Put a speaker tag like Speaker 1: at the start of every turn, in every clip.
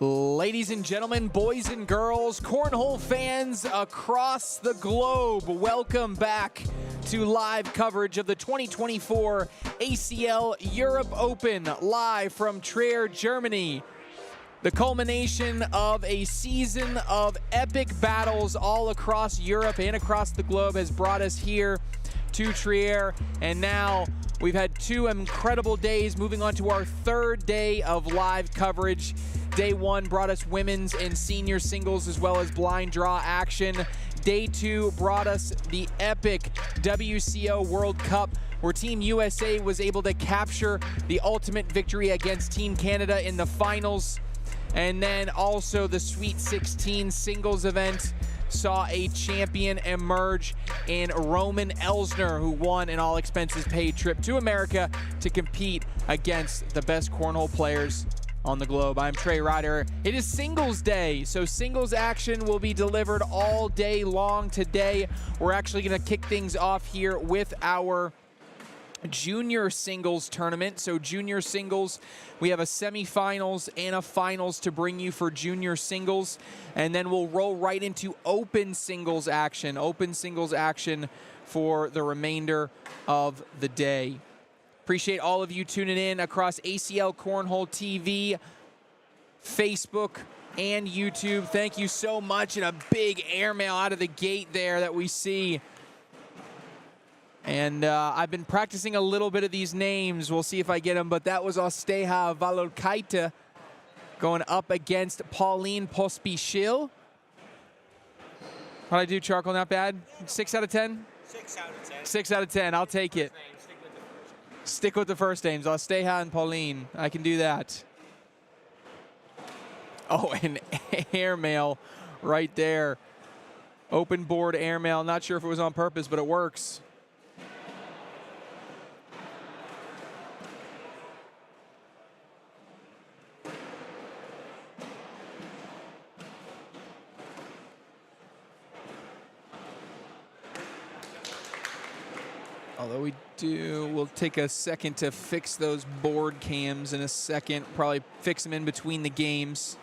Speaker 1: Ladies and gentlemen, boys and girls, cornhole fans across the globe, welcome back to live coverage of the 2024 ACL Europe Open, live from Trier, Germany. The culmination of a season of epic battles all across Europe and across the globe has brought us here to Trier, and now we've had two incredible days, moving on to our third day of live coverage. Day one brought us women's and senior singles as well as blind draw action. Day two brought us the epic WCO World Cup, where Team USA was able to capture the ultimate victory against Team Canada in the finals. And then also the Sweet 16 singles event saw a champion emerge in Roman Elsner, who won an all-expenses-paid trip to America to compete against the best cornhole players on the globe. I'm Trey Ryder. It is singles day, so singles action will be delivered all day long today. We're actually going to kick things off here with our junior singles tournament. So junior singles, we have a semifinals and a finals to bring you for junior singles, and then we'll roll right into open singles action for the remainder of the day. Appreciate all of you tuning in across ACL Cornhole TV, Facebook, and YouTube. Thank you so much, and a big airmail out of the gate there that we see. And I've been practicing a little bit of these names. We'll see if I get them, but that was Osteja Valolkaite going up against Pauline Pospisil. How'd I do, Charcoal? Not bad? 6 out of 10?
Speaker 2: 6 out of 10.
Speaker 1: 6 out of 10. I'll take it. Stick with the first names. Osteja and Pauline. I can do that. Oh, and airmail right there. Open board airmail. Not sure if it was on purpose, but it works. Although we'll take a second to fix those board cams in a second. Probably fix them in between the games.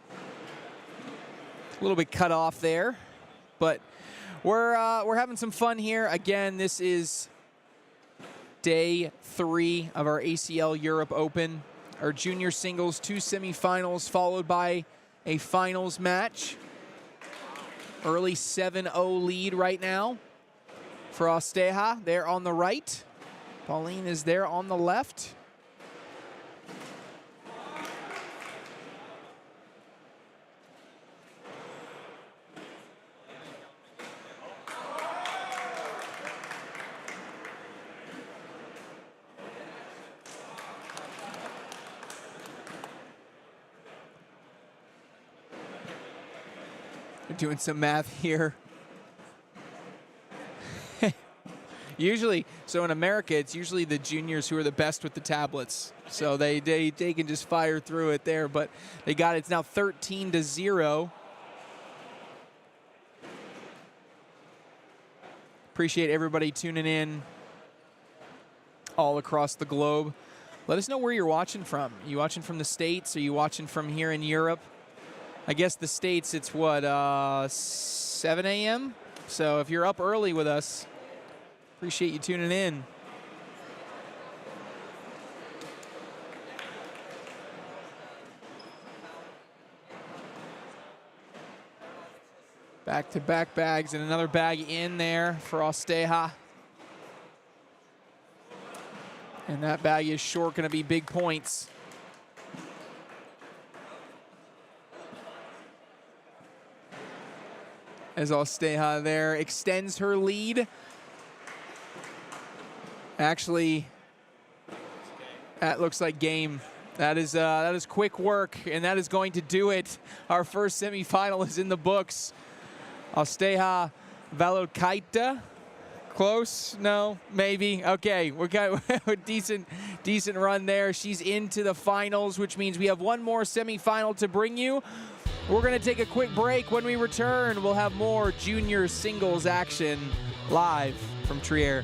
Speaker 1: A little bit cut off there, but we're having some fun here. Again, this is day 3 of our ACL Europe Open. Our junior singles, 2 semifinals followed by a finals match. Early 7-0 lead right now for Osteja there on the right. Pauline is there on the left. We're doing some math here. Usually, so in America, it's usually the juniors who are the best with the tablets. So they can just fire through it there, but they got it. It's now 13-0. Appreciate everybody tuning in all across the globe. Let us know where you're watching from. Are you watching from the States? Are you watching from here in Europe? I guess the States, it's what, 7 a.m.? So if you're up early with us, appreciate you tuning in. Back-to-back bags and another bag in there for Osteja. And that bag is short, going to be big points. As Osteja there extends her lead. Actually, that looks like game. That is quick work, and that is going to do it. Our first semifinal is in the books. Osteja Valolkaite. Close? No? Maybe? Okay, we got a decent run there. She's into the finals, which means we have one more semifinal to bring you. We're going to take a quick break. When we return, we'll have more junior singles action live from Trier.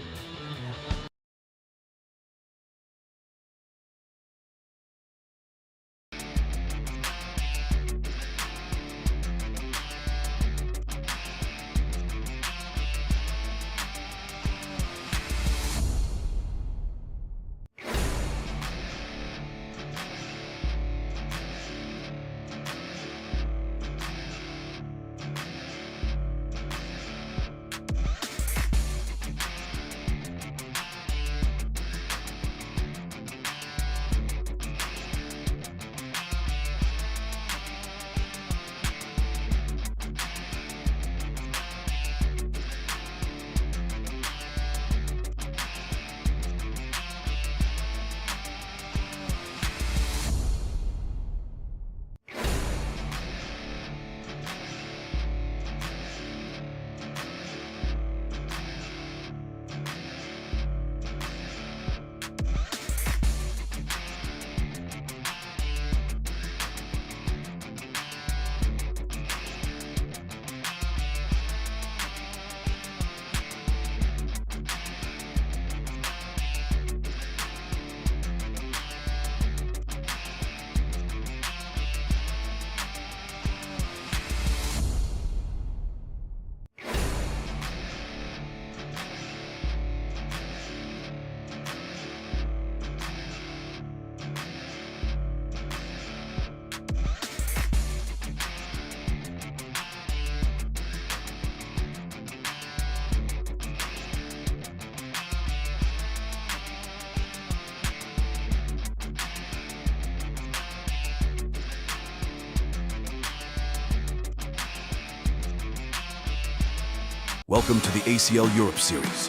Speaker 2: Welcome to the ACL Europe Series,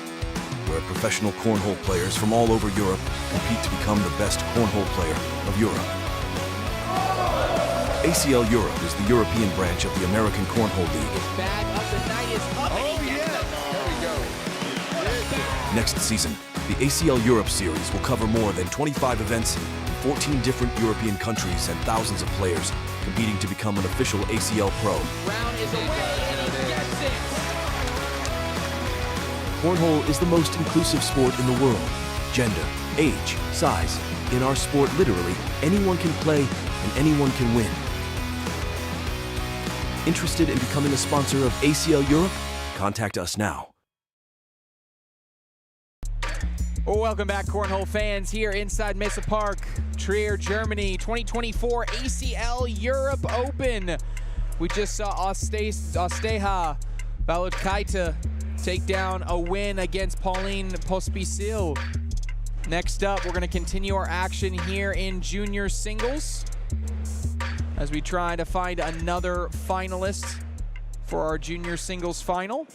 Speaker 2: where professional cornhole players from all over Europe compete to become the best cornhole player of Europe. ACL Europe is the European branch of the American Cornhole League.
Speaker 1: Bag of the night is up, and he gets the ball.
Speaker 2: Next season, the ACL Europe Series will cover more than 25 events in 14 different European countries and thousands of players competing to become an official ACL Pro.
Speaker 1: Brown is away, and he gets it.
Speaker 2: Cornhole is the most inclusive sport in the world. Gender, age, size. In our sport, literally, anyone can play and anyone can win. Interested in becoming a sponsor of ACL Europe? Contact us now.
Speaker 1: Well, welcome back, cornhole fans, here inside Mesa Park, Trier, Germany, 2024 ACL Europe Open. We just saw Osteha Balotkaita take down a win against Pauline Pospisil. Next up, we're going to continue our action here in junior singles as we try to find another finalist for our junior singles final.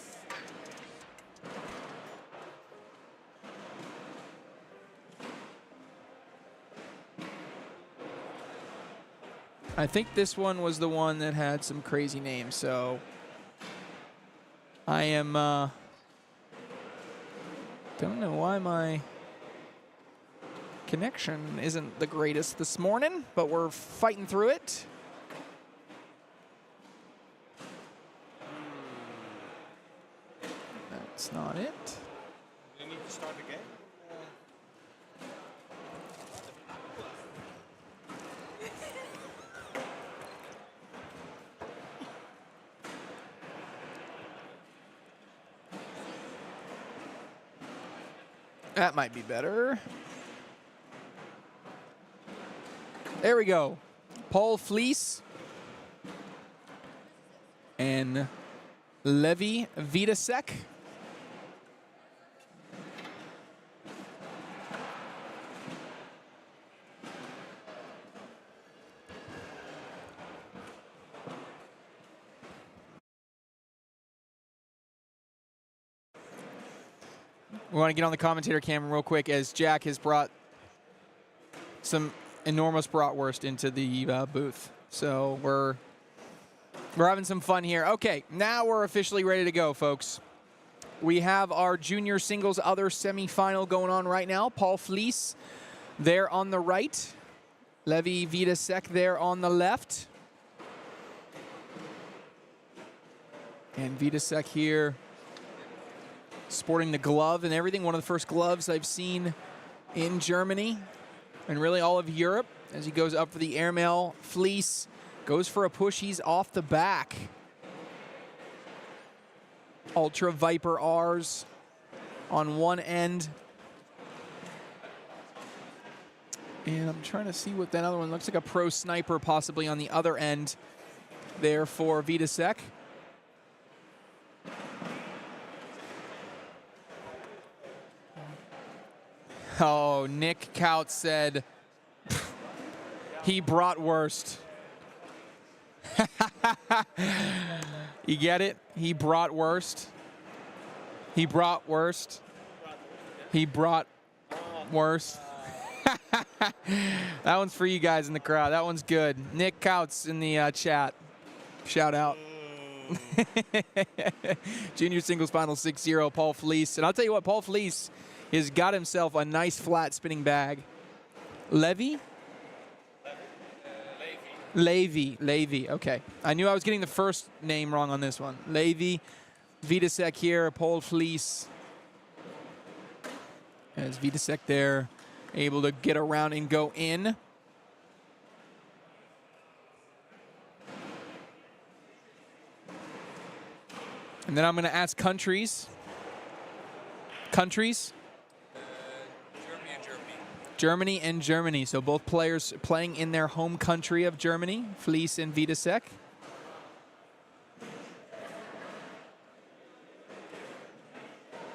Speaker 1: I think this one was the one that had some crazy names, so I am, don't know why my connection isn't the greatest this morning, but we're fighting through it. That's not it.
Speaker 3: You need to start again.
Speaker 1: That might be better. There we go. Paul Fleece and Levi Vidasek. We want to get on the commentator camera real quick as Jack has brought some enormous bratwurst into the booth. So we're having some fun here. Okay, now we're officially ready to go, folks. We have our junior singles other semifinal going on right now. Paul Fleece there on the right. Levi Vidasek there on the left. And Vidasek here sporting the glove and everything. One of the first gloves I've seen in Germany and really all of Europe as he goes up for the airmail. Fleece goes for a push. He's off the back. Ultra Viper R's on one end. And I'm trying to see what that other one looks like. A Pro Sniper possibly on the other end there for Vidasek. Oh, Nick Kaut said he brought worst. You get it? He brought worst. He brought worst. He brought worst. That one's for you guys in the crowd. That one's good. Nick Kauts in the chat. Shout out. Junior singles final 6-0, Paul Fleece. And I'll tell you what, Paul Fleece has got himself a nice flat spinning bag. Levi, okay. I knew I was getting the first name wrong on this one. Levi Vidasek here, Paul Fleece. As Vidasek there, able to get around and go in. And then I'm going to ask countries. Germany and Germany. So both players playing in their home country of Germany, Fleece and Vidasek.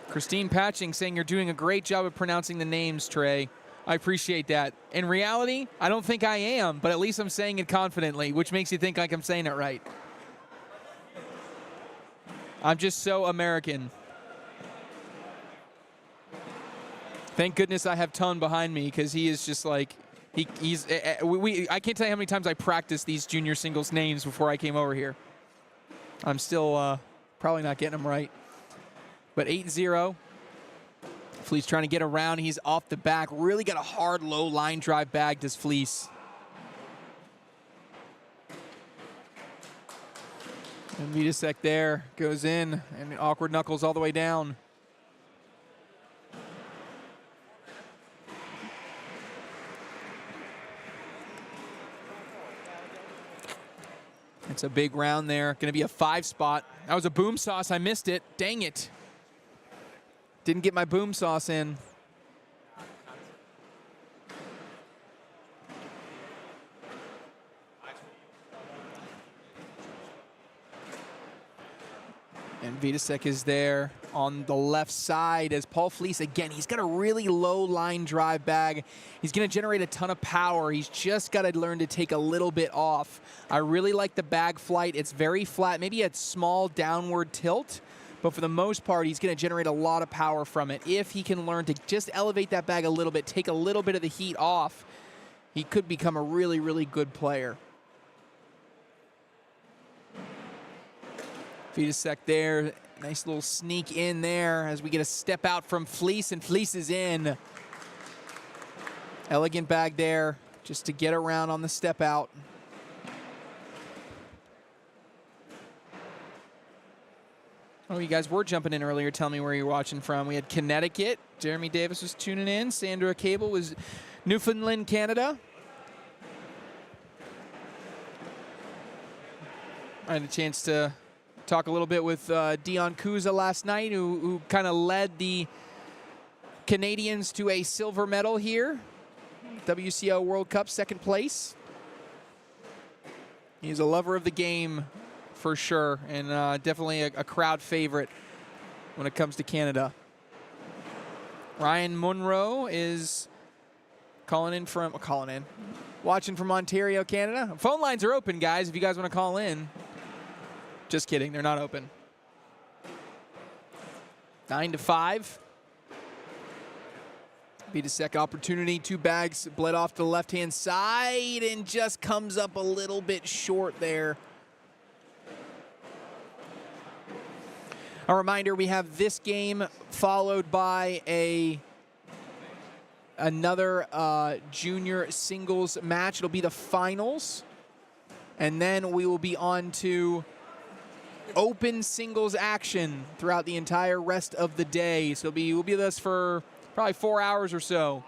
Speaker 1: Christine Patching saying you're doing a great job of pronouncing the names, Trey. I appreciate that. In reality, I don't think I am, but at least I'm saying it confidently, which makes you think like I'm saying it right. I'm just so American. Thank goodness I have Ton behind me, because he is just like, he's. I can't tell you how many times I practiced these junior singles names before I came over here. I'm still probably not getting them right. But 8-0. Fleece trying to get around. He's off the back. Really got a hard low line drive bag, does Fleece. And Vidasek there goes in, and awkward knuckles all the way down. It's a big round there. Going to be a 5 spot. That was a boom sauce. I missed it. Dang it. Didn't get my boom sauce in. And Vidasek is there on the left side as Paul Fleece, again, he's got a really low line drive bag. He's going to generate a ton of power. He's just got to learn to take a little bit off. I really like the bag flight. It's very flat, maybe a small downward tilt, but for the most part, he's going to generate a lot of power from it. If he can learn to just elevate that bag a little bit, take a little bit of the heat off, he could become a really, really good player. Vidasek there, nice little sneak in there as we get a step out from Fleece, and Fleece is in. Elegant bag there, just to get around on the step out. Oh, you guys were jumping in earlier, telling me where you're watching from. We had Connecticut. Jeremy Davis was tuning in. Sandra Cable was Newfoundland, Canada. I had a chance to talk a little bit with Dion Kuza last night, who kind of led the Canadians to a silver medal here. WCL World Cup, 2nd place. He's a lover of the game for sure, and definitely a crowd favorite when it comes to Canada. Ryan Munro is watching from Ontario, Canada. Phone lines are open, guys, if you guys want to call in. Just kidding, they're not open. 9-5. Vidasek opportunity, 2 bags bled off to the left-hand side and just comes up a little bit short there. A reminder, we have this game followed by another junior singles match. It'll be the finals. And then we will be on to open singles action throughout the entire rest of the day. So we'll be with us for probably 4 hours or so.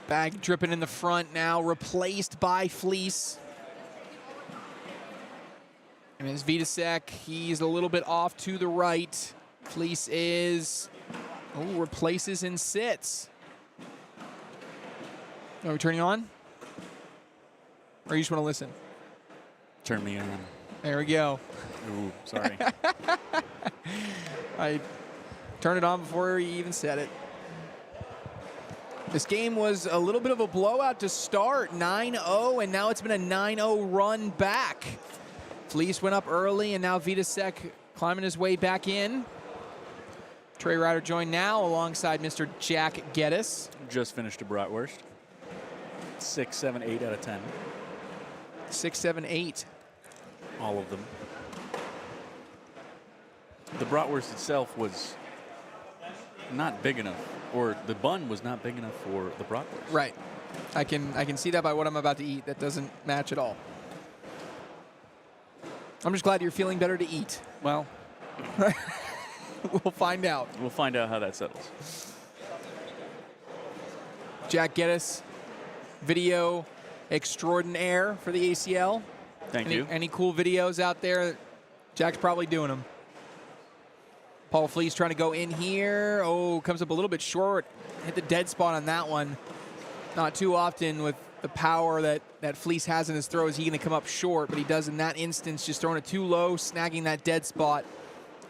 Speaker 1: Bag dripping in the front now, replaced by Fleece. And as Vidasek, he's a little bit off to the right. Fleece replaces and sits. Are we turning on? Or you just want to listen?
Speaker 4: Turn me on.
Speaker 1: There we go.
Speaker 4: Ooh, sorry.
Speaker 1: I turned it on before you even said it. This game was a little bit of a blowout to start, 9-0, and now it's been a 9-0 run back. Fleece went up early, and now Vidasek climbing his way back in. Trey Ryder joined now alongside Mr. Jack Geddes.
Speaker 4: Just finished a bratwurst. 6, 7, 8 out of 10.
Speaker 1: 6, 7, 8.
Speaker 4: All of them. The bratwurst itself was not big enough, or the bun was not big enough for the bratwurst.
Speaker 1: Right. I can see that by what I'm about to eat. That doesn't match at all. I'm just glad you're feeling better to eat.
Speaker 4: Well,
Speaker 1: we'll find out.
Speaker 4: We'll find out how that settles.
Speaker 1: Jack Geddes, video extraordinaire for the ACL.
Speaker 4: Thank you.
Speaker 1: Any cool videos out there? Jack's probably doing them. Paul Fleece trying to go in here. Oh, comes up a little bit short. Hit the dead spot on that one. Not too often with the power that Fleece has in his throw is he going to come up short, but he does in that instance, just throwing it too low, snagging that dead spot.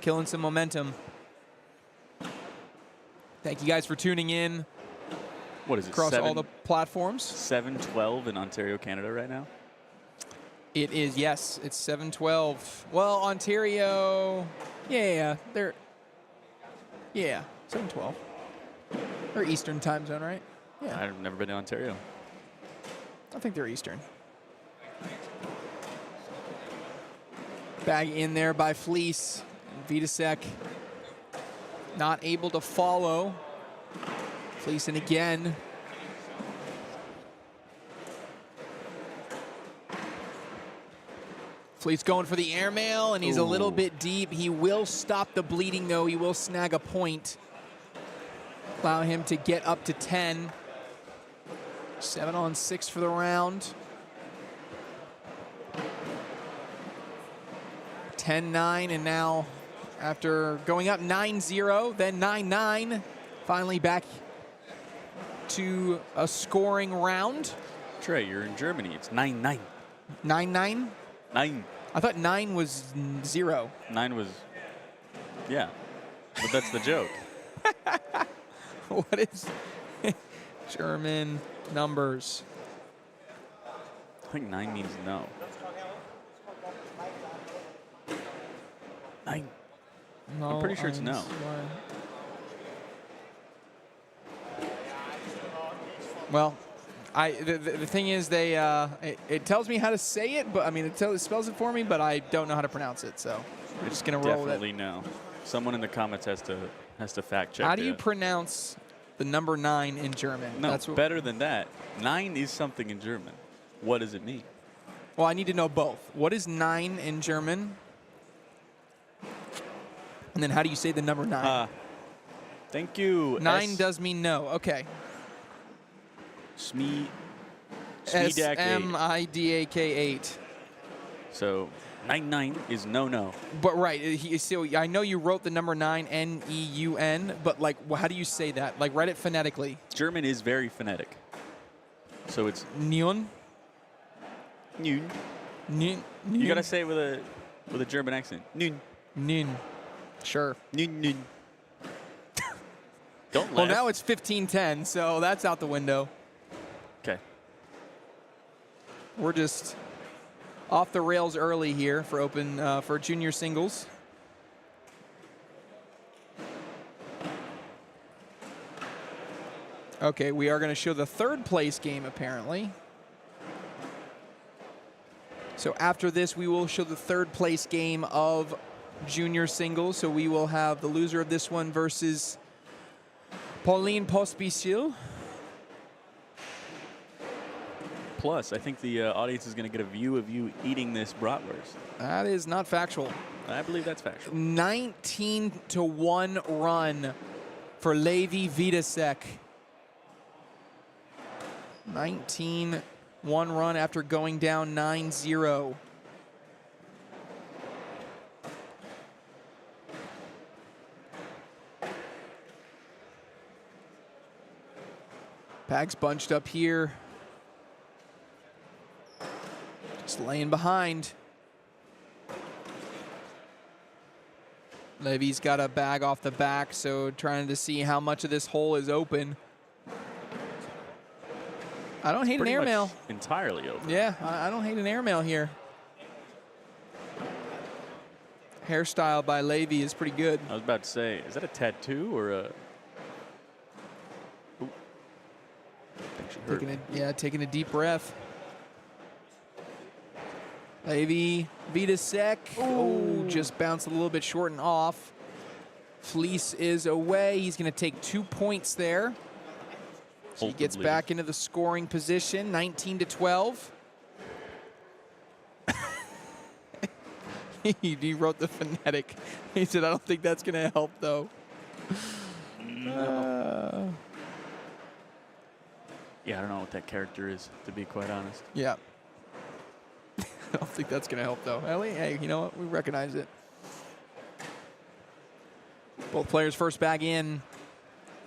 Speaker 1: killing some momentum. Thank you guys for tuning in
Speaker 4: What is it?
Speaker 1: across all the platforms.
Speaker 4: 7:12 in Ontario, Canada right now.
Speaker 1: It is, yes, it's 7:12. Well, Ontario, yeah, they're, 7:12. They're Eastern time zone, right? Yeah,
Speaker 4: I've never been to Ontario.
Speaker 1: I think they're Eastern. Bag in there by Fleece. Vidasek not able to follow. Fleece in again. Fleece going for the airmail, and he's a little bit deep. He will stop the bleeding, though. He will snag a point. Allow him to get up to 10. 7-on-6 for the round. 10-9, and now after going up 9-0, then 9-9, finally back to a scoring round.
Speaker 4: Trey, you're in Germany. It's 9-9.
Speaker 1: 9-9?
Speaker 4: 9.
Speaker 1: I thought 9 was 0.
Speaker 4: 9 was, yeah. But that's the joke.
Speaker 1: What is German numbers?
Speaker 4: I think 9 means no. 9.
Speaker 1: No,
Speaker 4: I'm pretty sure it's no.
Speaker 1: Well, the thing is, it tells me how to say it, but I mean it spells it for me, but I don't know how to pronounce it, so we're just gonna roll with it.
Speaker 4: Definitely no. Someone in the comments has to fact check.
Speaker 1: How do you pronounce the number 9 in German?
Speaker 4: No,
Speaker 1: That's what,
Speaker 4: better than that. 9 is something in German. What does it mean?
Speaker 1: well, I need to know both. What is 9 in German? And then how do you say the number 9?
Speaker 4: Thank you.
Speaker 1: 9 does mean no. Okay.
Speaker 4: Smidak 8.
Speaker 1: SMIDAK8.
Speaker 4: So 9-9 is no.
Speaker 1: But right, so I know you wrote the number 9, N-E-U-N, but like, how do you say that? Like, write it phonetically.
Speaker 4: German is very phonetic. So it's
Speaker 1: Nyon?
Speaker 4: nun.
Speaker 1: Nyon.
Speaker 4: You gotta say it with a German accent. Nun.
Speaker 1: Nyon. Sure.
Speaker 4: Nun. Don't laugh.
Speaker 1: Well, now it's 15-10, so that's out the window.
Speaker 4: Okay.
Speaker 1: We're just off the rails early here for open for junior singles. Okay, we are going to show the third place game apparently. So after this, we will show the third place game of junior singles. So we will have the loser of this one versus Pauline Pospisil.
Speaker 4: Plus, I think the audience is going to get a view of you eating this bratwurst.
Speaker 1: That is not factual.
Speaker 4: I believe that's factual.
Speaker 1: 19-1 run for Levi Vidasek. 19-1 run after going down 9-0. Bags bunched up here. Just laying behind. Levy's got a bag off the back, so trying to see how much of this hole is open. I don't hate an airmail.
Speaker 4: Entirely open.
Speaker 1: Yeah, I don't hate an airmail here. Hairstyle by Levy is pretty good.
Speaker 4: I was about to say, is that a tattoo or a... Ooh. I think she hurt.
Speaker 1: Taking a deep breath. Levy, Vidasek. Oh, just bounced a little bit short and off. Fleece is away. He's going to take 2 points there. So he gets back into the scoring position, 19-12. He wrote the phonetic. He said, I don't think that's going to help, though.
Speaker 4: Yeah, I don't know what that character is, to be quite honest.
Speaker 1: Yeah. I don't think that's going to help, though. Ellie, hey, you know what? We recognize it. Both players first bag in.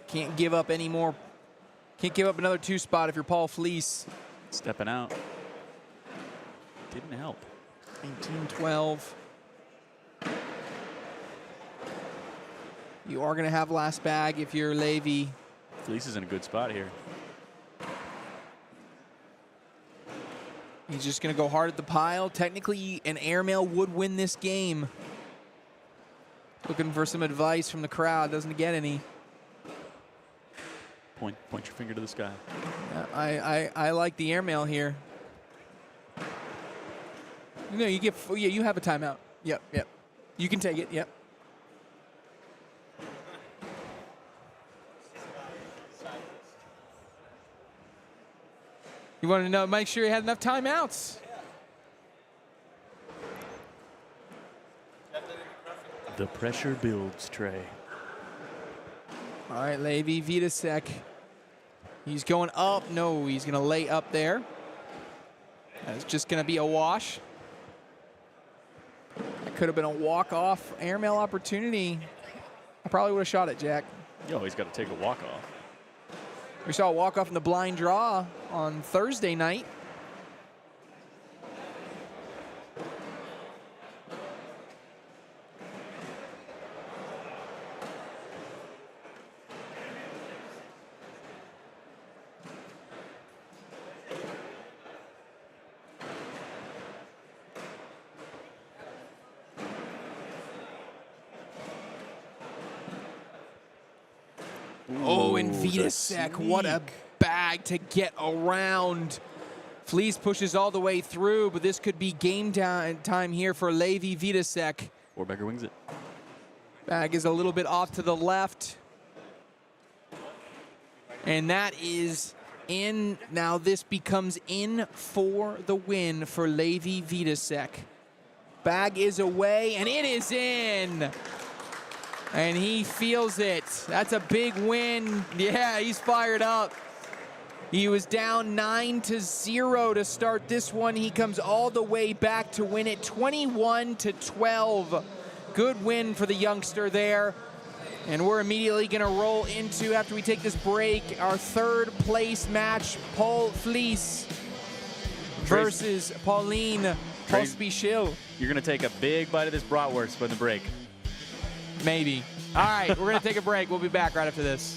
Speaker 1: Can't give up any more. Can't give up another 2 spot if you're Paul Fleece.
Speaker 4: Stepping out. Didn't help.
Speaker 1: 19-12. You are going to have last bag if you're Levy.
Speaker 4: Fleece is in a good spot here.
Speaker 1: He's just going to go hard at the pile. Technically, an airmail would win this game. Looking for some advice from the crowd. Doesn't get any.
Speaker 4: Point your finger to the sky.
Speaker 1: I like the airmail here. No, you have a timeout. Yep. You can take it. Yep. You want to know? Make sure you had enough timeouts.
Speaker 4: The pressure builds, Trey.
Speaker 1: All right, Levy Vidasek. He's going up. No, he's going to lay up there. That's just going to be a wash. That could have been a walk-off airmail opportunity. I probably would have shot it, Jack.
Speaker 4: You always got to take a walk-off.
Speaker 1: We saw a walk-off in the blind draw on Thursday night. Oh, and Vidasek, what a bag to get around. Fleece pushes all the way through, but this could be game time here for Levi Vidasek.
Speaker 4: Four-bagger wings it.
Speaker 1: Bag is a little bit off to the left. And that is in. Now this becomes in for the win for Levi Vidasek. Bag is away, and it is in. And he feels it. That's a big win. Yeah, he's fired up. He was down 9-0 to start this one. He comes all the way back to win it 21-12. Good win for the youngster there. And we're immediately going to roll into, after we take this break, our third place match, Paul Fleece versus Pauline Pospisil.
Speaker 4: You're going to take a big bite of this bratwurst in the break.
Speaker 1: Maybe. All right, we're going to take a break. We'll be back right after this.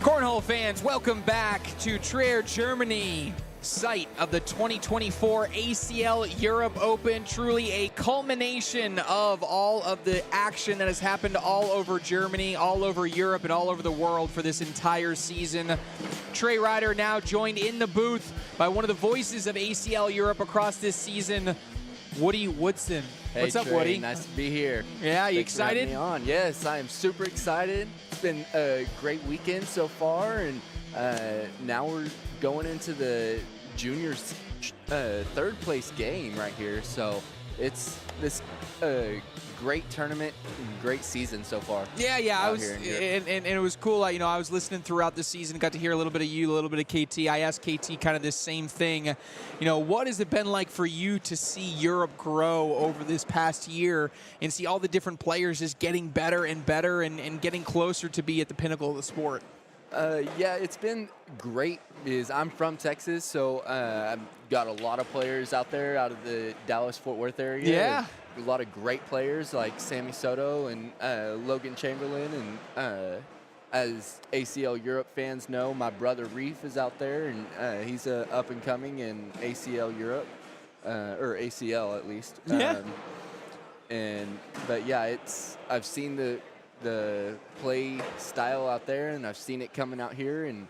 Speaker 1: Cornhole fans, welcome back to Trier, Germany. site of the 2024 ACL Europe Open. Truly a culmination of all of the action that has happened all over Germany, all over Europe, and all over the world for this entire season. Trey Ryder now joined in the booth by one of the voices of ACL Europe across this season, Woody Woodson.
Speaker 5: Hey,
Speaker 1: What's up,
Speaker 5: Trey,
Speaker 1: Woody?
Speaker 5: Nice to be here.
Speaker 1: Yeah, you
Speaker 5: Thanks for having
Speaker 1: excited?
Speaker 5: me on. Yes, I am super excited. It's been a great weekend so far, and now we're going into the juniors' third place game right here. So it's this great tournament, great season so far.
Speaker 1: Yeah, I was, and it was cool. I was listening throughout the season, got to hear a little bit of you, a little bit of KT. I asked KT kind of this same thing. What has it been like for you to see Europe grow over this past year and see all the different players just getting better and better and getting closer to be at the pinnacle of the sport?
Speaker 5: Yeah, it's been great because I'm from Texas, so I've got a lot of players out there out of the Dallas-Fort Worth area.
Speaker 1: Yeah.
Speaker 5: A lot of great players like Sammy Soto and Logan Chamberlain. And as ACL Europe fans know, my brother Reef is out there, and he's up and coming in ACL Europe, or ACL at least.
Speaker 1: Yeah.
Speaker 5: But yeah, I've seen the play style out there, and I've seen it coming out here, and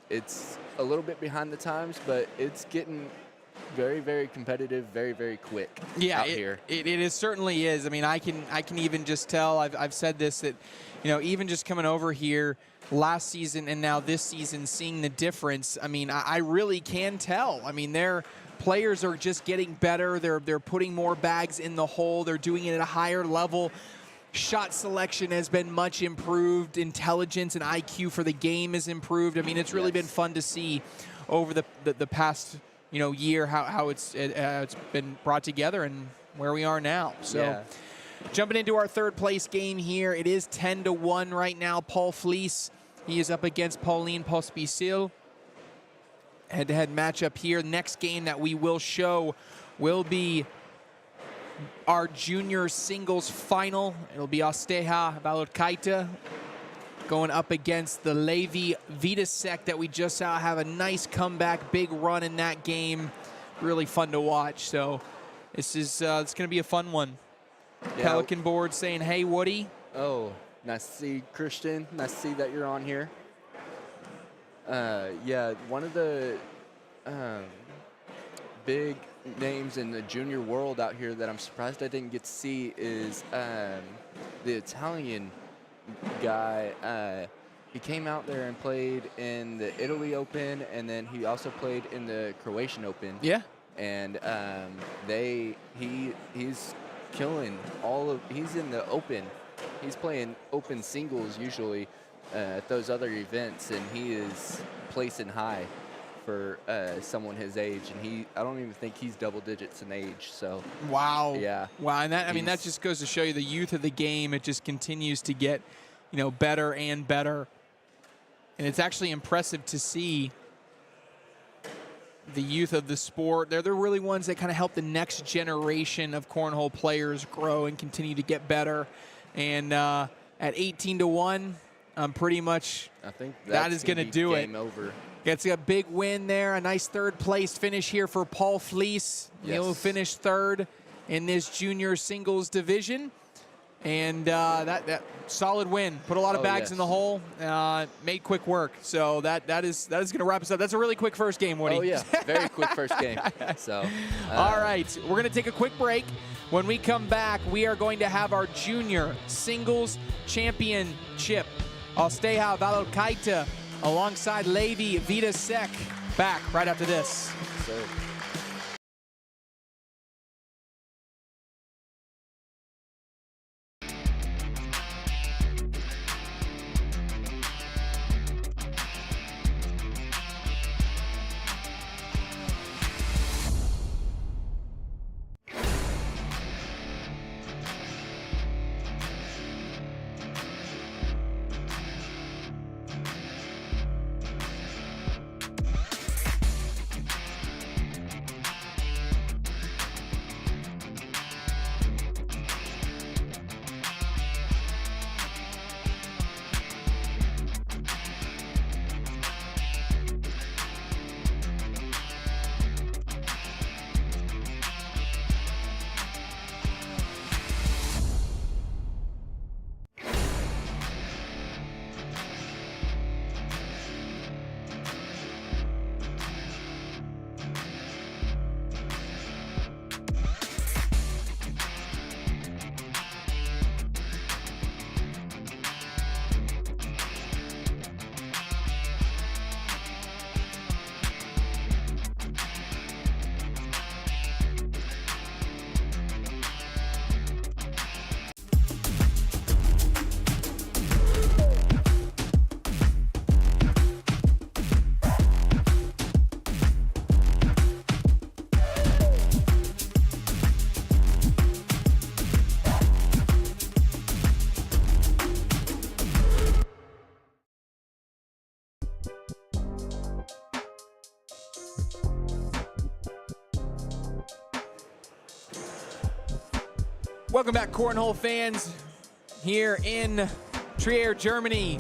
Speaker 5: it's a little bit behind the times, but it's getting very, very competitive, very, very quick out here.
Speaker 1: It certainly is. I mean, I can even just tell, I've said this, that, even just coming over here last season and now this season, seeing the difference, I mean, I really can tell. I mean, their players are just getting better. They're putting more bags in the hole. They're doing it at a higher level. Shot selection has been much improved. Intelligence and IQ for the game is improved. I mean, it's really been fun to see over the past year how it's been brought together and where we are now. So jumping into our third place game here, it is 10-1 right now. Paul Fleece, he is up against Pauline Pospisil. Head-to-head matchup here. Next game that we will show will be our junior singles final. It'll be Osteja Valorkaita going up against the Levi Vitasek that we just saw have a nice comeback, big run in that game. Really fun to watch. So this is it's going to be a fun one. Yeah. Pelican board saying, hey, Woody.
Speaker 5: Oh, nice to see Christian. Nice to see that you're on here. Yeah, one of the big names in the junior world out here that I'm surprised I didn't get to see is the Italian guy. He came out there and played in the Italy Open, and then he also played in the Croatian Open.
Speaker 1: Yeah.
Speaker 5: And he's killing he's in the Open. He's playing Open singles usually at those other events, and he is placing high for someone his age, and I don't even think he's double digits in age. So
Speaker 1: wow.
Speaker 5: Yeah.
Speaker 1: Wow. And that just goes to show you the youth of the game. It just continues to get better and better, and it's actually impressive to see the youth of the sport. They're the really ones that kind of help the next generation of cornhole players grow and continue to get better. And at 18-1, pretty much
Speaker 5: I think
Speaker 1: that is going to do it.
Speaker 5: Game over.
Speaker 1: Gets a big win there. A nice third place finish here for Paul Fleece.
Speaker 5: Yes.
Speaker 1: He'll finish third in this junior singles division. And that solid win. Put a lot of bags in the hole. Made quick work. So that is going to wrap us up. That's a really quick first game, Woody.
Speaker 5: Oh yeah, very quick first game. So.
Speaker 1: All right, we're going to take a quick break. When we come back, we are going to have our junior singles championship. Osteja Valorkaita alongside Levi Vitasek. Back right after this.
Speaker 5: So.
Speaker 1: Welcome back, Cornhole fans, here in Trier, Germany,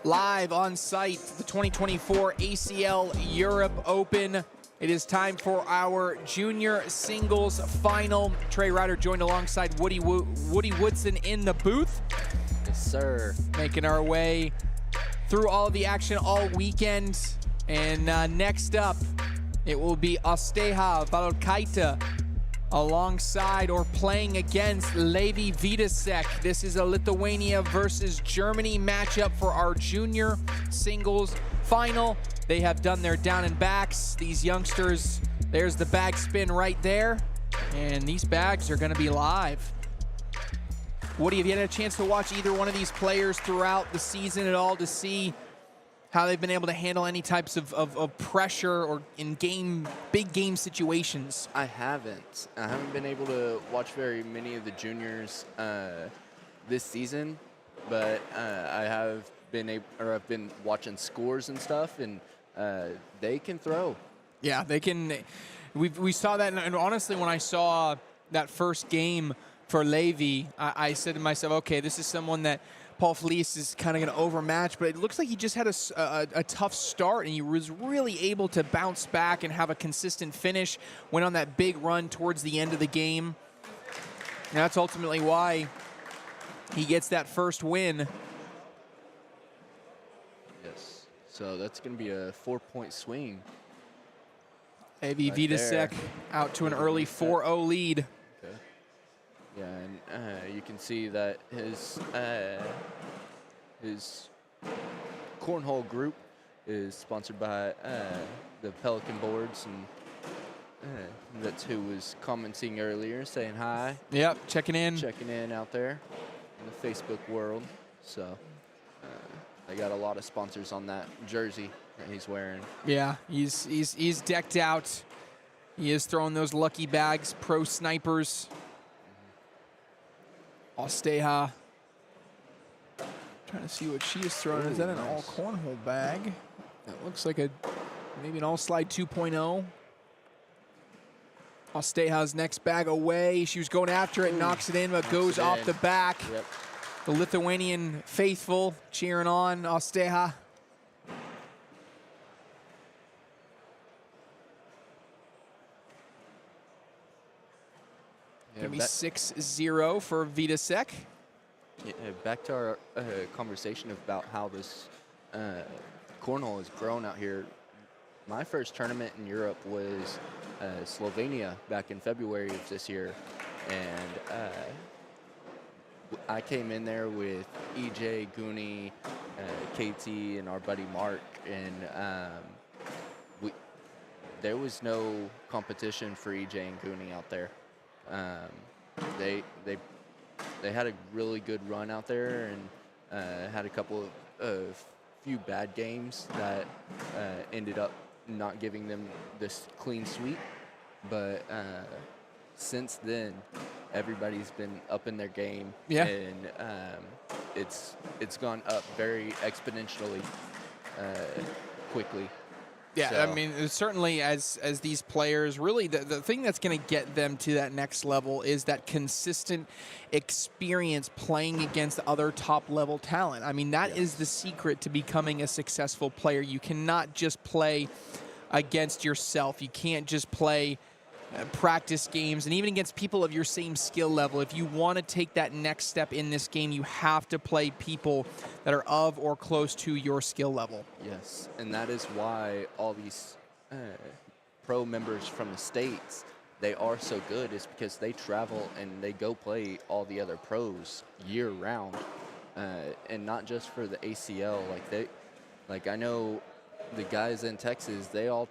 Speaker 1: live on site, the 2024 ACL Europe Open. It is time for our junior singles final. Trey Ryder joined alongside Woody Woodson in the booth.
Speaker 5: Yes, sir.
Speaker 1: Making our way through all of the action all weekend. And next up, it will be Osteha Valkaita alongside or playing against Levi Vidasek. This is a Lithuania versus Germany matchup for our junior singles final. They have done their down and backs. These youngsters, there's the bag spin right there. And these bags are gonna be live. Woody, have you had a chance to watch either one of these players throughout the season at all to see how they've been able to handle any types of pressure or in big game situations?
Speaker 5: I haven't been able to watch very many of the juniors this season, but I've been watching scores and stuff, and they can throw.
Speaker 1: Yeah, they can. We saw that, and honestly, when I saw that first game for Levi, I said to myself, okay, this is someone that Paul Felice is kind of going to overmatch, but it looks like he just had a tough start, and he was really able to bounce back and have a consistent finish. Went on that big run towards the end of the game. And that's ultimately why he gets that first win.
Speaker 5: Yes. So that's going to be a 4-point swing.
Speaker 1: Levi
Speaker 5: Right
Speaker 1: Vidasek
Speaker 5: there.
Speaker 1: out to an early 4-0 lead.
Speaker 5: Okay. Yeah, and you can see that his cornhole group is sponsored by the Pelican boards, and that's who was commenting earlier, saying hi,
Speaker 1: Yep, checking in.
Speaker 5: out there in the Facebook world. So they got a lot of sponsors on that jersey that he's wearing.
Speaker 1: Yeah, he's decked out. He is throwing those lucky bags, pro snipers. Osteha. Trying to see what she is throwing. Is that an all cornhole bag? That looks like maybe an all slide 2.0. Osteha's next bag away. She was going after it, knocks it in, but goes off the back.
Speaker 5: Yep.
Speaker 1: The Lithuanian faithful cheering on Osteha.
Speaker 5: Yeah,
Speaker 1: Gonna be 6-0 for Vidasek.
Speaker 5: Yeah, back to our conversation about how this cornhole has grown out here. My first tournament in Europe was Slovenia back in February of this year, and I came in there with EJ, Goonie, KT, and our buddy Mark, and there was no competition for EJ and Goonie out there. They had a really good run out there, and had a couple of few bad games that ended up not giving them this clean sweep. But since then, everybody's been up in their game,
Speaker 1: Yeah.
Speaker 5: and it's gone up very exponentially quickly.
Speaker 1: Yeah,
Speaker 5: So-
Speaker 1: I mean, certainly as these players, really the thing that's going to get them to that next level is that consistent experience playing against other top-level talent. I mean, that is the secret to becoming a successful player. You cannot just play against yourself. You can't just play practice games, and even against people of your same skill level. If you want to take that next step in this game, you have to play people that are of or close to your skill level.
Speaker 5: Yes, and that is why all these pro members from the States, they are so good, is because they travel and they go play all the other pros year-round, and not just for the ACL. Like I know the guys in Texas, they all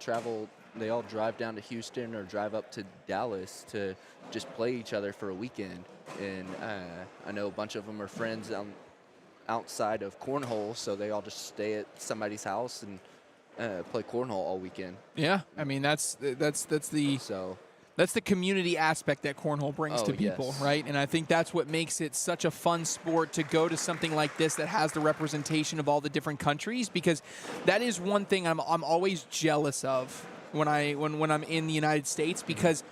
Speaker 5: drive down to Houston or drive up to Dallas to just play each other for a weekend. And I know a bunch of them are friends outside of cornhole, so they all just stay at somebody's house and play cornhole all weekend.
Speaker 1: Yeah, I mean that's the
Speaker 5: So
Speaker 1: that's the community aspect that cornhole brings to people,
Speaker 5: yes.
Speaker 1: right? And I think that's what makes it such a fun sport to go to something like this that has the representation of all the different countries, because that is one thing I'm always jealous of when I'm in the United States, because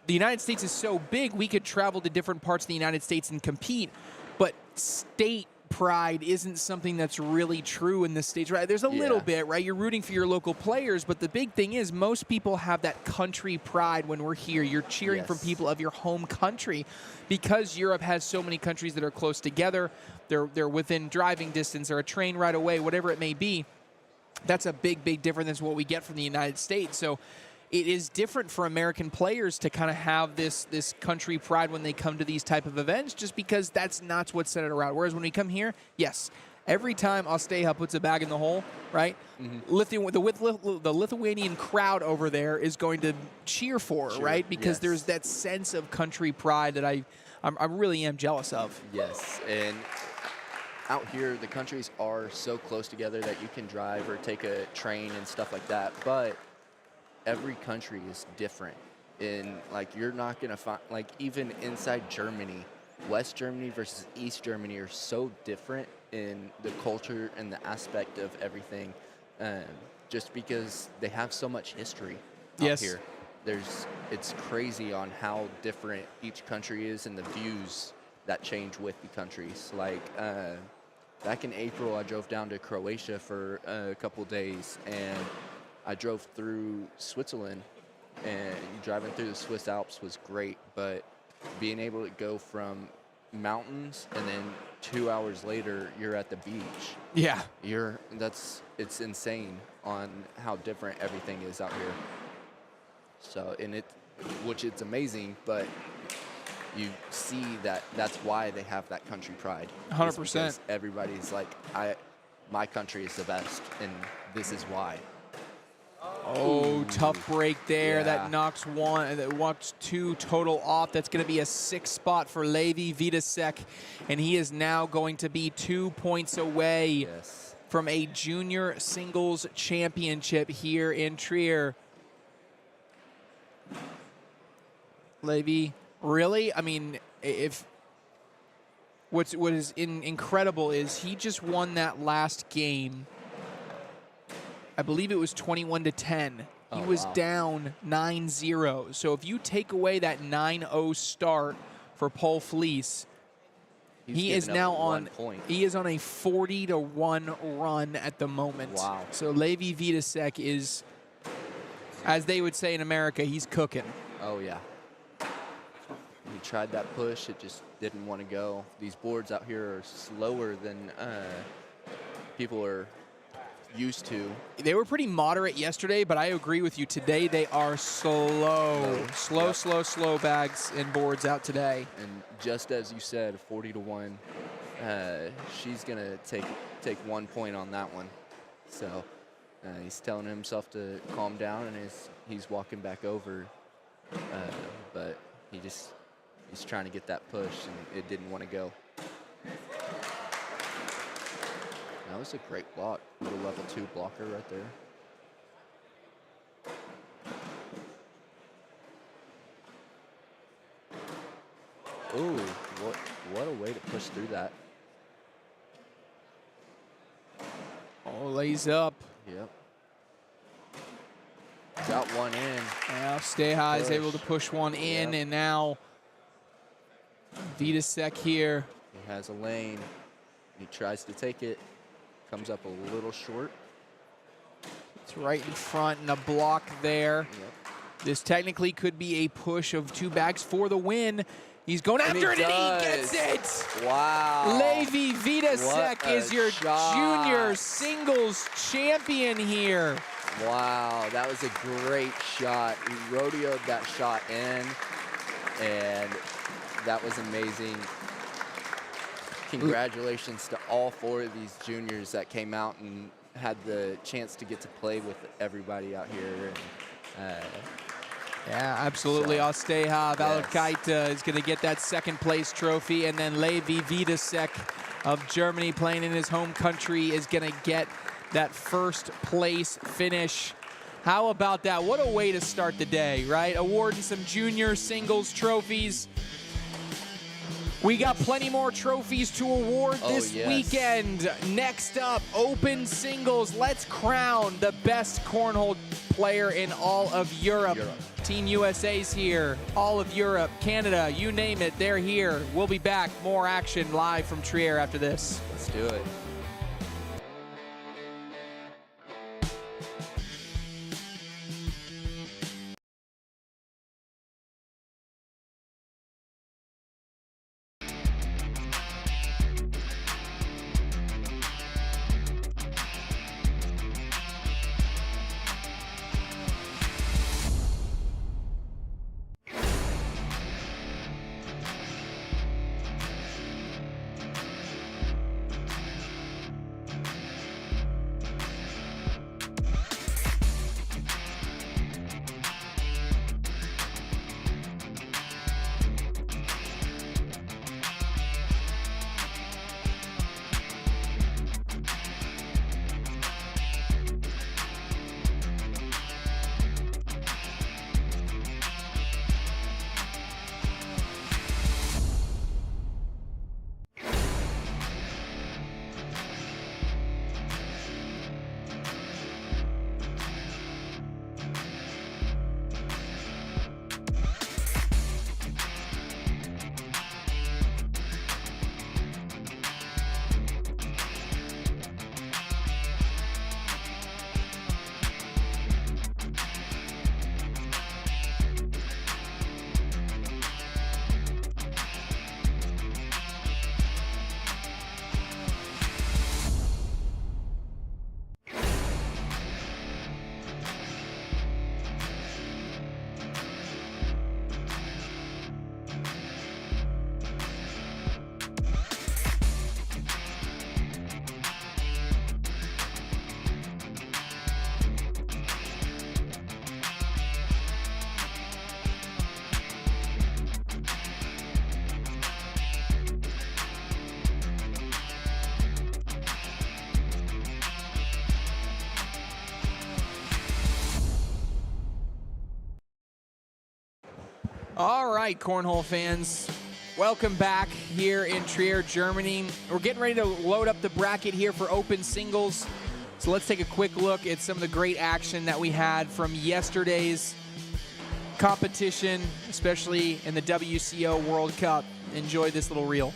Speaker 1: the United States is so big, we could travel to different parts of the United States and compete, but state pride isn't something that's really true in the States, right? There's a little bit, right? You're rooting for your local players, but the big thing is most people have that country pride when we're here. You're cheering for people of your home country because Europe has so many countries that are close together. They're within driving distance or a train ride away, whatever it may be. That's a big, big difference than what we get from the United States. So it is different for American players to kind of have this country pride when they come to these type of events, just because that's not what's centered around. Whereas when we come here, yes, every time Osteja puts a bag in the hole, right, the Lithuanian crowd over there is going to cheer for her, right? Because there's that sense of country pride that I really am jealous of.
Speaker 5: Yes, and out here, the countries are so close together that you can drive or take a train and stuff like that, but every country is different. Like, you're not going to find, like, even inside Germany, West Germany versus East Germany are so different in the culture and the aspect of everything, just because they have so much history out here. It's crazy on how different each country is and the views that change with the countries. Like, back in April, I drove down to Croatia for a couple days, and I drove through Switzerland, and driving through the Swiss Alps was great, but being able to go from mountains and then 2 hours later you're at the beach.
Speaker 1: Yeah.
Speaker 5: It's insane on how different everything is out here. So, which it's amazing, but you see that's why they have that country pride.
Speaker 1: 100%.
Speaker 5: Everybody's like, my country is the best, and this is why.
Speaker 1: Oh, tough break there. That knocks two total off. That's going to be a 6th spot for Levi Vidasek, and he is now going to be 2 points away from a junior singles championship here in Trier. Levi, really? I mean, what is incredible is he just won that last game. I believe it was 21-10. He was down 9-0. So if you take away that 9-0 start for Paul Fleece, he is now on a 40-1 run at the moment.
Speaker 5: Wow.
Speaker 1: So Levi Vidasek is, as they would say in America, he's cooking.
Speaker 5: Oh, yeah. He tried that push. It just didn't want to go. These boards out here are slower than people are used to. They
Speaker 1: were pretty moderate yesterday, but I agree with you. Today they are slow. Slow bags and boards out today.
Speaker 5: And just as you said, 40-1, she's going to take 1 point on that one. So he's telling himself to calm down, and he's walking back over. But he's trying to get that push, and it didn't want to go. That was a great block. Little level 2 blocker right there. Ooh, what a way to push through that.
Speaker 1: Oh, lays up.
Speaker 5: Yep. Got one in.
Speaker 1: Now Steha is able to push one in, and now Vidasek here.
Speaker 5: He has a lane. He tries to take it. Comes up a little short.
Speaker 1: It's right in front and a block there.
Speaker 5: Yep.
Speaker 1: This technically could be a push of 2 bags for the win. He's going after it, and he gets it.
Speaker 5: Wow.
Speaker 1: Levi Vidasek is your junior singles champion here.
Speaker 5: Wow, that was a great shot. He rodeoed that shot in, and that was amazing. Congratulations to all 4 of these juniors that came out and had the chance to get to play with everybody out here.
Speaker 1: Yeah, absolutely. Osteja Valkaita is going to get that 2nd place trophy, and then Levi Vidasek of Germany, playing in his home country, is going to get that 1st place finish. How about that? What a way to start the day, right? Awarding some junior singles trophies. We got plenty more trophies to award this weekend. Next up, open singles. Let's crown the best cornhole player in all of Europe. Team USA's here. All of Europe, Canada, you name it, they're here. We'll be back. More action live from Trier after this.
Speaker 5: Let's do it.
Speaker 1: All right, cornhole fans, welcome back here in Trier, Germany. We're getting ready to load up the bracket here for open singles. So let's take a quick look at some of the great action that we had from yesterday's competition, especially in the WCO World Cup. Enjoy this little reel.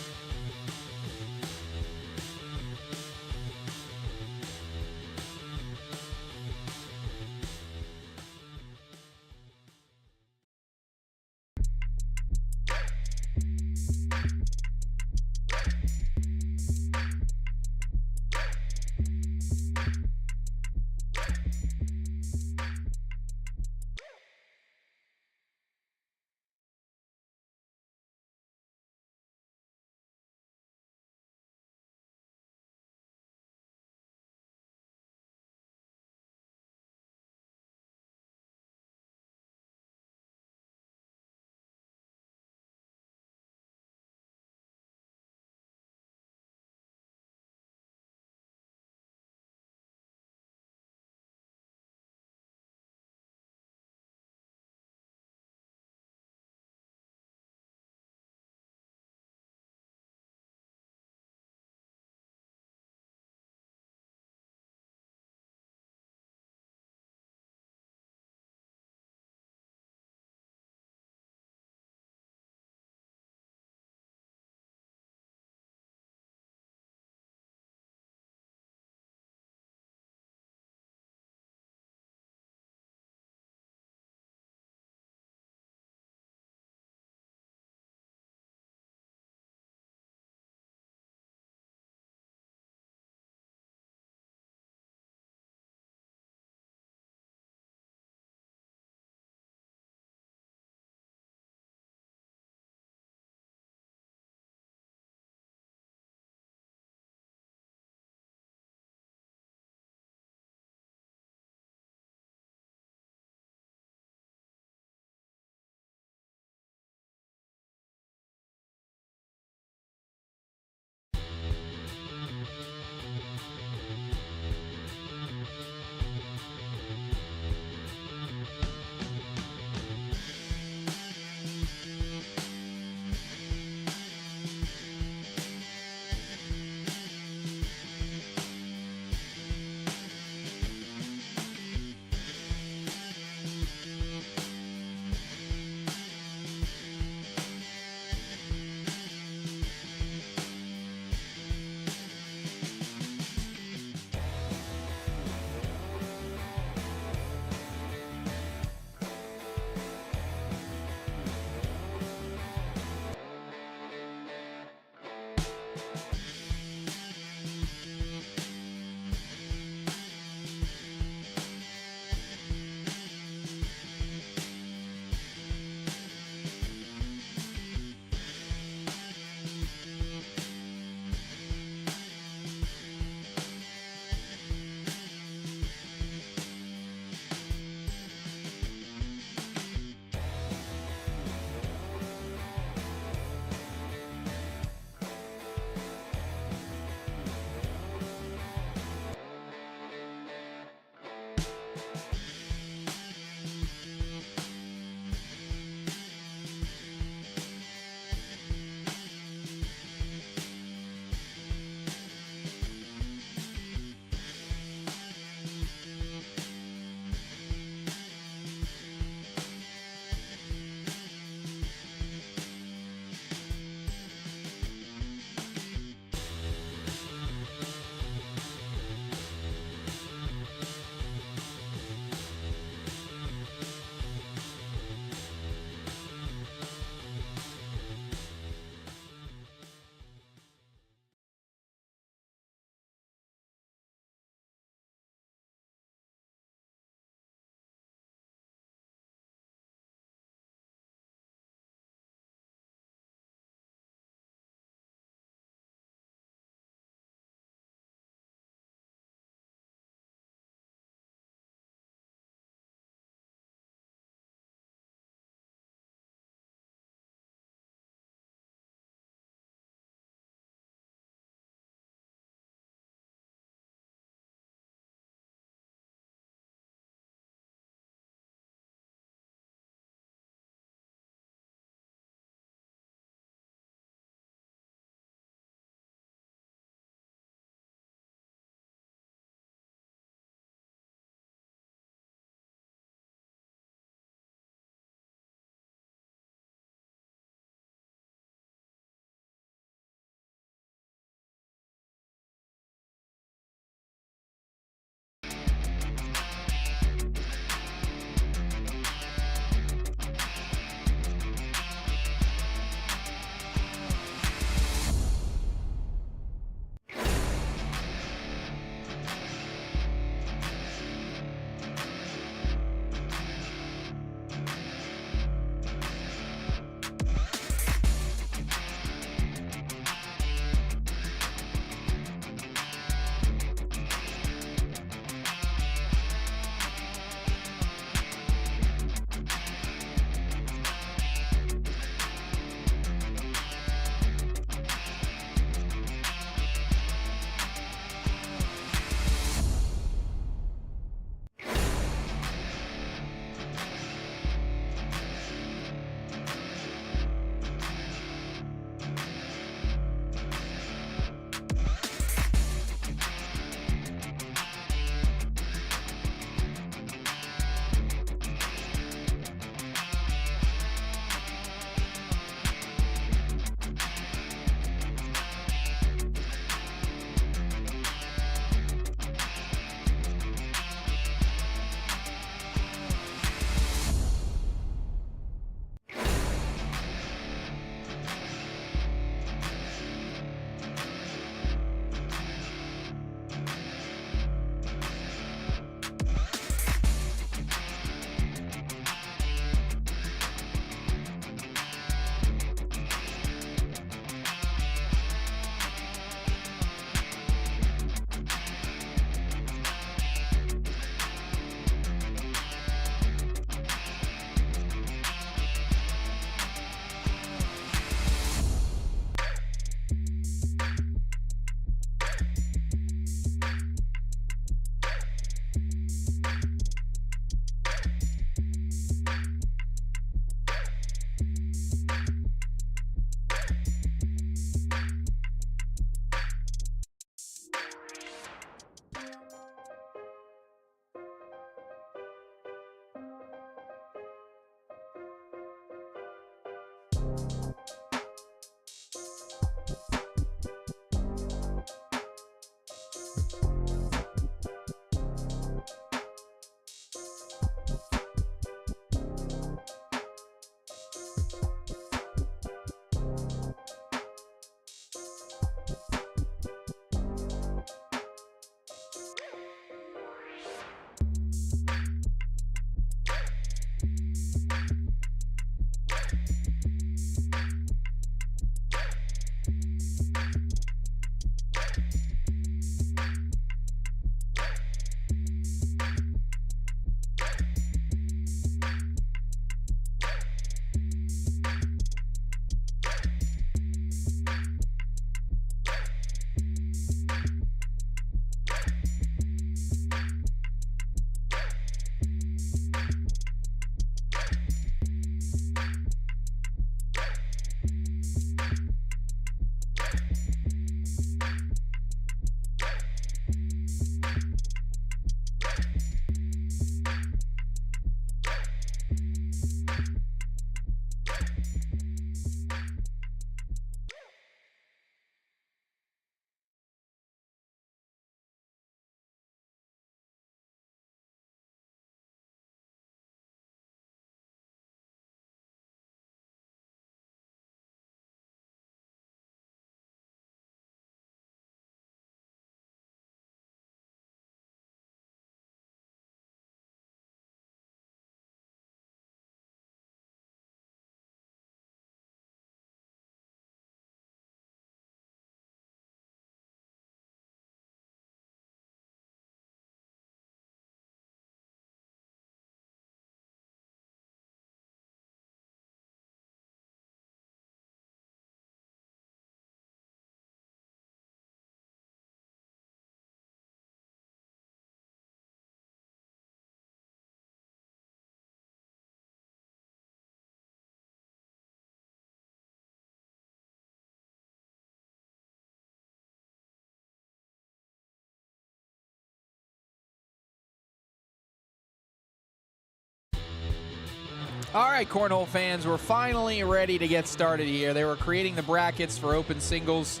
Speaker 1: All right, Cornhole fans, we're finally ready to get started here. They were creating the brackets for open singles,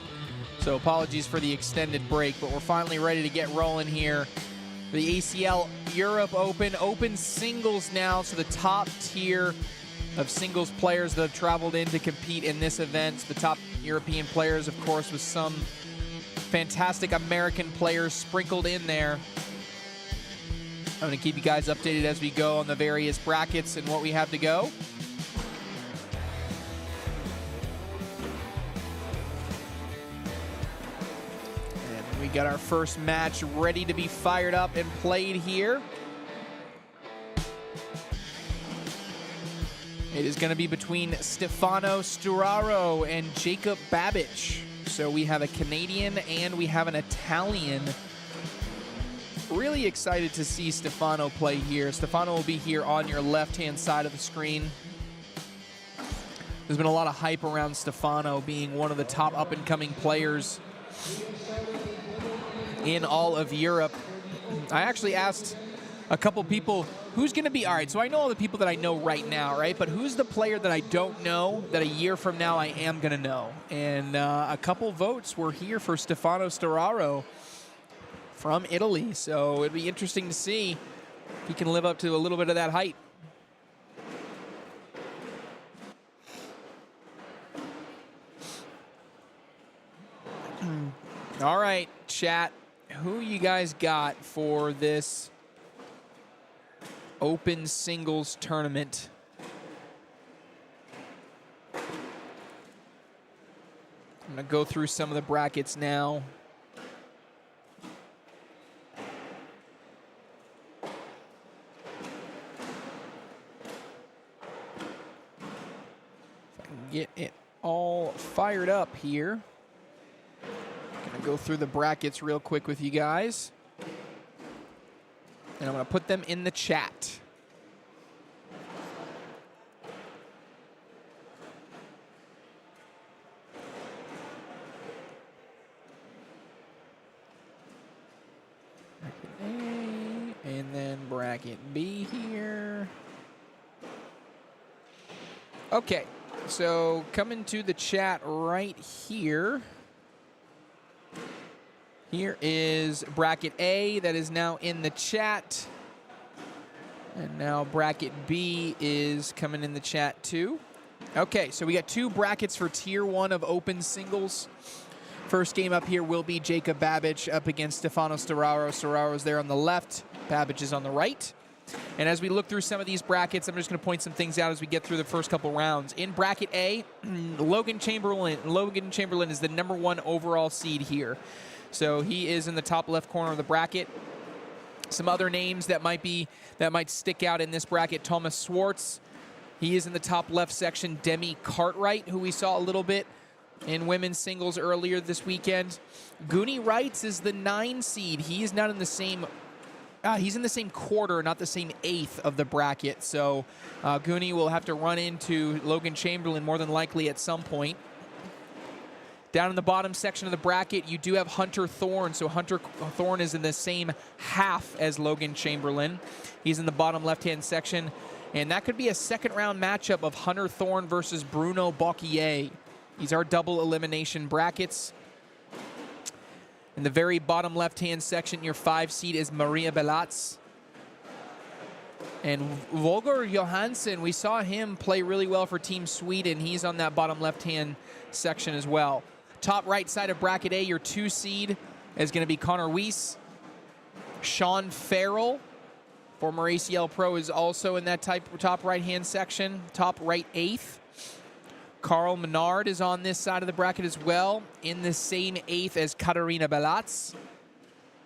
Speaker 1: so apologies for the extended break, but we're finally ready to get rolling here. The ACL Europe open singles now, so the top tier of singles players that have traveled in to compete in this event. The top European players, of course, with some fantastic American players sprinkled in there. I'm going to keep you guys updated as we go on the various brackets and what we have to go. And we got our first match ready to be fired up and played here. It is going to be between Stefano Sturaro and Jacob Babic. So we have a Canadian and we have an Italian. Really excited to see Stefano play here. Stefano will be here on your left-hand side of the screen. There's been a lot of hype around Stefano being one of the top up-and-coming players in all of Europe. I actually asked a couple people, who's going to be, all right, so I know all the people that I know right now, right? But who's the player that I don't know that a year from now I am going to know? And a couple votes were here for Stefano Sturaro from Italy. So it'd be interesting to see if he can live up to a little bit of that hype. All right, chat, who you guys got for this open singles tournament? I'm going to go through some of the brackets now. If I can get it all fired up here. I'm going to go through the brackets real quick with you guys. And I'm going to put them in the chat. Bracket A, and then bracket B here. Okay, so coming to the chat right here. Here is bracket A that is now in the chat. And now bracket B is coming in the chat too. Okay, so we got two brackets for tier 1 of open singles. First game up here will be Jacob Babic up against Stefano Sturaro. Sturaro's there on the left, Babic is on the right. And as we look through some of these brackets, I'm just going to point some things out as we get through the first couple rounds. In bracket A, Logan Chamberlain. Logan Chamberlain is the #1 overall seed here. So he is in the top left corner of the bracket. Some other names that might stick out in this bracket: Thomas Swartz. He is in the top left section. Demi Cartwright, who we saw a little bit in women's singles earlier this weekend. Goonie Wrights is the 9 seed. He is not in the same. He's in the same quarter, not the same eighth of the bracket. So Goonie will have to run into Logan Chamberlain more than likely at some point. Down in the bottom section of the bracket, you do have Hunter Thorne. So Hunter Thorne is in the same half as Logan Chamberlain. He's in the bottom left-hand section. And that could be a second-round matchup of Hunter Thorne versus Bruno Bocquier. These are double elimination brackets. In the very bottom left-hand section, your 5 seed is Maria Belatz. And Volker Johansson, we saw him play really well for Team Sweden. He's on that bottom left-hand section as well. Top right side of bracket A, your 2 seed is going to be Connor Weiss. Sean Farrell, former ACL pro, is also in that top right-hand section. Top right 8th. Carl Menard is on this side of the bracket as well, in the same 8th as Katarina Belatz.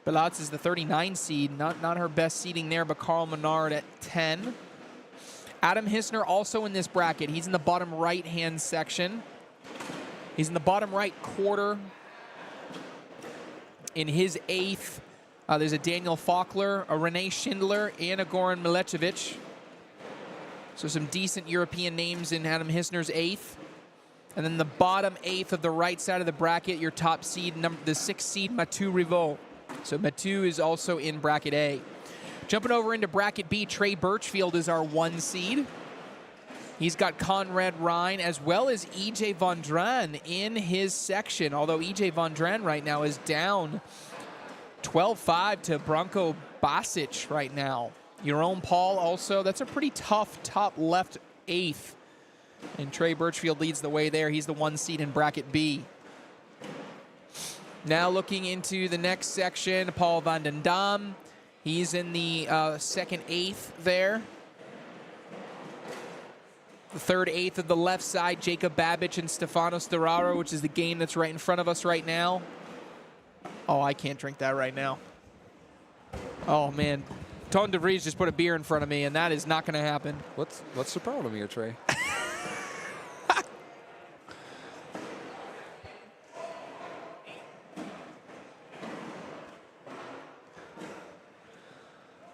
Speaker 1: Belatz is the 39 seed, not her best seeding there, but Carl Menard at 10. Adam Hissner also in this bracket. He's in the bottom right-hand section. He's in the bottom right quarter. In his 8th, there's a Daniel Faulkner, a Renee Schindler, and a Goran Milicevic. So some decent European names in Adam Hissner's 8th. And then the bottom 8th of the right side of the bracket, your top seed, the 6th seed, Mathieu Rivaux. So Mathieu is also in bracket A. Jumping over into bracket B, Trey Birchfield is our 1 seed. He's got Conrad Ryan as well as EJ Von Dran in his section, although EJ Von Dran right now is down 12-5 to Branko Basic right now. Jerome Paul also, that's a pretty tough top left eighth. And Trey Birchfield leads the way there. He's the 1 seed in bracket B. Now looking into the next section, Paul van den Dam. He's in the second eighth there. The third eighth of the left side, Jacob Babic and Stefano Sturaro, which is the game that's right in front of us right now. Oh, I can't drink that right now. Oh, man. Toon de Vries just put a beer in front of me, and that is not going to happen.
Speaker 6: What's the problem here, Trey?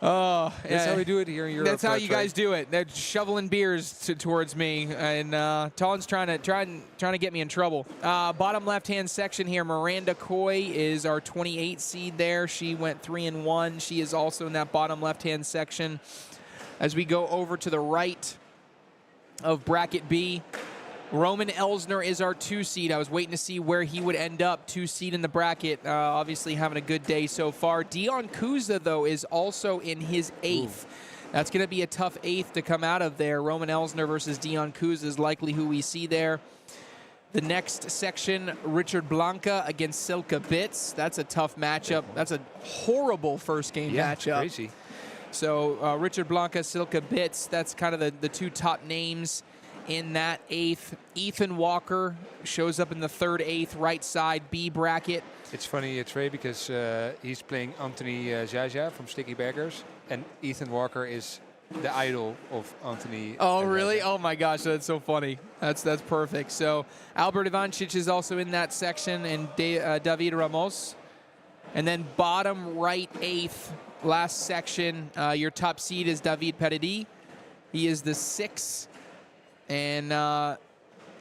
Speaker 1: Oh,
Speaker 6: that's how we do it here in Europe.
Speaker 1: That's how you
Speaker 6: Trey.
Speaker 1: guys do it. They're shoveling beers towards me, and Toon's trying to get me in trouble. Bottom left-hand section here, Miranda Coy is our 28 seed there. She went 3-1. She is also in that bottom left-hand section. As we go over to the right of bracket B, Roman Elsner is our 2 seed. I was waiting to see where he would end up, 2 seed in the bracket. Obviously having a good day so far. Dion Kuza, though, is also in his 8th. That's going to be a tough 8th to come out of there. Roman Elsner versus Dion Kuza is likely who we see there. The next section, Richard Blanca against Silke Bitz. That's a tough matchup. That's a horrible first game matchup.
Speaker 6: Crazy.
Speaker 1: So Richard Blanca, Silke Bitz, that's kind of the 2 top names in that 8th. Ethan Walker shows up in the 3rd, 8th, right side, B bracket.
Speaker 6: It's funny, Trey, because he's playing Anthony Jaja from Sticky Beggars, and Ethan Walker is the idol of Anthony.
Speaker 1: Oh, really? Oh, my gosh, that's so funny. That's perfect. So Albert Ivancic is also in that section, and David Ramos. And then bottom right 8th, last section, your top seed is David Peredi. He is the 6th. And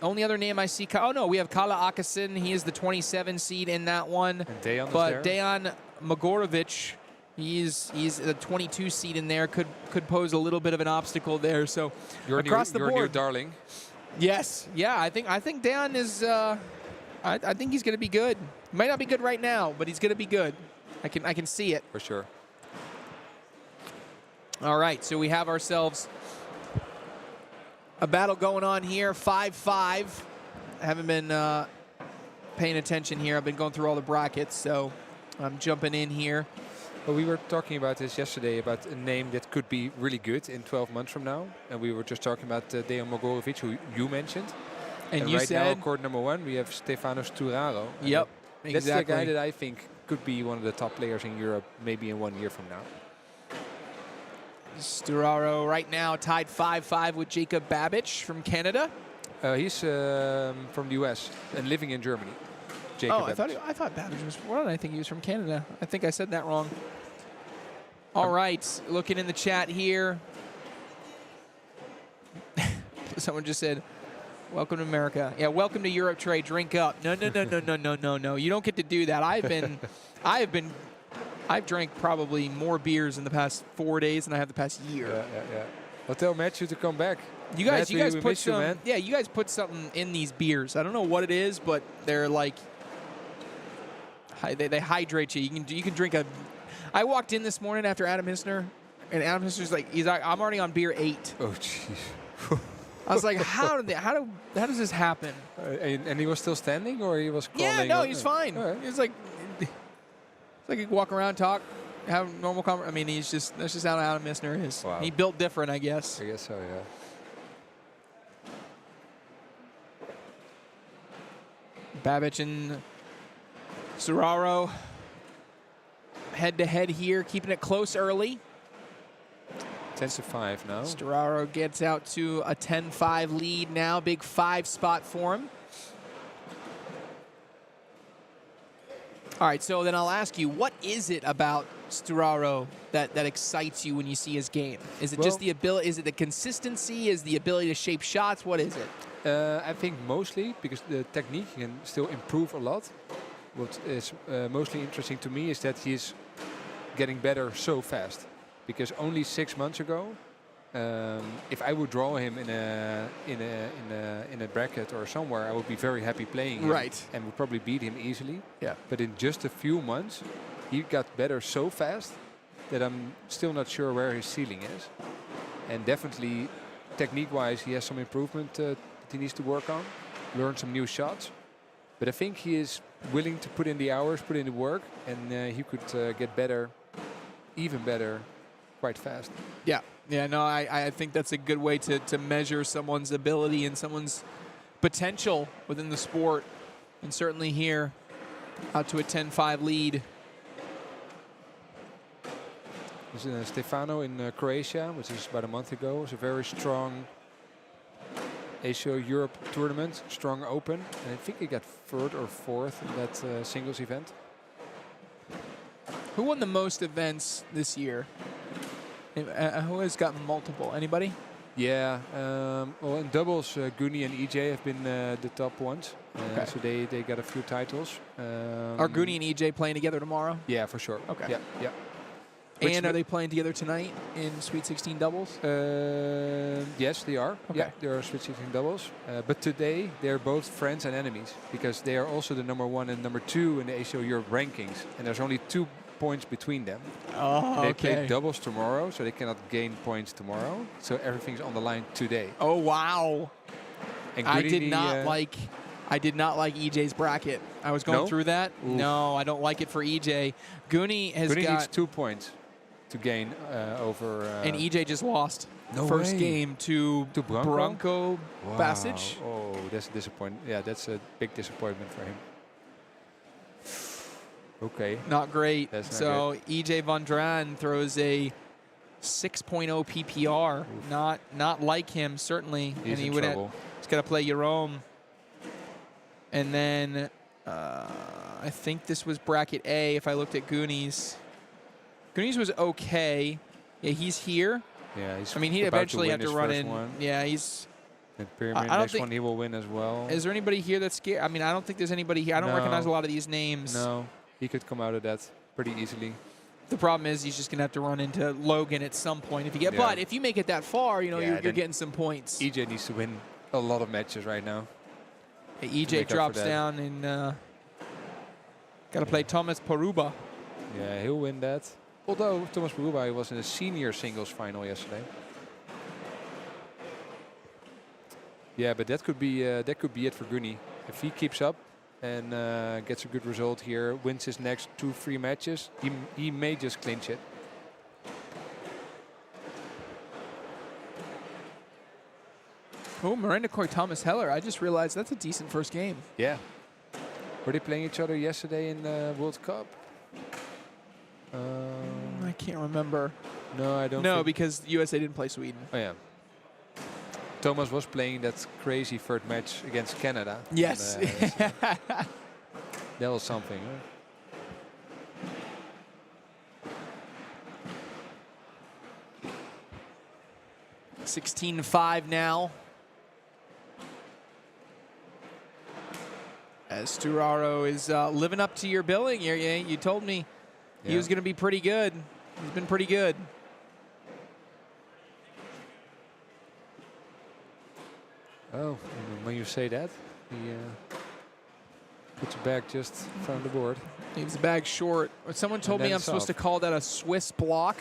Speaker 1: only other name I see, oh no, we have Kala Akasin. He is the 27 seed in that one.
Speaker 6: And Dejan
Speaker 1: but Dejan Mogorovic, he's the 22 seed in there. Could pose a little bit of an obstacle there. So across the board,
Speaker 6: your darling.
Speaker 1: Yes, yeah, I think Dejan is. I think he's going to be good. He might not be good right now, but he's going to be good. I can see it
Speaker 6: For sure.
Speaker 1: All right, so we have ourselves a battle going on here, 5-5. I haven't been paying attention here. I've been going through all the brackets, so I'm jumping in here.
Speaker 6: Well, we were talking about this yesterday, about a name that could be really good in 12 months from now. And we were just talking about Dejan Mogorovic, who you mentioned.
Speaker 1: And you
Speaker 6: right
Speaker 1: said?
Speaker 6: now, court number 1, we have Stefano Sturaro.
Speaker 1: Yep,
Speaker 6: That's
Speaker 1: exactly.
Speaker 6: the guy that I think could be one of the top players in Europe, maybe in 1 year from now.
Speaker 1: Sturaro right now tied 5-5 with Jacob Babic from Canada.
Speaker 6: He's from the US and living in Germany. Jacob Babic.
Speaker 1: I thought Babic was. Why did I think he was from Canada? I think I said that wrong. All right, looking in the chat here. Someone just said, "Welcome to America." Yeah, welcome to Europe. Trey, drink up. No. You don't get to do that. I've drank probably more beers in the past 4 days than I have the past year.
Speaker 6: Yeah. Well, tell Matthew to come back.
Speaker 1: You guys
Speaker 6: Matthew, we
Speaker 1: put
Speaker 6: miss you,
Speaker 1: some.
Speaker 6: man.
Speaker 1: Yeah, you guys put something in these beers. I don't know what it is, but they're like they hydrate you. You can drink a. I walked in this morning after Adam Hissner, and Adam Hissner's like, I'm already on beer 8.
Speaker 6: Oh, jeez.
Speaker 1: I was like, how does this happen?
Speaker 6: And he was still standing, or he was crawling?
Speaker 1: Yeah, no, he's fine.
Speaker 6: All right.
Speaker 1: He's like you walk around, talk, have normal conversation. I mean, that's just how Adam Hissner is.
Speaker 6: Wow.
Speaker 1: He built different, I guess.
Speaker 6: I guess so, yeah.
Speaker 1: Babic and Sturaro head-to-head here, keeping it close early.
Speaker 6: 10-5 now.
Speaker 1: Sturaro gets out to a 10-5 lead now. Big 5 spot for him. All right, so then I'll ask you, what is it about Sturaro that excites you when you see his game? Is it just the ability? Is it the consistency? Is the ability to shape shots? What is it?
Speaker 6: I think mostly because the technique can still improve a lot. What is mostly interesting to me is that he's getting better so fast. Because only 6 months ago, if I would draw him in a bracket or somewhere, I would be very happy playing him.
Speaker 1: Right.
Speaker 6: And would probably beat him easily.
Speaker 1: Yeah.
Speaker 6: But in just a few months, he got better so fast that I'm still not sure where his ceiling is. And definitely, technique-wise, he has some improvement that he needs to work on, learn some new shots. But I think he is willing to put in the hours, put in the work, and he could get better, even better, quite fast.
Speaker 1: Yeah. Yeah, no, I think that's a good way to measure someone's ability and someone's potential within the sport. And certainly here, out to a 10-5 lead.
Speaker 6: This is Stefano in Croatia, which is about a month ago. It was a very strong ACL Europe tournament, strong open. And I think he got third or fourth in that singles event.
Speaker 1: Who won the most events this year? Who has gotten multiple? Anybody?
Speaker 6: Yeah, well, in doubles, Guni and EJ have been the top ones.
Speaker 1: Okay.
Speaker 6: So they got a few titles.
Speaker 1: Are Gooney and EJ playing together tomorrow?
Speaker 6: Yeah, for sure.
Speaker 1: Okay.
Speaker 6: Yeah, yeah.
Speaker 1: And are they playing together tonight in Sweet 16 doubles?
Speaker 6: Yes, they are.
Speaker 1: Okay.
Speaker 6: Yeah, they are switching doubles. But today, they're both friends and enemies because they are also the #1 and #2 in the ACL Europe rankings. And there's only 2 points between them.
Speaker 1: Oh,
Speaker 6: They play doubles tomorrow, so they cannot gain points tomorrow. So everything's on the line today.
Speaker 1: Oh, wow.
Speaker 6: And
Speaker 1: I
Speaker 6: Goody,
Speaker 1: did not like EJ's bracket. I was going
Speaker 6: No?
Speaker 1: through that.
Speaker 6: Oof.
Speaker 1: No, I don't like it for EJ. Gooney has
Speaker 6: Goody needs
Speaker 1: got
Speaker 6: 2 points to gain over.
Speaker 1: and EJ just lost
Speaker 6: No
Speaker 1: first
Speaker 6: way.
Speaker 1: game to Branko
Speaker 6: Wow.
Speaker 1: Basic.
Speaker 6: Oh, that's disappointing. Yeah, that's a big disappointment for him. Okay.
Speaker 1: Not great.
Speaker 6: That's not
Speaker 1: so EJ Van Dran throws a 6.0 PPR. Not like him, certainly.
Speaker 6: He's
Speaker 1: and he
Speaker 6: in
Speaker 1: would
Speaker 6: trouble.
Speaker 1: he's got to play Jerome. And then I think this was bracket A if I looked at Goonies. Goonies was okay. Yeah, he's here.
Speaker 6: Yeah, he's
Speaker 1: I mean, he'd
Speaker 6: about
Speaker 1: eventually
Speaker 6: to
Speaker 1: have
Speaker 6: win
Speaker 1: to
Speaker 6: his
Speaker 1: run
Speaker 6: first
Speaker 1: in.
Speaker 6: one.
Speaker 1: Yeah, he's.
Speaker 6: And Pyramid,
Speaker 1: I don't
Speaker 6: next
Speaker 1: think-
Speaker 6: one he will win as well.
Speaker 1: Is there anybody here that's scared? I mean, I don't think there's anybody here. I don't
Speaker 6: No.
Speaker 1: recognize a lot of these names.
Speaker 6: No, he could come out of that pretty easily.
Speaker 1: The problem is he's just going to have to run into Logan at some point if you get.
Speaker 6: Yeah.
Speaker 1: But if you make it that far, you know,
Speaker 6: Yeah,
Speaker 1: you're
Speaker 6: then
Speaker 1: getting some points.
Speaker 6: EJ needs to win a lot of matches right now.
Speaker 1: Hey,
Speaker 6: make
Speaker 1: EJ
Speaker 6: up for
Speaker 1: drops
Speaker 6: that.
Speaker 1: down and got to play Thomas Paruba.
Speaker 6: Yeah, he'll win that. Although Thomas Paruba was in a senior singles final yesterday. Yeah, but that could be it for Guni. If he keeps up and gets a good result here, wins his next 2-3 matches, he may just clinch it.
Speaker 1: Oh, Miranda Coy Thomas Heller. I just realized that's a decent first game.
Speaker 6: Yeah. Were they playing each other yesterday in the World Cup?
Speaker 1: I can't remember.
Speaker 6: No, I don't.
Speaker 1: No,
Speaker 6: think-
Speaker 1: because USA didn't play Sweden.
Speaker 6: Oh yeah. Thomas was playing that crazy third match against Canada.
Speaker 1: Yes.
Speaker 6: And, so that was something. Huh?
Speaker 1: $16-5 now. As Sturaro is living up to your billing here. Yeah, you told me he
Speaker 6: Yeah.
Speaker 1: was going to be pretty good. He's been pretty good.
Speaker 6: Oh, and when you say that, he puts it back just in front of the board.
Speaker 1: Leaves the bag short. Someone told
Speaker 6: And
Speaker 1: me
Speaker 6: then
Speaker 1: I'm supposed to
Speaker 6: soft.
Speaker 1: call that a Swiss block.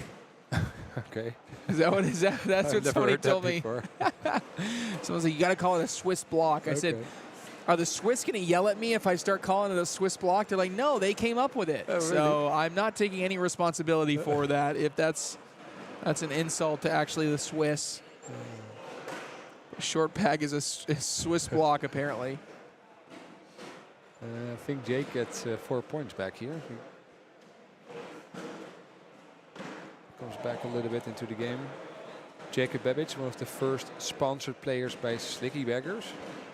Speaker 6: Okay.
Speaker 1: Is that what is that? That's
Speaker 6: I've
Speaker 1: what
Speaker 6: never
Speaker 1: somebody
Speaker 6: heard that
Speaker 1: told me.
Speaker 6: before.
Speaker 1: Someone's like, you got to call it a Swiss block. I said,
Speaker 6: Okay.
Speaker 1: are the Swiss going to yell at me if I start calling it a Swiss block? They're like, no, they came up with it.
Speaker 6: Oh, really?
Speaker 1: So I'm not taking any responsibility for that. If that's an insult to actually the Swiss. Short peg is a Swiss block, apparently.
Speaker 6: I think Jake gets 4 points back here. He comes back a little bit into the game. Jacob Babbage, one of the first sponsored players by Slicky Baggers.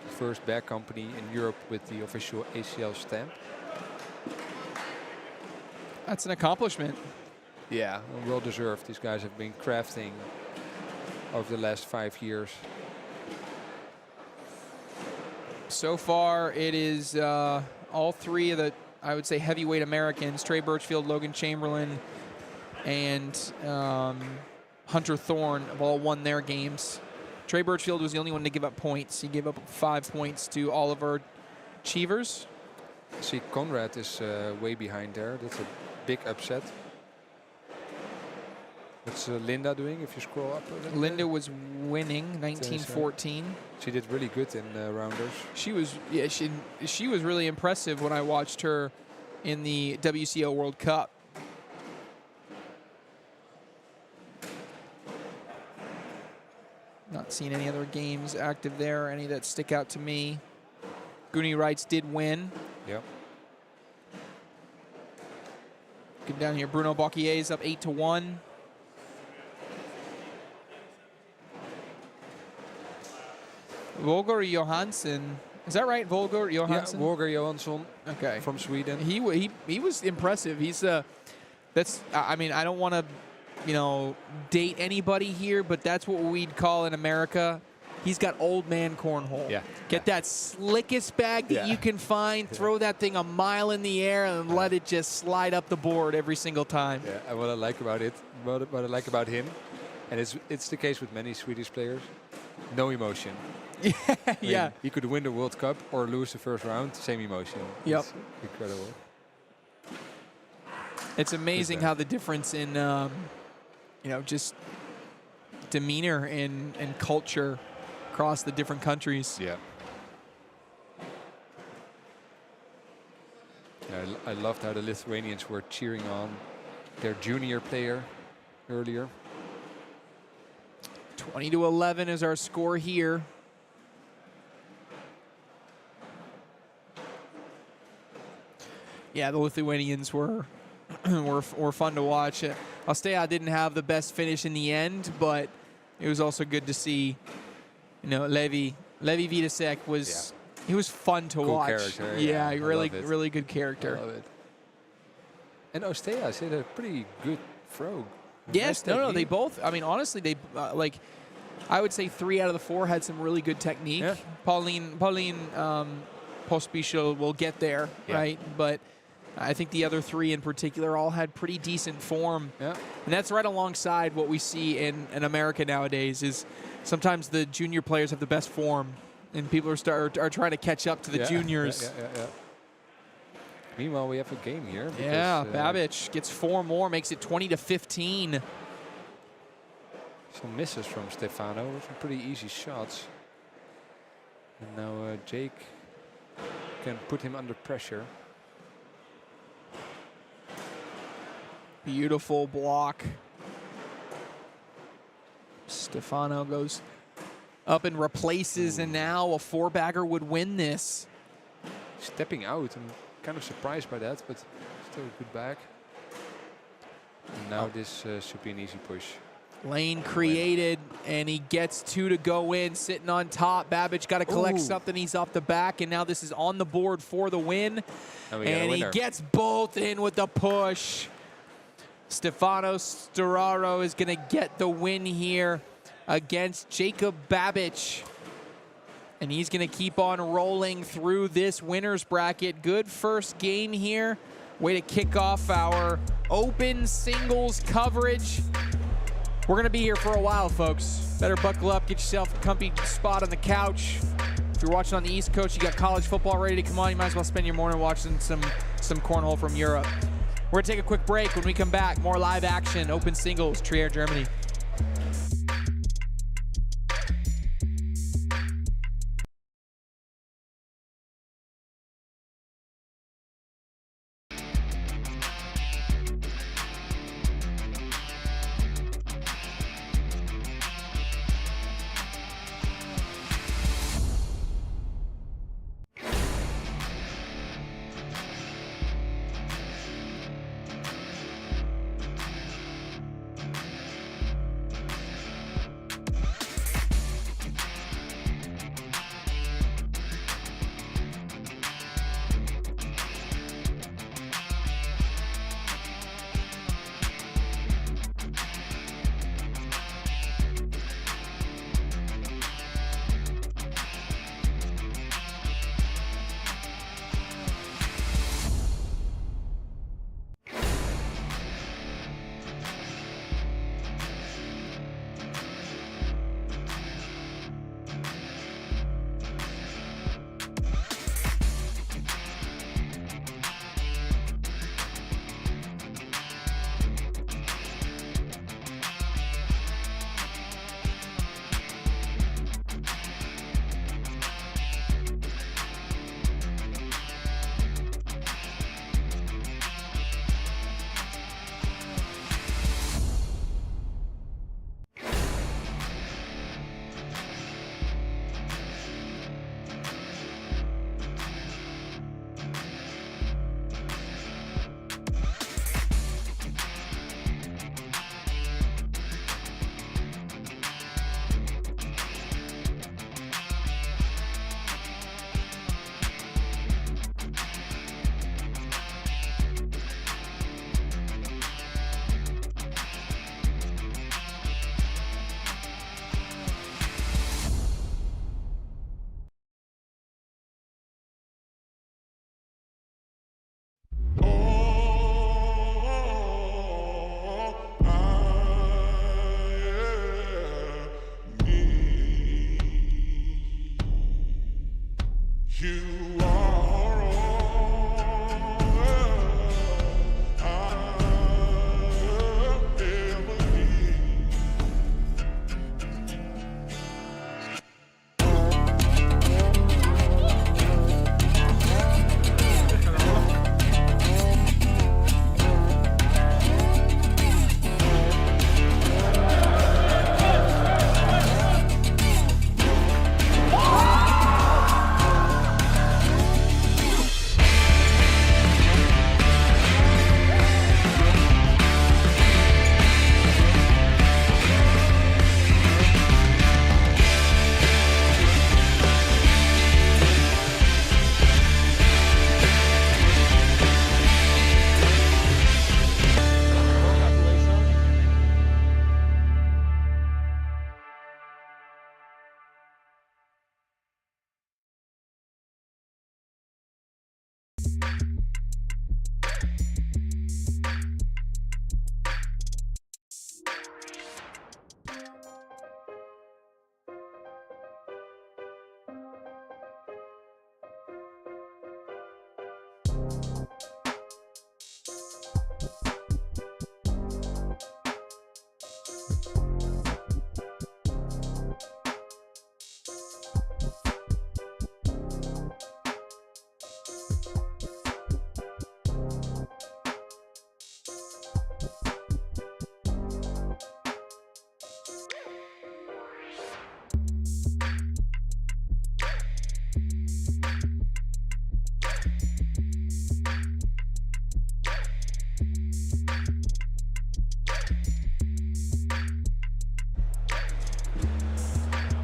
Speaker 6: The first bag company in Europe with the official ACL stamp.
Speaker 1: That's an accomplishment.
Speaker 6: Yeah, well deserved. These guys have been crafting over the last 5 years.
Speaker 1: So far, it is all three of the, I would say, heavyweight Americans, Trey Birchfield, Logan Chamberlain, and Hunter Thorne have all won their games. Trey Birchfield was the only one to give up points. He gave up 5 points to Oliver Cheevers.
Speaker 6: See, Conrad is way behind there. That's a big upset. What's Linda doing if you scroll up a little
Speaker 1: Linda
Speaker 6: bit?
Speaker 1: was winning 19-14.
Speaker 6: She did really good in rounders.
Speaker 1: She was she was really impressive when I watched her in the WCO World Cup. Not seeing any other games active there, any that stick out to me. Goonie Wrights did win.
Speaker 6: Yep.
Speaker 1: Get down here. Bruno Bocchier's up 8-1. Volker Johansson. Is that right? Volker Johansson?
Speaker 6: Yeah, Volker Johansson
Speaker 1: Okay.
Speaker 6: from Sweden.
Speaker 1: He was impressive. He's that's I mean, I don't want to, you know, date anybody here, but that's what we'd call in America. He's got old man cornhole.
Speaker 6: Yeah.
Speaker 1: Get that slickest bag that you can find, throw that thing a mile in the air, and let it just slide up the board every single time.
Speaker 6: Yeah, and what I like about it, what I like about him, and it's the case with many Swedish players, no emotion. I mean,
Speaker 1: Yeah.
Speaker 6: he could win the World Cup or lose the first round, same emotion.
Speaker 1: Yep.
Speaker 6: It's incredible.
Speaker 1: It's amazing how the difference in, you know, just demeanor and culture across the different countries.
Speaker 6: Yeah. I loved how the Lithuanians were cheering on their junior player earlier.
Speaker 1: 20-11 is our score here. Yeah, the Lithuanians were were fun to watch. Ostea didn't have the best finish in the end, but it was also good to see. You know, Levi Vidasek was he was fun to
Speaker 6: Cool
Speaker 1: watch.
Speaker 6: character,
Speaker 1: Yeah,
Speaker 6: I
Speaker 1: really
Speaker 6: love it.
Speaker 1: really good character.
Speaker 6: I love it. And Ostea did a pretty good throw.
Speaker 1: Yes,
Speaker 6: Nice
Speaker 1: no, they
Speaker 6: technique.
Speaker 1: both. I mean, honestly, they like. I would say 3 out of the 4 had some really good technique.
Speaker 6: Yeah.
Speaker 1: Pauline Pospisil will get there, right? But I think the other 3 in particular all had pretty decent form.
Speaker 6: Yeah.
Speaker 1: And that's right alongside what we see in America nowadays is sometimes the junior players have the best form, and people are trying to catch up to the juniors.
Speaker 6: Yeah. Meanwhile, we have a game here.
Speaker 1: Yeah,
Speaker 6: because,
Speaker 1: Babic gets 4 more, makes it 20-15.
Speaker 6: Some misses from Stefano, some pretty easy shots. And now Jake can put him under pressure.
Speaker 1: Beautiful block. Stefano goes up and replaces, and now a 4-bagger would win this.
Speaker 6: Stepping out, I'm kind of surprised by that, but still a good bag. And now this should be an easy push.
Speaker 1: Lane created, and he gets 2 to go in, sitting on top. Babic got to collect something. He's off the back, and now this is on the board for the win.
Speaker 6: And
Speaker 1: he gets both in with the push. Stefano Storaro is going to get the win here against Jacob Babic. And he's going to keep on rolling through this winner's bracket. Good first game here. Way to kick off our open singles coverage. We're going to be here for a while, folks. Better buckle up, get yourself a comfy spot on the couch. If you're watching on the East Coast, you got college football ready to come on. You might as well spend your morning watching some cornhole from Europe. We're going to take a quick break. When we come back, more live action, open singles, Trier, Germany.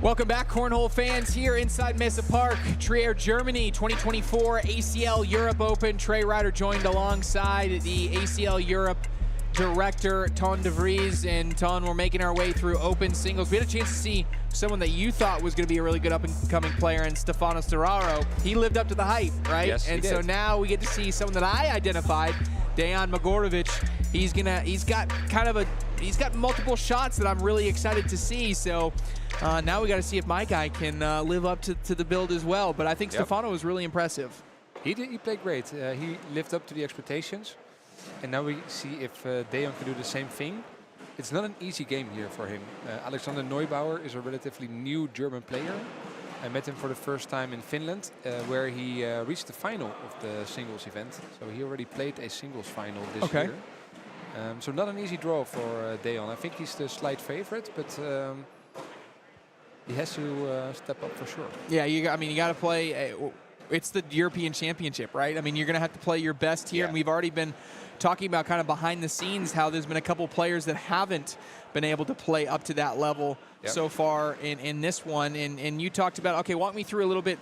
Speaker 1: Welcome back, Cornhole fans, here inside Mesa Park, Trier, Germany, 2024 ACL Europe Open. Trey Ryder joined alongside the ACL Europe director, Ton de Vries. And Ton, we're making our way through open singles. We had a chance to see someone that you thought was going to be a really good up-and-coming player in Stefano Storaro. He lived up to the hype, right?
Speaker 6: Yes,
Speaker 1: and
Speaker 6: he
Speaker 1: so
Speaker 6: did.
Speaker 1: now we get to see someone that I identified, Dejan Mogorovic. He's got multiple shots that I'm really excited to see. So now we got to see if my guy can live up to the build as well. But I think Stefano was really impressive.
Speaker 6: He played great. He lived up to the expectations. And now we see if Dejan can do the same thing. It's not an easy game here for him. Alexander Neubauer is a relatively new German player. I met him for the first time in Finland, where he reached the final of the singles event. So he already played a singles final this year. So not an easy draw for Dejan. I think he's the slight favorite, but he has to step up for sure.
Speaker 1: Yeah, you got to play. It's the European Championship, right? I mean, you're going to have to play your best here.
Speaker 6: Yeah.
Speaker 1: And we've already been talking about kind of behind the scenes how there's been a couple players that haven't been able to play up to that level so far in this one. And you talked about, okay, walk me through a little bit.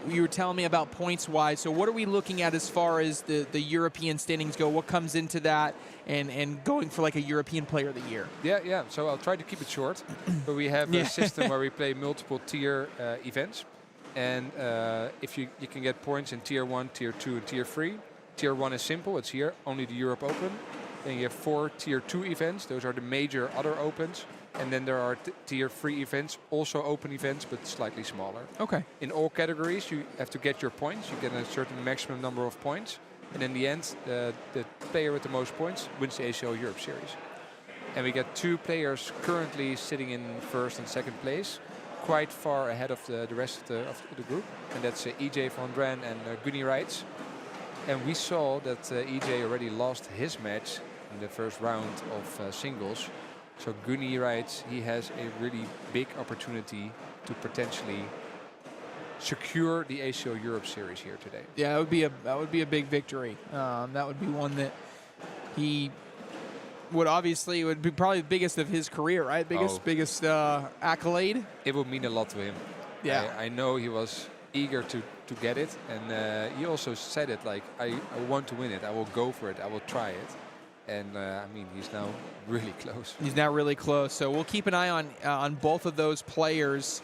Speaker 1: You were telling me about points-wise. So what are we looking at as far as the European standings go? What comes into that and going for like a European Player of the Year?
Speaker 6: Yeah. So I'll try to keep it short. But we have a system where we play multiple tier events. And if you can get points in Tier 1, Tier 2, and Tier 3. Tier 1 is simple. It's here, only the Europe Open. Then you have 4 Tier 2 events. Those are the major other opens. And then there are Tier 3 events, also open events, but slightly smaller.
Speaker 1: Okay.
Speaker 6: In all categories, you have to get your points. You get a certain maximum number of points. And in the end, the player with the most points wins the ACL Europe Series. And we get 2 players currently sitting in first and second place, quite far ahead of the rest of the group. And that's EJ van Dren and Gunny Reitz. And we saw that EJ already lost his match in the first round of singles. So Gunny Reitz, he has a really big opportunity to potentially secure the ACL Europe Series here today.
Speaker 1: Yeah, that would be a big victory. That would be one that he would be probably the biggest of his career, right? Biggest accolade.
Speaker 6: It would mean a lot to him.
Speaker 1: Yeah,
Speaker 6: I know he was eager to get it, and he also said it like, I want to win it. I will go for it. I will try it. And I mean, he's now really close.
Speaker 1: He's now really close. So we'll keep an eye on both of those players,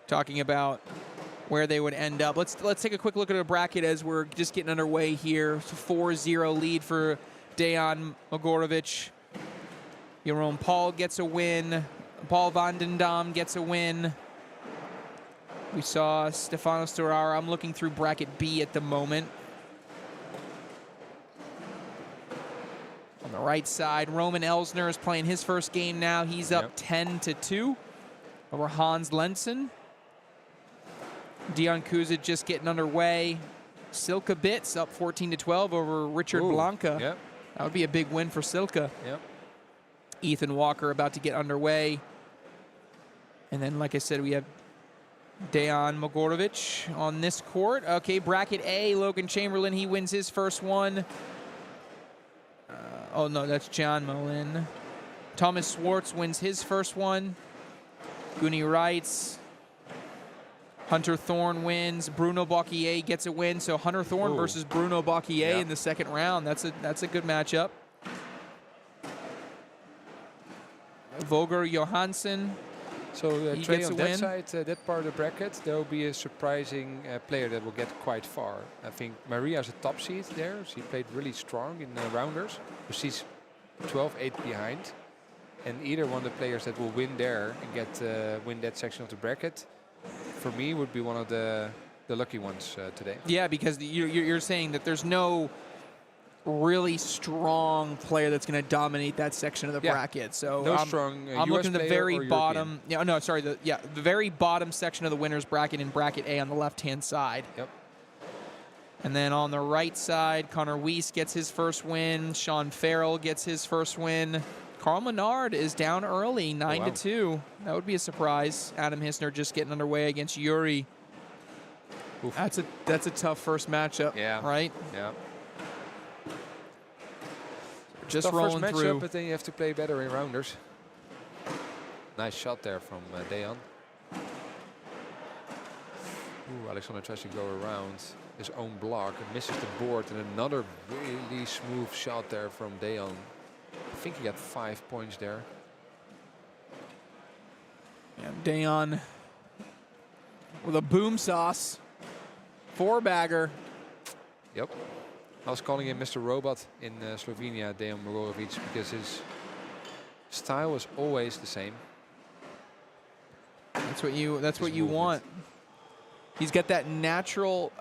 Speaker 1: talking about where they would end up. Let's take a quick look at the bracket as we're just getting underway here. 4-0 lead for Dejan Mogorovic. Jerome Paul gets a win. Paul van den Dam gets a win. We saw Stefano Storaro. I'm looking through bracket B at the moment. On the right side, Roman Elsner is playing his first game now. He's up 10-2 over Hans Lensen. Dion Kuzic just getting underway. Silke Bits up 14-12 over Richard Blanca.
Speaker 6: Yep.
Speaker 1: That would be a big win for Silke.
Speaker 6: Yep.
Speaker 1: Ethan Walker about to get underway. And then, like I said, we have Dejan Mogorovic on this court. Okay, bracket A, Logan Chamberlain, he wins his first one. Oh, no, that's John Mullen. Thomas Schwartz wins his first one. Gunny Reitz. Hunter Thorne wins. Bruno Bocquier gets a win. So Hunter Thorne versus Bruno Bocquier in the second round. That's a good matchup. Volker Johansson.
Speaker 6: So
Speaker 1: He
Speaker 6: Trey,
Speaker 1: gets
Speaker 6: on
Speaker 1: a
Speaker 6: that
Speaker 1: win.
Speaker 6: side, that part of the bracket, there will be a surprising player that will get quite far. I think Maria's a top seed there. She played really strong in the rounders. So she's 12-8 behind. And either one of the players that will win there and get win that section of the bracket, for me, would be one of the lucky ones today.
Speaker 1: Yeah, because you're saying that there's no really strong player that's going to dominate that section of the bracket. So
Speaker 6: no strong
Speaker 1: I'm
Speaker 6: US
Speaker 1: looking at the
Speaker 6: player
Speaker 1: very
Speaker 6: or
Speaker 1: bottom. Yeah, no, sorry. The very bottom section of the winners bracket in bracket A on the left-hand side.
Speaker 6: Yep.
Speaker 1: And then on the right side, Connor Weiss gets his first win. Sean Farrell gets his first win. Carl Menard is down early, 9-2. That would be a surprise. Adam Hissner just getting underway against Yuri.
Speaker 6: Oof.
Speaker 1: That's a tough first matchup, right?
Speaker 6: Yeah.
Speaker 1: Just
Speaker 6: Tough
Speaker 1: rolling
Speaker 6: first
Speaker 1: through.
Speaker 6: matchup, but then you have to play better in rounders. Nice shot there from Dejan. Ooh, Alexander tries to go around his own block and misses the board, and another really smooth shot there from Dejan. I think he got 5 points there.
Speaker 1: And Dejan with a boom sauce. 4-bagger.
Speaker 6: Yep. I was calling him Mr. Robot in Slovenia, Dejan Morovic, because his style is always the same.
Speaker 1: That's what you
Speaker 6: movement.
Speaker 1: want. He's got that natural.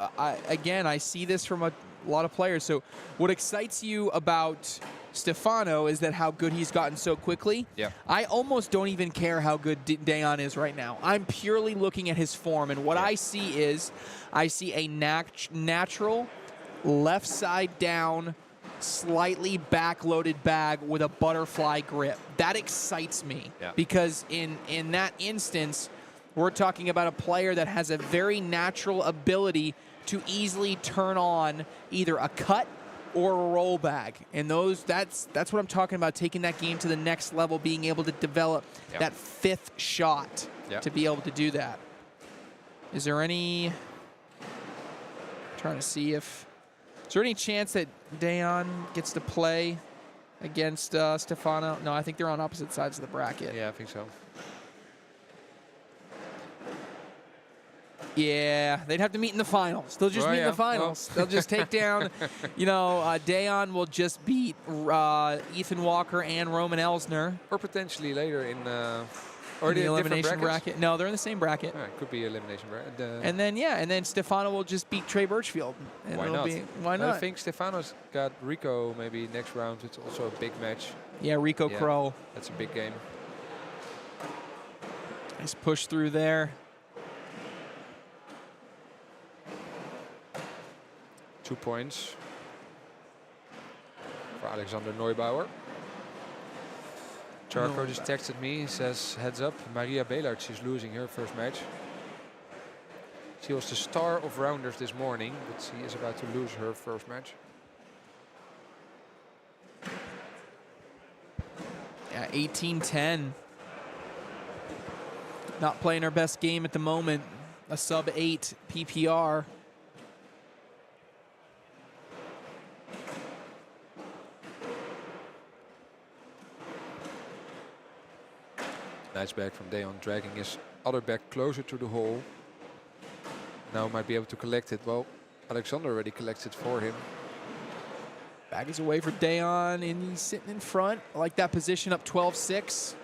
Speaker 1: Again, I see this from a lot of players. So, what excites you about Stefano is that how good he's gotten so quickly.
Speaker 6: Yeah.
Speaker 1: I almost don't even care how good Dejan is right now. I'm purely looking at his form, and what I see is, I see a natural left side down, slightly back-loaded bag with a butterfly grip. That excites me because in that instance, we're talking about a player that has a very natural ability to easily turn on either a cut or a roll bag. And that's what I'm talking about, taking that game to the next level, being able to develop that fifth shot to be able to do that. Is there any... trying to see if... Is there any chance that Dejan gets to play against Stefano? No, I think they're on opposite sides of the bracket.
Speaker 6: Yeah, I think so.
Speaker 1: Yeah, they'd have to meet in the finals. They'll just meet in the finals. They'll just take down, Dejan will just beat Ethan Walker and Roman Elsner.
Speaker 6: Or potentially later in
Speaker 1: Or the elimination bracket. No, they're in the same bracket.
Speaker 6: Yeah, it could be elimination bracket.
Speaker 1: And then Stefano will just beat Trey Birchfield. And
Speaker 6: why not?
Speaker 1: Why not?
Speaker 6: I think Stefano's got Rico maybe next round. It's also a big match.
Speaker 1: Yeah, Rico Crow.
Speaker 6: That's a big game.
Speaker 1: Nice push through there.
Speaker 6: 2 points for Alexander Neubauer. Charco just texted me. He says, heads up, Maria Belart, she's losing her first match. She was the star of rounders this morning, but she is about to lose her first match.
Speaker 1: Yeah, 18-10. Not playing her best game at the moment. A sub-8 PPR.
Speaker 6: Nice back from Dejan, dragging his other back closer to the hole. Now might be able to collect it. Well, Alexander already collects it for him.
Speaker 1: Bag is away for Dejan, and he's sitting in front. I like that position, up 12-6.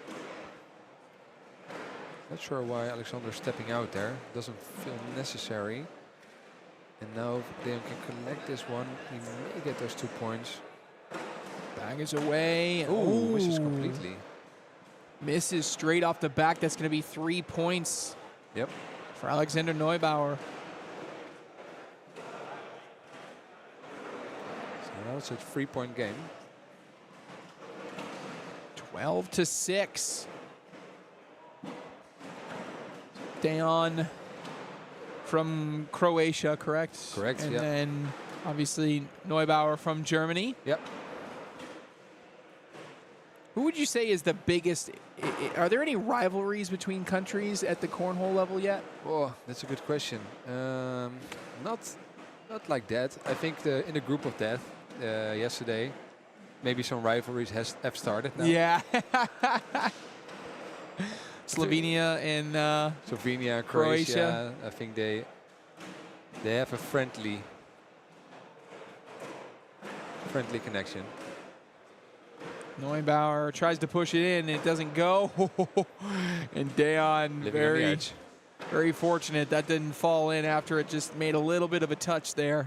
Speaker 6: Not sure why Alexander's stepping out there. Doesn't feel necessary. And now if Dejan can collect this one, he may get those 2 points.
Speaker 1: Bag is away.
Speaker 6: Ooh, misses completely.
Speaker 1: Misses straight off the back. That's going to be 3 points.
Speaker 6: Yep.
Speaker 1: For Alexander Neubauer.
Speaker 6: So now it's a 3-point game.
Speaker 1: 12-6. Dejan from Croatia, correct?
Speaker 6: Correct,
Speaker 1: and
Speaker 6: yeah.
Speaker 1: then obviously Neubauer from Germany.
Speaker 6: Yep.
Speaker 1: Who would you say is the biggest? Are there any rivalries between countries at the cornhole level yet?
Speaker 6: Oh, that's a good question. Not like that. I think in the group of death yesterday, maybe some rivalries have started now.
Speaker 1: Yeah. Slovenia and
Speaker 6: Slovenia, Croatia. I think they have a friendly connection.
Speaker 1: Neubauer tries to push it in, and it doesn't go. And Dejan very fortunate that didn't fall in after it just made a little bit of a touch there.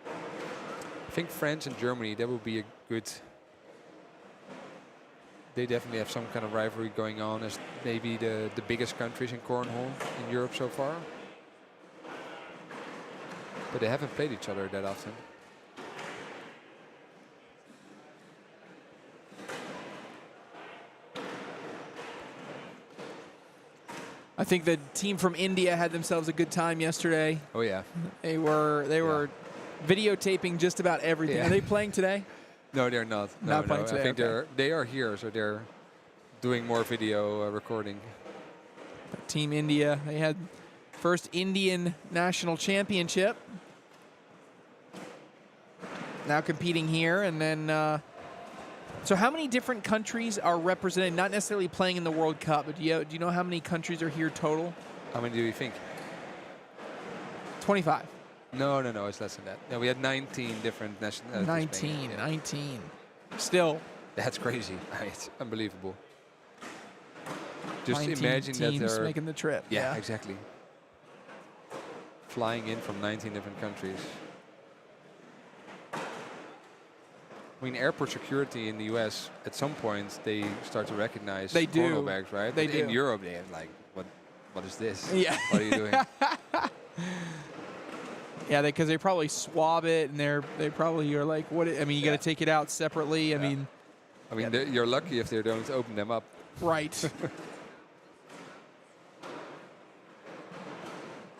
Speaker 6: I think France and Germany, that would be a good... They definitely have some kind of rivalry going on as maybe the biggest countries in cornhole in Europe so far. But they haven't played each other that often.
Speaker 1: I think the team from India had themselves a good time yesterday.
Speaker 6: Oh yeah.
Speaker 1: They were videotaping just about everything.
Speaker 6: Yeah.
Speaker 1: Are they playing today?
Speaker 6: No, they're not.
Speaker 1: Not playing today.
Speaker 6: I think they are here, so they're doing more video recording.
Speaker 1: Team India, they had first Indian national championship. Now competing here, and then, so how many different countries are represented, not necessarily playing in the World Cup, but do you know how many countries are here total?
Speaker 6: How many do you think?
Speaker 1: 25.
Speaker 6: No, it's less than that. No, we had 19 different national.
Speaker 1: 19. Still.
Speaker 6: That's crazy. It's unbelievable. Just
Speaker 1: 19
Speaker 6: imagine that
Speaker 1: teams
Speaker 6: they're
Speaker 1: making the trip.
Speaker 6: Yeah, exactly. Flying in from 19 different countries. I mean, airport security in the U.S. at some point they start to recognize
Speaker 1: They do.
Speaker 6: cornhole bags, right?
Speaker 1: They
Speaker 6: But
Speaker 1: do.
Speaker 6: In Europe, they have like, what is this?
Speaker 1: Yeah.
Speaker 6: What are you doing?
Speaker 1: Yeah, because they probably swab it, and they probably are like, what? I mean, you got to take it out separately. I mean,
Speaker 6: You're lucky if they don't open them up.
Speaker 1: right.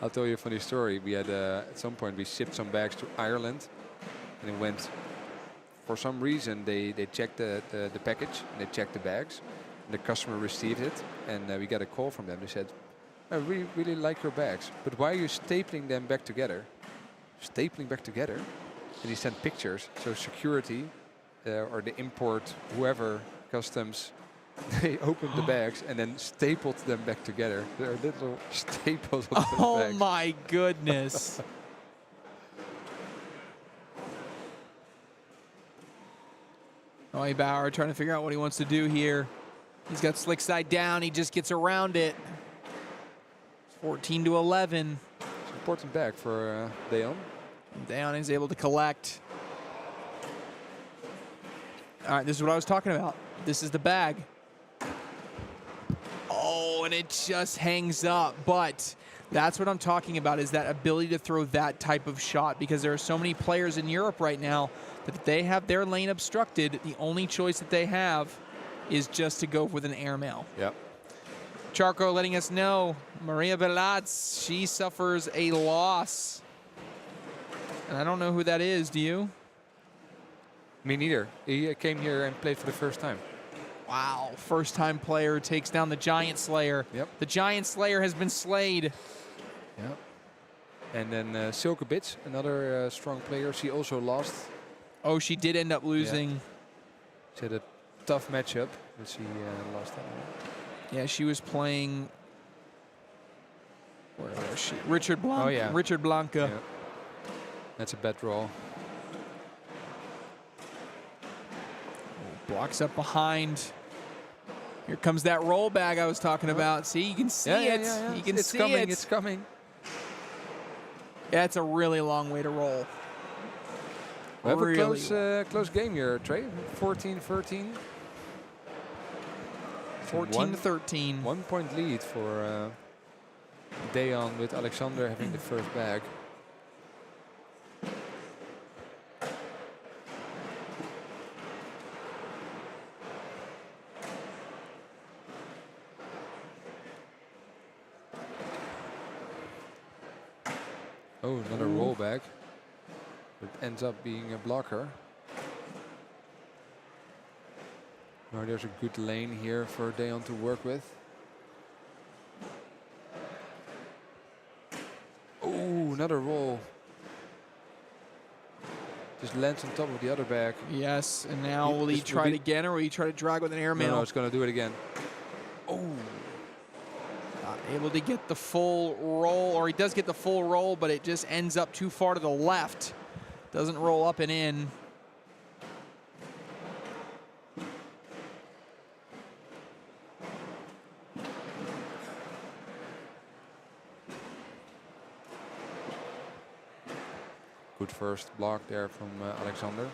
Speaker 6: I'll tell you a funny story. We had at some point we shipped some bags to Ireland, and it went. For some reason, they checked the package and they checked the bags. And the customer received it, and we got a call from them. They said, "I really like your bags, but why are you stapling them back together?" Stapling back together, and he sent pictures. So security or the import, whoever, customs, they opened the bags and then stapled them back together. There are little staples on those
Speaker 1: Oh
Speaker 6: bags.
Speaker 1: my goodness. Noe Bauer trying to figure out what he wants to do here. He's got slick side down. He just gets around it. 14 to 11.
Speaker 6: It's an important bag for Deon.
Speaker 1: Down is able to collect. All right, this is what I was talking about. This is the bag. Oh, and it just hangs up. But that's what I'm talking about, is that ability to throw that type of shot, because there are so many players in Europe right now that if they have their lane obstructed, the only choice that they have is just to go with an airmail.
Speaker 6: Yep.
Speaker 1: Charco letting us know, Maria Velatz, she suffers a loss. And I don't know who that is, do you?
Speaker 6: Me neither. He came here and played for the first time.
Speaker 1: Wow, first-time player takes down the Giant Slayer.
Speaker 6: Yep.
Speaker 1: The Giant Slayer has been slayed.
Speaker 6: Yep. And then Silke Bits, another strong player. She also lost.
Speaker 1: Oh, she did end up losing.
Speaker 6: She had a tough matchup, but she lost that one.
Speaker 1: Yeah, she was playing. Where was she? Richard Blanca.
Speaker 6: Oh, yeah.
Speaker 1: Richard Blanca.
Speaker 6: Yeah. That's a bad draw.
Speaker 1: Blocks up behind. Here comes that roll bag I was talking about. See, you can see it. You can
Speaker 6: it's
Speaker 1: see
Speaker 6: coming,
Speaker 1: it.
Speaker 6: It's coming.
Speaker 1: Yeah, it's a really long way to roll.
Speaker 6: We have
Speaker 1: Really
Speaker 6: a close game here, Trey. 14-13.
Speaker 1: 14 to 13.
Speaker 6: 1 point lead for Deon, with Alexander having the first bag. Oh, another rollback. It ends up being a blocker. Now there's a good lane here for Deon to work with. Oh, another roll. Just lands on top of the other bag.
Speaker 1: Yes, and now will he
Speaker 6: This will
Speaker 1: try it
Speaker 6: be-
Speaker 1: again, or will he try to drag with an airmail?
Speaker 6: No, it's going to do it again. Oh,
Speaker 1: Not able to get the full roll, or he does get the full roll, but it just ends up too far to the left. Doesn't roll up and in.
Speaker 6: good first block there from Alexander.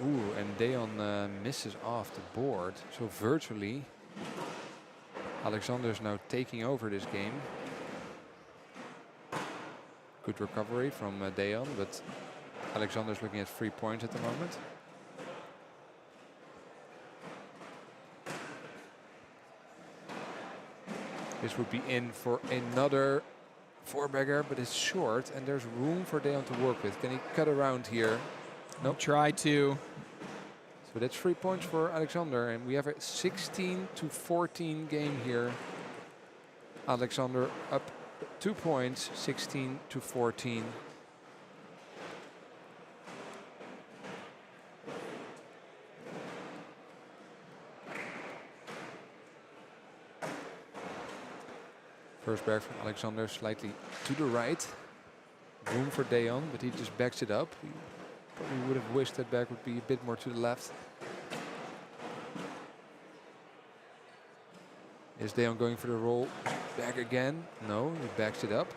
Speaker 6: Ooh, and Deon misses off the board. So virtually, Alexander's now taking over this game. Good recovery from Deon, but Alexander's looking at 3 points at the moment. This would be in for another four-bagger, but it's short, and there's room for Deon to work with. Can he cut around here? Nope.
Speaker 1: Try to.
Speaker 6: So that's 3 points for Alexander, and we have a 16-14 game here. Alexander up 2 points, 16-14. First back from Alexander, slightly to the right. Room for Deon, but he just backs it up. He probably would have wished that back would be a bit more to the left. Is Deon going for the roll back again? No, he backs it up.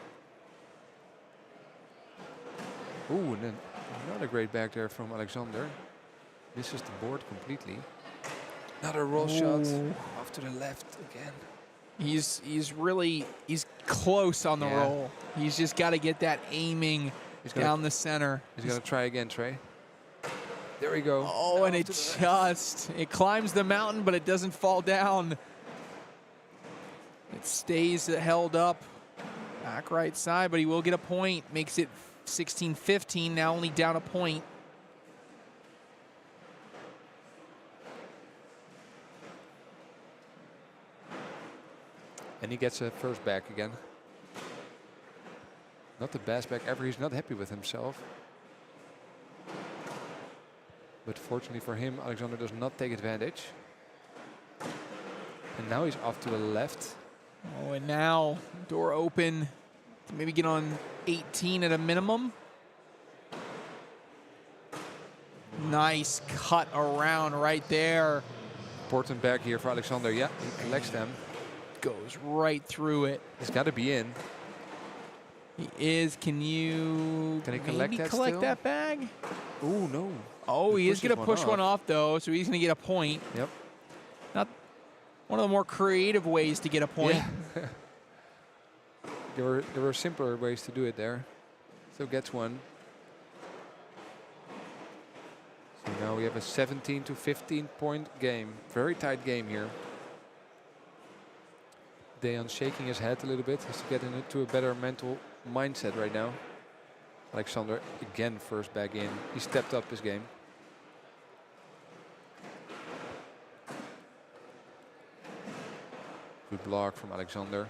Speaker 6: Ooh, and then another great back there from Alexander. Misses the board completely. Another roll shot off to the left again.
Speaker 1: He's close on the roll. He's just got to get that aiming down the center.
Speaker 6: He's going to try again, Trey. There we go.
Speaker 1: Oh, and it climbs the mountain, but it doesn't fall down. It stays held up. Back right side, but he will get a point. Makes it 16-15, now only down a point.
Speaker 6: And he gets a first back again. Not the best back ever. He's not happy with himself. But fortunately for him, Alexander does not take advantage. And now he's off to the left.
Speaker 1: Oh, and now door open. Maybe get on 18 at a minimum. Nice cut around right there.
Speaker 6: Important back here for Alexander. Yeah, he collects them.
Speaker 1: Goes right through it.
Speaker 6: He's got to be in.
Speaker 1: He is. Can he
Speaker 6: collect that still?
Speaker 1: that bag?
Speaker 6: Oh, no.
Speaker 1: Oh, he is going to push one off, though, so he's going to get a point.
Speaker 6: Yep.
Speaker 1: Not one of the more creative ways to get a point.
Speaker 6: Yeah. there were simpler ways to do it there. So gets one. So now we have a 17-15 point game. Very tight game here. Deon shaking his head a little bit. Has to get into a better mental mindset right now. Alexander again first back in. He stepped up his game. Good block from Alexander.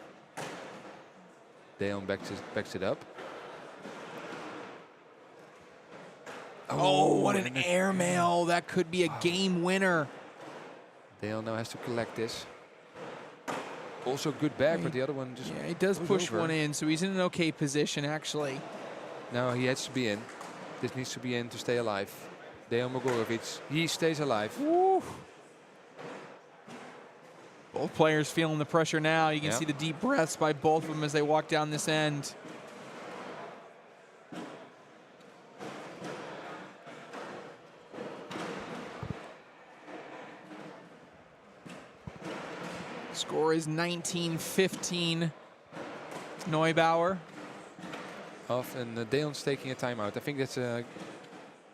Speaker 6: Deon backs it up.
Speaker 1: Oh, what an airmail. That could be a game winner.
Speaker 6: Deon now has to collect this. Also good back, but the other one just...
Speaker 1: Yeah, he does push one in, so he's in an okay position, actually.
Speaker 6: Now he has to be in. This needs to be in to stay alive. Dejan Mogorovic, he stays alive.
Speaker 1: Woo. Both players feeling the pressure now. You can see the deep breaths by both of them as they walk down this end. Score is 19-15. Neubauer.
Speaker 6: Off, and Deon's taking a timeout. I think that's a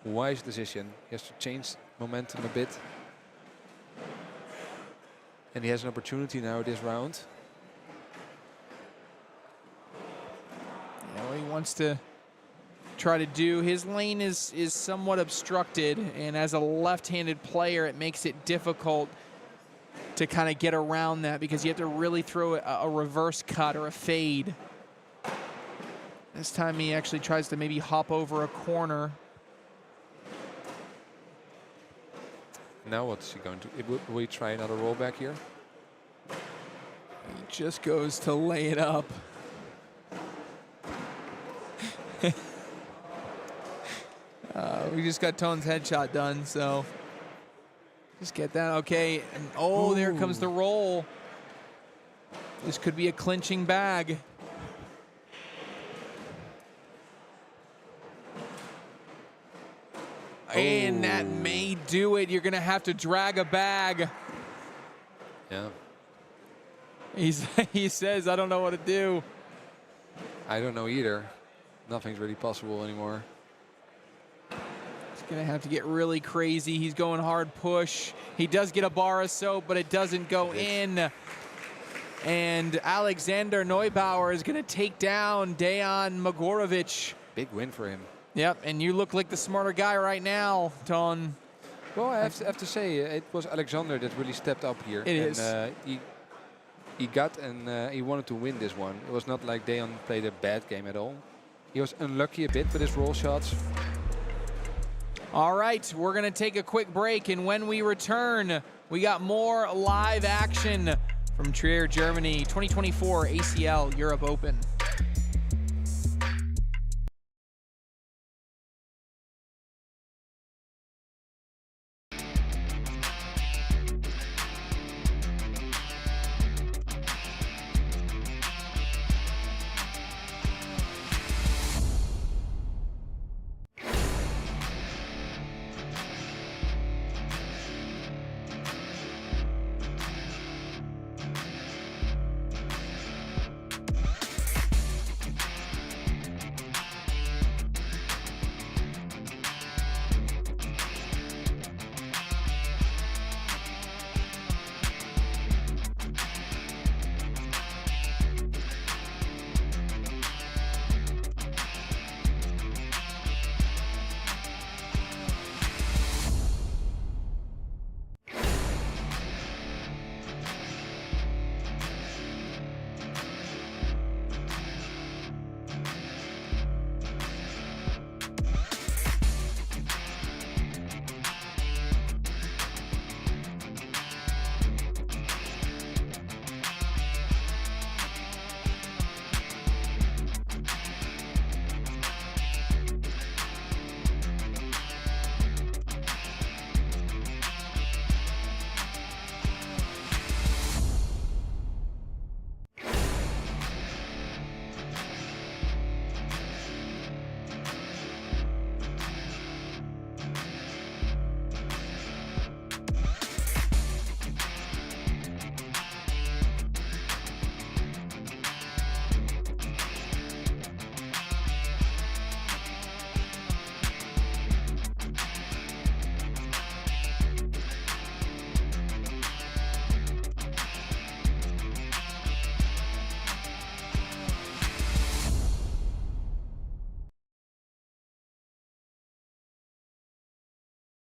Speaker 6: wise decision. He has to change momentum a bit. And he has an opportunity now this round.
Speaker 1: Yeah, what he wants to try to do. His lane is somewhat obstructed, and as a left-handed player, it makes it difficult to kind of get around that because you have to really throw a reverse cut or a fade. This time he actually tries to maybe hop over a corner.
Speaker 6: Now what's he going to... Will he try another rollback here?
Speaker 1: He just goes to lay it up. We just got Tone's headshot done, so... Just get that, okay. And oh, there comes the roll. This could be a clinching bag. And that may do it. You're going to have to drag a bag.
Speaker 6: Yeah.
Speaker 1: He says, I don't know what to do.
Speaker 6: I don't know either. Nothing's really possible anymore.
Speaker 1: He's going to have to get really crazy. He's going hard push. He does get a bar of soap, but it doesn't go in. And Alexander Neubauer is going to take down Dejan Mogorovic.
Speaker 6: Big win for him.
Speaker 1: Yep, and you look like the smarter guy right now, Ton.
Speaker 6: Well, I have to say, it was Alexander that really stepped up here.
Speaker 1: It is.
Speaker 6: He got and he wanted to win this one. It was not like Deon played a bad game at all. He was unlucky a bit with his roll shots.
Speaker 1: All right, we're going to take a quick break, and when we return, we got more live action from Trier, Germany, 2024 ACL Europe Open.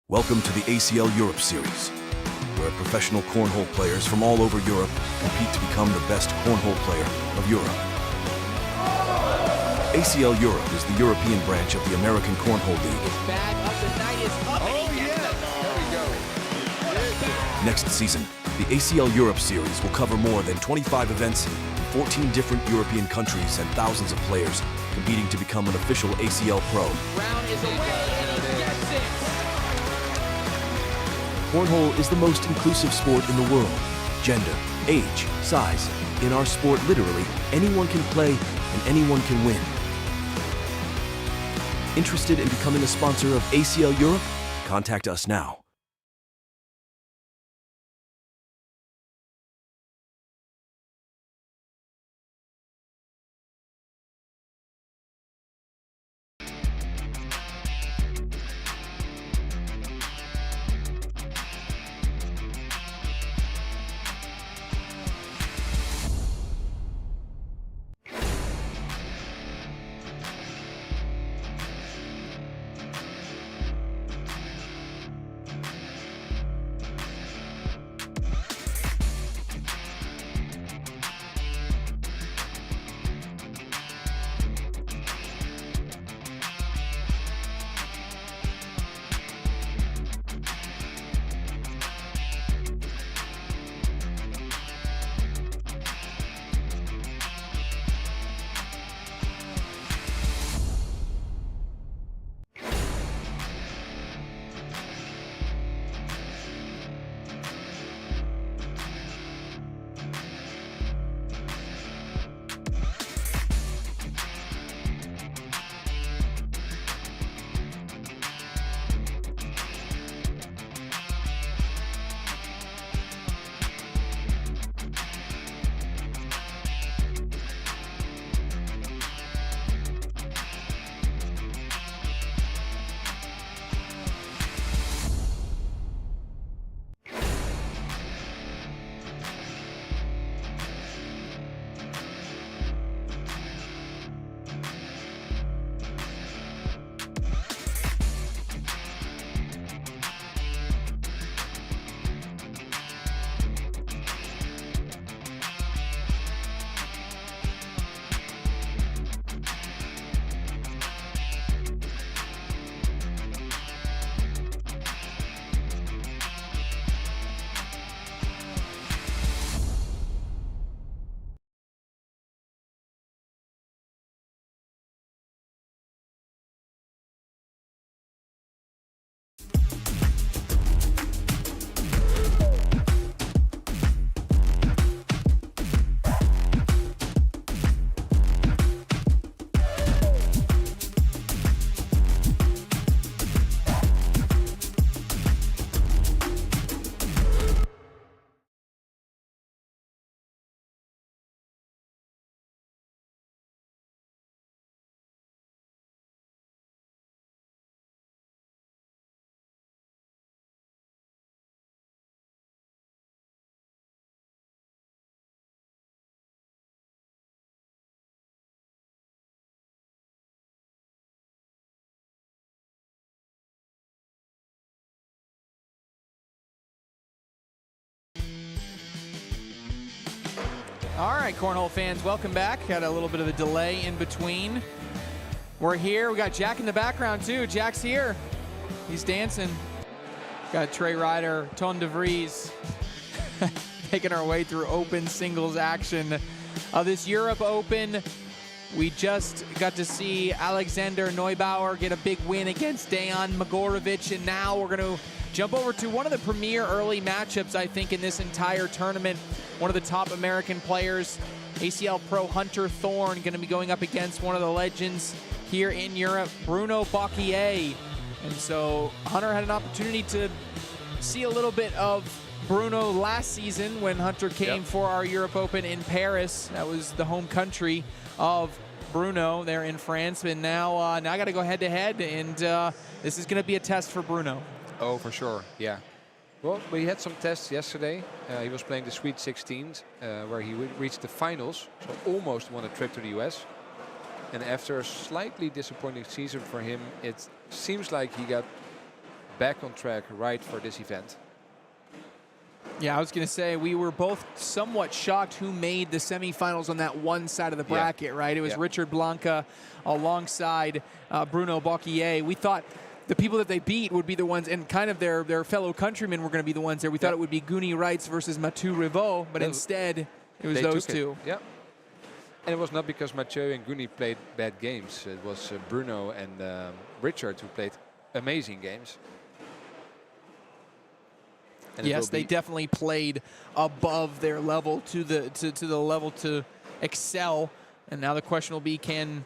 Speaker 2: Welcome to the ACL Europe Series, where professional cornhole players from all over Europe compete to become the best cornhole player of Europe. ACL Europe is the European branch of the American Cornhole League.
Speaker 1: His bag up, the night is up, and he gets the ball.
Speaker 2: Next season, the ACL Europe Series will cover more than 25 events in 14 different European countries and thousands of players competing to become an official ACL pro.
Speaker 1: Brown is away, and he gets it.
Speaker 2: Cornhole is the most inclusive sport in the world. Gender, age, size. In our sport, literally, anyone can play and anyone can win. Interested in becoming a sponsor of ACL Europe? Contact us now.
Speaker 1: All right, Cornhole fans, welcome back. Had a little bit of a delay in between. We're here. We got Jack in the background, too. Jack's here. He's dancing. Got Trey Ryder, Ton de Vries, taking our way through open singles action of this Europe Open. We just got to see Alexander Neubauer get a big win against Dejan Mogorovic, and now we're going to jump over to one of the premier early matchups, I think, in this entire tournament. One of the top American players, ACL Pro Hunter Thorne, going to be going up against one of the legends here in Europe, Bruno Bocquier. And so Hunter had an opportunity to see a little bit of Bruno last season when Hunter came for our Europe Open in Paris. That was the home country of Bruno there in France. And now I got to go head-to-head, and this is going to be a test for Bruno.
Speaker 6: Oh, for sure, yeah. Well, we had some tests yesterday. He was playing the Sweet 16s, where he reached the finals, so almost won a trip to the US. And after a slightly disappointing season for him, it seems like he got back on track right for this event.
Speaker 1: Yeah, I was going to say, we were both somewhat shocked who made the semifinals on that one side of the bracket, right? It was Richard Blanca alongside Bruno Bocquier. We thought the people that they beat would be the ones, and kind of their fellow countrymen were going to be the ones there. We thought it would be Guni Reitz versus Mathieu Rivaux, but instead it was those two.
Speaker 6: Yeah. And it was not because Mathieu and Guni played bad games. It was Bruno and Richard who played amazing games. And
Speaker 1: yes, they definitely played above their level to the level to excel. And now the question will be, can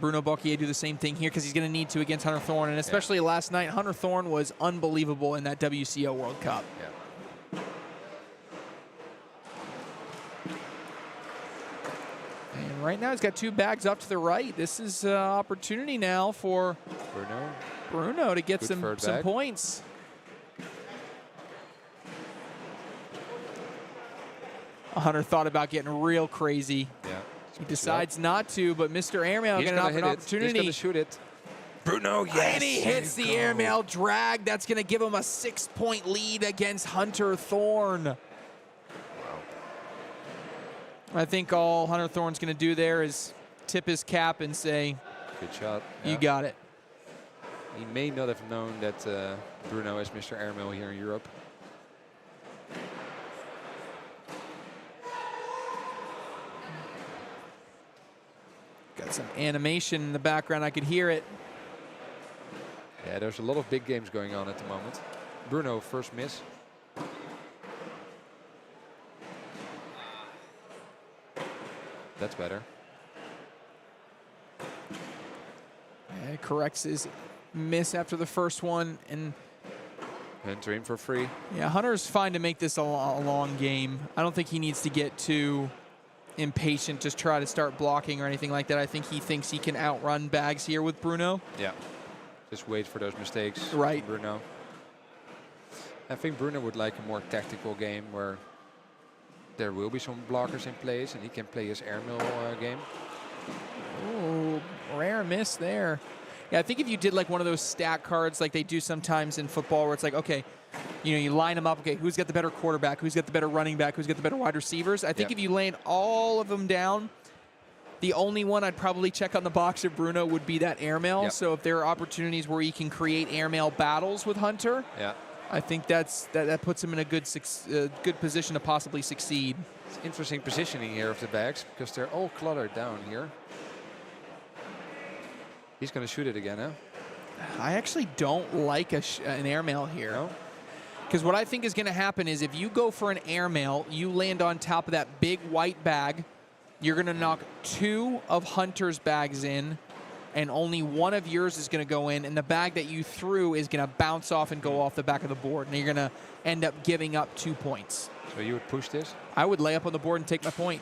Speaker 1: Bruno Bocquier do the same thing here? Because he's going to need to against Hunter Thorne. And especially last night, Hunter Thorne was unbelievable in that WCO World Cup.
Speaker 6: Yeah.
Speaker 1: And right now he's got two bags up to the right. This is opportunity now for Bruno to get some points. Hunter thought about getting real crazy.
Speaker 6: Yeah.
Speaker 1: He decides not to, but Mr. Airmail getting an opportunity.
Speaker 6: He's going to shoot it. Bruno, yes.
Speaker 1: And he hits the airmail drag. That's going to give him a 6-point lead against Hunter Thorne. Wow. I think all Hunter Thorne's going to do there is tip his cap and say,
Speaker 6: good shot.
Speaker 1: You got it.
Speaker 6: He may not have known that Bruno is Mr. Airmail here in Europe.
Speaker 1: Got some animation in the background. I could hear it.
Speaker 6: Yeah, there's a lot of big games going on at the moment. Bruno, first miss. That's better.
Speaker 1: Yeah, corrects his miss after the first one. And
Speaker 6: Enter him for free.
Speaker 1: yeah, Hunter's fine to make this a long game. I don't think he needs to get too impatient, just try to start blocking or anything like that. I think he thinks he can outrun bags here with Bruno.
Speaker 6: Yeah. Just wait for those mistakes.
Speaker 1: Right.
Speaker 6: Bruno. I think Bruno would like a more tactical game where there will be some blockers in place and he can play his airmail game.
Speaker 1: Ooh, rare miss there. Yeah, I think if you did like one of those stat cards like they do sometimes in football where it's like, okay, you line them up, okay, who's got the better quarterback, who's got the better running back, who's got the better wide receivers. I think if you land all of them down, the only one I'd probably check on the box of Bruno would be that airmail. So if there are opportunities where he can create airmail battles with Hunter, I think that puts him in a good position to possibly succeed.
Speaker 6: It's interesting positioning here of the bags because they're all cluttered down here. He's going to shoot it again, huh?
Speaker 1: I actually don't like an airmail here. Because what I think is going to happen is if you go for an airmail, you land on top of that big white bag, you're going to knock 2 of Hunter's bags in, and only 1 of yours is going to go in, and the bag that you threw is going to bounce off and go off the back of the board, and you're going to end up giving up 2 points.
Speaker 6: So you would push this?
Speaker 1: I would lay up on the board and take my point.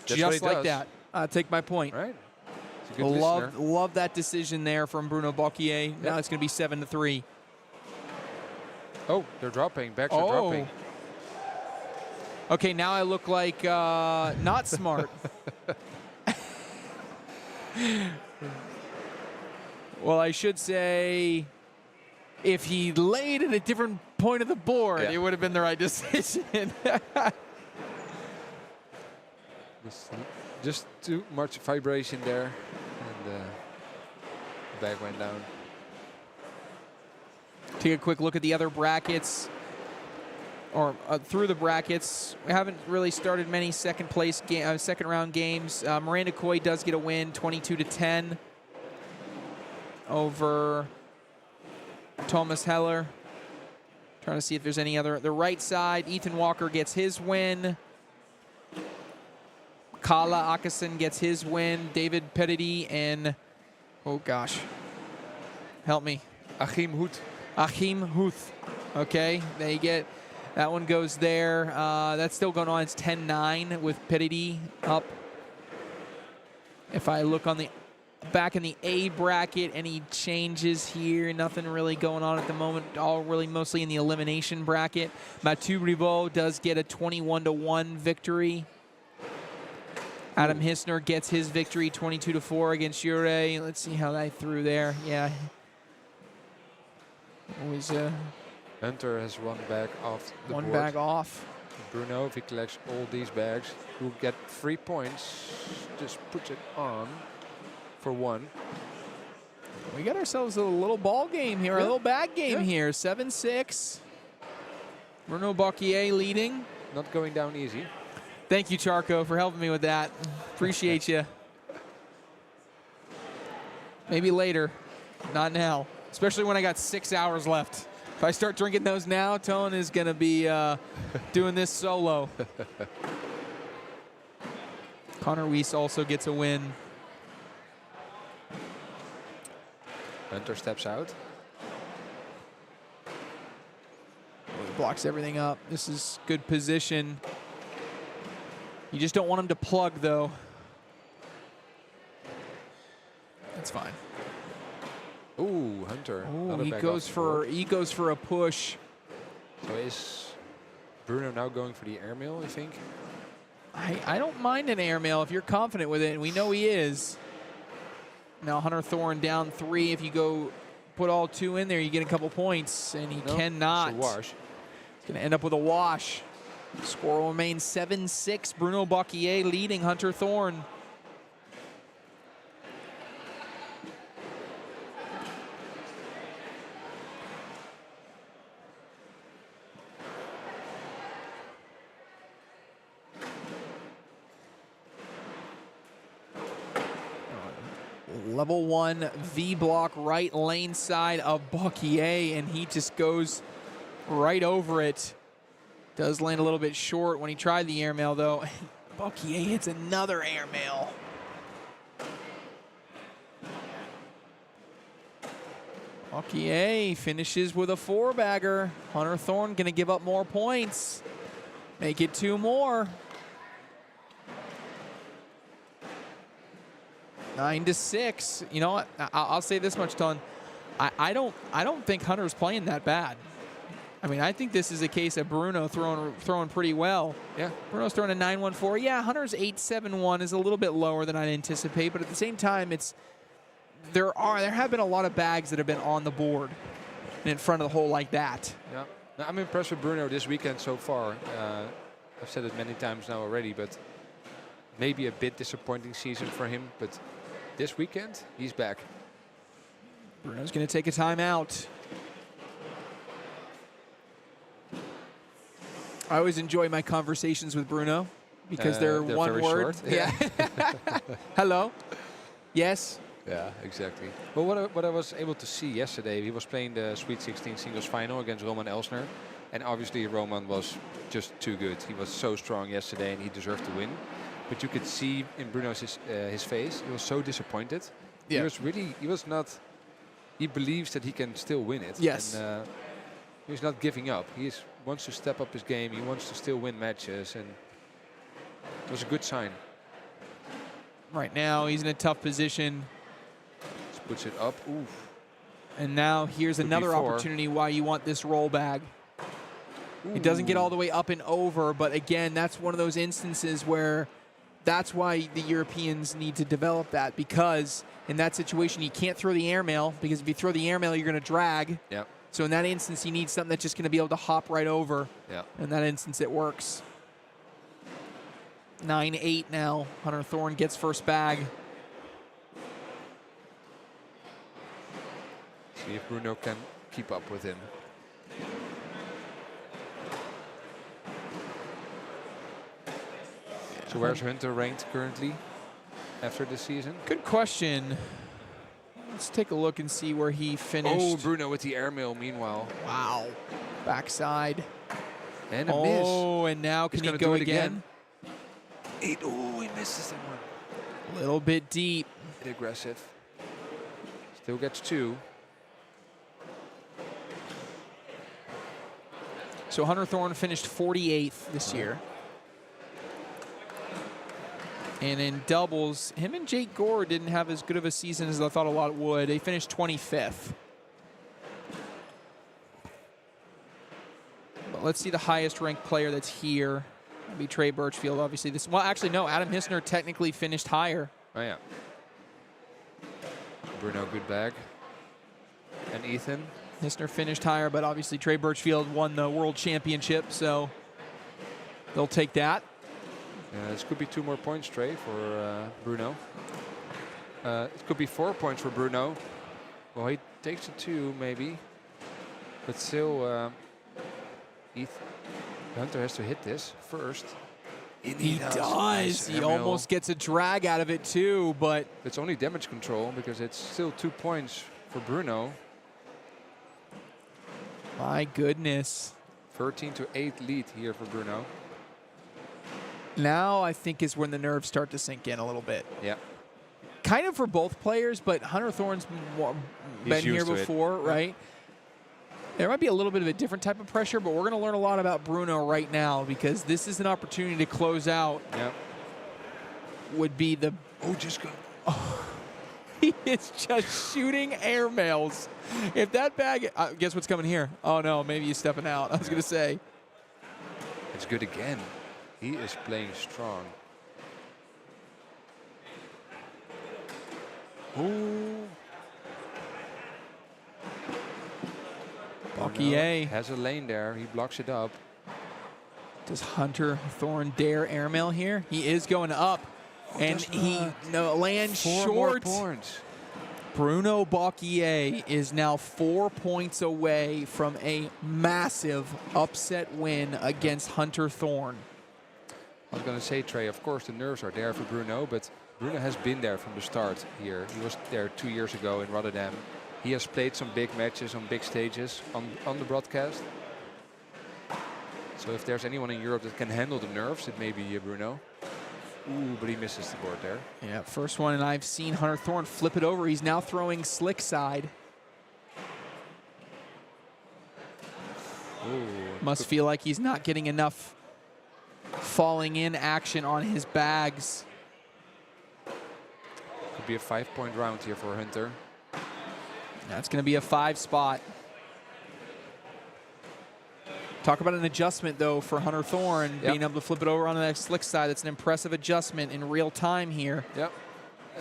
Speaker 1: Just like that. Take my point.
Speaker 6: Right. It's a good listener.
Speaker 1: Love that decision there from Bruno Bocquier. Now it's going to be 7-3.
Speaker 6: Oh, they're dropping. Backs are dropping.
Speaker 1: Okay, now I look like not smart. Well, I should say if he laid at a different point of the board, it would have been the right decision.
Speaker 6: Just too much vibration there, and the bag went down.
Speaker 1: Take a quick look at the other brackets, or through the brackets. We haven't really started many second round games. Miranda Coy does get a win, 22-10 over Thomas Heller. Trying to see if there's any other. The right side, Ethan Walker gets his win. Kala Akasen gets his win. David Petity and, oh gosh, help me.
Speaker 6: Achim Hoot.
Speaker 1: Achim Huth. Okay, they get, that one goes there. That's still going on. It's 10-9 with Petity up. If I look on the back in the A bracket, any changes here? Nothing really going on at the moment. All really mostly in the elimination bracket. Mathieu Ribot does get a 21-1 victory. Adam Hissner gets his victory 22-4 against Jure. Let's see how that threw there. Yeah. Always
Speaker 6: Hunter has one bag off the board.
Speaker 1: one bag off.
Speaker 6: Bruno, if he collects all these bags, he'll get 3 points. Just puts it on for 1.
Speaker 1: We got ourselves a little ball game here, a little bag game here. 7-6. Bruno Bocquier leading.
Speaker 6: Not going down easy.
Speaker 1: Thank you, Charco, for helping me with that. Appreciate you. Maybe later, not now. Especially when I got 6 hours left. If I start drinking those now, Tone is going to be doing this solo. Connor Weiss also gets a win.
Speaker 6: Hunter steps out.
Speaker 1: Blocks everything up. This is good position. You just don't want him to plug, though. That's fine.
Speaker 6: Ooh, Hunter.
Speaker 1: Ooh, he goes for a push.
Speaker 6: So is Bruno now going for the airmail, I think?
Speaker 1: I don't mind an airmail if you're confident with it, and we know he is. Now Hunter Thorne down 3. If you go put all 2 in there, you get a couple points, and he cannot.
Speaker 6: It's a wash.
Speaker 1: He's going to end up with a wash. Score will remain 7-6. Bruno Bocquier leading Hunter Thorne. Level 1 V block right lane side of Bocquier, and he just goes right over it. Does land a little bit short when he tried the airmail, though. Bocquier hits another airmail. Bocquier finishes with a 4-bagger. Hunter Thorne going to give up more points. Make it 2 more. 9-6. You know what? I'll say this much, Ton. I don't think Hunter's playing that bad. I mean, I think this is a case of Bruno throwing pretty well.
Speaker 6: Yeah.
Speaker 1: Bruno's throwing a 9-1-4. Yeah, Hunter's 8-7-1 is a little bit lower than I'd anticipate, but at the same time, there have been a lot of bags that have been on the board and in front of the hole like that.
Speaker 6: Yeah. Now, I'm impressed with Bruno this weekend so far. I've said it many times now already, but maybe a bit disappointing season for him. But this weekend, he's back.
Speaker 1: Bruno's going to take a timeout. I always enjoy my conversations with Bruno because they're one
Speaker 6: very
Speaker 1: word.
Speaker 6: Short.
Speaker 1: Yeah. Hello. Yes.
Speaker 6: Yeah, exactly. Well, what I was able to see yesterday, he was playing the Sweet 16 singles final against Roman Elsner. And obviously Roman was just too good. He was so strong yesterday and he deserved to win. But you could see in Bruno's his face, he was so disappointed.
Speaker 1: Yeah.
Speaker 6: He believes that he can still win it.
Speaker 1: Yes.
Speaker 6: And he's not giving up. He wants to step up his game. He wants to still win matches. And it was a good sign.
Speaker 1: Right now, he's in a tough position.
Speaker 6: Just puts it up. Oof.
Speaker 1: And now here's another opportunity why you want this roll bag. It doesn't get all the way up and over, but again, that's one of those instances where that's why the Europeans need to develop that, because in that situation, you can't throw the airmail, because if you throw the airmail, you're going to drag.
Speaker 6: Yep.
Speaker 1: So in that instance, you need something that's just going to be able to hop right over.
Speaker 6: Yep.
Speaker 1: In that instance, it works. 9-8 now. Hunter Thorne gets first bag.
Speaker 6: See if Bruno can keep up with him. So where's Hunter ranked currently after this season?
Speaker 1: Good question. Let's take a look and see where he finished.
Speaker 6: Oh, Bruno with the airmail meanwhile.
Speaker 1: Wow. Backside.
Speaker 6: And a miss.
Speaker 1: Oh, and now can
Speaker 6: He's
Speaker 1: he
Speaker 6: gonna
Speaker 1: go
Speaker 6: do it
Speaker 1: again?
Speaker 6: Oh, he misses that one.
Speaker 1: A little bit deep.
Speaker 6: Bit aggressive. Still gets 2.
Speaker 1: So Hunter Thorne finished 48th this year. And in doubles, him and Jake Gore didn't have as good of a season as I thought a lot would. They finished 25th. But let's see the highest ranked player that's here. That'd be Trey Birchfield, obviously. Well, actually, no. Adam Hissner technically finished higher.
Speaker 6: Oh, yeah. Bruno, good bag. And Ethan.
Speaker 1: Hissner finished higher, but obviously Trey Birchfield won the world championship, so they'll take that.
Speaker 6: This could be 2 more points, Trey, for Bruno. It could be 4 points for Bruno. Well, he takes it 2, maybe. But still, Hunter has to hit this first.
Speaker 1: He does.
Speaker 6: Nice
Speaker 1: He
Speaker 6: airmail.
Speaker 1: almost gets a drag out of it, too, but
Speaker 6: It's only damage control because it's still 2 points for Bruno.
Speaker 1: my goodness.
Speaker 6: 13-8 lead here for Bruno.
Speaker 1: Now I think is when the nerves start to sink in a little bit.
Speaker 6: Yeah.
Speaker 1: Kind of for both players, but Hunter Thorne's been here
Speaker 6: used to it.
Speaker 1: before, right? There might be a little bit of a different type of pressure, but we're going to learn a lot about Bruno right now because this is an opportunity to close out.
Speaker 6: Yeah.
Speaker 1: Would be the...
Speaker 6: Oh, just go.
Speaker 1: He is just shooting airmails. If that bag... guess what's coming here? Oh, no, maybe he's stepping out. I was going to say.
Speaker 6: It's good again. He is playing strong. Ooh.
Speaker 1: Bucky
Speaker 6: has a lane there. He blocks it up.
Speaker 1: Does Hunter Thorne dare airmail here? He is going up. And he lands
Speaker 6: 4 more
Speaker 1: short.
Speaker 6: points.
Speaker 1: Bruno Bocquier is now 4 points away from a massive upset win against Hunter Thorne.
Speaker 6: I was going to say, Trey, of course the nerves are there for Bruno, but Bruno has been there from the start here. He was there 2 years ago in Rotterdam. He has played some big matches on big stages on the broadcast. So if there's anyone in Europe that can handle the nerves, it may be Bruno. Ooh, but he misses the board there.
Speaker 1: Yeah, first one, and I've seen Hunter Thorne flip it over. He's now throwing slick side.
Speaker 6: Ooh.
Speaker 1: Must feel like he's not getting enough falling in action on his bags.
Speaker 6: Could be a 5-point round here for Hunter.
Speaker 1: That's going to be a 5 spot. Talk about an adjustment, though, for Hunter Thorne.
Speaker 6: Yep.
Speaker 1: Being able to flip it over on that slick side. That's an impressive adjustment in real time here.
Speaker 6: Yep.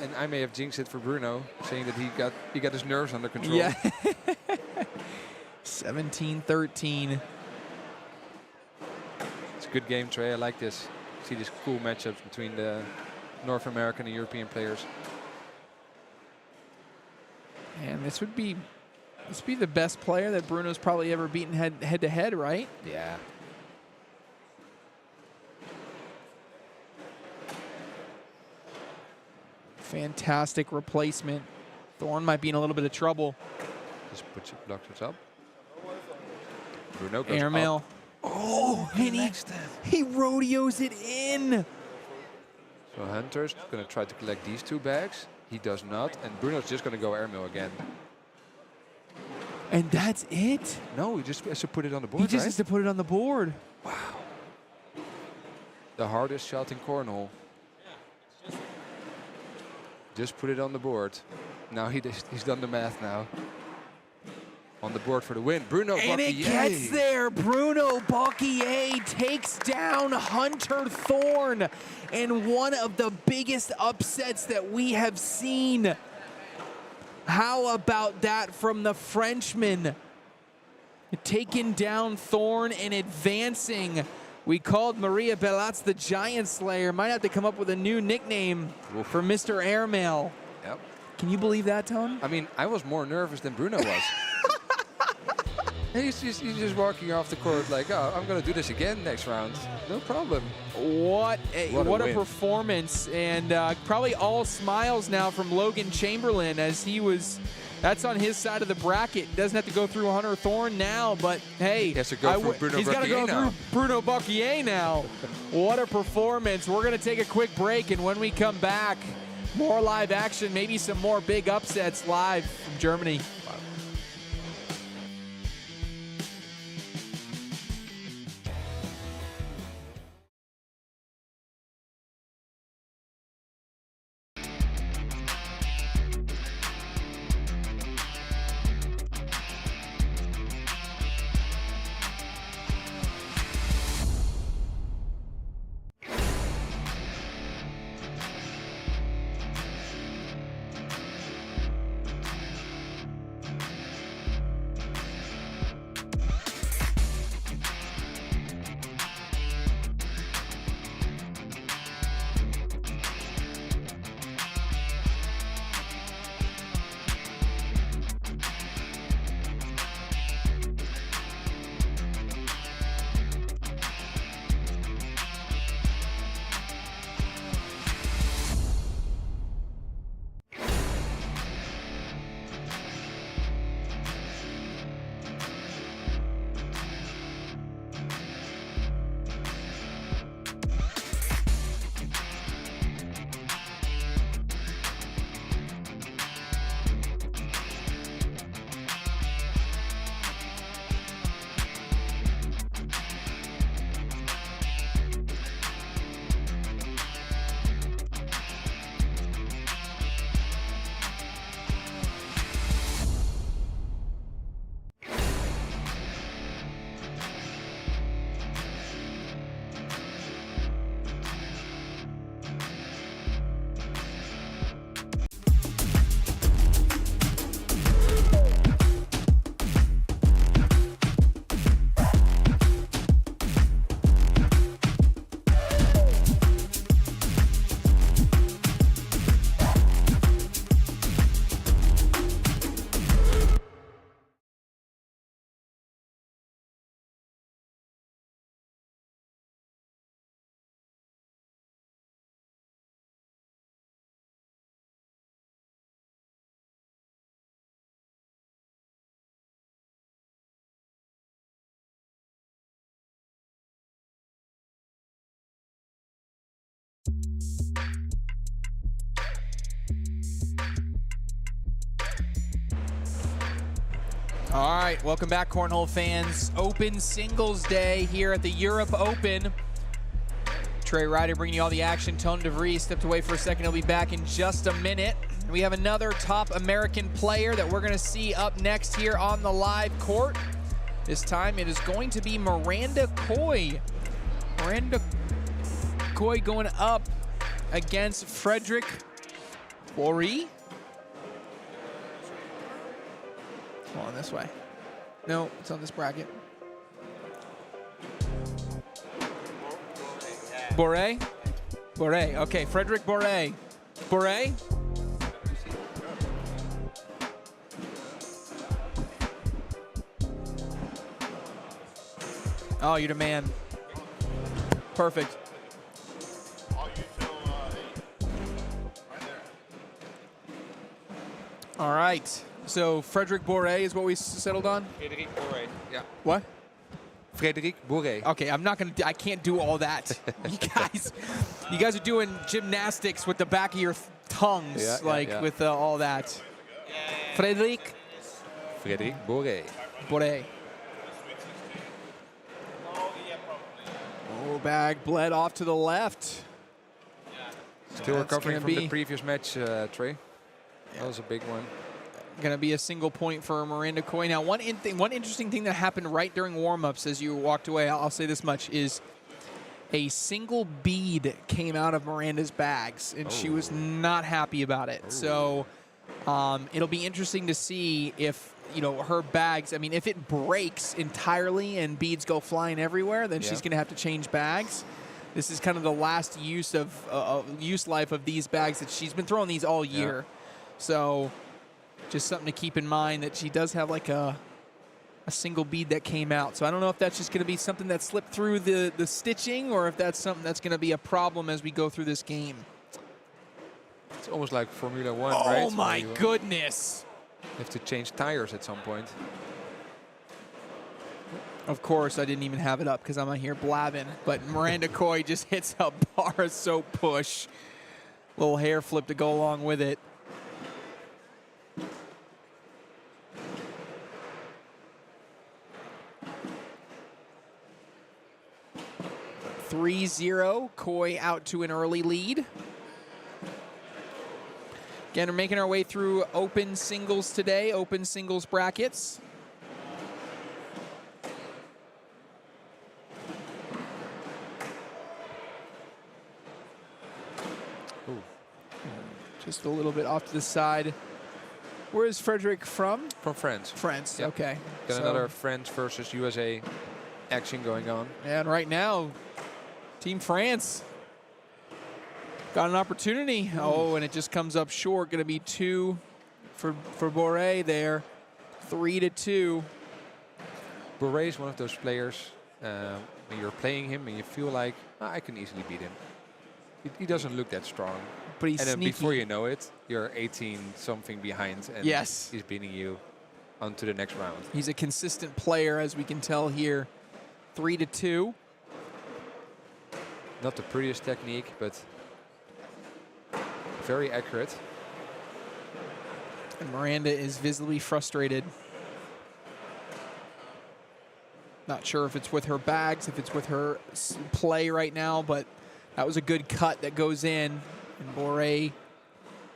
Speaker 6: And I may have jinxed it for Bruno, saying that he got his nerves under control.
Speaker 1: Yeah. 17-13.
Speaker 6: It's a good game, Trey. I like this. See these cool matchups between the North American and European players.
Speaker 1: And this would be the best player that Bruno's probably ever beaten head to head, right?
Speaker 6: Yeah.
Speaker 1: Fantastic replacement. Thorne might be in a little bit of trouble.
Speaker 6: Just blocks it up. Bruno goes
Speaker 1: Airmail.
Speaker 6: up.
Speaker 1: Oh, and he rodeos it in.
Speaker 6: So Hunter's going to try to collect these 2 bags. He does not. And Bruno's just going to go airmail again.
Speaker 1: And that's it?
Speaker 6: No, he just has to put it on the board,
Speaker 1: He just
Speaker 6: right?
Speaker 1: has to put it on the board.
Speaker 6: Wow. The hardest shot in cornhole. Just put it on the board. Now he's done the math now. On the board for the win. Bruno
Speaker 1: And
Speaker 6: Bocquier.
Speaker 1: it gets there. Bruno Bocquier takes down Hunter Thorne in one of the biggest upsets that we have seen. How about that from the Frenchman? Taking down Thorne and advancing We called Maria Belatz the Giant Slayer. Might have to come up with a new nickname for Mr. Airmail.
Speaker 6: Yep.
Speaker 1: Can you believe that, Tone?
Speaker 6: I mean, I was more nervous than Bruno was. He's just walking off the court like, oh, I'm going to do this again next round. No problem.
Speaker 1: What a
Speaker 6: win.
Speaker 1: performance. And probably all smiles now from Logan Chamberlain as he was, that's on his side of the bracket. Doesn't have to go through Hunter Thorne now, but hey.
Speaker 6: He has to go through Bruno
Speaker 1: He's got to go
Speaker 6: Bocquier now.
Speaker 1: through Bruno Bocquier now. What a performance. We're going to take a quick break, and when we come back, more live action, maybe some more big upsets live from Germany. All right, welcome back, Cornhole fans. Open Singles Day here at the Europe Open. Trey Ryder bringing you all the action. Tone DeVries stepped away for a second. He'll be back in just a minute. We have another top American player that we're going to see up next here on the live court. This time it is going to be Miranda Coy. Miranda Coy going up against Frederick Bory. Come on this way. No, it's on this bracket. Boré? Boré, okay, Frederick Boré. Boré? Oh, you're the man. Perfect. All right. So Frederick Boré is what we settled on?
Speaker 3: Frédéric Boré.
Speaker 6: Yeah.
Speaker 1: What?
Speaker 6: Frédéric Bourret.
Speaker 1: Okay, I can't do all that. You guys are doing gymnastics with the back of your tongues, with all that. Frédéric
Speaker 6: Bourret.
Speaker 1: Boré. Oh, bag bled off to the left.
Speaker 6: Still
Speaker 1: That's
Speaker 6: recovering
Speaker 1: gonna
Speaker 6: from
Speaker 1: be-
Speaker 6: the previous match, Trey. That was a big one.
Speaker 1: Going to be a single point for Miranda Coy. Now, one interesting thing that happened right during warm-ups as you walked away, I'll say this much, is a single bead came out of Miranda's bags, and she was not happy about it. So it'll be interesting to see if her bags, I mean, if it breaks entirely and beads go flying everywhere, then she's going to have to change bags. This is kind of the last use life of these bags that she's been throwing these all year. So just something to keep in mind that she does have like a single bead that came out. So I don't know if that's just going to be something that slipped through the stitching or if that's something that's going to be a problem as we go through this game.
Speaker 6: It's almost like Formula One, right?
Speaker 1: Oh my goodness.
Speaker 6: You have to change tires at some point.
Speaker 1: Of course, I didn't even have it up because I'm out here blabbing. But Miranda Coy just hits a bar soap push. Little hair flip to go along with it. (3-0). Coy out to an early lead. Again, we're making our way through open singles today, open singles brackets. Just a little bit off to the side. Where is Frederick from?
Speaker 6: From France.
Speaker 1: France,
Speaker 6: Yep.
Speaker 1: okay.
Speaker 6: Got another France versus USA action going on.
Speaker 1: And right now, Team France got an opportunity. Oh, and it just comes up short. Going to be 2 for Boré there. 3-2.
Speaker 6: Boré is one of those players when you're playing him and you feel like, I can easily beat him. He doesn't look that strong.
Speaker 1: But he's
Speaker 6: and then
Speaker 1: sneaky.
Speaker 6: before you know it, you're 18-something behind and he's beating you on to the next round.
Speaker 1: He's a consistent player, as we can tell here. 3-2.
Speaker 6: Not the prettiest technique, but very accurate.
Speaker 1: And Miranda is visibly frustrated. Not sure if it's with her bags, if it's with her play right now, but that was a good cut that goes in. And Boré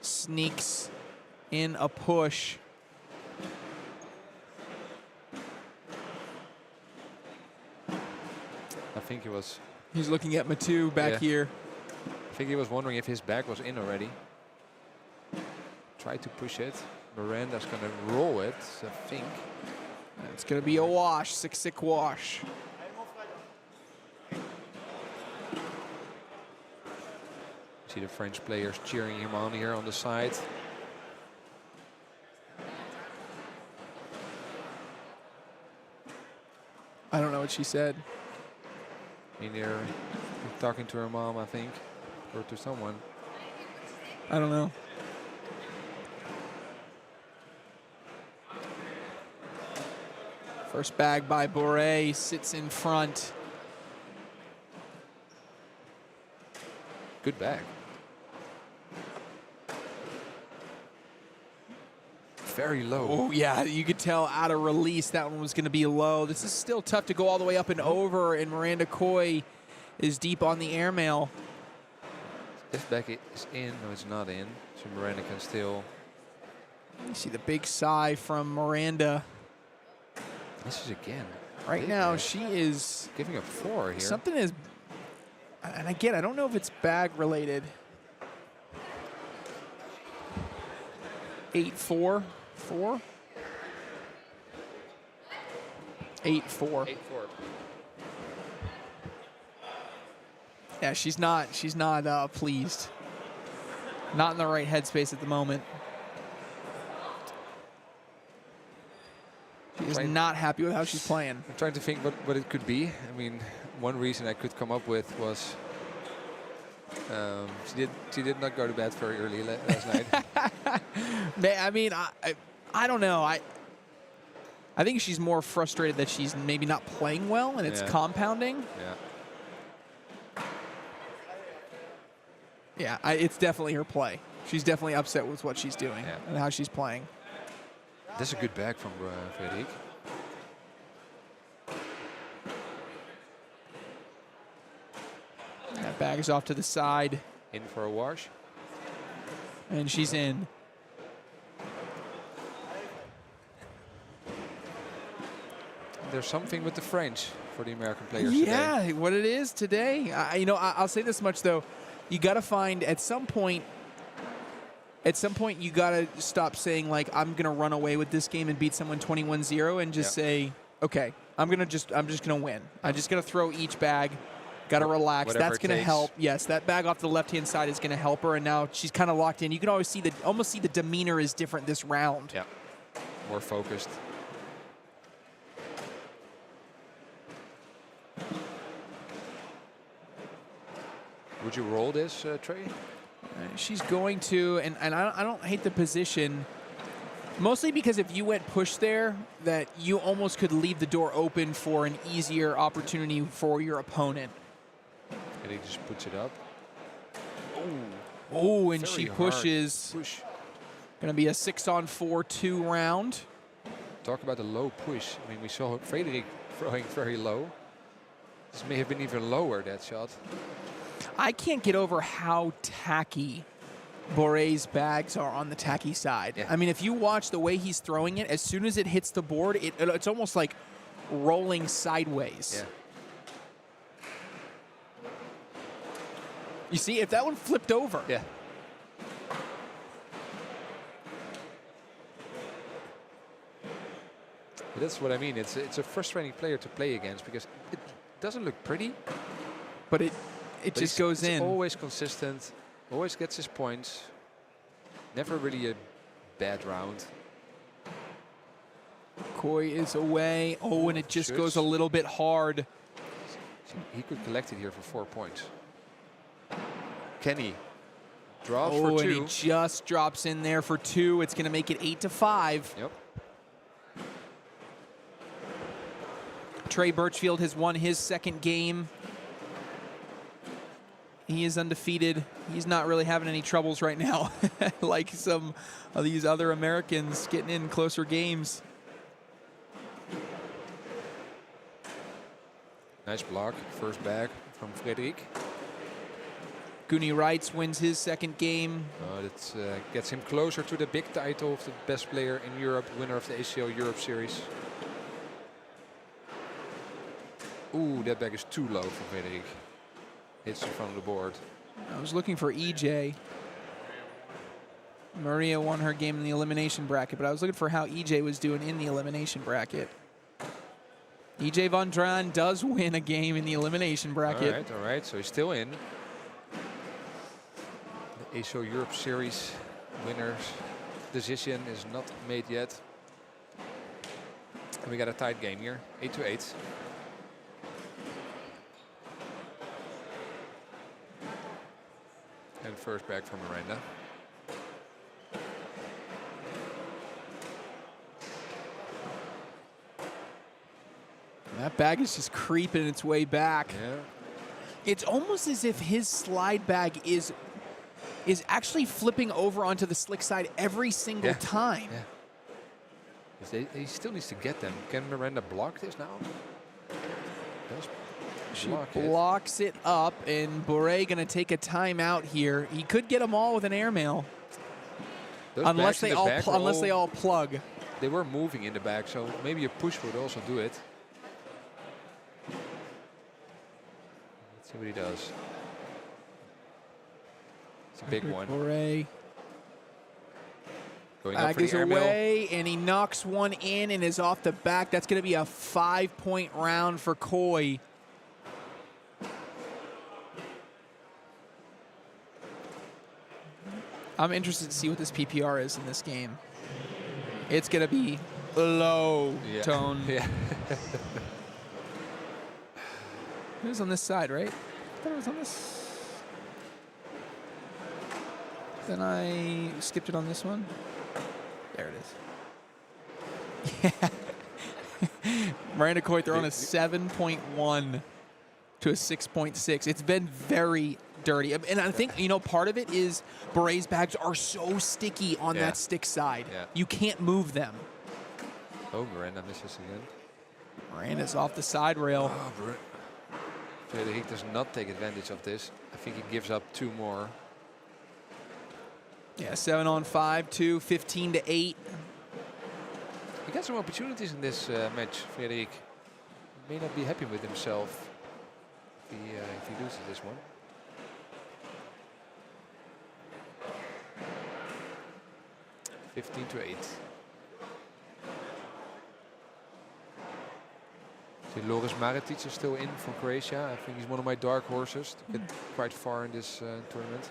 Speaker 1: sneaks in a push.
Speaker 6: I think he was...
Speaker 1: He's looking at Matu back here.
Speaker 6: I think he was wondering if his bag was in already. Try to push it. Miranda's going to roll it, I think.
Speaker 1: It's going to be a wash, 6-6 wash.
Speaker 6: See the French players cheering him on here on the side.
Speaker 1: I don't know what she said.
Speaker 6: In there, talking to her mom, I think, or to someone.
Speaker 1: I don't know. First bag by Boré, sits in front.
Speaker 6: Good bag. Very low.
Speaker 1: Oh, yeah, you could tell out of release that one was going to be low. This is still tough to go all the way up and over, and Miranda Coy is deep on the airmail.
Speaker 6: This bag is in, no, it's not in. So Miranda can still...
Speaker 1: You see the big sigh from Miranda.
Speaker 6: This is again.
Speaker 1: Right now, she is...
Speaker 6: Giving a 4 here.
Speaker 1: Something is... And again, I don't know if it's bag related. 8-4. 4? 8-4.
Speaker 6: 8-4.
Speaker 1: Yeah, she's not pleased. Not in the right headspace at the moment. She is not happy with how she's playing.
Speaker 6: I'm trying to think what it could be. I mean, one reason I could come up with was she did not go to bed very early last night.
Speaker 1: I mean, I don't know. I think she's more frustrated that she's maybe not playing well and it's compounding.
Speaker 6: Yeah.
Speaker 1: Yeah, it's definitely her play. She's definitely upset with what she's doing and how she's playing.
Speaker 6: That's a good bag from Frederick.
Speaker 1: That bag is off to the side.
Speaker 6: In for a wash.
Speaker 1: And she's in.
Speaker 6: There's something with the French for the American players
Speaker 1: Yeah,
Speaker 6: today.
Speaker 1: what it is today. I'll say this much, though. You got to find, at some point, At some point, you got to stop saying, like, I'm going to run away with this game and beat someone 21-0 and just say, okay, I'm just going to win. I'm just going to throw each bag. Got to relax.
Speaker 6: Whatever
Speaker 1: That's
Speaker 6: it
Speaker 1: going to
Speaker 6: takes.
Speaker 1: help. Yes, that bag off the left-hand side is going to help her, and now she's kind of locked in. You can always see almost see the demeanor is different this round.
Speaker 6: Yeah, more focused. Would you roll this, Trey?
Speaker 1: She's going to, and I don't hate the position, mostly because if you went push there, that you almost could leave the door open for an easier opportunity for your opponent.
Speaker 6: And he just puts it up.
Speaker 1: Oh, and
Speaker 6: Very
Speaker 1: she
Speaker 6: hard
Speaker 1: pushes.
Speaker 6: push.
Speaker 1: Going to be a 6-on-4-2 round.
Speaker 6: Talk about a low push. I mean, we saw Frederik throwing very low. This may have been even lower, that shot.
Speaker 1: I can't get over how tacky Borré's bags are on the tacky side.
Speaker 6: Yeah.
Speaker 1: I mean, if you watch the way he's throwing it, as soon as it hits the board, it's almost like rolling sideways.
Speaker 6: Yeah.
Speaker 1: You see, if that one flipped over.
Speaker 6: Yeah. But that's what I mean. It's a frustrating player to play against because it doesn't look pretty.
Speaker 1: But it
Speaker 6: But
Speaker 1: just
Speaker 6: he's-
Speaker 1: goes
Speaker 6: he's
Speaker 1: in.
Speaker 6: always consistent, always gets his points. Never really a bad round.
Speaker 1: Koi is away. Oh, and it just
Speaker 6: Shoots.
Speaker 1: goes a little bit hard.
Speaker 6: He could collect it here for 4 points. Kenny drops
Speaker 1: Oh,
Speaker 6: for
Speaker 1: and
Speaker 6: 2.
Speaker 1: he just drops in there for 2. It's going to make it 8-5.
Speaker 6: Yep.
Speaker 1: Trey Birchfield has won his second game. He is undefeated. He's not really having any troubles right now, like some of these other Americans getting in closer games.
Speaker 6: Nice block. First bag from Frederik.
Speaker 1: Goonie Wrights wins his second game.
Speaker 6: That gets him closer to the big title of the best player in Europe, winner of the ACL Europe Series. Ooh, that bag is too low for Frederik. Hits in front of the board.
Speaker 1: I was looking for EJ. Maria won her game in the elimination bracket, but I was looking for how EJ was doing in the elimination bracket. EJ Von Dran does win a game in the elimination bracket.
Speaker 6: All right. So he's still in. The ACL Europe Series winner's decision is not made yet. And we got a tight game here, 8-8. And first back from Miranda.
Speaker 1: That bag is just creeping its way back.
Speaker 6: Yeah.
Speaker 1: It's almost as if his slide bag is actually flipping over onto the slick side every single time.
Speaker 6: Yeah. He still needs to get them. Can Miranda block this now? Does
Speaker 1: She
Speaker 6: block it.
Speaker 1: blocks it up, and Borré going to take a timeout here. He could get them all with an airmail,
Speaker 6: Those
Speaker 1: unless
Speaker 6: bags in
Speaker 1: they
Speaker 6: the
Speaker 1: all
Speaker 6: back were
Speaker 1: unless they all plug.
Speaker 6: They were moving in the back, so maybe a push would also do it. Let's see what he does. It's a big one.
Speaker 1: Borré
Speaker 6: Going up
Speaker 1: bag
Speaker 6: for
Speaker 1: is
Speaker 6: the airmail.
Speaker 1: away, and he knocks one in and is off the back. That's going to be a 5-point round for Koi. I'm interested to see what this PPR is in this game. It's going to be low tone.
Speaker 6: Yeah.
Speaker 1: It was on this side, right? I thought it was on this. Then I skipped it on this one. There it is. Yeah. Miranda Koi throwing a 7.1 to a 6.6. It's been very dirty. And I think, part of it is Borré's bags are so sticky on that stick side.
Speaker 6: Yeah.
Speaker 1: You can't move them.
Speaker 6: Oh, Miranda misses again.
Speaker 1: Miranda's off the side rail.
Speaker 6: Oh, Frederik does not take advantage of this. I think he gives up 2 more.
Speaker 1: Yeah, 7-on-5, 2, 15-8.
Speaker 6: He got some opportunities in this match, Frederik. May not be happy with himself if he loses this one. 15-8. See, Loris Maritic is still in from Croatia. I think he's one of my dark horses to get quite far in this tournament.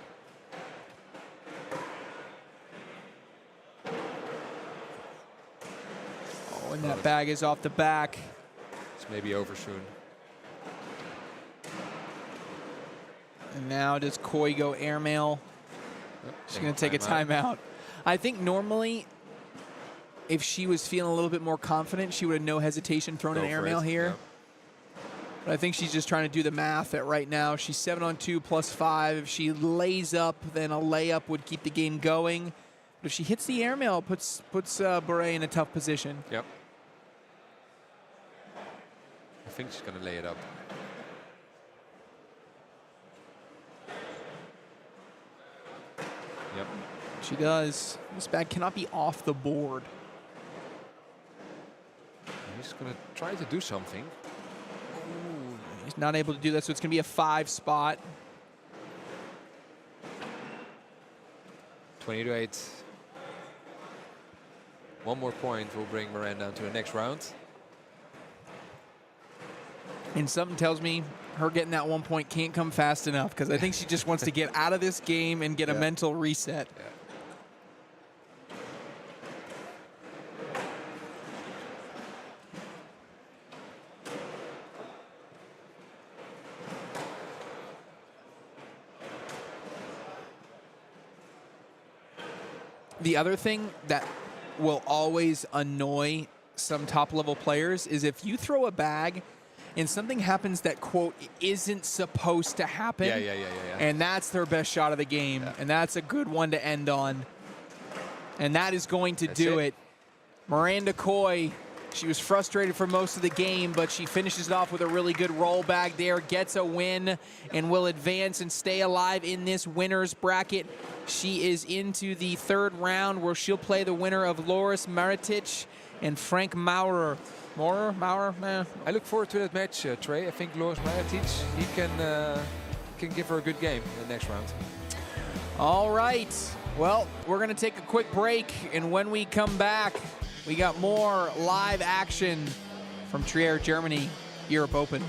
Speaker 1: Oh, and that bag is off the back.
Speaker 6: It's maybe over soon.
Speaker 1: And now does Koi go airmail? She's going to take a timeout. I think normally, if she was feeling a little bit more confident, she would have no hesitation thrown an airmail here.
Speaker 6: Yeah.
Speaker 1: But I think she's just trying to do the math that right now she's 7-on-2 plus 5. If she lays up, then a layup would keep the game going. But if she hits the airmail, it puts Bure in a tough position.
Speaker 6: Yep. I think she's going to lay it up. Yep.
Speaker 1: She does. This bag cannot be off the board.
Speaker 6: He's going to try to do something.
Speaker 1: Ooh, he's not able to do that, so it's going to be a 5 spot.
Speaker 6: 20-8. One more point will bring Miranda into the next round.
Speaker 1: And something tells me her getting that 1 point can't come fast enough, because I think she just wants to get out of this game and get a mental reset.
Speaker 6: Yeah.
Speaker 1: The other thing that will always annoy some top-level players is if you throw a bag and something happens that, quote, isn't supposed to happen.
Speaker 6: Yeah.
Speaker 1: And that's their best shot of the game.
Speaker 6: Yeah.
Speaker 1: And that's a good one to end on. And that is going to do it. Miranda Koi, she was frustrated for most of the game, but she finishes it off with a really good roll bag there, gets a win, and will advance and stay alive in this winner's bracket. She is into the 3rd round, where she'll play the winner of Loris Maritic and Frank Maurer. Maurer, man.
Speaker 6: I look forward to that match, Trey. I think Loris Maritic, he can give her a good game in the next round.
Speaker 1: All right. Well, we're going to take a quick break, and when we come back, we got more live action from Trier, Germany, Europe Open.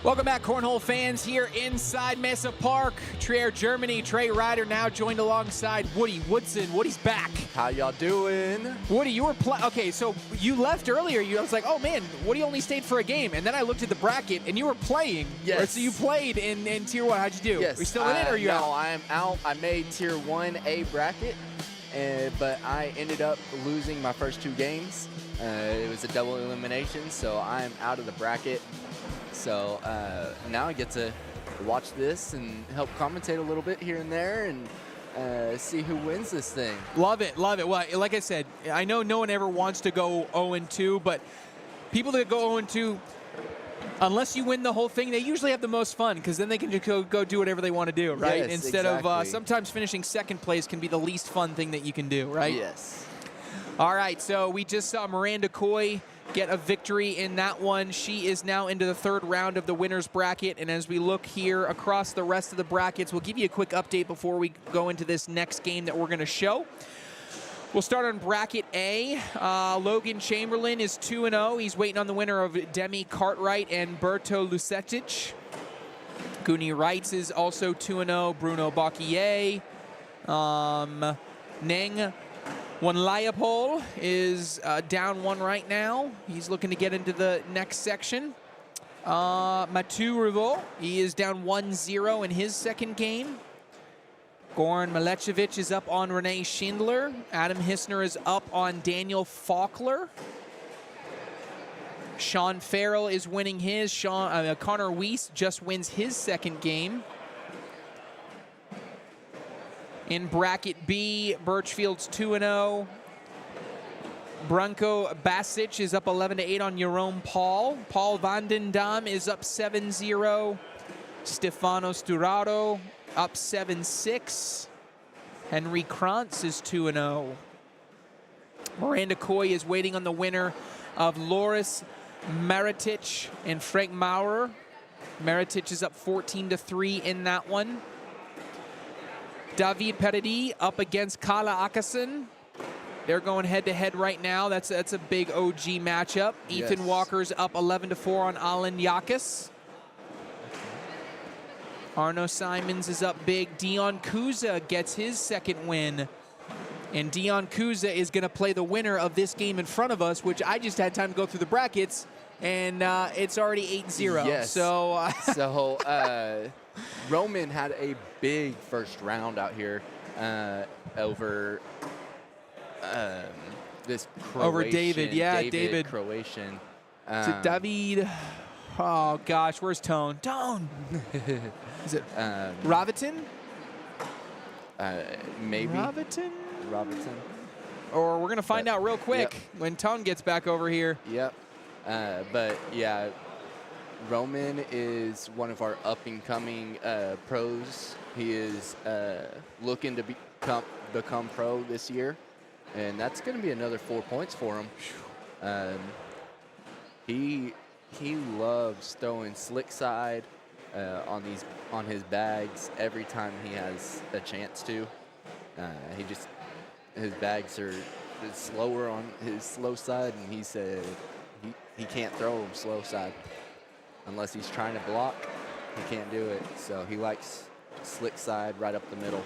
Speaker 1: Welcome back, Cornhole fans, here inside Mesa Park. Trier, Germany. Trey Ryder now joined alongside Woody Woodson. Woody's back.
Speaker 5: How y'all doing?
Speaker 1: Woody, you were okay, so you left earlier. I was like, oh man, Woody only stayed for a game. And then I looked at the bracket, and you were playing.
Speaker 5: Yes.
Speaker 1: So you played in Tier 1. How'd you do?
Speaker 5: Yes.
Speaker 1: Are you still in it, or are you
Speaker 5: no,
Speaker 1: out?
Speaker 5: I am out. I made Tier 1A bracket, but I ended up losing my first 2 games. It was a double elimination, so I am out of the bracket. So now I get to watch this and help commentate a little bit here and there and see who wins this thing.
Speaker 1: Love it, love it. Well, like I said, I know no one ever wants to go 0-2, but people that go 0-2, unless you win the whole thing, they usually have the most fun because then they can just go do whatever they want to do, right?
Speaker 5: Yes,
Speaker 1: Instead
Speaker 5: exactly.
Speaker 1: of sometimes finishing second place can be the least fun thing that you can do, right?
Speaker 5: Yes.
Speaker 1: All right, so we just saw Miranda Coy get a victory in that one. She is now into the 3rd round of the winner's bracket, and as we look here across the rest of the brackets, we'll give you a quick update before we go into this next game that we're going to show. We'll start on bracket A. Logan Chamberlain is 2-0. He's waiting on the winner of Demi Cartwright and Berto Lucetic. Guni Wrights is also 2-0. Bruno Bacquier. Neng Wanlayapol is down 1 right now. He's looking to get into the next section. Matu Rivo, he is down 1-0 in his second game. Goran Milecevic is up on Renee Schindler. Adam Hissner is up on Daniel Faulkler. Sean Farrell is winning his. Connor Weiss just wins his second game. In bracket B, Birchfield's 2-0. Branko Basic is up 11-8 on Jerome Paul. Paul Vandendam is up 7-0. Stefano Sturaro up 7-6. Henry Krantz is 2-0. Miranda Coy is waiting on the winner of Loris Maritic and Frank Maurer. Maritic is up 14-3 in that one. David Peredi up against Kala Akasen. They're going head-to-head right now. That's a big OG matchup.
Speaker 5: Yes.
Speaker 1: Ethan Walker's up 11-4 on Alan Yakis. Arno Simons is up big. Dion Kuza gets his second win. And Dion Kuza is going to play the winner of this game in front of us, which I just had time to go through the brackets, and it's already 8-0.
Speaker 5: Yes.
Speaker 1: So,
Speaker 5: Roman had a big first round out here over this Croatian.
Speaker 1: Over David, yeah, David.
Speaker 5: Croatian.
Speaker 1: David, oh gosh, where's Tone? Tone! Is it Ravitin?
Speaker 5: Maybe.
Speaker 1: Ravitin?
Speaker 5: Robertson.
Speaker 1: Or we're going to find out real quick when Tone gets back over here.
Speaker 5: Yep. But yeah, Roman is one of our up-and-coming pros. He is looking to become pro this year, and that's going to be another 4 points for him. He loves throwing slick side on his bags every time he has a chance to. His bags are slower on his slow side, and he said he can't throw them slow side unless he's trying to block. He can't do it, so he likes slick side right up the middle.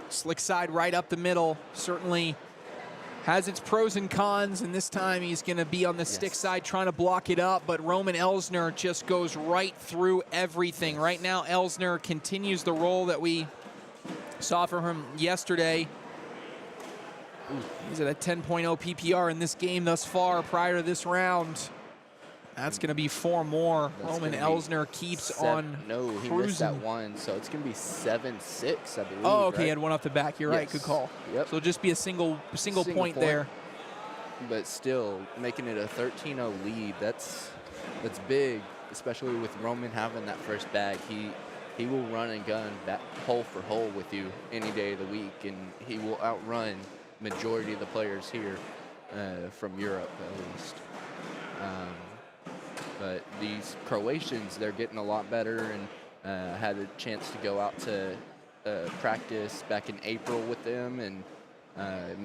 Speaker 1: Slick side right up the middle certainly has its pros and cons, and this time he's going to be on the stick side trying to block it up, but Roman Elsner just goes right through everything. Right now, Elsner continues the role that we saw from him yesterday. He's at a 10.0 PPR in this game thus far prior to this round. That's going to be 4 more. Roman Elsner keeps on
Speaker 5: No, he missed that one, so it's going to be 7-6, I believe.
Speaker 1: Oh, okay,
Speaker 5: right?
Speaker 1: he had one off the back. You're right, good call.
Speaker 5: Yep.
Speaker 1: So it'll just be a single point there.
Speaker 5: But still, making it a 13-0 lead, that's big, especially with Roman having that first bag. He will run and gun back hole for hole with you any day of the week, and he will outrun majority of the players here from Europe, at least. But these Croatians, they're getting a lot better, and had a chance to go out to practice back in April with them, and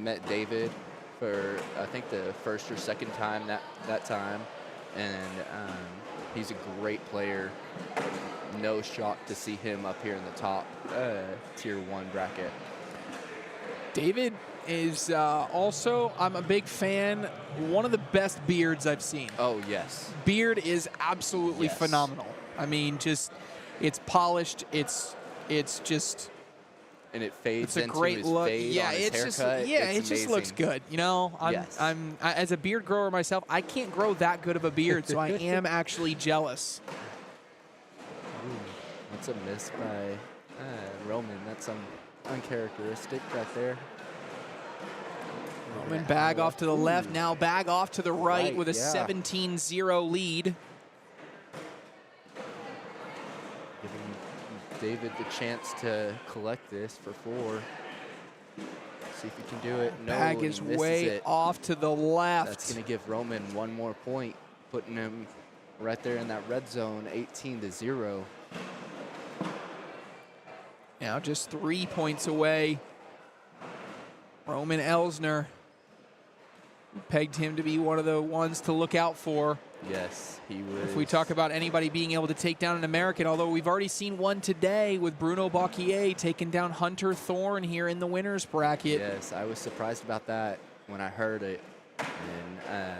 Speaker 5: met David for I think the first or second time that time, and He's a great player. No shock to see him up here in the top tier 1 bracket.
Speaker 1: David is also, I'm a big fan, one of the best beards I've seen.
Speaker 5: Oh, yes.
Speaker 1: Beard is absolutely
Speaker 5: Yes.
Speaker 1: phenomenal. I mean, just, it's polished. It's just,
Speaker 5: And it fades
Speaker 1: it's a
Speaker 5: into
Speaker 1: great
Speaker 5: his
Speaker 1: look.
Speaker 5: fade
Speaker 1: Yeah,
Speaker 5: on his
Speaker 1: it's just,
Speaker 5: haircut.
Speaker 1: yeah,
Speaker 5: It's
Speaker 1: it just looks
Speaker 5: amazing.
Speaker 1: good. You know,
Speaker 5: Yes.
Speaker 1: as a beard grower myself, I can't grow that good of a beard, so I am actually jealous.
Speaker 5: That's a miss by Roman. That's uncharacteristic right there.
Speaker 1: Roman bag off to the left, now bag off to the right with a
Speaker 5: yeah.
Speaker 1: 17-0 lead.
Speaker 5: Giving David the chance to collect this for 4. See if he can do it. No,
Speaker 1: Bag
Speaker 5: he
Speaker 1: is
Speaker 5: misses
Speaker 1: way
Speaker 5: it.
Speaker 1: off to the left.
Speaker 5: That's going to give Roman 1 more point, putting him right there in that red zone, 18-0.
Speaker 1: Now just 3 points away. Roman Elsner. We pegged him to be one of the ones to look out for.
Speaker 5: Yes, he was.
Speaker 1: If we talk about anybody being able to take down an American, although we've already seen one today with Bruno Bocquier taking down Hunter Thorne here in the winner's bracket.
Speaker 5: Yes, I was surprised about that when I heard it, and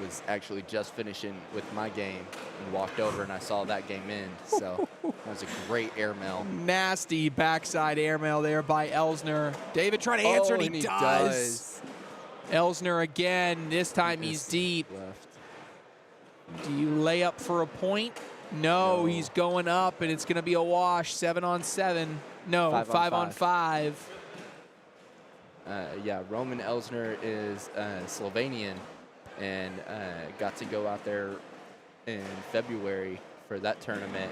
Speaker 5: was actually just finishing with my game and walked over and I saw that game end. So that was a great airmail.
Speaker 1: Nasty backside airmail there by Elsner. David trying to answer, and he does. Elsner again. This time he's deep.
Speaker 5: Left.
Speaker 1: Do you lay up for a point? No, he's going up, and it's going to be a wash. 7-on-7. No, 5 on 5.
Speaker 5: Yeah, Roman Elsner is Slovenian and got to go out there in February for that tournament.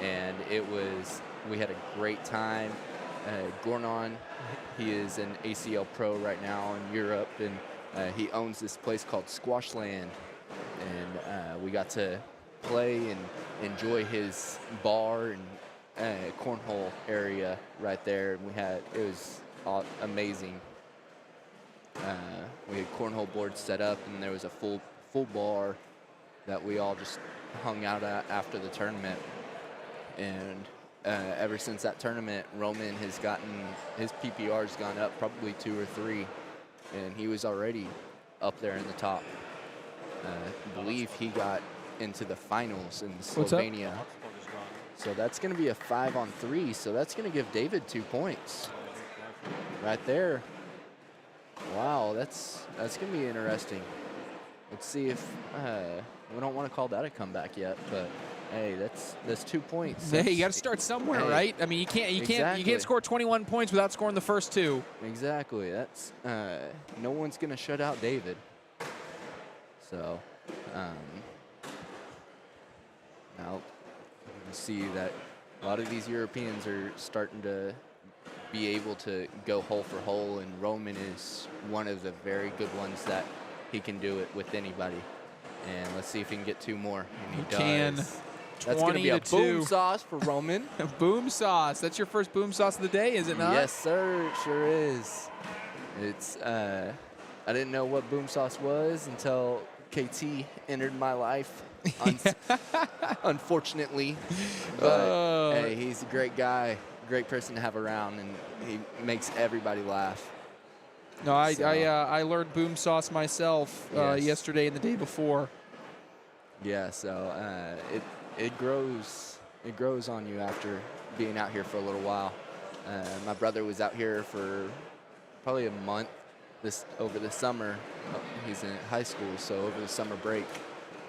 Speaker 5: And we had a great time. Gornon, he is an ACL pro right now in Europe, and he owns this place called Squashland. And we got to play and enjoy his bar and cornhole area right there. And it was amazing. We had cornhole boards set up, and there was a full bar that we all just hung out at after the tournament. And ever since that tournament, Roman has gotten, his PPR's gone up probably 2 or 3, and he was already up there in the top. I believe he got into the finals in Slovenia. So that's going to be a 5-on-3. So that's going to give David 2 points right there. Wow, that's going to be interesting. Let's see if we don't want to call that a comeback yet, but hey, that's 2 points.
Speaker 1: Hey, you got to start somewhere, right? I mean, you can't score 21 points without scoring the first 2.
Speaker 5: Exactly. That's no one's going to shut out David. So now you see that a lot of these Europeans are starting to be able to go hole for hole, and Roman is one of the very good ones that he can do it with anybody. And let's see if he can get 2 more. And he
Speaker 1: can.
Speaker 5: does. That's going to be a boom sauce for Roman.
Speaker 1: Boom sauce. That's your first boom sauce of the day, is it not?
Speaker 5: Yes, sir. It sure is. It's I didn't know what boom sauce was until KT entered my life. Unfortunately. But hey, he's a great guy, great person to have around, and he makes everybody laugh.
Speaker 1: No, I learned boom sauce myself yesterday and the day before.
Speaker 5: Yeah, so it grows on you after being out here for a little while. My brother was out here for probably a month over the summer. He's in high school, so over the summer break,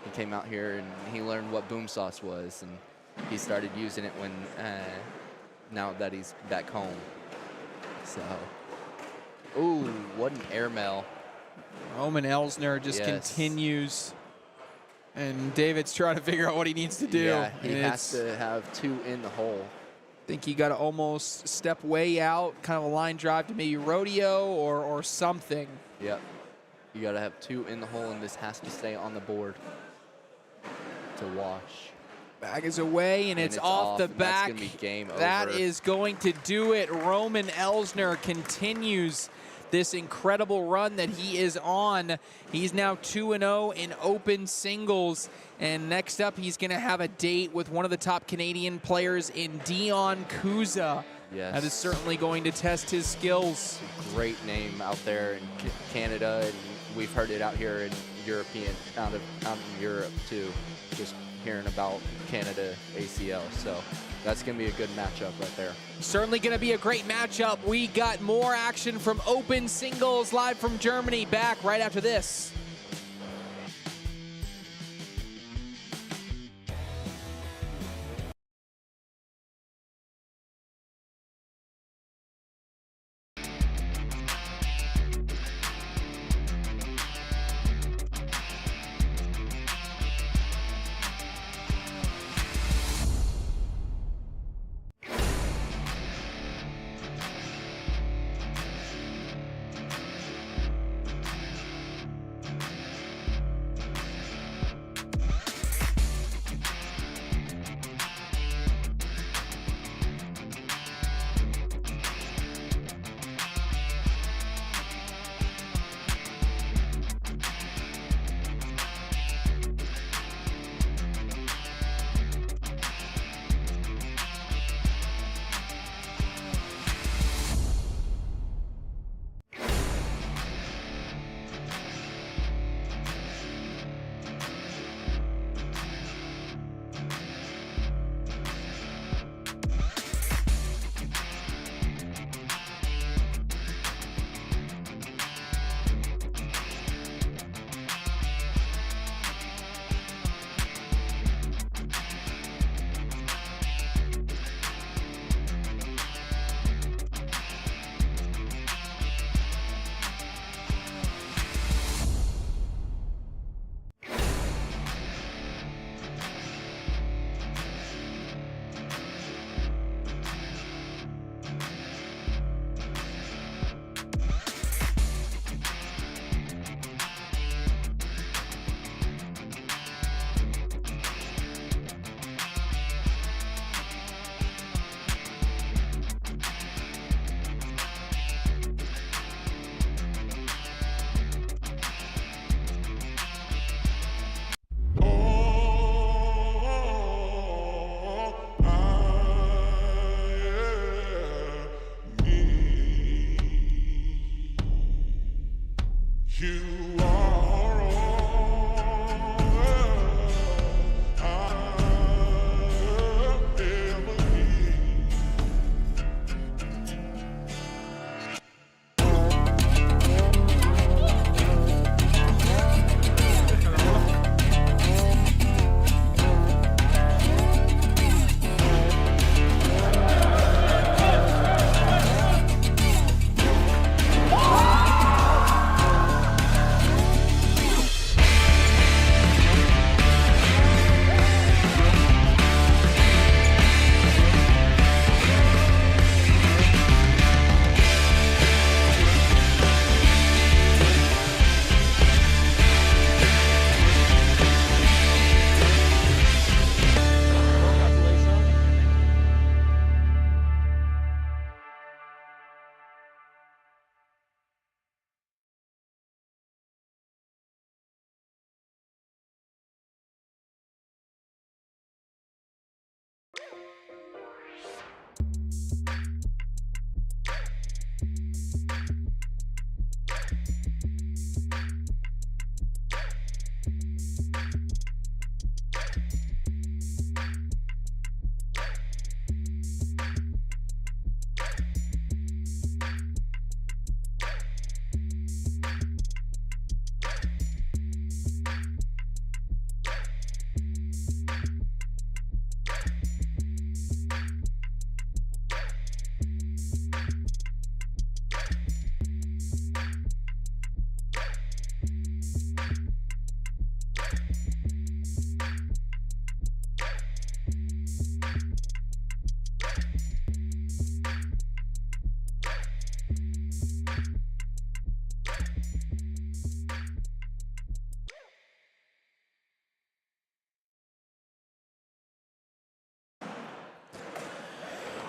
Speaker 5: he came out here and he learned what boom sauce was, and he started using it when now that he's back home. So, ooh, what an airmail.
Speaker 1: Roman Elsner just continues, and David's trying to figure out what he needs to do.
Speaker 5: Yeah, he has to have 2 in the hole.
Speaker 1: I think you got to almost step way out, kind of a line drive to maybe rodeo or something.
Speaker 5: Yep. You got to have 2 in the hole, and this has to stay on the board to wash.
Speaker 1: Bag is away, and it's off the back.
Speaker 5: That's going to be game over.
Speaker 1: That is going to do it. Roman Elsner continues this incredible run that he is on. He's now 2-0 in open singles. And next up, he's going to have a date with one of the top Canadian players in Dion Kuza.
Speaker 5: Yes.
Speaker 1: That is certainly going to test his skills.
Speaker 5: Great name out there in Canada, and we've heard it out here in out in Europe too. Just hearing about Canada ACL, so that's going to be a good matchup right there.
Speaker 1: Certainly going to be a great matchup. We got more action from open singles live from Germany. Back right after this.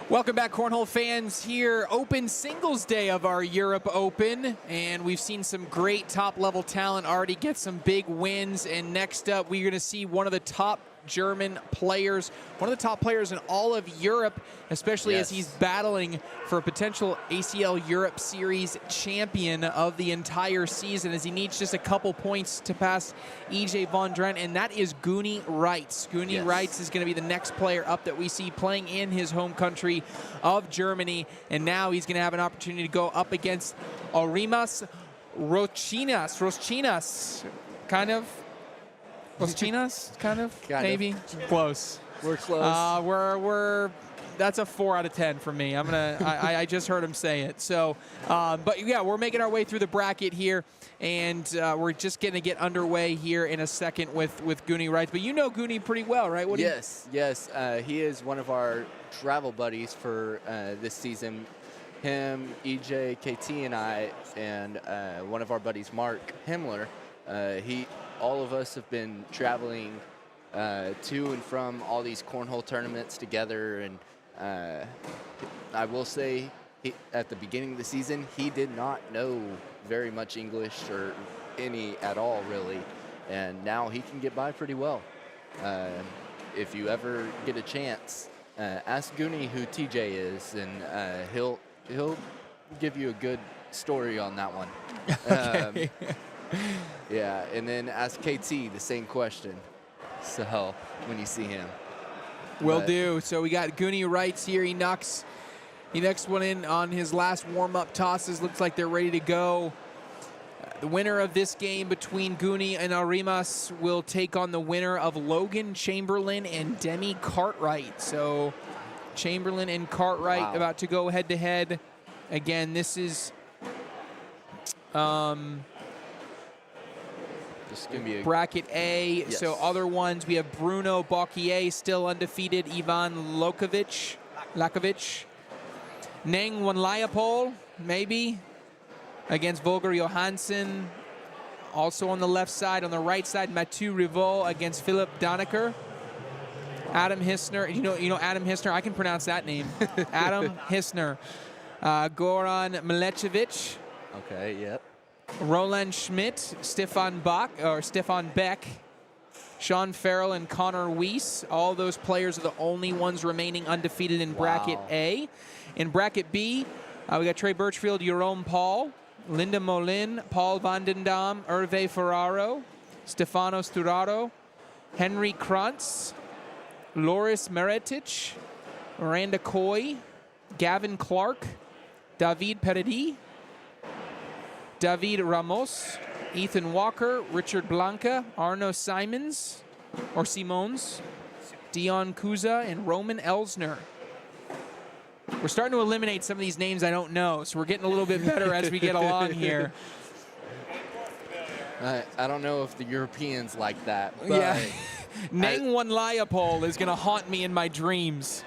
Speaker 1: Welcome back, Cornhole fans. Here, open singles day of our Europe Open, and we've seen some great top-level talent already get some big wins. And next up, we're going to see one of the top German players, one of the top players in all of Europe, especially as he's battling for a potential ACL Europe Series champion of the entire season, as he needs just a couple points to pass EJ Von Dren, and that is Guni Reitz. Guni Reitz is going to be the next player up that we see playing in his home country of Germany, and now he's going to have an opportunity to go up against Aurimas Roschinas, kind of. Roschinas, kind of, maybe. Close.
Speaker 5: We're close.
Speaker 1: We're that's a 4 out of 10 for me. I just heard him say it. So, but yeah, we're making our way through the bracket here, and we're just going to get underway here in a second with Guni Reitz. But you know Guni pretty well, right?
Speaker 5: Yes. He is one of our travel buddies for this season. Him, EJ, KT, and I, and one of our buddies, Mark Himmler. All of us have been traveling to and from all these cornhole tournaments together, and I will say at the beginning of the season, he did not know very much English or any at all, really, and now he can get by pretty well. If you ever get a chance, ask Guni who TJ is, and he'll give you a good story on that one.
Speaker 1: Okay.
Speaker 5: Yeah, and then ask KT the same question. So when you see him,
Speaker 1: will do. So we got Guni Reitz here. He knocks one in on his last warm-up tosses. Looks like they're ready to go. The winner of this game between Guni and Aurimas will take on the winner of Logan Chamberlain and Demi Cartwright. So Chamberlain and Cartwright about to go head-to-head. Again, this is
Speaker 5: this is going to be
Speaker 1: bracket A. Yes. So other ones, we have Bruno Bocquier, still undefeated. Ivan Lakovic. Neng Wanlayapol, maybe, against Volker Johansson. Also on the left side. On the right side, Mathieu Rivaux against Philip Danaker. Adam Hissner. You know Adam Hissner? I can pronounce that name. Adam Hissner. Goran Milecevic.
Speaker 5: Okay, yep.
Speaker 1: Roland Schmidt, Stefan Beck, Sean Farrell, and Connor Weiss. All those players are the only ones remaining undefeated in bracket A. In bracket B, we got Trey Birchfield, Jerome Paul, Linda Molin, Paul Vandendam, Hervé Ferraro, Stefano Sturaro, Henry Krantz, Loris Meretic, Miranda Coy, Gavin Clark, David Peredi, David Ramos, Ethan Walker, Richard Blanca, Arno Simons, Dion Kuza, and Roman Elsner. We're starting to eliminate some of these names I don't know, so we're getting a little bit better as we get along here.
Speaker 5: I don't know if the Europeans like that. But
Speaker 1: yeah. Neng Wanlayapol is going to haunt me in my dreams.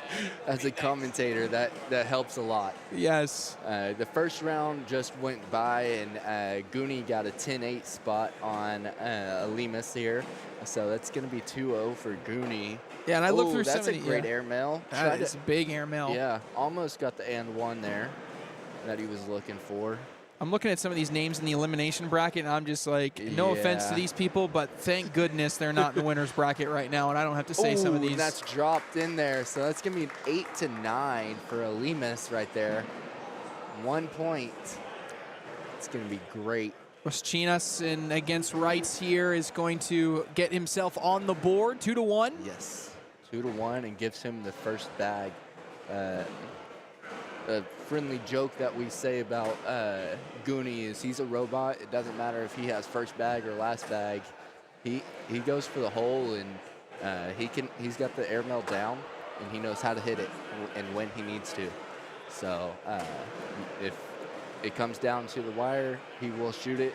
Speaker 5: As a commentator, that helps a lot.
Speaker 1: Yes.
Speaker 5: The first round just went by, and Guni got a 10-8 spot on Alimas here. So that's going to be 2-0 for Guni.
Speaker 1: Yeah, and I looked through some of
Speaker 5: That's a great airmail.
Speaker 1: That is a big airmail.
Speaker 5: Yeah, almost got the and one there that he was looking for.
Speaker 1: I'm looking at some of these names in the elimination bracket, and I'm just like, no offense to these people, but thank goodness they're not in the winner's bracket right now, and I don't have to say some of these.
Speaker 5: That's dropped in there, so that's going to be an 8-9 for Alimas right there. 1 point. It's going to be great.
Speaker 1: Roschinas and against Reitz here is going to get himself on the board, 2-1.
Speaker 5: Yes, 2-1, and gives him the first bag. A friendly joke that we say about Guni is he's a robot. It doesn't matter if he has first bag or last bag. He goes for the hole, and he's got the airmail down, and he knows how to hit it and when he needs to. So if it comes down to the wire, he will shoot it,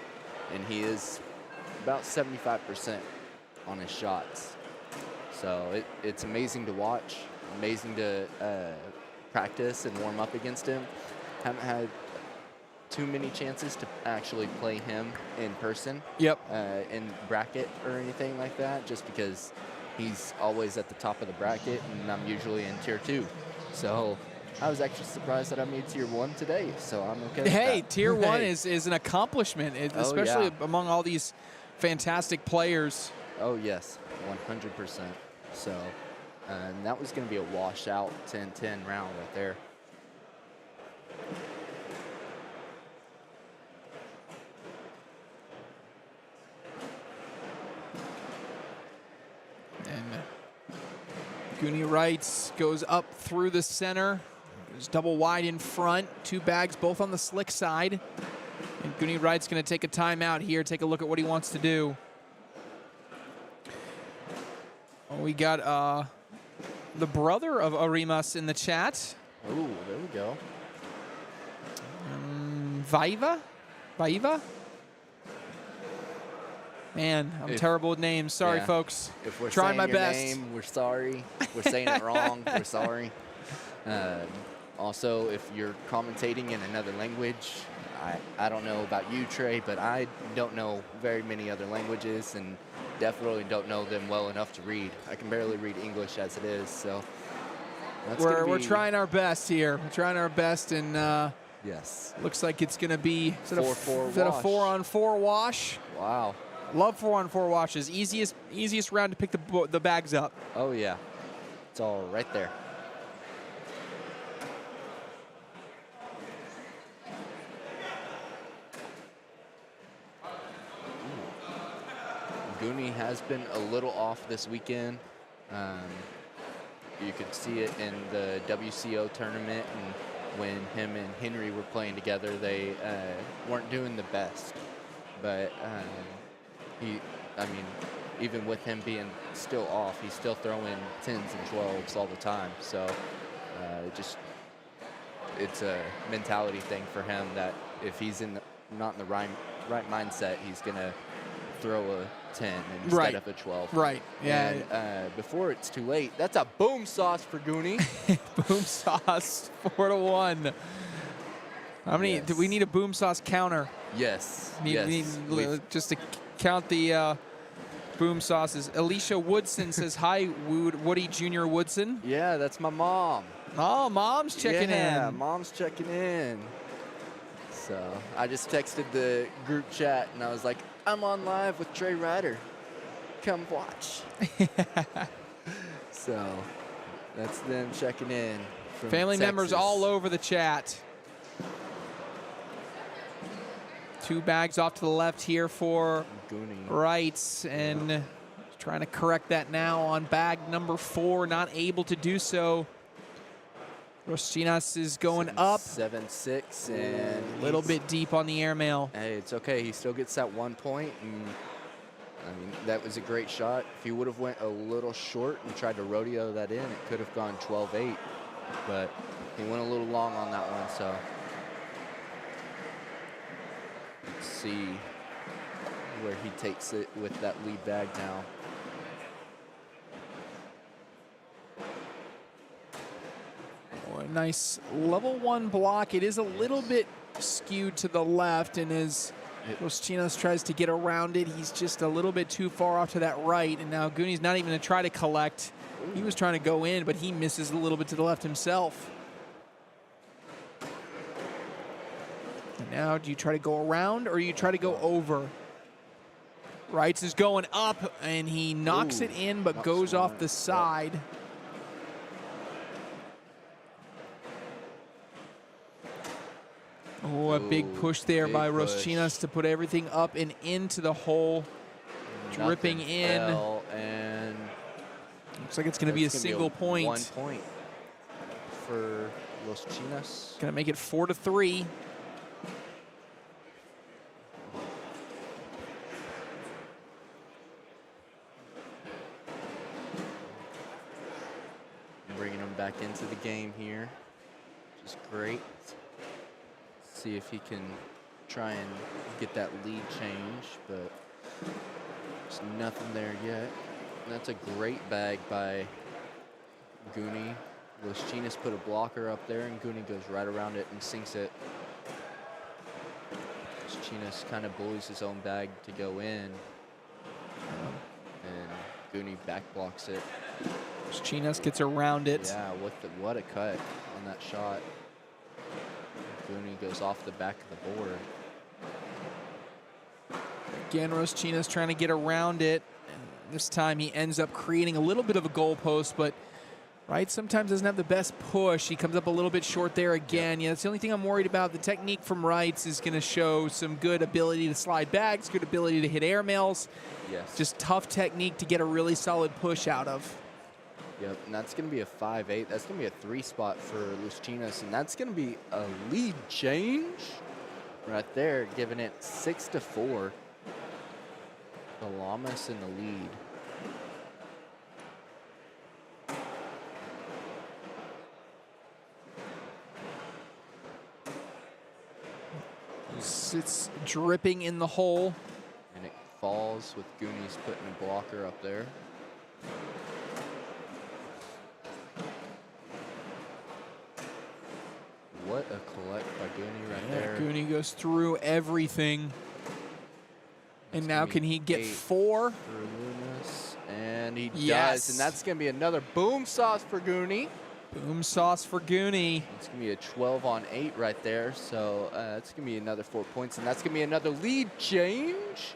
Speaker 5: and he is about 75% on his shots. So it's amazing to watch, amazing to practice and warm up against him. Haven't had too many chances to actually play him in person.
Speaker 1: Yep.
Speaker 5: In bracket or anything like that, just because he's always at the top of the bracket, and I'm usually in tier 2. So I was actually surprised that I made tier 1 today, so I'm okay with
Speaker 1: Hey,
Speaker 5: that.
Speaker 1: tier 1
Speaker 5: Hey.
Speaker 1: is an accomplishment,
Speaker 5: Oh,
Speaker 1: especially
Speaker 5: yeah.
Speaker 1: among all these fantastic players.
Speaker 5: Oh, yes, 100%. So, and that was going to be a washout 10-10 round right there.
Speaker 1: And Goonie Wrights goes up through the center. Goes double wide in front. 2 bags both on the slick side. And Goonie Wright's going to take a timeout here, take a look at what he wants to do. Oh, we got the brother of Arimas in the chat.
Speaker 5: Ooh, there we go.
Speaker 1: Vaiva? Man, I'm terrible with names. Sorry,
Speaker 5: Yeah.
Speaker 1: folks.
Speaker 5: If we're
Speaker 1: Trying
Speaker 5: saying
Speaker 1: my
Speaker 5: your
Speaker 1: best.
Speaker 5: name, we're sorry. We're saying it wrong, we're sorry. Also, if you're commentating in another language, I don't know about you, Trey, but I don't know very many other languages and definitely don't know them well enough to read. I can barely read English as it is, so that's
Speaker 1: We're trying our best here. We're trying our best, and
Speaker 5: yes.
Speaker 1: looks like it's going to be is that
Speaker 5: 4-4
Speaker 1: is that a
Speaker 5: wash.
Speaker 1: 4-on-4 wash.
Speaker 5: Wow.
Speaker 1: Love 4-on-4 washes. Easiest round to pick the bags up.
Speaker 5: Oh yeah, it's all right there. Goonie has been a little off this weekend. You could see it in the WCO tournament, and when him and Henry were playing together, they weren't doing the best. But even with him being still off, he's still throwing 10s and 12s all the time. So it's a mentality thing for him that if he's not in the right mindset, he's gonna throw a 10 instead
Speaker 1: Right.
Speaker 5: of a 12.
Speaker 1: Right. Yeah.
Speaker 5: And before it's too late, that's a boom sauce for Goonie.
Speaker 1: Boom sauce 4-1. How many?
Speaker 5: Yes.
Speaker 1: Do we need a boom sauce counter?
Speaker 5: Yes.
Speaker 1: We
Speaker 5: yes.
Speaker 1: need just to count the boom sauces. Alicia Woodson says, "Hi, Woody Jr. Woodson."
Speaker 5: Yeah, that's my mom.
Speaker 1: Oh, mom's checking
Speaker 5: Yeah,
Speaker 1: in.
Speaker 5: mom's checking in. So I just texted the group chat and I was like, I'm on live with Trey Ryder. Come watch. So that's them checking in. From
Speaker 1: Family members
Speaker 5: Texas.
Speaker 1: all over the chat. 2 bags off to the left here for
Speaker 5: Goonie.
Speaker 1: Wrights, and trying to correct that now on bag number 4, not able to do so. Rostinas is going up.
Speaker 5: 7-6 and
Speaker 1: A little bit deep on the airmail.
Speaker 5: Hey, it's okay. He still gets that 1 point, and that was a great shot. If he would have went a little short and tried to rodeo that in, it could have gone 12-8. But he went a little long on that one, so let's see where he takes it with that lead bag now.
Speaker 1: Oh, a nice level 1 block. It is a little bit skewed to the left, and as Rostinas tries to get around it, he's just a little bit too far off to that right, and now Goonie's not even going to try to collect. He was trying to go in, but he misses a little bit to the left himself. And now, do you try to go around or you try to go over? Wrights is going up, and he knocks it in, but goes off the side. Oh, a big push there
Speaker 5: big
Speaker 1: by
Speaker 5: push.
Speaker 1: Rostinas to put everything up and into the hole. Dripping
Speaker 5: Nothing
Speaker 1: in.
Speaker 5: fell, and
Speaker 1: Looks like it's going to be a
Speaker 5: that's gonna
Speaker 1: single point.
Speaker 5: 1 point for Los Chinas.
Speaker 1: Going to make it 4-3.
Speaker 5: Bringing him back into the game here, which is great. See if he can try and get that lead change, but there's nothing there yet. And that's a great bag by Goonie. Los Chinas put a blocker up there, and Goonie goes right around it and sinks it. Los Chinas kind of bullies his own bag to go in, and Goonie back blocks it.
Speaker 1: Chinas gets around it.
Speaker 5: Yeah, what a cut on on that shot. Gooney goes off the back of the board.
Speaker 1: Again, Roschina's trying to get around it. And this time he ends up creating a little bit of a goalpost, but Wright sometimes doesn't have the best push. He comes up a little bit short there again. Yeah, that's the only thing I'm worried about. The technique from Wrights is going to show some good ability to slide backs, good ability to hit airmails.
Speaker 5: Yes.
Speaker 1: Just tough technique to get a really solid push out of.
Speaker 5: Yep, and that's going to be a 5-8. That's going to be a 3 spot for Lucinas, and that's going to be a lead change right there, giving it 6-4. The Lamas in the lead.
Speaker 1: It's dripping in the hole.
Speaker 5: And it falls with Goonies putting a blocker up there. What a collect by Goonie right there.
Speaker 1: Goonie goes through everything. And now can he get 4?
Speaker 5: For Loomis, and he
Speaker 1: Yes.
Speaker 5: does, and that's going to be another boom sauce for Goonie.
Speaker 1: Boom sauce for Goonie.
Speaker 5: It's going to be a 12-on-8 right there, so it's going to be another 4 points, and that's going to be another lead change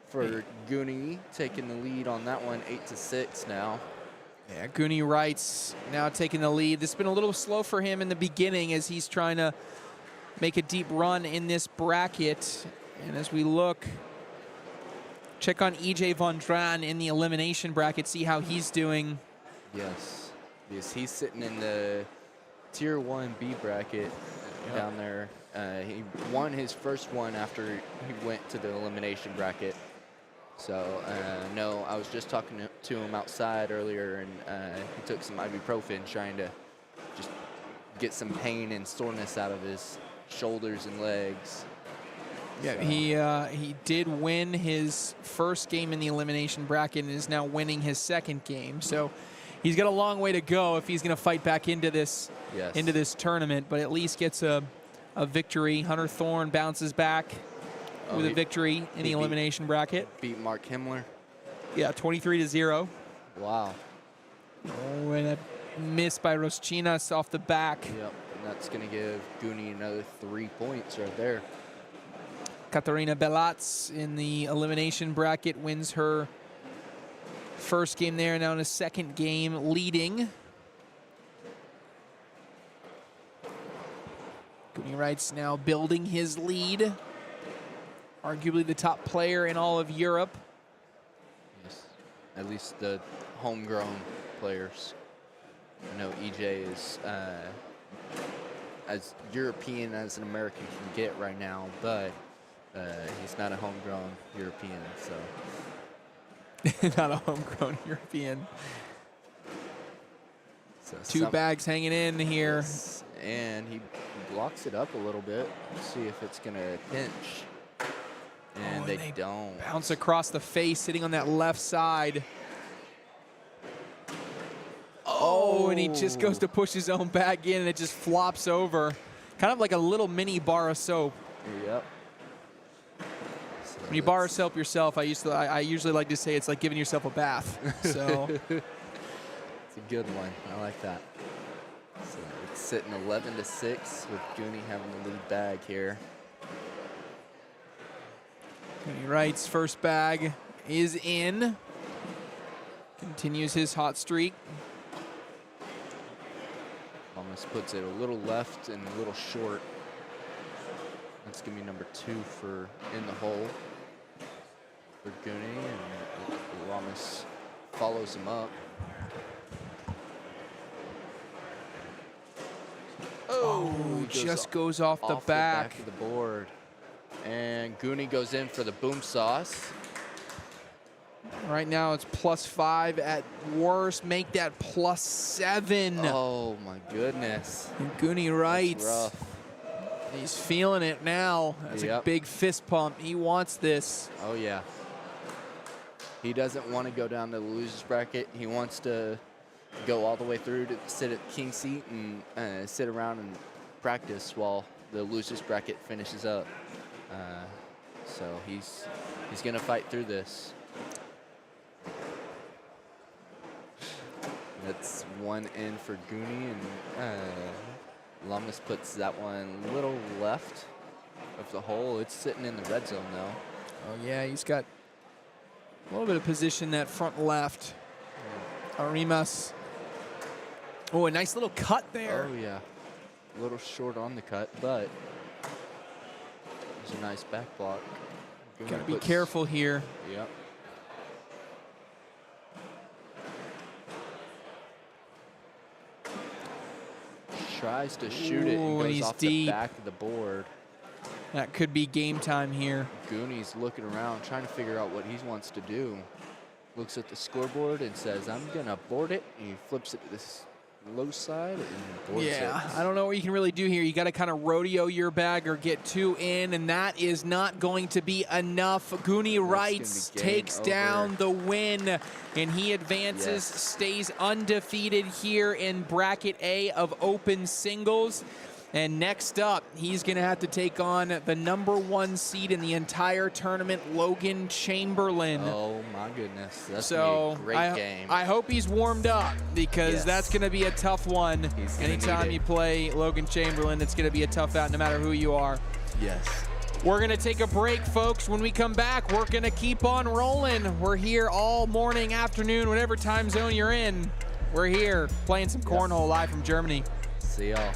Speaker 5: for Goonie, taking the lead on that one, 8-6 now.
Speaker 1: Yeah, Goonie Wrights now taking the lead. This has been a little slow for him in the beginning as he's trying to make a deep run in this bracket. And as we look, check on EJ Von Dran in the elimination bracket, see how he's doing.
Speaker 5: Yes, because he's sitting in the Tier 1B bracket down there. He won his first one after he went to the elimination bracket. So, no, I was just talking to him outside earlier, and he took some ibuprofen trying to just get some pain and soreness out of his shoulders and legs.
Speaker 1: Yeah,
Speaker 5: So,
Speaker 1: he did win his first game in the elimination bracket and is now winning his second game. So he's got a long way to go if he's going to fight back into this tournament, but at least gets a victory. Hunter Thorne bounces back with a victory in the elimination bracket.
Speaker 5: Beat Mark Himmler.
Speaker 1: Yeah, 23-0.
Speaker 5: Wow.
Speaker 1: Oh, and a miss by Roschinas off the back.
Speaker 5: Yep, and that's going to give Goonie another 3 points right there.
Speaker 1: Katarina Belats in the elimination bracket wins her first game there, now in a second game leading. Goonie Wrights now building his lead. Arguably the top player in all of Europe.
Speaker 5: Yes, at least the homegrown players. I know EJ is as European as an American can get right now, but he's not a homegrown European, so.
Speaker 1: Not a homegrown European.
Speaker 5: So
Speaker 1: Two bags hanging in here.
Speaker 5: Yes, and he blocks it up a little bit. Let's see if it's going to pinch. And they don't.
Speaker 1: Bounce across the face, sitting on that left side. Oh, and he just goes to push his own bag in, and it just flops over. Kind of like a little mini bar of soap.
Speaker 5: Yep. So
Speaker 1: When you bar soap yourself, I usually like to say it's like giving yourself a bath. So
Speaker 5: it's a good one. I like that. So it's sitting 11-6 with Goonie having the lead bag here.
Speaker 1: Goonie Wrights' first bag is in. Continues his hot streak.
Speaker 5: Almost puts it a little left and a little short. That's going to be number 2 for in the hole for Goonie, and Lamas follows him up.
Speaker 1: Oh,
Speaker 5: He
Speaker 1: just goes off the back.
Speaker 5: of the board. And Goonie goes in for the boom sauce.
Speaker 1: Right now it's +5 at worst. Make that +7.
Speaker 5: Oh my goodness.
Speaker 1: And Goonie Wrights,
Speaker 5: Rough.
Speaker 1: he's feeling it now. That's a
Speaker 5: Yep.
Speaker 1: big fist pump. He wants this.
Speaker 5: Oh yeah. He doesn't want to go down to the losers bracket. He wants to go all the way through to sit at the king seat and sit around and practice while the losers bracket finishes up. So he's gonna fight through this. That's one in for Goonie, and Lummis puts that one a little left of the hole. It's sitting in the red zone now.
Speaker 1: Oh, yeah, he's got a little bit of position that front left. Arimas. Oh, a nice little cut there.
Speaker 5: Oh, yeah. A little short on the cut, but it's a nice back block.
Speaker 1: Got to be careful here.
Speaker 5: Yep. Tries to shoot it
Speaker 1: Ooh,
Speaker 5: and
Speaker 1: he's
Speaker 5: goes off
Speaker 1: deep.
Speaker 5: the back of the board.
Speaker 1: That could be game time here.
Speaker 5: Goonie's looking around, trying to figure out what he wants to do. Looks at the scoreboard and says, I'm going to board it. And he flips it to this low side and boards it.
Speaker 1: Yeah, I don't know what you can really do here. You got to kind of rodeo your bag or get 2 in, and that is not going to be enough. Goonie Wrights takes down the win, and he advances,
Speaker 5: Yes.
Speaker 1: stays undefeated here in bracket A of open singles. And next up, he's going to have to take on the #1 seed in the entire tournament, Logan Chamberlain.
Speaker 5: Oh, my goodness. That's
Speaker 1: So
Speaker 5: going to be a great game.
Speaker 1: I hope he's warmed up, because
Speaker 5: Yes.
Speaker 1: that's going to be a tough one.
Speaker 5: He's gonna
Speaker 1: Anytime
Speaker 5: need
Speaker 1: you
Speaker 5: it.
Speaker 1: play Logan Chamberlain, it's going to be a tough out no matter who you are.
Speaker 5: Yes.
Speaker 1: We're going to take a break, folks. When we come back, we're going to keep on rolling. We're here all morning, afternoon, whatever time zone you're in. We're here playing some cornhole live from Germany.
Speaker 5: See y'all.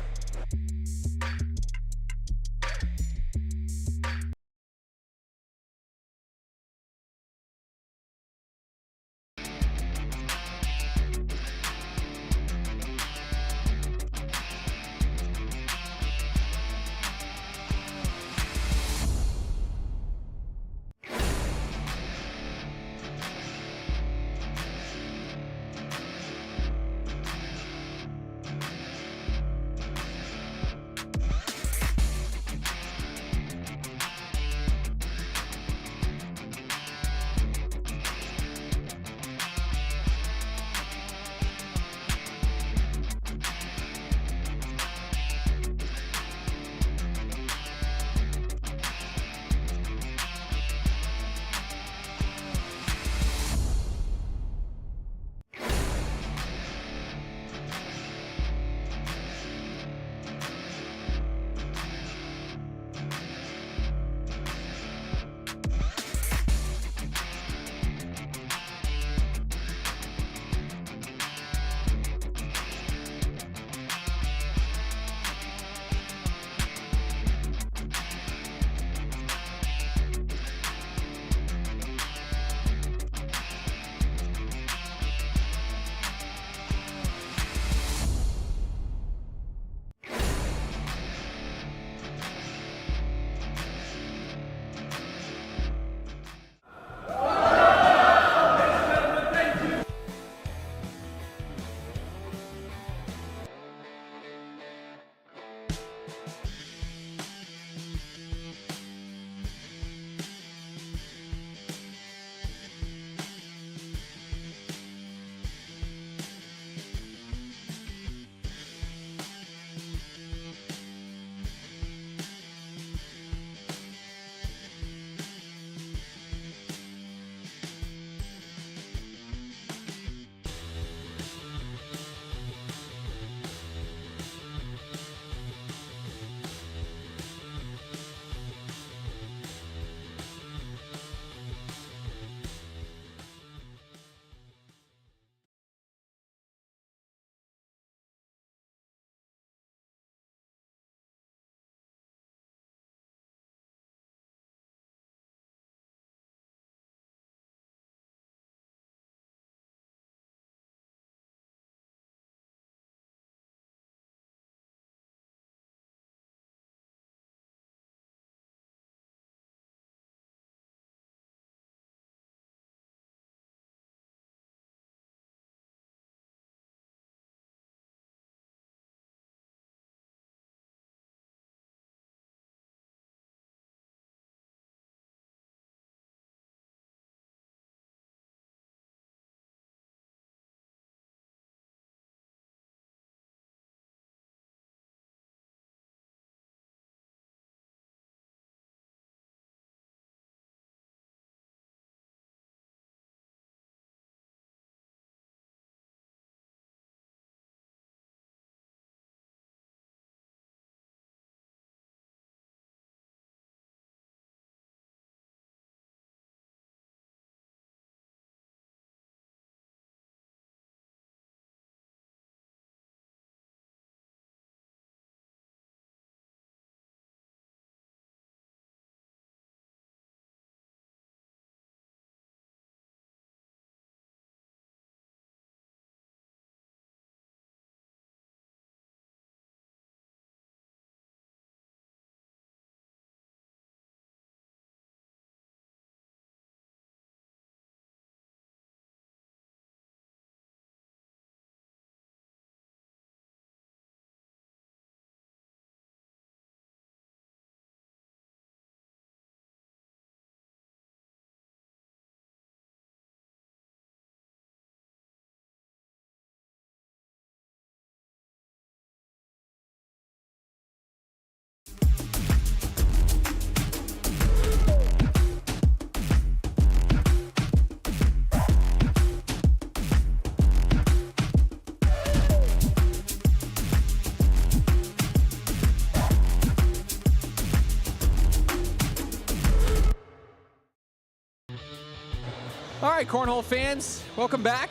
Speaker 1: All right, Cornhole fans, welcome back.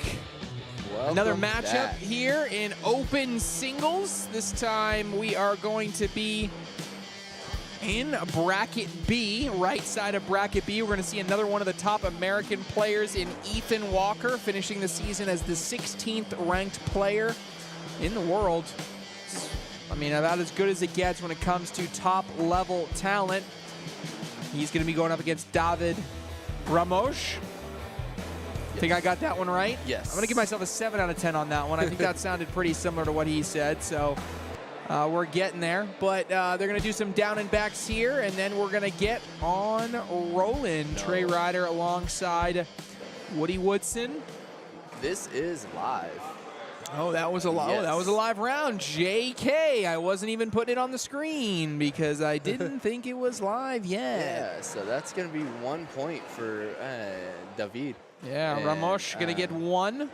Speaker 1: Another
Speaker 5: Welcome
Speaker 1: matchup
Speaker 5: back.
Speaker 1: here in open singles. This time we are going to be in bracket B, right side of bracket B. We're going to see another one of the top American players in Ethan Walker, finishing the season as the 16th ranked player in the world. I mean, about as good as it gets when it comes to top level talent. He's going to be going up against David Ramos. I think I got that one right.
Speaker 5: Yes.
Speaker 1: I'm going to give myself a 7 out of 10 on that one. I think that sounded pretty similar to what he said. So we're getting there. But they're going to do some down and backs here, and then we're going to get on rolling. Trey Ryder alongside Woody Woodson.
Speaker 5: This is live.
Speaker 1: Oh, that was a
Speaker 5: Yes.
Speaker 1: that was a live round. JK, I wasn't even putting it on the screen because I didn't think it was live yet.
Speaker 5: Yeah, so that's going to be 1 point for David.
Speaker 1: Yeah,
Speaker 5: And,
Speaker 1: Ramos gonna get 1.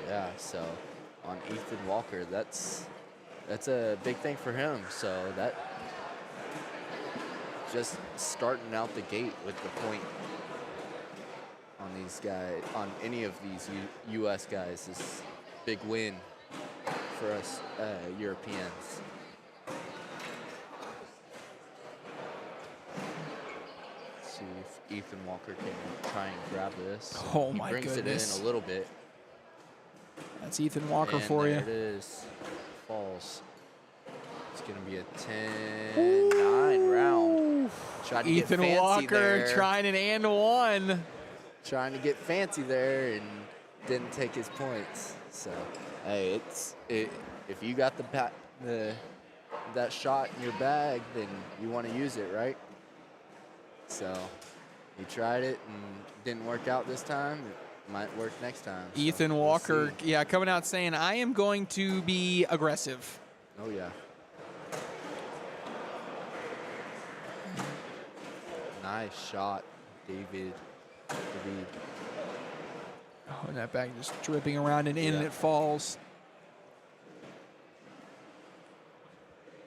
Speaker 5: Yeah, so on Ethan Walker, that's a big thing for him. So that just starting out the gate with the point on these guys, on any of these U.S. guys, is a big win for us Europeans. See if Ethan Walker can try and grab this.
Speaker 1: Oh,
Speaker 5: He
Speaker 1: my
Speaker 5: brings
Speaker 1: goodness.
Speaker 5: it in a little bit.
Speaker 1: That's Ethan Walker
Speaker 5: And
Speaker 1: for
Speaker 5: there
Speaker 1: you.
Speaker 5: it is. Falls. It's going to be a 10-9 round. Tried to
Speaker 1: Ethan
Speaker 5: get fancy
Speaker 1: Walker
Speaker 5: there.
Speaker 1: trying an and 1.
Speaker 5: Trying to get fancy there and didn't take his points. So, hey, if you got that shot in your bag, then you want to use it, right? So, he tried it and didn't work out this time. It might work next time. So
Speaker 1: Ethan
Speaker 5: we'll
Speaker 1: Walker,
Speaker 5: see.
Speaker 1: yeah, coming out saying, I am going to be aggressive.
Speaker 5: Oh, yeah. Nice shot, David.
Speaker 1: Oh, and that bag just dripping around and in,
Speaker 5: Yeah.
Speaker 1: and it falls.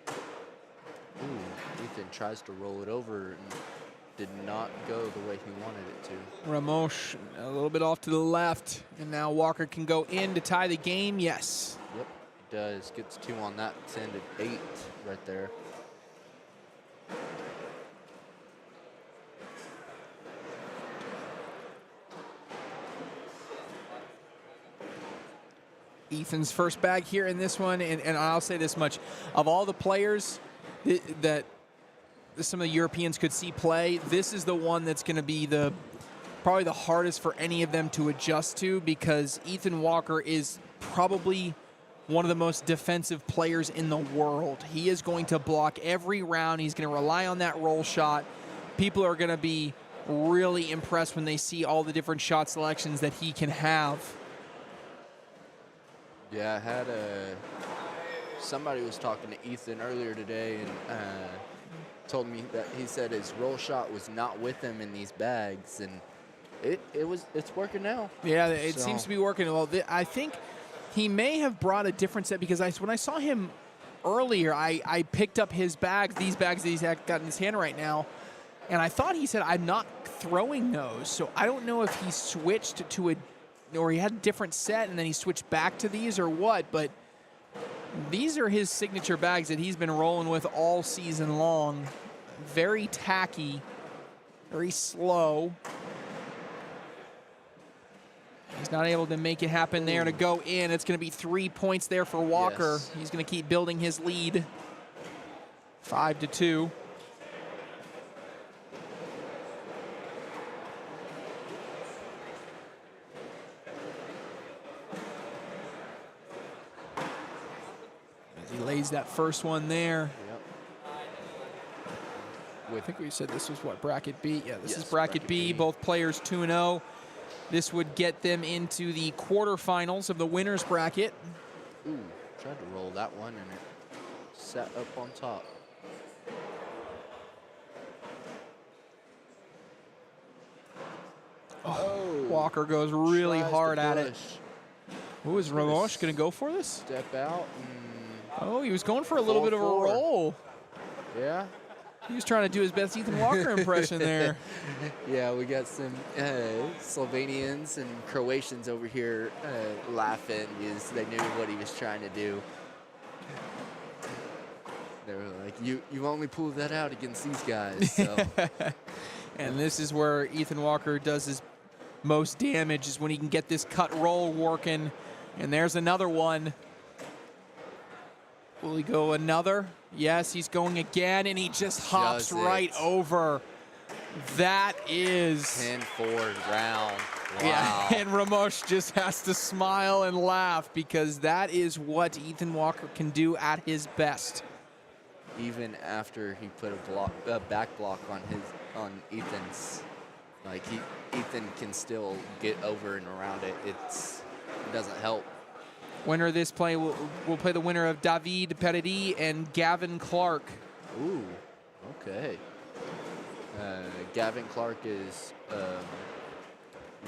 Speaker 5: Ooh, Ethan tries to roll it over and did not go the way he wanted it to.
Speaker 1: Ramos a little bit off to the left, and now Walker can go in to tie the game. Yes.
Speaker 5: Yep, he does. Gets 2 on that. It's ended 8 right there.
Speaker 1: Ethan's first bag here in this one, and I'll say this much. Of all the players that some of the Europeans could see play, this is the one that's going to be probably the hardest for any of them to adjust to, because Ethan Walker is probably one of the most defensive players in the world. He is going to block every round. He's going to rely on that roll shot. People are going to be really impressed when they see all the different shot selections that he can have.
Speaker 5: Yeah, I had somebody was talking to Ethan earlier today and told me that he said his roll shot was not with him in these bags, and it's working now.
Speaker 1: Yeah, it
Speaker 5: So-
Speaker 1: seems to be working. Well, I think he may have brought a different set, because when I saw him earlier, I picked up his bags, these bags that he's got in his hand right now, and I thought he said, I'm not throwing those. So I don't know if he switched to or he had a different set and then he switched back to these or what, but these are his signature bags that he's been rolling with all season long. Very tacky, very slow. He's not able to make it happen there to go in. It's going to be 3 points there for Walker.
Speaker 5: Yes.
Speaker 1: He's going to keep building his lead. 5-2. As he lays that first one there.
Speaker 5: Yep.
Speaker 1: I think we said this was what, bracket B? Yeah, this is
Speaker 5: Yes,
Speaker 1: bracket
Speaker 5: bracket
Speaker 1: B.
Speaker 5: B.
Speaker 1: Both players 2-0. This would get them into the quarterfinals of the winners bracket.
Speaker 5: Ooh, tried to roll that one and it sat up on top. Oh,
Speaker 1: Walker goes really
Speaker 5: tries to
Speaker 1: hard at it.
Speaker 5: push.
Speaker 1: Who is Ramos going to go for this?
Speaker 5: Step out.
Speaker 1: Oh, he was going for a little
Speaker 5: Full
Speaker 1: bit of a
Speaker 5: four.
Speaker 1: roll.
Speaker 5: Yeah.
Speaker 1: He was trying to do his best Ethan Walker impression there.
Speaker 5: Yeah, we got some Slovenians and Croatians over here laughing because they knew what he was trying to do. They were like, you only pulled that out against these guys. So.
Speaker 1: And this is where Ethan Walker does his most damage, is when he can get this cut roll working. And there's another one. Will he go another? Yes, he's going again, and he just hops right over. That is
Speaker 5: 10-4 round. Wow.
Speaker 1: Yeah, and Ramosh just has to smile and laugh because that is what Ethan Walker can do at his best.
Speaker 5: Even after he put a back block on Ethan's, like Ethan can still get over and around it. It doesn't help.
Speaker 1: Winner of this play will play the winner of David Peredi and Gavin Clark.
Speaker 5: Ooh, okay. Gavin Clark is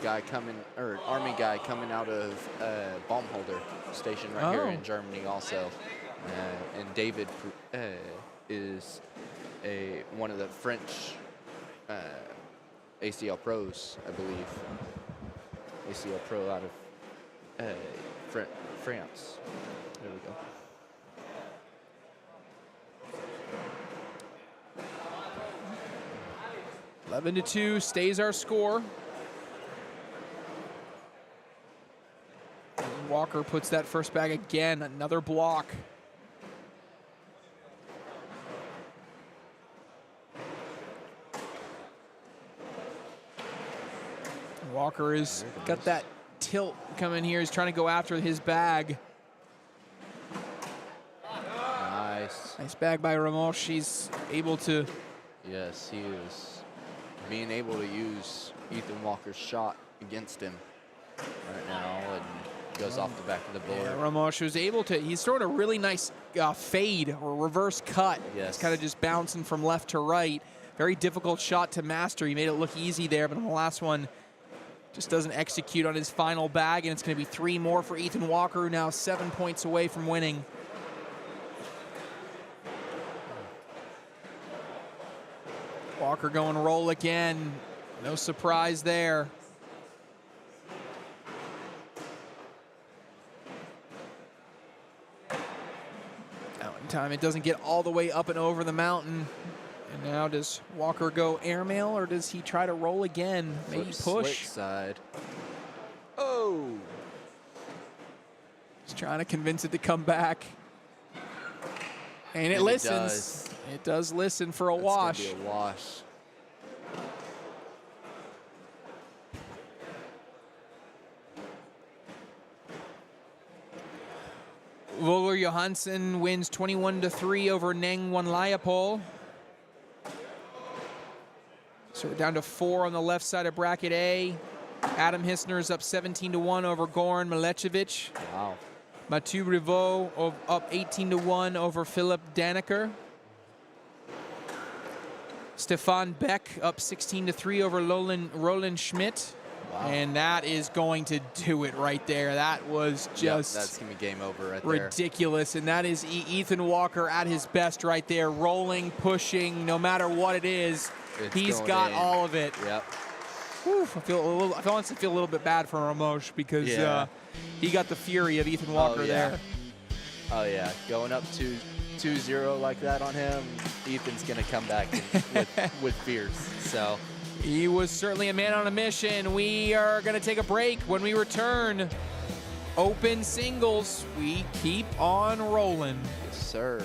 Speaker 5: Army guy coming out of Baumholder Station right here in Germany also. And David is one of the French ACL pros, I believe. ACL pro out of France. There we go.
Speaker 1: Eleven to 2 stays our score. Walker puts that first bag again, another block. Walker has got that tilt coming here. He's trying to go after his bag.
Speaker 5: Nice.
Speaker 1: Nice bag by Ramosh. He's able to.
Speaker 5: Yes, he is being able to use Ethan Walker's shot against him right now, and goes off the back of the board.
Speaker 1: Yeah, Ramosh was able to. He's throwing a really nice fade or reverse cut.
Speaker 5: Yes.
Speaker 1: It's kind of just bouncing from left to right. Very difficult shot to master. He made it look easy there, but on the last one, just doesn't execute on his final bag, and it's going to be 3 more for Ethan Walker, who now 7 points away from winning. Walker going roll again. No surprise there. Now in time, it doesn't get all the way up and over the mountain. And now does Walker go airmail, or does he try to roll again? Maybe push.
Speaker 5: Slick side. Oh!
Speaker 1: He's trying to convince it to come back. And it listens. It does listen for a wash.
Speaker 5: It's gonna be a wash.
Speaker 1: Volker Johansson wins 21-3 over Neng Wanlayapol. So we're down to 4 on the left side of bracket A. Adam Hissner's up 17-1 over Goran Milecevic.
Speaker 5: Wow.
Speaker 1: Mathieu Rivaux up 18-1 over Philip Daniker. Stefan Beck up 16-3 over Roland Schmidt.
Speaker 5: Wow.
Speaker 1: And that is going to do it right there. That was just
Speaker 5: that's going to be game over right there.
Speaker 1: ridiculous. And that is Ethan Walker at his best right there. Rolling, pushing, no matter what it is, he's got all of it.
Speaker 5: Yep.
Speaker 1: Whew, I honestly feel a little bit bad for Ramosh because he got the fury of Ethan Walker there.
Speaker 5: Oh, yeah. Going up 2-0 like that on him, Ethan's going to come back with fierce. So
Speaker 1: he was certainly a man on a mission. We are going to take a break. When we return, open singles, we keep on rolling.
Speaker 5: Yes, sir.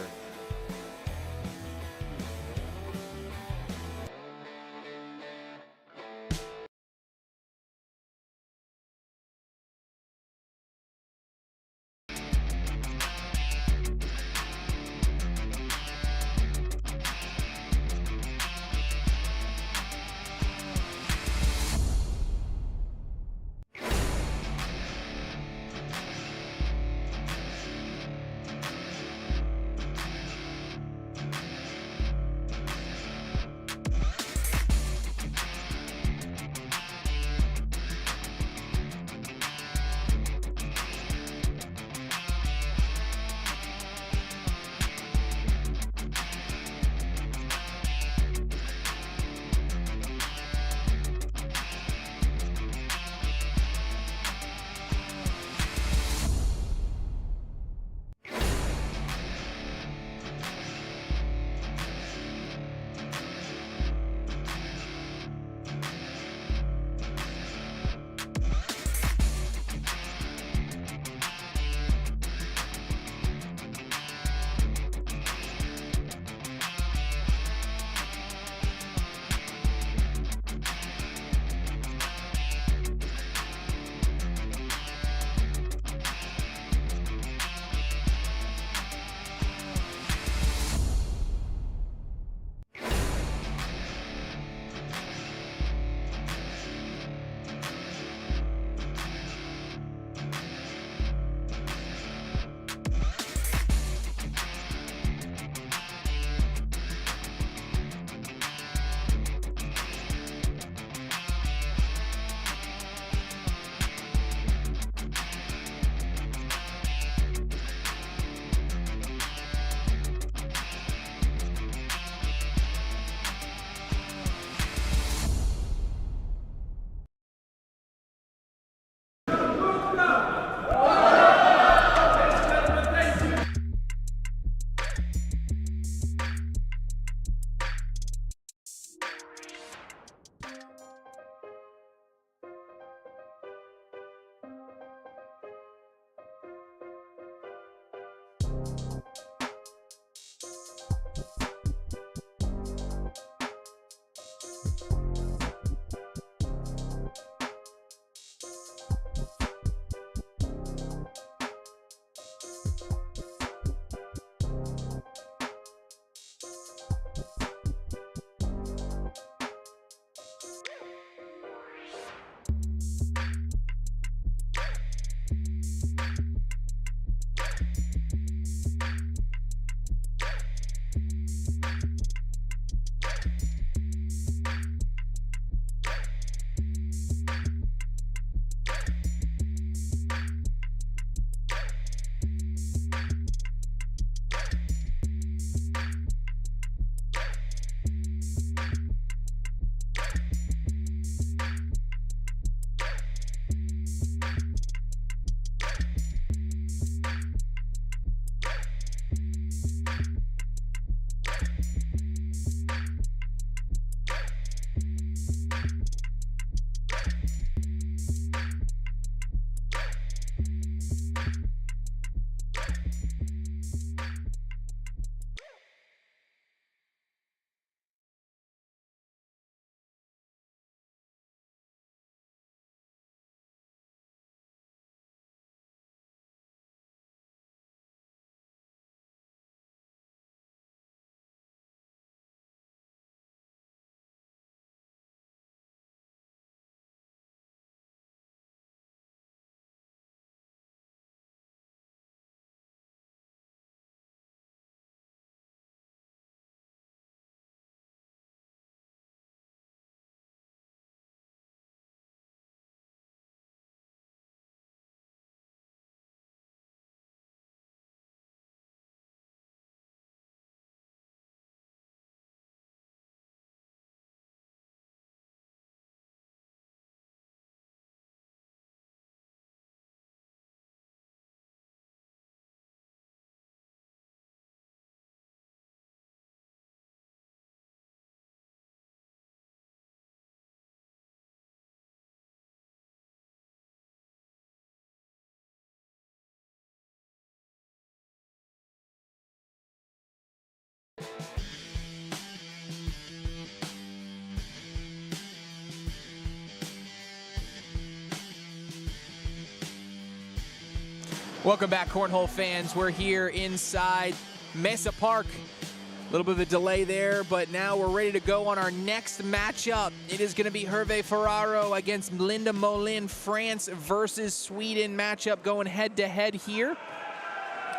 Speaker 1: Welcome back, Cornhole fans. We're here inside Mesa Park. A little bit of a delay there, but now we're ready to go on our next matchup. It is going to be Hervé Ferraro against Linda Molin, France versus Sweden matchup going head-to-head here.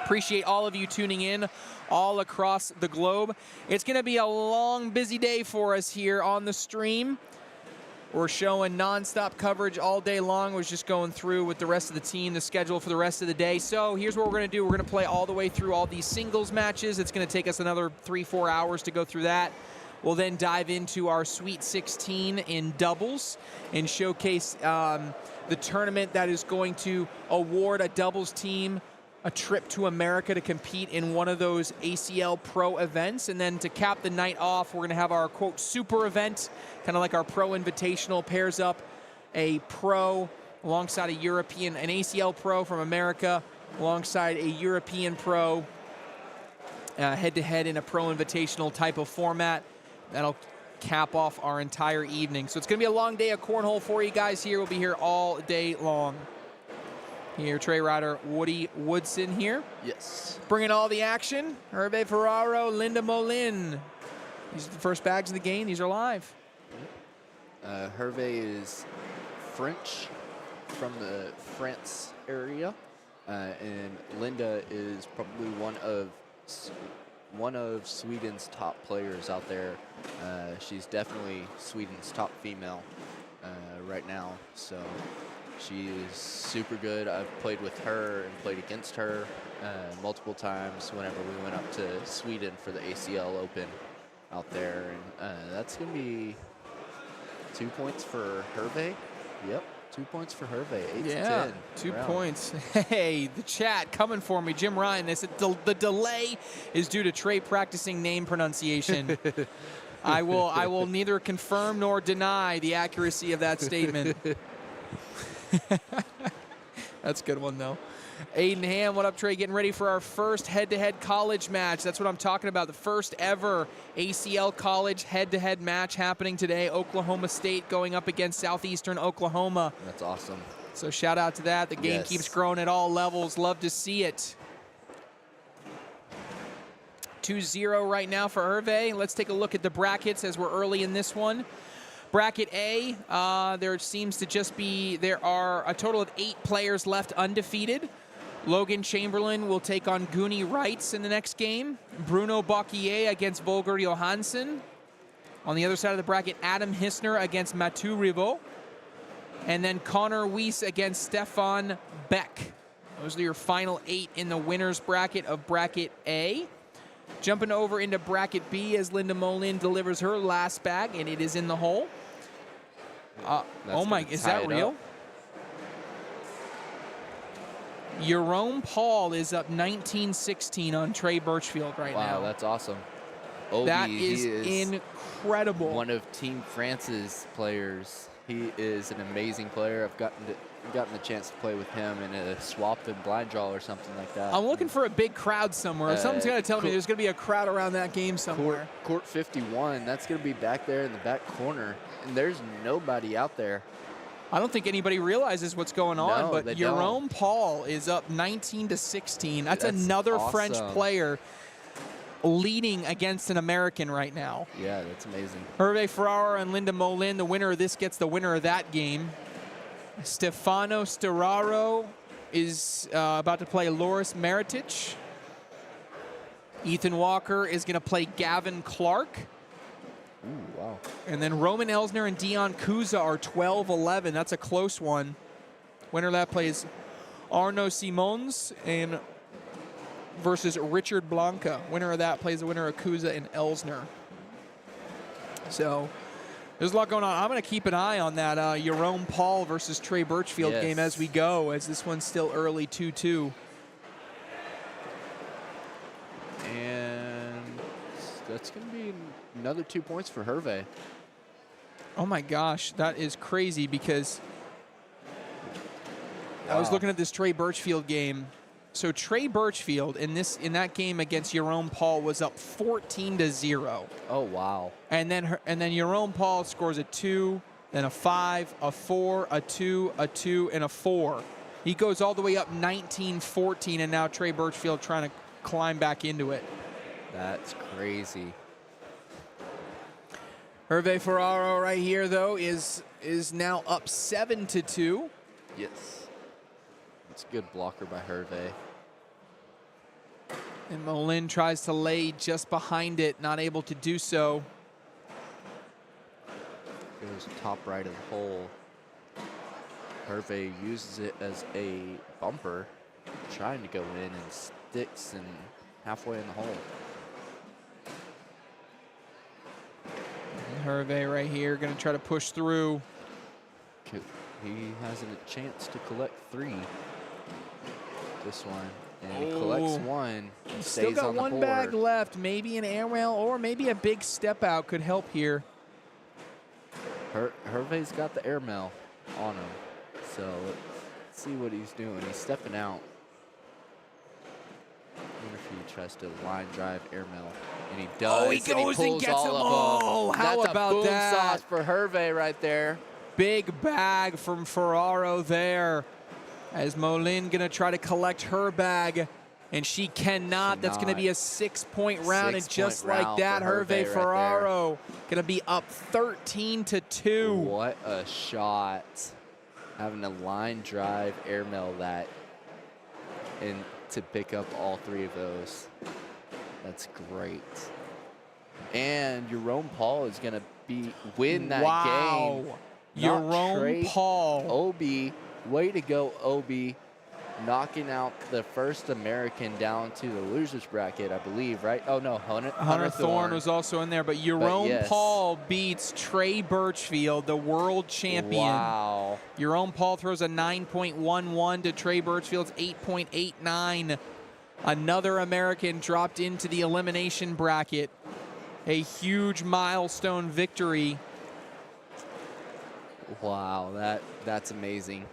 Speaker 1: Appreciate all of you tuning in all across the globe. It's going to be a long, busy day for us here on the stream. We're showing non-stop coverage all day long. We're just going through with the rest of the team, the schedule for the rest of the day. So here's what we're going to do. We're going to play all the way through all these singles matches. It's going to take us another 3-4 hours to go through that. We'll then dive into our Sweet 16 in doubles and showcase the tournament that is going to award a doubles team a trip to America to compete in one of those ACL Pro events. And then to cap the night off, we're going to have our, quote, super event, kind of like our Pro Invitational, pairs up a pro alongside a European, an ACL Pro from America alongside a European Pro, head-to-head in a Pro Invitational type of format. That'll cap off our entire evening. So it's going to be a long day of cornhole for you guys here. We'll be here all day long. Here, Trey Rider, Woody Woodson here.
Speaker 5: Yes.
Speaker 1: Bringing all the action. Hervé Ferraro, Linda Molin. These are the first bags of the game. These are live.
Speaker 5: Hervé is French, from the France area, and Linda is probably one of Sweden's top players out there. She's definitely Sweden's top female right now. So she is super good. I've played with her and played against her multiple times whenever we went up to Sweden for the ACL Open out there. And that's going to be 2 points for Hervé. Yep, 2 points for Hervé, 8 to 10.
Speaker 1: 2 points. Hey, the chat coming for me. Jim Ryan, they said the delay is due to Trey practicing name pronunciation. I will neither confirm nor deny the accuracy of that statement. That's a good one, though. Aiden Ham, what up, Trey? Getting ready for our first head-to-head college match. That's what I'm talking about. The first ever ACL college head-to-head match happening today. Oklahoma State going up against Southeastern Oklahoma.
Speaker 5: That's awesome.
Speaker 1: So shout out to that. The game keeps growing at all levels. Love to see it. 2-0 right now for Hervé. Let's take a look at the brackets as we're early in this one. Bracket A, there are a total of 8 players left undefeated. Logan Chamberlain will take on Goonie Wrights in the next game. Bruno Bocquier against Volker Johansson. On the other side of the bracket, Adam Hissner against Mathieu Rivaux. And then Connor Weiss against Stefan Beck. Those are your final 8 in the winner's bracket of Bracket A. Jumping over into Bracket B as Linda Molin delivers her last bag, and it is in the hole. Oh my, is that real? Jerome Paul is up 19-16 on Trey Birchfield right now.
Speaker 5: Wow, that's awesome. Obi,
Speaker 1: that is incredible.
Speaker 5: One of Team France's players. He is an amazing player. I've gotten the chance to play with him in a swap and blind draw or something like that.
Speaker 1: I'm looking for a big crowd somewhere. Something's got to tell me there's going to be a crowd around that game somewhere.
Speaker 5: Court 51, that's going to be back there in the back corner, and there's nobody out there.
Speaker 1: I don't think anybody realizes what's going on,
Speaker 5: no,
Speaker 1: but Jerome Paul is up 19-16. That's another
Speaker 5: awesome.
Speaker 1: French player leading against an American right now.
Speaker 5: Yeah, that's amazing.
Speaker 1: Hervé Ferraro and Linda Molin, the winner of this gets the winner of that game. Stefano Storaro is about to play Loris Maritic. Ethan Walker is going to play Gavin Clark.
Speaker 5: Ooh, wow.
Speaker 1: And then Roman Elsner and Dion Kuza are 12-11. That's a close one. Winner of that plays Arnaud Simons and versus Richard Blanca. Winner of that plays the winner of Kuza and Elsner. So there's a lot going on. I'm going to keep an eye on that Jerome Paul versus Trey Birchfield game as we go, as this one's still early 2-2.
Speaker 5: And that's going to be another 2 points for Hervé.
Speaker 1: Oh my gosh, that is crazy because I was looking at this Trey Birchfield game. So Trey Birchfield in that game against Jerome Paul was up 14-0.
Speaker 5: Oh wow!
Speaker 1: And then Jerome Paul scores a 2, then a 5, a 4, a 2, a 2, and a 4. He goes all the way up 19-14, and now Trey Birchfield trying to climb back into it.
Speaker 5: That's crazy.
Speaker 1: Hervé Ferraro right here, though, is now up 7-2.
Speaker 5: Yes. It's a good blocker by Hervé.
Speaker 1: And Molin tries to lay just behind it, not able to do so.
Speaker 5: Goes top right of the hole. Hervé uses it as a bumper, trying to go in, and sticks and halfway in the hole.
Speaker 1: And Hervé right here going to try to push through.
Speaker 5: He has a chance to collect 3. This one. And he collects 1. And
Speaker 1: Still
Speaker 5: stays
Speaker 1: got
Speaker 5: on the
Speaker 1: one
Speaker 5: board.
Speaker 1: bag left. Maybe an air rail or maybe a big step out could help here.
Speaker 5: Hervé's got the airmail on him. So let's see what he's doing. He's stepping out. I wonder if he tries to line drive airmail. And he does.
Speaker 1: Oh, he goes and
Speaker 5: pulls
Speaker 1: gets them all. How
Speaker 5: That's
Speaker 1: about
Speaker 5: a boom
Speaker 1: that?
Speaker 5: sauce for Hervé right there.
Speaker 1: Big bag from Ferraro there. As Molin going to try to collect her bag. And she cannot. That's going to be a 6-point round. And just like that, Hervé Ferraro going to be up 13-2.
Speaker 5: What a shot. Having a line drive airmail that and to pick up all 3 of those. That's great. And Jerome Paul is going to win that game.
Speaker 1: Jerome Paul.
Speaker 5: Obi, way to go, Obi. Knocking out the first American down to the losers bracket, I believe, right? Oh, no, Hunter
Speaker 1: Thorne was also in there, but Jerome
Speaker 5: yes.
Speaker 1: Paul beats Trey Birchfield, the world champion.
Speaker 5: Wow.
Speaker 1: Jerome Paul throws a 9.11 to Trey Birchfield's 8.89. Another American dropped into the elimination bracket. A huge milestone victory.
Speaker 5: Wow, that's amazing.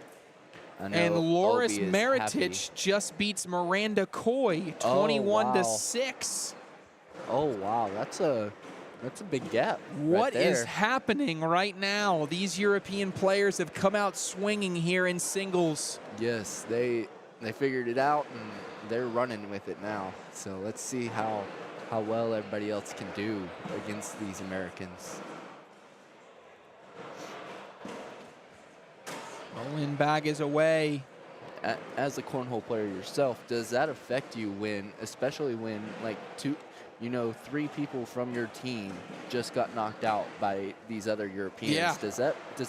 Speaker 1: And Loris
Speaker 5: Obi is
Speaker 1: Meritich
Speaker 5: happy.
Speaker 1: just beats Miranda Coy 21-6.
Speaker 5: Oh wow, that's a big gap.
Speaker 1: What
Speaker 5: right there.
Speaker 1: is happening right now? These European players have come out swinging here in singles.
Speaker 5: Yes, they figured it out and they're running with it now. So let's see how well everybody else can do against these Americans.
Speaker 1: Molin bag is away.
Speaker 5: As a cornhole player yourself, does that affect you especially when like 3 people from your team just got knocked out by these other Europeans?
Speaker 1: Yeah.
Speaker 5: Does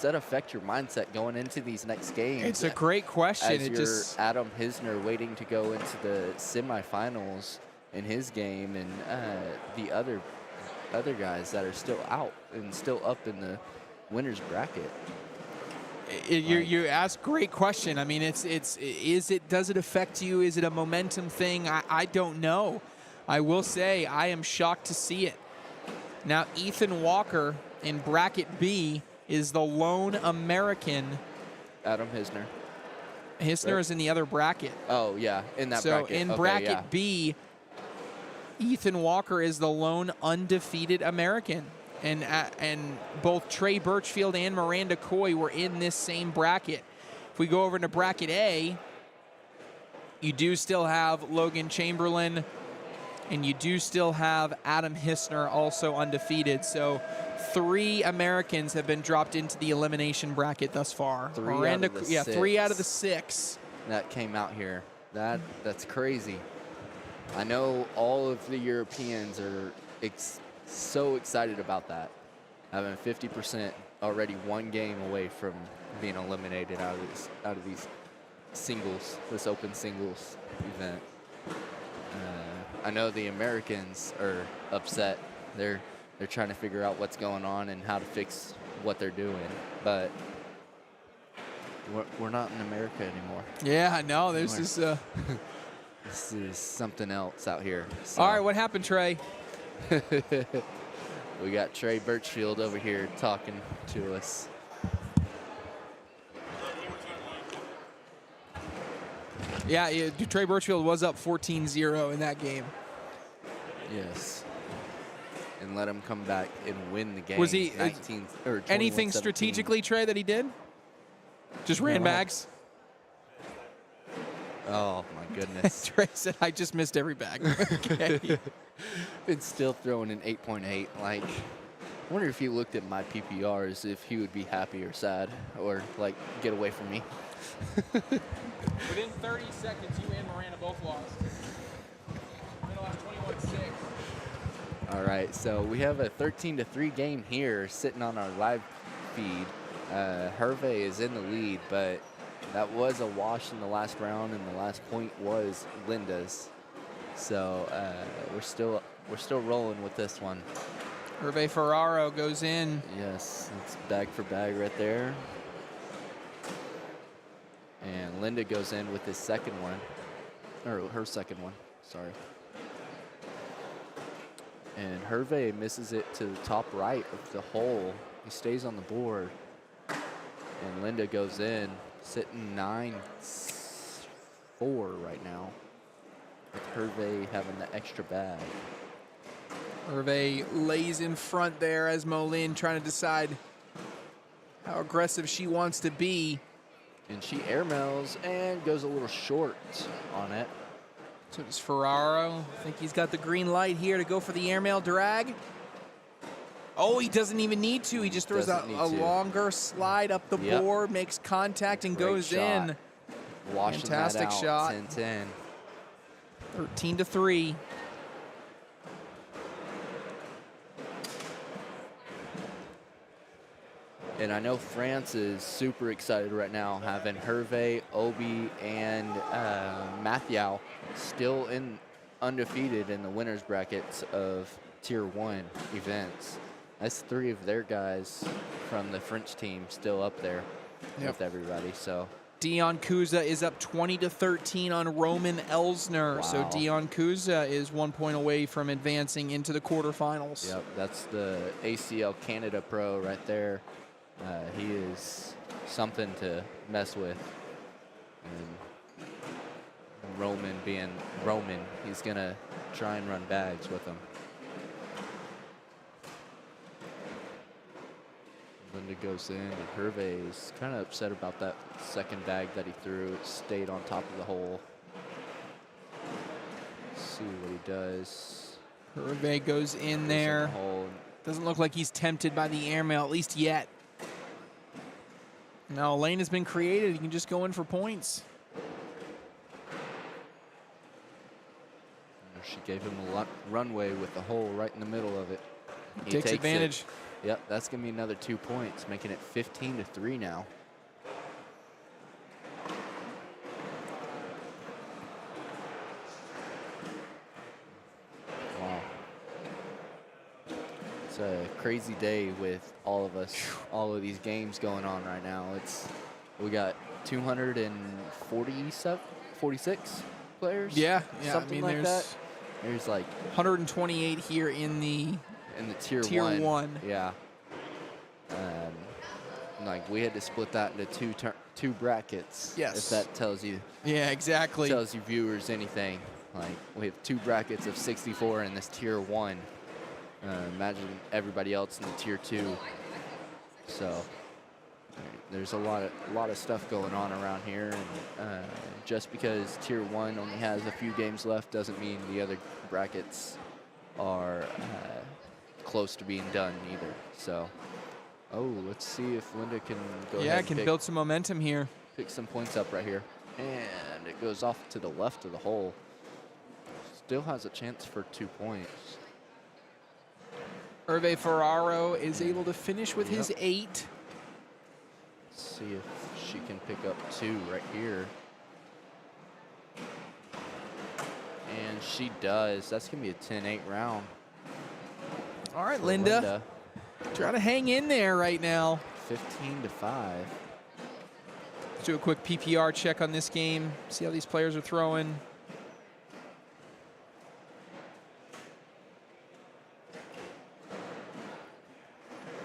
Speaker 5: that affect your mindset going into these next games?
Speaker 1: It's a great question.
Speaker 5: As you're Adam Hisner waiting to go into the semifinals in his game, and the other guys that are still out and still up in the winners bracket.
Speaker 1: You ask great question. I mean, does it affect you? Is it a momentum thing? I don't know. I will say I am shocked to see it. Now, Ethan Walker in bracket B is the lone American.
Speaker 5: Adam Hisner.
Speaker 1: Hisner is in the other bracket.
Speaker 5: Oh, yeah, in that bracket.
Speaker 1: So in
Speaker 5: Okay,
Speaker 1: bracket
Speaker 5: yeah.
Speaker 1: B, Ethan Walker is the lone undefeated American. And both Trey Birchfield and Miranda Coy were in this same bracket. If we go over to bracket A, you do still have Logan Chamberlain, and you do still have Adam Hisner also undefeated. So 3 Americans have been dropped into the elimination bracket thus far.
Speaker 5: 3
Speaker 1: Miranda,
Speaker 5: out of the 6.
Speaker 1: 3 out of the 6.
Speaker 5: That came out here. That's crazy. I know all of the Europeans are so excited about that. Having 50% already 1 game away from being eliminated out of these singles, this open singles event. I know the Americans are upset. They're trying to figure out what's going on and how to fix what they're doing, but we're not in America anymore.
Speaker 1: Yeah, no, there's this.
Speaker 5: This is something else out here. So.
Speaker 1: All right, what happened, Trey?
Speaker 5: We got Trey Birchfield over here talking to us.
Speaker 1: Yeah, Trey Birchfield was up 14-0 in that game.
Speaker 5: Yes. And let him come back and win the game.
Speaker 1: Was he
Speaker 5: 19 or
Speaker 1: anything
Speaker 5: 21-17.
Speaker 1: strategically, Trey, that he did? Just ran bags?
Speaker 5: Oh, my goodness.
Speaker 1: Trey said, I just missed every bag. Okay.
Speaker 5: It's still throwing an 8.8. Like, I wonder if he looked at my PPRs, if he would be happy or sad, or, like, get away from me.
Speaker 1: Within 30 seconds, you and Miranda both lost. Miranda lost 21-6.
Speaker 5: All right, so we have a 13-3 game here sitting on our live feed. Hervé is in the lead, but that was a wash in the last round, and the last point was Linda's. So we're still rolling with this one.
Speaker 1: Hervé Ferraro goes in.
Speaker 5: Yes, it's bag for bag right there. And Linda goes in with his second one, or her second one, sorry. And Hervé misses it to the top right of the hole. He stays on the board. And Linda goes in, sitting 9-4 right now, with Hervé having the extra bag.
Speaker 1: Hervé lays in front there as Molin trying to decide how aggressive she wants to be.
Speaker 5: And she airmails and goes a little short on it.
Speaker 1: So does Ferraro. I think he's got the green light here to go for the airmail drag. Oh, he doesn't even need to. He just throws a longer slide up the board, makes contact, and goes in.
Speaker 5: Washing
Speaker 1: Fantastic
Speaker 5: that out,
Speaker 1: shot.
Speaker 5: 10-10.
Speaker 1: 13-3.
Speaker 5: And I know France is super excited right now, having Hervé, Obi, and Mathieu still undefeated in the winners brackets of Tier 1 events. That's 3 of their guys from the French team still up there with everybody. So
Speaker 1: Dion Kuza is up 20-13 on Roman Elsner.
Speaker 5: Wow.
Speaker 1: So Dion Kuza is 1 point away from advancing into the quarterfinals.
Speaker 5: yep, that's the ACL Canada Pro right there. He is something to mess with. And Roman being Roman, he's going to try and run bags with him. Linda goes in, and Hervé is kind of upset about that second bag that he threw. It stayed on top of the hole. Let's see what he does.
Speaker 1: Hervé goes in there. Doesn't look like he's tempted by the airmail, at least yet. Now a lane has been created. He can just go in for points.
Speaker 5: She gave him a runway with the hole right in the middle of it. He
Speaker 1: Takes advantage.
Speaker 5: Yep, that's going to be another 2 points, making it 15-3 now. Wow. It's a crazy day with all of us, all of these games going on right now. We got 46 players?
Speaker 1: Yeah,
Speaker 5: Something like that. There's like
Speaker 1: 128 here in the
Speaker 5: tier one. Yeah. Like we had to split that into two brackets.
Speaker 1: Yes.
Speaker 5: If that tells you.
Speaker 1: Yeah, exactly.
Speaker 5: Tells you viewers anything. Like we have 2 brackets of 64 in this tier 1. Imagine everybody else in the tier 2. So there's a lot of stuff going on around here, and just because tier 1 only has a few games left doesn't mean the other brackets are close to being done either. So, let's see if Linda can go ahead and
Speaker 1: build some momentum here.
Speaker 5: Pick some points up right here, and it goes off to the left of the hole. Still has a chance for 2 points.
Speaker 1: Hervé Ferraro is able to finish with his 8.
Speaker 5: See if she can pick up 2 right here. And she does. That's going to be a 10-8 round.
Speaker 1: All right, Linda. Try to hang in there right now.
Speaker 5: 15-5.
Speaker 1: Let's do a quick PPR check on this game. See how these players are throwing.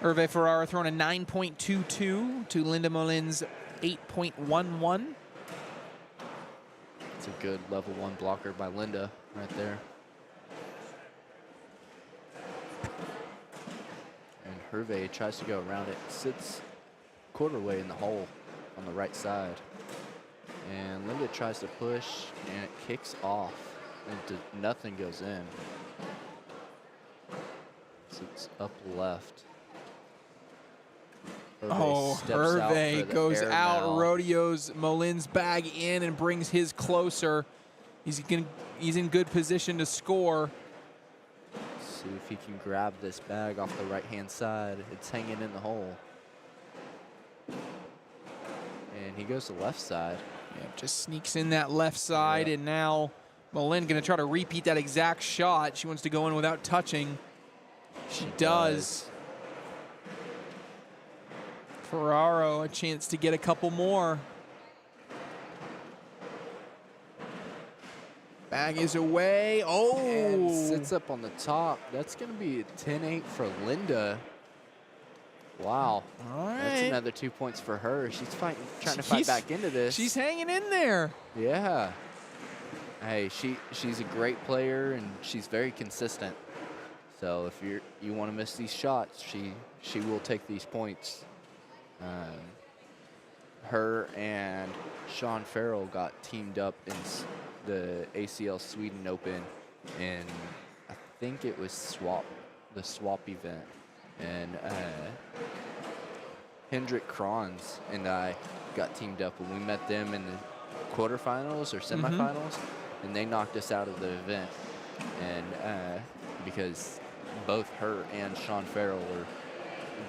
Speaker 1: Hervé Ferraro throwing a 9.22 to Linda Molin's 8.11.
Speaker 5: It's a good level 1 blocker by Linda right there. And Hervé tries to go around it. Sits quarter way in the hole on the right side. And Linda tries to push, and it kicks off. And nothing goes in. So it's up left.
Speaker 1: Oh,
Speaker 5: steps out for
Speaker 1: Hervé
Speaker 5: the
Speaker 1: goes
Speaker 5: air
Speaker 1: out,
Speaker 5: mal.
Speaker 1: rodeos Molin's bag in and brings his closer. He's in good position to score.
Speaker 5: See if he can grab this bag off the right-hand side. It's hanging in the hole. And he goes to the left side.
Speaker 1: Yeah, just sneaks in that left side,
Speaker 5: Yeah.
Speaker 1: and now Molin going to try to repeat that exact shot. She wants to go in without touching. She does. Ferraro a chance to get a couple more. Bag is away. Oh!
Speaker 5: And sits up on the top. That's going to be a 10-8 for Linda. Wow.
Speaker 1: All right.
Speaker 5: That's another 2 points for her. She's trying to fight back into this.
Speaker 1: She's hanging in there.
Speaker 5: Yeah. Hey, she's a great player, and she's very consistent. So if you want to miss these shots, she will take these points. Her and Sean Farrell got teamed up in the ACL Sweden Open, and I think it was the swap event. And Hendrik Kronz and I got teamed up, and we met them in the quarterfinals or semifinals, and they knocked us out of the event. And because both her and Sean Farrell were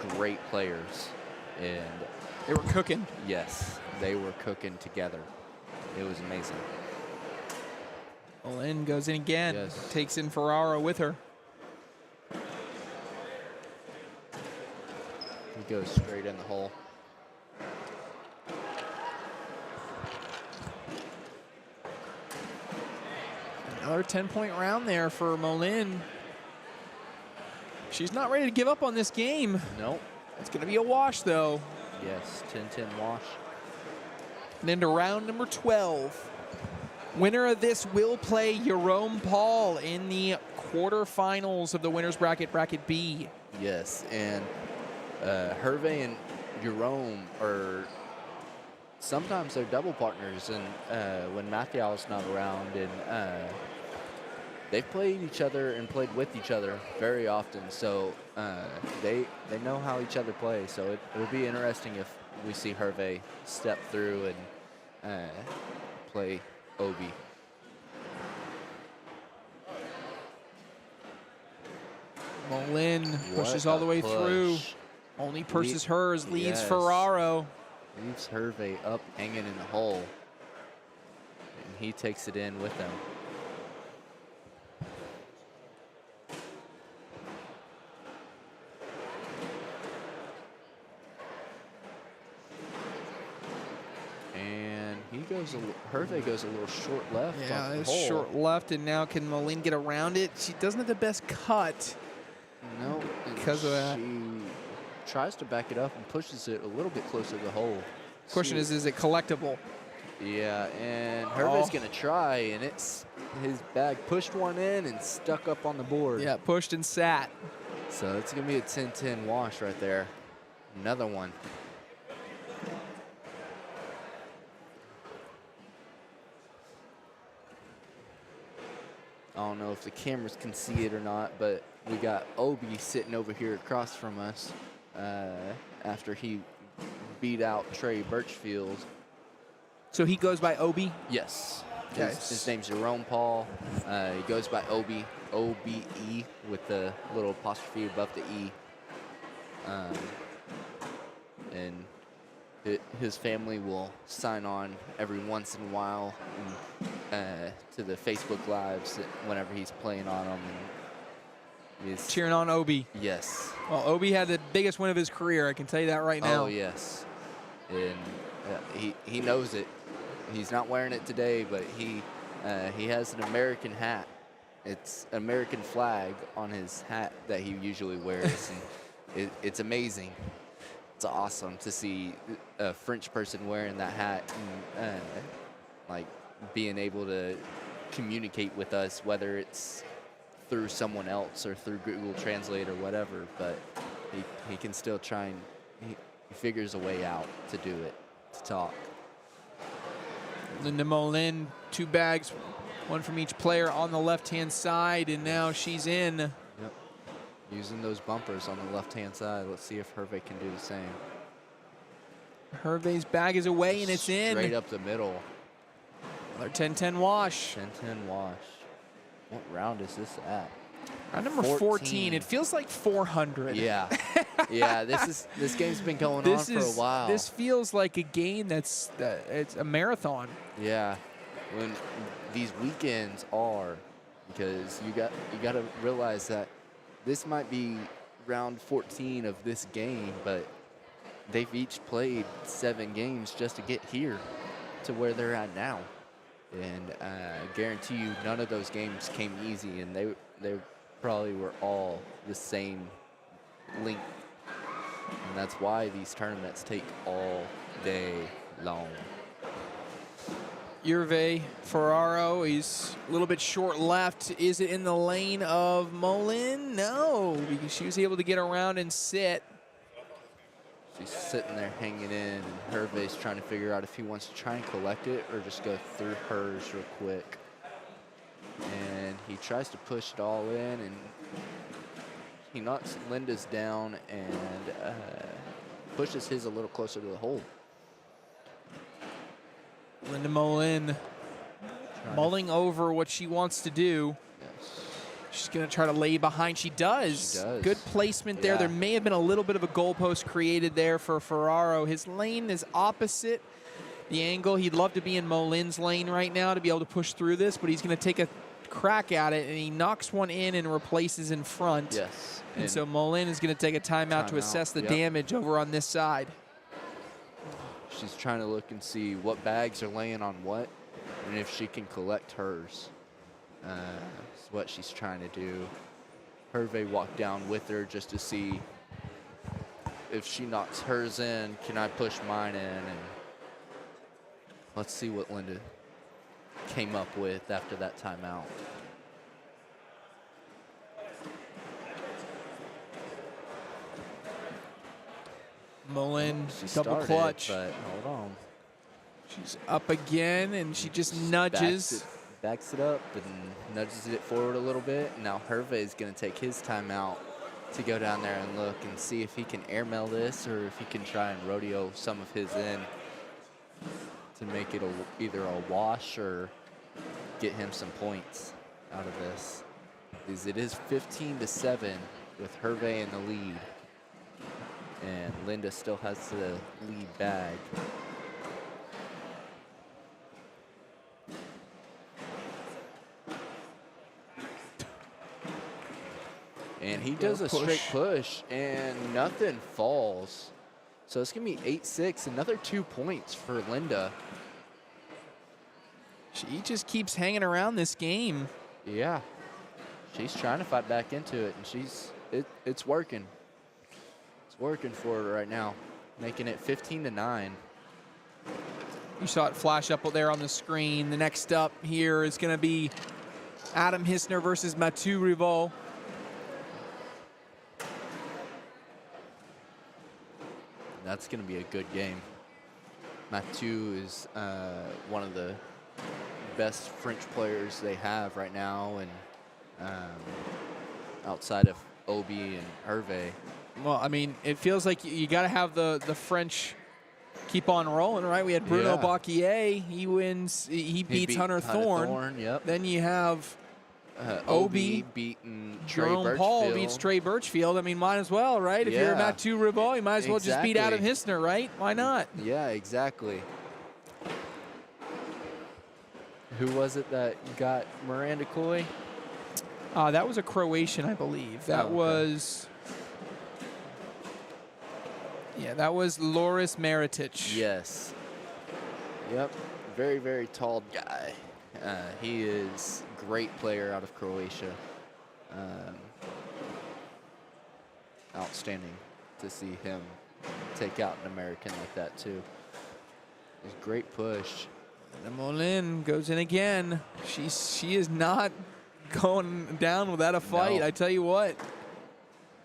Speaker 5: great players, and
Speaker 1: They were cooking.
Speaker 5: yes, they were cooking together. It was amazing.
Speaker 1: Molin goes in again.
Speaker 5: Yes.
Speaker 1: Takes in Ferraro with her.
Speaker 5: He goes straight in the hole.
Speaker 1: Another 10-point round there for Molin. She's not ready to give up on this game.
Speaker 5: Nope.
Speaker 1: It's going to be a wash, though.
Speaker 5: Yes, 10-10 wash.
Speaker 1: And into round number 12. Winner of this will play Jerome Paul in the quarterfinals of the winner's bracket, bracket B.
Speaker 5: Yes, and Hervé and Jerome are sometimes they're double partners, and when Mathieu's not around, and they've played each other and played with each other very often, so they know how each other play. So it will be interesting if we see Hervé step through and play Obi.
Speaker 1: Molin pushes
Speaker 5: What
Speaker 1: all the
Speaker 5: a
Speaker 1: way through.
Speaker 5: push.
Speaker 1: Only purse is hers, leads
Speaker 5: Yes.
Speaker 1: Ferraro.
Speaker 5: Leaves Hervé up hanging in the hole, and he takes it in with him. And he goes, Hervé goes a little short left.
Speaker 1: Yeah,
Speaker 5: off the
Speaker 1: it's
Speaker 5: hole.
Speaker 1: short left, and now can Molin get around it? She doesn't have the best cut.
Speaker 5: No, and
Speaker 1: Because of that.
Speaker 5: She tries to back it up and pushes it a little bit closer to the hole.
Speaker 1: Question
Speaker 5: See-
Speaker 1: is it collectible?
Speaker 5: Yeah, and Hervé's
Speaker 1: Oh.
Speaker 5: gonna try, and it's his bag pushed one in and stuck up on the board.
Speaker 1: Yeah, pushed and sat.
Speaker 5: So it's gonna be a 10-10 wash right there. Another one. I don't know if the cameras can see it or not, but we got Obi sitting over here across from us after he beat out Trey Birchfield.
Speaker 1: So he goes by Obi.
Speaker 5: Yes.
Speaker 1: Yes.
Speaker 5: His name's Jerome Paul. He goes by Obi, O-B-E, with the little apostrophe above the E. And his family will sign on every once in a while to the Facebook Lives whenever he's playing on them. And he's,
Speaker 1: Cheering on Obi.
Speaker 5: yes.
Speaker 1: Well, Obi had the biggest win of his career. I can tell you that right now.
Speaker 5: Oh, yes. And he knows it. He's not wearing it today, but he has an American hat. It's American flag on his hat that he usually wears, and it's amazing. It's awesome to see a French person wearing that hat and like being able to communicate with us, whether it's through someone else or through Google Translate or whatever. But he can still try and he figures a way out to do it, to talk.
Speaker 1: Linda Molin, 2 bags, 1 from each player on the left-hand side, and now she's in.
Speaker 5: Yep. Using those bumpers on the left-hand side. Let's see if Hervé can do the same.
Speaker 1: Hervé's bag is away, and it's in.
Speaker 5: Straight up the middle.
Speaker 1: Another 10-10 wash.
Speaker 5: 10-10 wash. What round is this at?
Speaker 1: Round number 14. It feels like 400.
Speaker 5: Yeah. Yeah, this game's been going on for a while.
Speaker 1: This feels like a game it's a marathon.
Speaker 5: Yeah. When these weekends are, because you got to realize that this might be round 14 of this game, but they've each played 7 games just to get here to where they're at now. And I guarantee you none of those games came easy, and they probably were all the same length. And that's why these tournaments take all day long.
Speaker 1: Hervé Ferraro, he's a little bit short left. Is it in the lane of Molin? No, because she was able to get around and sit.
Speaker 5: She's sitting there hanging in, and Hervé's trying to figure out if he wants to try and collect it or just go through hers real quick. And he tries to push it all in, and he knocks Linda's down and pushes his a little closer to the hole.
Speaker 1: Linda Molin mulling over what she wants to do.
Speaker 5: Yes.
Speaker 1: She's going to try to lay behind. She does.
Speaker 5: She does.
Speaker 1: Good placement there.
Speaker 5: Yeah.
Speaker 1: There may have been a little bit of a goalpost created there for Ferraro. His lane is opposite the angle. He'd love to be in Molin's lane right now to be able to push through this, but he's going to take a crack at it, and he knocks one in and replaces in front.
Speaker 5: Yes.
Speaker 1: And so Molin is going to take a timeout to assess the damage over on this side.
Speaker 5: She's trying to look and see what bags are laying on what, and if she can collect hers. Is what she's trying to do. Hervé walked down with her just to see if she knocks hers in, can I push mine in? And let's see what Linda came up with after that timeout.
Speaker 1: Molin,
Speaker 5: She
Speaker 1: double
Speaker 5: started,
Speaker 1: clutch.
Speaker 5: but hold on.
Speaker 1: She's up again, and she just nudges.
Speaker 5: Backs it up and nudges it forward a little bit. Now Hervé is going to take his timeout to go down there and look and see if he can airmail this or if he can try and rodeo some of his in to make it either a wash or get him some points out of this. Because it is 15-7 with Hervé in the lead. And Linda still has the lead bag. And he does a straight push, and nothing falls. So it's going to be 8-6, another 2 points for Linda.
Speaker 1: She just keeps hanging around this game.
Speaker 5: Yeah. She's trying to fight back into it, and it's working. It's working for her right now, making it 15-9.
Speaker 1: You saw it flash up there on the screen. The next up here is going to be Adam Hissner versus Mathieu Rivaux.
Speaker 5: That's going to be a good game. Mathieu is one of the best French players they have right now, and outside of Obi and Hervé.
Speaker 1: Well, I mean, it feels like you got to have the French keep on rolling, right? We had Bruno Bacquier. He wins. He beats Hunter Thorne.
Speaker 5: Yep.
Speaker 1: Then you have
Speaker 5: Obi beating
Speaker 1: Jerome Paul beats Trey Birchfield. I mean, might as well, right? If you're Mathieu Rivaux, you might as well just beat Adam Hissner, right? Why not?
Speaker 5: Yeah, exactly. Who was it that got Miranda Coy?
Speaker 1: That was a Croatian, I believe. That was... Yeah, that was Loris Maritic.
Speaker 5: Yes. Yep. Very, very tall guy. He is a great player out of Croatia. Outstanding to see him take out an American like that, too. It's a great push.
Speaker 1: And Molin goes in again. She is not going down without a fight.
Speaker 5: No.
Speaker 1: I tell you what.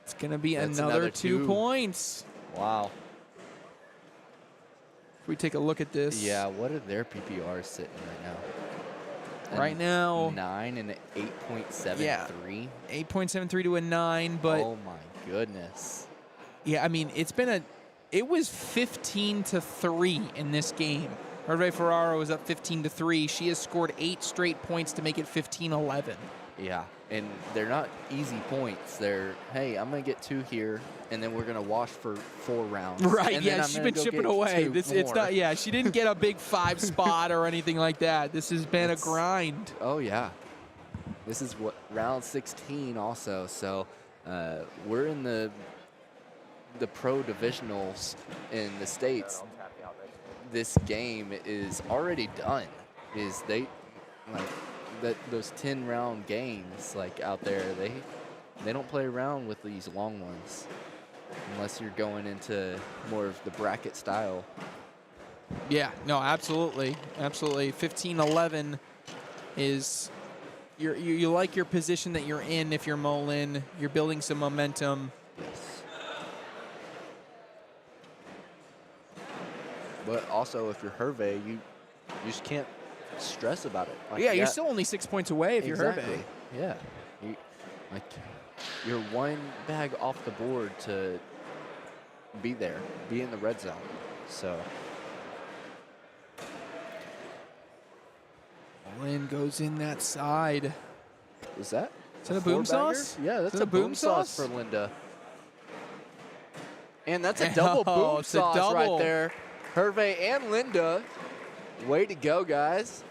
Speaker 1: It's going to be another 2 points.
Speaker 5: Wow.
Speaker 1: If we take a look at this.
Speaker 5: Yeah, what are their PPRs sitting right now?
Speaker 1: Right now,
Speaker 5: 9 and 8.73.
Speaker 1: Yeah. 8.73 to a 9, but
Speaker 5: Oh my goodness.
Speaker 1: yeah, I mean, it was 15 to 3 in this game. Hervé Ferraro is up 15 to 3. She has scored 8 straight points to make it 15-11.
Speaker 5: Yeah, and they're not easy points. They're, hey, I'm going to get 2 here, and then we're going to wash for 4 rounds.
Speaker 1: Right,
Speaker 5: and
Speaker 1: yeah,
Speaker 5: then I'm
Speaker 1: she's
Speaker 5: gonna
Speaker 1: been
Speaker 5: go
Speaker 1: chipping
Speaker 5: get
Speaker 1: away.
Speaker 5: 2
Speaker 1: It's
Speaker 5: more.
Speaker 1: not, yeah, she didn't get a big 5 spot or anything like that. This has been a grind.
Speaker 5: Oh, yeah. This is what round 16 also. So we're in the pro divisionals in the States. This game is already done. Is they like those 10-round games like out there? They don't play around with these long ones unless you're going into more of the bracket style.
Speaker 1: Yeah, no, absolutely. Absolutely. 15-11 is you like your position that you're in if you're Molin. You're building some momentum.
Speaker 5: Yes. But also, if you're Hervé, you just can't stress about it. Like,
Speaker 1: Yeah, you're still only 6 points away if you're Hervé.
Speaker 5: Yeah. You're 1 bag off the board to be there, be in the red zone. So.
Speaker 1: Molin goes in that side.
Speaker 5: Is that?
Speaker 1: Is that a boom
Speaker 5: four-bagger?
Speaker 1: sauce?
Speaker 5: Yeah, that's
Speaker 1: Is that
Speaker 5: a boom sauce for Linda. And that's a double boom
Speaker 1: it's a
Speaker 5: sauce
Speaker 1: double.
Speaker 5: right there. Hervé and Linda. Way to go, guys.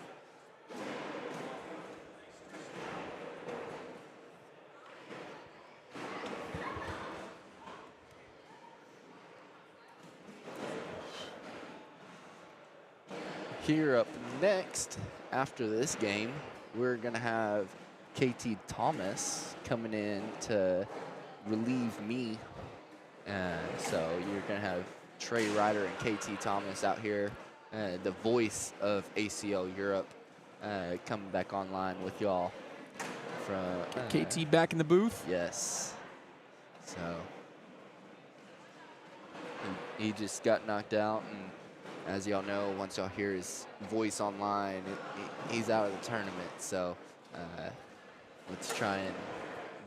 Speaker 5: Here up next, after this game, we're going to have KT Thomas coming in to relieve me. So you're going to have Trey Ryder and KT Thomas out here, the voice of ACL Europe, coming back online with y'all. From
Speaker 1: KT back in the booth.
Speaker 5: Yes. So he just got knocked out, and as y'all know, once y'all hear his voice online, he's out of the tournament. So let's try and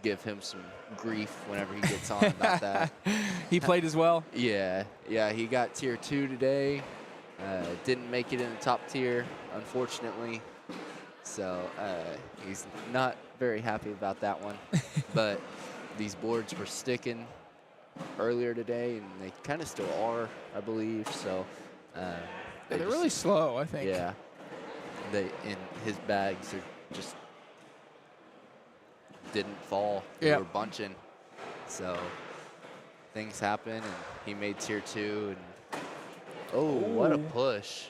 Speaker 5: give him some grief whenever he gets on about that.
Speaker 1: He played as well.
Speaker 5: Yeah, he got tier 2 today. Didn't make it in the top tier, unfortunately. So he's not very happy about that one. But these boards were sticking earlier today, and they kind of still are, I believe. So
Speaker 1: They're really slow, I think.
Speaker 5: yeah, in his bags are just didn't fall. They
Speaker 1: Yep.
Speaker 5: were bunching. So things happen, and he made tier 2. And oh, what a push!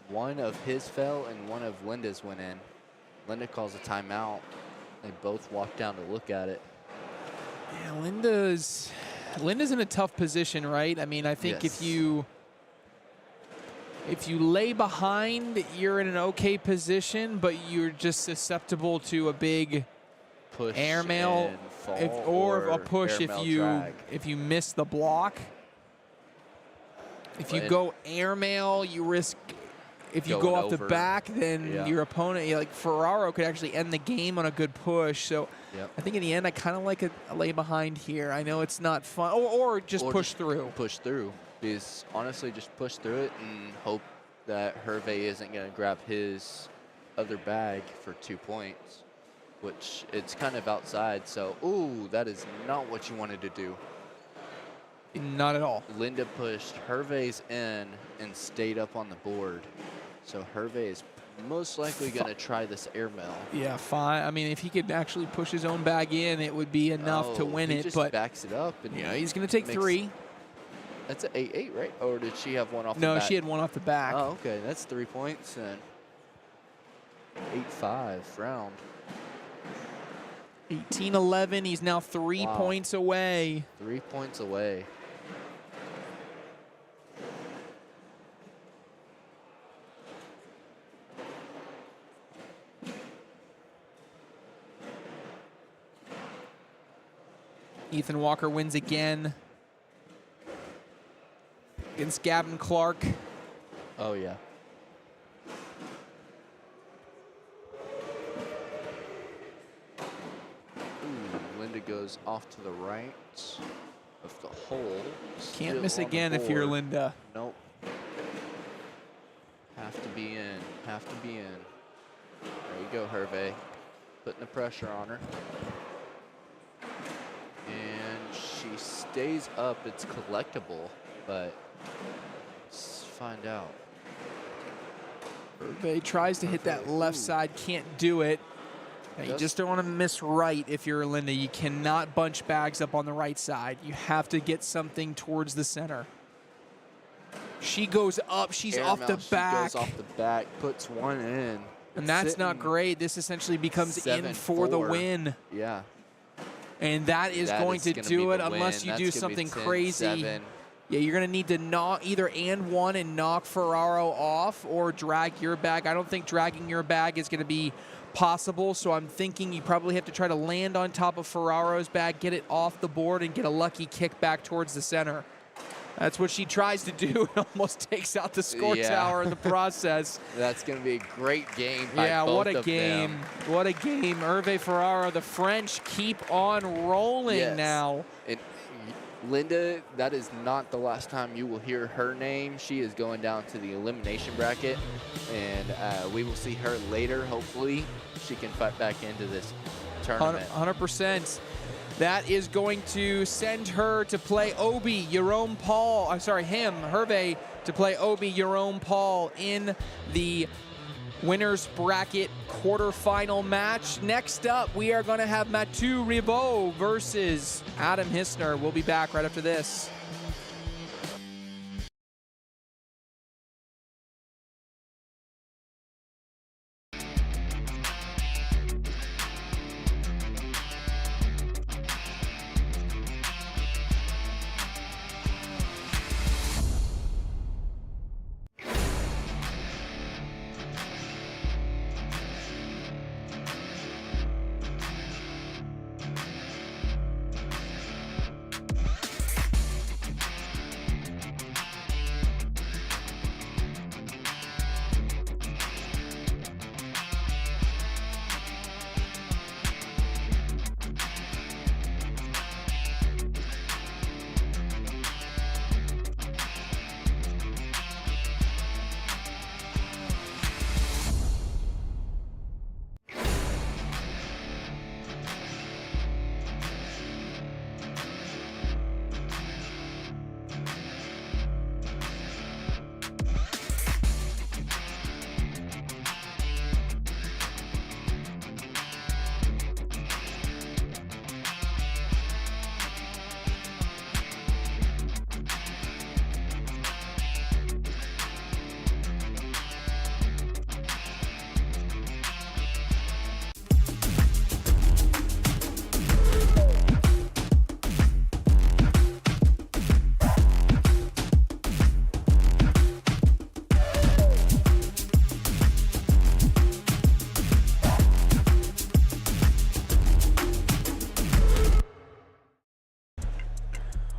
Speaker 5: One of his fell, and one of Linda's went in. Linda calls a timeout. They both walked down to look at it.
Speaker 1: Yeah, Linda's in a tough position, right? I mean, I think
Speaker 5: Yes.
Speaker 1: if you lay behind, you're in an okay position, but you're just susceptible to a big
Speaker 5: Push
Speaker 1: airmail,
Speaker 5: and fall,
Speaker 1: or a push
Speaker 5: airmail drag.
Speaker 1: if you miss the block. If you
Speaker 5: But-
Speaker 1: go airmail, you risk. If you go
Speaker 5: Going
Speaker 1: off the
Speaker 5: over.
Speaker 1: back, then
Speaker 5: Yeah.
Speaker 1: your opponent, like Ferraro, could actually end the game on a good push. So
Speaker 5: Yep.
Speaker 1: I think in the end, I kind of like a lay behind here. I know it's not fun, or just
Speaker 5: Or
Speaker 1: push through.
Speaker 5: Push through. Because honestly, just push through it and hope that Hervé isn't going to grab his other bag for 2 points, which it's kind of outside. So, ooh, that is not what you wanted to do.
Speaker 1: Not at all.
Speaker 5: Linda pushed Hervé's in and stayed up on the board. So Hervé is most likely going to try this airmail.
Speaker 1: Yeah, fine. I mean, if he could actually push his own bag in, it would be enough to win
Speaker 5: he
Speaker 1: it.
Speaker 5: just
Speaker 1: But
Speaker 5: backs it up. And
Speaker 1: yeah, he's going to take
Speaker 5: makes-
Speaker 1: 3.
Speaker 5: That's an 8-8, right? Or did she have one off the
Speaker 1: No,
Speaker 5: back?
Speaker 1: she had one off the back.
Speaker 5: Oh, okay. That's 3 points and 8-5 round.
Speaker 1: 18-11. He's now 3
Speaker 5: Wow.
Speaker 1: points away.
Speaker 5: 3 points away.
Speaker 1: Ethan Walker wins again against Gavin Clark.
Speaker 5: Oh, yeah. Ooh, Linda goes off to the right of the hole.
Speaker 1: Can't
Speaker 5: Still
Speaker 1: miss
Speaker 5: on the
Speaker 1: again if you're
Speaker 5: board.
Speaker 1: Linda.
Speaker 5: Nope. Have to be in. Have to be in. There you go, Hervé. Putting the pressure on her. And she stays up. It's collectible, but let's find out.
Speaker 1: Hervé tries to hit that left side, can't do it. Now, you just don't want to miss right if you're Linda. You cannot bunch bags up on the right side. You have to get something towards the center. She goes up. She's
Speaker 5: Air
Speaker 1: off the
Speaker 5: mouse,
Speaker 1: back.
Speaker 5: She goes off the back, puts one in.
Speaker 1: And that's not great. This essentially becomes in for the
Speaker 5: 7-4.
Speaker 1: win.
Speaker 5: Yeah.
Speaker 1: And that is going to do it unless you do something crazy.
Speaker 5: 10-7.
Speaker 1: Yeah, you're going to need to knock either and one and knock Ferraro off or drag your bag. I don't think dragging your bag is going to be possible, so I'm thinking you probably have to try to land on top of Ferraro's bag, get it off the board, and get a lucky kick back towards the center. That's what she tries to do. It almost takes out the score tower in the process.
Speaker 5: That's going to be a great game by
Speaker 1: Yeah,
Speaker 5: both
Speaker 1: what a
Speaker 5: of
Speaker 1: game.
Speaker 5: them.
Speaker 1: What a game. Hervé Ferraro, the French keep on rolling now.
Speaker 5: And Linda, that is not the last time you will hear her name. She is going down to the elimination bracket, and we will see her later. Hopefully, she can fight back into this tournament.
Speaker 1: 100%. That is going to send her to play Obi, Jerome Paul. I'm sorry, Hervé, to play Obi, Jerome Paul in the winners bracket quarterfinal match. Next up, we are going to have Mathieu Ribot versus Adam Hissner. We'll be back right after this.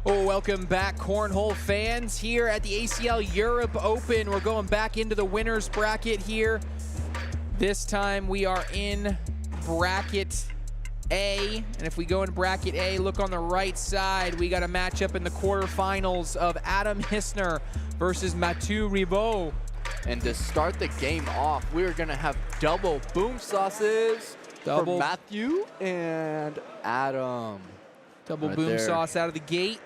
Speaker 1: Oh, welcome back, Cornhole fans, here at the ACL Europe Open. We're going back into the winners bracket here. This time we are in bracket A. And if we go in bracket A, look on the right side, we got a matchup in the quarterfinals of Adam Hissner versus Mathieu Ribot.
Speaker 5: And to start the game off, we're going to have double boom sauces for Mathieu and Adam.
Speaker 1: Double
Speaker 5: right
Speaker 1: boom
Speaker 5: there.
Speaker 1: sauce out of the gate.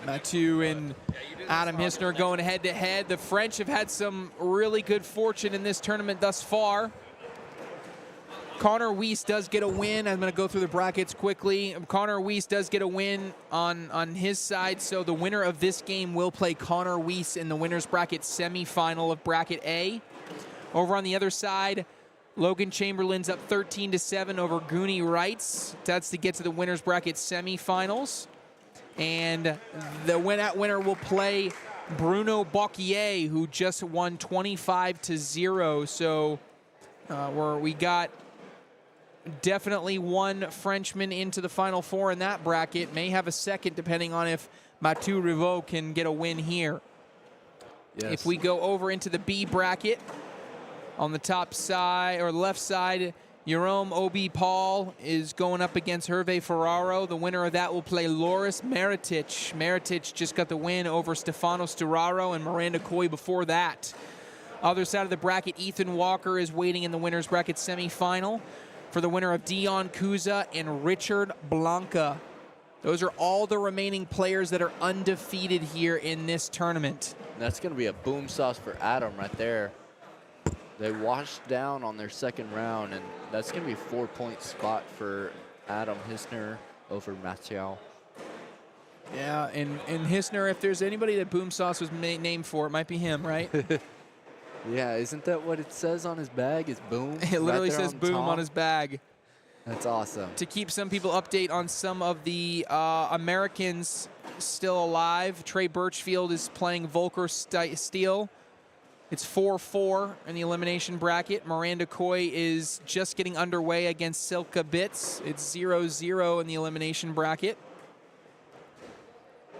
Speaker 1: Mathieu and Adam Hissner going head-to-head. The French have had some really good fortune in this tournament thus far. Connor Weiss does get a win. I'm going to go through the brackets quickly. Connor Weiss does get a win on his side, so the winner of this game will play Connor Weiss in the winners bracket semifinal of bracket A. Over on the other side, Logan Chamberlain's up 13-7 over Goonie Wrights. That's to get to the winners bracket semifinals. And the winner will play Bruno Bocquier, who just won 25-0. So we got definitely one Frenchman into the Final Four in that bracket. May have a second depending on if Mathieu Rivaux can get a win here.
Speaker 5: Yes.
Speaker 1: If we go over into the B bracket, on the top side or left side, Jerome Obi Paul is going up against Hervé Ferraro. The winner of that will play Loris Maritic. Maritic just got the win over Stefano Sturaro and Miranda Coy before that. Other side of the bracket, Ethan Walker is waiting in the winner's bracket semifinal for the winner of Dion Kuza and Richard Blanca. Those are all the remaining players that are undefeated here in this tournament.
Speaker 5: That's going to be a boom sauce for Adam right there. They washed down on their second round, and that's going to be a 4-point spot for Adam Hisner over Mathieu.
Speaker 1: Yeah, and Hisner, if there's anybody that Boom Sauce was named for, it might be him, right?
Speaker 5: Yeah, isn't that what it says on his bag? Is boom?
Speaker 1: It literally
Speaker 5: right there
Speaker 1: says
Speaker 5: on
Speaker 1: boom
Speaker 5: top?
Speaker 1: on his bag.
Speaker 5: That's awesome.
Speaker 1: To keep some people update on some of the Americans still alive, Trey Birchfield is playing Volker Steele. It's 4-4 in the elimination bracket. Miranda Coy is just getting underway against Silka Bits. It's 0-0 in the elimination bracket.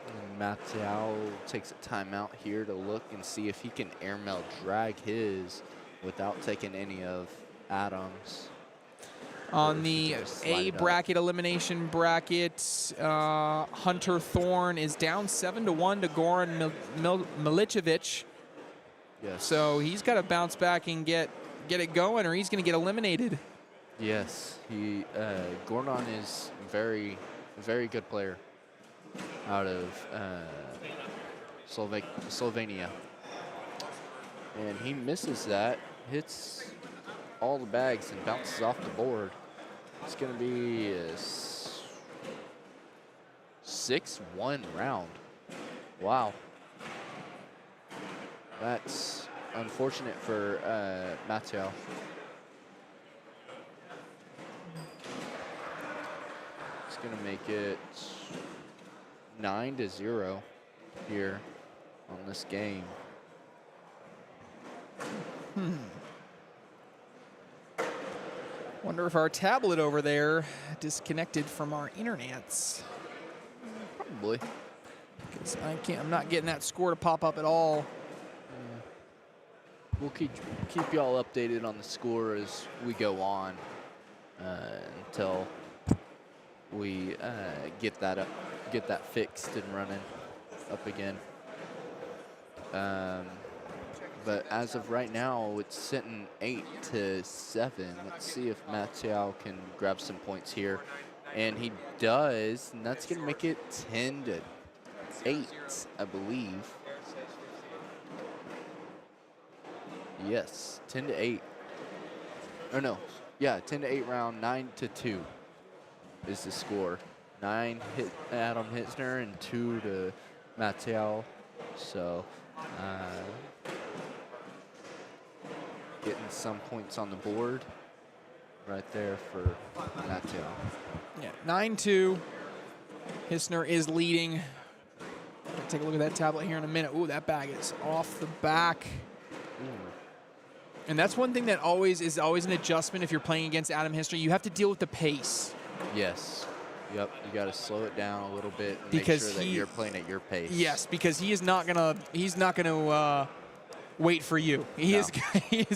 Speaker 5: And Mathieu takes a timeout here to look and see if he can airmail drag his without taking any of Adam's.
Speaker 1: On the A bracket, elimination bracket, Hunter Thorne is down 7-1 to Goran Milicevic.
Speaker 5: Yes.
Speaker 1: So he's got to bounce back and get it going, or he's going to get eliminated.
Speaker 5: Yes, Gordon is very good player out of Slovenia. And he misses that, hits all the bags and bounces off the board. It's going to be a 6-1 round. Wow. That's unfortunate for Mathieu. It's going to make it 9-0 here on this game.
Speaker 1: Wonder if our tablet over there disconnected from our internets.
Speaker 5: Probably.
Speaker 1: 'Cause I'm not getting that score to pop up at all.
Speaker 5: We'll keep y'all updated on the score as we go on until we get that fixed and running up again. But as of right now, it's sitting 8-7. Let's see if Mathieu can grab some points here, and he does, and that's gonna make it 10-8, I believe. Yes, 10-8. Or no, yeah, 10-8 round, 9-2 is the score. 9 hit Adam Hisner and 2 to Mathieu. So, getting some points on the board right there for Mathieu.
Speaker 1: Yeah, 9-2. Hisner is leading. Take a look at that tablet here in a minute. Ooh, that bag is off the back. And that's one thing that is always an adjustment if you're playing against Adam Hisner. You have to deal with the pace.
Speaker 5: Yes. Yep. You got to slow it down a little bit and
Speaker 1: because
Speaker 5: make sure that you're playing at your pace.
Speaker 1: Yes, because he's not gonna wait for you. He is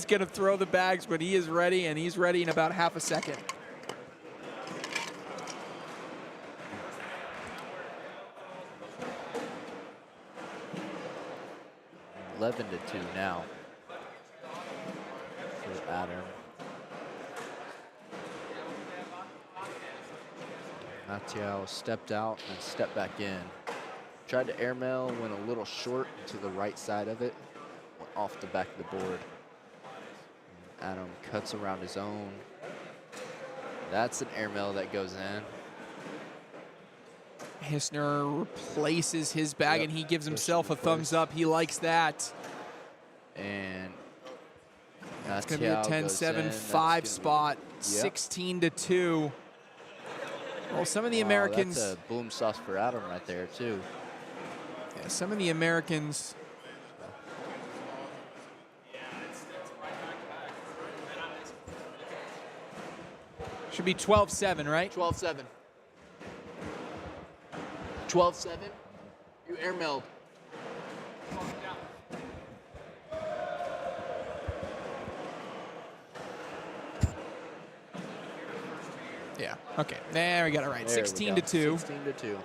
Speaker 1: gonna throw the bags when he is ready, and he's ready in about half a second.
Speaker 5: – 11-2 now for Adam. Mathieu stepped out and stepped back in. Tried to airmail, went a little short to the right side of it, went off the back of the board. And Adam cuts around his own. That's an airmail that goes in.
Speaker 1: Hisner replaces his bag,
Speaker 5: Yep.
Speaker 1: and he gives himself a thumbs up. He likes that.
Speaker 5: And
Speaker 1: It's going to be a 10-7-5 spot, 16-2. Well, some of the Americans...
Speaker 5: That's a boom sauce for Adam right there, too.
Speaker 1: Yeah, some of the Americans... Should be 12-7, right?
Speaker 5: 12-7. 12-7. You airmailed.
Speaker 1: Yeah. Okay. There, we got it right.
Speaker 5: There we
Speaker 1: 16
Speaker 5: go.
Speaker 1: to 2.
Speaker 5: 16 to 2.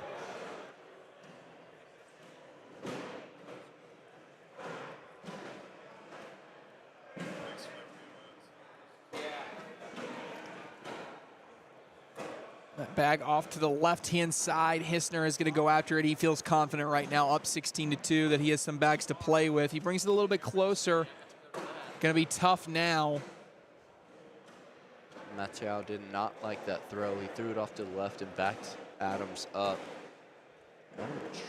Speaker 1: That bag off to the left-hand side. Hissner is going to go after it. He feels confident right now, up 16 to 2, that he has some bags to play with. He brings it a little bit closer. Going to be tough now.
Speaker 5: Mathieu did not like that throw. He threw it off to the left and backed Adams up.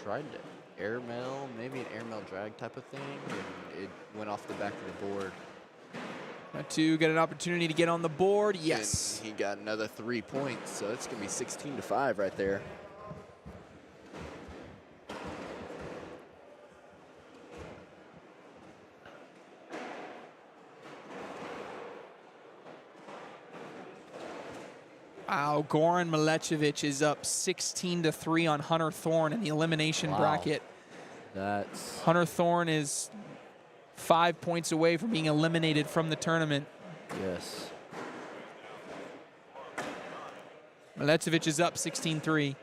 Speaker 5: Tried to airmail, maybe an airmail drag type of thing, and it went off the back of the board.
Speaker 1: To get an opportunity to get on the board, yes.
Speaker 5: And he got another 3 points, so it's going to be 16 to 5 right there.
Speaker 1: Wow, Goran Milecevic is up 16 to 3 on Hunter Thorne in the elimination bracket.
Speaker 5: That's
Speaker 1: Hunter Thorne is 5 points away from being eliminated from the tournament.
Speaker 5: yes.
Speaker 1: Milecevic is up 16-3.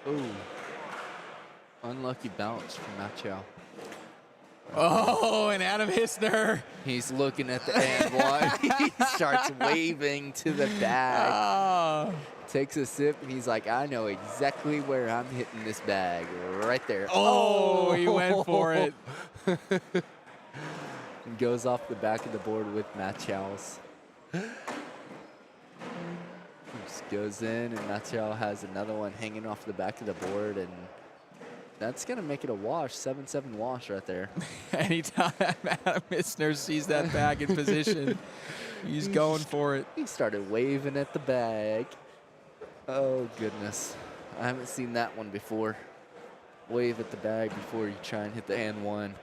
Speaker 5: Ooh. Unlucky bounce from Mathieu.
Speaker 1: Oh, and Adam Hissner.
Speaker 5: He's looking at the and one. He starts waving to the bag.
Speaker 1: Ah.
Speaker 5: Takes a sip, and he's like, I know exactly where I'm hitting this bag. Right there.
Speaker 1: Oh, he went for it.
Speaker 5: And goes off the back of the board with Mathieu's. Just goes in, and Mathieu has another one hanging off the back of the board, and that's going to make it a wash, 7-7 wash right there.
Speaker 1: Anytime Adam Hissner sees that bag in position, he's going for it.
Speaker 5: He started waving at the bag. Oh, goodness. I haven't seen that one before. Wave at the bag before you try and hit the and one.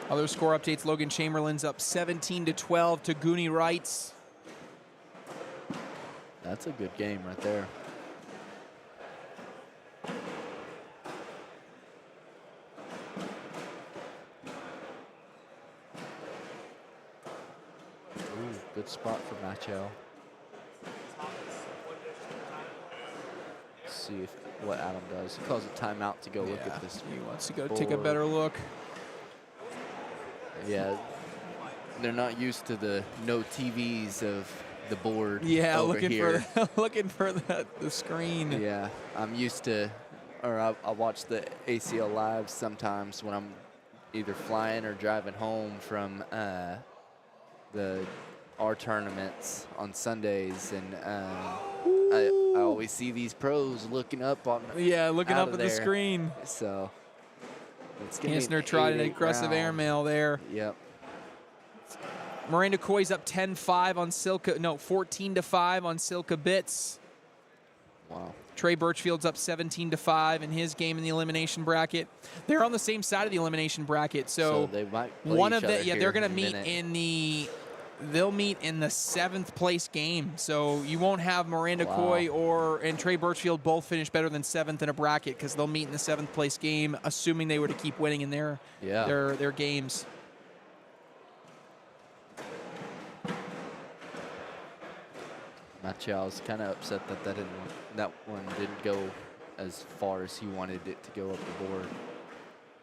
Speaker 1: Other score updates, Logan Chamberlain's up 17 to 12 to Goonie Wrights.
Speaker 5: That's a good game right there. Ooh, good spot for Mathieu. See what Adam does. He calls a timeout to go look at this.
Speaker 1: He wants to go take a
Speaker 5: board.
Speaker 1: better look.
Speaker 5: Yeah, they're not used to the no TVs of the board.
Speaker 1: Yeah,
Speaker 5: over
Speaker 1: looking
Speaker 5: here.
Speaker 1: for looking for the screen.
Speaker 5: Yeah, I'm used to, or I watch the ACL live sometimes when I'm either flying or driving home from our tournaments on Sundays, and I always see these pros looking up on.
Speaker 1: Yeah, looking
Speaker 5: out
Speaker 1: up
Speaker 5: of
Speaker 1: at the
Speaker 5: there.
Speaker 1: screen.
Speaker 5: So it's gonna be
Speaker 1: Hissner
Speaker 5: an
Speaker 1: tried an
Speaker 5: 8-8
Speaker 1: aggressive
Speaker 5: round.
Speaker 1: airmail there.
Speaker 5: Yep.
Speaker 1: Miranda Coy's up 10-5 on Silka. No, 14-5 on Silka Bits.
Speaker 5: Wow.
Speaker 1: Trey Birchfield's up 17-5 in his game in the elimination bracket. They're on the same side of the elimination bracket, so
Speaker 5: they might play
Speaker 1: one
Speaker 5: each
Speaker 1: of the
Speaker 5: other here
Speaker 1: they're going to
Speaker 5: in a
Speaker 1: meet
Speaker 5: minute.
Speaker 1: in the. They'll meet in the 7th place game, so you won't have Miranda
Speaker 5: Wow.
Speaker 1: Coy and Trey Birchfield both finish better than 7th in a bracket because they'll meet in the 7th place game, assuming they were to keep winning in their games.
Speaker 5: Mathieu's kind of upset that one didn't go as far as he wanted it to go up the board.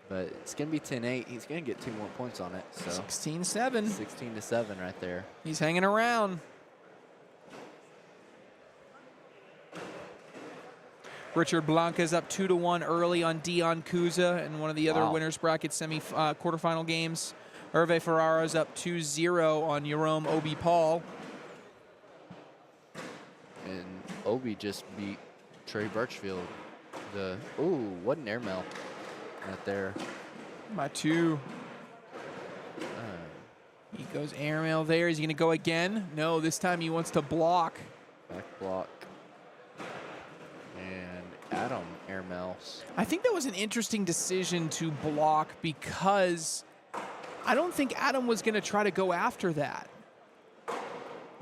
Speaker 5: But it's going to be 10-8. He's going to get 2 more points on it. So
Speaker 1: 16-7.
Speaker 5: 16-7 right there.
Speaker 1: He's hanging around. Richard Blanca's up 2-1 early on Dion Kuza in one of the other
Speaker 5: Wow.
Speaker 1: winners bracket quarterfinal games. Hervé Ferrara's up 2-0 on Jerome Obi Paul.
Speaker 5: And Obi just beat Trey Birchfield. Ooh, what an airmail right there.
Speaker 1: By 2. He goes airmail there. Is he going to go again? No, this time he wants to block.
Speaker 5: Back block. And Adam airmails.
Speaker 1: I think that was an interesting decision to block because I don't think Adam was going to try to go after that.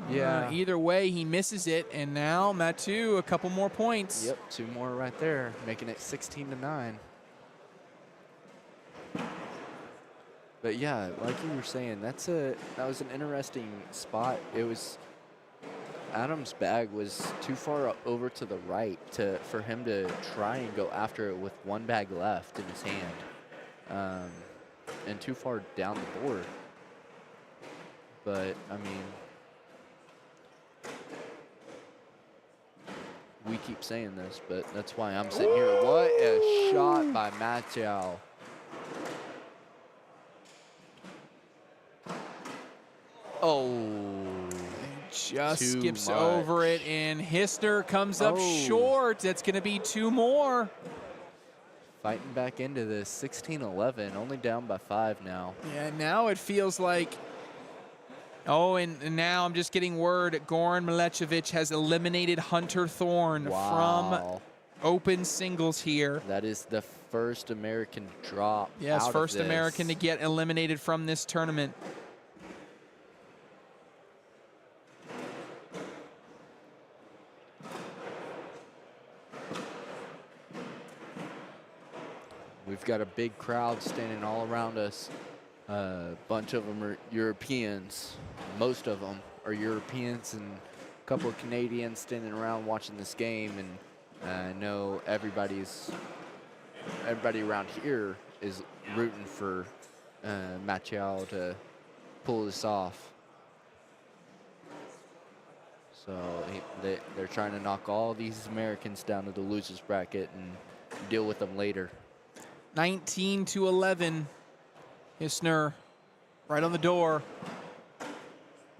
Speaker 5: Yeah.
Speaker 1: Either way, he misses it, and now Mathieu a couple more points.
Speaker 5: Yep, 2 more right there, making it 16-9. But yeah, like you were saying, that was an interesting spot. It was Adam's bag was too far over to the right for him to try and go after it with one bag left in his hand, and too far down the board. But I mean, we keep saying this, but that's why I'm sitting here. What a shot by Mathieu. Oh.
Speaker 1: Just
Speaker 5: Too
Speaker 1: skips
Speaker 5: much.
Speaker 1: over it, and Hissner comes up
Speaker 5: Oh.
Speaker 1: short. That's going to be 2 more.
Speaker 5: Fighting back into this, 16-11, only down by 5 now.
Speaker 1: Yeah, now it feels like. Oh, and now I'm just getting word Goran Milecevic has eliminated Hunter Thorne
Speaker 5: Wow.
Speaker 1: from open singles here.
Speaker 5: That is the first American drop.
Speaker 1: Yes,
Speaker 5: out of
Speaker 1: first
Speaker 5: this.
Speaker 1: American to get eliminated from this tournament.
Speaker 5: We've got a big crowd standing all around us. A bunch of them are Europeans. Most of them are Europeans, and a couple of Canadians standing around watching this game. And I know everybody around here is rooting for Mathieu to pull this off. So they're trying to knock all these Americans down to the losers bracket and deal with them later.
Speaker 1: 19-11. Hissner right on the door.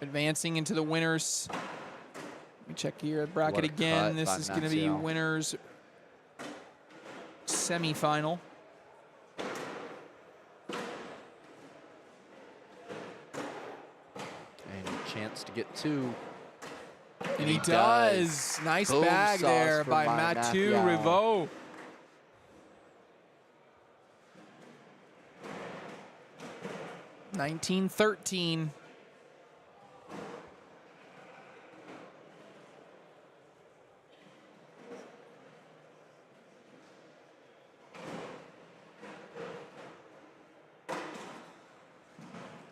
Speaker 1: Advancing into the winners. Let me check here at bracket
Speaker 5: What a
Speaker 1: again.
Speaker 5: cut
Speaker 1: This
Speaker 5: by
Speaker 1: is going to be
Speaker 5: Mathieu.
Speaker 1: winners semifinal.
Speaker 5: And a chance to get 2.
Speaker 1: And he does. Nice
Speaker 5: Boom
Speaker 1: bag
Speaker 5: sauce
Speaker 1: there
Speaker 5: for
Speaker 1: by
Speaker 5: my
Speaker 1: Mathieu
Speaker 5: Mathieu.
Speaker 1: Rivaux. $19-13.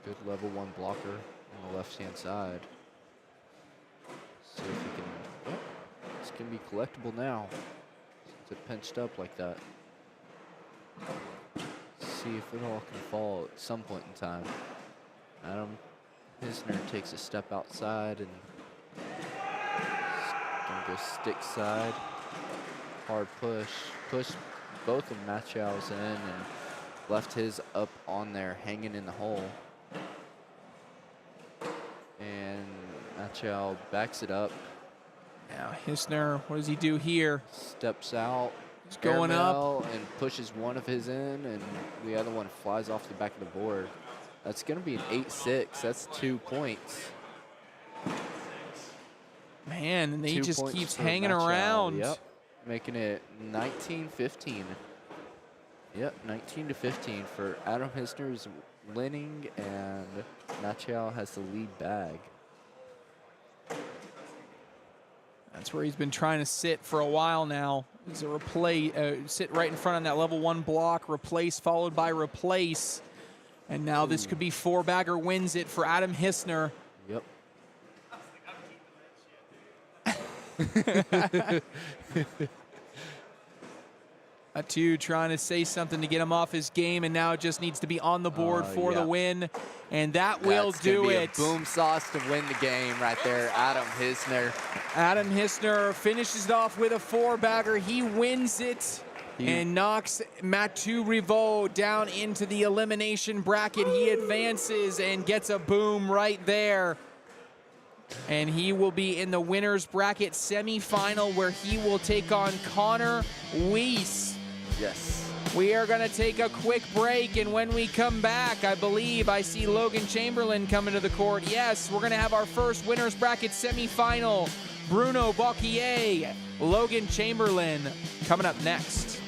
Speaker 5: Good level 1 blocker on the left-hand side. See if he can. Yep, it's gonna be collectible now since it pinched up like that. See if it all can fall at some point in time. Adam Hissner takes a step outside and gonna go stick side. Hard push. Push both of Mathieu's in and left his up on there hanging in the hole. And Mathieu backs it up.
Speaker 1: Now Hissner, what does he do here?
Speaker 5: Steps out.
Speaker 1: He's going up.
Speaker 5: Caramel and pushes one of his in, and the other one flies off the back of the board. That's going to be an 8-6. That's 2 points.
Speaker 1: Man, and he
Speaker 5: 2
Speaker 1: just
Speaker 5: points
Speaker 1: keeps
Speaker 5: for
Speaker 1: hanging
Speaker 5: Mathieu.
Speaker 1: around.
Speaker 5: Yep, making it 19-15. Yep, 19-15 for Adam Hissner's winning, and Mathieu has the lead bag.
Speaker 1: That's where he's been trying to sit for a while now. He's a sit right in front of that level 1 block, replace followed by replace. And now this could be 4-bagger wins it for Adam Hissner.
Speaker 5: Yep.
Speaker 1: Mathieu trying to say something to get him off his game, and now it just needs to be on the board for
Speaker 5: yeah.
Speaker 1: the win. And that will
Speaker 5: That's gonna
Speaker 1: do
Speaker 5: be
Speaker 1: it.
Speaker 5: A boom sauce to win the game right there, Adam Hissner.
Speaker 1: Adam Hissner finishes it off with a 4-bagger. He wins it and knocks Mathieu Rivaux down into the elimination bracket. He advances and gets a boom right there. And he will be in the winner's bracket semifinal, where he will take on Connor Weiss.
Speaker 5: Yes.
Speaker 1: We are going to take a quick break, and when we come back, I believe I see Logan Chamberlain coming to the court. Yes, we're going to have our first winner's bracket semifinal. Bruno Bocquier, Logan Chamberlain coming up next.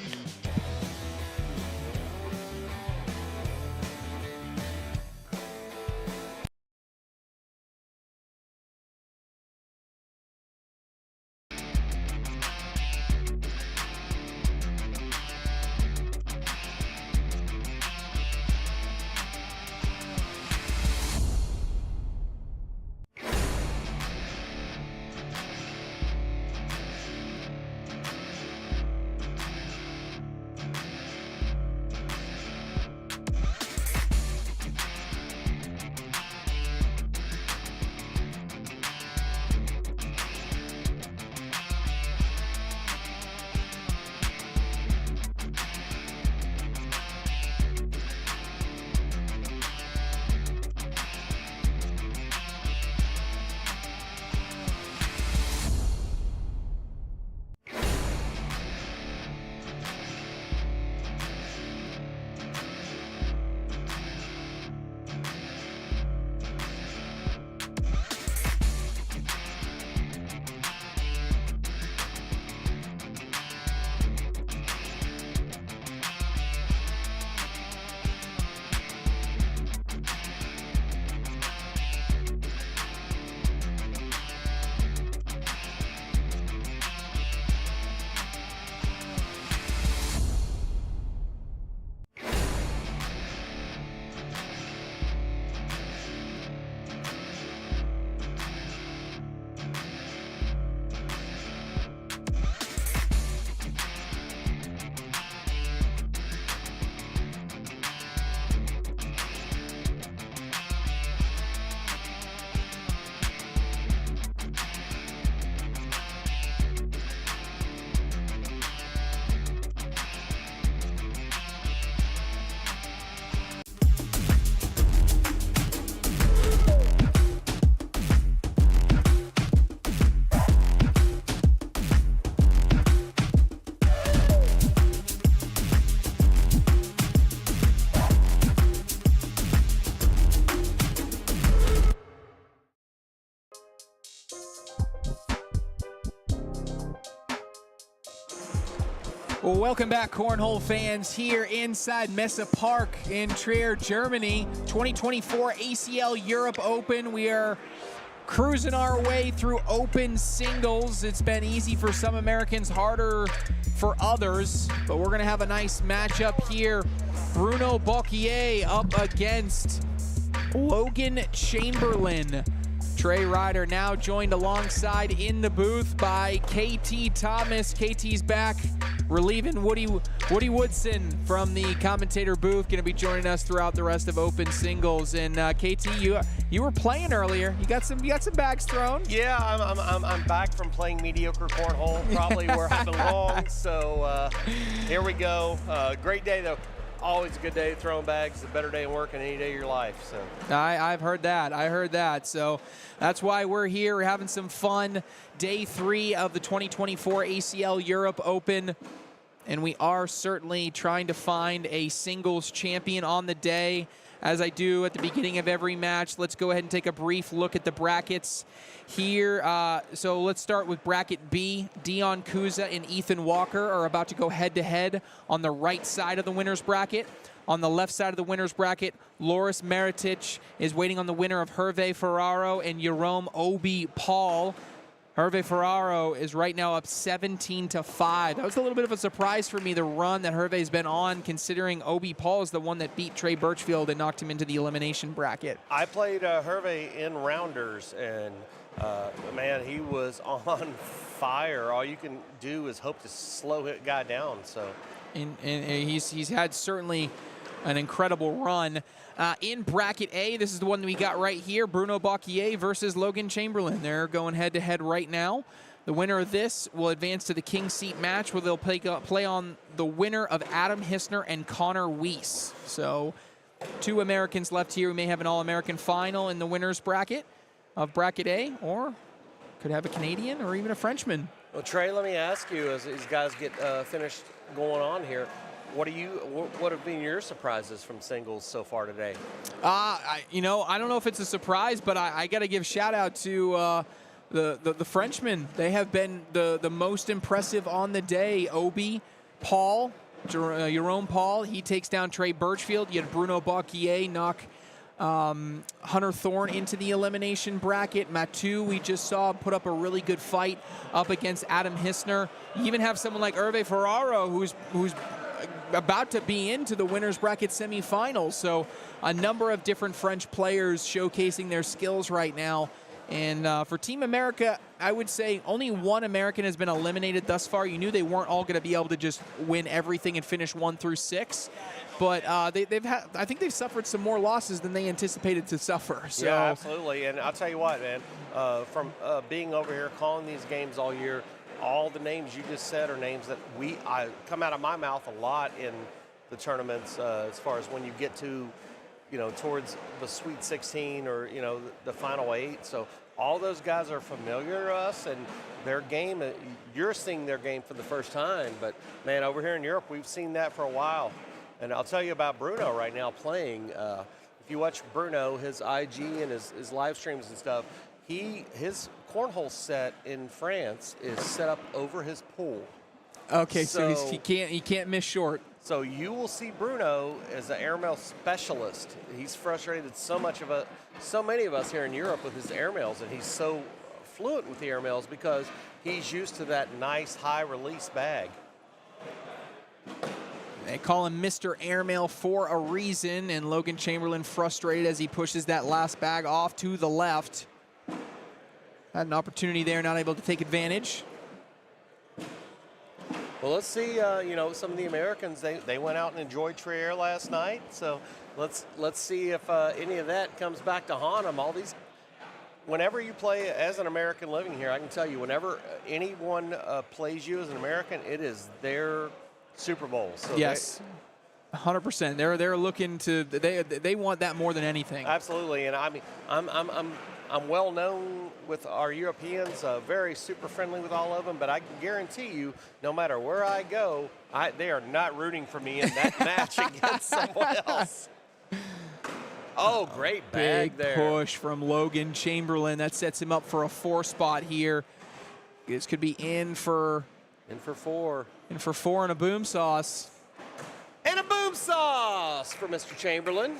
Speaker 1: Well, welcome back, Cornhole fans, here inside Messe Park in Trier, Germany. 2024 ACL Europe Open. We are cruising our way through open singles. It's been easy for some Americans, harder for others, but we're going to have a nice matchup here. Bruno Bocquier up against Logan Chamberlain. Trey Ryder now joined alongside in the booth by KT Thomas. KT's back, relieving Woody Woodson from the commentator booth. Going to be joining us throughout the rest of open singles. And KT, you were playing earlier. You got some bags thrown.
Speaker 3: Yeah, I'm back from playing mediocre cornhole, probably where I belong. So here we go. Great day though. Always a good day throwing bags. A better day of working any day of your life. So
Speaker 1: I've heard that. I heard that. So that's why we're here. We're having some fun. Day 3 of the 2024 ACL Europe Open. And we are certainly trying to find a singles champion on the day. As I do at the beginning of every match, let's go ahead and take a brief look at the brackets here. So let's start with bracket B. Dion Kuza and Ethan Walker are about to go head-to-head on the right side of the winner's bracket. On the left side of the winner's bracket, Loris Maritic is waiting on the winner of Hervé Ferraro and Jerome Obi Paul. Hervé Ferraro is right now up 17-5. That was a little bit of a surprise for me, the run that Hervé's been on, considering Obi Paul is the one that beat Trey Birchfield and knocked him into the elimination bracket.
Speaker 3: I played Hervé in rounders, and man, he was on fire. All you can do is hope to slow that guy down. So,
Speaker 1: And he's had certainly an incredible run. In bracket A, this is the one that we got right here, Bruno Bocquier versus Logan Chamberlain. They're going head-to-head right now. The winner of this will advance to the King Seat match, where they'll play on the winner of Adam Hissner and Connor Weiss. So 2 Americans left here. We may have an All-American final in the winner's bracket of bracket A, or could have a Canadian or even a Frenchman.
Speaker 3: Well, Trey, let me ask you, as these guys get finished going on here, what have been your surprises from singles so far today?
Speaker 1: I don't know if it's a surprise, but I got to give shout out to the Frenchmen. They have been the most impressive on the day. Obi, Paul, Jerome Paul, he takes down Trey Birchfield. You had Bruno Bocquier knock Hunter Thorne into the elimination bracket. Matu, we just saw, put up a really good fight up against Adam Hissner. You even have someone like Hervé Ferraro, who's about to be into the winner's bracket semifinals. So a number of different French players showcasing their skills right now. And for Team America, I would say only one American has been eliminated thus far. You knew they weren't all going to be able to just win everything and finish 1 through 6. But I think they've suffered some more losses than they anticipated to suffer. So.
Speaker 3: Yeah, absolutely. And I'll tell you what, man, from being over here calling these games all year, all the names you just said are names that I come out of my mouth a lot in the tournaments, as far as when you get to, towards the Sweet 16 or, the Final 8. So all those guys are familiar to us, and their game, you're seeing their game for the first time. But, man, over here in Europe, we've seen that for a while. And I'll tell you about Bruno right now playing. If you watch Bruno, his IG and his live streams and stuff, his cornhole set in France is set up over his pool.
Speaker 1: Okay, so he can't miss short.
Speaker 3: So you will see Bruno as an airmail specialist. He's frustrated so many of us here in Europe with his airmails, and he's so fluent with the airmails because he's used to that nice high release bag.
Speaker 1: They call him Mr. Airmail for a reason, and Logan Chamberlain frustrated as he pushes that last bag off to the left. Had an opportunity there, not able to take advantage.
Speaker 3: Well, let's see. Some of the Americans, they went out and enjoyed Trier last night. So let's see if any of that comes back to haunt them. Whenever you play as an American living here, I can tell you, whenever anyone plays you as an American, it is their Super Bowl. So
Speaker 1: yes, 100%. They're looking to they want that more than anything.
Speaker 3: Absolutely, and I mean I'm well known with our Europeans, very super friendly with all of them. But I can guarantee you, no matter where I go, they are not rooting for me in that match against someone else. Oh, great bag there.
Speaker 1: Big push from Logan Chamberlain. That sets him up for a 4 spot here. This could be in for
Speaker 3: In for 4.
Speaker 1: In for 4 and a boom sauce.
Speaker 3: And a boom sauce for Mr. Chamberlain.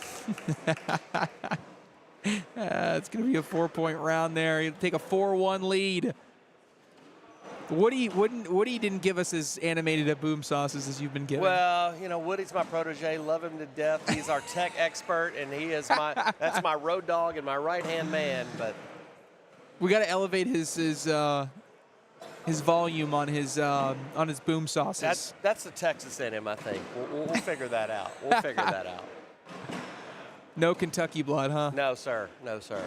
Speaker 1: It's going to be a 4-point round there. He'll take a 4-1 lead. Woody didn't give us as animated a boom sauces as you've been giving.
Speaker 3: Well, you know, Woody's my protege. Love him to death. He's our tech expert, and he is that's my road dog and my right-hand man. But
Speaker 1: we got to elevate his volume on his boom sauces.
Speaker 3: that's the Texas in him, I think. We'll figure that out. We'll figure that out.
Speaker 1: No Kentucky blood, huh?
Speaker 3: No, sir. No, sir.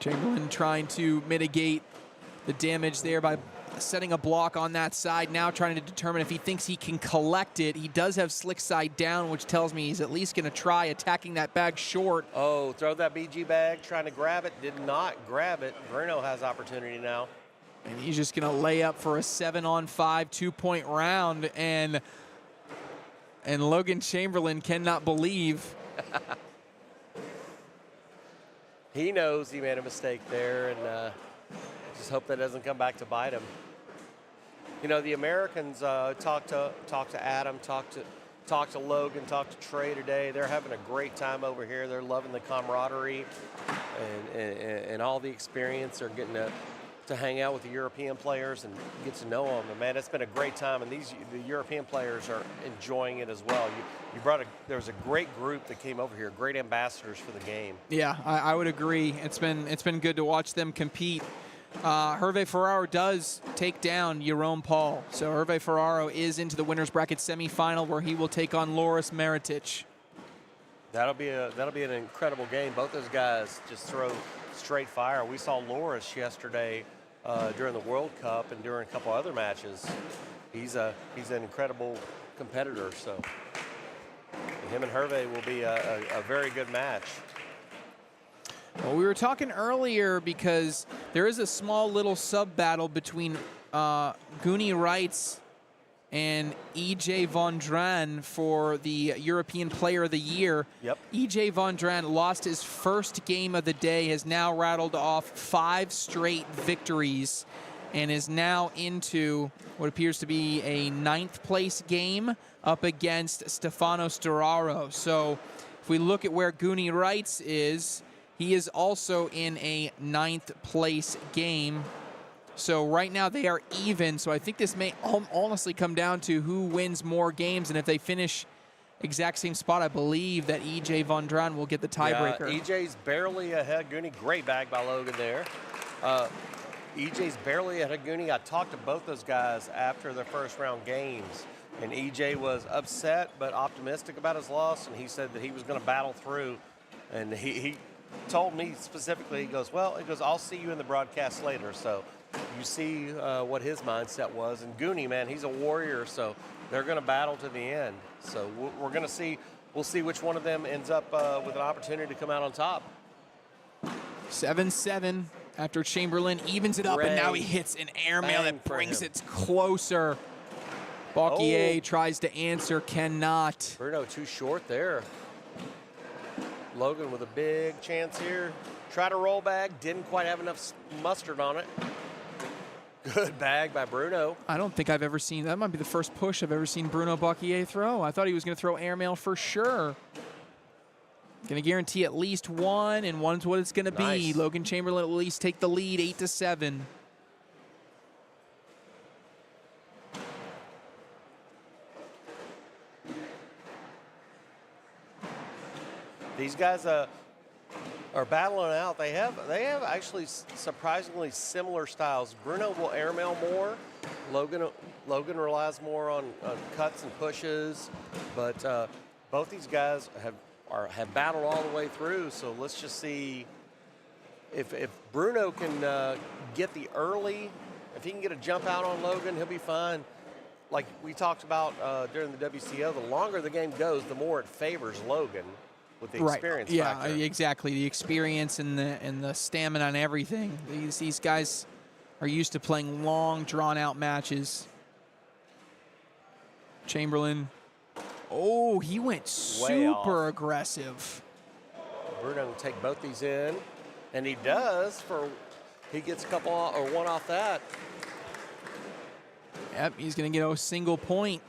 Speaker 1: Chamberlain trying to mitigate the damage there by setting a block on that side, now trying to determine if he thinks he can collect it. He does have slick side down, which tells me he's at least going to try attacking that bag short.
Speaker 3: Oh, throw that BG bag, trying to grab it, did not grab it. Bruno has opportunity now.
Speaker 1: And he's just going to lay up for a 7-on-5 2-point round, and Logan Chamberlain cannot believe.
Speaker 3: He knows he made a mistake there, and just hope that doesn't come back to bite him. You know, the Americans talk to Adam, talk to Logan, talk to Trey today. They're having a great time over here. They're loving the camaraderie and all the experience. They're getting to hang out with the European players and get to know them. And man, it's been a great time, and the European players are enjoying it as well. There was a great group that came over here, great ambassadors for the game.
Speaker 1: Yeah, I would agree. It's been good to watch them compete. Hervé Ferraro does take down Jerome Paul. So Hervé Ferraro is into the winner's bracket semifinal, where he will take on Loris Meritic.
Speaker 3: That'll be an incredible game. Both those guys just throw straight fire. We saw Loris yesterday during the World Cup and during a couple other matches. He's an incredible competitor. So him and Hervé will be a very good match.
Speaker 1: Well, we were talking earlier because there is a small little sub-battle between Goonie Reitz and E.J. Von Dran for the European Player of the Year.
Speaker 3: Yep.
Speaker 1: E.J. Von Dran lost his first game of the day, has now rattled off 5 straight victories, and is now into what appears to be a 9th place game up against Stefano Storaro. So if we look at where Goonie Reitz is, he is also in a 9th place game. So right now they are even. So I think this may honestly come down to who wins more games. And if they finish exact same spot, I believe that E.J. Von Dran will get the tiebreaker.
Speaker 3: Yeah, E.J.'s barely ahead. Goonie, great bag by Logan there. E.J.'s barely ahead of Goonie. I talked to both those guys after their first round games. And E.J. was upset but optimistic about his loss. And he said that he was going to battle through. And he told me specifically, he goes, I'll see you in the broadcast later. So you see what his mindset was. And Goonie, man, he's a warrior, so they're going to battle to the end. So we're going to see. We'll see which one of them ends up with an opportunity to come out on top.
Speaker 1: 7-7 after Chamberlain evens it up, and now he hits an airmail that brings it closer. Balquier tries to answer, cannot.
Speaker 3: Bruno too short there. Logan with a big chance here. Try to roll back, didn't quite have enough mustard on it. Good bag by Bruno.
Speaker 1: I don't think I've ever seen, that might be the first push I've ever seen Bruno Balquier throw. I thought he was going to throw airmail for sure. Going to guarantee at least one, and one's what it's going to be. Logan Chamberlain at least take the lead 8-7.
Speaker 3: These guys are battling out. They have actually surprisingly similar styles. Bruno will airmail more. Logan relies more on cuts and pushes, but both these guys have battled all the way through. So let's just see if Bruno can get the early. If he can get a jump out on Logan, he'll be fine. Like we talked about during the WCO, the longer the game goes, the more it favors Logan. With the experience factor.
Speaker 1: Yeah, exactly. The experience and the stamina and everything. These guys are used to playing long, drawn-out matches. Chamberlain. Oh, he went super aggressive.
Speaker 3: Bruno will take both these in, and he does. He gets a couple or one off that.
Speaker 1: Yep, he's going to get a single point.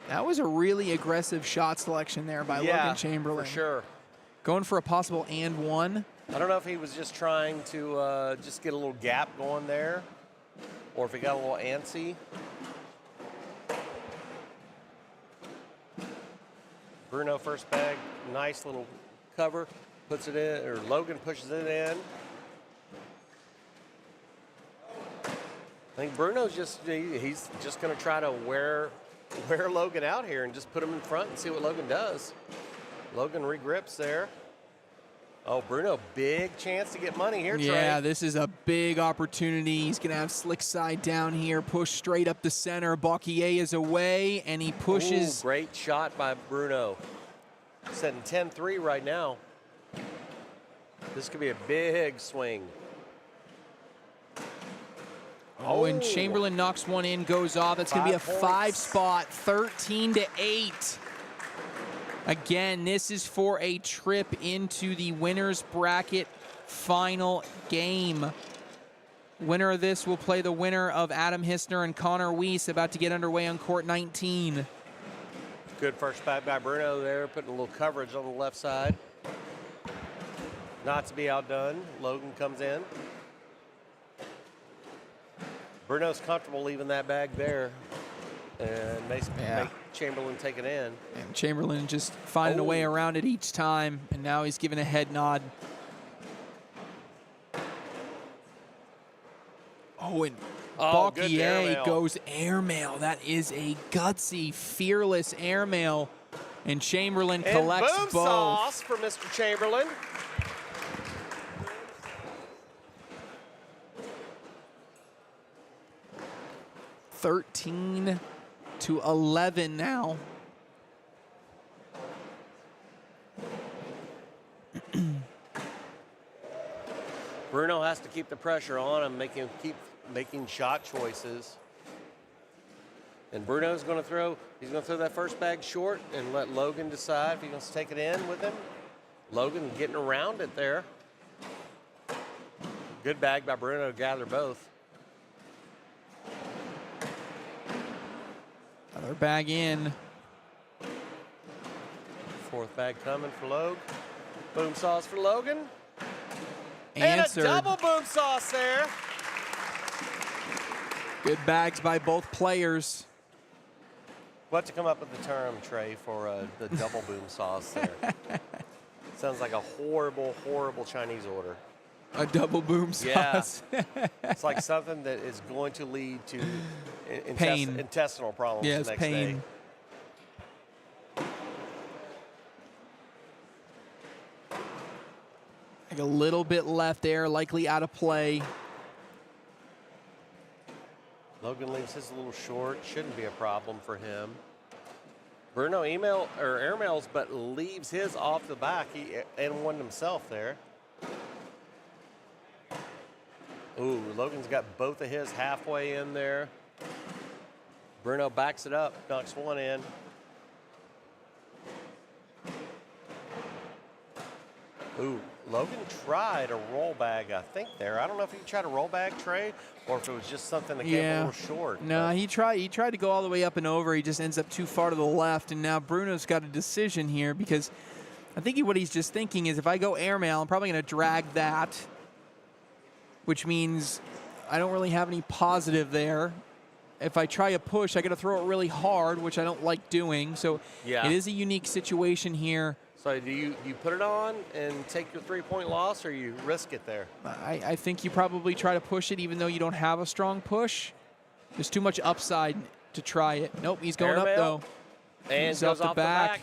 Speaker 1: That was a really aggressive shot selection there by Logan Chamberlain.
Speaker 3: For sure.
Speaker 1: Going for a possible and one.
Speaker 3: I don't know if he was just trying to just get a little gap going there, or if he got a little antsy. Bruno first bag, nice little cover, puts it in, or Logan pushes it in. I think Bruno's he's just going to try to wear Logan out here and just put him in front and see what Logan does. Logan regrips there. Oh, Bruno, big chance to get money here, Trey.
Speaker 1: Yeah, this is a big opportunity. He's going to have slick side down here, push straight up the center. Bocquier is away, and he pushes.
Speaker 3: Ooh, great shot by Bruno. Setting 10-3 right now. This could be a big swing.
Speaker 1: Oh, and Chamberlain knocks one in, goes off. That's going to be a 5 spot, 13-8. Again, this is for a trip into the winner's bracket final game. Winner of this will play the winner of Adam Hissner and Connor Weiss, about to get underway on court 19.
Speaker 3: Good first bag by Bruno there, putting a little coverage on the left side. Not to be outdone, Logan comes in. Bruno's comfortable leaving that bag there and make Chamberlain take it in.
Speaker 1: And Chamberlain just finding a way around it each time, and now he's giving a head nod. Oh, and Bocquier goes airmail. That is a gutsy, fearless airmail. And Chamberlain collects
Speaker 3: boom
Speaker 1: both.
Speaker 3: Sauce for Mr. Chamberlain.
Speaker 1: (13-11) now.
Speaker 3: Bruno has to keep the pressure on him, keep making shot choices. And Bruno's going to throw, he's going to throw that first bag short and let Logan decide if he wants to take it in with him. Logan getting around it there. Good bag by Bruno to gather both.
Speaker 1: Another bag in.
Speaker 3: Fourth bag coming for Logan. Boom sauce for Logan.
Speaker 1: Answered.
Speaker 3: And a double boom sauce there.
Speaker 1: Good bags by both players.
Speaker 3: We'll have to come up with the term, Trey, for the double boom sauce there. Sounds like a horrible, horrible Chinese order.
Speaker 1: A double boom sauce.
Speaker 3: Yeah. It's like something that is going to lead to
Speaker 1: Pain.
Speaker 3: intestinal problems the next
Speaker 1: pain.
Speaker 3: day.
Speaker 1: Like a little bit left there, likely out of play.
Speaker 3: Logan leaves his a little short. Shouldn't be a problem for him. Bruno airmails, but leaves his off the back. He and one himself there. Ooh, Logan's got both of his halfway in there. Bruno backs it up, knocks one in. Ooh, Logan tried a roll bag, I think, there. I don't know if he tried a roll bag, Trey, or if it was just something that came a little short.
Speaker 1: No, he tried to go all the way up and over. He just ends up too far to the left, and now Bruno's got a decision here because I think what he's just thinking is if I go airmail, I'm probably going to drag that, which means I don't really have any positive there. If I try a push, I got to throw it really hard, which I don't like doing. So it is a unique situation here.
Speaker 3: So do you put it on and take your 3-point loss, or you risk it there?
Speaker 1: I think you probably try to push it even though you don't have a strong push. There's too much upside to try it. Nope, he's going up though.
Speaker 3: And
Speaker 1: he's
Speaker 3: goes off the back.
Speaker 1: back.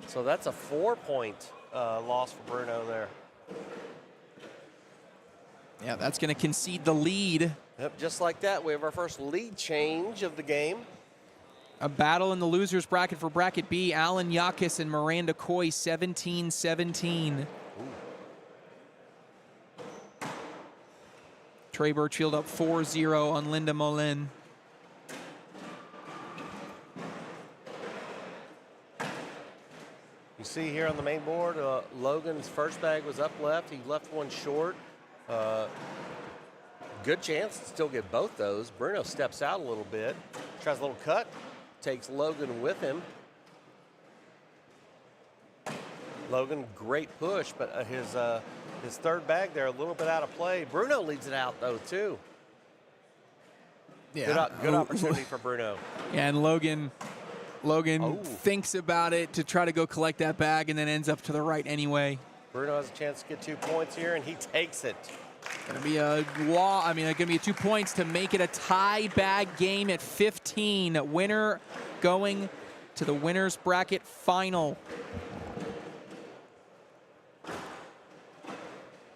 Speaker 3: So that's a 4-point loss for Bruno there.
Speaker 1: Yeah, that's going to concede the lead.
Speaker 3: Yep, just like that, we have our first lead change of the game.
Speaker 1: A battle in the loser's bracket for Bracket B. Alan Yakis and Miranda Coy, 17-17. Trey Birchfield up 4-0 on Linda Molin.
Speaker 3: You see here on the main board, Logan's first bag was up left. He left one short. Good chance to still get both those. Bruno steps out a little bit, tries a little cut, takes Logan with him. Logan, great push, but his third bag there a little bit out of play. Bruno leads it out though too.
Speaker 1: Yeah.
Speaker 3: Good opportunity for Bruno.
Speaker 1: Yeah, and Logan thinks about it to try to go collect that bag and then ends up to the right anyway.
Speaker 3: Bruno has a chance to get 2 points here, and he takes it.
Speaker 1: Gonna be gonna be 2 points to make it a tie bag game at 15. Winner going to the winner's bracket final.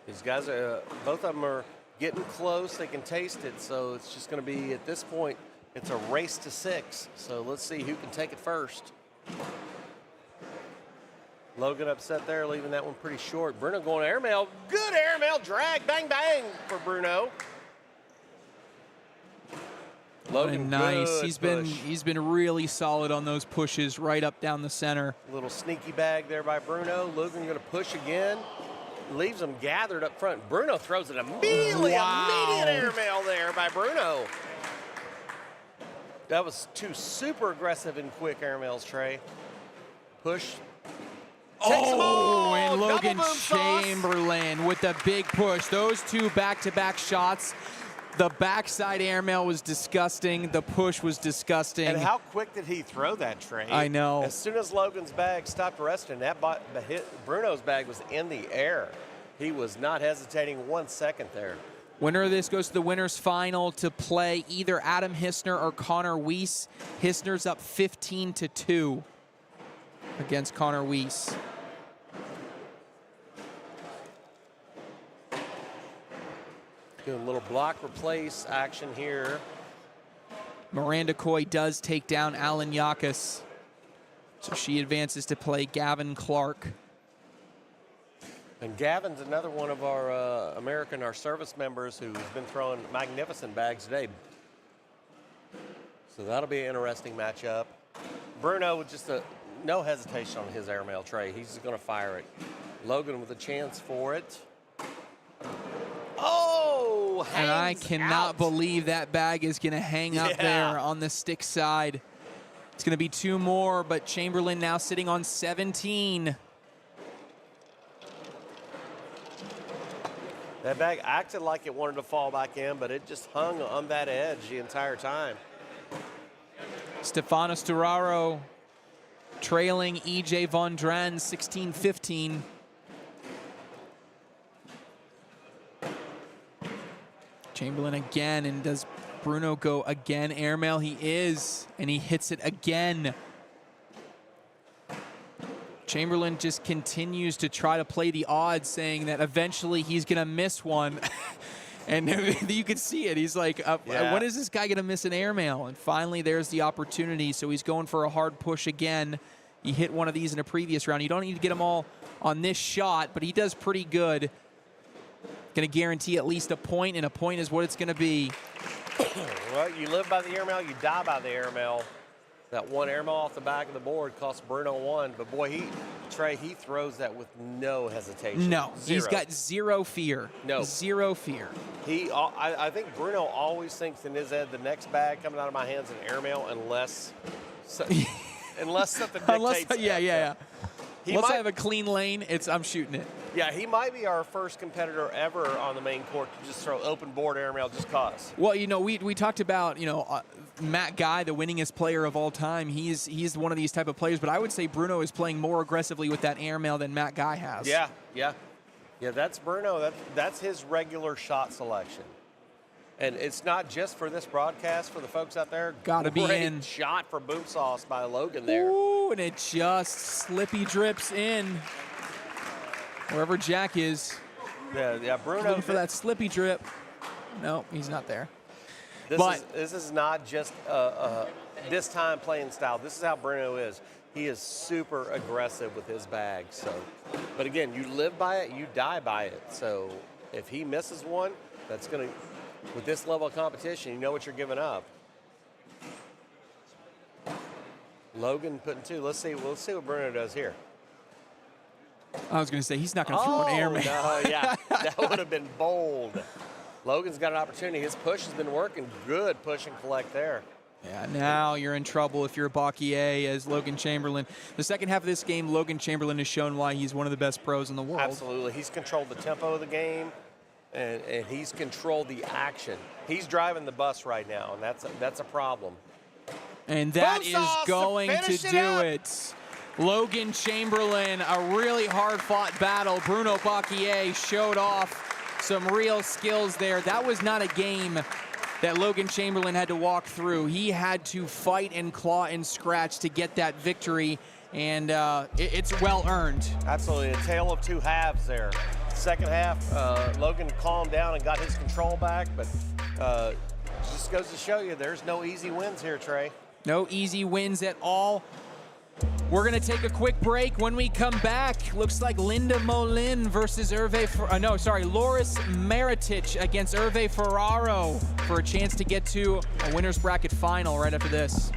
Speaker 3: These guys are, both of them are getting close. They can taste it, so it's just going to be, at this point, it's a race to 6. So let's see who can take it first. Logan upset there, leaving that one pretty short. Bruno going airmail. Good airmail drag. Bang, bang for Bruno. Logan,
Speaker 1: nice.
Speaker 3: good
Speaker 1: He's been really solid on those pushes right up down the center.
Speaker 3: Little sneaky bag there by Bruno. Logan going to push again. Leaves them gathered up front. Bruno throws it immediately.
Speaker 1: Wow.
Speaker 3: Immediate airmail there by Bruno. That was 2 super aggressive and quick airmails, Trey. Push. Takes them all.
Speaker 1: And Logan
Speaker 3: Double boom sauce.
Speaker 1: Chamberlain with the big push. Those 2 back-to-back shots. The backside airmail was disgusting. The push was disgusting.
Speaker 3: And how quick did he throw that, Trey?
Speaker 1: I know.
Speaker 3: As soon as Logan's bag stopped resting, Bruno's bag was in the air. He was not hesitating 1 second there.
Speaker 1: Winner of this goes to the winner's final to play either Adam Hissner or Connor Weiss. Hissner's up 15-2 against Connor Weiss.
Speaker 3: Doing a little block replace action here.
Speaker 1: Miranda Coy does take down Alan Yakas. So she advances to play Gavin Clark.
Speaker 3: And Gavin's another one of our our service members who's been throwing magnificent bags today. So that'll be an interesting matchup. Bruno with just no hesitation on his airmail tray. He's just going to fire it. Logan with a chance for it. Oh,
Speaker 1: And I
Speaker 3: hangs
Speaker 1: cannot
Speaker 3: out.
Speaker 1: believe that bag is going to hang up there on the stick side. It's going to be 2 more, but Chamberlain now sitting on 17.
Speaker 3: That bag acted like it wanted to fall back in, but it just hung on that edge the entire time.
Speaker 1: Stefano Sturaro trailing EJ Von Dren 16-15. Chamberlain again, and does Bruno go again? Airmail, he is, and he hits it again. Chamberlain just continues to try to play the odds, saying that eventually he's going to miss one. And you can see it. He's like, when is this guy going to miss an airmail? And finally, there's the opportunity. So he's going for a hard push again. He hit one of these in a previous round. You don't need to get them all on this shot, but he does pretty good. Going to guarantee at least a point, and a point is what it's going to be.
Speaker 3: Well, you live by the airmail, you die by the airmail. That one airmail off the back of the board cost Bruno 1, but boy, Trey, he throws that with no hesitation.
Speaker 1: No,
Speaker 3: Zero.
Speaker 1: he's got zero fear.
Speaker 3: No.
Speaker 1: Zero fear.
Speaker 3: I think Bruno always thinks in his head, the next bag coming out of my hands is an airmail unless something dictates.
Speaker 1: Yeah.
Speaker 3: He
Speaker 1: Once I
Speaker 3: might-
Speaker 1: have a clean lane, I'm shooting it.
Speaker 3: Yeah, he might be our first competitor ever on the main court to just throw open board airmail just cause.
Speaker 1: Well, we talked about, Matt Guy, the winningest player of all time. He's one of these type of players, but I would say Bruno is playing more aggressively with that airmail than Matt Guy has.
Speaker 3: Yeah, that's Bruno. That's his regular shot selection. And it's not just for this broadcast, for the folks out there.
Speaker 1: Gotta be
Speaker 3: Great
Speaker 1: in.
Speaker 3: shot for boom sauce by Logan there.
Speaker 1: Ooh, and it just slippy drips in. Wherever Jack is.
Speaker 3: Yeah, Bruno.
Speaker 1: Looking for that slippy drip. No, he's not there.
Speaker 3: This is not just this time playing style. This is how Bruno is. He is super aggressive with his bag. So, but again, you live by it, you die by it. So if he misses one, that's going to, with this level of competition, you know what you're giving up. Logan putting 2. Let's see what Bruno does here.
Speaker 1: I was going to say, he's not going to throw an airmail.
Speaker 3: No, yeah, that would have been bold. Logan's got an opportunity. His push has been working. Good push and collect there.
Speaker 1: Yeah, now you're in trouble if you're a Bakier as Logan Chamberlain. The second half of this game, Logan Chamberlain has shown why he's one of the best pros in the world.
Speaker 3: Absolutely. He's controlled the tempo of the game, and he's controlled the action. He's driving the bus right now, and that's a problem.
Speaker 1: And that is
Speaker 3: Boom
Speaker 1: going to
Speaker 3: finish it
Speaker 1: do
Speaker 3: up.
Speaker 1: it. Logan Chamberlain, a really hard-fought battle. Bruno Bakier showed off some real skills there. That was not a game that Logan Chamberlain had to walk through. He had to fight and claw and scratch to get that victory, and it's well earned.
Speaker 3: Absolutely, a tale of two halves there. Second half, Logan calmed down and got his control back, but just goes to show you there's no easy wins here, Trey.
Speaker 1: No easy wins at all. We're going to take a quick break. When we come back, looks like Linda Molin versus Loris Maritic against Hervé Ferraro for a chance to get to a winner's bracket final right after this.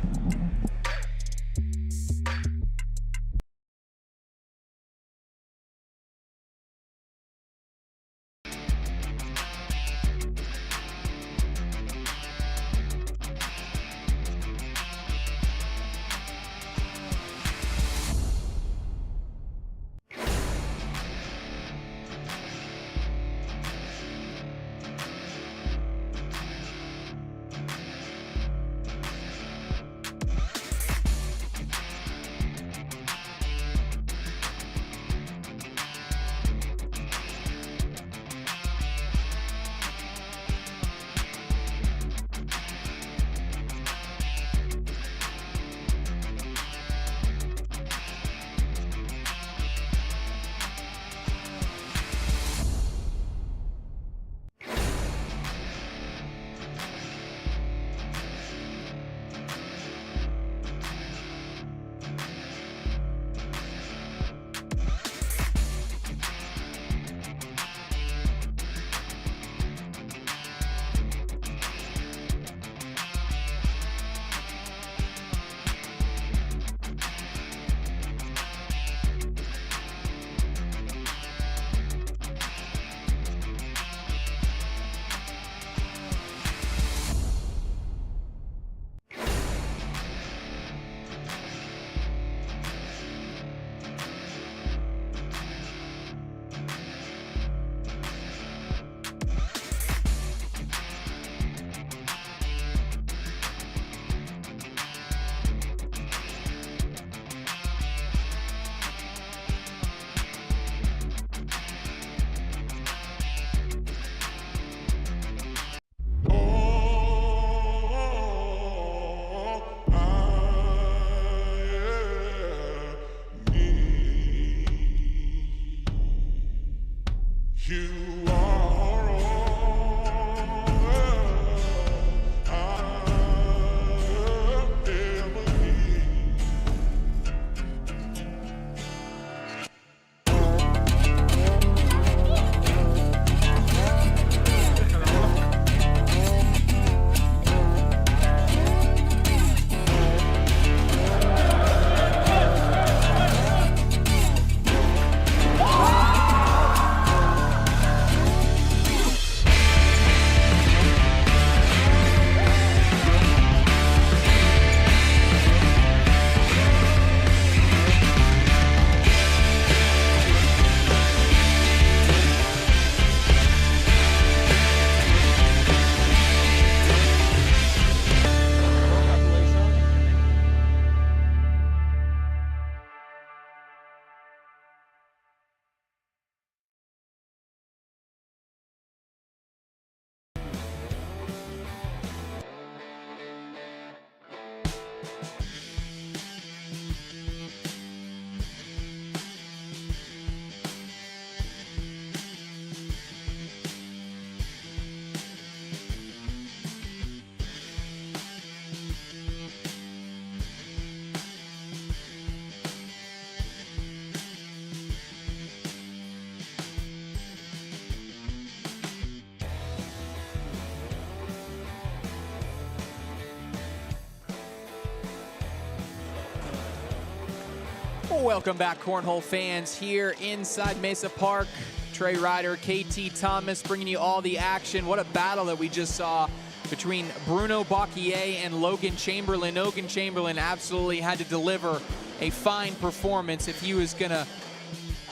Speaker 1: Welcome back, Cornhole fans, here inside Mesa Park. Trey Ryder, KT Thomas bringing you all the action. What a battle that we just saw between Bruno Bocquier and Logan Chamberlain. Logan Chamberlain absolutely had to deliver a fine performance if he was going to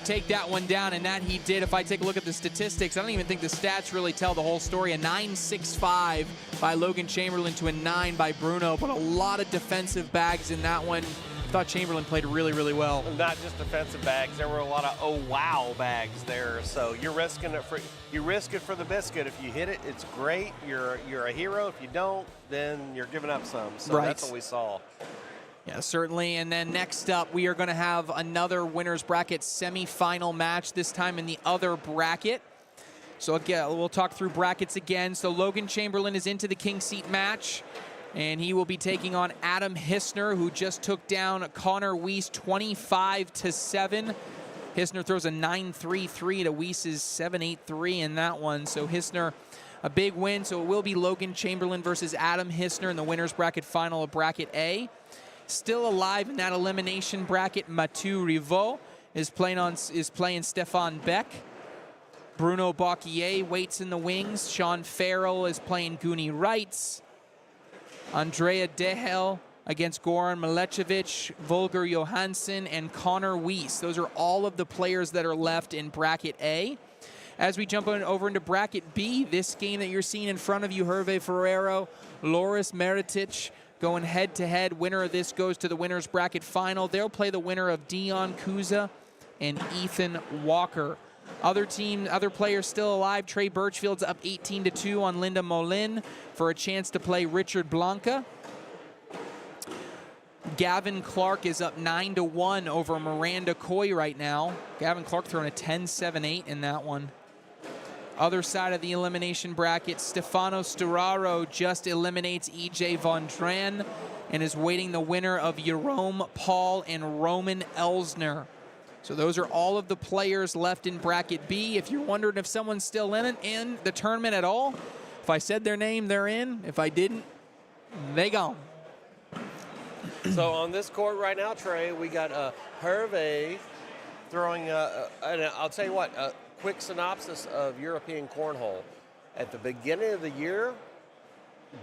Speaker 1: take that one down, and that he did. If I take a look at the statistics, I don't even think the stats really tell the whole story. A 9.65 by Logan Chamberlain to a 9 by Bruno, but a lot of defensive bags in that one. I thought Chamberlain played really, really well.
Speaker 3: Not just defensive bags. There were a lot of oh wow bags there. So you're risking it for for the biscuit. If you hit it, it's great. You're a hero. If you don't, then you're giving up some. So
Speaker 1: Right.
Speaker 3: That's what we saw.
Speaker 1: Yeah, certainly. And then next up, we are going to have another winner's bracket semifinal match, this time in the other bracket. So again, we'll talk through brackets again. So Logan Chamberlain is into the king seat match, and he will be taking on Adam Hissner, who just took down Connor Weiss 25-7. Hissner throws a 9.33 to Weiss's 7.83 in that one. So Hissner, a big win. So it will be Logan Chamberlain versus Adam Hissner in the winner's bracket final of bracket A. Still alive in that elimination bracket, Mathieu Rivaux is playing Stefan Beck. Bruno Bocquier waits in the wings. Sean Farrell is playing Goonie Wrights. Andrea Dehel against Goran Milecevic, Volker Johansson, and Connor Weiss. Those are all of the players that are left in bracket A. As we jump over into bracket B, this game that you're seeing in front of you, Hervé Ferrero, Loris Meritic, going head-to-head. Winner of this goes to the winner's bracket final. They'll play the winner of Dion Kuza and Ethan Walker. Other players still alive. Trey Birchfield's up 18-2 on Linda Molin for a chance to play Richard Blanca. Gavin Clark is up 9-1 over Miranda Coy right now. Gavin Clark throwing a 10-7-8 in that one. Other side of the elimination bracket, Stefano Sturaro just eliminates EJ Von Dran and is waiting the winner of Jerome Paul and Roman Elsner. So those are all of the players left in bracket B. If you're wondering if someone's still in the tournament at all, if I said their name, they're in. If I didn't, they gone.
Speaker 3: So on this court right now, Trey, we got Hervé throwing, and I'll tell you what, quick synopsis of European cornhole. At the beginning of the year,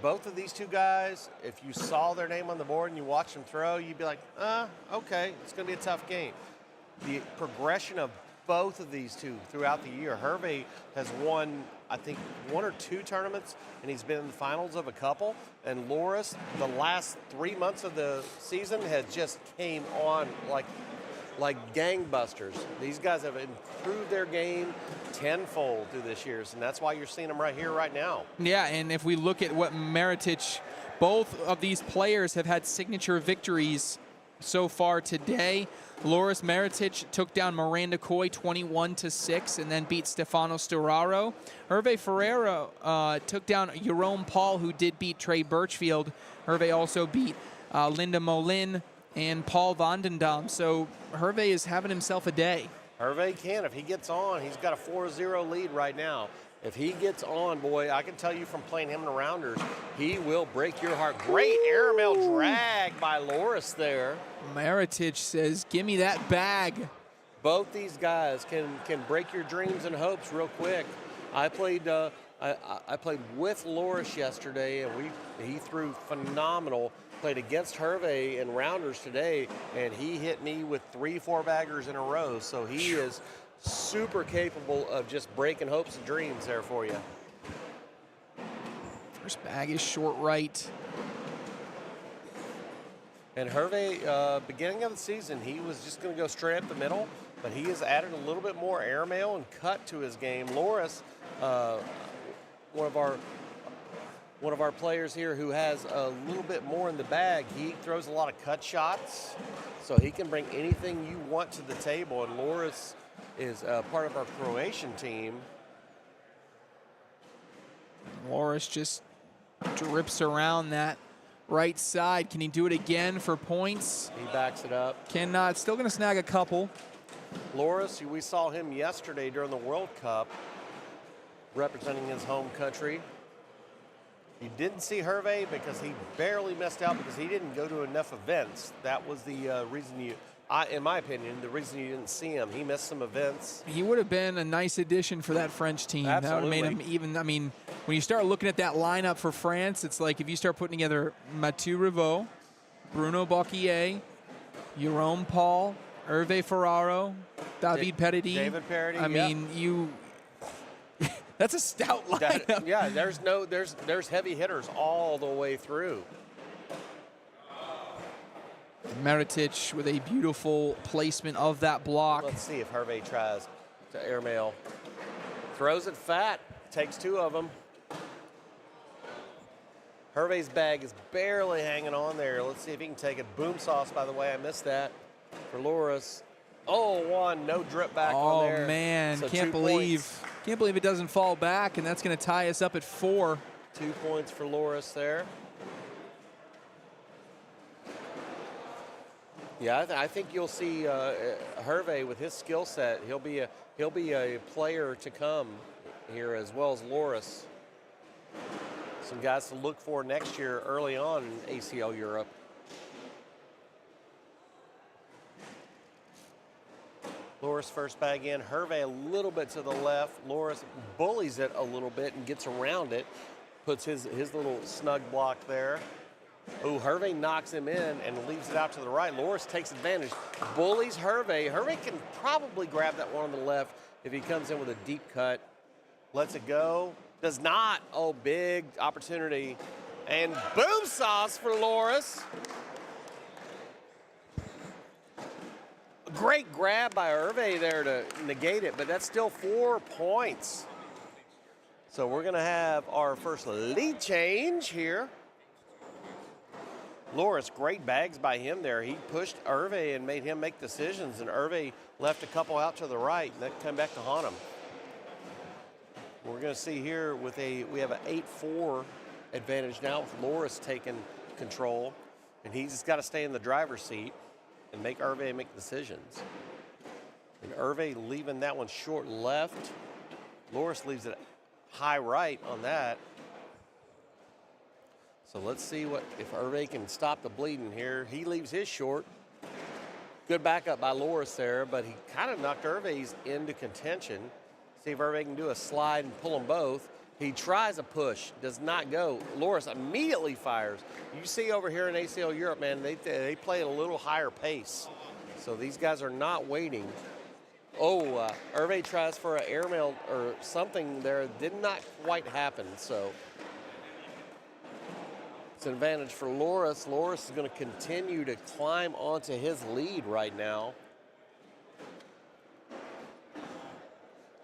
Speaker 3: both of these two guys, if you saw their name on the board and you watch them throw, you'd be like, okay, it's going to be a tough game. The progression of both of these two throughout the year. Hervé has won, I think, 1 or 2 tournaments, and he's been in the finals of a couple. And Loris, the last 3 months of the season, has just came on like gangbusters. These guys have improved their game tenfold through this year, and that's why you're seeing them right here, right now.
Speaker 1: Yeah, and if we look at what Meritic, both of these players have had signature victories so far today. Loris Meritic took down Miranda Coy 21-6 and then beat Stefano Sturaro. Hervé Ferrero took down Jerome Paul, who did beat Trey Birchfield. Hervé also beat Linda Molin and Paul Vandendam. So Hervé is having himself a day.
Speaker 3: Hervé can. If he gets on, he's got a 4-0 lead right now. If he gets on, boy, I can tell you from playing him in the rounders, he will break your heart. Great airmail drag by Loris there.
Speaker 1: Meritic says, give me that bag.
Speaker 3: Both these guys can break your dreams and hopes real quick. I played I played with Loris yesterday, and he threw phenomenal. Played against Hervé in rounders today, and he hit me with 3 4-baggers in a row. So he is super capable of just breaking hopes and dreams there for you.
Speaker 1: First bag is short right.
Speaker 3: And Hervé, beginning of the season, he was just going to go straight up the middle, but he has added a little bit more airmail and cut to his game. Loris, one of our players here who has a little bit more in the bag, he throws a lot of cut shots, so he can bring anything you want to the table. And Loris is part of our Croatian team.
Speaker 1: Loris just drips around that right side. Can he do it again for points?
Speaker 3: He backs it up.
Speaker 1: Cannot. Still going to snag a couple.
Speaker 3: Loris, we saw him yesterday during the World Cup representing his home country. You didn't see Hervé because he barely missed out because he didn't go to enough events. That was the reason in my opinion, the reason you didn't see him, he missed some events.
Speaker 1: He would have been a nice addition for that French team. That would have made him even, I mean, when you start looking at that lineup for France, it's like if you start putting together Mathieu Rivaux, Bruno Bocquier, Jerome Paul, Hervé Ferraro, David Peretti.
Speaker 3: David Peretti,
Speaker 1: I mean, that's a stout lineup.
Speaker 3: Yeah, there's heavy hitters all the way through.
Speaker 1: Meritic with a beautiful placement of that block.
Speaker 3: Let's see if Hervé tries to airmail. Throws it fat, takes 2 of them. Hervé's bag is barely hanging on there. Let's see if he can take it. Boom sauce, by the way, I missed that for Loris. Oh, 1, no drip back on there.
Speaker 1: Oh man,
Speaker 3: So
Speaker 1: can't
Speaker 3: 2
Speaker 1: believe
Speaker 3: points.
Speaker 1: it doesn't fall back, and that's going to tie us up at 4.
Speaker 3: 2 points for Loris there. Yeah, I think you'll see Hervé with his skill set. He'll be a player to come here, as well as Loris. Some guys to look for next year early on in ACL Europe. Loris first bag in. Hervé a little bit to the left. Loris bullies it a little bit and gets around it. Puts his little snug block there. Ooh, Hervé knocks him in and leaves it out to the right. Loris takes advantage, bullies Hervé. Hervé can probably grab that one on the left if he comes in with a deep cut. Lets it go. Does not. Oh, big opportunity. And boom sauce for Loris. Great grab by Hervé there to negate it, but that's still 4 points. So we're going to have our first lead change here. Loris, great bags by him there. He pushed Hervé and made him make decisions, and Hervé left a couple out to the right, and that came back to haunt him. We're going to see here we have an 8-4 advantage now with Loris taking control, and he's got to stay in the driver's seat and make Hervé make decisions. And Hervé leaving that one short left. Loris leaves it high right on that. So let's see if Hervé can stop the bleeding here. He leaves his short. Good backup by Loris there, but he kind of knocked Hervé's into contention. See if Hervé can do a slide and pull them both. He tries a push, does not go. Loris immediately fires. You see over here in ACL Europe, man, they play at a little higher pace. So these guys are not waiting. Oh, Hervé tries for an airmail or something there. Did not quite happen, so it's an advantage for Loris. Loris is going to continue to climb onto his lead right now.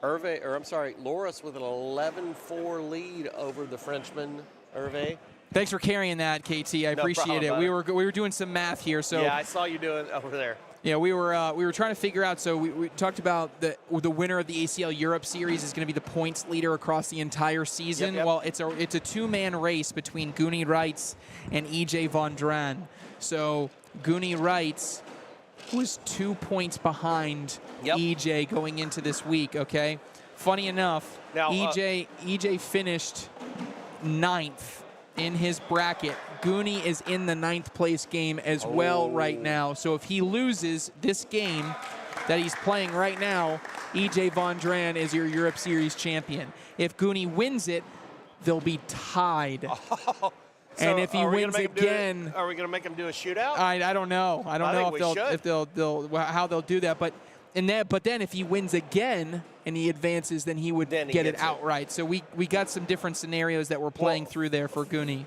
Speaker 3: Loris with an 11-4 lead over the Frenchman, Hervé.
Speaker 1: Thanks for carrying that, KT. I appreciate it. We were doing some math here, so
Speaker 3: yeah, I saw you doing over there.
Speaker 1: Yeah, we were trying to figure out. So we talked about the winner of the ACL Europe Series is going to be the points leader across the entire season.
Speaker 3: Yep.
Speaker 1: Well, it's a 2-man race between Guni Reitz and EJ Von Dran. So Guni Reitz was 2 points behind EJ going into this week. Okay, funny enough,
Speaker 3: now,
Speaker 1: EJ finished 9th in his bracket. Guni is in the 9th place game as well right now. So if he loses this game that he's playing right now, EJ Von Dran is your Europe Series champion. If Guni wins it, they'll be tied.
Speaker 3: So
Speaker 1: and if he wins again,
Speaker 3: are we going to make him do a shootout?
Speaker 1: I don't know. I don't know if they'll how they'll do that. But then if he wins again and he advances, then he would get it outright. So we got some different scenarios that we're playing through there for Guni.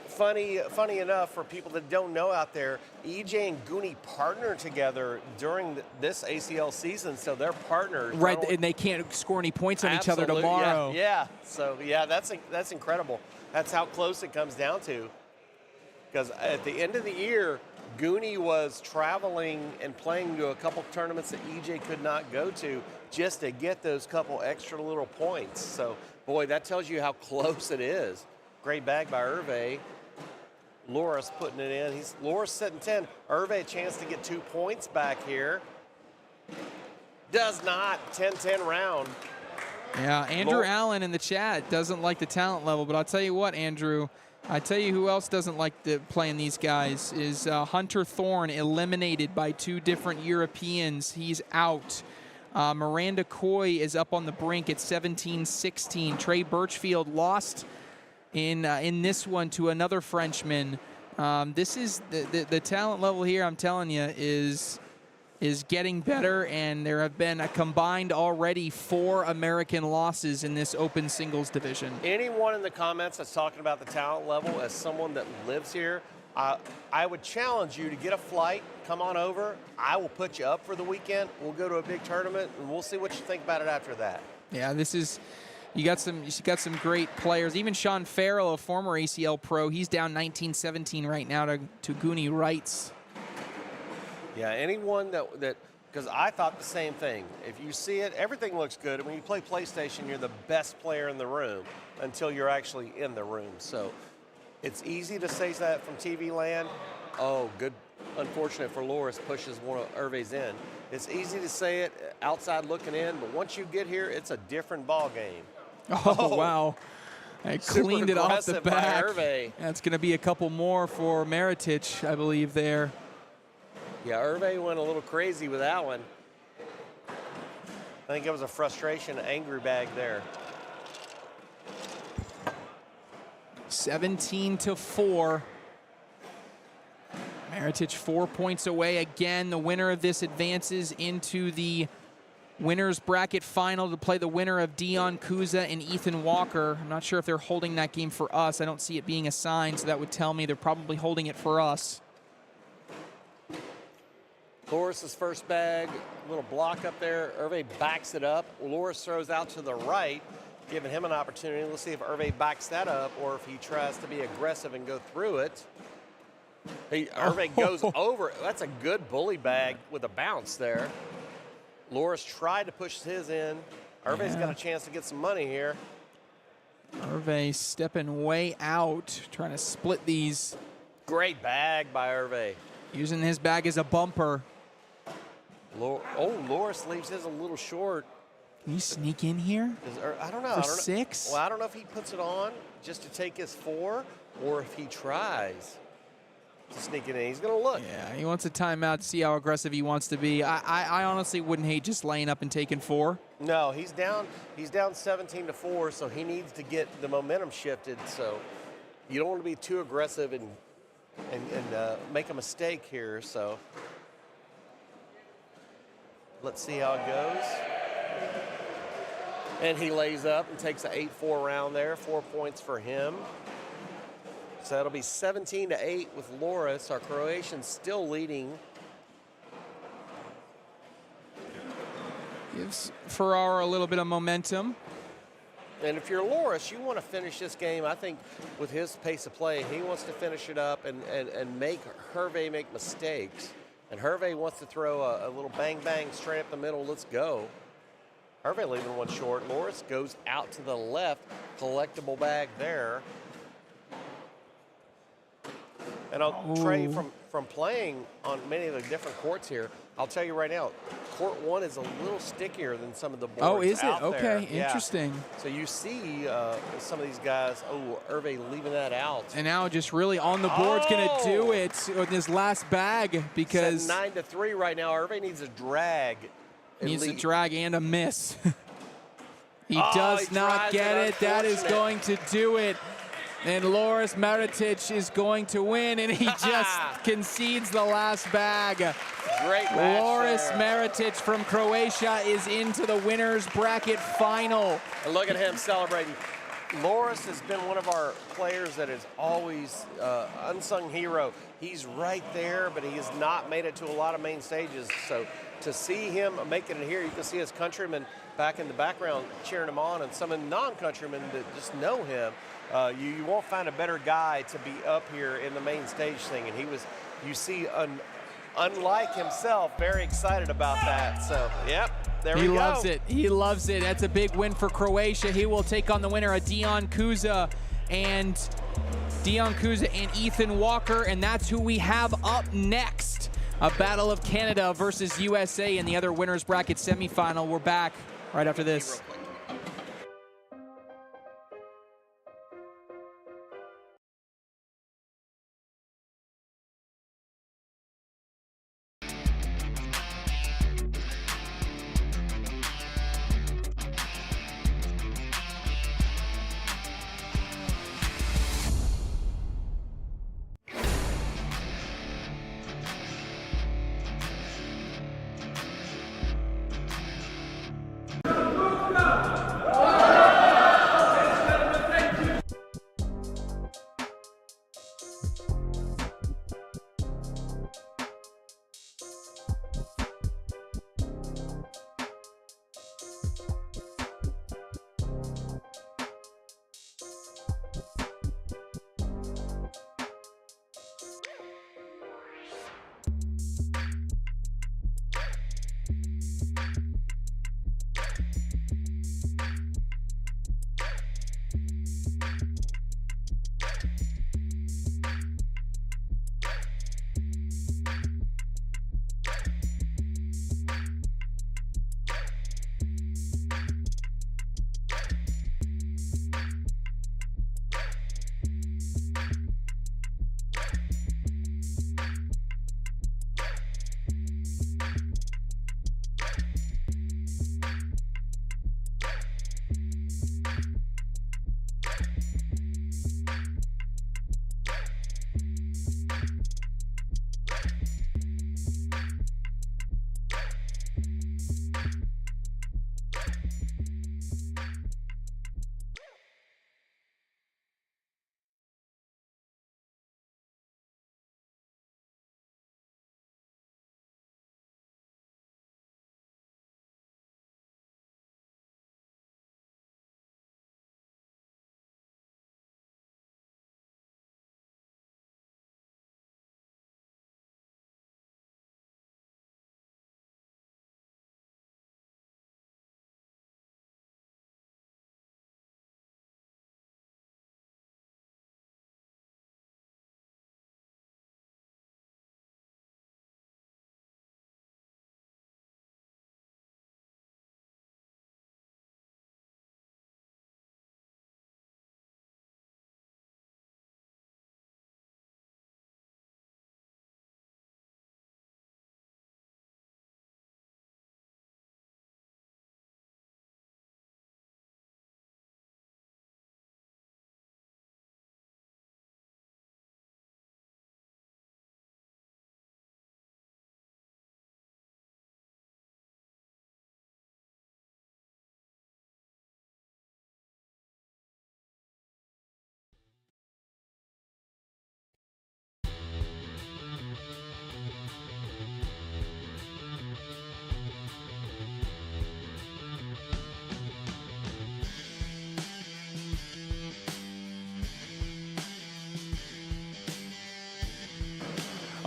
Speaker 3: Funny enough, for people that don't know out there, EJ and Guni partnered together during this ACL season, so they're partners.
Speaker 1: Right, and they can't score any points on each other tomorrow.
Speaker 3: Yeah. So yeah, that's incredible. That's how close it comes down to. Because at the end of the year, Guni was traveling and playing to a couple tournaments that EJ could not go to just to get those couple extra little points. So, boy, that tells you how close it is. Great bag by Hervé. Loris putting it in. Loris sitting 10. Hervé a chance to get 2 points back here. Does not. 10-10 round.
Speaker 1: Yeah, Andrew Allen in the chat doesn't like the talent level, but I'll tell you what, Andrew, I tell you who else doesn't like playing these guys is Hunter Thorne, eliminated by 2 different Europeans. He's out. Miranda Coy is up on the brink at 17-16. Trey Birchfield lost in this one to another Frenchman. This is the talent level here, I'm telling you, is getting better, and there have been a combined already 4 American losses in this open singles division.
Speaker 3: Anyone in the comments that's talking about the talent level, as someone that lives here, I would challenge you to get a flight, come on over. I will put you up for the weekend. We'll go to a big tournament, and we'll see what you think about it after that.
Speaker 1: Yeah, this is, you got some great players. Even Sean Farrell, a former ACL pro, he's down 19-17 right now to Goonie Wrights.
Speaker 3: Yeah, anyone that because I thought the same thing. If you see it, everything looks good. And when you play PlayStation, you're the best player in the room until you're actually in the room. So it's easy to say that from TV land. Oh, good. Unfortunate for Loris, pushes one of Hervé's in. It's easy to say it outside looking in, but once you get here, it's a different ball game.
Speaker 1: Oh, wow. I cleaned it off the back.
Speaker 3: Hervé.
Speaker 1: That's going to be a couple more for Maritic, I believe, there.
Speaker 3: Yeah, Hervé went a little crazy with that one. I think it was a frustration, angry bag there.
Speaker 1: 17-4. Maritic 4 points away. Again, the winner of this advances into the winner's bracket final to play the winner of Dion Kuza and Ethan Walker. I'm not sure if they're holding that game for us. I don't see it being assigned, so that would tell me they're probably holding it for us.
Speaker 3: Loris's first bag, little block up there. Hervé backs it up. Loris throws out to the right, giving him an opportunity. Let's see if Hervé backs that up or if he tries to be aggressive and go through it. Hervé goes over. That's a good bully bag with a bounce there. Loris tried to push his in. Hervé's got a chance to get some money here.
Speaker 1: Hervé stepping way out, trying to split these.
Speaker 3: Great bag by Hervé.
Speaker 1: Using his bag as a bumper.
Speaker 3: Loris leaves his a little short.
Speaker 1: Can you sneak in here?
Speaker 3: I don't know.
Speaker 1: For 6?
Speaker 3: Well, I don't know if he puts it on just to take his 4 or if he tries to sneak it in. He's going to look.
Speaker 1: Yeah, he wants a timeout to see how aggressive he wants to be. I honestly wouldn't hate just laying up and taking 4.
Speaker 3: No, he's down 17-4, so he needs to get the momentum shifted. So you don't want to be too aggressive and make a mistake here. So let's see how it goes. And he lays up and takes an 8-4 round there. 4 points for him. So that'll be 17-8 with Loris. Our Croatian still leading.
Speaker 1: Gives Ferrara a little bit of momentum.
Speaker 3: And if you're Loris, you want to finish this game, I think, with his pace of play. He wants to finish it up and make Hervé make mistakes. And Hervé wants to throw a little bang-bang straight up the middle. Let's go. Hervé leaving one short. Loris goes out to the left. Collectible bag there. And Trey, from playing on many of the different courts here, I'll tell you right now, court 1 is a little stickier than some of the boards out there.
Speaker 1: Oh, is it? Okay, interesting.
Speaker 3: Yeah. So you see some of these guys, Hervé leaving that out.
Speaker 1: And now just really on the board's going to do it with this last bag because...
Speaker 3: It's at 9-3 right now. Hervé needs a drag.
Speaker 1: Needs a drag and a miss. He does not get it. That is going to do it. And Loris Maritic is going to win, and he just concedes the last bag.
Speaker 3: Great match
Speaker 1: Loris
Speaker 3: there.
Speaker 1: Maritic from Croatia is into the winner's bracket final.
Speaker 3: And look at him celebrating. Loris has been one of our players that is always unsung hero. He's right there, but he has not made it to a lot of main stages. So to see him making it here, you can see his countrymen back in the background cheering him on, and some of the non-countrymen that just know him. You won't find a better guy to be up here in the main stage thing. And he was, you see, unlike himself, very excited about that. So, yep, there we go.
Speaker 1: He loves it. He loves it. That's a big win for Croatia. He will take on the winner of Dion Kuza and Ethan Walker. And that's who we have up next. A Battle of Canada versus USA in the other winner's bracket semifinal. We're back right after this.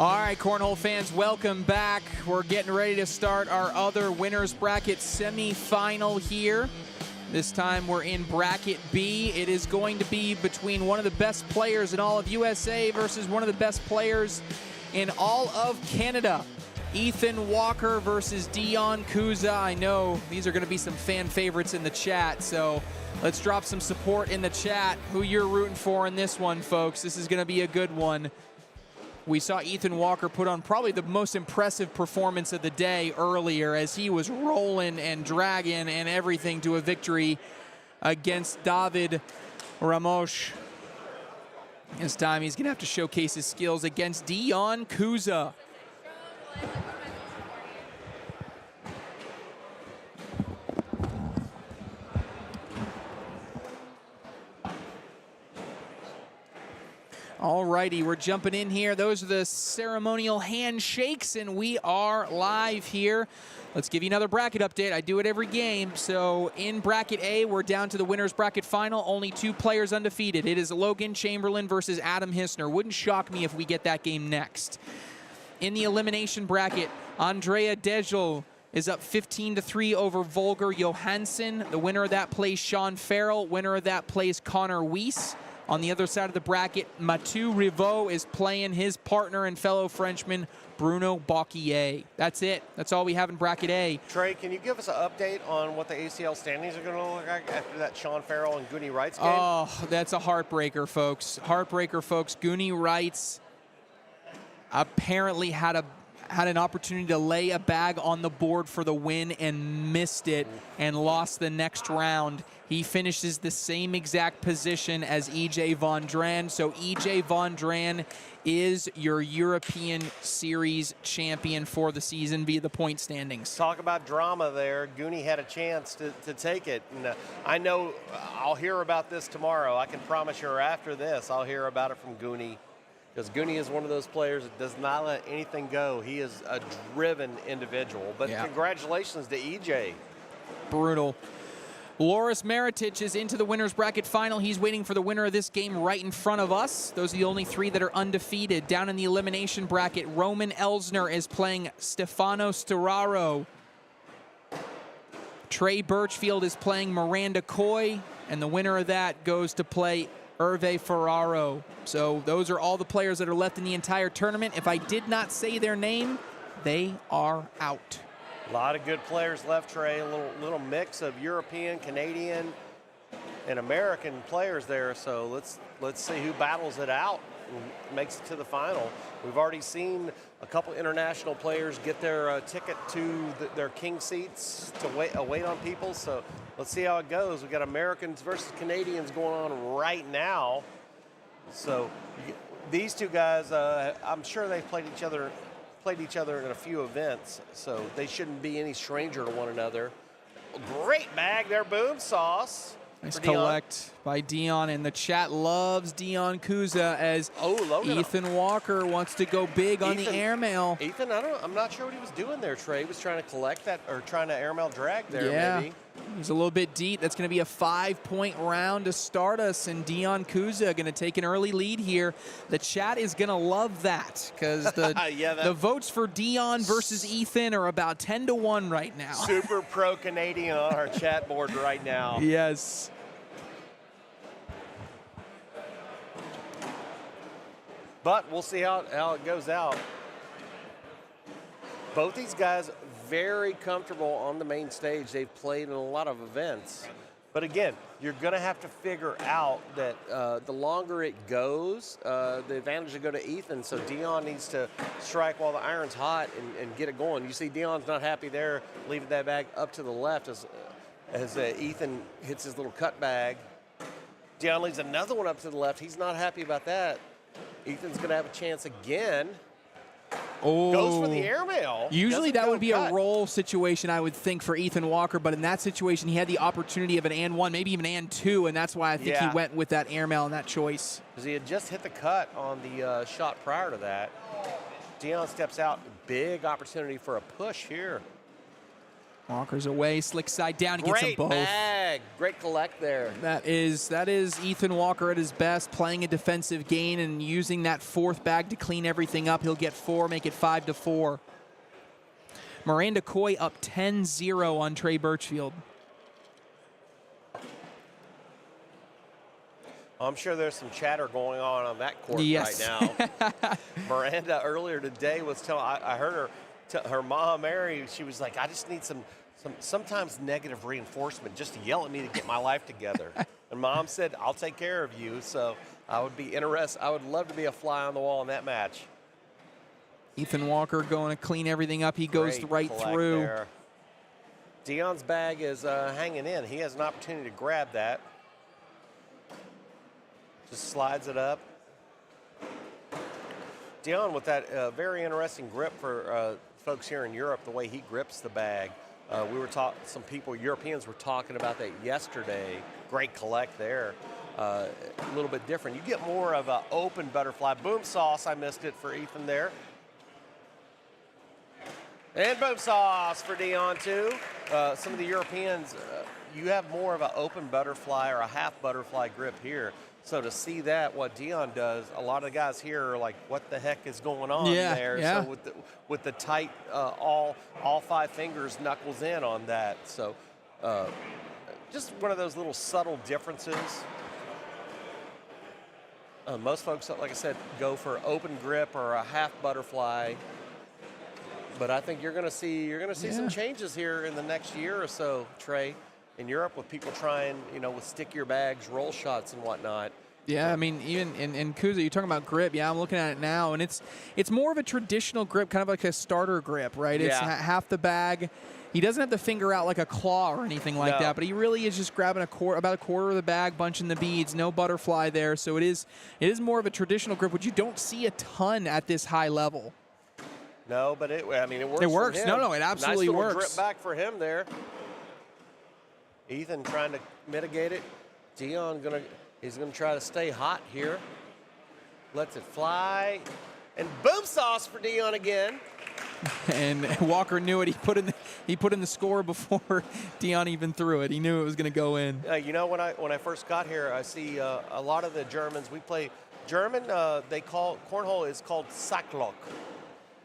Speaker 1: All right, Cornhole fans, welcome back. We're getting ready to start our other winners bracket semifinal here. This time we're in bracket B. It is going to be between one of the best players in all of USA versus one of the best players in all of Canada. Ethan Walker versus Dion Kuza. I know these are going to be some fan favorites in the chat, so let's drop some support in the chat who you're rooting for in this one, folks. This is going to be a good one. We saw Ethan Walker put on probably the most impressive performance of the day earlier as he was rolling and dragging and everything to a victory against David Ramos. This time he's going to have to showcase his skills against Dion Kuza. All righty, we're jumping in here. Those are the ceremonial handshakes, and we are live here. Let's give you another bracket update. I do it every game. So in bracket A, we're down to the winner's bracket final. Only 2 players undefeated. It is Logan Chamberlain versus Adam Hissner. Wouldn't shock me if we get that game next. In the elimination bracket, Andrea Dejel is up 15-3 over Volker Johansson. The winner of that plays Sean Farrell. Winner of that plays Connor Weiss. On the other side of the bracket, Mathieu Rivaux is playing his partner and fellow Frenchman, Bruno Bocquier. That's it. That's all we have in bracket A.
Speaker 3: Trey, can you give us an update on what the ACL standings are going to look like after that Sean Farrell and Goonie Wright's game?
Speaker 1: Oh, that's a heartbreaker, folks. Heartbreaker, folks. Goonie Wrights apparently had an opportunity to lay a bag on the board for the win and missed it and lost the next round. He finishes the same exact position as E.J. Von Dran. So E.J. Von Dran is your European Series champion for the season via the point standings.
Speaker 3: Talk about drama there. Goonie had a chance to take it. And I know I'll hear about this tomorrow. I can promise you, or after this, I'll hear about it from Goonie. Because Goonie is one of those players that does not let anything go. He is a driven individual. But congratulations to EJ.
Speaker 1: Brutal. Loris Maritic is into the winner's bracket final. He's waiting for the winner of this game right in front of us. Those are the only 3 that are undefeated. Down in the elimination bracket, Roman Elsner is playing Stefano Storaro. Trey Birchfield is playing Miranda Coy. And the winner of that goes to play Hervé Ferraro. So those are all the players that are left in the entire tournament. If I did not say their name, they are out.
Speaker 3: A lot of good players left, Trey. A little mix of European, Canadian, and American players there. So let's see who battles it out and makes it to the final. We've already seen a couple international players get their ticket to their king seats to wait on people. So let's see how it goes. We got Americans versus Canadians going on right now. So these 2 guys, I'm sure they've played each other in a few events, so they shouldn't be any stranger to one another. Great bag there, Boom Sauce.
Speaker 1: Nice collect by Dion, and the chat loves Dion Kuza as Ethan Walker wants to go big on the airmail.
Speaker 3: Ethan, I'm not sure what he was doing there, Trey. He was trying to collect that, or trying to airmail drag there, maybe.
Speaker 1: He's a little bit deep. That's going to be a 5-point round to start us, and Dion Kuza going to take an early lead here. The chat is going to love that because the votes for Dion versus Ethan are about 10-1 right now.
Speaker 3: Super pro-Canadian on our chat board right now.
Speaker 1: Yes.
Speaker 3: But we'll see how it goes out. Both these guys very comfortable on the main stage. They've played in a lot of events. But again, you're going to have to figure out that the longer it goes, the advantage will go to Ethan. So Dion needs to strike while the iron's hot and get it going. You see Dion's not happy there, leaving that bag up to the left as Ethan hits his little cut bag. Dion leaves another one up to the left. He's not happy about that. Ethan's going to have a chance again.
Speaker 1: Oh.
Speaker 3: Goes for the airmail.
Speaker 1: Usually that would be a roll situation, I would think, for Ethan Walker, but in that situation, he had the opportunity of an and 1, maybe even and 2, and that's why I think he went with that airmail and that choice.
Speaker 3: Because he had just hit the cut on the shot prior to that. Dion steps out. Big opportunity for a push here.
Speaker 1: Walker's away, slick side down. He gets them
Speaker 3: Great
Speaker 1: both.
Speaker 3: bag. Great collect there.
Speaker 1: That is Ethan Walker at his best, playing a defensive game and using that fourth bag to clean everything up. He'll get 4, make it 5-4. Miranda Coy up 10-0 on Trey Birchfield.
Speaker 3: I'm sure there's some chatter going on that court
Speaker 1: Yes.
Speaker 3: right now. Miranda earlier today was telling, I heard her mom, Mary, she was like, I just need some sometimes negative reinforcement just to yell at me to get my life together. And Mom said, I'll take care of you. So I would be interested. I would love to be a fly on the wall in that match.
Speaker 1: Ethan Walker going to clean everything up. He goes
Speaker 3: Great
Speaker 1: right
Speaker 3: collect
Speaker 1: through.
Speaker 3: there. Dion's bag is hanging in. He has an opportunity to grab that. Just slides it up. Dion with that very interesting grip for folks here in Europe, the way he grips the bag. We were some people, Europeans were talking about that yesterday. Great collect there. A little bit different. You get more of an open butterfly. Boom sauce, I missed it for Ethan there. And boom sauce for Dion too. Some of the Europeans, you have more of an open butterfly or a half butterfly grip here. So to see that, what Dion does, a lot of the guys here are like, what the heck is going on there?
Speaker 1: Yeah.
Speaker 3: So with the tight, all 5 fingers knuckles in on that. So just one of those little subtle differences. Most folks, like I said, go for open grip or a half butterfly. But I think you're going to see some changes here in the next year or so, Trey, in Europe, with people trying, with stickier bags, roll shots and whatnot.
Speaker 1: Yeah, I mean, even in Kuza, you're talking about grip. Yeah, I'm looking at it now, and it's more of a traditional grip, kind of like a starter grip, right? It's half the bag. He doesn't have the finger out like a claw or anything like that, but he really is just grabbing about a quarter of the bag, bunching the beads, no butterfly there. So it is more of a traditional grip, which you don't see a ton at this high level.
Speaker 3: No, but it works.
Speaker 1: It works.
Speaker 3: For him.
Speaker 1: No, it absolutely
Speaker 3: nice
Speaker 1: works.
Speaker 3: Drip back for him there. Ethan trying to mitigate it. Dion he's gonna try to stay hot here. Lets it fly, and boom sauce for Dion again.
Speaker 1: And Walker knew it. He put in the score before Dion even threw it. He knew it was going to go in.
Speaker 3: When I first got here, I see a lot of the Germans. We play German. Cornhole is called Sacklock.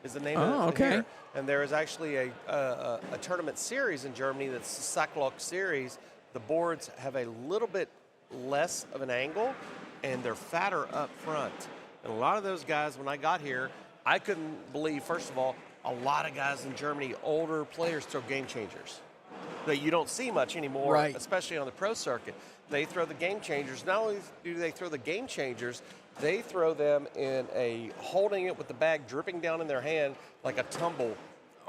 Speaker 3: Is the name of it?
Speaker 1: Okay.
Speaker 3: Here. And there is actually a tournament series in Germany that's the Sacklock series. The boards have a little bit less of an angle, and they're fatter up front. And a lot of those guys, when I got here, I couldn't believe, first of all, a lot of guys in Germany, older players, throw game changers that you don't see much anymore,
Speaker 1: right,
Speaker 3: especially on the pro circuit. They throw the game changers. Not only do they throw the game changers, they throw them in holding it with the bag dripping down in their hand like a tumble.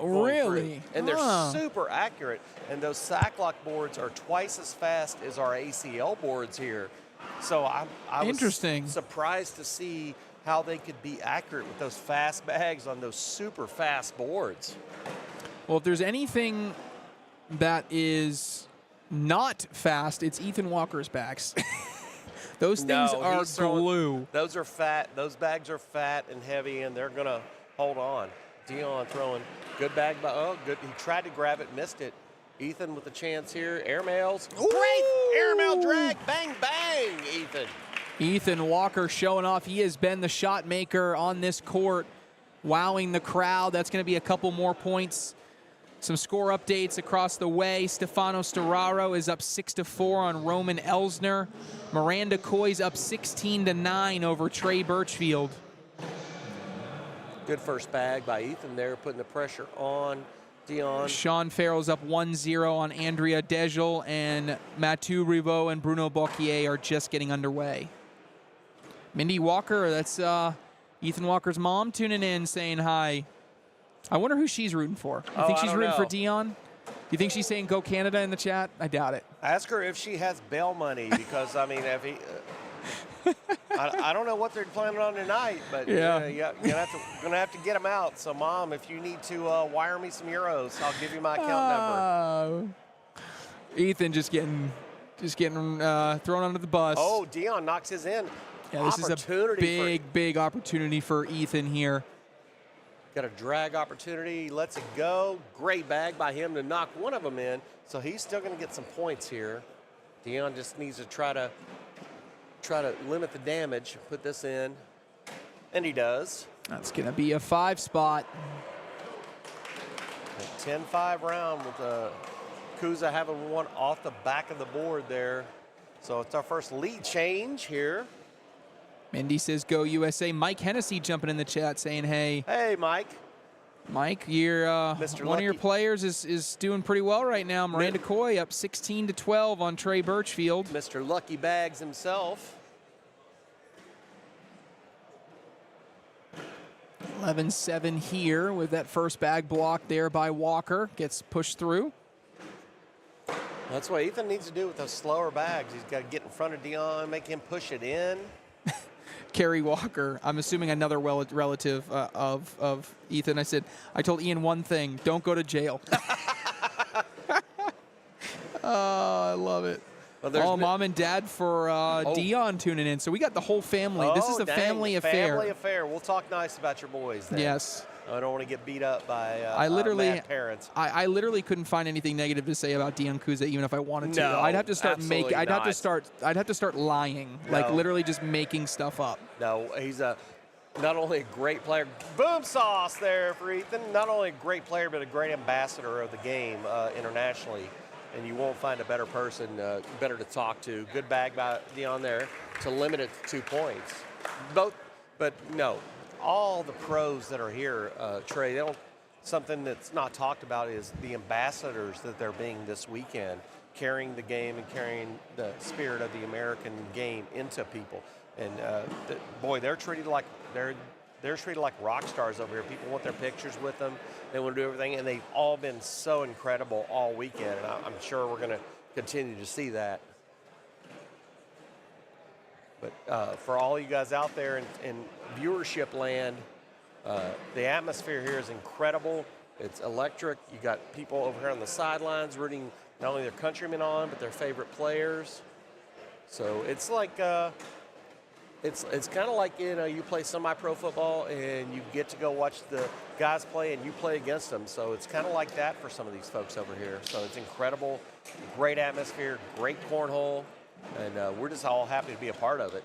Speaker 1: Really?
Speaker 3: And they're super accurate. And those Sacklock boards are twice as fast as our ACL boards here. So I was surprised to see how they could be accurate with those fast bags on those super fast boards.
Speaker 1: Well, if there's anything that is not fast, it's Ethan Walker's bags. Those things are glue.
Speaker 3: Those are fat. Those bags are fat and heavy, and they're going to hold on. Dion throwing good bag. Good. He tried to grab it, missed it. Ethan with a chance here. Airmails. Great airmail drag. Bang, bang, Ethan.
Speaker 1: Ethan Walker showing off. He has been the shot maker on this court, wowing the crowd. That's going to be a couple more points. Some score updates across the way. Stefano Storaro is up 6-4 on Roman Elsner. Miranda Coy's up 16-9 over Trey Birchfield.
Speaker 3: Good first bag by Ethan there, putting the pressure on Dion.
Speaker 1: Sean Farrell's up 1-0 on Andrea Dejel, and Mathieu Rivaux and Bruno Bocquier are just getting underway. Mindy Walker, that's Ethan Walker's mom tuning in saying hi. I wonder who she's rooting for. You think she's rooting for Dion? You think she's saying go Canada in the chat? I doubt it.
Speaker 3: Ask her if she has bail money, because, I mean, if he... I don't know what they're planning on tonight, but you're gonna have to get them out. So, Mom, if you need to wire me some euros, I'll give you my account number.
Speaker 1: Ethan just getting thrown under the bus.
Speaker 3: Oh, Dion knocks his in.
Speaker 1: Yeah, this is a big opportunity for Ethan here.
Speaker 3: Got a drag opportunity, lets it go. Great bag by him to knock one of them in. So he's still going to get some points here. Dion just needs to try to limit the damage, put this in, and he does.
Speaker 1: That's going to be a 5 spot.
Speaker 3: A 10-5 round with Kuza having one off the back of the board there. So it's our first lead change here.
Speaker 1: Mindy says, go USA. Mike Hennessy jumping in the chat saying, hey.
Speaker 3: Hey, Mike.
Speaker 1: Mike, you're,
Speaker 3: Mr.
Speaker 1: one of your
Speaker 3: Lucky.
Speaker 1: players is doing pretty well right now. Miranda Coy up 16-12 on Trey Birchfield.
Speaker 3: Mr. Lucky Bags himself.
Speaker 1: 11-7 here with that first bag block there by Walker. Gets pushed through.
Speaker 3: That's what Ethan needs to do with those slower bags. He's got to get in front of Dion, make him push it in.
Speaker 1: Kerry Walker, I'm assuming another relative of Ethan. I told Ian one thing, don't go to jail. Oh, I love it.
Speaker 3: Well,
Speaker 1: mom and dad for Dion tuning in. So we got the whole family. This is a family affair.
Speaker 3: Family affair. We'll talk nice about your boys then.
Speaker 1: Yes.
Speaker 3: I don't want to get beat up by mad parents.
Speaker 1: I literally couldn't find anything negative to say about Dion Kuza, even if I wanted to.
Speaker 3: No,
Speaker 1: I'd have to start
Speaker 3: absolutely
Speaker 1: I'd
Speaker 3: not.
Speaker 1: have to start lying,
Speaker 3: No.
Speaker 1: like literally just making stuff up.
Speaker 3: No, he's not only a great player. Boom sauce there for Ethan. Not only a great player, but a great ambassador of the game internationally. And you won't find a better person, better to talk to. Good bag by Dion there to limit it to 2 points. But no, all the pros that are here, Trey, something that's not talked about is the ambassadors that they're being this weekend, carrying the game and carrying the spirit of the American game into people. And boy, they're treated like rock stars over here. People want their pictures with them. They want to do everything, and they've all been so incredible all weekend. And I'm sure we're going to continue to see that. But for all you guys out there in viewership land, the atmosphere here is incredible. It's electric. You got people over here on the sidelines rooting not only their countrymen on, but their favorite players. So it's like it's kind of like you play semi-pro football and you get to go watch the guys play and you play against them. So it's kind of like that for some of these folks over here. So it's incredible, great atmosphere, great cornhole, and we're just all happy to be a part of it.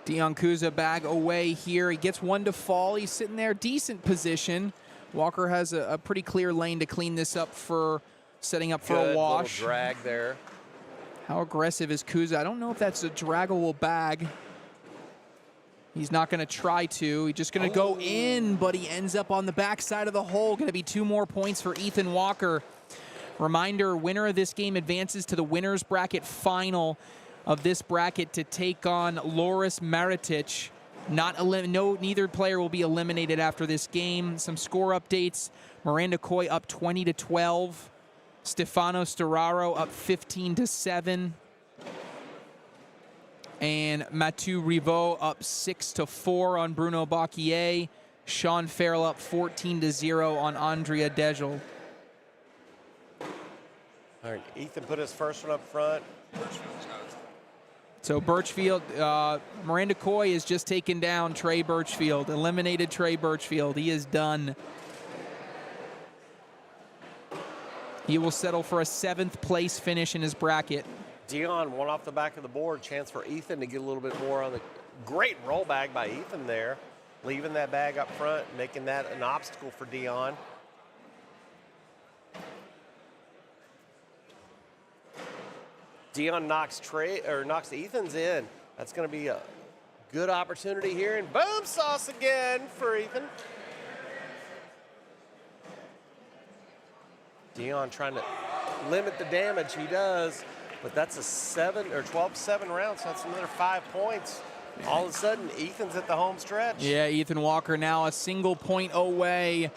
Speaker 1: Dion Kuza bag away here. He gets one to fall. He's sitting there, decent position. Walker has a pretty clear lane to clean this up for setting up for
Speaker 3: Good
Speaker 1: a wash.
Speaker 3: little drag there.
Speaker 1: How aggressive is Kuza? I don't know if that's a draggable bag. He's not going to try to. He's just going to go in, but he ends up on the backside of the hole. Going to be 2 more points for Ethan Walker. Reminder, winner of this game advances to the winner's bracket final of this bracket to take on Loris Maritic. Neither player will be eliminated after this game. Some score updates. Miranda Coy up 20-12. Stefano Storaro up 15-7. And Mathieu Rivaux up 6-4 on Bruno Bacquier. Sean Farrell up 14-0 on Andrea Dejel.
Speaker 3: All right, Ethan put his first one up front.
Speaker 1: So Birchfield, Miranda Coy is just taken down Trey Birchfield, eliminated Trey Birchfield. He is done. He will settle for a 7th place finish in his bracket.
Speaker 3: Dion, one off the back of the board. Chance for Ethan to get a little bit more on the great roll bag by Ethan there. Leaving that bag up front, making that an obstacle for Dion. Dion knocks Ethan's in. That's going to be a good opportunity here. And boom sauce again for Ethan. Dion trying to limit the damage. He does. But that's a 12-7 round, so that's another 5 points. All of a sudden, Ethan's at the home stretch.
Speaker 1: Yeah, Ethan Walker now a single point away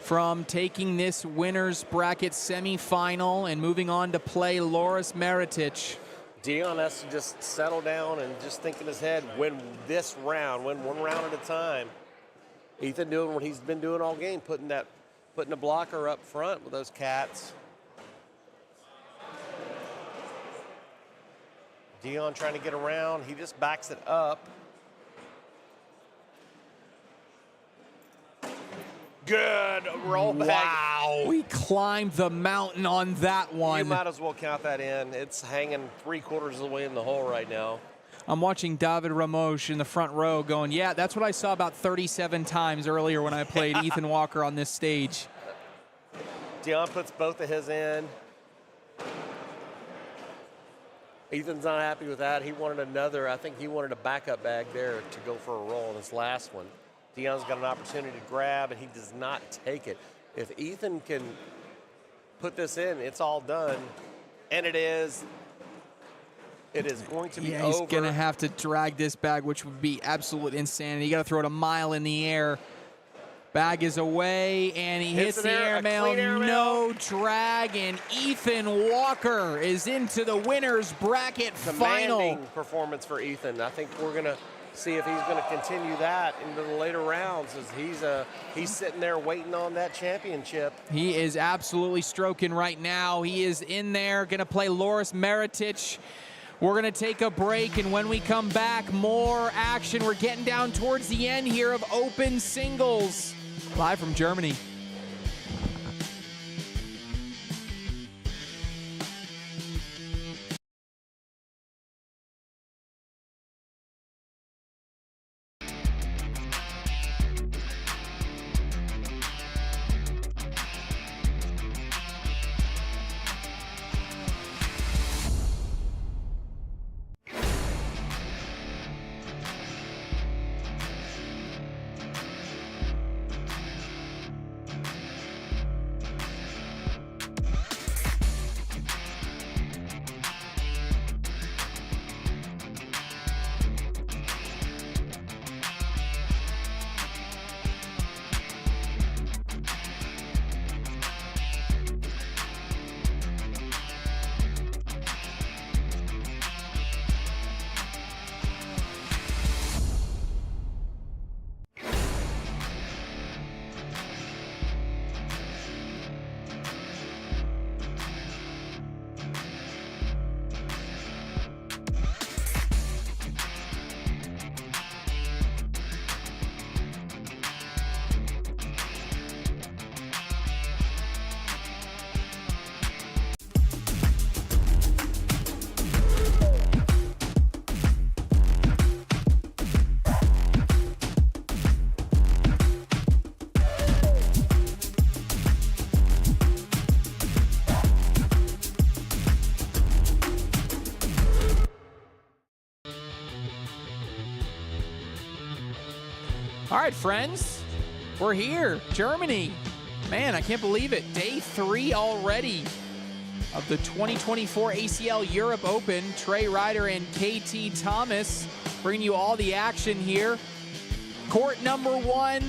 Speaker 1: from taking this winner's bracket semifinal and moving on to play Loris Maritic.
Speaker 3: Dion has to just settle down and just think in his head, win this round, win one round at a time. Ethan doing what he's been doing all game, putting a blocker up front with those cats. Dion trying to get around. He just backs it up. Good roll back.
Speaker 1: Wow, he climbed the mountain on that one.
Speaker 3: You might as well count that in. It's hanging 3/4 of the way in the hole right now.
Speaker 1: I'm watching David Ramos in the front row going, yeah, that's what I saw about 37 times earlier when I played Ethan Walker on this stage.
Speaker 3: Dion puts both of his in. Ethan's not happy with that. He wanted another. I think he wanted a backup bag there to go for a roll on this last one. Dion's got an opportunity to grab, and he does not take it. If Ethan can put this in, it's all done. And it is. It is going to be over.
Speaker 1: He's going to have to drag this bag, which would be absolute insanity. You got to throw it a mile in the air. Bag is away, and he hits the airmail. No drag, and Ethan Walker is into the winner's bracket final.
Speaker 3: Commanding performance for Ethan. I think we're going to see if he's going to continue that into the later rounds, as he's sitting there waiting on that championship.
Speaker 1: He is absolutely stroking right now. He is in there, going to play Loris Meritic. We're going to take a break, and when we come back, more action. We're getting down towards the end here of open singles. Live from Germany. All right, friends, we're here, Germany. Man, I can't believe it. Day 3 already of the 2024 ACL Europe Open. Trey Ryder and KT Thomas bringing you all the action here. Court number 1.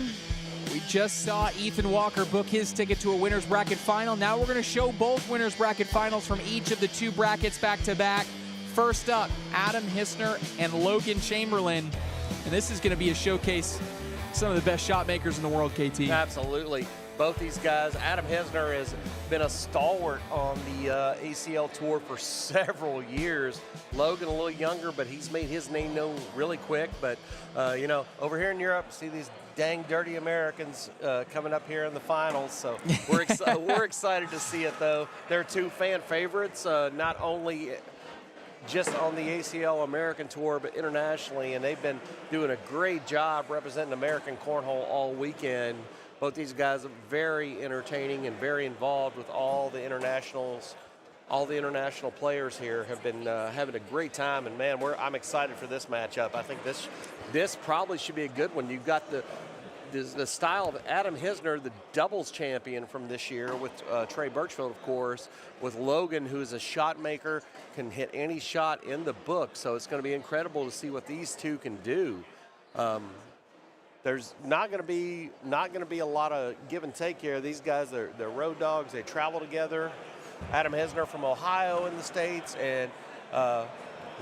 Speaker 1: We just saw Ethan Walker book his ticket to a winner's bracket final. Now we're going to show both winner's bracket finals from each of the 2 brackets back to back. First up, Adam Hissner and Logan Chamberlain. And this is going to be a showcase. Some of the best shot makers in the world, KT.
Speaker 3: Absolutely. Both these guys. Adam Hissner has been a stalwart on the ACL tour for several years. Logan a little younger, but he's made his name known really quick. But, you know, over here in Europe, see these dang dirty Americans coming up here in the finals. So we're, we're excited to see it, though. They're 2 fan favorites, not only just on the ACL American Tour, but internationally, and they've been doing a great job representing American cornhole all weekend. Both these guys are very entertaining and very involved with all the internationals. All the international players here have been having a great time, and man, I'm excited for this matchup. I think this probably should be a good one. You've got the style of Adam Hissner, the doubles champion from this year, with Trey Birchfield, of course, with Logan, who is a shot maker, can hit any shot in the book. So it's going to be incredible to see what these 2 can do. There's not going to be a lot of give and take here. These guys, they're road dogs. They travel together. Adam Hissner from Ohio in the States, and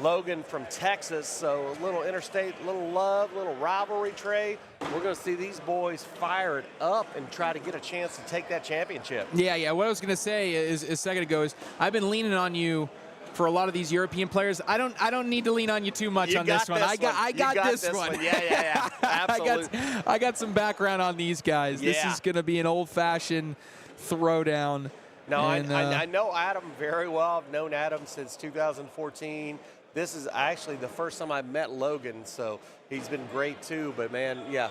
Speaker 3: Logan from Texas, so a little interstate, little love, little rivalry, Trey. We're going to see these boys fire it up and try to get a chance to take that championship.
Speaker 1: Yeah. What I was going to say is a second ago is I've been leaning on you for a lot of these European players. I don't need to lean on you too much on this one. I got this one.
Speaker 3: Yeah. Absolutely.
Speaker 1: I got some background on these guys. This is going to be an old-fashioned throwdown.
Speaker 3: No,
Speaker 1: and,
Speaker 3: I know Adam very well. I've known Adam since 2014. This is actually the first time I met Logan, so he's been great too. But man, yeah,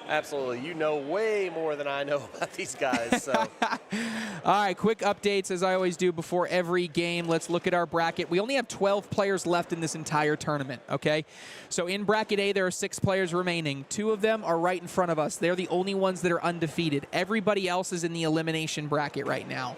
Speaker 3: absolutely. You know way more than I know about these guys. So.
Speaker 1: All right, quick updates as I always do before every game. Let's look at our bracket. We only have 12 players left in this entire tournament, okay? So in bracket A, there are 6 players remaining. 2 of them are right in front of us. They're the only ones that are undefeated. Everybody else is in the elimination bracket right now.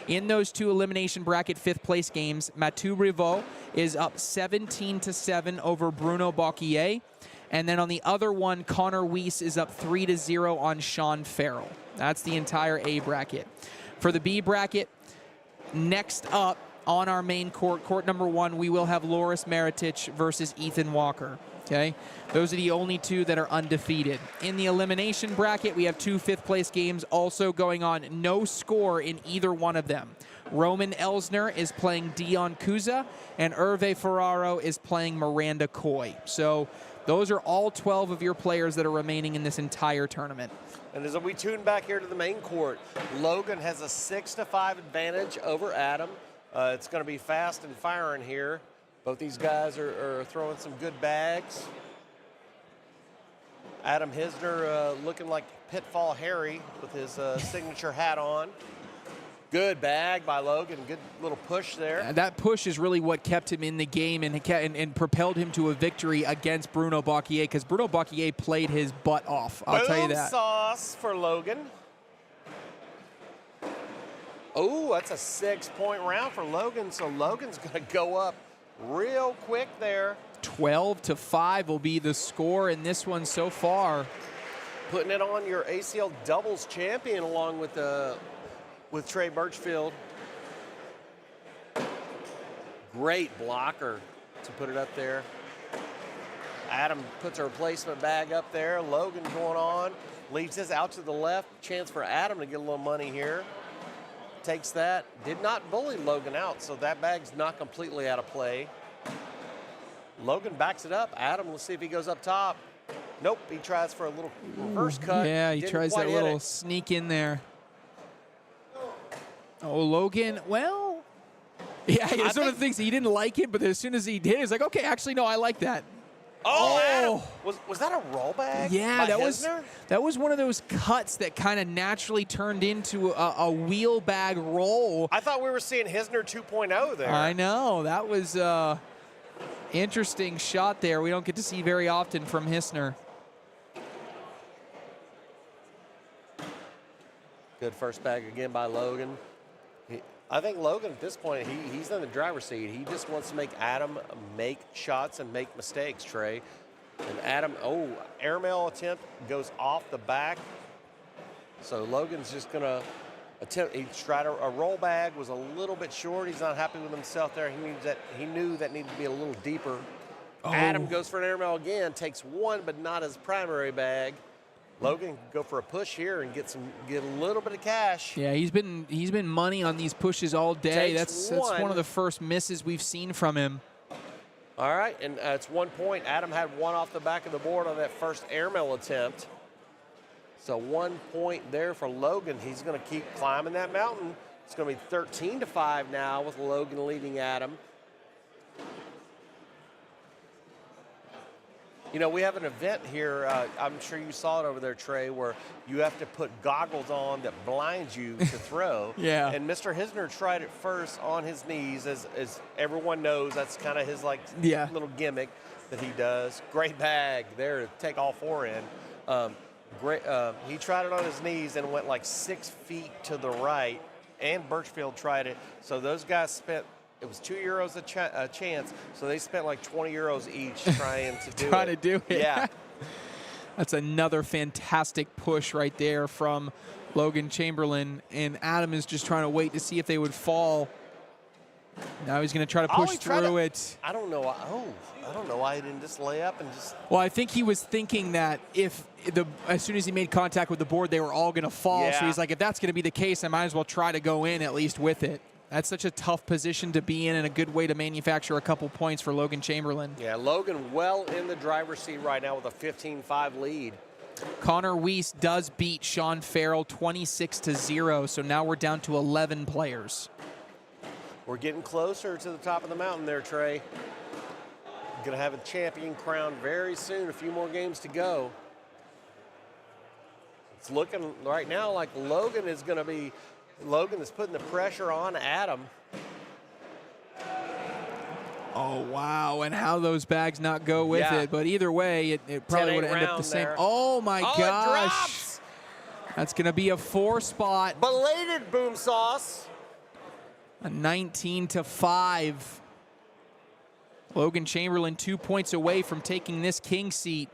Speaker 1: In those 2 elimination bracket 5th place games, Mathieu Rivaux is up 17-7 over Bruno Bocquier. And then on the other one, Connor Weiss is up 3-0 on Sean Farrell. That's the entire A bracket. For the B bracket, next up on our main court, court number 1, we will have Loris Maritic versus Ethan Walker. Okay, those are the only 2 that are undefeated. In the elimination bracket, we have 2 5th place games also going on. No score in either one of them. Roman Elsner is playing Dion Kuza, and Hervé Ferraro is playing Miranda Coy. So those are all 12 of your players that are remaining in this entire tournament.
Speaker 3: And as we tune back here to the main court, Logan has a 6-5 advantage over Adam. It's going to be fast and firing here. Both these guys are throwing some good bags. Adam Hisner looking like Pitfall Harry with his signature hat on. Good bag by Logan. Good little push there.
Speaker 1: That push is really what kept him in the game and propelled him to a victory against Bruno Bocquier, because Bruno Bocquier played his butt off. I'll tell you that.
Speaker 3: Sauce for Logan. Oh, that's a 6-point round for Logan. So Logan's going to go up real quick there.
Speaker 1: 12-5 will be the score in this one so far.
Speaker 3: Putting it on your ACL doubles champion along with Trey Birchfield. Great blocker to put it up there. Adam puts a replacement bag up there. Logan going on. Leaves this out to the left. Chance for Adam to get a little money here. Takes that. Did not bully Logan out, so that bag's not completely out of play. Logan backs it up. Adam, let's see if he goes up top. Nope, he tries for a little reverse cut.
Speaker 1: Yeah, he tries that little sneak in there. Oh, Logan, well, yeah, it's one of the things he didn't like it, but as soon as he did, he's like, okay, actually, no, I like that.
Speaker 3: Oh, was that a roll bag?
Speaker 1: Yeah, that was one of those cuts that kind of naturally turned into a wheel bag roll.
Speaker 3: I thought we were seeing Hisner 2.0 there.
Speaker 1: I know, that was interesting shot there. We don't get to see very often from Hisner.
Speaker 3: Good first bag again by Logan. I think Logan at this point, he's in the driver's seat. He just wants to make Adam make shots and make mistakes, Trey. And Adam, airmail attempt goes off the back. So Logan's just going to attempt. He tried a roll bag, was a little bit short. He's not happy with himself there. He knew that needed to be a little deeper. Oh. Adam goes for an airmail again, takes one, but not his primary bag. Logan can go for a push here and get a little bit of cash.
Speaker 1: Yeah, he's been money on these pushes all day. That's one of the first misses we've seen from him.
Speaker 3: All right, and it's 1 point. Adam had one off the back of the board on that first airmail attempt. So 1 point there for Logan. He's going to keep climbing that mountain. It's going to be 13-5 now with Logan leading Adam. You know, we have an event here, I'm sure you saw it over there, Trey, where you have to put goggles on that blinds you to throw.
Speaker 1: Yeah.
Speaker 3: And Mr. Hisner tried it first on his knees, as everyone knows. That's kind of his, little gimmick that he does. Great bag there to take all 4 in. He tried it on his knees and went like 6 feet to the right, and Birchfield tried it. So those guys spent... It was €2 a chance, so they spent like 20 euros each trying to do it.
Speaker 1: Trying to do it.
Speaker 3: Yeah.
Speaker 1: That's another fantastic push right there from Logan Chamberlain, and Adam is just trying to wait to see if they would fall. Now he's going to try to push through it.
Speaker 3: I don't know. I don't know why he didn't just lay up and just.
Speaker 1: Well, I think he was thinking that as soon as he made contact with the board, they were all going to fall.
Speaker 3: Yeah.
Speaker 1: So he's like, if that's going to be the case, I might as well try to go in at least with it. That's such a tough position to be in and a good way to manufacture a couple points for Logan Chamberlain.
Speaker 3: Yeah, Logan well in the driver's seat right now with a 15-5 lead.
Speaker 1: Connor Weiss does beat Sean Farrell 26-0, so now we're down to 11 players.
Speaker 3: We're getting closer to the top of the mountain there, Trey. Going to have a champion crowned very soon, a few more games to go. It's looking right now like Logan is putting the pressure on Adam.
Speaker 1: Oh, wow, and how those bags not go with it. But either way, it probably would end up the same.
Speaker 3: There.
Speaker 1: Oh, my gosh.
Speaker 3: It drops.
Speaker 1: That's going to be a 4-spot.
Speaker 3: Belated boom sauce.
Speaker 1: A 19-5. Logan Chamberlain 2 points away from taking this king seat.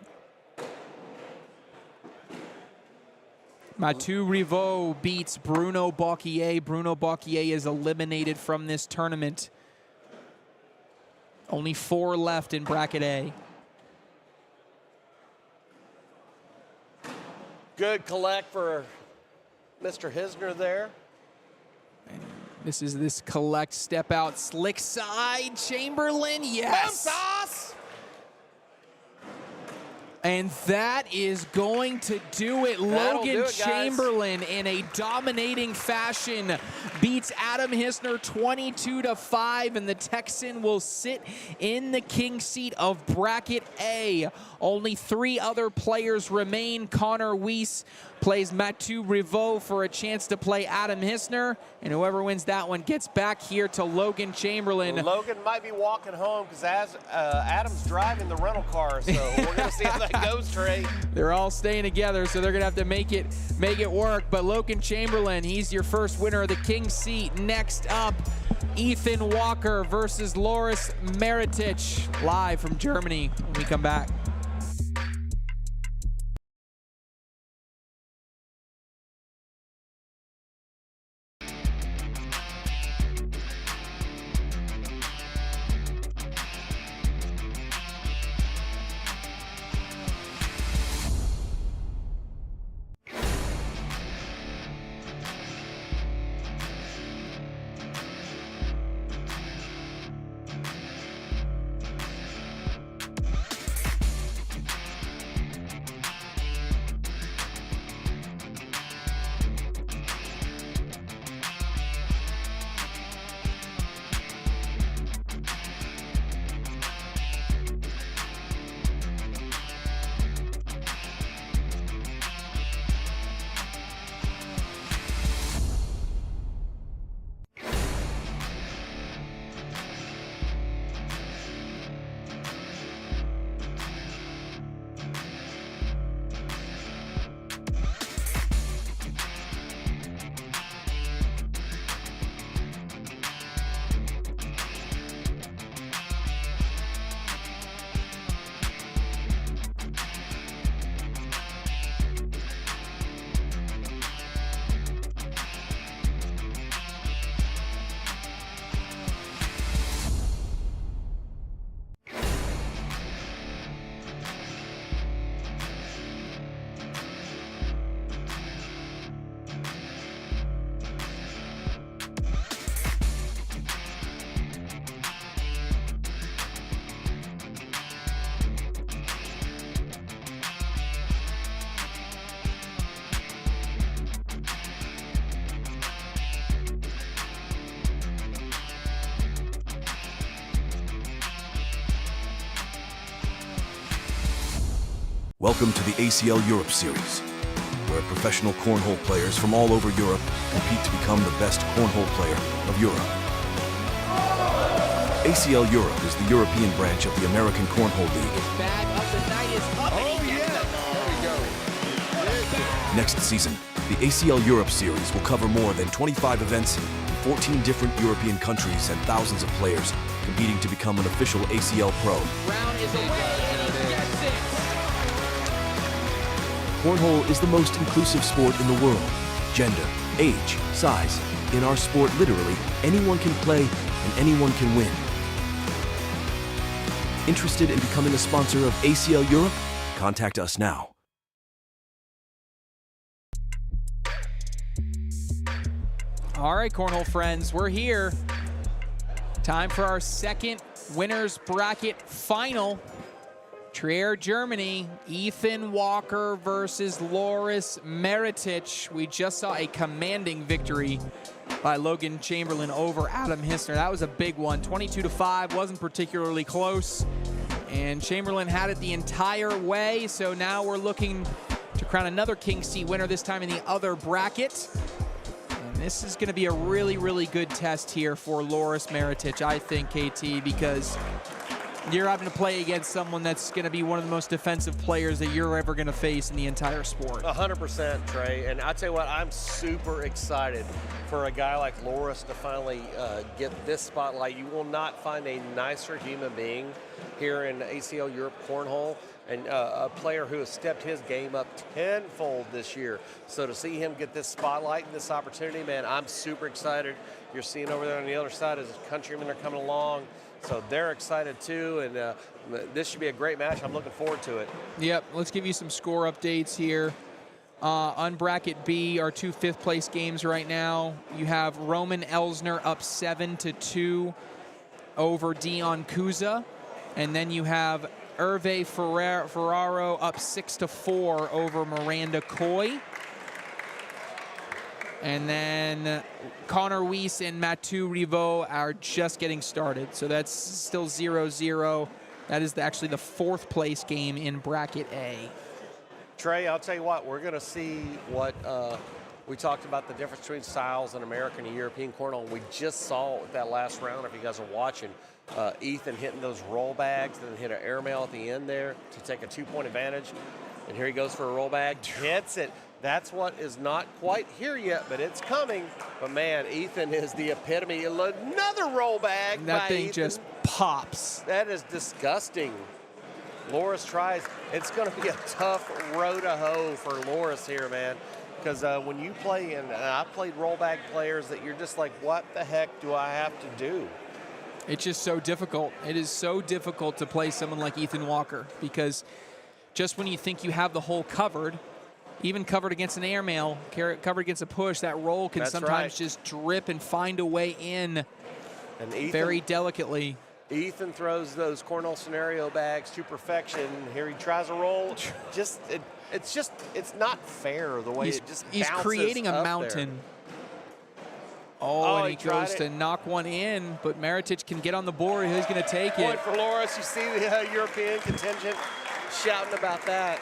Speaker 1: Mathieu Rivaux beats Bruno Bocquier. Bruno Bocquier is eliminated from this tournament. Only 4 left in bracket A.
Speaker 3: Good collect for Mr. Hisner there.
Speaker 1: This is this collect step out slick side Chamberlain. Yes.
Speaker 3: Boom sauce.
Speaker 1: And that is going to do it. Logan Chamberlain in a dominating fashion beats Adam Hisner 22-5, and the Texan will sit in the king seat of bracket A. Only 3 other players remain. Connor Weiss plays Mathieu Rivaux for a chance to play Adam Hisner, and whoever wins that one gets back here to Logan Chamberlain.
Speaker 3: Well, Logan might be walking home because Adam's driving the rental car, so we're going to see how that goes, Trey.
Speaker 1: They're all staying together, so they're going to have to make it work. But Logan Chamberlain, he's your first winner of the king seat. Next up, Ethan Walker versus Loris Meritich, live from Germany when we come back.
Speaker 2: Welcome to the ACL Europe Series, where professional cornhole players from all over Europe compete to become the best cornhole player of Europe. ACL Europe is the European branch of the American Cornhole League.
Speaker 1: Bag of the night is up, and he gets the ball.
Speaker 2: Next season, the ACL Europe Series will cover more than 25 events in 14 different European countries and thousands of players competing to become an official ACL pro.
Speaker 1: Brown is away, and he gets it.
Speaker 2: Cornhole is the most inclusive sport in the world. Gender, age, size. In our sport, literally, anyone can play and anyone can win. Interested in becoming a sponsor of ACL Europe? Contact us now.
Speaker 1: All right, Cornhole friends, we're here. Time for our second winners bracket final. Trier, Germany, Ethan Walker versus Loris Meritic. We just saw a commanding victory by Logan Chamberlain over Adam Hissner. That was a big one, 22-5, wasn't particularly close. And Chamberlain had it the entire way, so now we're looking to crown another King Seat winner, this time in the other bracket. And this is going to be a really, really good test here for Loris Meritic, I think, KT, because you're having to play against someone that's going to be one of the most defensive players that you're ever going to face in the entire sport.
Speaker 3: 100%, Trey. And I tell you what, I'm super excited for a guy like Loris to finally get this spotlight. You will not find a nicer human being here in ACL Europe Cornhole, and a player who has stepped his game up tenfold this year. So to see him get this spotlight and this opportunity, man, I'm super excited. You're seeing over there on the other side as countrymen are coming along. So they're excited too, and this should be a great match. I'm looking forward to it.
Speaker 1: Yep, let's give you some score updates here. On bracket B, our two fifth-place games right now, you have Roman Elsner up 7-2 over Dion Kuza, and then you have Hervé Ferraro up 6-4 over Miranda Coy. And then Connor Weiss and Mathieu Rivaux are just getting started. So that's still 0-0. That is actually the fourth place game in bracket A.
Speaker 3: Trey, I'll tell you what, we're going to see what we talked about, the difference between styles in American and European cornhole. We just saw that last round, if you guys are watching, Ethan hitting those roll bags, then hit an airmail at the end there to take a 2-point advantage. And here he goes for a roll bag, hits it. That's what is not quite here yet, but it's coming. But man, Ethan is the epitome. Another roll bag.
Speaker 1: That thing
Speaker 3: Ethan.
Speaker 1: just pops.
Speaker 3: That is disgusting. Loris tries. It's going to be a tough row to hoe for Loris here, man. Because when you play, and I've played roll bag players that you're just like, what the heck do I have to do?
Speaker 1: It's just so difficult. It is so difficult to play someone like Ethan Walker, because just when you think you have the hole covered, even covered against an airmail, covered against a push, that roll can sometimes just drip and find a way in
Speaker 3: and Ethan,
Speaker 1: very delicately.
Speaker 3: Ethan throws those cornhole scenario bags to perfection. Here he tries a roll. It's not fair the way it just bounces.
Speaker 1: He's creating a
Speaker 3: up
Speaker 1: mountain.
Speaker 3: There.
Speaker 1: Oh, and he goes to knock one in, but Meritic can get on the board. He's going to take it.
Speaker 3: Point for Loris. You see the European contingent shouting about that.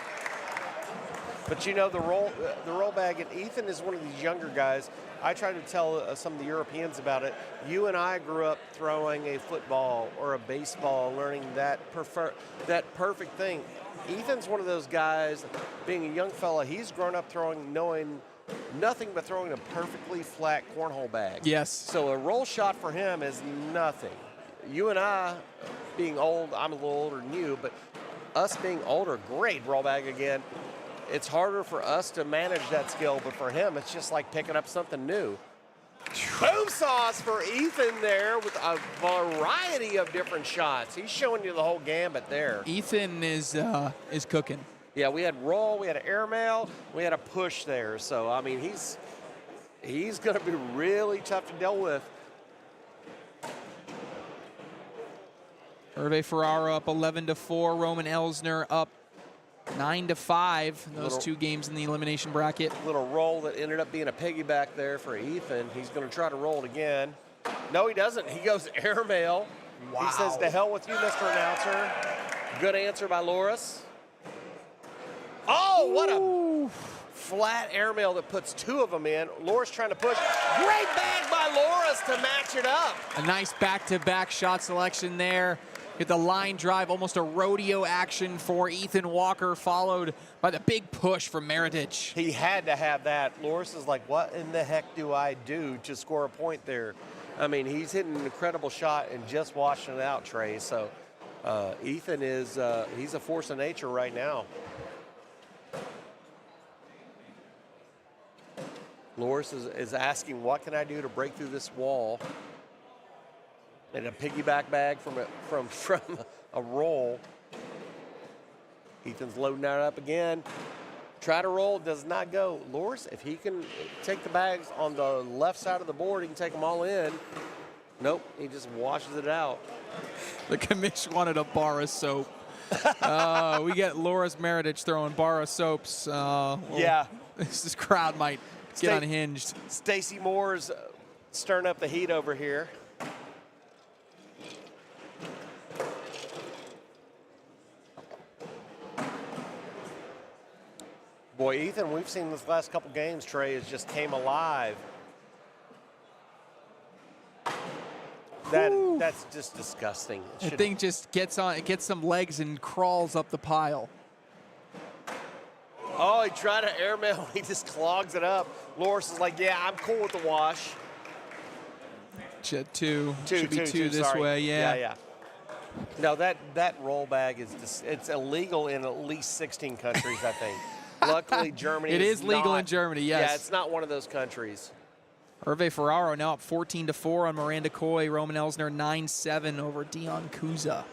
Speaker 3: But you know, the roll bag, and Ethan is one of these younger guys. I try to tell some of the Europeans about it. You and I grew up throwing a football or a baseball, learning that perfect thing. Ethan's one of those guys, being a young fella, he's grown up knowing nothing but throwing a perfectly flat cornhole bag.
Speaker 1: Yes.
Speaker 3: So a roll shot for him is nothing. You and I, being old, I'm a little older than you, but us being older, great roll bag again. It's harder for us to manage that skill, but for him, it's just like picking up something new. Boom sauce for Ethan there with a variety of different shots. He's showing you the whole gambit there.
Speaker 1: Ethan is cooking.
Speaker 3: Yeah, we had roll, we had an airmail, we had a push there. So, I mean, he's going to be really tough to deal with.
Speaker 1: Hervé Ferraro up 11-4. Roman Elsner up 9-5. Those two games in the elimination bracket.
Speaker 3: Little roll that ended up being a piggyback there for Ethan. He's going to try to roll it again. No, he doesn't. He goes airmail. Wow. He says, "To hell with you, Mr. Announcer." Good answer by Loris. Oh, what a flat airmail that puts two of them in. Loris trying to push. Great bag by Loris to match it up.
Speaker 1: A nice back-to-back shot selection there. Get the line drive, almost a rodeo action for Ethan Walker, followed by the big push from Meritic.
Speaker 3: He had to have that. Loris is like, what in the heck do I do to score a point there? I mean, he's hitting an incredible shot and just washing it out, Trey. So Ethan is, he's a force of nature right now. Loris is asking, what can I do to break through this wall? And a piggyback bag from a roll. Ethan's loading that up again. Try to roll, does not go. Loris, if he can take the bags on the left side of the board, he can take them all in. Nope, he just washes it out.
Speaker 1: The commission wanted a bar of soap. We get Loris Meredith throwing bar of soaps.
Speaker 3: Yeah.
Speaker 1: This crowd might get unhinged.
Speaker 3: Stacy Moore's stirring up the heat over here. Boy, Ethan, we've seen this last couple games, Trey, has just came alive. That's just disgusting.
Speaker 1: The thing just gets some legs and crawls up the pile.
Speaker 3: Oh, he tried to airmail. He just clogs it up. Loris is like, yeah, I'm cool with the wash.
Speaker 1: Two should be two this
Speaker 3: sorry.
Speaker 1: way, yeah.
Speaker 3: Yeah. No, that roll bag is just, it's illegal in at least 16 countries, I think. Luckily, Germany
Speaker 1: It is legal
Speaker 3: not,
Speaker 1: in Germany, yes.
Speaker 3: Yeah, it's not one of those countries.
Speaker 1: Hervé Ferraro now up 14-4 on Miranda Coy. Roman Elsner 9-7 over Dion Kuza.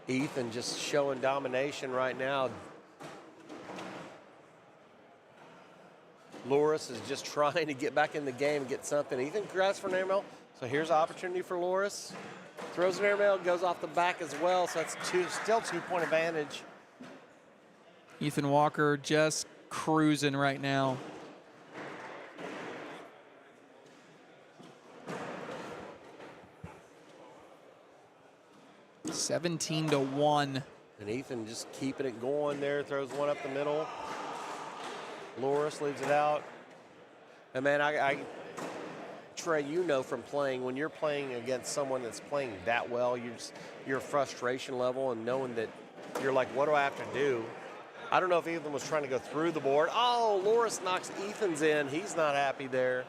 Speaker 3: Ethan just showing domination right now. Loris is just trying to get back in the game, get something. Ethan grabs for an airmail. So here's an opportunity for Loris. Throws an airmail, goes off the back as well. So that's still 2-point advantage.
Speaker 1: Ethan Walker just cruising right now. $17-1.
Speaker 3: And Ethan just keeping it going there, throws one up the middle. Loris leaves it out. And man, Trey, you know from playing, when you're playing against someone that's playing that well, your frustration level and knowing that you're like, what do I have to do? I don't know if Ethan was trying to go through the board. Oh, Loris knocks Ethan's in. He's not happy there.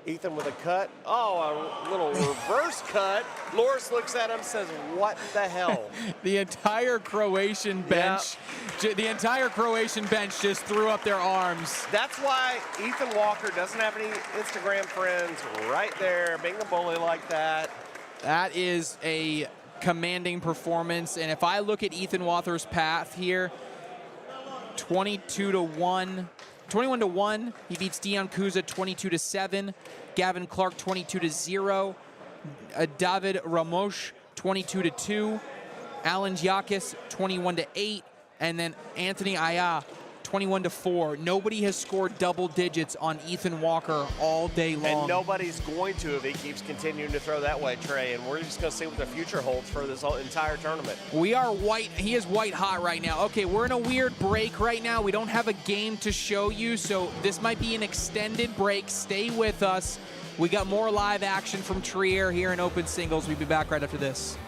Speaker 3: Ethan with a cut. Oh, a little reverse cut. Loris looks at him, says, what the hell?
Speaker 1: The entire Croatian bench, the entire Croatian bench just threw up their arms.
Speaker 3: That's why Ethan Walker doesn't have any Instagram friends right there, being a bully like that.
Speaker 1: That is a commanding performance. And if I look at Ethan Walker's path here, 21-1. He beats Dion Kuza 22-7. Gavin Clark 22-0. David Ramos 22-2. Alan Giakis 21-8. And then Anthony Aya 21-4. Nobody has scored double digits on Ethan Walker all day long.
Speaker 3: And nobody's going to if he keeps continuing to throw that way, Trey. And we're just going to see what the future holds for this whole entire tournament.
Speaker 1: We are white. He is white hot right now. Okay, we're in a weird break right now. We don't have a game to show you, so this might be an extended break. Stay with us. We got more live action from Trier here in Open Singles. We'll be back right after this.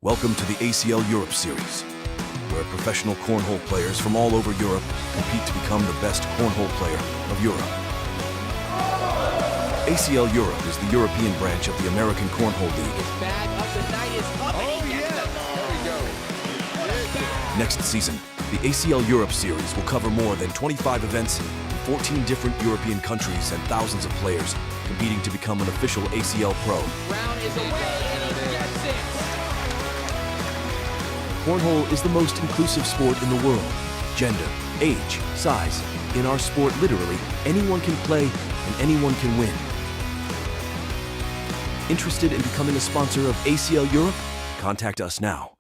Speaker 2: Welcome to the ACL Europe Series, where professional cornhole players from all over Europe compete to become the best cornhole player of Europe. ACL Europe is the European branch of the American Cornhole League.
Speaker 1: His bag of the night is up, and he gets the ball.
Speaker 2: Next season, the ACL Europe Series will cover more than 25 events in 14 different European countries and thousands of players competing to become an official ACL pro.
Speaker 1: Brown is away, and he gets it.
Speaker 2: Cornhole is the most inclusive sport in the world. Gender, age, size. In our sport, literally, anyone can play and anyone can win. Interested in becoming a sponsor of ACL Europe? Contact us now.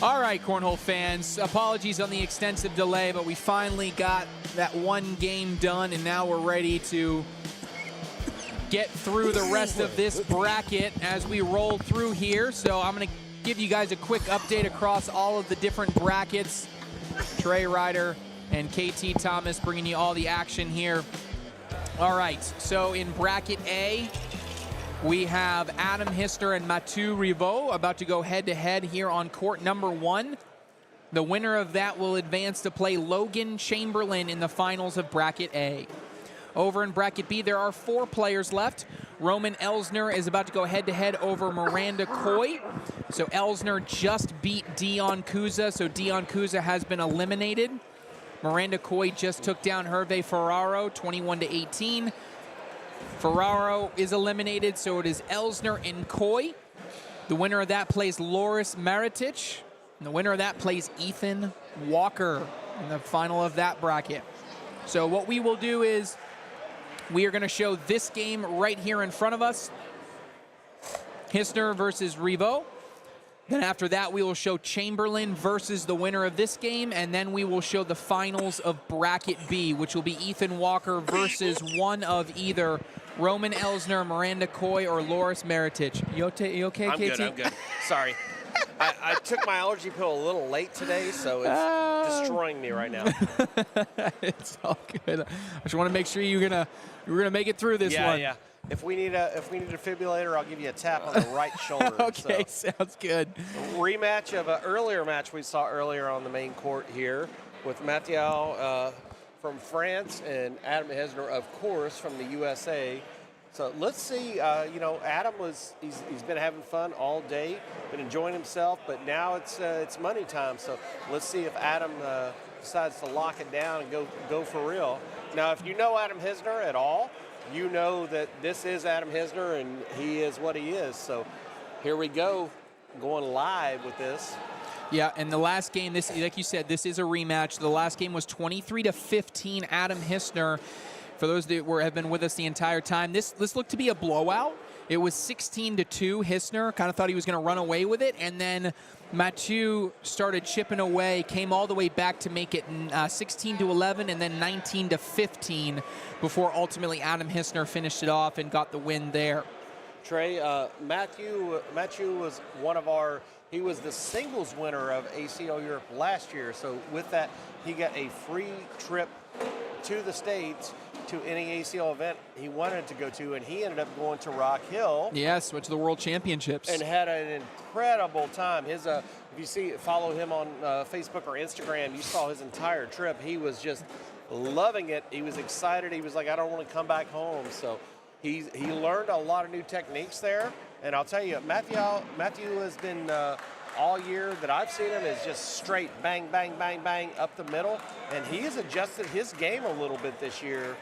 Speaker 1: All right, Cornhole fans, apologies on the extensive delay, but we finally got that one game done, and now we're ready to get through the rest of this bracket as we roll through here. So I'm going to give you guys a quick update across all of the different brackets. Trey Ryder and KT Thomas bringing you all the action here. All right, so in bracket A, we have Adam Hissner and Mathieu Riveau about to go head-to-head here on court number 1. The winner of that will advance to play Logan Chamberlain in the finals of bracket A. Over in bracket B, there are 4 players left. Roman Elsner is about to go head-to-head over Miranda Coy. So Elsner just beat Dion Kuza, so Dion Kuza has been eliminated. Miranda Coy just took down Hervé Ferraro, 21-18. Ferraro is eliminated, so it is Elsner and Coy. The winner of that plays Loris Maritic. And the winner of that plays Ethan Walker in the final of that bracket. So what we will do is we are going to show this game right here in front of us. Hissner versus Riveau. Then after that, we will show Chamberlain versus the winner of this game, and then we will show the finals of bracket B, which will be Ethan Walker versus one of either Roman Elsner, Miranda Coy, or Loris Maritic. You okay,
Speaker 3: I'm
Speaker 1: KT?
Speaker 3: good, I'm good. Sorry. I took my allergy pill a little late today, so it's destroying me right now.
Speaker 1: It's all good. I just want to make sure you're gonna make it through this one.
Speaker 3: Yeah. If we need a defibrillator, I'll give you a tap on the right shoulder.
Speaker 1: Okay, sounds good.
Speaker 3: Rematch of an earlier match we saw earlier on the main court here with Mathieu from France and Adam Hissner, of course, from the USA. So let's see. Adam he's been having fun all day, been enjoying himself, but now it's money time. So let's see if Adam decides to lock it down and go for real. Now, if you know Adam Hissner at all, you know that this is Adam Hissner and he is what he is. So here we go, going live with this.
Speaker 1: Yeah, and the last game, this, like you said, this is a rematch. The last game was 23-15, Adam Hissner. For those that have been with us the entire time, this looked to be a blowout. It was 16-2. Hissner kind of thought he was going to run away with it, and then Mathieu started chipping away, came all the way back to make it 16-11, and then 19-15 before ultimately Adam Hissner finished it off and got the win there.
Speaker 3: Trey, Mathieu was he was the singles winner of ACL Europe last year. So with that, he got a free trip to the States to any ACL event he wanted to go to, and he ended up going to Rock Hill.
Speaker 1: Yes, went to the World Championships.
Speaker 3: And had an incredible time. If you follow him on Facebook or Instagram, you saw his entire trip. He was just loving it. He was excited. He was like, I don't want to come back home. So he learned a lot of new techniques there. And I'll tell you, Mathieu has been all year that I've seen him is just straight bang, bang, bang, bang up the middle. And he has adjusted his game a little bit this year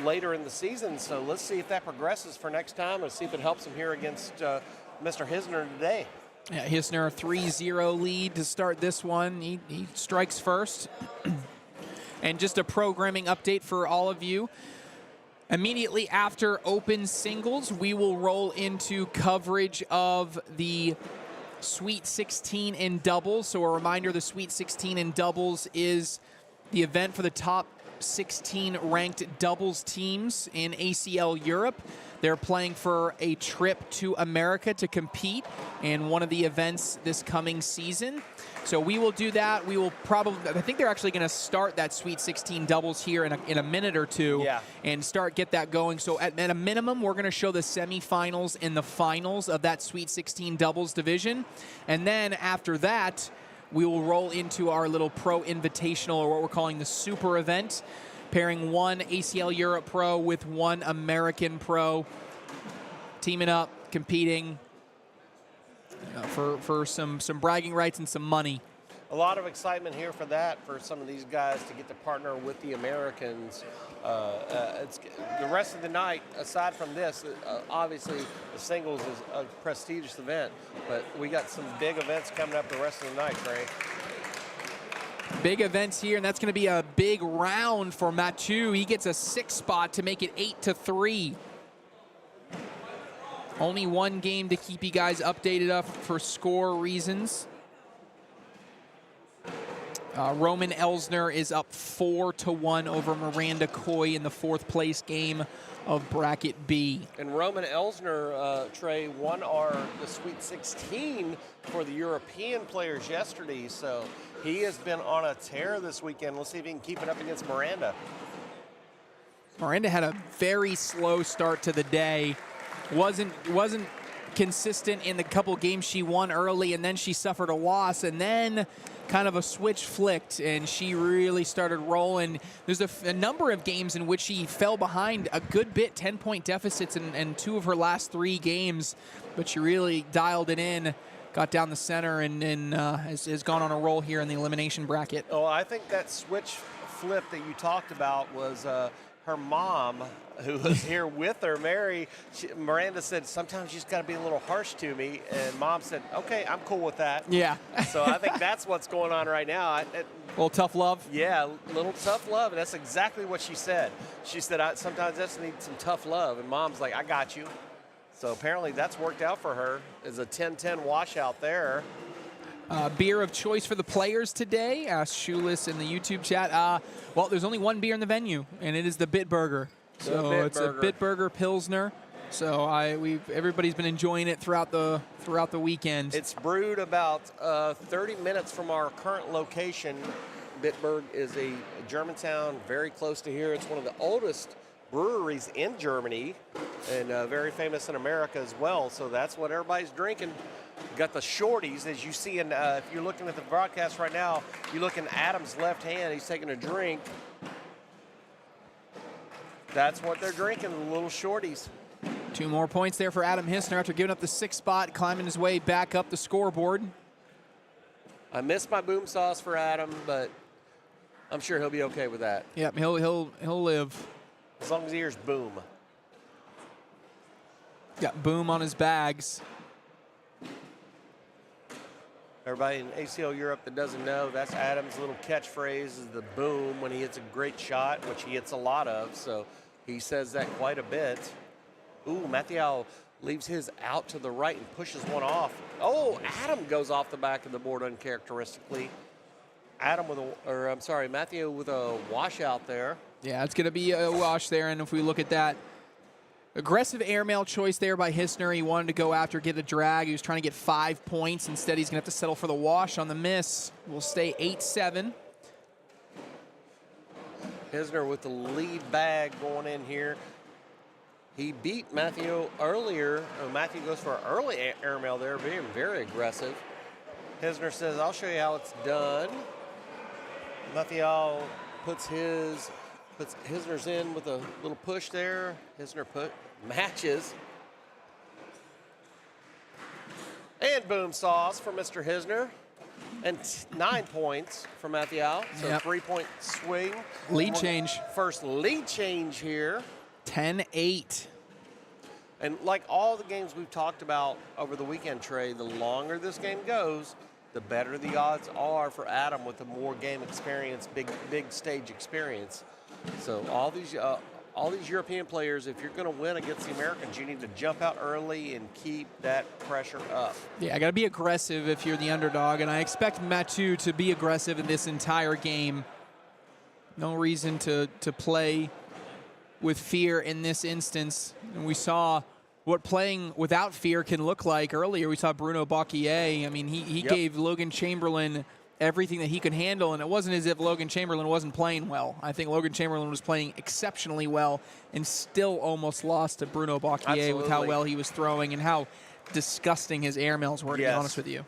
Speaker 3: later in the season. So let's see if that progresses for next time and see if it helps him here against Mr. Hissner today.
Speaker 1: Yeah, Hissner, a 3-0 lead to start this one. He strikes first. And just a programming update for all of you. Immediately after open singles, we will roll into coverage of the Sweet 16 in doubles. So a reminder, the Sweet 16 in doubles is the event for the top 16 ranked doubles teams in ACL Europe. They're playing for a trip to America to compete in one of the events this coming season. So we will do that. We will probably, I think they're actually going to start that Sweet 16 doubles here in a minute or two and get that going. So at a minimum, we're going to show the semifinals and the finals of that Sweet 16 doubles division. And then after that, we will roll into our little pro invitational, or what we're calling the super event, pairing one ACL Europe pro with one American pro, teaming up, competing for some bragging rights and some money.
Speaker 3: A lot of excitement here for that, for some of these guys to get to partner with the Americans. It's the rest of the night, aside from this, obviously the singles is a prestigious event, but we got some big events coming up the rest of the night, Trey.
Speaker 1: Big events here, and that's going to be a big round for Mathieu. He gets a 6 spot to make it 8-3. Only one game to keep you guys updated up for score reasons. Roman Elsner is up 4-1 over Miranda Coy in the 4th place game of Bracket B.
Speaker 3: And Roman Elsner, Trey, won the Sweet 16 for the European players yesterday, so he has been on a tear this weekend. Let's see if he can keep it up against Miranda.
Speaker 1: Miranda had a very slow start to the day. Wasn't consistent in the couple games she won early, and then she suffered a loss, and then kind of a switch flicked, and she really started rolling. There's a number of games in which she fell behind a good bit, 10-point deficits in 2 of her last 3 games, but she really dialed it in, got down the center, and has gone on a roll here in the elimination bracket.
Speaker 3: Oh, I think that switch flip that you talked about was her mom, who was here with her, Mary. Miranda said, sometimes you just got to be a little harsh to me. And Mom said, okay, I'm cool with that.
Speaker 1: Yeah.
Speaker 3: So I think that's what's going on right now.
Speaker 1: A little tough love?
Speaker 3: Yeah, a little tough love. And that's exactly what she said. She said, sometimes I just need some tough love. And Mom's like, I got you. So apparently that's worked out for her. It's a 10-10 washout there.
Speaker 1: Beer of choice for the players today, asked Shoeless in the YouTube chat. Well, there's only one beer in the venue, and it is the Bitburger. So it's a Bitburger Pilsner. So everybody's been enjoying it throughout the weekend.
Speaker 3: It's brewed about 30 minutes from our current location. Bitburg is a Germantown, very close to here. It's one of the oldest breweries in Germany, and very famous in America as well. So that's what everybody's drinking. Got the shorties, as you see in, if you're looking at the broadcast right now, you look in Adam's left hand, he's taking a drink. That's what they're drinking, the little shorties.
Speaker 1: 2 more points there for Adam Hissner after giving up the 6th spot, climbing his way back up the scoreboard.
Speaker 3: I missed my boom sauce for Adam, but I'm sure he'll be okay with that.
Speaker 1: Yep, he'll live.
Speaker 3: As long as he hears boom.
Speaker 1: Got boom on his bags.
Speaker 3: Everybody in ACL Europe that doesn't know, that's Adam's little catchphrase, is the boom when he hits a great shot, which he hits a lot of, so he says that quite a bit. Ooh, Mathieu leaves his out to the right and pushes one off. Oh, Adam goes off the back of the board uncharacteristically. Mathieu with a washout there.
Speaker 1: Yeah, it's going to be a wash there, and if we look at that, aggressive airmail choice there by Hissner. He wanted to go after, get a drag. He was trying to get 5 points. Instead, he's going to have to settle for the wash on the miss. We'll stay 8-7.
Speaker 3: Hissner with the lead bag going in here. He beat Mathieu earlier. Mathieu goes for an early airmail there, being very aggressive. Hissner says, I'll show you how it's done. Mathieu puts Hissner's in with a little push there. Hissner matches. And boom sauce for Mr. Hissner. And 9 points for Mathieu. So 3-point swing.
Speaker 1: Lead change.
Speaker 3: First lead change here.
Speaker 1: 10-8.
Speaker 3: And like all the games we've talked about over the weekend, Trey, the longer this game goes, the better the odds are for Adam with the more game experience, big stage experience. So all these European players, if you're going to win against the Americans, you need to jump out early and keep that pressure up.
Speaker 1: Yeah, I got to be aggressive if you're the underdog, and I expect Mathieu to be aggressive in this entire game. No reason to play with fear in this instance. And we saw what playing without fear can look like earlier. We saw Bruno Bocquier. I mean, he gave Logan Chamberlain everything that he could handle, and it wasn't as if Logan Chamberlain wasn't playing well. I think Logan Chamberlain was playing exceptionally well and still almost lost to Bruno Bocquier with how well he was throwing and how disgusting his airmails were, to be honest with you.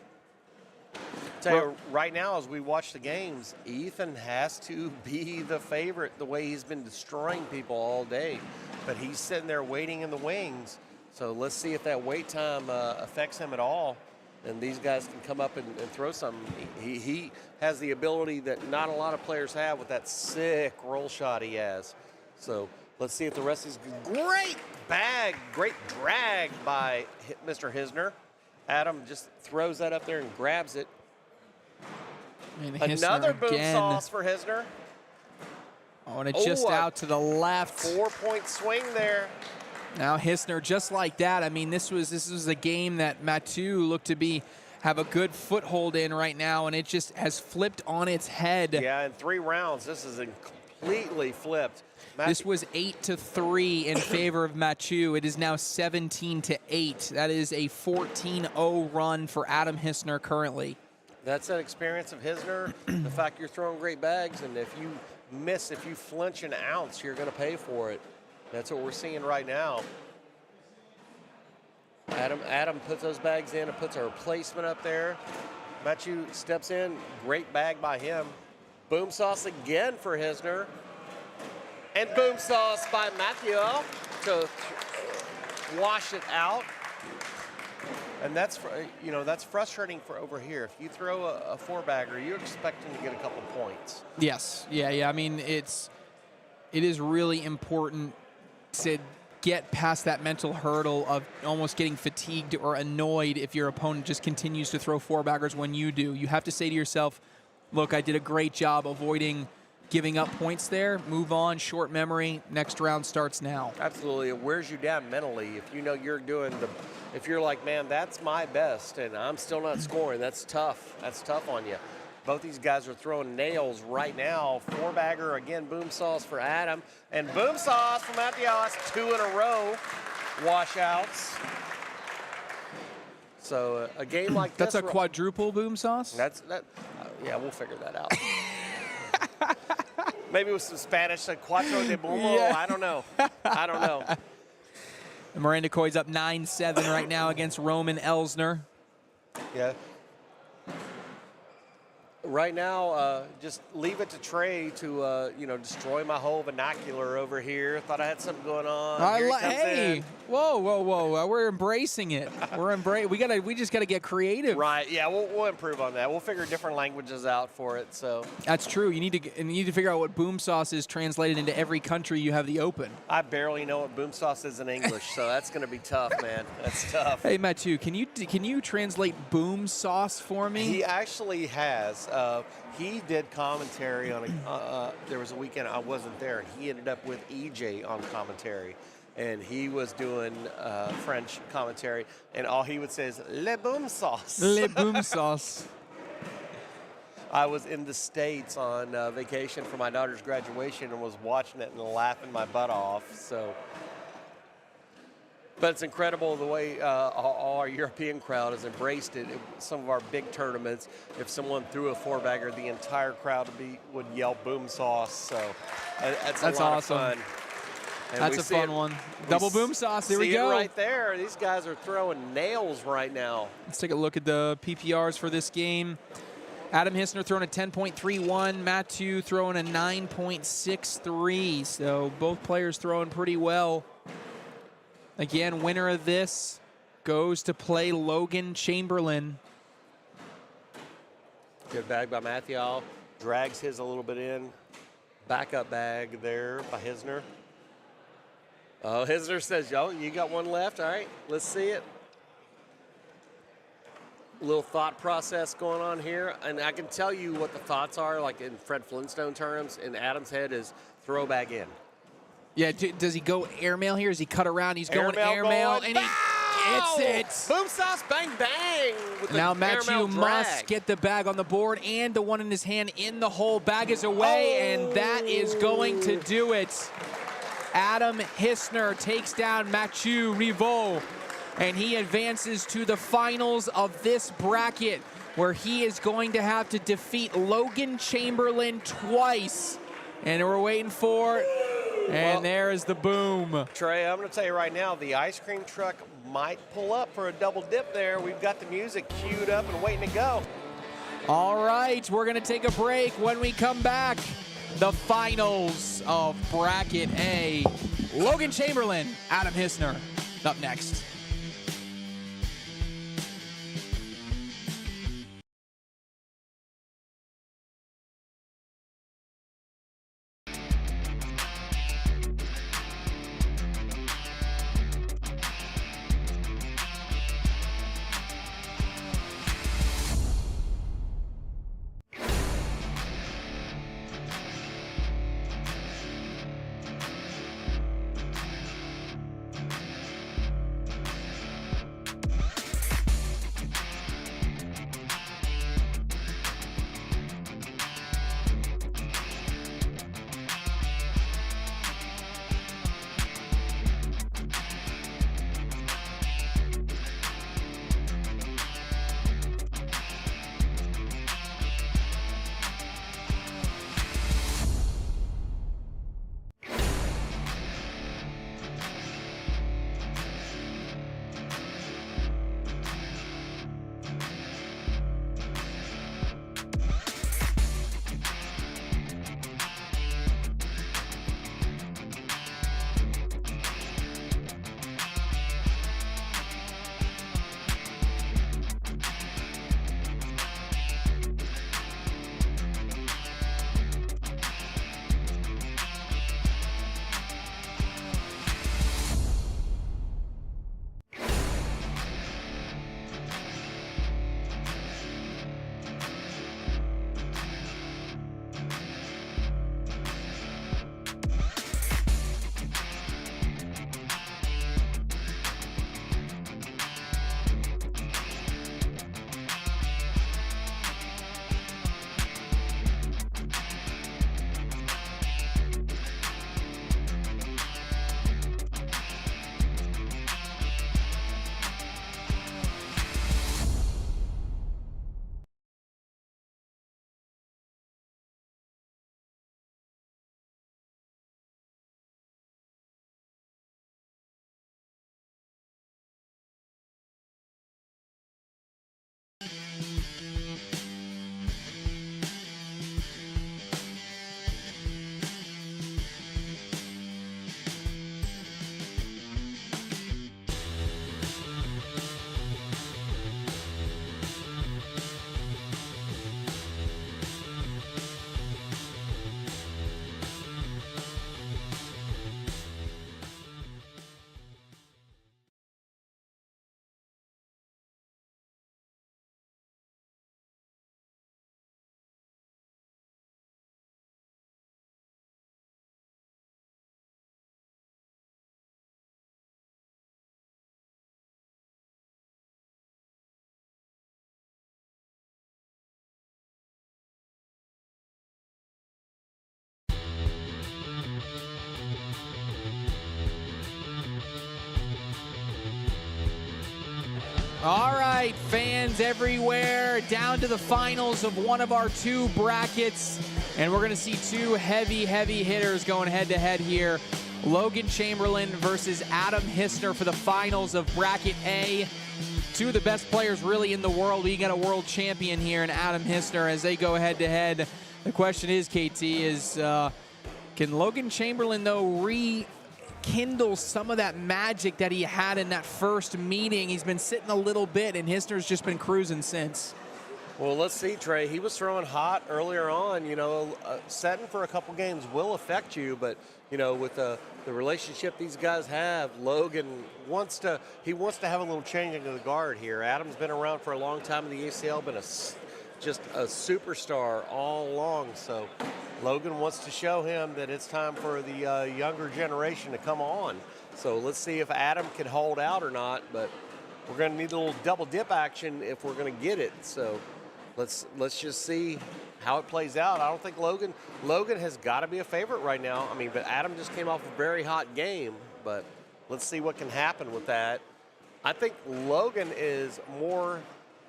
Speaker 3: Tell you, right now, as we watch the games, Ethan has to be the favorite the way he's been destroying people all day. But he's sitting there waiting in the wings. So let's see if that wait time affects him at all. And these guys can come up and throw something. He has the ability that not a lot of players have with that sick roll shot he has. So let's see if the rest is great bag, great drag by Mr. Hissner. Adam just throws that up there and grabs it.
Speaker 1: And
Speaker 3: another boom sauce for Hissner.
Speaker 1: Oh, and it's just out to the left.
Speaker 3: 4-point swing there.
Speaker 1: Now Hissner, just like that. I mean, this was a game that Mathieu looked to be have a good foothold in right now, and it just has flipped on its head.
Speaker 3: Yeah, in 3 rounds, this is completely flipped.
Speaker 1: This was 8-3 in favor of Mathieu. It is now 17-8. That is a 14-0 run for Adam Hissner currently.
Speaker 3: That's that experience of Hissner, the fact you're throwing great bags, and if you miss, if you flinch an ounce, you're going to pay for it. That's what we're seeing right now. Adam puts those bags in and puts a replacement up there. Mathieu steps in, great bag by him. Boom sauce again for Hissner. And boom sauce by Mathieu to wash it out. And that's, that's frustrating for over here. If you throw a 4-bagger, you're expecting to get a couple points.
Speaker 1: Yes, yeah. I mean, it is really important to get past that mental hurdle of almost getting fatigued or annoyed if your opponent just continues to throw 4-baggers when you do. You have to say to yourself, look, I did a great job avoiding giving up points there. Move on, short memory. Next round starts now.
Speaker 3: Absolutely. It wears you down mentally. If you know you're doing if you're like, man, that's my best and I'm still not scoring, that's tough. That's tough on you. Both these guys are throwing nails right now. 4-bagger, again, boom sauce for Adam. And boom sauce for Mathieu. That's 2 in a row washouts. So a game like this.
Speaker 1: That's a quadruple boom sauce?
Speaker 3: Yeah, we'll figure that out. Maybe with some Spanish, like cuatro de bombo. Yeah. I don't know.
Speaker 1: Miranda Coy's up 9-7 right now against Roman Elsner.
Speaker 3: Yeah. Right now, just leave it to Trey to, destroy my whole vernacular over here. Thought I had something going on.
Speaker 1: Hey, whoa. We're embracing it. We just got to get creative.
Speaker 3: Right, yeah, we'll improve on that. We'll figure different languages out for it, so.
Speaker 1: That's true. You need to figure out what boom sauce is translated into every country you have the open.
Speaker 3: I barely know what boom sauce is in English, so that's going to be tough, man. That's tough.
Speaker 1: Hey, Mathieu, can you translate boom sauce for me?
Speaker 3: He actually has. He did commentary on there was a weekend I wasn't there, and he ended up with EJ on commentary, and he was doing French commentary, and all he would say is "le boom sauce."
Speaker 1: Le boom sauce.
Speaker 3: I was in the States on vacation for my daughter's graduation and was watching it and laughing my butt off. So. But it's incredible the way all our European crowd has embraced it. Some of our big tournaments, if someone threw a 4-bagger, the entire crowd would yell boom sauce. So that's a lot
Speaker 1: awesome.
Speaker 3: of fun. And
Speaker 1: that's a fun one. Double boom sauce. Here we go.
Speaker 3: See it right there. These guys are throwing nails right now.
Speaker 1: Let's take a look at the PPRs for this game. Adam Hissner throwing a 10.31. Mathieu throwing a 9.63. So both players throwing pretty well. Again, winner of this goes to play Logan Chamberlain.
Speaker 3: Good bag by Mathieu. Drags his a little bit in. Backup bag there by Hissner. Oh, Hissner says, yo, you got one left? All right, let's see it. A little thought process going on here. And I can tell you what the thoughts are, like in Fred Flintstone terms. In Adam's head is throw bag in.
Speaker 1: Yeah, does he go airmail here? Does he cut around? He's going airmail, and he hits it.
Speaker 3: Boom sauce, bang, bang.
Speaker 1: Now Mathieu must get the bag on the board and the one in his hand in the hole. Bag is away, and that is going to do it. Adam Hissner takes down Mathieu Rivaux, and he advances to the finals of this bracket, where he is going to have to defeat Logan Chamberlain twice. And we're waiting for it. And there is the boom.
Speaker 3: Trey, I'm going to tell you right now, the ice cream truck might pull up for a double dip there. We've got the music queued up and waiting to go.
Speaker 1: All right, we're going to take a break. When we come back, the finals of Bracket A. Logan Chamberlain, Adam Hissner, up next. All right, fans everywhere, down to the finals of one of our two brackets. And we're going to see two heavy hitters going head-to-head here. Logan Chamberlain versus Adam Hissner for the finals of Bracket A. Two of the best players really in the world. We got a world champion here in Adam Hissner as they go head-to-head. The question is, KT, can Logan Chamberlain, though, rekindle some of that magic that he had in that first meeting? He's been sitting a little bit, and Hissner's just been cruising since.
Speaker 3: Well, let's see, Trey. He was throwing hot earlier on. You know, setting for a couple games will affect you, but, you know, with the relationship these guys have, Logan wants to have a little changing of the guard here. Adam's been around for a long time in the ACL, been just a superstar all along. So Logan wants to show him that it's time for the younger generation to come on. So let's see if Adam can hold out or not, but we're going to need a little double dip action if we're going to get it. So let's just see how it plays out. I don't think Logan has got to be a favorite right now. I mean, but Adam just came off a very hot game, but let's see what can happen with that. I think Logan is more,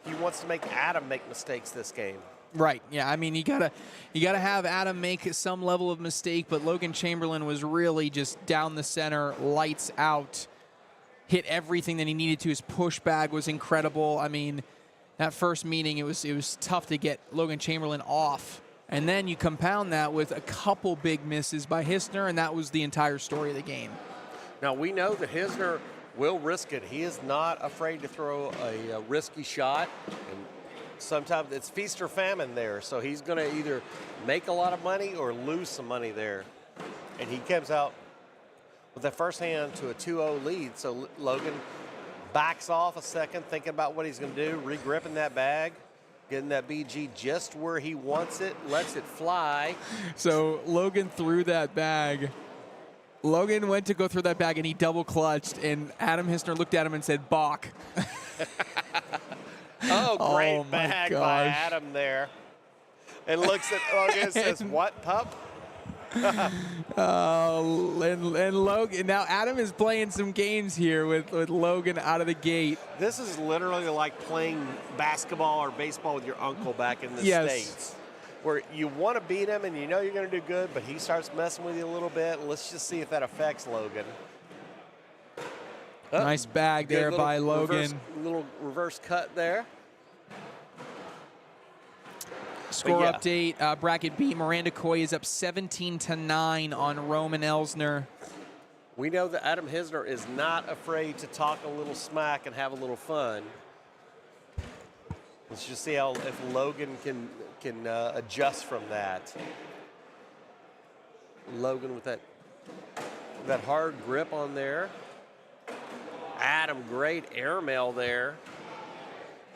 Speaker 3: he wants to make Adam make mistakes this game.
Speaker 1: Right. Yeah. I mean, you gotta have Adam make some level of mistake, but Logan Chamberlain was really just down the center, lights out, hit everything that he needed to. His pushback was incredible. I mean, that first meeting, it was tough to get Logan Chamberlain off. And then you compound that with a couple big misses by Hissner, and that was the entire story of the game.
Speaker 3: Now, we know that Hissner will risk it. He is not afraid to throw a risky shot. And sometimes it's feast or famine there. So he's going to either make a lot of money or lose some money there. And he comes out with that first hand to a 2-0 lead. So Logan backs off a second, thinking about what he's going to do, regripping that bag, getting that BG just where he wants it, lets it fly.
Speaker 1: So Logan threw that bag. Logan went to go through that bag, and he double clutched, and Adam Hissner looked at him and said, "Balk."
Speaker 3: Oh, great
Speaker 1: Oh, my
Speaker 3: bag by
Speaker 1: gosh.
Speaker 3: Adam there. And looks at Logan and says, "What, pup?"
Speaker 1: And Logan, now Adam is playing some games here with Logan out of the gate.
Speaker 3: This is literally like playing basketball or baseball with your uncle back in the
Speaker 1: Yes.
Speaker 3: States, where you want to beat him and you know you're going to do good, but he starts messing with you a little bit. Let's just see if that affects Logan. Oh,
Speaker 1: Nice bag
Speaker 3: good
Speaker 1: there
Speaker 3: little
Speaker 1: by Logan.
Speaker 3: Little reverse cut there.
Speaker 1: Score
Speaker 3: yeah.
Speaker 1: update, bracket B, Miranda Coy is up 17-9 on Roman Elsner.
Speaker 3: We know that Adam Hissner is not afraid to talk a little smack and have a little fun. Let's just see how if Logan can adjust from that. Logan with that hard grip on there. Adam, great airmail there.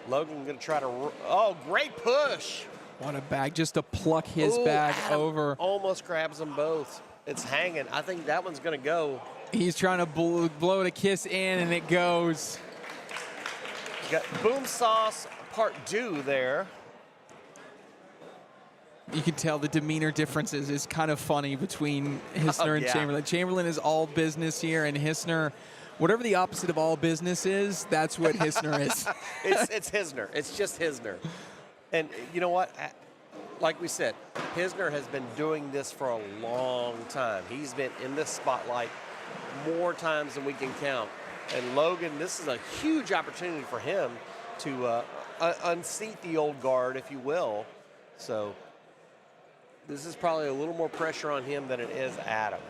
Speaker 3: Logan going to try to, oh, great push.
Speaker 1: What a bag, just to pluck his
Speaker 3: Ooh,
Speaker 1: bag
Speaker 3: Adam
Speaker 1: over.
Speaker 3: Almost grabs them both. It's hanging. I think that one's going to go.
Speaker 1: He's trying to blow it a kiss in, and it goes.
Speaker 3: You got boom sauce part 2 there.
Speaker 1: You can tell the demeanor differences is kind of funny between Hissner and
Speaker 3: yeah.
Speaker 1: Chamberlain. Chamberlain is all business here, and Hissner, whatever the opposite of all business is, that's what Hissner is.
Speaker 3: It's Hissner. It's just Hissner. And you know what? Like we said, Hissner has been doing this for a long time. He's been in this spotlight more times than we can count. And Logan, this is a huge opportunity for him to unseat the old guard, if you will. So this is probably a little more pressure on him than it is Adam.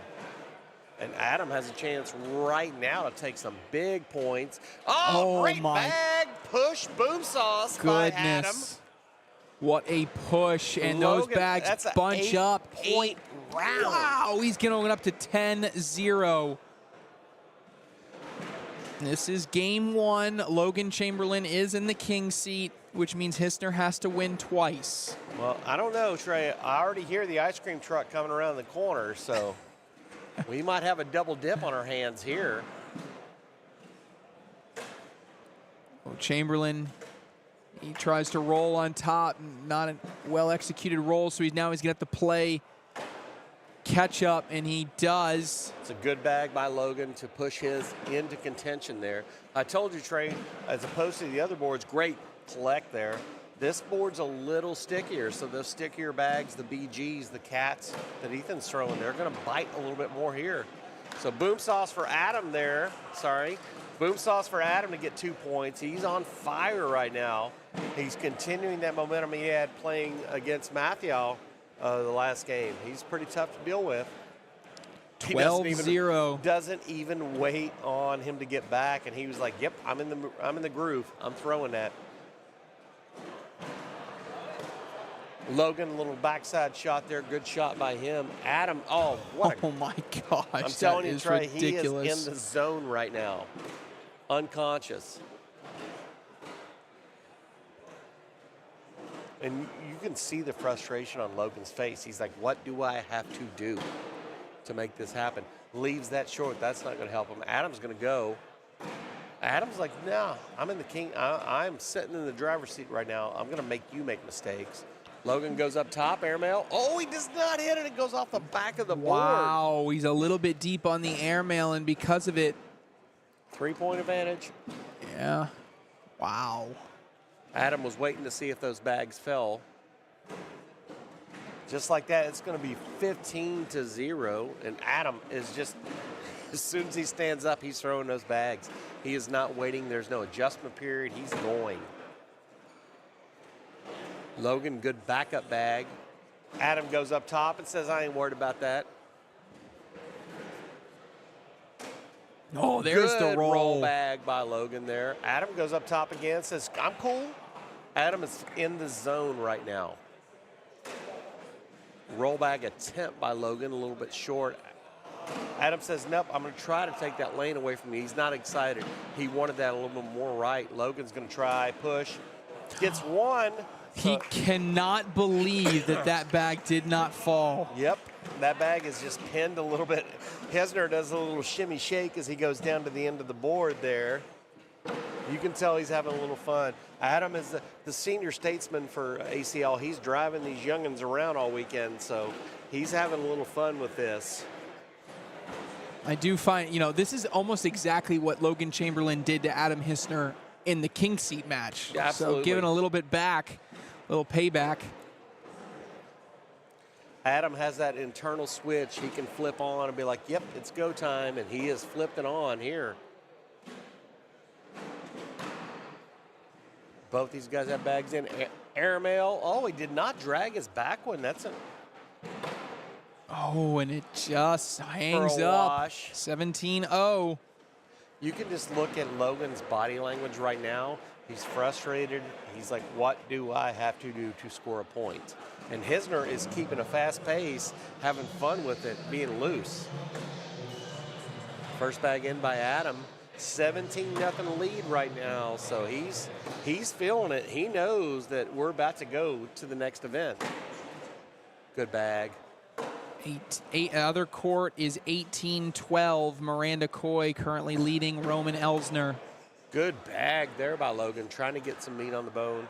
Speaker 3: And Adam has a chance right now to take some big points. Oh, great
Speaker 1: my
Speaker 3: bag push, boom sauce by Adam.
Speaker 1: goodness. What a push, and those
Speaker 3: Logan,
Speaker 1: bags
Speaker 3: that's a
Speaker 1: bunch up.
Speaker 3: eight round.
Speaker 1: Wow, he's going up to 10-0. This is game 1. Logan Chamberlain is in the king seat, which means Hissner has to win twice.
Speaker 3: Well, I don't know, Trey. I already hear the ice cream truck coming around the corner, so we might have a double dip on our hands here.
Speaker 1: Well, Chamberlain, he tries to roll on top, not a well-executed roll, so he's going to have to play catch up, and he does.
Speaker 3: It's a good bag by Logan to push his into contention there. I told you, Trey, as opposed to the other boards, great collect there. This board's a little stickier, so those stickier bags, the BGs, the cats that Ethan's throwing, they're going to bite a little bit more here. So boom sauce for Adam there. Sorry. Boom sauce for Adam to get 2 points. He's on fire right now. He's continuing that momentum he had playing against Matthew the last game. He's pretty tough to deal with.
Speaker 1: 12-0.
Speaker 3: Doesn't even wait on him to get back, and he was like, "Yep, I'm in the groove. I'm throwing that." Logan, a little backside shot there. Good shot by him. Adam, oh, what
Speaker 1: Oh my gosh.
Speaker 3: I'm telling you, Trey,
Speaker 1: ridiculous.
Speaker 3: he is in the zone right now. Unconscious. And you can see the frustration on Logan's face. He's like, what do I have to do to make this happen? Leaves that short. That's not going to help him. Adam's going to go. Adam's like, no, I'm in the king. I'm sitting in the driver's seat right now. I'm going to make you make mistakes. Logan goes up top, airmail. Oh, he does not hit it. It goes off the back of the board.
Speaker 1: Wow, he's a little bit deep on the airmail, and because of it.
Speaker 3: 3-point advantage.
Speaker 1: Yeah. Wow.
Speaker 3: Adam was waiting to see if those bags fell. Just like that, it's going to be 15-0, and Adam is just, as soon as he stands up, he's throwing those bags. He is not waiting. There's no adjustment period. He's going. Logan, good backup bag. Adam goes up top and says, I ain't worried about that.
Speaker 1: Oh, there's
Speaker 3: good
Speaker 1: the roll.
Speaker 3: Bag by Logan there. Adam goes up top again, says, I'm cool. Adam is in the zone right now. Roll bag attempt by Logan, a little bit short. Adam says, nope, I'm going to try to take that lane away from me. He's not excited. He wanted that a little bit more right. Logan's going to try, push. Gets one.
Speaker 1: He cannot believe that that bag did not fall.
Speaker 3: Yep, that bag is just pinned a little bit. Hesner does a little shimmy shake as he goes down to the end of the board there. You can tell he's having a little fun. Adam is the senior statesman for ACL. He's driving these youngins around all weekend, so he's having a little fun with this.
Speaker 1: I do find, this is almost exactly what Logan Chamberlain did to Adam Hissner in the king seat match.
Speaker 3: Yeah, absolutely.
Speaker 1: So giving a little bit back, a little payback.
Speaker 3: Adam has that internal switch. He can flip on and be like, yep, it's go time, and he is flipping on here. Both these guys have bags in. Airmail, oh, he did not drag his back one. That's a...
Speaker 1: Oh, and it just hangs up. 17-0.
Speaker 3: You can just look at Logan's body language right now. He's frustrated. He's like, what do I have to do to score a point? And Hisner is keeping a fast pace, having fun with it, being loose. First bag in by Adam. 17-0 lead right now, so he's feeling it. He knows that we're about to go to the next event. Good bag.
Speaker 1: Other court is 18-12. Miranda Coy currently leading Roman Elsner.
Speaker 3: Good bag there by Logan, trying to get some meat on the bone.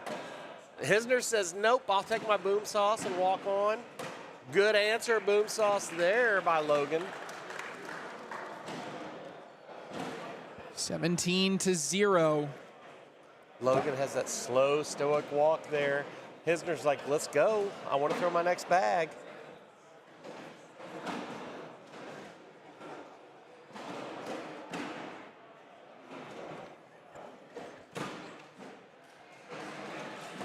Speaker 3: Hisner says, nope, I'll take my boom sauce and walk on. Good answer, boom sauce there by Logan.
Speaker 1: 17-0.
Speaker 3: Logan has that slow, stoic walk there. Hisner's like, let's go. I want to throw my next bag.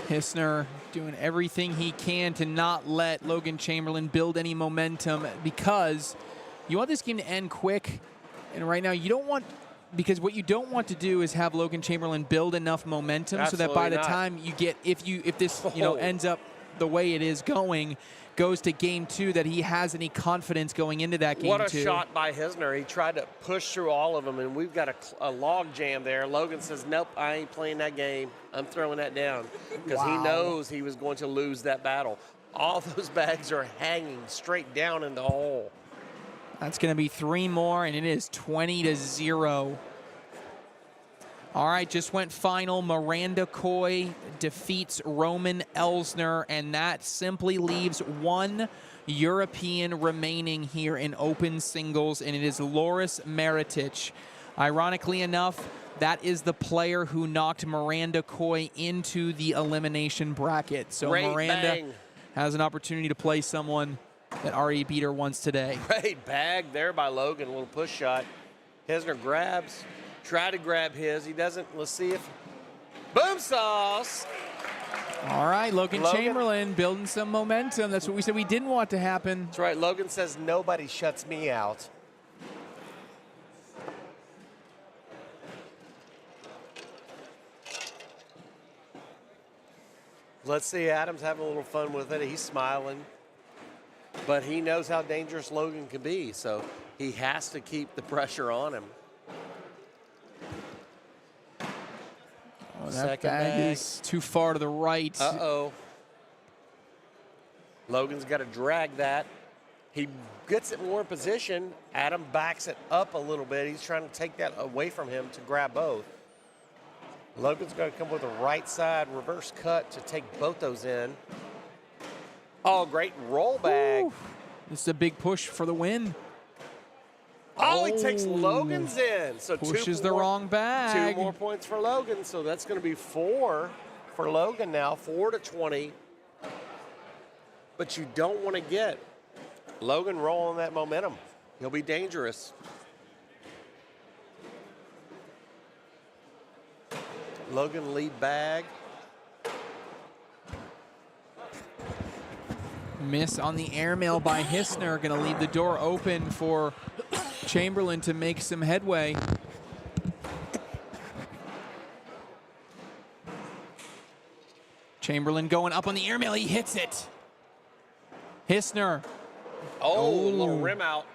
Speaker 1: Hissner doing everything he can to not let Logan Chamberlain build any momentum, because you want this game to end quick. And right now you don't want, because what you don't want to do is have Logan Chamberlain build enough momentum
Speaker 3: Absolutely
Speaker 1: so that by the
Speaker 3: not.
Speaker 1: time you get, if this ends up the way it is goes to game two, that he has any confidence going into that game two.
Speaker 3: What a shot by Hisner. He tried to push through all of them, and we've got a log jam there. Logan says, nope, I ain't playing that game. I'm throwing that down, because he knows he was going to lose that battle. All those bags are hanging straight down in the hole.
Speaker 1: That's going to be 3 more, and it is 20-0. All right, just went final. Miranda Coy defeats Roman Elsner, and that simply leaves one European remaining here in open singles, and it is Loris Meritic. Ironically enough, that is the player who knocked Miranda Coy into the elimination bracket. So
Speaker 3: Great
Speaker 1: Miranda
Speaker 3: bang.
Speaker 1: has an opportunity to play someone that already beat her once today.
Speaker 3: Great bag there by Logan, a little push shot. Hisner grabs, try to grab his. He doesn't. Let's see if. Boom sauce.
Speaker 1: All right, Logan
Speaker 3: Logan.
Speaker 1: Chamberlain building some momentum. That's what we said we didn't want to happen.
Speaker 3: That's right. Logan says nobody shuts me out. Let's see. Adam's having a little fun with it. He's smiling. But he knows how dangerous Logan can be, so he has to keep the pressure on him.
Speaker 1: Oh, that
Speaker 3: Second
Speaker 1: bag
Speaker 3: bag.
Speaker 1: is too far to the right.
Speaker 3: Uh-oh. Logan's got to drag that. He gets it more in position. Adam backs it up a little bit. He's trying to take that away from him to grab both. Logan's going to come with a right side reverse cut to take both those in. Oh, great roll bag.
Speaker 1: Woo. This is a big push for the win.
Speaker 3: Oh, he takes Logan's in. So
Speaker 1: Pushes the wrong bag.
Speaker 3: 2 more points for Logan. So that's going to be 4 for Logan now, 4-20. But you don't want to get Logan rolling that momentum. He'll be dangerous. Logan lead bag.
Speaker 1: Miss on the airmail by Hisner. Going to leave the door open for Chamberlain to make some headway. Chamberlain going up on the airmail. He hits it. Hisner.
Speaker 3: Oh, little rim out.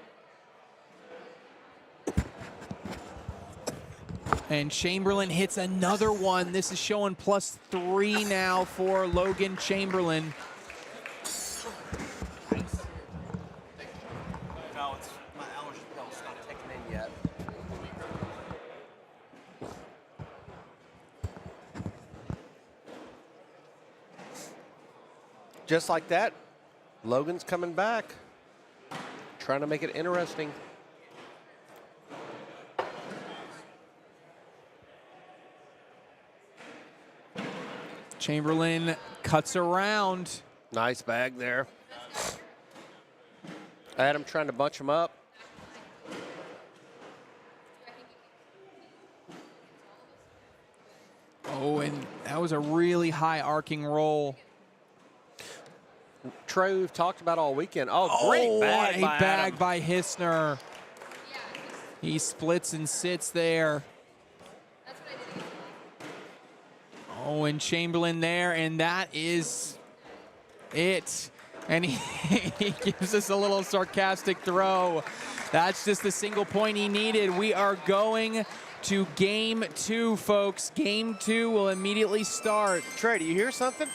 Speaker 1: And Chamberlain hits another one. This is showing +3 now for Logan Chamberlain.
Speaker 3: No, it's my allergy pill's not taken in yet. Just like that, Logan's coming back, trying to make it interesting.
Speaker 1: Chamberlain cuts around.
Speaker 3: Nice bag there. Adam trying to bunch him up.
Speaker 1: Oh, and that was a really high arcing roll.
Speaker 3: Trey, we've talked about all weekend. Oh, great bag
Speaker 1: a
Speaker 3: by
Speaker 1: bag
Speaker 3: Adam.
Speaker 1: by Hisner. He splits and sits there. Oh, and Chamberlain there, and that is it. And he gives us a little sarcastic throw. That's just the single point he needed. We are going to game 2, folks. Game 2 will immediately start.
Speaker 3: Trey, do you hear something?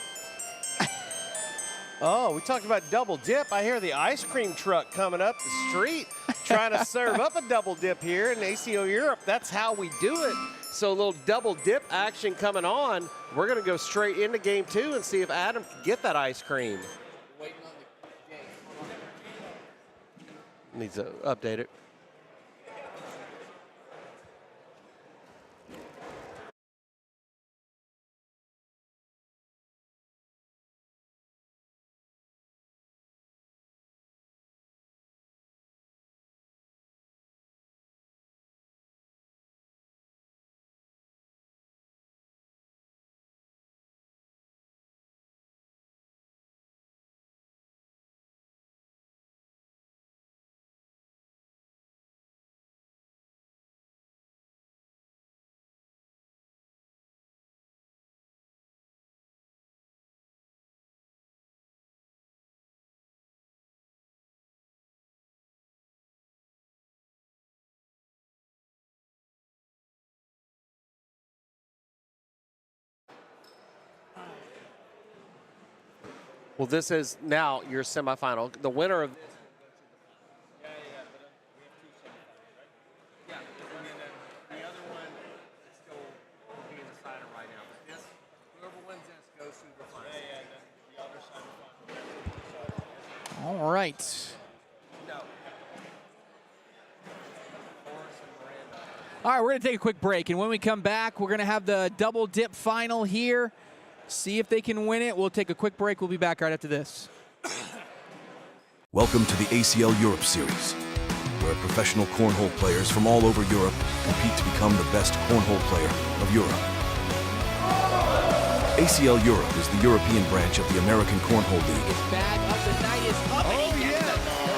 Speaker 3: Oh, we talked about double dip. I hear the ice cream truck coming up the street trying to serve up a double dip here in ACL Europe. That's how we do it. So a little double dip action coming on. We're going to go straight into game 2 and see if Adam can get that ice cream. Needs to update it. Well, this is now your semifinal. The winner of
Speaker 1: All right. All right, we're going to take a quick break, and when we come back, we're going to have the double dip final here. See if they can win it. We'll take a quick break. We'll be back right after this.
Speaker 2: Welcome to the ACL Europe Series, where professional cornhole players from all over Europe compete to become the best cornhole player of Europe. ACL Europe is the European branch of the American Cornhole League.
Speaker 1: His bag of the night is up, and he gets the ball.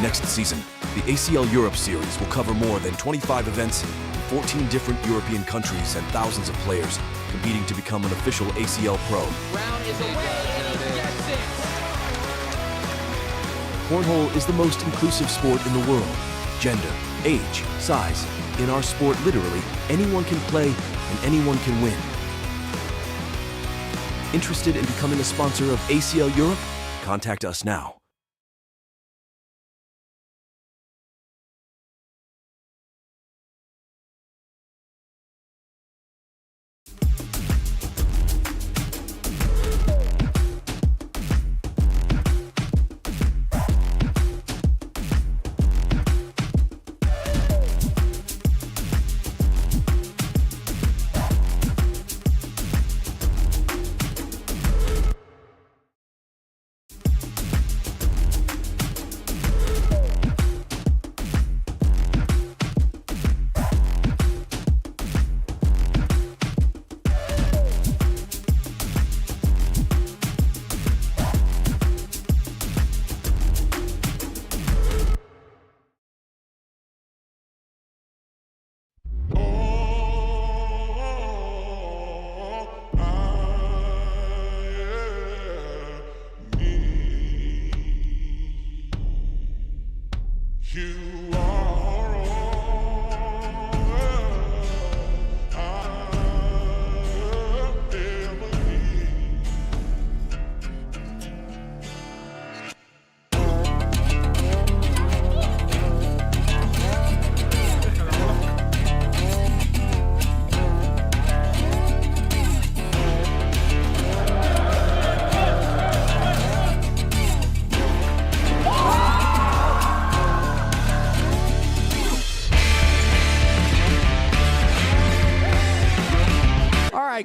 Speaker 2: Next season, the ACL Europe Series will cover more than 25 events in 14 different European countries and thousands of players competing to become an official ACL pro.
Speaker 1: Round is away, and he gets it.
Speaker 2: Cornhole is the most inclusive sport in the world. Gender, age, size. In our sport, literally, anyone can play and anyone can win. Interested in becoming a sponsor of ACL Europe? Contact us now.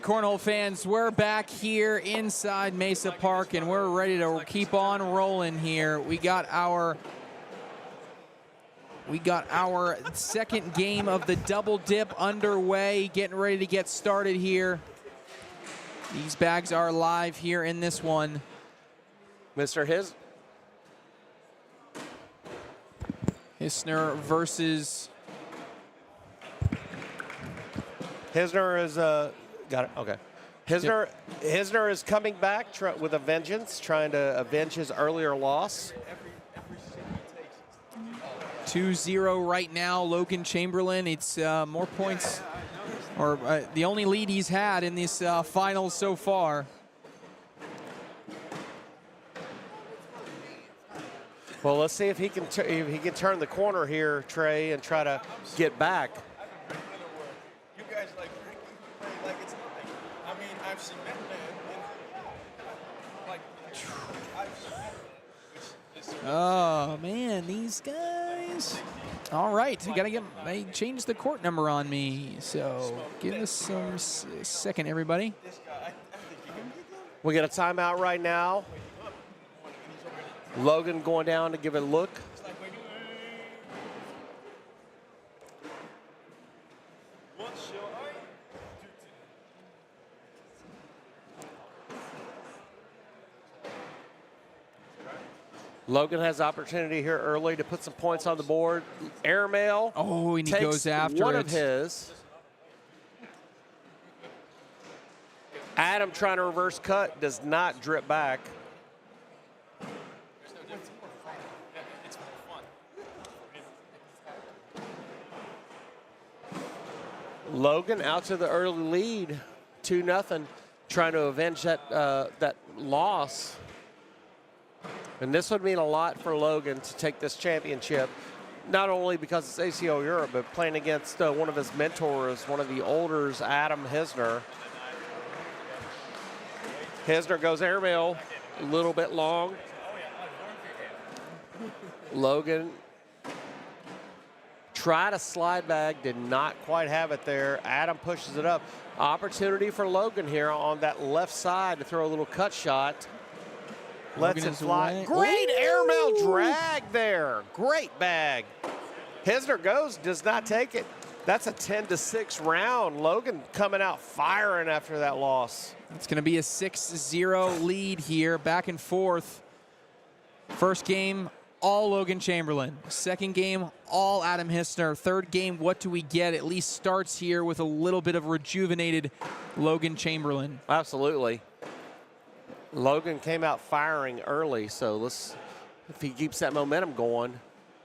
Speaker 1: Cornhole fans, we're back here inside Mesa Park, and we're ready to keep on rolling here. We got our second game of the double dip underway, getting ready to get started here. These bags are live here in this one.
Speaker 3: Mr.
Speaker 1: Hisner versus
Speaker 3: Hisner is got it. Okay. Hisner is coming back with a vengeance, trying to avenge his earlier loss.
Speaker 1: 2-0 right now, Logan Chamberlain. It's more points, or the only lead he's had in this finals so far.
Speaker 3: Well, let's see if he can turn the corner here, Trey, and try to get back.
Speaker 7: You guys like it's nothing. I mean, I've seen that man.
Speaker 1: Oh man, these guys. All right, they changed the court number on me, so give us some second, everybody.
Speaker 3: We got a timeout right now. Logan going down to give it a look. Logan has opportunity here early to put some points on the board. Airmail.
Speaker 1: Oh, and he goes after
Speaker 3: one
Speaker 1: it.
Speaker 3: of his. Adam trying to reverse cut, does not drip back. Logan out to the early lead, 2-0, trying to avenge that loss. And this would mean a lot for Logan to take this championship, not only because it's ACL Europe, but playing against one of his mentors, one of the olders, Adam Hisner. Hisner goes airmail, a little bit long. Logan tried a slide bag, did not quite have it there. Adam pushes it up. Opportunity for Logan here on that left side to throw a little cut shot. Lets
Speaker 1: Logan
Speaker 3: it
Speaker 1: is
Speaker 3: fly.
Speaker 1: away.
Speaker 3: Great airmail drag there. Great bag. Hisner goes, does not take it. That's a 10-6 round. Logan coming out firing after that loss.
Speaker 1: It's going to be a 6-0 lead here, back and forth. First game, all Logan Chamberlain. Second game, all Adam Hisner. Third game, what do we get? At least starts here with a little bit of rejuvenated Logan Chamberlain.
Speaker 3: Absolutely. Logan came out firing early, so let's, if he keeps that momentum going.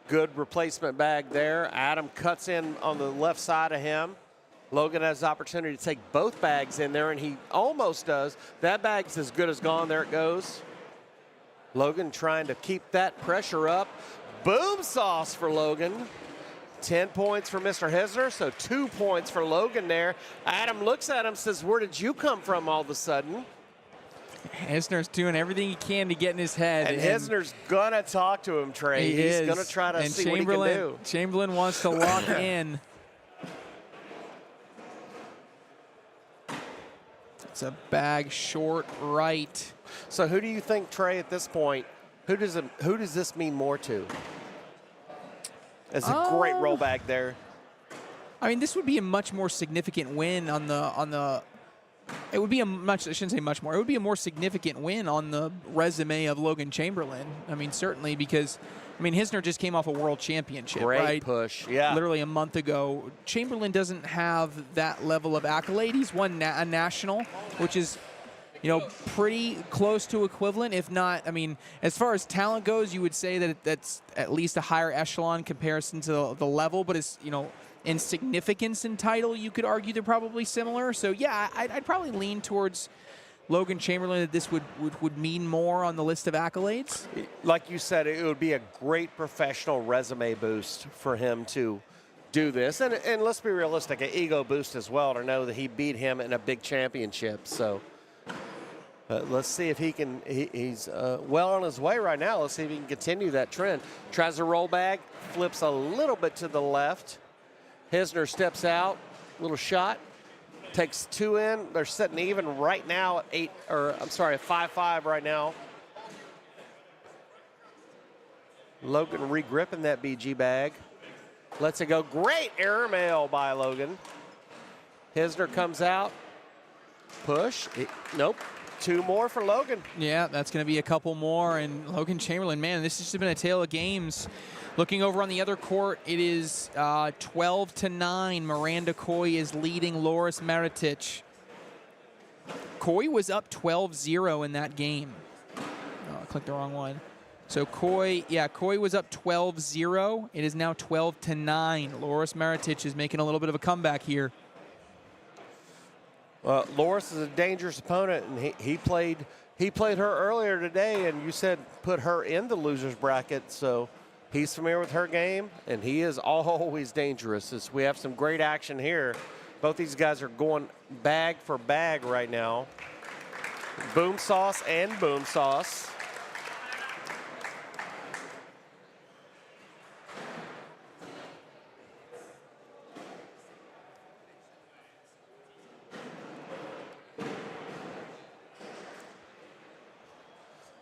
Speaker 3: Good replacement bag there. Adam cuts in on the left side of him. Logan has the opportunity to take both bags in there, and he almost does. That bag's as good as gone. There it goes. Logan trying to keep that pressure up. Boom sauce for Logan. 10 points for Mr. Hisner, so 2 points for Logan there. Adam looks at him, says, where did you come from all of a sudden?
Speaker 1: Hisner's doing everything he can to get in his head.
Speaker 3: And Hisner's going to talk to him, Trey. He's going to try to see what he can do.
Speaker 1: Chamberlain wants to lock in. It's a bag short right.
Speaker 3: So who do you think, Trey, at this point, who does this mean more to? It's a great roll bag there.
Speaker 1: I mean, this would be a much more significant win on the it would be I shouldn't say much more. It would be a more significant win on the resume of Logan Chamberlain. I mean, certainly because, I mean, Hisner just came off a world championship,
Speaker 3: Great
Speaker 1: right?
Speaker 3: push, yeah.
Speaker 1: Literally a month ago. Chamberlain doesn't have that level of accolade. He's won a national, which is, you know, pretty close to equivalent, if not, I mean, as far as talent goes, you would say that that's at least a higher echelon comparison to the level, but it's, you know, in significance and title, you could argue they're probably similar. So, yeah, I'd probably lean towards Logan Chamberlain that this would mean more on the list of accolades.
Speaker 3: Like you said, it would be a great professional resume boost for him to do this. And let's be realistic, an ego boost as well to know that he beat him in a big championship. So let's see if he can, he's well on his way right now. Let's see if he can continue that trend. Tries a roll bag, flips a little bit to the left. Hisner steps out, little shot, takes 2 in. They're sitting even right now at 5-5 right now. Logan regripping that BG bag. Lets it go. Great airmail by Logan. Hisner comes out. Push. Nope. 2 more for Logan.
Speaker 1: Yeah, that's going to be a couple more. And Logan Chamberlain, man, this has just been a tale of games. Looking over on the other court, it is 12-9. Miranda Coy is leading Loris Maritic. Coy was up 12-0 in that game. Oh, I clicked the wrong one. So Coy was up 12-0. It is now 12-9. Loris Maritic is making a little bit of a comeback here.
Speaker 3: Loris is a dangerous opponent, and he played her earlier today, and you said put her in the loser's bracket, so he's familiar with her game, and he is always dangerous. We have some great action here. Both these guys are going bag for bag right now. Boom sauce and boom sauce.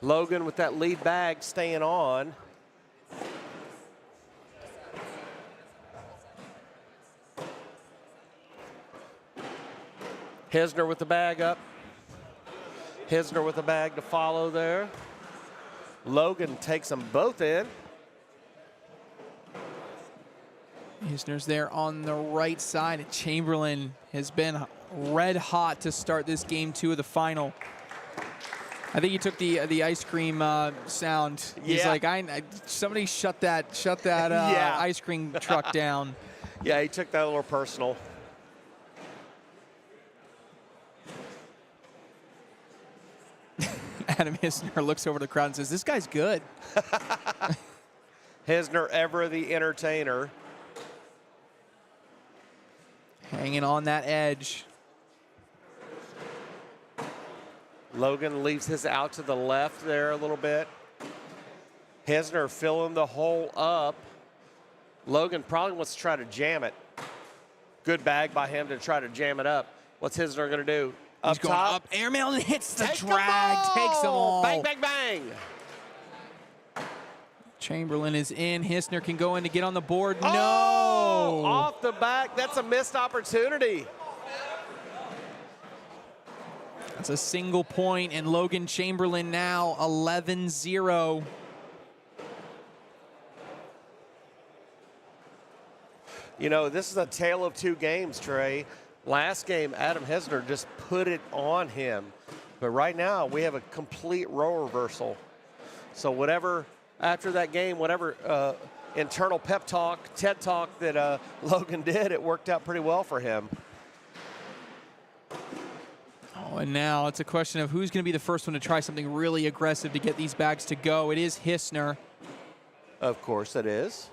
Speaker 3: Logan with that lead bag staying on. Hisner with the bag up. Hisner with the bag to follow there. Logan takes them both in.
Speaker 1: Hisner's there on the right side. Chamberlain has been red hot to start this game 2 of the final. I think he took the ice cream sound. He's like, somebody shut that ice cream truck down.
Speaker 3: Yeah, he took that a little personal.
Speaker 1: Adam Hisner looks over the crowd and says, "This guy's good."
Speaker 3: Hisner, ever the entertainer.
Speaker 1: Hanging on that edge.
Speaker 3: Logan leaves his out to the left there a little bit. Hisner filling the hole up. Logan probably wants to try to jam it. Good bag by him to try to jam it up. What's Hisner going to do?
Speaker 1: He's going
Speaker 3: top.
Speaker 1: up, airmail, and hits the
Speaker 3: Take
Speaker 1: drag, takes them all.
Speaker 3: Bang, bang, bang.
Speaker 1: Chamberlain is in. Hisner can go in to get on the board.
Speaker 3: Oh,
Speaker 1: No!
Speaker 3: off the back. That's a missed opportunity.
Speaker 1: That's a single point, and Logan Chamberlain now 11-0.
Speaker 3: You know, this is a tale of two games, Trey. Last game, Adam Hisner just put it on him. But right now, we have a complete role reversal. So whatever, after that game, whatever internal pep talk, TED talk that Logan did, it worked out pretty well for him.
Speaker 1: Oh, and now it's a question of who's going to be the first one to try something really aggressive to get these bags to go. It is Hisner.
Speaker 3: Of course it is.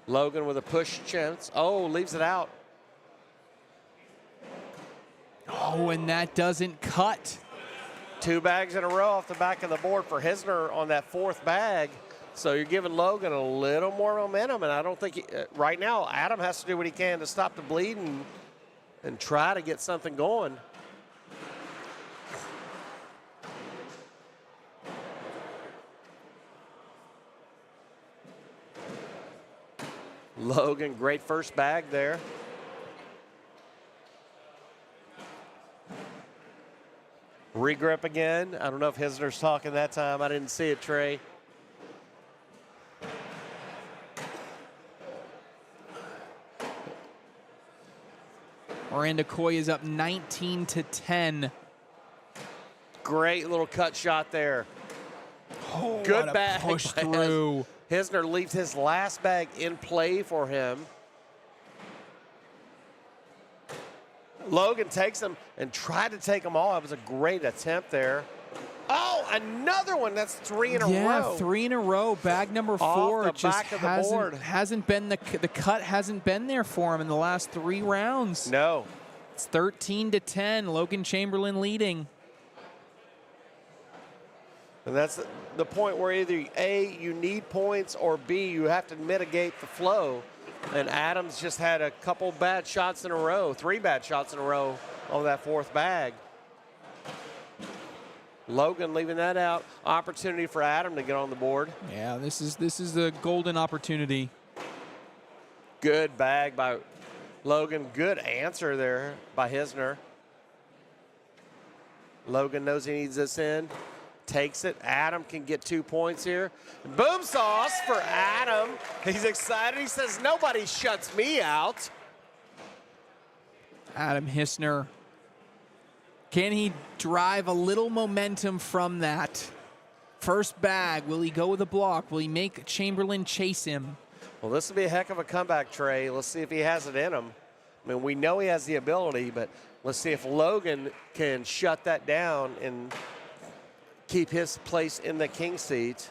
Speaker 3: Logan with a push chance. Oh, leaves it out.
Speaker 1: Oh, and that doesn't cut.
Speaker 3: 2 bags in a row off the back of the board for Hisner on that 4th bag. So you're giving Logan a little more momentum, and I don't think right now Adam has to do what he can to stop the bleed and try to get something going. Logan, great first bag there. Regrip again. I don't know if Hisner's talking that time. I didn't see it, Trey.
Speaker 1: Miranda Coy is up 19-10.
Speaker 3: Great little cut shot there.
Speaker 1: Oh,
Speaker 3: Good
Speaker 1: what a
Speaker 3: bag.
Speaker 1: push through.
Speaker 3: Hisner leaves his last bag in play for him. Logan takes them and tried to take them all. It was a great attempt there. Oh, another one. That's 3 in a row.
Speaker 1: Yeah, 3 in a row. Bag number 4
Speaker 3: the
Speaker 1: just
Speaker 3: back of the board.
Speaker 1: hasn't been the cut hasn't been there for him in the last 3 rounds.
Speaker 3: No.
Speaker 1: It's 13-10. Logan Chamberlain leading.
Speaker 3: And that's the point where either A, you need points, or B, you have to mitigate the flow. And Adams just had a couple bad shots in a row, 3 bad shots in a row on that 4th bag. Logan leaving that out. Opportunity for Adam to get on the board.
Speaker 1: Yeah, this is a golden opportunity.
Speaker 3: Good bag by Logan. Good answer there by Hisner. Logan knows he needs this in. Takes it. Adam can get 2 points here. Boom sauce for Adam. He's excited. He says, nobody shuts me out.
Speaker 1: Adam Hisner. Can he drive a little momentum from that? First bag, will he go with a block? Will he make Chamberlain chase him?
Speaker 3: Well, this will be a heck of a comeback, Trey. Let's see if he has it in him. I mean, we know he has the ability, but let's see if Logan can shut that down and keep his place in the king seat.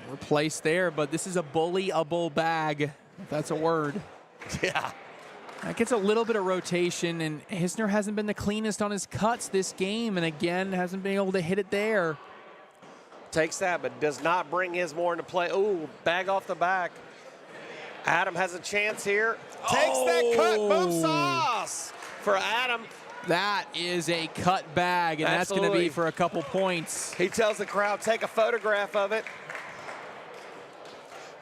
Speaker 1: Replaced there, but this is a bullyable bag, if that's a word.
Speaker 3: Yeah.
Speaker 1: That gets a little bit of rotation, and Hisner hasn't been the cleanest on his cuts this game, and again, hasn't been able to hit it there.
Speaker 3: Takes that, but does not bring his more into play. Ooh, bag off the back. Adam has a chance here. Takes that cut. Boom sauce for Adam.
Speaker 1: That is a cut bag, and that's going to
Speaker 3: Absolutely.
Speaker 1: be for a couple points.
Speaker 3: He tells the crowd, take a photograph of it.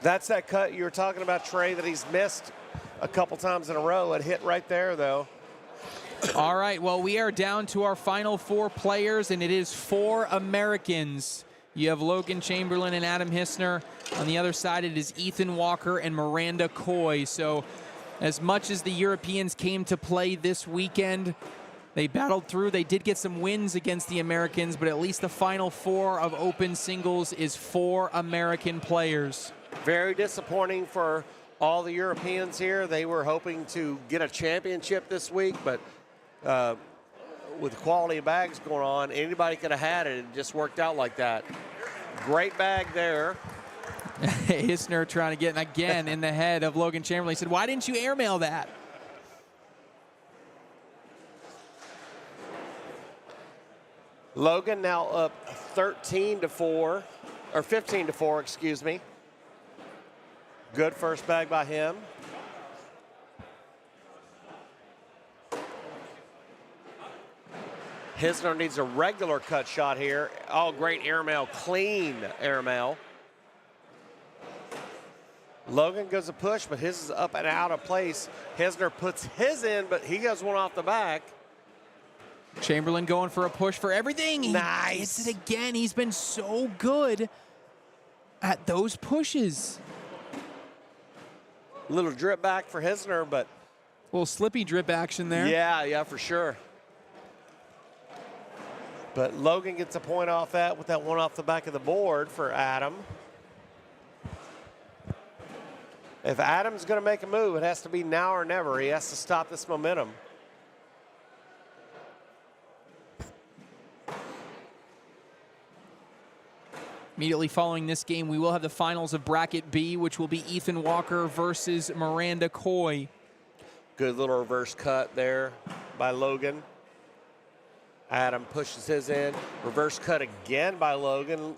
Speaker 3: That's that cut you were talking about, Trey, that he's missed a couple times in a row. It hit right there, though.
Speaker 1: All right, well, we are down to our final 4 players, and it is 4 Americans. You have Logan Chamberlain and Adam Hisner. On the other side, it is Ethan Walker and Miranda Coy. So as much as the Europeans came to play this weekend, they battled through. They did get some wins against the Americans, but at least the final 4 of open singles is 4 American players.
Speaker 3: Very disappointing for all the Europeans here. They were hoping to get a championship this week, but with the quality of bags going on, anybody could have had it. It just worked out like that. Great bag there.
Speaker 1: Hisner trying to get, again, in the head of Logan Chamberlain. He said, why didn't you airmail that?
Speaker 3: Logan now up 13-4, or 15-4, excuse me. Good first bag by him. Hisner needs a regular cut shot here. Oh, great airmail, clean airmail. Logan goes a push, but his is up and out of place. Hisner puts his in, but he goes one off the back.
Speaker 1: Chamberlain going for a push for everything. He
Speaker 3: Nice.
Speaker 1: gets it again. He's been so good at those pushes.
Speaker 3: Little drip back for Hisner, but
Speaker 1: A little slippy drip action there.
Speaker 3: yeah, for sure. But Logan gets a point off that with that one off the back of the board for Adam. If Adam's going to make a move, it has to be now or never. He has to stop this momentum.
Speaker 1: Immediately following this game, we will have the finals of Bracket B, which will be Ethan Walker versus Miranda Coy.
Speaker 3: Good little reverse cut there by Logan. Adam pushes his in. Reverse cut again by Logan.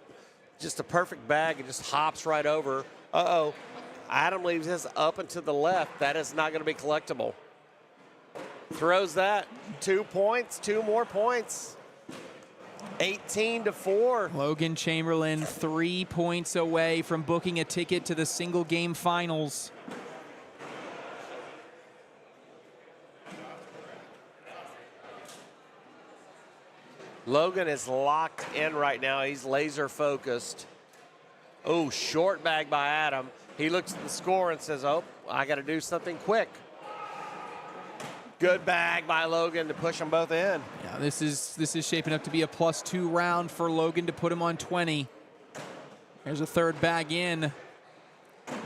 Speaker 3: Just a perfect bag. It just hops right over. Uh-oh. Adam leaves his up and to the left. That is not going to be collectible. Throws that. 2 points. 2 more points. 18-4.
Speaker 1: Logan Chamberlain 3 points away from booking a ticket to the single game finals.
Speaker 3: Logan is locked in right now. He's laser focused. Oh, short bag by Adam. He looks at the score and says, oh, I got to do something quick. Good bag by Logan to push them both in.
Speaker 1: Yeah, this is shaping up to be a +2 round for Logan to put him on 20. There's a third bag in.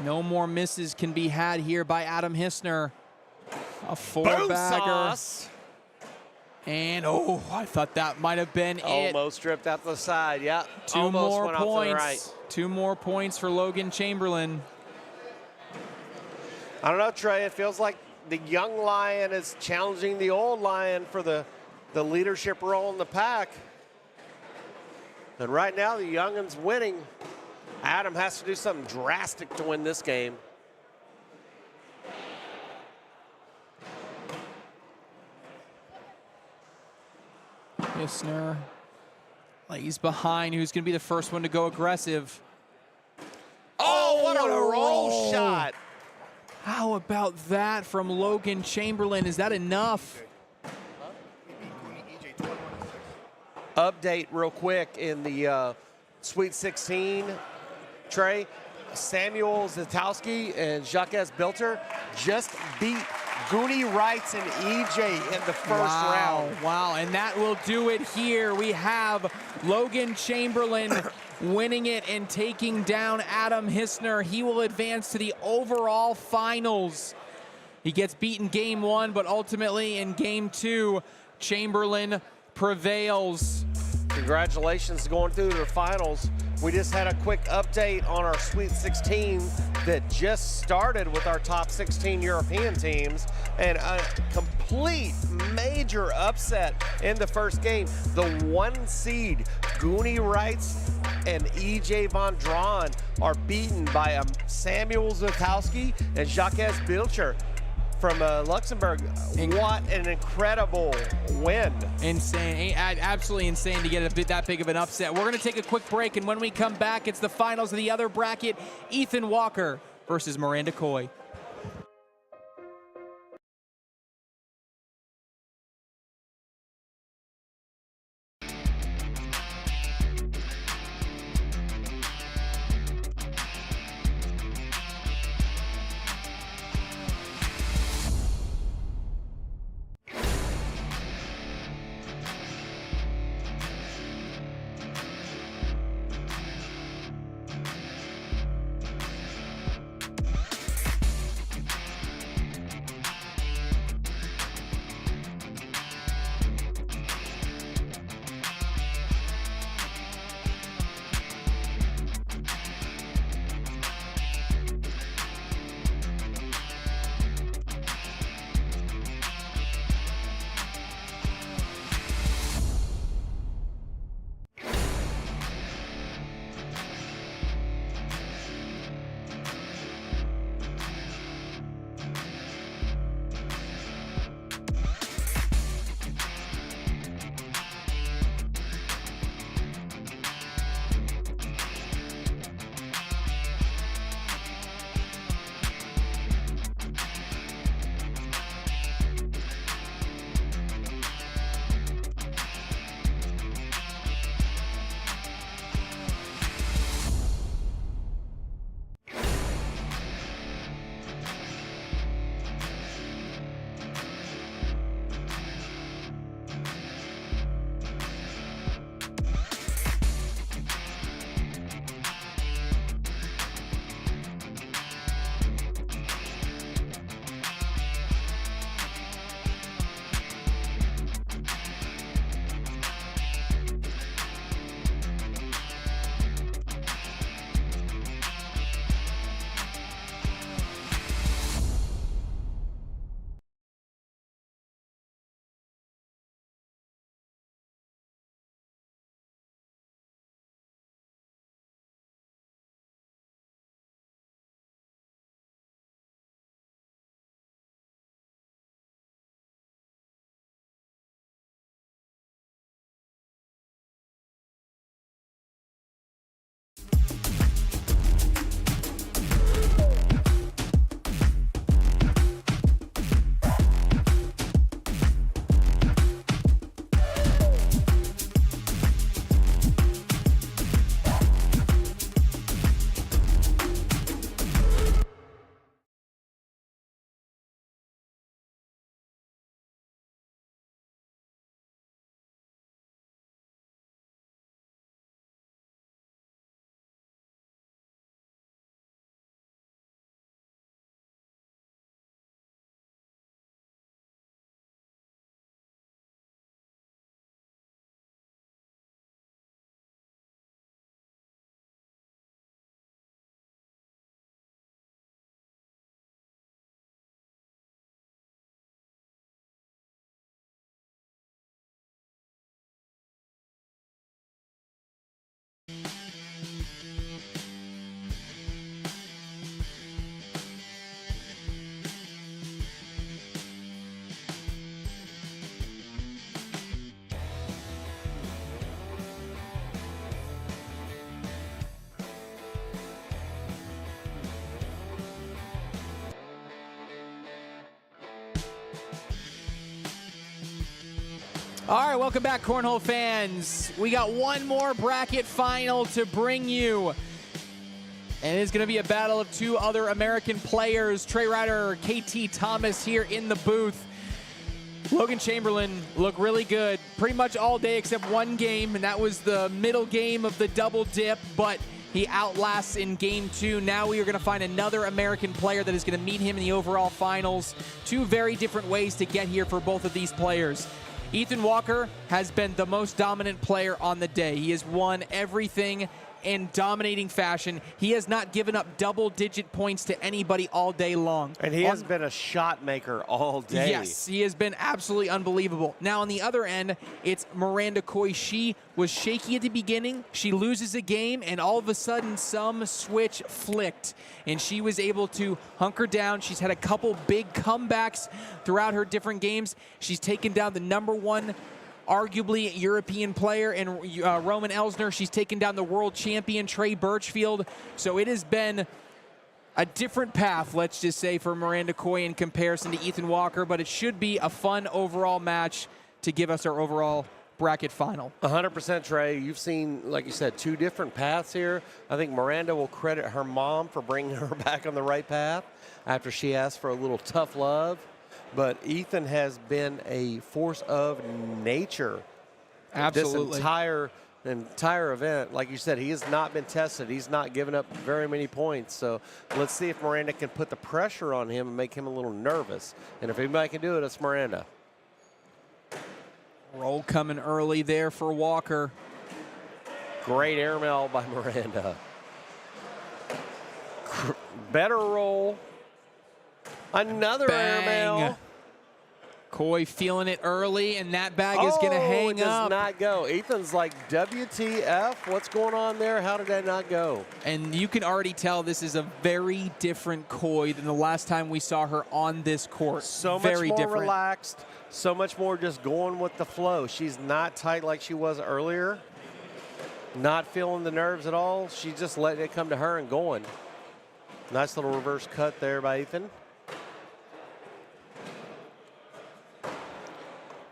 Speaker 1: No more misses can be had here by Adam Hisner. A 4-bagger.
Speaker 3: Sauce.
Speaker 1: And, oh, I thought that might have been it.
Speaker 3: Almost stripped out the side, yeah.
Speaker 1: 2
Speaker 3: Almost
Speaker 1: more
Speaker 3: went off to the
Speaker 1: points.
Speaker 3: right.
Speaker 1: 2 more points for Logan Chamberlain.
Speaker 3: I don't know, Trey. It feels like the young lion is challenging the old lion for the leadership role in the pack. And right now, the youngin's winning. Adam has to do something drastic to win this game.
Speaker 1: Hisner lays behind. Who's going to be the first one to go aggressive?
Speaker 3: Oh, what a roll shot.
Speaker 1: How about that from Logan Chamberlain? Is that enough?
Speaker 3: Update real quick in the Sweet 16, Trey. Samuel Zatowski and Jacques Bilter just beat Goonie Wrights and EJ in the first round.
Speaker 1: Wow, and that will do it here. We have Logan Chamberlain winning it and taking down Adam Hisner. He will advance to the overall finals. He gets beaten game 1, but ultimately in game 2, Chamberlain prevails.
Speaker 3: Congratulations going through to the finals. We just had a quick update on our Sweet 16 that just started with our top 16 European teams, and a complete major upset in the first game. The 1 seed, Goonie Wrights and EJ Von Drawn, are beaten by Samuel Zatowski and Jacques Bilcher from Luxembourg. What an incredible win.
Speaker 1: Insane, absolutely insane to get that big of an upset. We're gonna take a quick break, and when we come back, it's the finals of the other bracket, Ethan Walker versus Miranda Coy. All right, welcome back, Cornhole fans. We got one more bracket final to bring you. And it's going to be a battle of two other American players. Trey Ryder, KT Thomas here in the booth. Logan Chamberlain looked really good pretty much all day except one game, and that was the middle game of the double dip, but he outlasts in game 2. Now we are going to find another American player that is going to meet him in the overall finals. Two very different ways to get here for both of these players. Ethan Walker has been the most dominant player on the day. He has won everything in dominating fashion. He has not given up double-digit points to anybody all day long.
Speaker 3: And he has been a shot maker all day.
Speaker 1: Yes, he has been absolutely unbelievable. Now, on the other end, it's Miranda Coy. She was shaky at the beginning. She loses a game, and all of a sudden, some switch flicked, and she was able to hunker down. She's had a couple big comebacks throughout her different games. She's taken down the #1 arguably European player in Roman Elsner. She's taken down the world champion Trey Birchfield. So it has been a different path, let's just say, for Miranda Coy in comparison to Ethan Walker, but it should be a fun overall match to give us our overall bracket final.
Speaker 3: 100%, Trey. You've seen, like you said, two different paths here. I think Miranda will credit her mom for bringing her back on the right path after she asked for a little tough love. But Ethan has been a force of nature.
Speaker 1: Absolutely.
Speaker 3: This entire event, like you said, he has not been tested. He's not given up very many points. So let's see if Miranda can put the pressure on him and make him a little nervous. And if anybody can do it, it's Miranda.
Speaker 1: Roll coming early there for Walker.
Speaker 3: Great airmail by Miranda. Better roll. Another airmail.
Speaker 1: Coy feeling it early, and that bag is going to hang
Speaker 3: it does
Speaker 1: up.
Speaker 3: not go. Ethan's like, WTF? What's going on there? How did that not go?
Speaker 1: And you can already tell this is a very different Coy than the last time we saw her on this court.
Speaker 3: So
Speaker 1: very
Speaker 3: much more
Speaker 1: different.
Speaker 3: relaxed. So much more just going with the flow. She's not tight like she was earlier. Not feeling the nerves at all. She's just letting it come to her and going. Nice little reverse cut there by Ethan.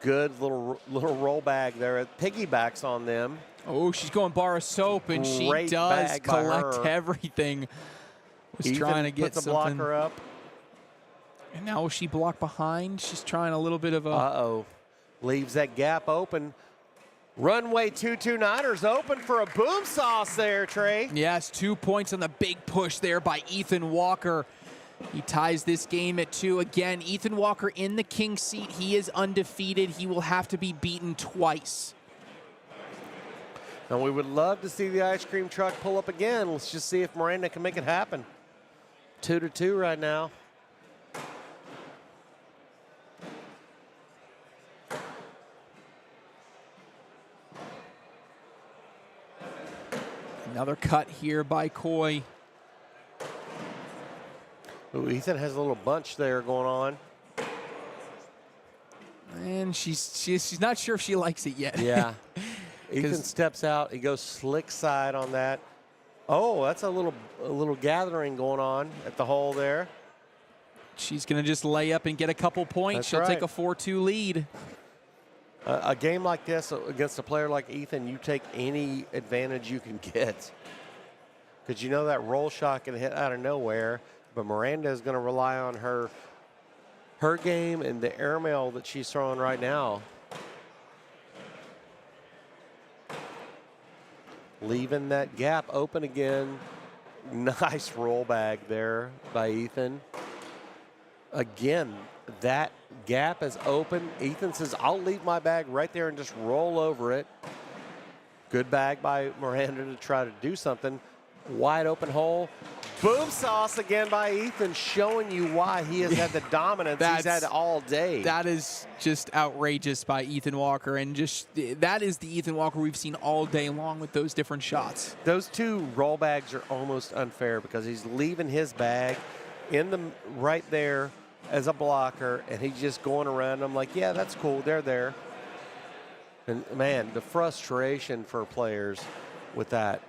Speaker 3: Good little roll bag there. It piggybacks on them.
Speaker 1: Oh, she's going bar of soap, and
Speaker 3: Great
Speaker 1: she does
Speaker 3: bag by
Speaker 1: collect
Speaker 3: her.
Speaker 1: everything. Was
Speaker 3: Ethan
Speaker 1: trying to get
Speaker 3: puts a
Speaker 1: something.
Speaker 3: blocker up.
Speaker 1: And now will she block behind? She's trying a little bit of a...
Speaker 3: Uh-oh. Leaves that gap open. Runway 229ers open for a boom sauce there, Trey.
Speaker 1: Yes, 2 points on the big push there by Ethan Walker. He ties this game at 2. Again, Ethan Walker in the king seat. He is undefeated. He will have to be beaten twice.
Speaker 3: And we would love to see the ice cream truck pull up again. Let's just see if Miranda can make it happen. 2-2 right now.
Speaker 1: Another cut here by Coy.
Speaker 3: Ooh, Ethan has a little bunch there going on.
Speaker 1: And she's not sure if she likes it yet.
Speaker 3: Yeah. Ethan steps out. He goes slick side on that. Oh, that's a little gathering going on at the hole there.
Speaker 1: She's going to just lay up and get a couple points.
Speaker 3: That's
Speaker 1: She'll take
Speaker 3: right.
Speaker 1: a 4-2 lead.
Speaker 3: A game like this against a player like Ethan, you take any advantage you can get. Because you know that roll shot can hit out of nowhere, but Miranda is going to rely on her game and the airmail that she's throwing right now. Leaving that gap open again. Nice roll bag there by Ethan. Again, that gap is open. Ethan says, I'll leave my bag right there and just roll over it. Good bag by Miranda to try to do something. Wide open hole. Boom sauce again by Ethan, showing you why he has had the dominance he's had all day.
Speaker 1: That is just outrageous by Ethan Walker, and just that is the Ethan Walker we've seen all day long with those different shots.
Speaker 3: Those two roll bags are almost unfair because he's leaving his bag in the right there as a blocker, and he's just going around. I'm like, yeah, that's cool. They're there. And, man, the frustration for players with that.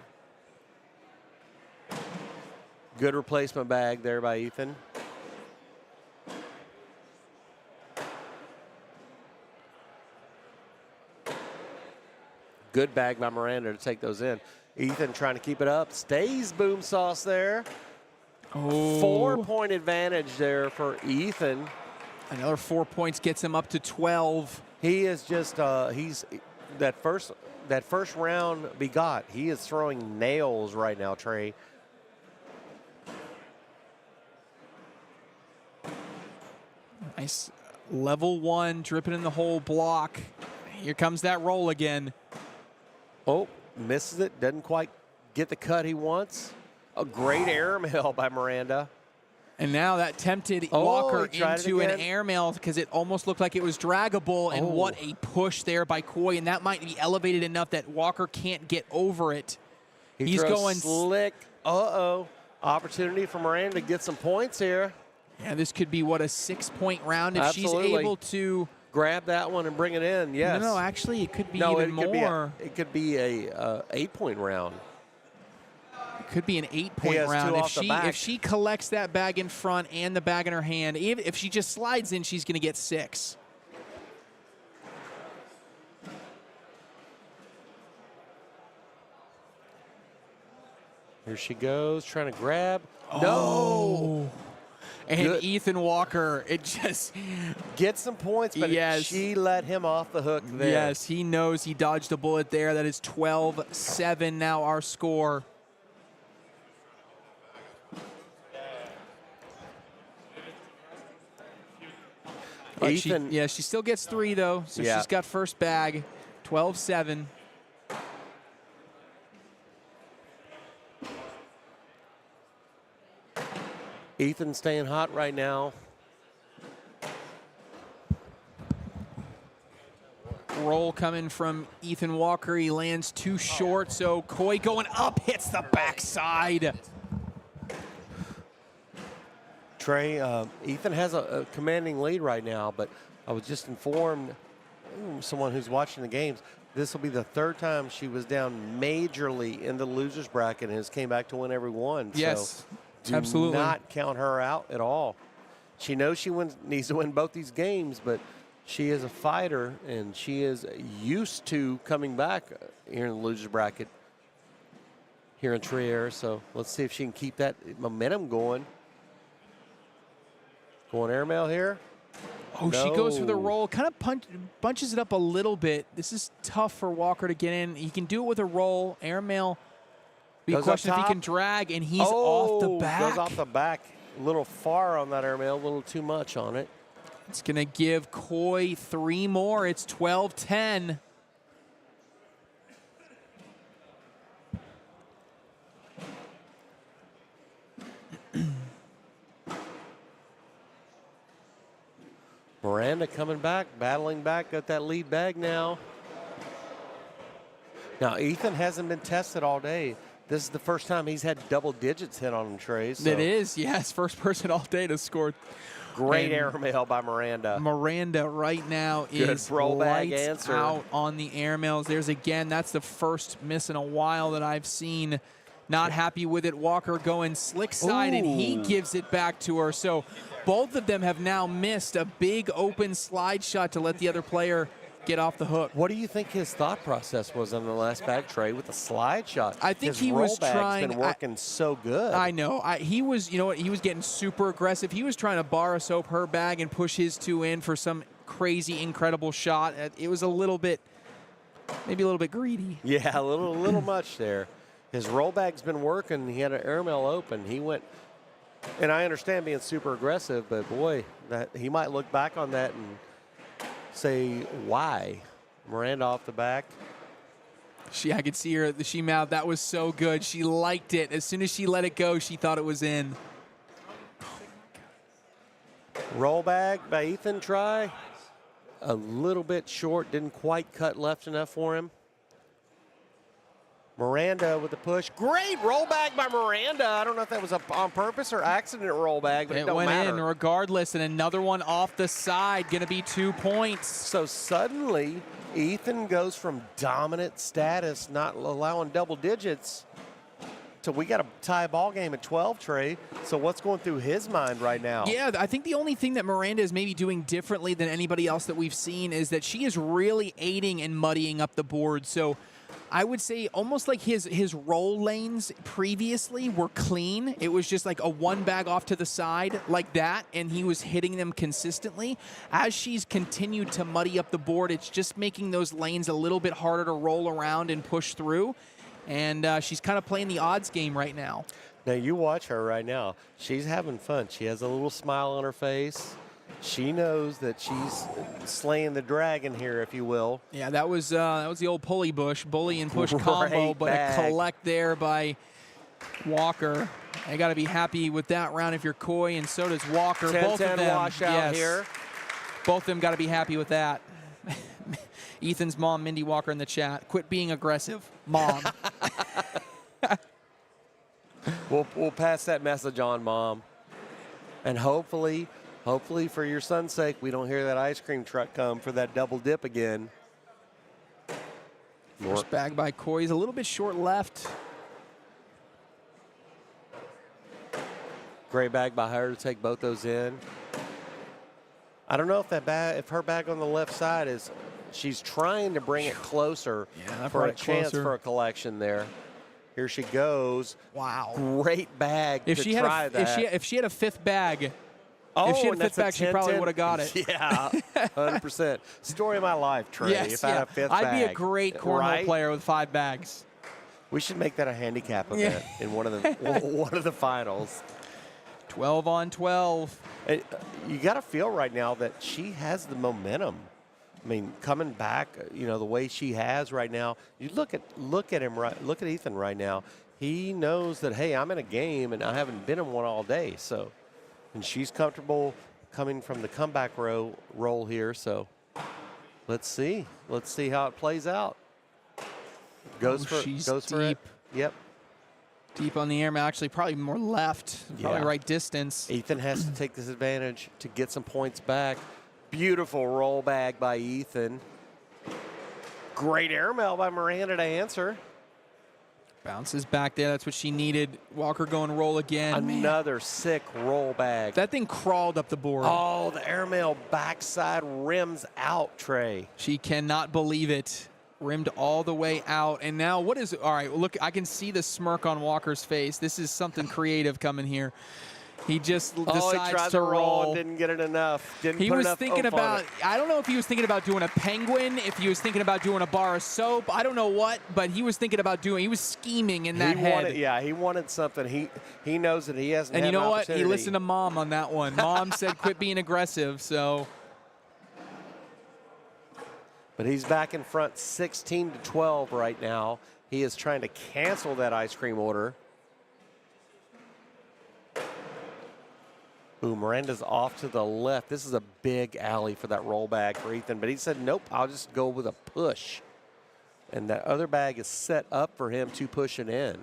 Speaker 3: Good replacement bag there by Ethan. Good bag by Miranda to take those in. Ethan trying to keep it up. Stays boom sauce there.
Speaker 1: Oh.
Speaker 3: 4-point advantage there for Ethan.
Speaker 1: Another 4 points gets him up to 12.
Speaker 3: He is just he's that first round begot. He is throwing nails right now, Trey.
Speaker 1: Nice level 1, dripping in the whole block. Here comes that roll again.
Speaker 3: Oh, misses it. Doesn't quite get the cut he wants. A great airmail by Miranda.
Speaker 1: And now that tempted Walker
Speaker 3: he tried it
Speaker 1: into an
Speaker 3: again.
Speaker 1: airmail because it almost looked like it was draggable. And what a push there by Coy. And that might be elevated enough that Walker can't get over it. He's
Speaker 3: throws
Speaker 1: going
Speaker 3: slick. Opportunity for Miranda to get some points here.
Speaker 1: Yeah, this could be, what, a 6-point round if
Speaker 3: Absolutely.
Speaker 1: she's able to
Speaker 3: Grab that one and bring it in. Yes.
Speaker 1: No, actually, it could be
Speaker 3: No,
Speaker 1: even more.
Speaker 3: It could be a 8-point round.
Speaker 1: It could be an
Speaker 3: He
Speaker 1: 8-point
Speaker 3: has
Speaker 1: round
Speaker 3: two off the back.
Speaker 1: if she collects that bag in front and the bag in her hand. If she just slides in, she's going to get 6.
Speaker 3: Here she goes, trying to grab.
Speaker 1: Oh.
Speaker 3: No.
Speaker 1: And
Speaker 3: Good.
Speaker 1: Ethan Walker, it just
Speaker 3: Get some points, but
Speaker 1: Yes.
Speaker 3: she let him off the hook there.
Speaker 1: Yes, he knows he dodged a bullet there. That is 12-7 now our score. But
Speaker 3: Ethan.
Speaker 1: she still gets 3 though, so
Speaker 3: Yeah.
Speaker 1: she's got first bag, 12-7.
Speaker 3: Ethan staying hot right now.
Speaker 1: Roll coming from Ethan Walker. He lands too short, so Coy going up, hits the backside.
Speaker 3: Trey, Ethan has a commanding lead right now, but I was just informed, someone who's watching the games, this will be the 3rd time she was down majorly in the loser's bracket and has came back to win every one.
Speaker 1: Yes,
Speaker 3: so do
Speaker 1: absolutely.
Speaker 3: not count her out at all. She knows she needs to win both these games, but she is a fighter, and she is used to coming back here in the loser's bracket here in Trier. So let's see if she can keep that momentum going. Going airmail here.
Speaker 1: Oh, she goes for the
Speaker 3: No.
Speaker 1: roll, kind of bunches it up a little bit. This is tough for Walker to get in. He can do it with a roll. Airmail, be a
Speaker 3: Goes up
Speaker 1: question if he
Speaker 3: top.
Speaker 1: can drag, and he's off the back.
Speaker 3: Goes off the back. A little far on that airmail, a little too much on it.
Speaker 1: It's going to give Coy 3 more. It's 12-10.
Speaker 3: Miranda coming back, battling back, got that lead bag now. Now, Ethan hasn't been tested all day. This is the first time he's had double digits hit on him, Trey. So
Speaker 1: It is, yes. First person all day to score.
Speaker 3: great
Speaker 1: And
Speaker 3: airmail by Miranda.
Speaker 1: Miranda right now
Speaker 3: Good
Speaker 1: is
Speaker 3: roll bag
Speaker 1: lights
Speaker 3: answer.
Speaker 1: out on the airmails. There's again, that's the first miss in a while that I've seen. Not happy with it. Walker going slick side, and he
Speaker 3: Ooh.
Speaker 1: gives it back to her. So both of them have now missed a big open slide shot to let the other player get off the hook.
Speaker 3: What do you think his thought process was on the last bag, Trey, with the slide shot?
Speaker 1: I think
Speaker 3: his
Speaker 1: he
Speaker 3: roll
Speaker 1: was
Speaker 3: bag's
Speaker 1: trying-
Speaker 3: been working so good.
Speaker 1: I know. He was, you know what, he was getting super aggressive. He was trying to bar a soap her bag and push his 2 in for some crazy, incredible shot. It was a little bit, maybe a little bit greedy.
Speaker 3: Yeah, a little much there. His roll bag's been working. He had an airmail open. He went, and I understand being super aggressive, but boy, that he might look back on that and say, why? Miranda off the back.
Speaker 1: I could see her, she mouthed, that was so good. She liked it. As soon as she let it go, she thought it was in.
Speaker 3: Roll bag by Ethan, try. A little bit short, didn't quite cut left enough for him. Miranda with the push. Great roll bag by Miranda. I don't know if that was on purpose or accident roll bag, but it don't
Speaker 1: went
Speaker 3: matter.
Speaker 1: in regardless, and another one off the side, going to be 2 points.
Speaker 3: So suddenly, Ethan goes from dominant status, not allowing double digits, to we got a tie ball game at 12, Trey. So what's going through his mind right now?
Speaker 1: Yeah, I think the only thing that Miranda is maybe doing differently than anybody else that we've seen is that she is really aiding and muddying up the board. So I would say almost like his roll lanes previously were clean. It was just like a one bag off to the side like that, and he was hitting them consistently. As she's continued to muddy up the board, it's just making those lanes a little bit harder to roll around and push through. And she's kind of playing the odds game right now.
Speaker 3: Now you watch her right now. She's having fun. She has a little smile on her face. She knows that she's slaying the dragon here, if you will.
Speaker 1: Yeah, that was the old pulley bush, bully and push
Speaker 3: Great
Speaker 1: combo, but
Speaker 3: bag.
Speaker 1: a collect there by Walker. I got to be happy with that round if you're Coy, and so does Walker.
Speaker 3: 10-10
Speaker 1: Both of them,
Speaker 3: washout here.
Speaker 1: Both of them got to be happy with that. Ethan's mom, Mindy Walker, in the chat. Quit being aggressive, Mom.
Speaker 3: We'll pass that message on, Mom. And hopefully for your son's sake, we don't hear that ice cream truck come for that double dip again.
Speaker 1: First bag by Coy's a little bit short left.
Speaker 3: Great bag by her to take both those in. I don't know if if her bag on the left side is, she's trying to bring it closer for a chance for a collection there. Here she goes.
Speaker 1: Wow.
Speaker 3: Great bag
Speaker 1: If
Speaker 3: to
Speaker 1: she
Speaker 3: try
Speaker 1: had
Speaker 3: that.
Speaker 1: if she had a fifth bag,
Speaker 3: Oh,
Speaker 1: if she had
Speaker 3: and
Speaker 1: a fifth
Speaker 3: that's
Speaker 1: bag, she probably
Speaker 3: 10-10.
Speaker 1: would have got it.
Speaker 3: Yeah, 100%. Story of my life, Trey.
Speaker 1: Yes,
Speaker 3: if I had a fifth
Speaker 1: I'd
Speaker 3: bag.
Speaker 1: be a great cornhole
Speaker 3: Right?
Speaker 1: player with 5 bags.
Speaker 3: We should make that a handicap event in one of the finals.
Speaker 1: 12 on 12.
Speaker 3: You got to feel right now that she has the momentum. I mean, coming back, the way she has right now. You look at him look at Ethan right now. He knows that, hey, I'm in a game and I haven't been in one all day. So, and she's comfortable coming from the comeback role here. So, let's see how it plays out. Goes for it. Yep.
Speaker 1: Deep on the air, actually probably more left, probably right distance.
Speaker 3: Ethan has to take this advantage to get some points back. Beautiful roll bag by Ethan. Great airmail by Miranda to answer.
Speaker 1: Bounces back there. That's what she needed. Walker going roll again.
Speaker 3: Another sick roll bag.
Speaker 1: That thing crawled up the board.
Speaker 3: Oh, the airmail backside rims out, Trey.
Speaker 1: She cannot believe it. Rimmed all the way out. And now what is, all right, look, I can see the smirk on Walker's face. This is something creative coming here. He just decides
Speaker 3: he tried
Speaker 1: to
Speaker 3: roll.
Speaker 1: roll.
Speaker 3: Didn't get it enough.
Speaker 1: He was thinking about, I don't know if he was thinking about doing a penguin, if he was thinking about doing a bar of soap. I don't know what, but he was thinking about he was scheming in that head.
Speaker 3: He wanted something. He knows that he hasn't
Speaker 1: And
Speaker 3: had
Speaker 1: you
Speaker 3: an
Speaker 1: know what?
Speaker 3: opportunity.
Speaker 1: He listened to Mom on that one. Mom said quit being aggressive, so.
Speaker 3: But he's back in front 16-12 right now. He is trying to cancel that ice cream order. Ooh, Miranda's off to the left. This is a big alley for that roll bag for Ethan. But he said, nope, I'll just go with a push. And that other bag is set up for him to push it in.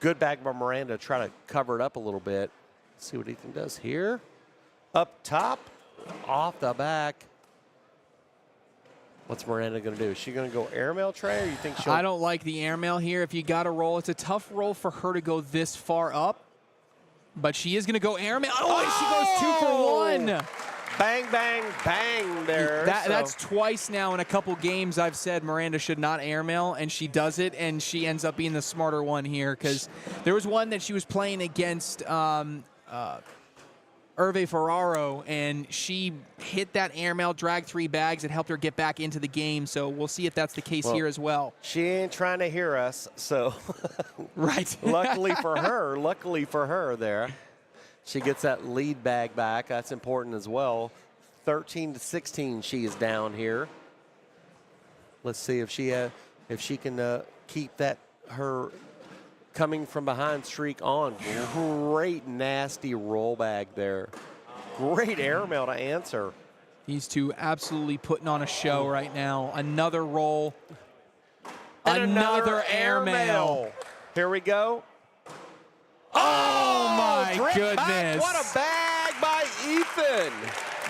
Speaker 3: Good bag by Miranda. Try to cover it up a little bit. Let's see what Ethan does here. Up top, off the back. What's Miranda going to do? Is she going to go airmail, Trey, or you think she'll?
Speaker 1: I don't like the airmail here. If you got to roll, it's a tough roll for her to go this far up. But she is going to go airmail. Oh, she goes 2 for 1.
Speaker 3: Bang, bang, bang there.
Speaker 1: That's twice now in a couple games I've said Miranda should not airmail, and she does it, and she ends up being the smarter one here because there was one that she was playing against Hervé Ferraro, and she hit that airmail, dragged 3 bags, and helped her get back into the game. So we'll see if that's the case here as well.
Speaker 3: She ain't trying to hear us, so.
Speaker 1: Right.
Speaker 3: luckily for her there. She gets that lead bag back. That's important as well. 13-16 she is down here. Let's see if she can keep that her coming from behind streak on. Great nasty roll bag there. Great airmail to answer.
Speaker 1: These two absolutely putting on a show right now. Another roll.
Speaker 3: And
Speaker 1: another airmail.
Speaker 3: Here we go.
Speaker 1: Oh my
Speaker 3: Drip back.
Speaker 1: goodness.
Speaker 3: What a bag by Ethan.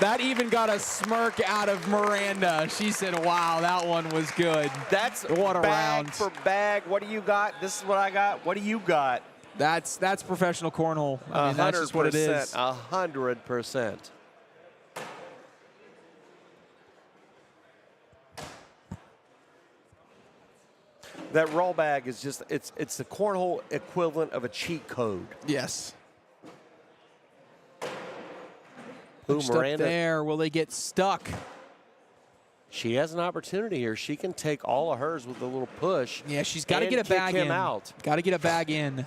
Speaker 1: That even got a smirk out of Miranda. She said, wow, that one was good.
Speaker 3: That's
Speaker 1: what a
Speaker 3: bag
Speaker 1: round.
Speaker 3: for bag. What do you got? This is what I got. What do you got?
Speaker 1: That's professional cornhole. I mean, that's just what it is.
Speaker 3: 100%. That roll bag is just, it's the cornhole equivalent of a cheat code.
Speaker 1: Yes.
Speaker 3: Ooh,
Speaker 1: Pushed up
Speaker 3: Miranda,
Speaker 1: there. Will they get stuck?
Speaker 3: she has an opportunity here. She can take all of hers with a little push.
Speaker 1: Yeah, she's got to
Speaker 3: and
Speaker 1: get a
Speaker 3: kick
Speaker 1: bag
Speaker 3: him
Speaker 1: in.
Speaker 3: out.
Speaker 1: Got to get a bag in.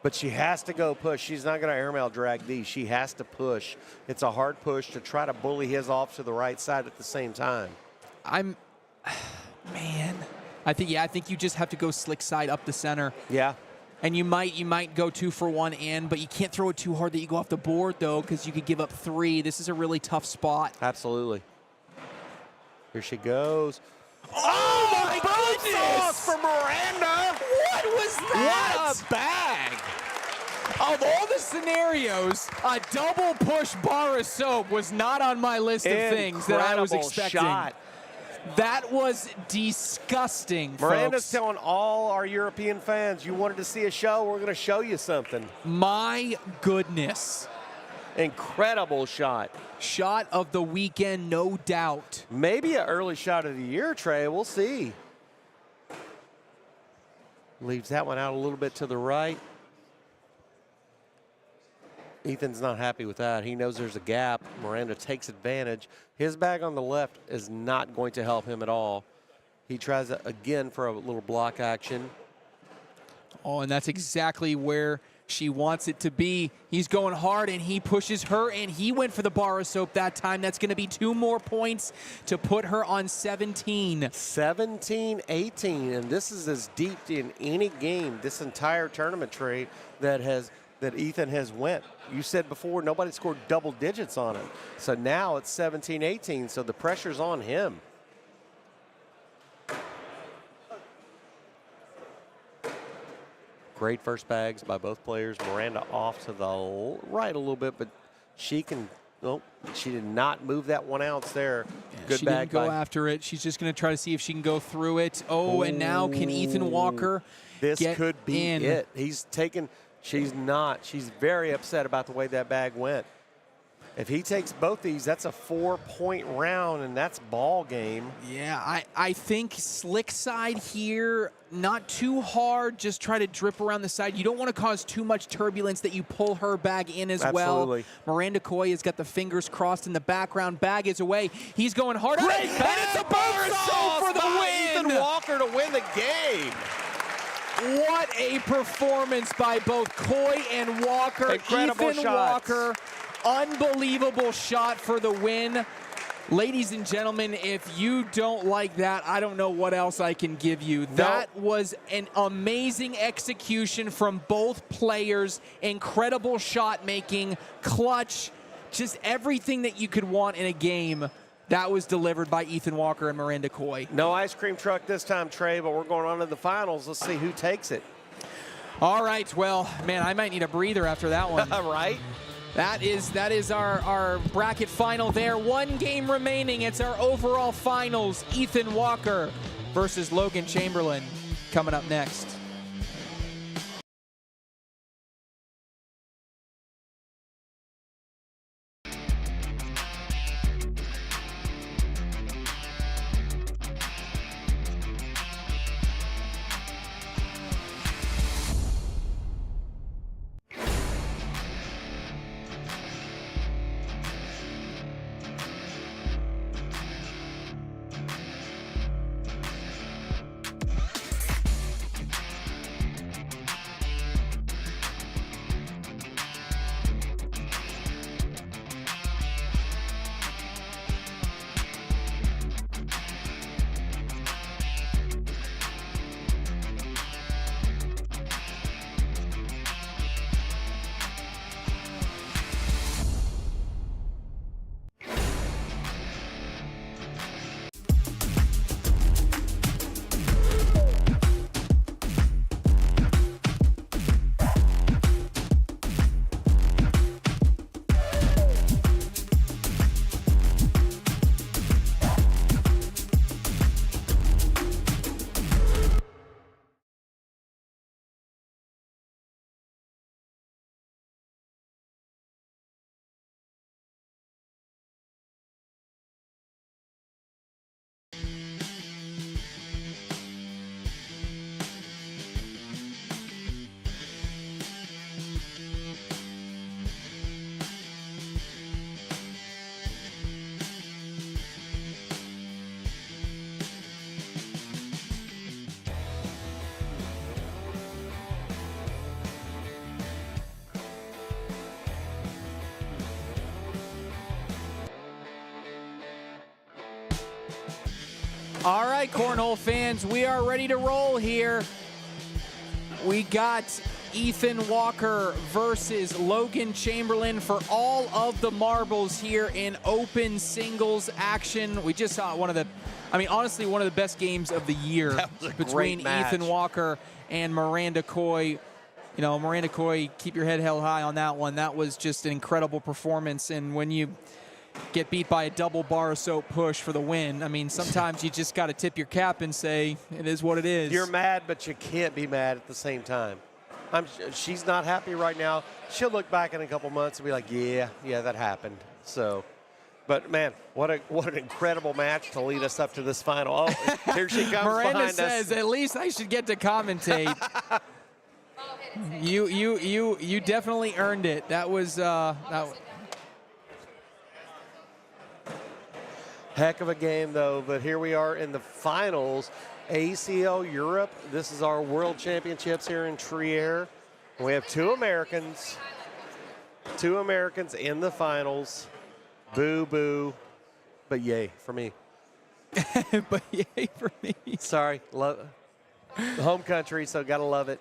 Speaker 3: But she has to go push. She's not going to airmail drag these. She has to push. It's a hard push to try to bully his off to the right side at the same time.
Speaker 1: Man. I think you just have to go slick side up the center.
Speaker 3: Yeah.
Speaker 1: And you might go 2 for 1 in, but you can't throw it too hard that you go off the board, though, because you could give up 3. This is a really tough spot.
Speaker 3: Absolutely. Here she goes.
Speaker 1: Oh my goodness!
Speaker 3: For Miranda.
Speaker 1: What was that?
Speaker 3: What a bag.
Speaker 1: Of all the scenarios, a double push bar of soap was not on my list of things that I was
Speaker 3: Incredible
Speaker 1: expecting.
Speaker 3: shot.
Speaker 1: That was disgusting,
Speaker 3: Miranda's
Speaker 1: folks.
Speaker 3: telling all our European fans, you wanted to see a show, we're going to show you something.
Speaker 1: My goodness.
Speaker 3: Incredible shot.
Speaker 1: Shot of the weekend, no doubt.
Speaker 3: Maybe an early shot of the year, Trey. We'll see. Leaves that one out a little bit to the right. Ethan's not happy with that. He knows there's a gap. Miranda takes advantage. His bag on the left is not going to help him at all. He tries it again for a little block action.
Speaker 1: Oh, and that's exactly where she wants it to be. He's going hard, and he pushes her, and he went for the bar of soap that time. That's going to be 2 more points to put her on 17.
Speaker 3: 17-18, and this is as deep in any game this entire tournament, Trey, that Ethan has went. You said before nobody scored double digits on it. So now it's 17-18, so the pressure's on him. Great first bags by both players. Miranda off to the right a little bit, but she can, nope, she did not move that 1 ounce there. Good
Speaker 1: she
Speaker 3: bag
Speaker 1: didn't go
Speaker 3: by,
Speaker 1: after it. She's just going to try to see if she can go through it. Oh, and now can Ethan Walker
Speaker 3: this
Speaker 1: get
Speaker 3: could be
Speaker 1: in?
Speaker 3: it. He's taken, she's not. She's very upset about the way that bag went. If he takes both these, that's a 4-point round, and that's ball game.
Speaker 1: Yeah, I think slick side here, not too hard, just try to drip around the side. You don't want to cause too much turbulence that you pull her bag in as
Speaker 3: Absolutely.
Speaker 1: well. Miranda Coy has got the fingers crossed in the background. Bag is away. He's going hard.
Speaker 3: Great
Speaker 1: and
Speaker 3: bag
Speaker 1: it's a bar of soap for the win.
Speaker 3: Ethan Walker to win the game.
Speaker 1: What a performance by both Coy and Walker.
Speaker 3: Incredible
Speaker 1: Ethan
Speaker 3: shots.
Speaker 1: Walker, unbelievable shot for the win. Ladies and gentlemen, if you don't like that, I don't know what else I can give you. That was an amazing execution from both players. Incredible shot making, clutch, just everything that you could want in a game. That was delivered by Ethan Walker and Miranda Coy.
Speaker 3: No ice cream truck this time, Trey, but we're going on to the finals. Let's see who takes it.
Speaker 1: All right, well, man, I might need a breather after that one.
Speaker 3: Right?
Speaker 1: That is our bracket final there. 1 game remaining. It's our overall finals. Ethan Walker versus Logan Chamberlain coming up next. All right, Cornhole fans, we are ready to roll here. We got Ethan Walker versus Logan Chamberlain for all of the marbles here in open singles action. We just saw honestly, one of the best games of the year between Ethan Walker and Miranda Coy. You know, Miranda Coy, keep your head held high on that one. That was just an incredible performance. And when you get beat by a double bar of soap push for the win, I mean, sometimes you just got to tip your cap and say, it is what it is.
Speaker 3: You're mad, but you can't be mad at the same time. She's not happy right now. She'll look back in a couple months and be like, yeah, that happened. So, but man, what an incredible match to lead us up to this final. Oh, here she comes
Speaker 1: Miranda
Speaker 3: behind
Speaker 1: says,
Speaker 3: us.
Speaker 1: at least I should get to commentate. You definitely earned it. That was
Speaker 3: Heck of a game, though. But here we are in the finals. ACL Europe. This is our World Championships here in Trier. We have two Americans in the finals. Boo, boo, but yay for me.
Speaker 1: but yay for me.
Speaker 3: Sorry, love the home country, so gotta love it.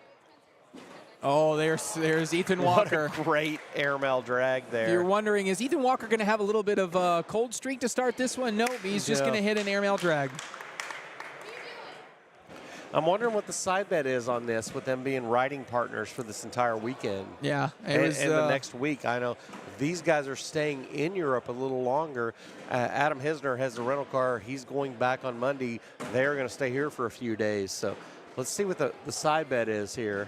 Speaker 1: Oh, there's Ethan Walker.
Speaker 3: What a great airmail drag there.
Speaker 1: If you're wondering, is Ethan Walker going to have a little bit of a cold streak to start this one? Nope, he's just going to hit an airmail drag.
Speaker 3: I'm wondering what the side bet is on this with them being riding partners for this entire weekend.
Speaker 1: Yeah.
Speaker 3: And the next week. I know these guys are staying in Europe a little longer. Adam Hisner has the rental car. He's going back on Monday. They're going to stay here for a few days. So let's see what the side bet is here.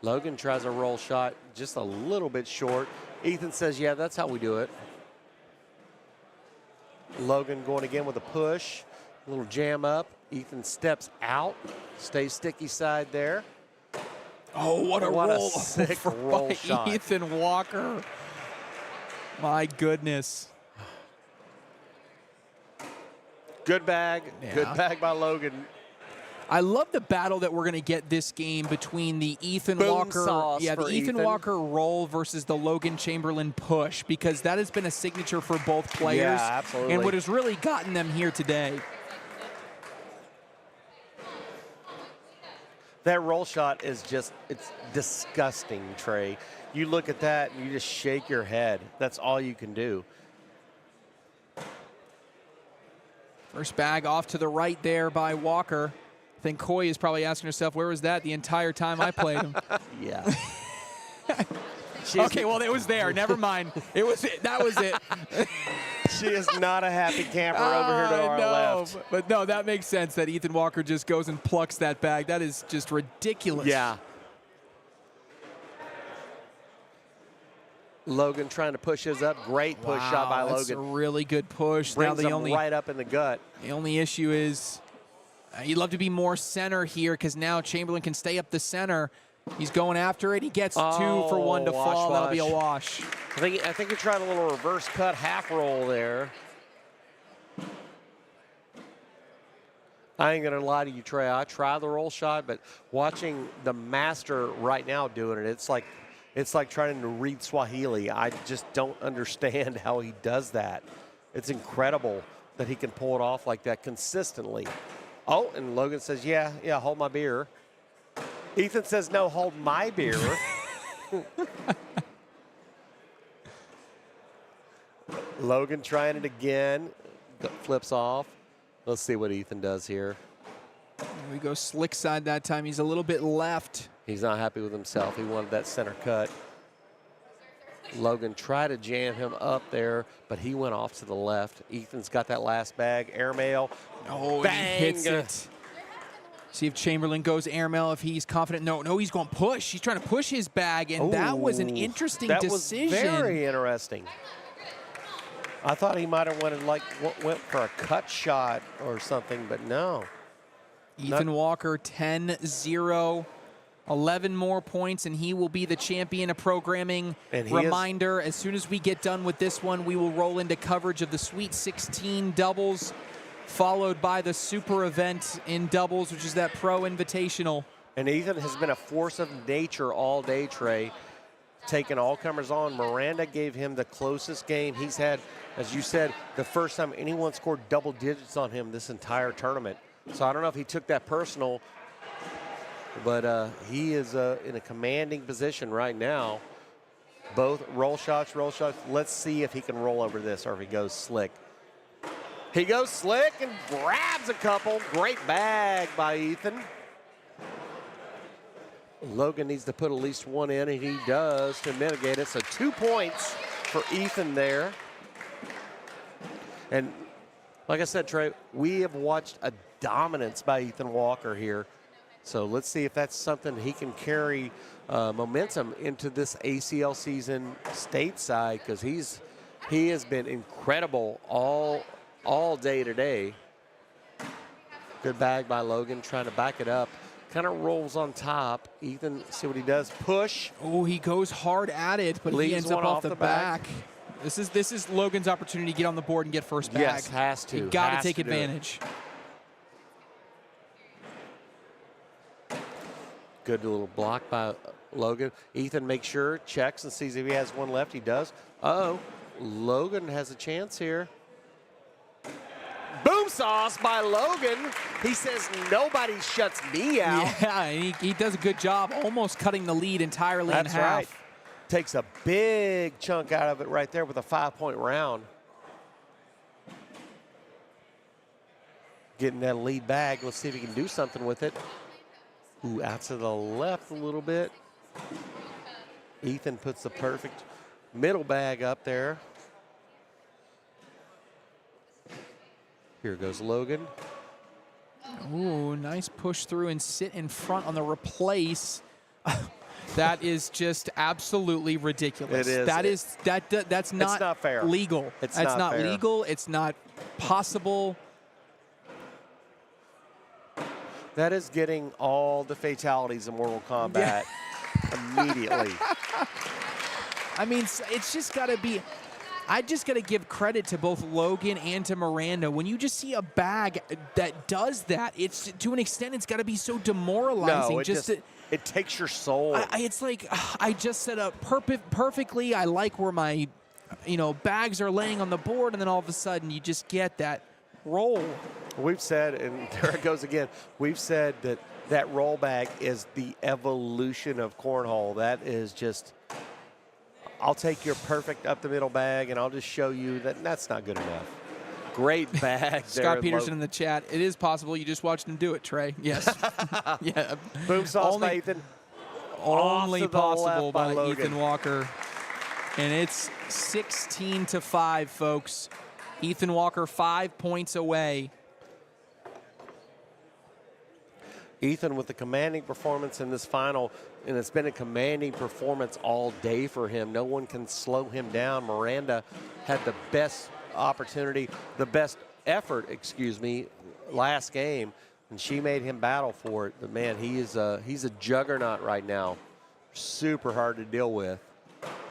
Speaker 3: Logan tries a roll shot just a little bit short. Ethan says, yeah, that's how we do it. Logan going again with a push. A little jam up. Ethan steps out. Stays sticky side there.
Speaker 1: Oh, what a
Speaker 3: sick roll shot.
Speaker 1: Ethan Walker. My goodness.
Speaker 3: Good bag.
Speaker 1: Yeah.
Speaker 3: Good bag by Logan.
Speaker 1: I love the battle that we're going to get this game between the Ethan Walker, Walker roll versus the Logan Chamberlain push, because that has been a signature for both players.
Speaker 3: Yeah, absolutely.
Speaker 1: And what has really gotten them here today.
Speaker 3: That roll shot is it's disgusting, Trey. You look at that and you just shake your head. That's all you can do.
Speaker 1: First bag off to the right there by Walker. I think Coy is probably asking herself, where was that the entire time I played him?
Speaker 3: Yeah.
Speaker 1: Okay, well, it was there. Never mind. It was it. That was it.
Speaker 3: She is not a happy camper over here to our left.
Speaker 1: But no, that makes sense that Ethan Walker just goes and plucks that bag. That is just ridiculous.
Speaker 3: Yeah. Logan trying to push his up. Great push shot by
Speaker 1: That's
Speaker 3: Logan.
Speaker 1: a really good push.
Speaker 3: Brings
Speaker 1: now
Speaker 3: him right up in the gut.
Speaker 1: The only issue is you'd love to be more center here, because now Chamberlain can stay up the center. He's going after it. He gets 2 for 1 to fall. That'll be a wash.
Speaker 3: I think he tried a little reverse cut half roll there. I ain't going to lie to you, Trey. I tried the roll shot, but watching the master right now doing it, it's like trying to read Swahili. I just don't understand how he does that. It's incredible that he can pull it off like that consistently. Oh, and Logan says, yeah, hold my beer. Ethan says, no, hold my beer. Logan trying it again. Flips off. Let's see what Ethan does here.
Speaker 1: We go slick side that time. He's a little bit left.
Speaker 3: He's not happy with himself. He wanted that center cut. Logan tried to jam him up there, but he went off to the left. Ethan's got that last bag. Airmail.
Speaker 1: Oh,
Speaker 3: bang!
Speaker 1: He hits it. See if Chamberlain goes airmail, if he's confident. No, he's going to push. He's trying to push his bag, and that was an interesting decision.
Speaker 3: That was very interesting. I thought he might have went for a cut shot or something, but no.
Speaker 1: Ethan Walker, 10-0. 11 more points, and he will be the champion of programming. Reminder, as soon as we get done with this one, we will roll into coverage of the Sweet 16 doubles, followed by the super event in doubles, which is that pro invitational.
Speaker 3: And Ethan has been a force of nature all day, Trey. taking all comers on. Miranda gave him the closest game he's had, as you said, the first time anyone scored double digits on him this entire tournament. So I don't know if he took that personal, but he is in a commanding position right now. Both roll shots, roll shots. Let's see if he can roll over this or if he goes slick. He goes slick and grabs a couple. Great bag by Ethan. Logan needs to put at least one in, and he does to mitigate it. So 2 points for Ethan there. And like I said, Trey, we have watched a dominance by Ethan Walker here. So let's see if that's something he can carry momentum into this ACL season stateside, because he has been incredible all day today. Good bag by Logan, trying to back it up. Kind of rolls on top. Ethan, see what he does. Push.
Speaker 1: Oh, he goes hard at it, but he ends up off the back. This is Logan's opportunity to get on the board and get first bag.
Speaker 3: Yes, has to.
Speaker 1: You got to take advantage.
Speaker 3: Good little block by Logan. Ethan makes sure, checks, and sees if he has one left. He does. Uh-oh. Logan has a chance here. Boom sauce by Logan. He says, nobody shuts me out.
Speaker 1: Yeah, and he does a good job almost cutting the lead entirely in half.
Speaker 3: That's right. Takes a big chunk out of it right there with a 5-point round. Getting that lead bag. Let's see if he can do something with it. Ooh, out to the left a little bit. Ethan puts the perfect middle bag up there. Here goes Logan.
Speaker 1: Ooh, nice push through and sit in front on the replace. That is just absolutely ridiculous.
Speaker 3: It is.
Speaker 1: That's not
Speaker 3: fair.
Speaker 1: Legal.
Speaker 3: That's
Speaker 1: not
Speaker 3: fair.
Speaker 1: legal. It's not possible.
Speaker 3: That is getting all the fatalities in Mortal Kombat immediately.
Speaker 1: I mean, it's just got to be. I just got to give credit to both Logan and to Miranda. When you just see a bag that does that, it's to an extent it's got to be so demoralizing.
Speaker 3: No, it takes your soul.
Speaker 1: It's like I just set up perfectly. I like where my bags are laying on the board, and then all of a sudden you just get that roll.
Speaker 3: We've said, and there it goes again, we've said that roll bag is the evolution of cornhole. That is just, I'll take your perfect up the middle bag and I'll just show you that that's not good enough. Great bag.
Speaker 1: Scott Peterson in the chat. It is possible. You just watched him do it, Trey. Yes. Yeah.
Speaker 3: Boom sauce by Ethan.
Speaker 1: Only possible by
Speaker 3: Logan.
Speaker 1: Ethan Walker. And it's 16-5, folks. Ethan Walker 5 points away.
Speaker 3: Ethan with the commanding performance in this final, and it's been a commanding performance all day for him. No one can slow him down. Miranda had the best opportunity, the best effort, last game, and she made him battle for it. But man, he's a juggernaut right now. Super hard to deal with.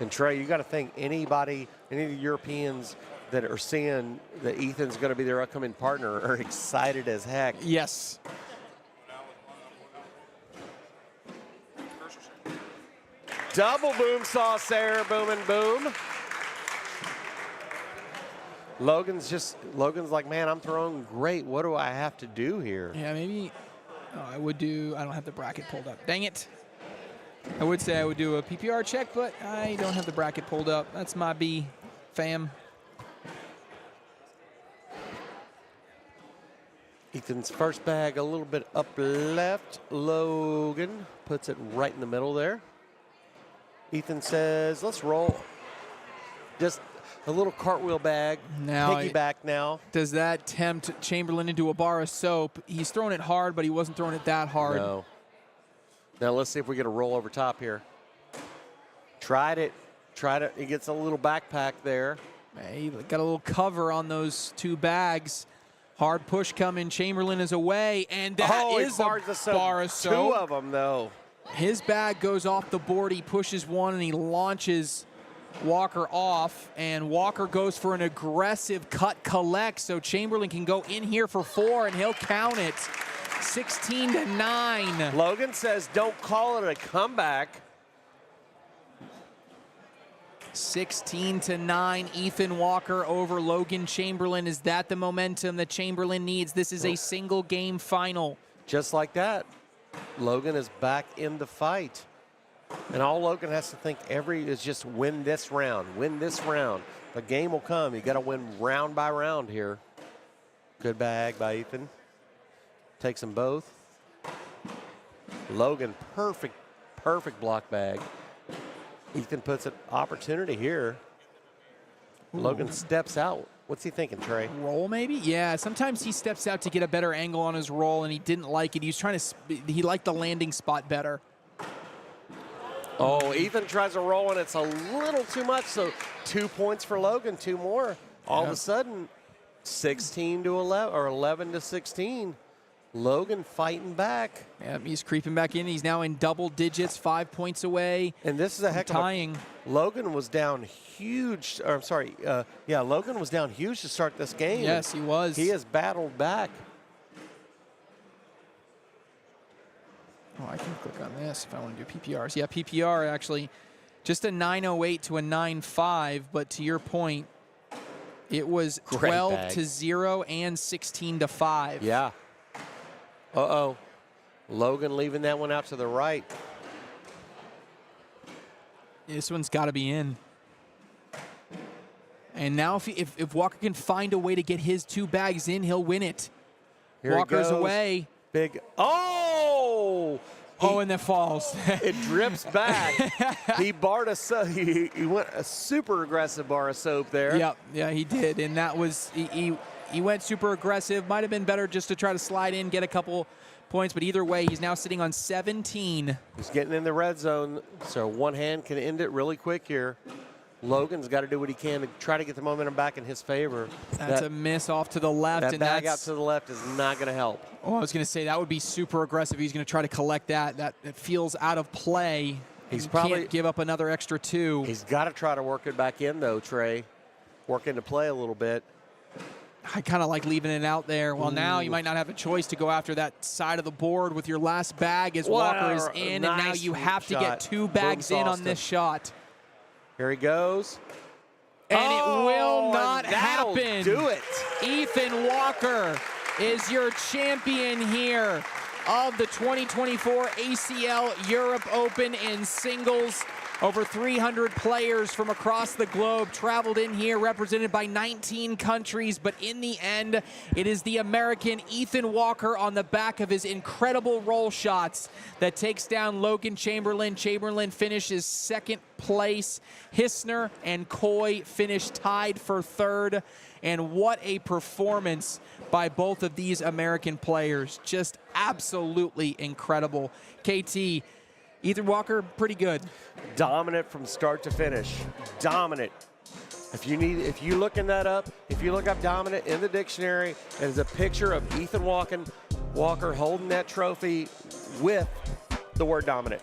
Speaker 3: And Trey, you got to think any of the Europeans that are seeing that Ethan's going to be their upcoming partner are excited as heck.
Speaker 1: Yes.
Speaker 3: Double boom sauce there, boom and boom. Logan's like, man, I'm throwing great. What do I have to do here?
Speaker 1: Yeah, maybe I don't have the bracket pulled up. Dang it. I would say I would do a PPR check, but I don't have the bracket pulled up. That's my B, fam.
Speaker 3: Ethan's first bag a little bit up left. Logan puts it right in the middle there. Ethan says, let's roll. Just a little cartwheel bag, piggyback now.
Speaker 1: Does that tempt Chamberlain into a bar of soap? He's throwing it hard, but he wasn't throwing it that hard.
Speaker 3: No. Now let's see if we get a roll over top here. Tried it. He gets a little backpack there.
Speaker 1: He got a little cover on those two bags. Hard push coming. Chamberlain is away, and that is a bar of soap.
Speaker 3: Two of them, though.
Speaker 1: His bag goes off the board. He pushes one, and he launches Walker off, and Walker goes for an aggressive cut collect, so Chamberlain can go in here for 4, and he'll count it. 16-9.
Speaker 3: Logan says, don't call it a comeback.
Speaker 1: 16-9, Ethan Walker over Logan Chamberlain. Is that the momentum that Chamberlain needs? This is a single game final.
Speaker 3: Just like that, Logan is back in the fight. And all Logan has to think is just win this round, win this round. The game will come. You got to win round by round here. Good bag by Ethan. Takes them both. Logan, perfect block bag. Ethan puts an opportunity here.
Speaker 1: Ooh.
Speaker 3: Logan steps out. What's he thinking, Trey?
Speaker 1: Roll maybe? Yeah, sometimes he steps out to get a better angle on his roll, and he didn't like it. He was trying to, he liked the landing spot better.
Speaker 3: Oh, Ethan tries to roll, and it's a little too much, so 2 points for Logan, 2 more. All of a sudden, 16 to 11, or 11 to 16. Logan fighting back.
Speaker 1: Yeah, he's creeping back in. He's now in double digits, 5 points away.
Speaker 3: And this is a heck of
Speaker 1: tying.
Speaker 3: Logan was down huge. Or I'm sorry. Logan was down huge to start this game.
Speaker 1: Yes, he was.
Speaker 3: He has battled back.
Speaker 1: Oh, I can click on this if I want to do PPRs. Yeah, PPR actually just a 908 to a 95, but to your point, it was 12 to 0 and 16 to 5.
Speaker 3: Yeah. Uh-oh. Logan leaving that one out to the right.
Speaker 1: This one's got to be in. And now if Walker can find a way to get his 2 bags in, he'll win it.
Speaker 3: Here
Speaker 1: Walker's away.
Speaker 3: Big. Oh!
Speaker 1: And that falls.
Speaker 3: It drips back. He barred a soap. He went a super aggressive bar of soap there.
Speaker 1: Yep. Yeah, he did. And that was, he went super aggressive. Might have been better just to try to slide in, get a couple points. But either way, he's now sitting on 17.
Speaker 3: He's getting in the red zone, so one hand can end it really quick here. Logan's got to do what he can to try to get the momentum back in his favor.
Speaker 1: That's a miss off to the left.
Speaker 3: That
Speaker 1: and
Speaker 3: bag out to the left is not going to help.
Speaker 1: Oh, I was going to say that would be super aggressive. He's going to try to collect that. That it feels out of play.
Speaker 3: He's
Speaker 1: probably can't give up another extra 2.
Speaker 3: He's got to try to work it back in, though, Trey. Work into play a little bit.
Speaker 1: I kind of like leaving it out there. Well, now you might not have a choice to go after that side of the board with your last bag as Walker is in, and now you have to get 2 bags in on this shot.
Speaker 3: Here he goes.
Speaker 1: And it will not happen.
Speaker 3: Do it.
Speaker 1: Ethan Walker is your champion here of the 2024 ACL Europe Open in singles. Over 300 players from across the globe traveled in here, represented by 19 countries, but in the end, it is the American Ethan Walker on the back of his incredible roll shots that takes down Logan Chamberlain. Chamberlain finishes 2nd place. Hissner and Coy finished tied for 3rd. And what a performance by both of these American players. Just absolutely incredible. KT, Ethan Walker, pretty good.
Speaker 3: Dominant from start to finish. Dominant. If you looking that up, if you look up dominant in the dictionary, it is a picture of Ethan Walker holding that trophy with the word dominant.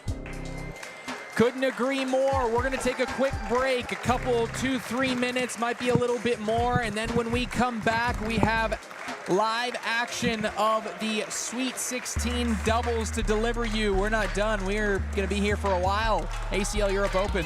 Speaker 1: Couldn't agree more. We're going to take a quick break, a couple, 2-3 minutes, might be a little bit more. And then when we come back, we have live action of the Sweet 16 doubles to deliver you. We're not done. We're going to be here for a while. ACL Europe Open.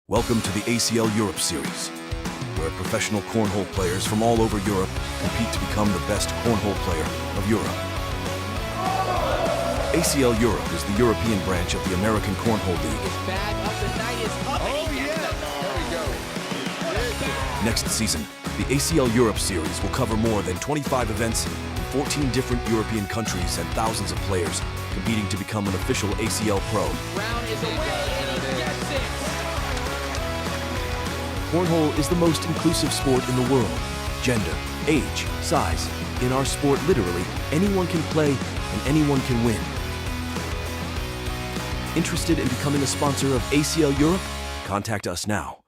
Speaker 2: Welcome to the ACL Europe Series, where professional cornhole players from all over Europe compete to become the best cornhole player of Europe. ACL Europe is the European branch of the American Cornhole League.
Speaker 1: Bag of the night is up. Oh, yeah.
Speaker 2: Next season, the ACL Europe Series will cover more than 25 events in 14 different European countries and thousands of players competing to become an official ACL pro.
Speaker 1: Brown is away, and he gets it.
Speaker 2: Cornhole is the most inclusive sport in the world. Gender, age, size. In our sport, literally, anyone can play and anyone can win. Interested in becoming a sponsor of ACL Europe? Contact us now.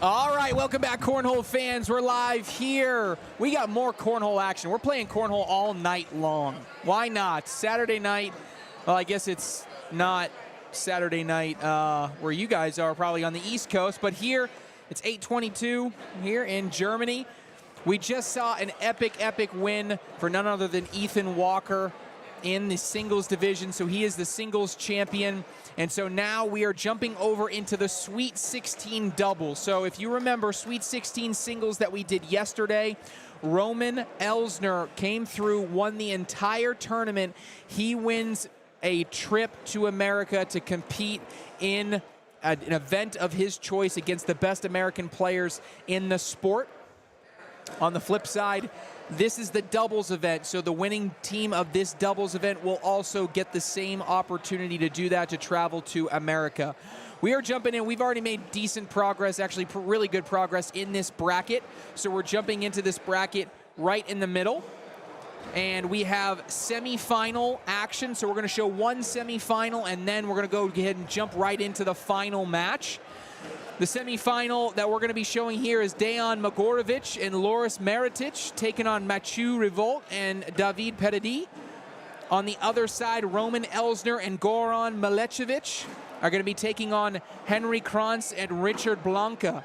Speaker 1: All right, welcome back, Cornhole fans. We're live here. We got more Cornhole action. We're playing Cornhole all night long. Why not? Saturday night, well, I guess it's not Saturday night where you guys are, probably on the East Coast, but here it's 8:22 here in Germany. We just saw an epic win for none other than Ethan Walker in the singles division, so he is the singles champion. And so now we are jumping over into the Sweet 16 doubles. So if you remember Sweet 16 singles that we did yesterday, Roman Elsner came through, won the entire tournament. He wins a trip to America to compete in an event of his choice against the best American players in the sport. On the flip side, this is the doubles event, so the winning team of this doubles event will also get the same opportunity to do that, to travel to America. We are jumping in. We've already made decent progress, actually really good progress in this bracket. So we're jumping into this bracket right in the middle. And we have semifinal action. So we're going to show one semifinal, and then we're going to go ahead and jump right into the final match. The semifinal that we're going to be showing here is Dejan Mogorovic and Loris Maritic taking on Mathieu Revolt and David Peredi. On the other side, Roman Elsner and Goran Milecevic are going to be taking on Henry Kranz and Richard Blanca.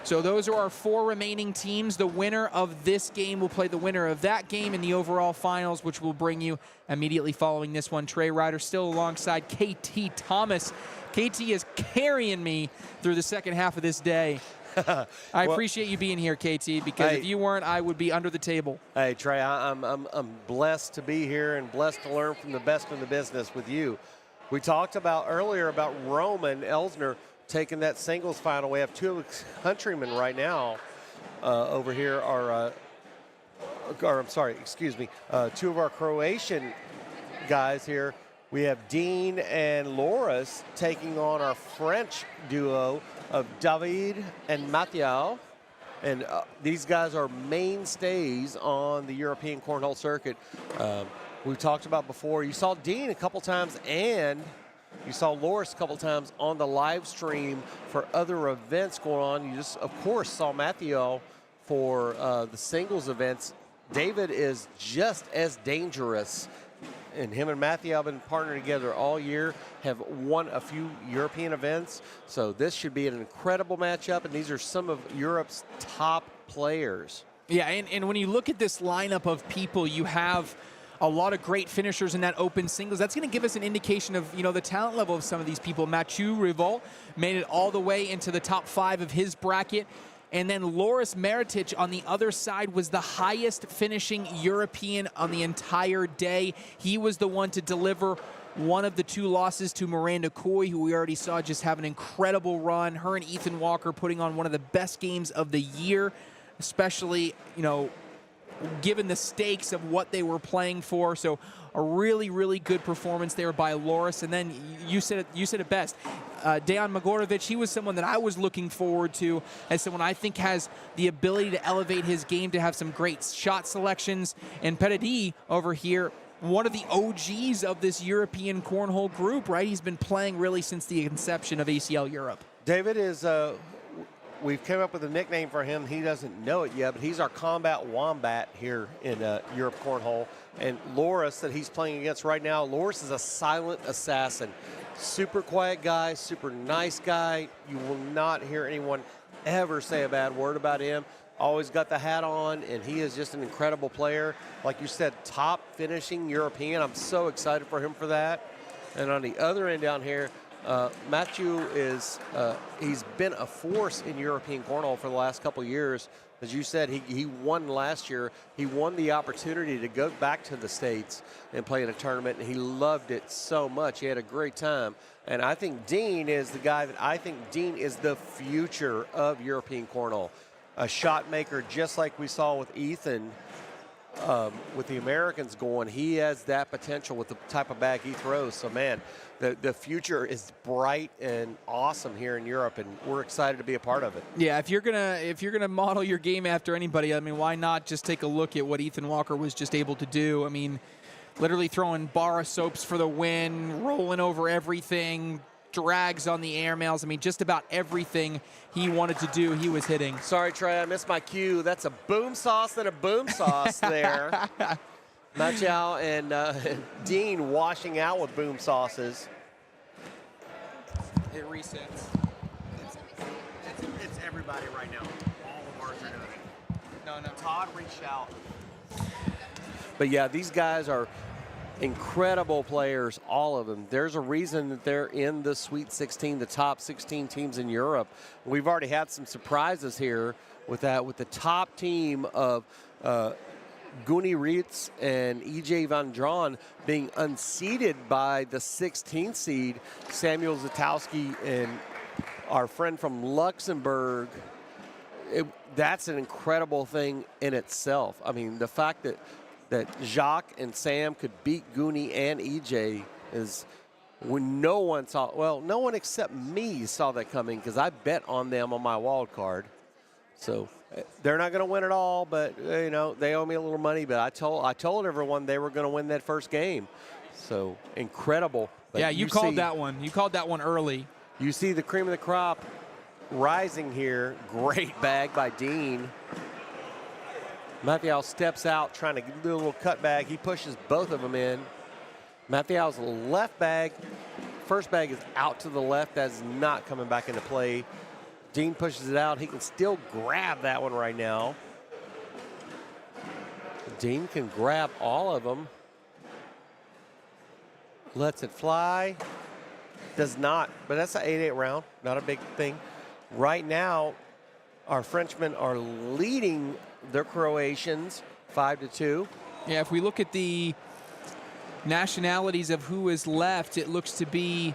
Speaker 1: So those are our four remaining teams. The winner of this game will play the winner of that game in the overall finals, which will bring you immediately following this one. Trey Ryder still alongside KT Thomas. KT is carrying me through the second half of this day. I appreciate you being here, KT, because if you weren't, I would be under the table.
Speaker 3: Hey, Trey, I'm blessed to be here and blessed to learn from the best in the business with you. We talked about earlier about Roman Elsner taking that singles final. We have two countrymen right now over here. Two of our Croatian guys here. We have Dean and Loris taking on our French duo of David and Mathieu. And these guys are mainstays on the European Cornhole circuit. We talked about before. You saw Dean a couple times, and you saw Loris a couple times on the live stream for other events going on. You just, of course, saw Mathieu for the singles events. David is just as dangerous. And him and Matthew have been partnered together all year, have won a few European events. So this should be an incredible matchup, and these are some of Europe's top players.
Speaker 1: Yeah, and when you look at this lineup of people, you have a lot of great finishers in that open singles. That's going to give us an indication of, the talent level of some of these people. Mathieu Revolt made it all the way into the top 5 of his bracket. And then Loris Maritic on the other side was the highest finishing European on the entire day. He was the one to deliver one of the 2 losses to Miranda Coy, who we already saw just have an incredible run. Her and Ethan Walker putting on one of the best games of the year, especially, given the stakes of what they were playing for. So a really good performance there by Loris. And then you said it best. Dejan Mogorovic, he was someone that I was looking forward to as someone I think has the ability to elevate his game, to have some great shot selections. And Peredi over here, one of the OGs of this European Cornhole group, right? He's been playing really since the inception of ACL Europe.
Speaker 3: David is, we've come up with a nickname for him. He doesn't know it yet, but he's our combat wombat here in Europe Cornhole. And Loris that he's playing against right now, Loris is a silent assassin. Super quiet guy, super nice guy. You will not hear anyone ever say a bad word about him. Always got the hat on, and he is just an incredible player. Like you said, top finishing European. I'm so excited for him for that. And on the other end down here, Mathieu is, he's been a force in European Cornhole for the last couple of years. As you said, he won last year. He won the opportunity to go back to the States and play in a tournament, and he loved it so much. He had a great time. And I think Dean is the guy that I think Dean is the future of European Cornhole. A shot maker just like we saw with Ethan. With the Americans going, he has that potential with the type of bag he throws. So, man, the future is bright and awesome here in Europe, and we're excited to be a part of it.
Speaker 1: Yeah, if you're gonna model your game after anybody, I mean, why not just take a look at what Ethan Walker was just able to do? I mean, literally throwing bar of soaps for the win, rolling over everything, drags on the airmails. I mean, just about everything he wanted to do, he was hitting.
Speaker 3: Sorry, Trey, I missed my cue. That's a boom sauce and a boom sauce there. Machao and Dean washing out with boom sauces.
Speaker 1: It resets.
Speaker 3: It's everybody right now. All of ours are doing it.
Speaker 1: No.
Speaker 3: Todd reached out. But yeah, these guys are incredible players, all of them. There's a reason that they're in the Sweet 16, the top 16 teams in Europe. We've already had some surprises here with that, with the top team of Guni Rietz and E.J. Van Dron being unseeded by the 16th seed, Samuel Zatowski and our friend from Luxembourg. That's an incredible thing in itself. I mean, the fact that Jacques and Sam could beat Guni and EJ is when no one saw, well, no one except me saw that coming because I bet on them on my wild card. So they're not going to win it all, but you know, they owe me a little money, but I told everyone they were going to win that first game. So incredible. But
Speaker 1: yeah, you called that one. You called that one early.
Speaker 3: You see the cream of the crop rising here. Great bag by Dean. Mathieu steps out trying to do a little cut bag. He pushes both of them in. Mathieu's left bag, first bag is out to the left. That's not coming back into play. Dean pushes it out. He can still grab that one right now. Dean can grab all of them. Lets it fly. Does not, but that's an 8-8 round. Not a big thing. Right now, our Frenchmen are leading their Croatians 5-2.
Speaker 1: Yeah, if we look at the nationalities of who is left, it looks to be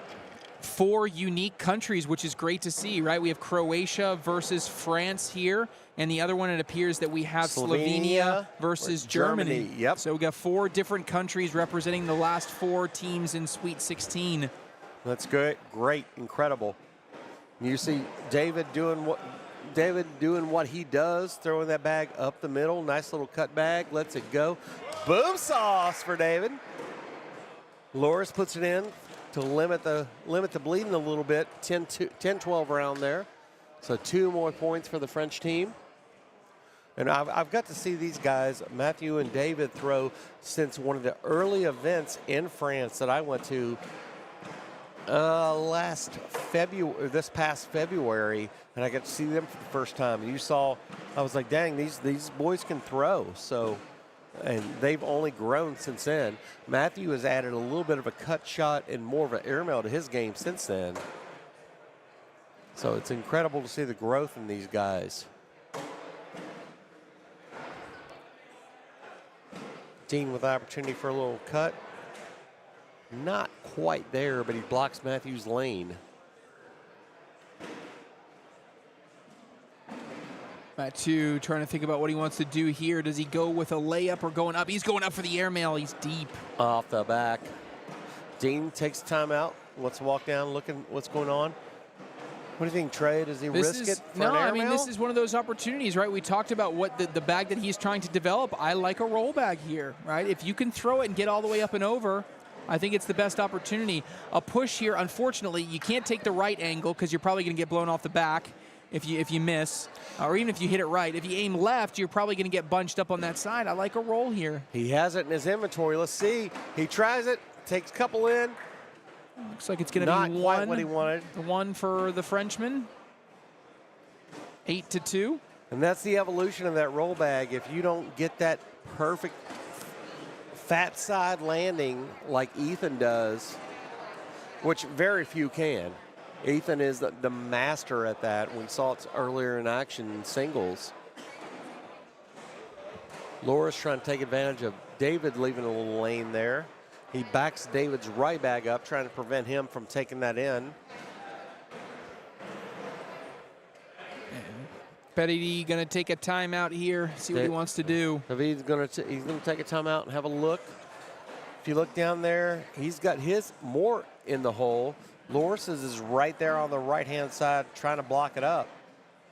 Speaker 1: 4 unique countries, which is great to see, right? We have Croatia versus France here, and the other one, it appears that we have Slovenia versus Germany.
Speaker 3: Yep.
Speaker 1: So we got 4 different countries representing the last 4 teams in Sweet 16.
Speaker 3: That's good. Great. Incredible. You see David doing what he does, throwing that bag up the middle. Nice little cut bag. Lets it go. Boom sauce for David. Loris puts it in to limit the bleeding a little bit. 10-12 round there. So 2 more points for the French team. And I've got to see these guys, Mathieu and David, throw since one of the early events in France that I went to this past February, and I got to see them for the first time. And you saw, I was like, dang, these boys can throw. So, and they've only grown since then. Mathieu has added a little bit of a cut shot and more of an airmail to his game since then. So it's incredible to see the growth in these guys. Dean with the opportunity for a little cut. Not quite there, but he blocks Matthew's lane.
Speaker 1: Mathieu trying to think about what he wants to do here. Does he go with a layup or going up? He's going up for the airmail. He's deep.
Speaker 3: Off the back. Dean takes timeout. Wants to walk down, looking what's going on. What do you think, Trey? Does he risk it for an airmail?
Speaker 1: I mean, this is one of those opportunities, right? We talked about what the bag that he's trying to develop. I like a roll bag here, right? If you can throw it and get all the way up and over, I think it's the best opportunity. A push here, unfortunately, you can't take the right angle because you're probably going to get blown off the back if you miss, or even if you hit it right. If you aim left, you're probably going to get bunched up on that side. I like a roll here.
Speaker 3: He has it in his inventory. Let's see. He tries it, takes a couple in.
Speaker 1: Looks like it's going to be
Speaker 3: not quite what he wanted.
Speaker 1: The one for the Frenchman. 8-2.
Speaker 3: And that's the evolution of that roll bag. If you don't get that perfect fat side landing like Ethan does, which very few can. Ethan is the master at that. We saw it earlier in action in singles. Laura's trying to take advantage of David leaving a little lane there. He backs David's right bag up, trying to prevent him from taking that in.
Speaker 1: Petty going to take a timeout here, see what he wants to do.
Speaker 3: He's going to take a timeout and have a look. If you look down there, he's got his more in the hole. Loris's is right there on the right-hand side trying to block it up.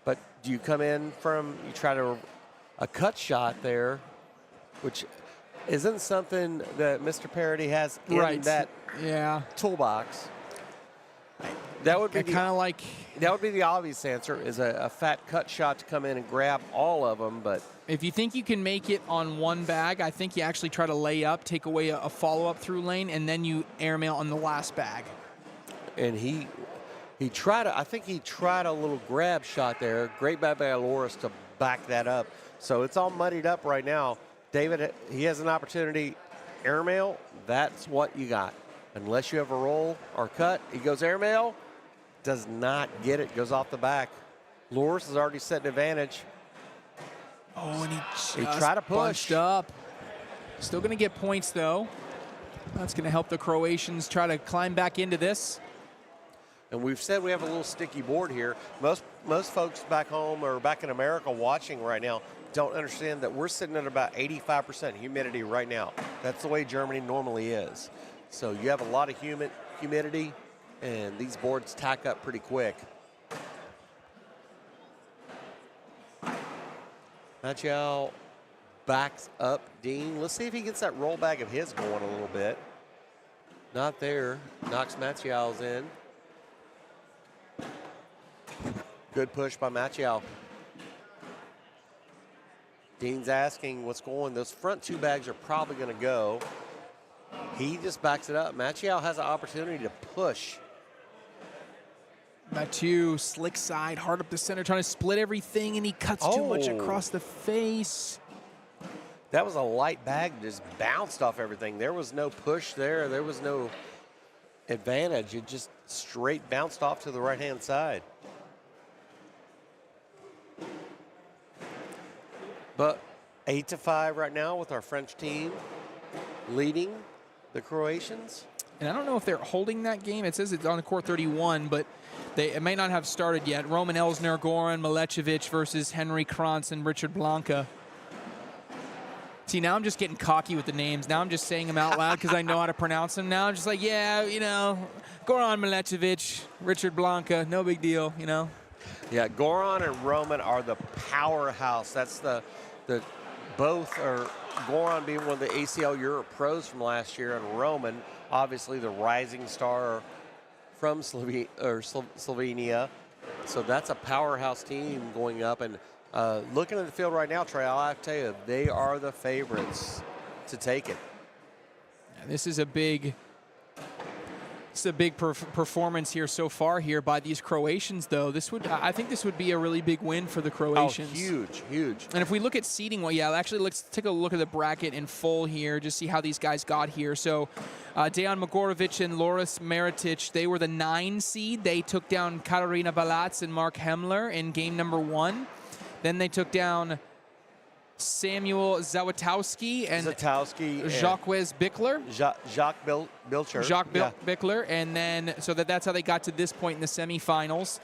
Speaker 3: But do you come in you try to a cut shot there, which isn't something that Mr. Parody has in that toolbox. That would be
Speaker 1: kind of like,
Speaker 3: that would be the obvious answer, is a fat cut shot to come in and grab all of them. But
Speaker 1: if you think you can make it on one bag, I think you actually try to lay up, take away a follow-up through lane, and then you airmail on the last bag.
Speaker 3: and he tried. I think he tried a little grab shot there. Great by Loris to back that up. So it's all muddied up right now. David, he has an opportunity. Airmail, that's what you got. Unless you have a roll or cut, he goes airmail. Does not get it. Goes off the back. Loris has already set an advantage.
Speaker 1: Oh, and he
Speaker 3: tried to push.
Speaker 1: Bunched up. Still going to get points, though. That's going to help the Croatians try to climb back into this.
Speaker 3: And we've said we have a little sticky board here. Most folks back home or back in America watching right now don't understand that we're sitting at about 85% humidity right now. That's the way Germany normally is. So you have a lot of humidity, and these boards tack up pretty quick. Maciel backs up Dean. Let's see if he gets that roll bag of his going a little bit. Not there. Knocks Maciel's in. Good push by Maciel. Dean's asking what's going. Those front two bags are probably going to go. He just backs it up. Maciel has an opportunity to push.
Speaker 1: Mathieu, slick side, hard up the center, trying to split everything, and he cuts too much across the face.
Speaker 3: That was a light bag, just bounced off everything. There was no push there. There was no advantage. It just straight bounced off to the right-hand side. But 8-5 right now with our French team leading the Croatians.
Speaker 1: And I don't know if they're holding that game. It says it's on court 31, but it may not have started yet. Roman Elsner, Goran Milecevic versus Henry Krantz and Richard Blanca. See, now I'm just getting cocky with the names. Now I'm just saying them out loud because I know how to pronounce them now. I'm just like, yeah, you know, Goran Milecevic, Richard Blanca, no big deal, you know.
Speaker 3: Yeah, Goran and Roman are the powerhouse. That's the both are Goran being one of the ACL Europe pros from last year, and Roman, obviously the rising star from Slovenia. So that's a powerhouse team going up. And looking at the field right now, Trey, I'll have to tell you, they are the favorites to take it.
Speaker 1: Yeah, this is a big performance here so far here by these Croatians, though. I think this would be a really big win for the Croatians.
Speaker 3: Oh, huge, huge.
Speaker 1: And if we look at seeding, well, yeah, actually, let's take a look at the bracket in full here, just see how these guys got here. So Dejan Mogorovic and Loris Maritic, they were the 9 seed. They took down Katarina Balac and Mark Hemmler in game number 1. Then they took down Samuel Zawatowski and Jacques Bickler.
Speaker 3: Jacques Bilcher.
Speaker 1: Jacques Bickler. And then, so that's how they got to this point in the semifinals.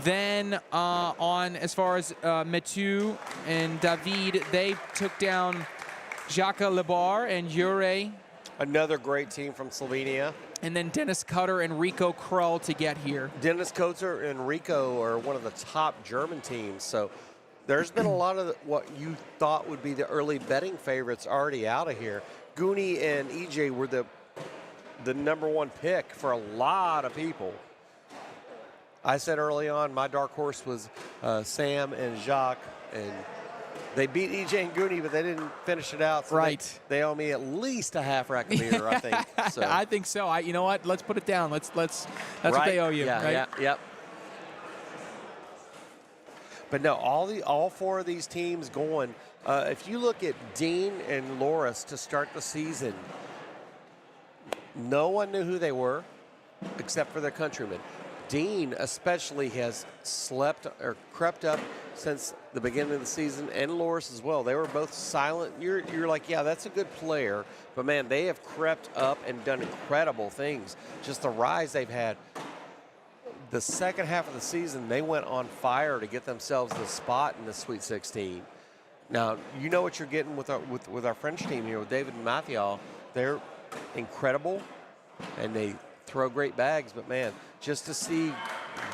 Speaker 1: Then as far as Mathieu and David, they took down Jacques Lebar and Jure.
Speaker 3: Another great team from Slovenia.
Speaker 1: And then Dennis Cutter and Rico Krull to get here.
Speaker 3: Dennis Cotter and Rico are one of the top German teams. So there's been a lot of what you thought would be the early betting favorites already out of here. Guni and EJ were the number 1 pick for a lot of people. I said early on my dark horse was Sam and Jacques, and they beat EJ and Guni, but they didn't finish it out. So
Speaker 1: right.
Speaker 3: They owe me at least a half rack of beer, I think. So.
Speaker 1: I think so. You know what? Let's put it down. That's right. What they owe you.
Speaker 3: Yeah,
Speaker 1: right?
Speaker 3: yeah, yep. But no, all 4 of these teams going. If you look at Dean and Loris to start the season, no one knew who they were except for their countrymen. Dean especially has slept or crept up since the beginning of the season, and Loris as well. They were both silent. You're like, yeah, that's a good player, but man, they have crept up and done incredible things. Just the rise they've had. The second half of the season, they went on fire to get themselves the spot in the Sweet 16. Now, you know what you're getting with our French team here with David and Mathieu. They're incredible, and they throw great bags. But, man, just to see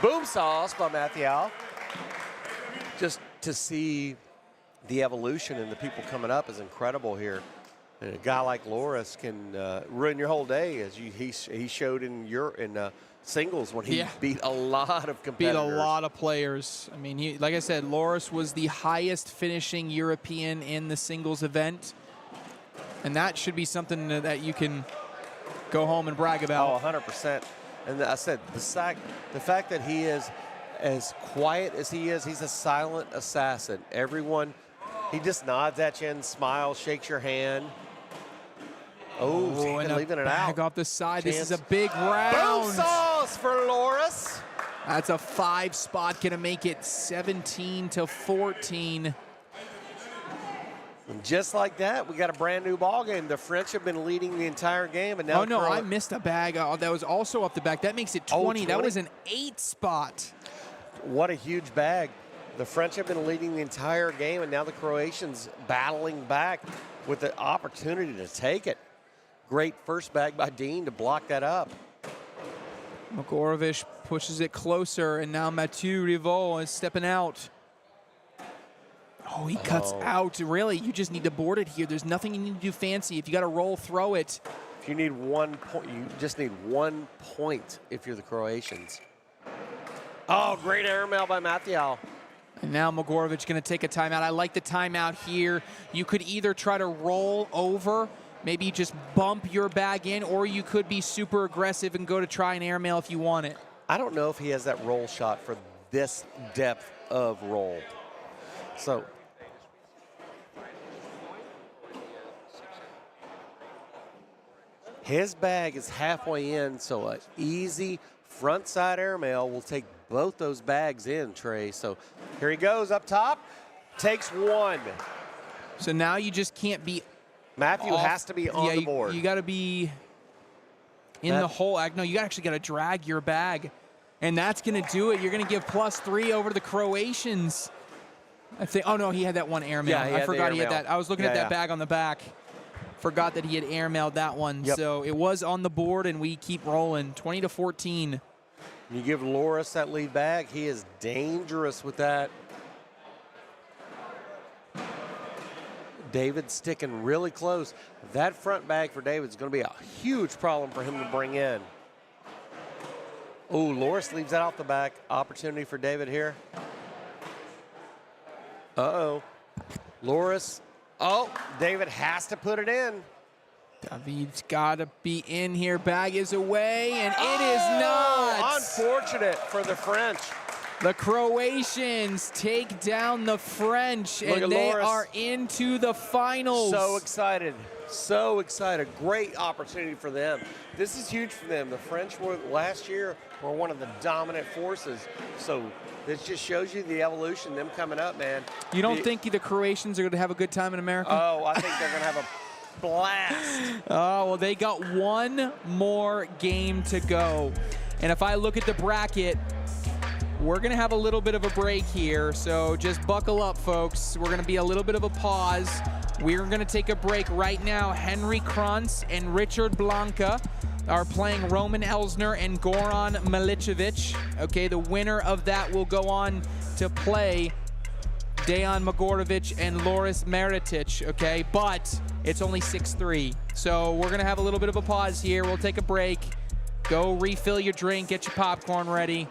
Speaker 3: boom sauce by Mathieu, just to see the evolution and the people coming up is incredible here. And a guy like Loris can ruin your whole day, as he showed in singles when he beat a lot of competitors.
Speaker 1: Beat a lot of players. I mean, like I said, Loris was the highest finishing European in the singles event. And that should be something that you can go home and brag about.
Speaker 3: Oh, 100%. And I said, the fact that he is as quiet as he is, he's a silent assassin. Everyone, he just nods at you and smiles, shakes your hand. Oh,
Speaker 1: and
Speaker 3: leaving it out.
Speaker 1: Off the side. Chance. This is a big round.
Speaker 3: Boom sauce for Loris.
Speaker 1: That's a 5 spot, gonna make it 17-14.
Speaker 3: And just like that, we got a brand new ball game. The French have been leading the entire game, and now
Speaker 1: oh no, I missed a bag that was also off the back. That makes it 20.
Speaker 3: 20.
Speaker 1: That was an 8 spot.
Speaker 3: What a huge bag. The French have been leading the entire game, and now the Croatians battling back with the opportunity to take it. Great first bag by Dean to block that up.
Speaker 1: Mogorovic pushes it closer, and now Mathieu Rivaux is stepping out. Oh, he cuts out. Really, you just need to board it here. There's nothing you need to do fancy. If you got to roll, throw it.
Speaker 3: If you need 1 point, you just need 1 point if you're the Croatians. Oh, great airmail by Mathieu.
Speaker 1: And now Mogorovic going to take a timeout. I like the timeout here. You could either try to roll over, maybe just bump your bag in, or you could be super aggressive and go to try an airmail if you want it.
Speaker 3: I don't know if he has that roll shot for this depth of roll. So his bag is halfway in, so an easy front side airmail will take both those bags in, Trey. So here he goes up top, takes 1.
Speaker 1: So now you just can't be
Speaker 3: Mathieu
Speaker 1: off.
Speaker 3: has to be on the board.
Speaker 1: You got to be in the hole. No, you actually got to drag your bag, and that's going to do it. You're going to give +3 over to the Croatians. I think. Oh no, he had that one airmail.
Speaker 3: Yeah,
Speaker 1: I forgot he had that. I was looking at that bag on the back. Forgot that he had airmailed that one.
Speaker 3: Yep.
Speaker 1: So it was on the board, and we keep rolling. 20-14.
Speaker 3: You give Loris that lead bag, he is dangerous with that. David sticking really close. That front bag for David is going to be a huge problem for him to bring in. Oh, Loris leaves that off the back. Opportunity for David here. Uh-oh. Loris. Oh, David has to put it in.
Speaker 1: David's got to be in here. Bag is away, and it is not.
Speaker 3: Unfortunate for the French.
Speaker 1: The Croatians take down the French, and they are into the finals.
Speaker 3: So excited. So excited. Great opportunity for them. This is huge for them. The French were last year were one of the dominant forces. So this just shows you the evolution, them coming up, man.
Speaker 1: You don't think the Croatians are going to have a good time in America?
Speaker 3: Oh, I think they're going to have a blast.
Speaker 1: Oh, well, they got 1 more game to go. And if I look at the bracket, we're going to have a little bit of a break here. So just buckle up, folks. We're going to be a little bit of a pause. We're going to take a break right now. Henry Krantz and Richard Blanca are playing Roman Elsner and Goran Milicevic. Okay, the winner of that will go on to play Dejan Mogorovic and Loris Meritic, okay? But it's only 6-3. So we're going to have a little bit of a pause here. We'll take a break. Go refill your drink, get your popcorn ready,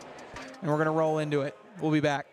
Speaker 1: and we're going to roll into it. We'll be back.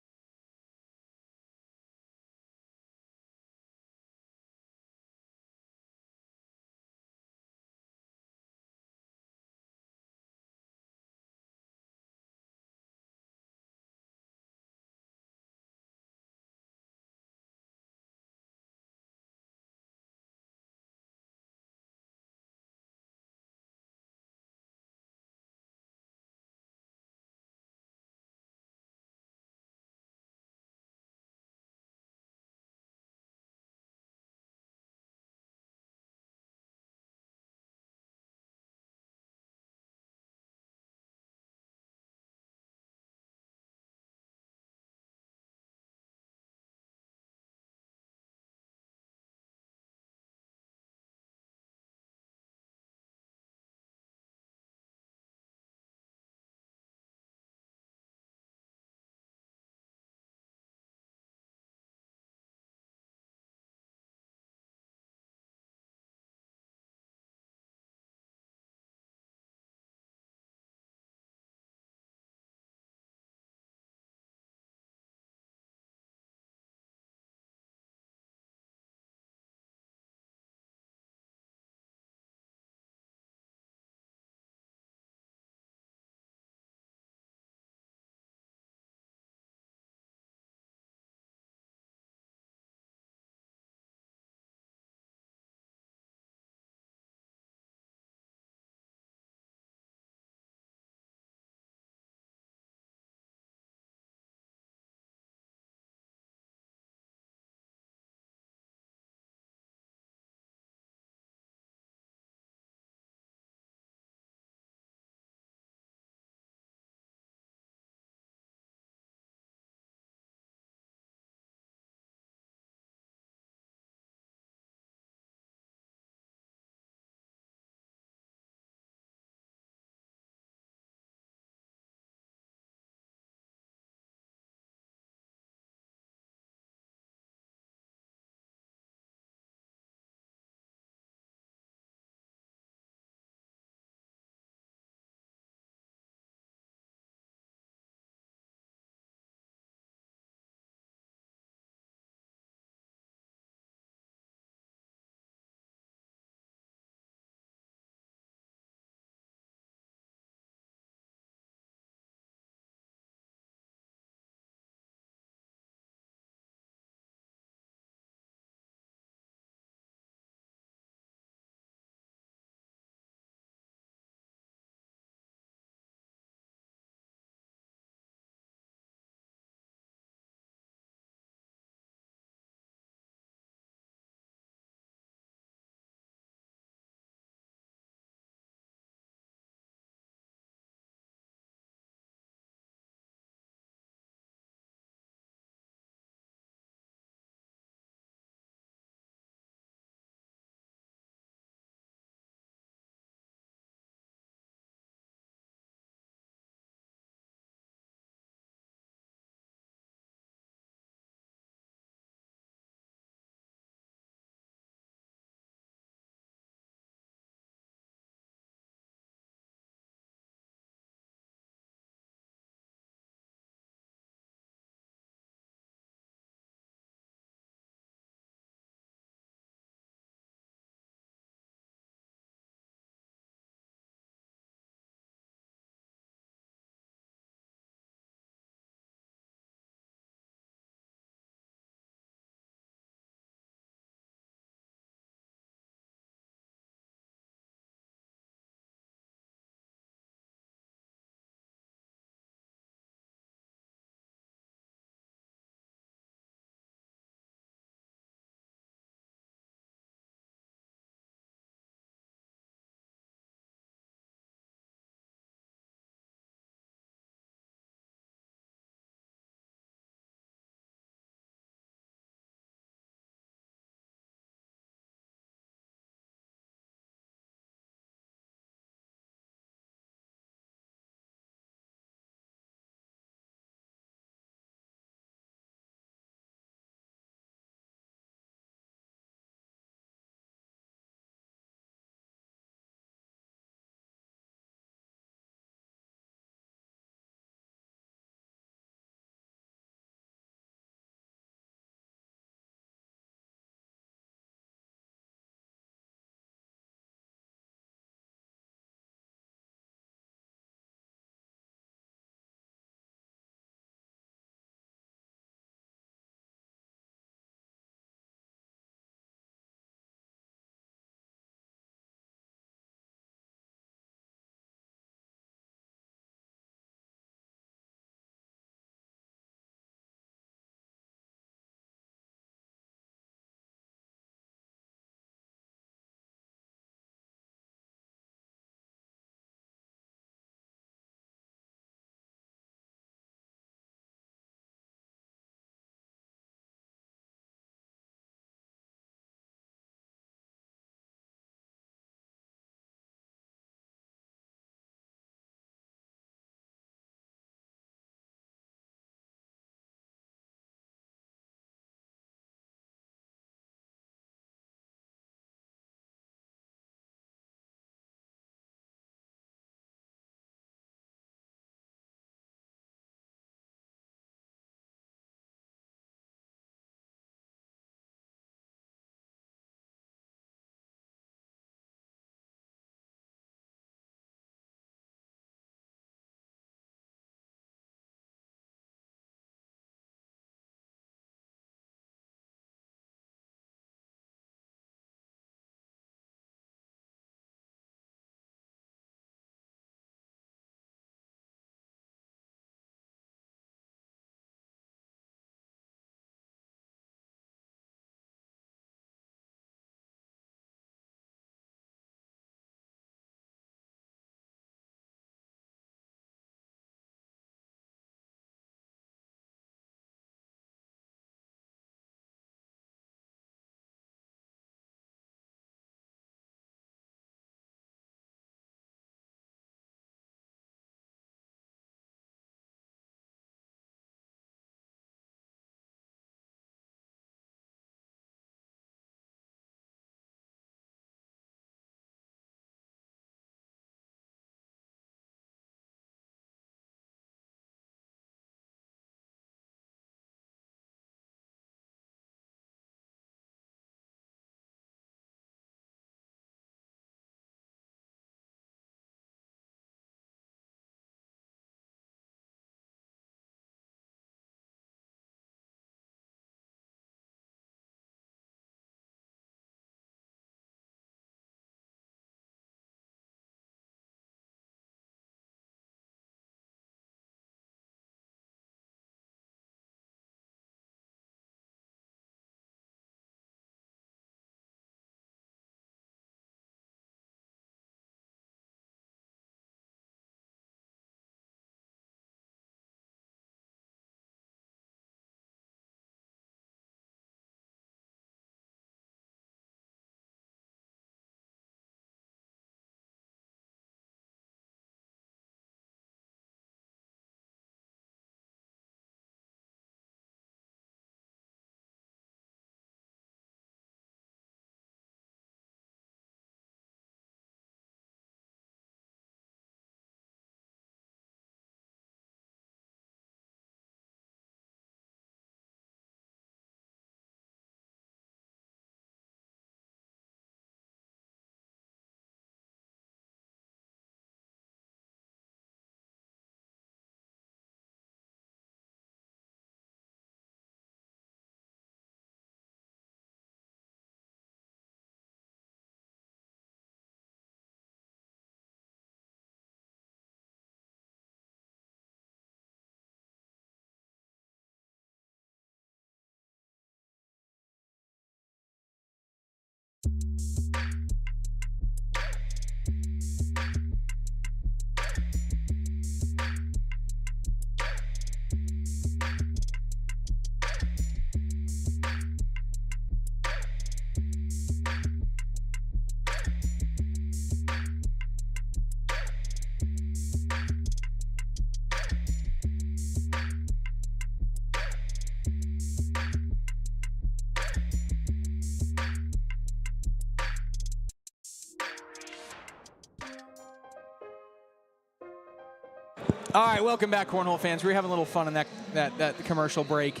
Speaker 1: All right, welcome back, Cornhole fans. We were having a little fun on that commercial break.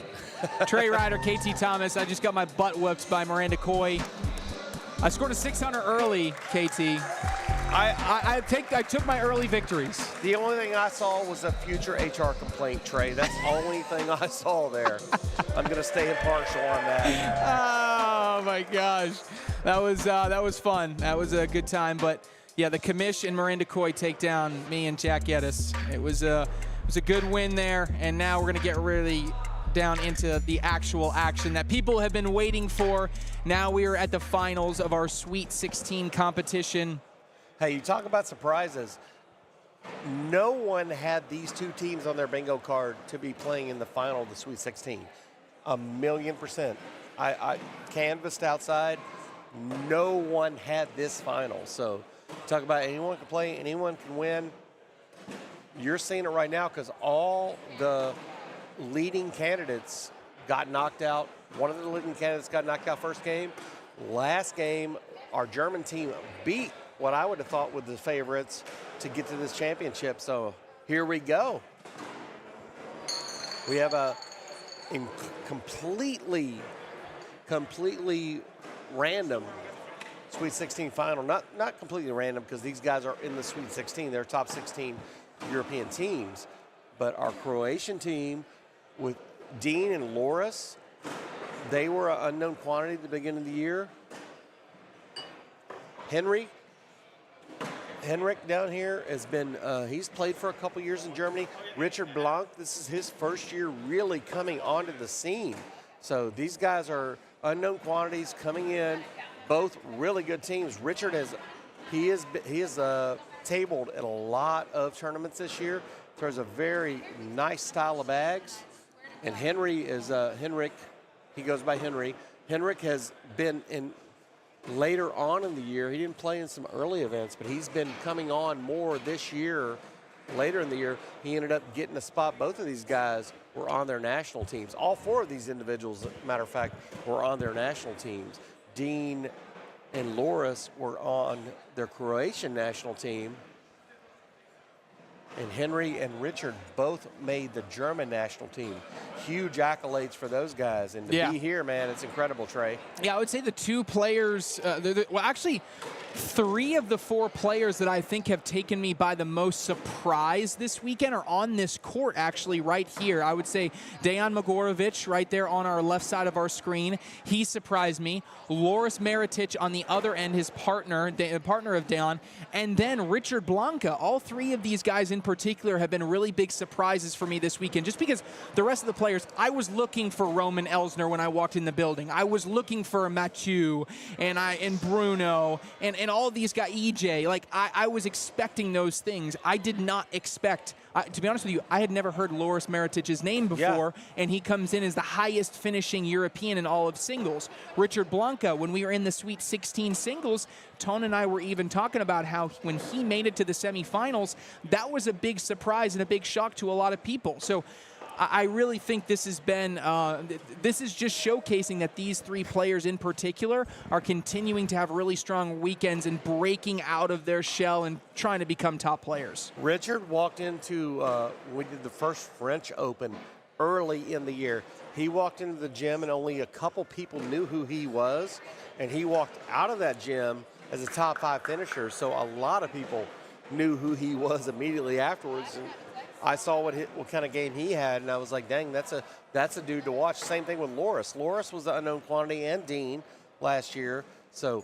Speaker 1: Trey Ryder, KT Thomas. I just got my butt whooped by Miranda Coy. I scored a 600 early, KT. I took my early victories.
Speaker 3: The only thing I saw was a future HR complaint, Trey. That's the only thing I saw there. I'm going to stay impartial on that.
Speaker 1: Oh my gosh, that was fun. That was a good time. But yeah, the commish and Miranda Coy take down me and Jack Geddes. It was a good win there, and now we're going to get really down into the actual action that people have been waiting for. Now we are at the finals of our Sweet 16 competition.
Speaker 3: Hey, you talk about surprises. No one had these two teams on their bingo card to be playing in the final of the Sweet 16. 1,000,000%. I canvassed outside. No one had this final. So talk about anyone can play, anyone can win. You're seeing it right now because all the leading candidates got knocked out. One of the leading candidates got knocked out first game. Last game, our German team beat what I would have thought were the favorites to get to this championship. So here we go. We have a completely random Sweet 16 final. Not completely random because these guys are in the Sweet 16. They're top 16 European teams. But our Croatian team with Dean and Loris, they were an unknown quantity at the beginning of the year. Henrik down here has been, he's played for a couple years in Germany. Richard Blanc, this is his first year really coming onto the scene. So these guys are unknown quantities coming in, both really good teams. Richard has tabled at a lot of tournaments this year. Throws a very nice style of bags. And Henry is, Henrik, he goes by Henry. Henrik has been in later on in the year. He didn't play in some early events, but he's been coming on more this year. Later in the year, he ended up getting a spot. Both of these guys were on their national teams. All four of these individuals, as a matter of fact, were on their national teams. Dean and Loris were on their Croatian national team. And Henry and Richard both made the German national team. Huge accolades for those guys. And to be here, man, it's incredible, Trey.
Speaker 1: Yeah, I would say the two players, well, actually, 3 of the 4 players that I think have taken me by the most surprise this weekend are on this court, actually, right here. I would say Dejan Mogorovic right there on our left side of our screen. He surprised me. Loris Maritic on the other end, his partner, the partner of Dejan. And then Richard Blanca. All 3 of these guys in particular have been really big surprises for me this weekend, just because the rest of the players, I was looking for Roman Elsner when I walked in the building. I was looking for Mathieu and Bruno and all these guys, EJ. Like, I was expecting those things. I did not expect, to be honest with you, I had never heard Loris Maritic's name before, and he comes in as the highest finishing European in all of singles. Richard Blanca, when we were in the Sweet 16 singles, Tone and I were even talking about how when he made it to the semifinals, that was a big surprise and a big shock to a lot of people. So I really think this has been, this is just showcasing that these 3 players in particular are continuing to have really strong weekends and breaking out of their shell and trying to become top players.
Speaker 3: Richard walked into, we did the first French Open early in the year. He walked into the gym and only a couple people knew who he was, and he walked out of that gym as a top 5 finisher. So a lot of people knew who he was immediately afterwards. And I saw what kind of game he had, and I was like, dang, that's a dude to watch. Same thing with Loris. Loris was the unknown quantity, and Dean last year. So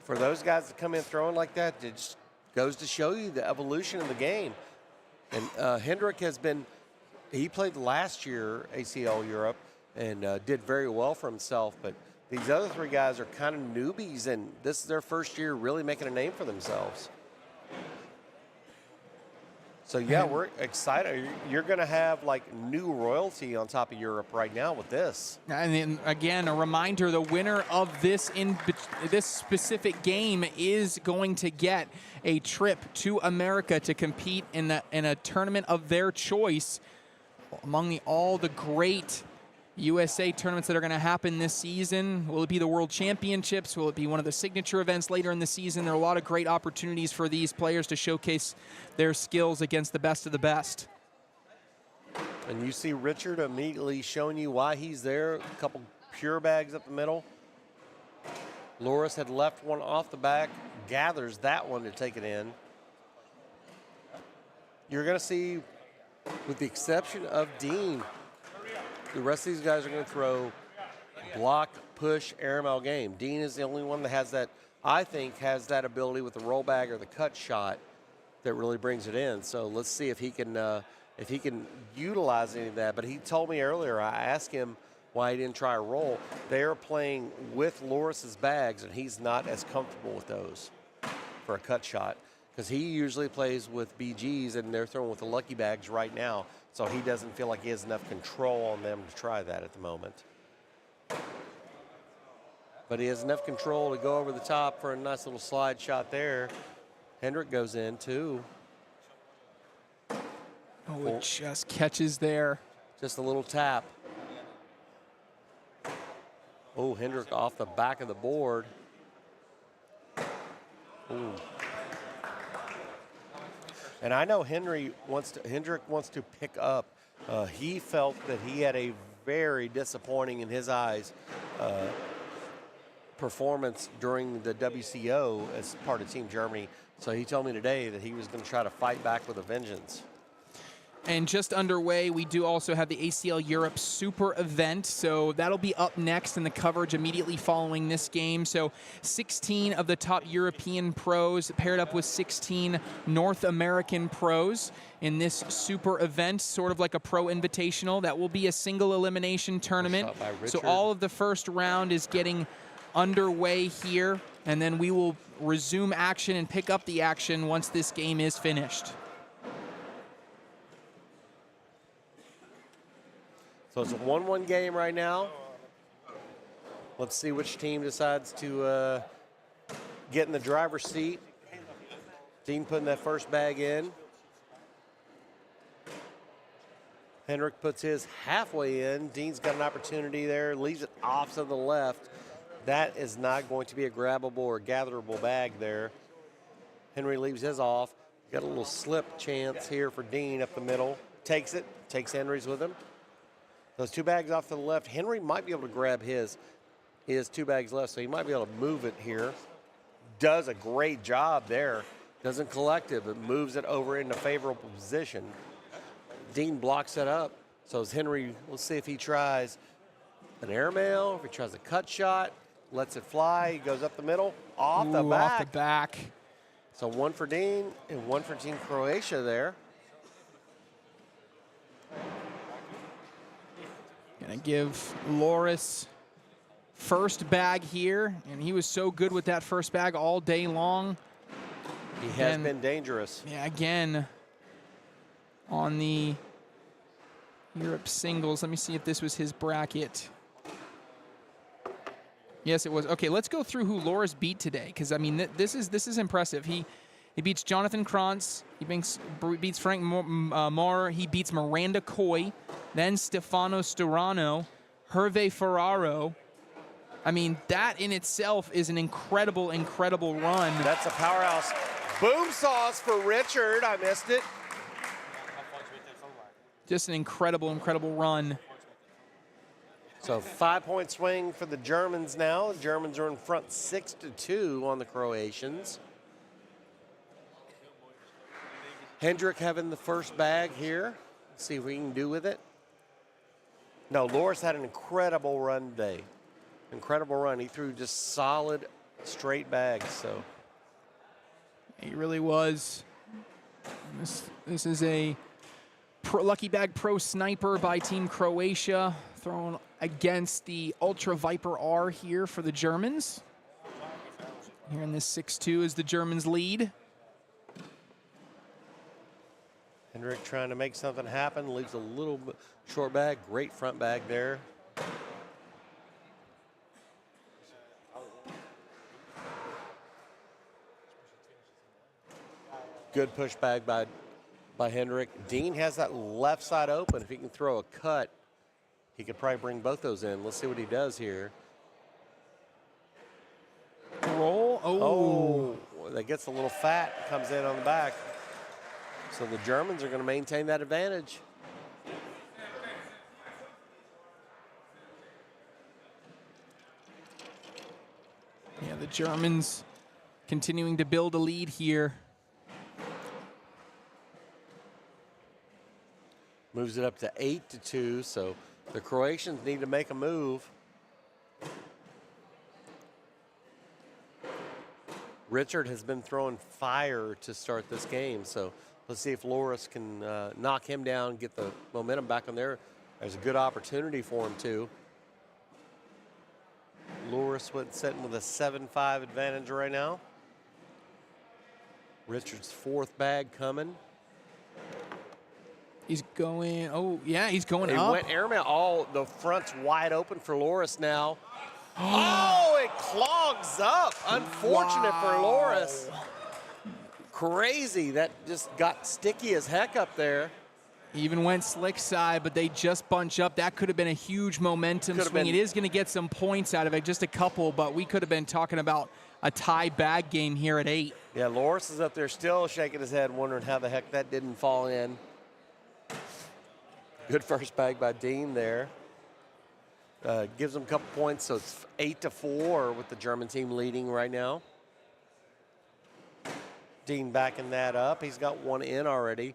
Speaker 3: for those guys to come in throwing like that, it just goes to show you the evolution of the game. And Hendrick has been, he played last year ACL Europe and did very well for himself, but these other 3 guys are kind of newbies, and this is their first year really making a name for themselves. So, yeah, we're excited. You're going to have, like, new royalty on top of Europe right now with this.
Speaker 1: And then, again, a reminder, the winner of this specific game is going to get a trip to America to compete in a tournament of their choice among all the great USA tournaments that are going to happen this season. Will it be the World Championships? Will it be one of the signature events later in the season? There are a lot of great opportunities for these players to showcase their skills against the best of the best.
Speaker 3: And you see Richard immediately showing you why he's there. A couple pure bags up the middle. Loris had left one off the back, gathers that one to take it in. You're going to see, with the exception of Dean, the rest of these guys are going to throw block, push, airmail game. Dean is the only one that has that, I think, has that ability with the roll bag or the cut shot that really brings it in. So let's see if he can utilize any of that. But he told me earlier, I asked him why he didn't try a roll. They're playing with Loris's bags, and he's not as comfortable with those for a cut shot because he usually plays with BGs, and they're throwing with the lucky bags right now. So he doesn't feel like he has enough control on them to try that at the moment. But he has enough control to go over the top for a nice little slide shot there. Hendrick goes in too.
Speaker 1: Oh, it just catches there.
Speaker 3: Just a little tap. Oh, Hendrick off the back of the board. Ooh. And I know Hendrick wants to pick up. He felt that he had a very disappointing, in his eyes, performance during the WCO as part of Team Germany. So he told me today that he was going to try to fight back with a vengeance.
Speaker 1: And just underway, we do also have the ACL Europe Super Event. So that'll be up next in the coverage immediately following this game. So 16 of the top European pros paired up with 16 North American pros in this super event, sort of like a pro invitational. That will be a single elimination tournament. So all of the first round is getting underway here, and then we will resume action and pick up the action once this game is finished.
Speaker 3: So it's a 1-1 game right now. Let's see which team decides to get in the driver's seat. Dean putting that first bag in. Hendrick puts his halfway in. Dean's got an opportunity there, leaves it off to the left. That is not going to be a grabbable or gatherable bag there. Henry leaves his off. Got a little slip chance here for Dean up the middle. Takes it, takes Henry's with him. Those two bags off to the left. Henry might be able to grab his two bags left, so he might be able to move it here. Does a great job there. Doesn't collect it, but moves it over into favorable position. Dean blocks it up. So as Henry, let's see if he tries an airmail, if he tries a cut shot, lets it fly, he goes up the middle, off the back.
Speaker 1: Off the back.
Speaker 3: So one for Dean and one for Team Croatia there.
Speaker 1: Gonna give Loris first bag here, and he was so good with that first bag all day long.
Speaker 3: He has been dangerous.
Speaker 1: Yeah, again, on the Europe singles. Let me see if this was his bracket. Yes, it was. Okay, let's go through who Loris beat today, because I mean, this is impressive. He beats Jonathan Krantz. He beats Frank Maurer. He beats Miranda Coy, then Stefano Sturano, Hervé Ferraro. I mean, that in itself is an incredible, incredible run.
Speaker 3: That's a powerhouse. Boom sauce for Richard. I missed it.
Speaker 1: Just an incredible, incredible run.
Speaker 3: So 5-point swing for the Germans now. The Germans are in front 6-2 on the Croatians. Hendrick having the first bag here. Let's see what we can do with it. No, Loris had an incredible run today. Incredible run. He threw just solid, straight bags. So
Speaker 1: he really was. This is a Lucky Bag Pro Sniper by Team Croatia, thrown against the Ultra Viper R here for the Germans. Here in this 6-2 is the Germans' lead.
Speaker 3: Hendrick trying to make something happen, leaves a little bit short bag, great front bag there. Good push bag by Hendrick. Dean has that left side open. If he can throw a cut, he could probably bring both those in. Let's see what he does here.
Speaker 1: Roll.
Speaker 3: Oh, that gets a little fat, comes in on the back. So the Germans are going to maintain that advantage.
Speaker 1: the Germans continuing to build a lead here.
Speaker 3: Moves it up to 8-2, so the Croatians need to make a move. Richard has been throwing fire to start this game, so let's see if Loris can knock him down, get the momentum back on there. There's a good opportunity for him, too. Loris sitting with a 7-5 advantage right now. Richard's fourth bag coming.
Speaker 1: He's going, oh, yeah, he's going
Speaker 3: He
Speaker 1: up.
Speaker 3: went airmail. Oh, the front's wide open for Loris now. Oh, it clogs up. Unfortunate for Loris. Crazy. That just got sticky as heck up there.
Speaker 1: Even went slick side, but they just bunch up. That could have been a huge momentum swing. It is going to get some points out of it, just a couple, but we could have been talking about a tie bag game here at 8.
Speaker 3: Yeah, Loris is up there still shaking his head, wondering how the heck that didn't fall in. Good first bag by Dean there. Gives him a couple points, so it's 8-4 with the German team leading right now. Dean backing that up. He's got one in already.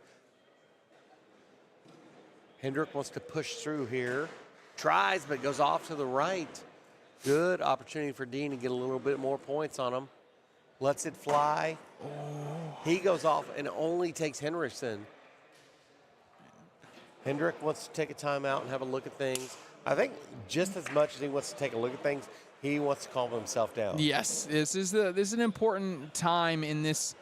Speaker 3: Hendrick wants to push through here. Tries, but goes off to the right. Good opportunity for Dean to get a little bit more points on him. Lets it fly. Oh. He goes off and only takes Henriksen. Hendrick wants to take a timeout and have a look at things. I think just as much as he wants to take a look at things, he wants to calm himself down.
Speaker 1: Yes, this is an important time in this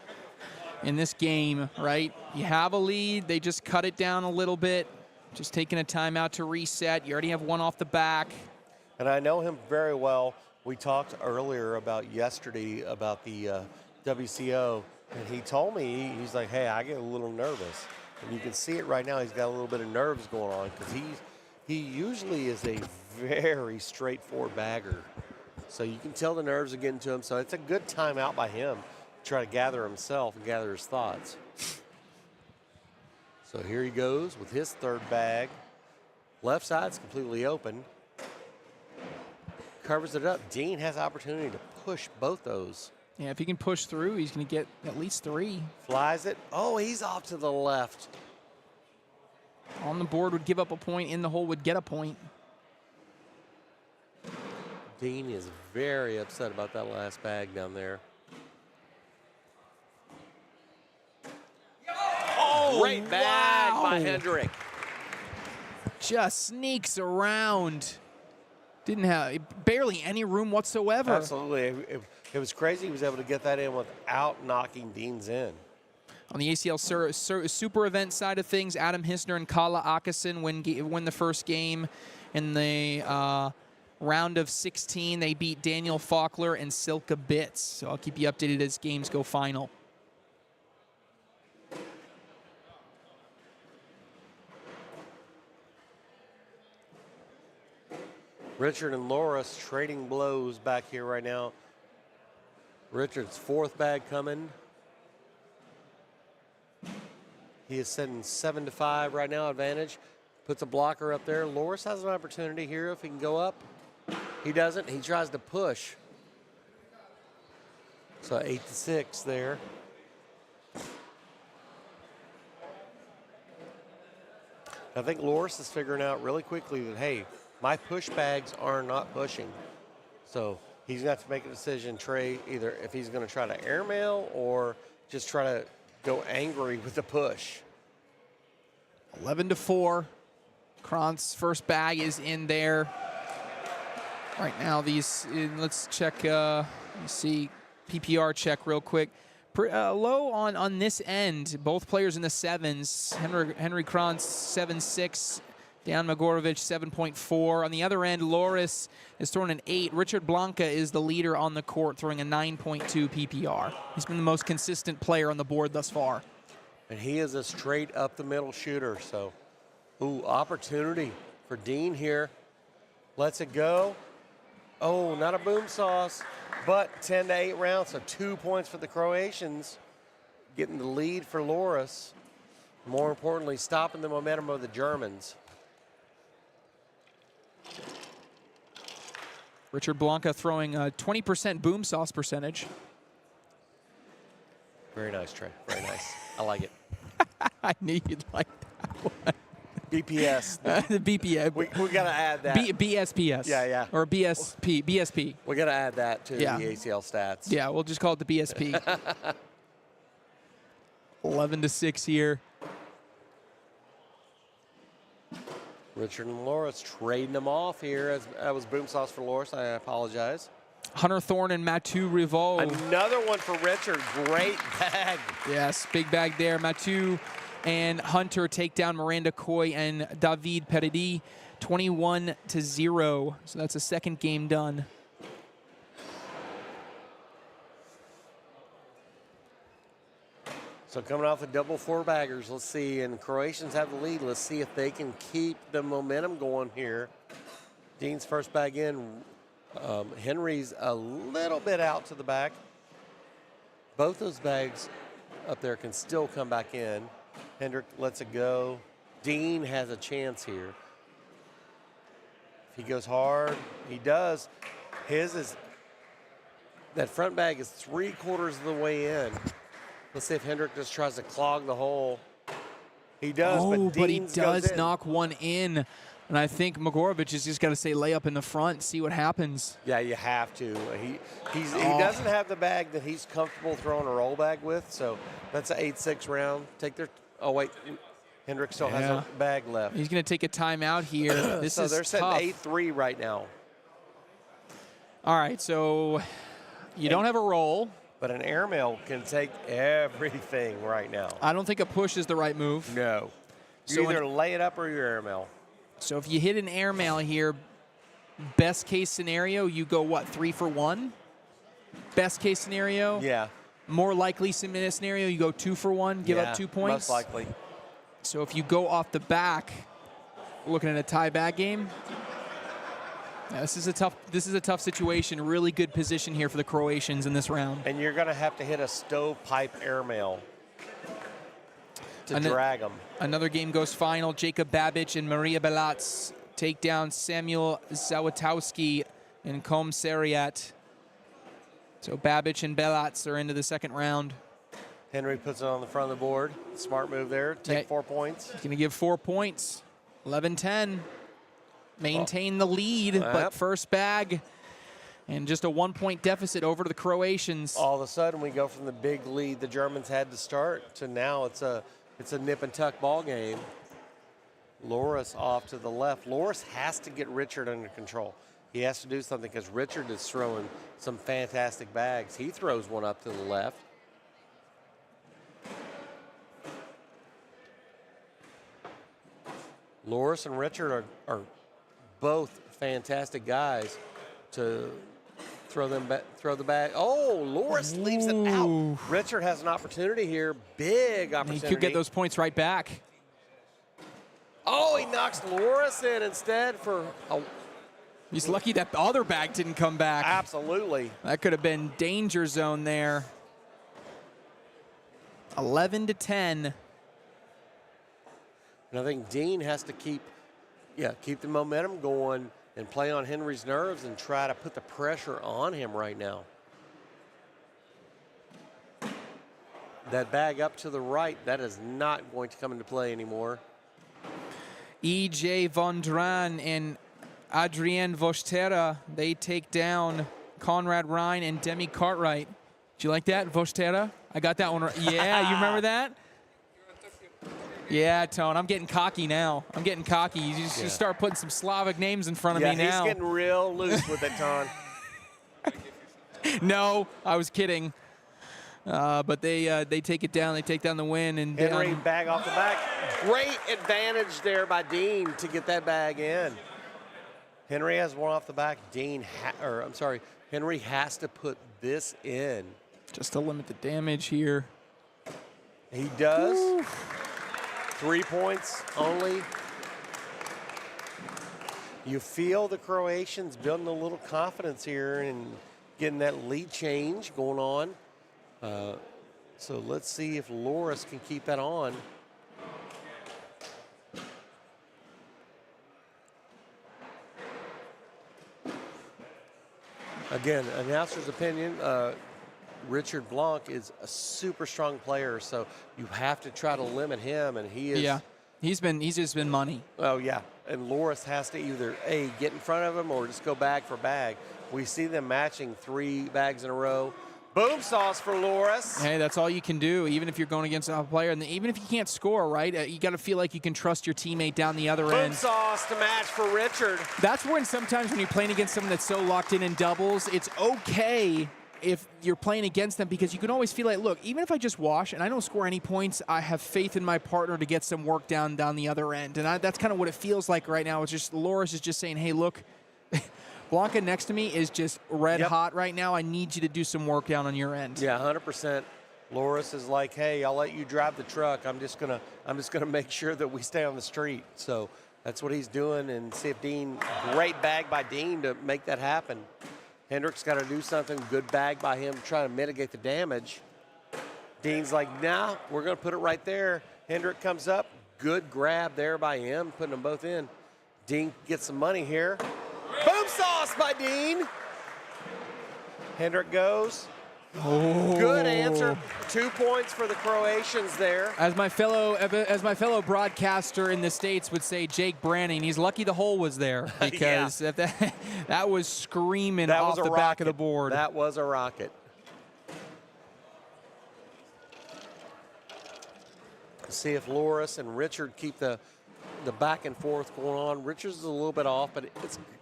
Speaker 1: game, right? You have a lead, they just cut it down a little bit, just taking a timeout to reset. You already have one off the back.
Speaker 3: And I know him very well. We talked earlier about yesterday about the WCO, and he told me, he's like, hey, I get a little nervous. And you can see it right now. He's got a little bit of nerves going on because he usually is a very straightforward bagger. So you can tell the nerves are getting to him. So it's a good timeout by him to try to gather himself and gather his thoughts. So here he goes with his third bag. Left side's completely open. Covers it up. Dean has opportunity to push both those.
Speaker 1: Yeah, if he can push through, he's going to get at least 3.
Speaker 3: Flies it. Oh, he's off to the left.
Speaker 1: On the board would give up a point. In the hole would get a point.
Speaker 3: Dean is very upset about that last bag down there. Oh, great bag by Hendrick.
Speaker 1: Just sneaks around. Didn't have barely any room whatsoever.
Speaker 3: Absolutely. It was crazy he was able to get that in without knocking Dean's in.
Speaker 1: On the ACL Super Event side of things, Adam Hisner and Kala Akasen win the first game. In the round of 16, they beat Daniel Faulkner and Silke Bits. So I'll keep you updated as games go final.
Speaker 3: Richard and Loris trading blows back here right now. Richard's fourth bag coming. He is setting 7-5 right now, advantage. Puts a blocker up there. Loris has an opportunity here if he can go up. He doesn't. He tries to push. So 8-6 there. I think Loris is figuring out really quickly that, hey, my push bags are not pushing. So he's got to make a decision, Trey, either if he's going to try to airmail or just try to go angry with the push.
Speaker 1: 11-4. Kron's first bag is in there. Right now, let's check, let's see, PPR check real quick. Low on this end, both players in the 7s. Henry Kron's 7.6. Dan Magorovich 7.4. On the other end, Loris is throwing an 8. Richard Blanca is the leader on the court, throwing a 9.2 PPR. He's been the most consistent player on the board thus far.
Speaker 3: And he is a straight up the middle shooter. So, opportunity for Dean here. Lets it go. Oh, not a boom sauce, but 10-8 rounds, so 2 points for the Croatians. Getting the lead for Loris. More importantly, stopping the momentum of the Germans.
Speaker 1: Richard Blanca throwing a 20% boom sauce percentage.
Speaker 3: Very nice, Trey. Very nice. I like it.
Speaker 1: I knew you'd like that one.
Speaker 3: BPS.
Speaker 1: The BPS.
Speaker 3: We got to add that.
Speaker 1: BSPS.
Speaker 3: Yeah, yeah.
Speaker 1: Or BSP.
Speaker 3: We got to add that to
Speaker 1: Yeah.
Speaker 3: the ACL stats.
Speaker 1: Yeah, we'll just call it the BSP. 11-6 here.
Speaker 3: Richard and Loris trading them off here. As that was boom sauce for Loris. I apologize.
Speaker 1: Hunter Thorne and Mathieu Rivaux.
Speaker 3: Another one for Richard. Great bag.
Speaker 1: Yes, big bag there. Mathieu and Hunter take down Miranda Coy and David Peredi, 21-0. So that's a second game done.
Speaker 3: So coming off the double four-baggers, let's see. And Croatians have the lead. Let's see if they can keep the momentum going here. Dean's first bag in. Henry's a little bit out to the back. Both those bags up there can still come back in. Hendrick lets it go. Dean has a chance here. If he goes hard, he does. His is, that front bag is 3/4 of the way in. Let's see if Hendrick just tries to clog the hole. He does,
Speaker 1: Oh,
Speaker 3: but
Speaker 1: but he
Speaker 3: Dean's
Speaker 1: does
Speaker 3: goes in.
Speaker 1: knock one in. And I think Mogorovic has just got to say lay up in the front, see what happens.
Speaker 3: Yeah, you have to. He doesn't have the bag that he's comfortable throwing a roll bag with, so that's an 8-6 round. Take their. Oh wait, Hendrick still has a bag left.
Speaker 1: He's going to take a timeout here. This
Speaker 3: so
Speaker 1: is
Speaker 3: they're
Speaker 1: tough.
Speaker 3: setting 8-3 right now.
Speaker 1: All right, so you don't have a roll.
Speaker 3: But an airmail can take everything right now.
Speaker 1: I don't think a push is the right move.
Speaker 3: No. You
Speaker 1: So
Speaker 3: either lay it up or you airmail.
Speaker 1: So if you hit an airmail here, best case scenario, you go what, 3 for 1? Best case scenario?
Speaker 3: Yeah.
Speaker 1: More likely scenario, you go 2 for 1, give up 2 points?
Speaker 3: Most likely.
Speaker 1: So if you go off the back, looking at a tie back game, yeah, this is a tough situation. Really good position here for the Croatians in this round.
Speaker 3: And you're going to have to hit a stovepipe airmail to drag them.
Speaker 1: Another game goes final. Jacob Babic and Maria Belats take down Samuel Zawatowski and Kom Seriat. So Babic and Belats are into the second round.
Speaker 3: Henry puts it on the front of the board. Smart move there. Take 4 points.
Speaker 1: He's going to give 4 points. 11-10. Maintain the lead, but first bag and just a 1-point deficit over to the Croatians.
Speaker 3: All of a sudden, we go from the big lead the Germans had to start to now it's a nip and tuck ball game. Loris off to the left. Loris has to get Richard under control. He has to do something because Richard is throwing some fantastic bags. He throws one up to the left. Loris and Richard are both fantastic guys to throw the bag. Oh, Loris leaves it out. Richard has an opportunity here. Big opportunity.
Speaker 1: He could get those points right back.
Speaker 3: Oh, he knocks Loris in instead for a.
Speaker 1: He's lucky that the other bag didn't come back.
Speaker 3: Absolutely.
Speaker 1: That could have been danger zone there. 11-10.
Speaker 3: And I think Dean has to keep the momentum going and play on Henry's nerves and try to put the pressure on him right now. That bag up to the right, that is not going to come into play anymore.
Speaker 1: E.J. Von Dran and Adrien Vostera, they take down Conrad Ryan and Demi Cartwright. Did you like that, Vostera? I got that one right. Yeah, you remember that? Yeah, Tone, I'm getting cocky now. I'm getting cocky. You just start putting some Slavic names in front of me now.
Speaker 3: Yeah, he's getting real loose with it, Ton.
Speaker 1: No, I was kidding. But they take it down. They take down the win. And
Speaker 3: Henry bag off the back. Great advantage there by Dean to get that bag in. Henry has one off the back. Henry has to put this in.
Speaker 1: Just to limit the damage here.
Speaker 3: He does.
Speaker 1: Woo.
Speaker 3: 3 points only. You feel the Croatians building a little confidence here and getting that lead change going on. So let's see if Loris can keep that on. Again, announcer's opinion, Richard Blanc is a super strong player, so you have to try to limit him, and he is.
Speaker 1: Yeah, he's just been money.
Speaker 3: Oh, yeah. And Loris has to either, A, get in front of him or just go bag for bag. We see them matching 3 bags in a row. Boom sauce for Loris.
Speaker 1: Hey, that's all you can do, even if you're going against a player. And even if you can't score, right, you got to feel like you can trust your teammate down the other
Speaker 3: Boom
Speaker 1: end.
Speaker 3: sauce to match for Richard.
Speaker 1: That's when sometimes when you're playing against someone that's so locked in doubles, it's okay if you're playing against them because you can always feel like, look, even if I just wash and I don't score any points, I have faith in my partner to get some work down the other end. And that's kind of what it feels like right now. It's just Loris is just saying, hey, look, Blanca next to me is just red hot right now. I need you to do some work down on your end.
Speaker 3: Yeah, 100%. Loris is like, hey, I'll let you drive the truck. I'm just gonna make sure that we stay on the street. So that's what he's doing. And see if Dean, great bag by Dean to make that happen. Hendrick's got to do something. Good bag by him trying to mitigate the damage. Dean's like, nah, we're going to put it right there. Hendrick comes up. Good grab there by him, putting them both in. Dean gets some money here. Boom sauce by Dean. Hendrick goes.
Speaker 1: Oh.
Speaker 3: Good answer. 2 points for the Croatians there.
Speaker 1: As my fellow broadcaster in the States would say, Jake Branning, he's lucky the hole was there because that was screaming off the back of the board.
Speaker 3: That was a rocket. See if Loris and Richard keep the back and forth going on. Richard's is a little bit off, but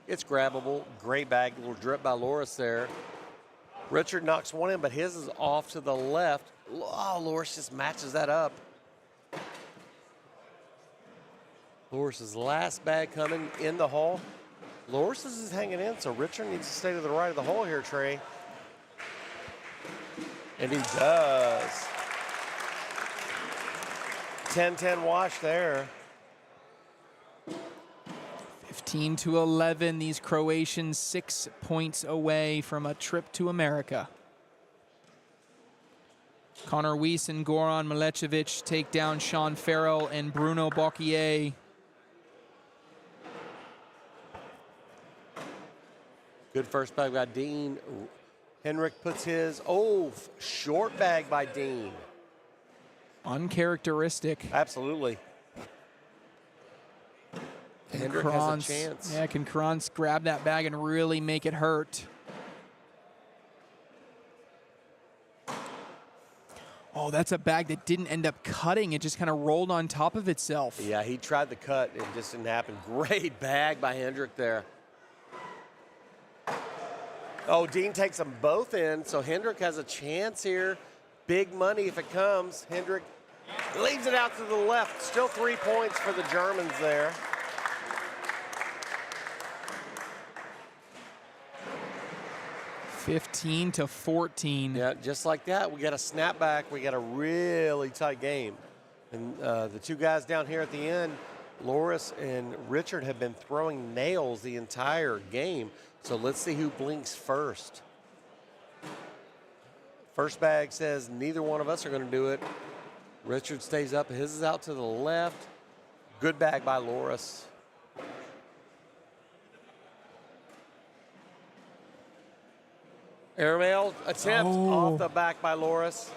Speaker 3: it's grabbable. Great bag, little drip by Loris there. Richard knocks one in, but his is off to the left. Oh, Loris just matches that up. Loris's last bag coming in the hole. Loris's is hanging in, so Richard needs to stay to the right of the hole here, Trey. And he does. 10-10 wash there.
Speaker 1: 15-11, these Croatians 6 points away from a trip to America. Connor Weiss and Goran Milecevic take down Sean Farrell and Bruno Bocquier.
Speaker 3: Good first bag by Dean. Henrik puts his, short bag by Dean.
Speaker 1: Uncharacteristic.
Speaker 3: Absolutely. Hendrick has a chance.
Speaker 1: Yeah, can Kranz grab that bag and really make it hurt? Oh, that's a bag that didn't end up cutting. It just kind of rolled on top of itself.
Speaker 3: Yeah, he tried the cut. It just didn't happen. Great bag by Hendrick there. Oh, Dean takes them both in, so Hendrick has a chance here. Big money if it comes. Hendrick leaves it out to the left. Still 3 points for the Germans there.
Speaker 1: (15-14).
Speaker 3: Yeah, just like that, we got a snapback. We got a really tight game. And the two guys down here at the end, Loris and Richard, have been throwing nails the entire game. So let's see who blinks first. First bag says neither one of us are going to do it. Richard stays up. His is out to the left. Good bag by Loris. Airmail attempt off the back by Loris.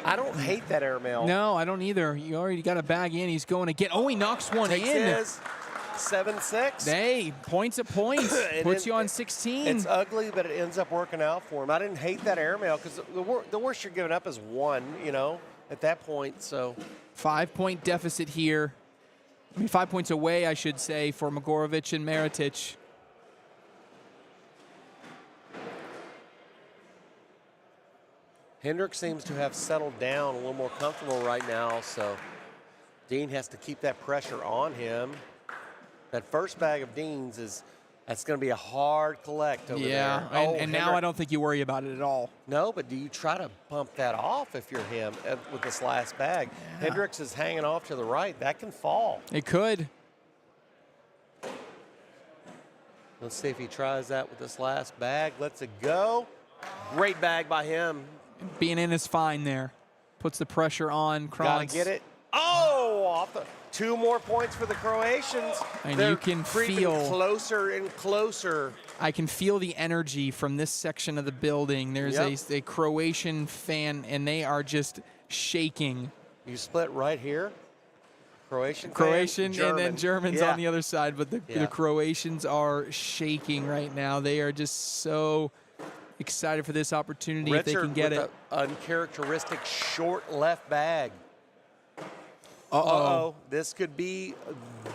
Speaker 3: I don't hate that airmail.
Speaker 1: No, I don't either. You already got a bag in. He's going to get. Oh, he knocks one
Speaker 3: Takes
Speaker 1: in.
Speaker 3: his 7-6.
Speaker 1: Hey, points at points. Puts you on 16.
Speaker 3: It's ugly, but it ends up working out for him. I didn't hate that airmail because the worst you're giving up is 1, at that point. So
Speaker 1: 5-point deficit here. 5 points away, I should say, for Mogorovic and Meritic.
Speaker 3: Hendrick seems to have settled down a little more comfortable right now, so Dean has to keep that pressure on him. That first bag of Dean's that's going to be a hard collect over there.
Speaker 1: Yeah, and now I don't think you worry about it at all.
Speaker 3: No, but do you try to bump that off if you're him with this last bag? Yeah. Hendricks is hanging off to the right. That can fall.
Speaker 1: It could.
Speaker 3: Let's see if he tries that with this last bag. Lets it go. Great bag by him.
Speaker 1: Being in is fine there. Puts the pressure on Kranz.
Speaker 3: Gotta get it. Oh, off the 2 more points for the Croatians.
Speaker 1: And
Speaker 3: They're
Speaker 1: you can
Speaker 3: creeping
Speaker 1: feel
Speaker 3: closer and closer.
Speaker 1: I can feel the energy from this section of the building. There's a Croatian fan, and they are just shaking.
Speaker 3: You split right here. Croatian,
Speaker 1: And then Germans on the other side, but the
Speaker 3: Yeah.
Speaker 1: Croatians are shaking right now. They are just so excited for this opportunity if they can get it.
Speaker 3: Uncharacteristic short left bag.
Speaker 1: Uh-oh.
Speaker 3: This could be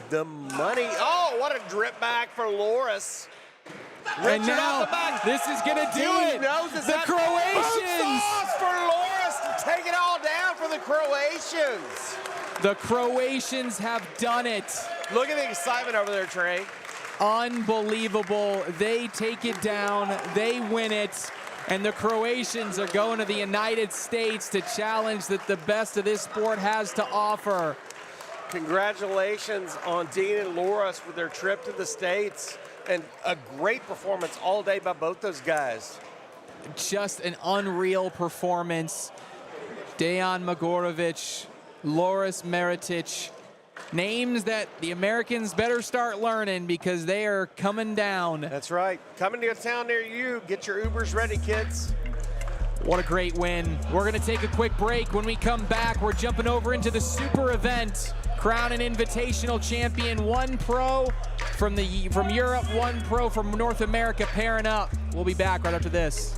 Speaker 3: the money. Oh, what a drip back for Loris.
Speaker 1: And
Speaker 3: Richard
Speaker 1: now
Speaker 3: off the back.
Speaker 1: this is going to do
Speaker 3: He
Speaker 1: it.
Speaker 3: knows it's
Speaker 1: The
Speaker 3: that
Speaker 1: Croatians.
Speaker 3: sauce for Loris to take it all down for the Croatians.
Speaker 1: The Croatians have done it.
Speaker 3: Look at the excitement over there, Trey.
Speaker 1: Unbelievable. They take it down. They win it. And the Croatians are going to the United States to challenge that the best of this sport has to offer.
Speaker 3: Congratulations on Dean and Loris with their trip to the States. And a great performance all day by both those guys.
Speaker 1: Just an unreal performance. Dejan Mogorovic, Loris Meritic, names that the Americans better start learning because they are coming down.
Speaker 3: That's right. Coming to a town near you. Get your Ubers ready, kids.
Speaker 1: What a great win. We're going to take a quick break. When we come back, we're jumping over into the super event. Crown an invitational champion, 1 pro from Europe, 1 pro from North America pairing up. We'll be back right after this.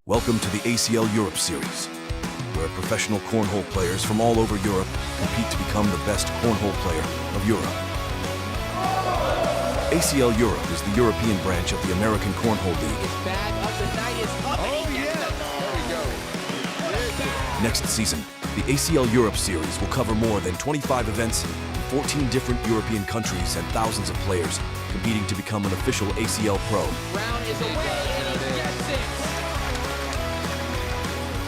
Speaker 2: Welcome to the ACL Europe Series, where professional cornhole players from all over Europe compete to become the best cornhole player of Europe. ACL Europe is the European branch of the American Cornhole League.
Speaker 1: Bag of the night is up.
Speaker 7: Oh, yeah. There we go.
Speaker 2: Next season, the ACL Europe Series will cover more than 25 events in 14 different European countries and thousands of players competing to become an official ACL pro.
Speaker 1: Brown is away and he gets it.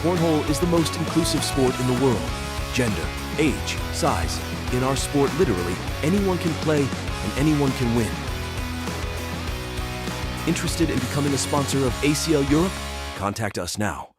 Speaker 2: Cornhole is the most inclusive sport in the world. Gender, age, size. In our sport, literally, anyone can play and anyone can win. Interested in becoming a sponsor of ACL Europe? Contact us now.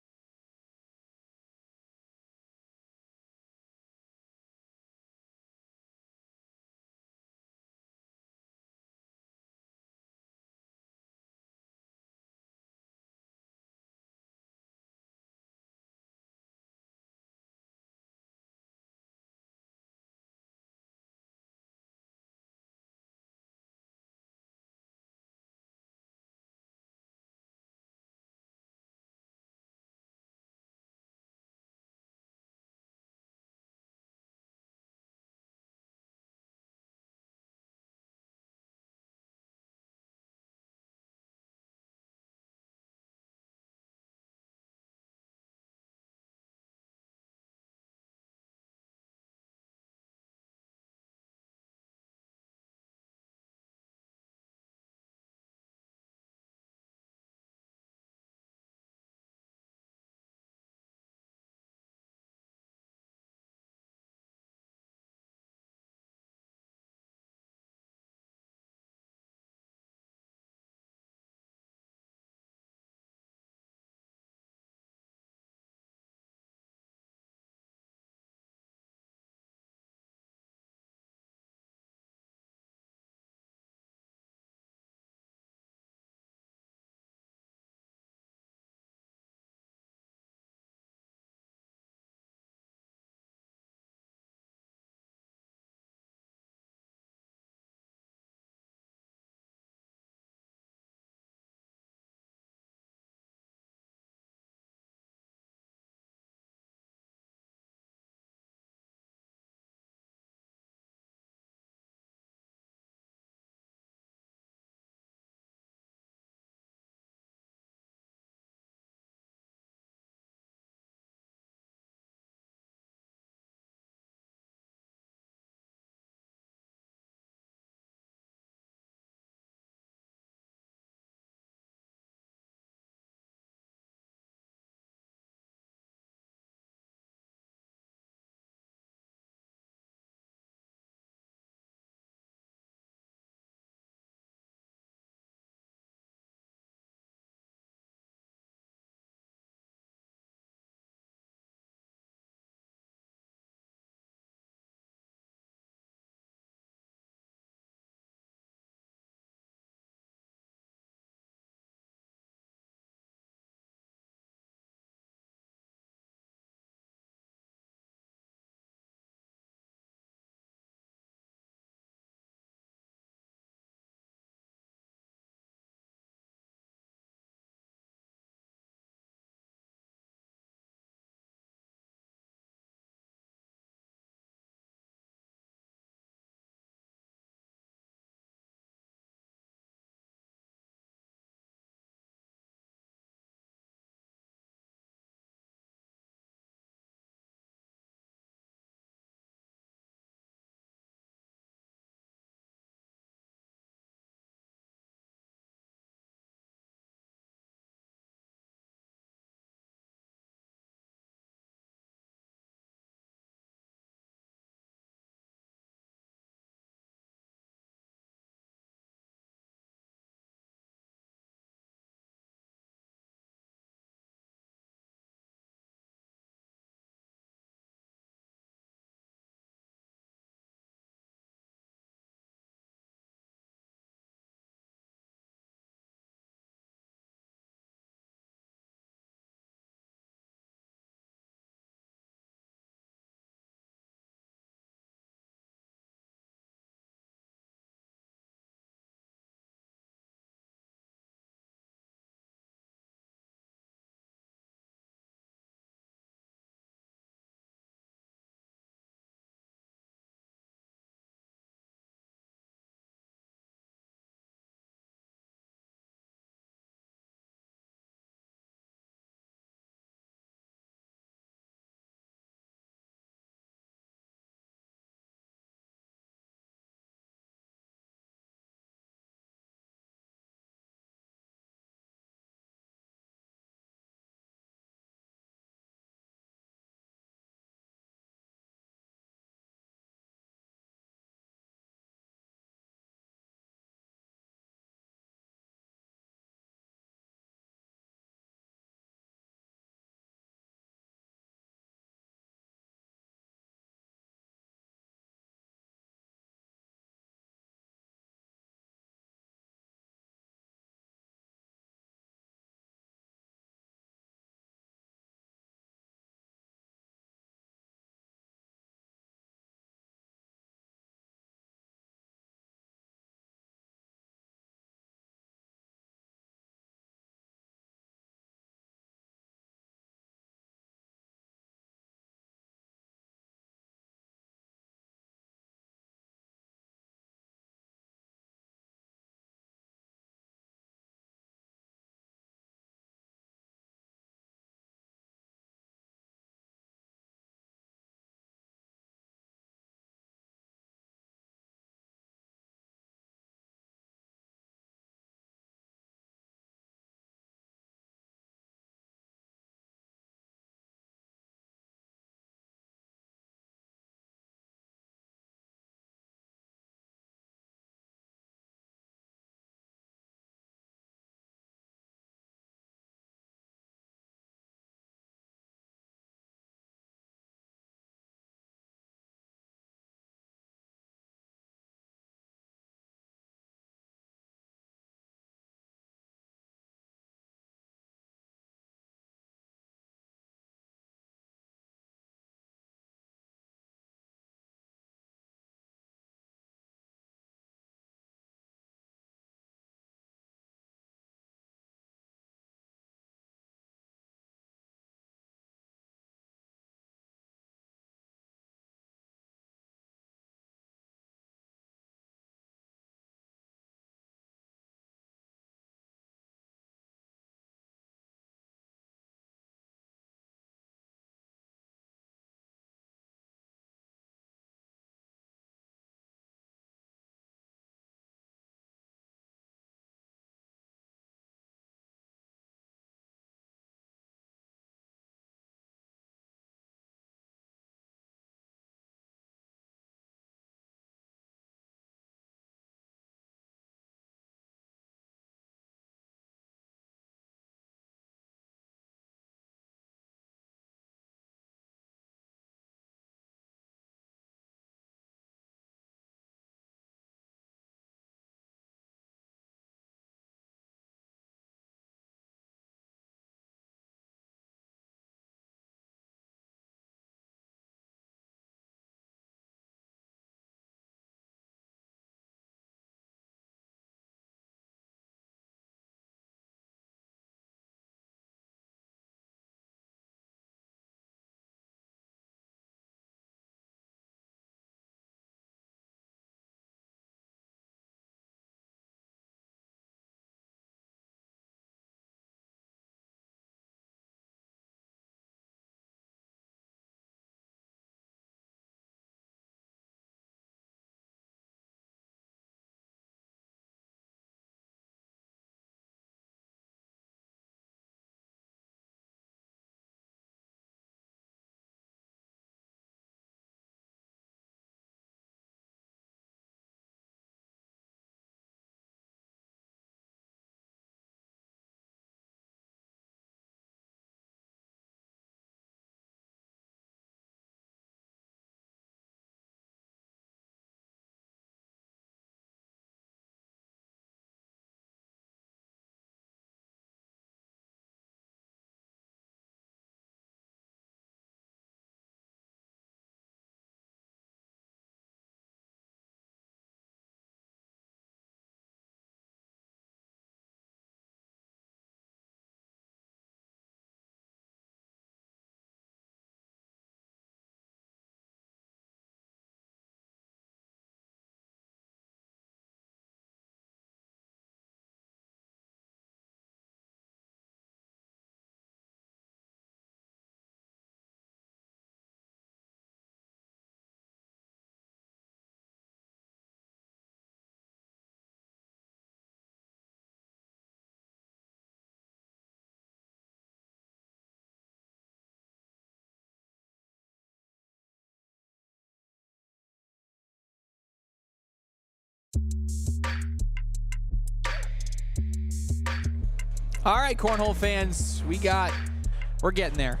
Speaker 1: All right, Cornhole fans, we're getting there.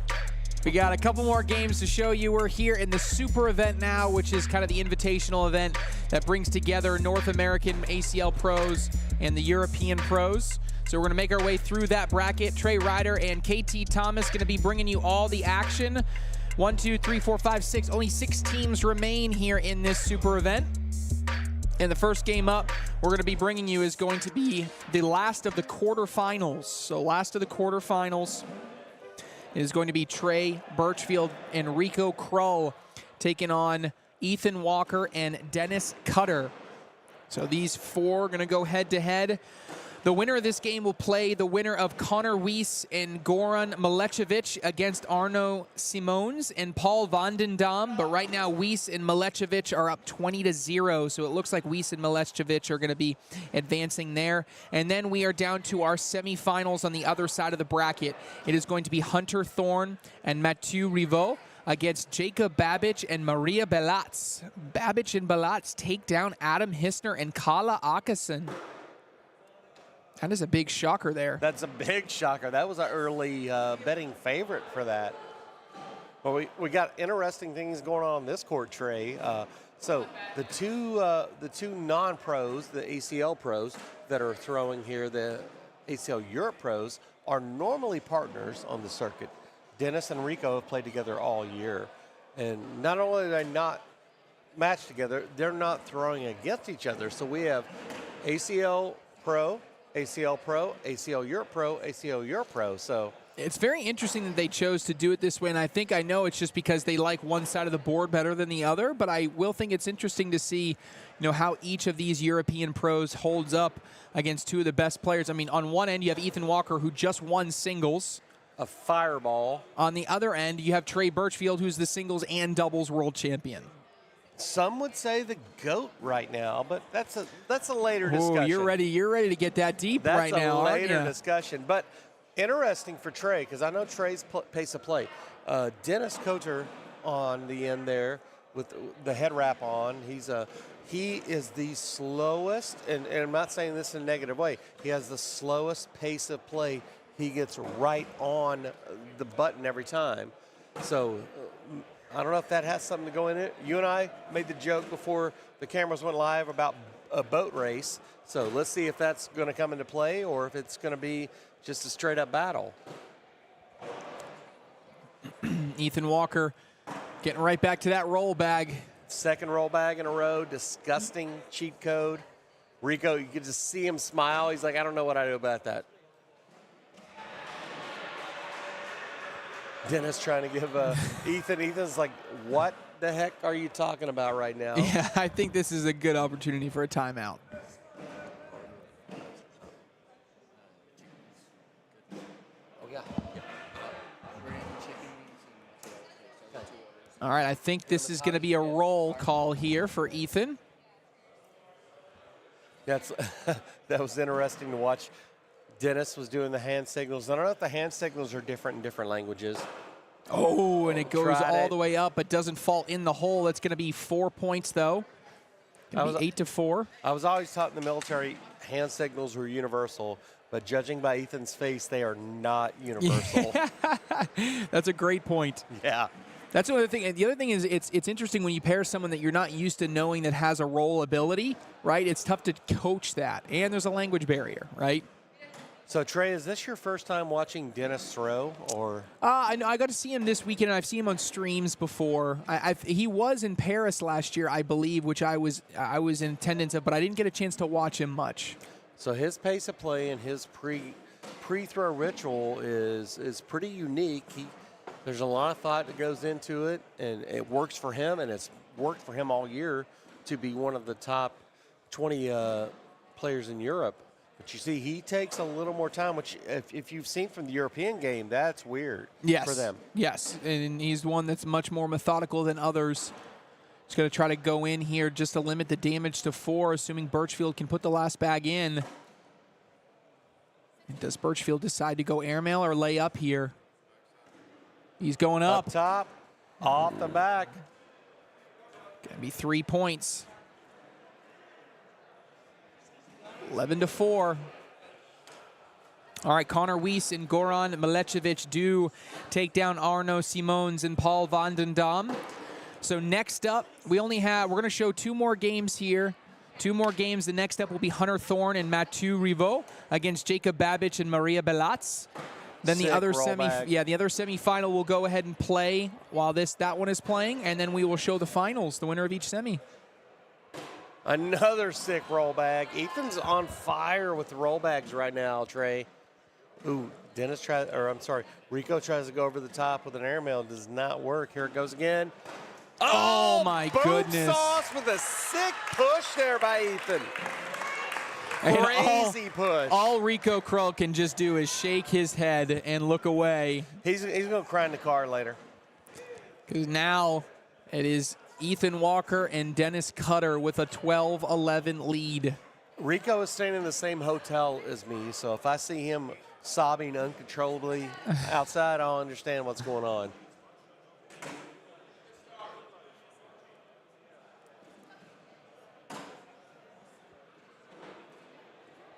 Speaker 1: We got a couple more games to show you. We're here in the Super event now, which is kind of the invitational event that brings together North American ACL pros and the European pros. So we're going to make our way through that bracket. Trey Ryder and KT Thomas going to be bringing you all the action. 1, 2, 3, 4, 5, 6. Only 6 teams remain here in this Super event. And the first game up we're going to be bringing you is going to be the last of the quarterfinals. So last of the quarterfinals is going to be Trey Birchfield and Rico Krull taking on Ethan Walker and Dennis Cutter. So these 4 are going to go head-to-head. The winner of this game will play the winner of Connor Weiss and Goran Milecevic against Arno Simons and Paul Vandendam. But right now, Weiss and Milecevic are up 20-0. So it looks like Weiss and Milecevic are going to be advancing there. And then we are down to our semifinals on the other side of the bracket. It is going to be Hunter Thorne and Mathieu Rivaux against Jacob Babic and Maria Belatz. Babic and Belatz take down Adam Hissner and Kala Akasen. That is a big shocker there.
Speaker 3: That's a big shocker. That was an early betting favorite for that. But we got interesting things going on this court, Trey. So the two non-pros, the ACL pros that are throwing here, the ACL Europe pros, are normally partners on the circuit. Dennis and Rico have played together all year. And not only are they not matched together, they're not throwing against each other. So we have ACL Pro, ACL Pro, ACL Europe Pro, ACL Europe Pro. So
Speaker 1: it's very interesting that they chose to do it this way, and I know it's just because they like one side of the board better than the other, but I will think it's interesting to see, how each of these European pros holds up against 2 of the best players. I mean, on one end, you have Ethan Walker, who just won singles.
Speaker 3: A fireball.
Speaker 1: On the other end, you have Trey Birchfield, who's the singles and doubles world champion.
Speaker 3: Some would say the GOAT right now, but that's a later discussion.
Speaker 1: You're ready to get that deep right now,
Speaker 3: That's a later
Speaker 1: aren't you?
Speaker 3: discussion. But interesting for Trey, because I know Trey's pace of play. Dennis Coter on the end there with the head wrap on. He is the slowest, and I'm not saying this in a negative way. He has the slowest pace of play. He gets right on the button every time. So I don't know if that has something to go in it. You and I made the joke before the cameras went live about a boat race. So let's see if that's going to come into play or if it's going to be just a straight-up battle.
Speaker 1: Ethan Walker getting right back to that roll bag.
Speaker 3: Second roll bag in a row. Disgusting cheat code. Rico, you could just see him smile. He's like, I don't know what I do about that. Dennis trying to give Ethan. Ethan's like, what the heck are you talking about right now?
Speaker 1: Yeah, I think this is a good opportunity for a timeout.
Speaker 3: Oh, yeah.
Speaker 1: All right, I think this is going to be a roll call here for Ethan.
Speaker 3: That was interesting to watch. Dennis was doing the hand signals. I don't know if the hand signals are different in different languages.
Speaker 1: Oh, and it goes
Speaker 3: Tried
Speaker 1: all
Speaker 3: it.
Speaker 1: the way up, but doesn't fall in the hole. That's going to be 4 points, though. Going to be 8-4.
Speaker 3: I was always taught in the military hand signals were universal, but judging by Ethan's face, they are not universal.
Speaker 1: That's a great point.
Speaker 3: Yeah.
Speaker 1: That's another thing. And the other thing is it's interesting when you pair someone that you're not used to knowing that has a roll ability, right? It's tough to coach that. And there's a language barrier, right?
Speaker 3: So, Trey, is this your first time watching Dennis throw, or?
Speaker 1: I know I got to see him this weekend, and I've seen him on streams before. He was in Paris last year, I believe, which I was in attendance of, but I didn't get a chance to watch him much.
Speaker 3: So his pace of play and his pre-throw ritual is pretty unique. There's a lot of thought that goes into it, and it works for him, and it's worked for him all year to be one of the top 20 players in Europe. But you see, he takes a little more time, which if you've seen from the European game, that's weird for them.
Speaker 1: Yes, and he's one that's much more methodical than others. He's going to try to go in here just to limit the damage to 4, assuming Birchfield can put the last bag in. And does Birchfield decide to go airmail or lay up here? He's going up.
Speaker 3: Up top, off the back.
Speaker 1: Going to be 3 points. 11-4. All right, Connor Weiss and Goran Milecevic do take down Arno Simons and Paul van den Dam. So next up, we're going to show 2 more games here. 2 more games. The next up will be Hunter Thorne and Mathieu Rivaux against Jacob Babic and Maria Belatz. Then the other semifinal will go ahead and play while that one is playing, and then we will show the finals, the winner of each semi.
Speaker 3: Another sick roll bag. Ethan's on fire with the roll bags right now, Trey. Ooh, Rico tries to go over the top with an airmail. Does not work. Here it goes again.
Speaker 1: Oh my goodness.
Speaker 3: Sauce with a sick push there by Ethan. Crazy push.
Speaker 1: All Rico Krull can just do is shake his head and look away.
Speaker 3: He's going to cry in the car later.
Speaker 1: Because now it is Ethan Walker and Dennis Cutter with a 12-11 lead.
Speaker 3: Rico is staying in the same hotel as me, so if I see him sobbing uncontrollably outside, I'll understand what's going on.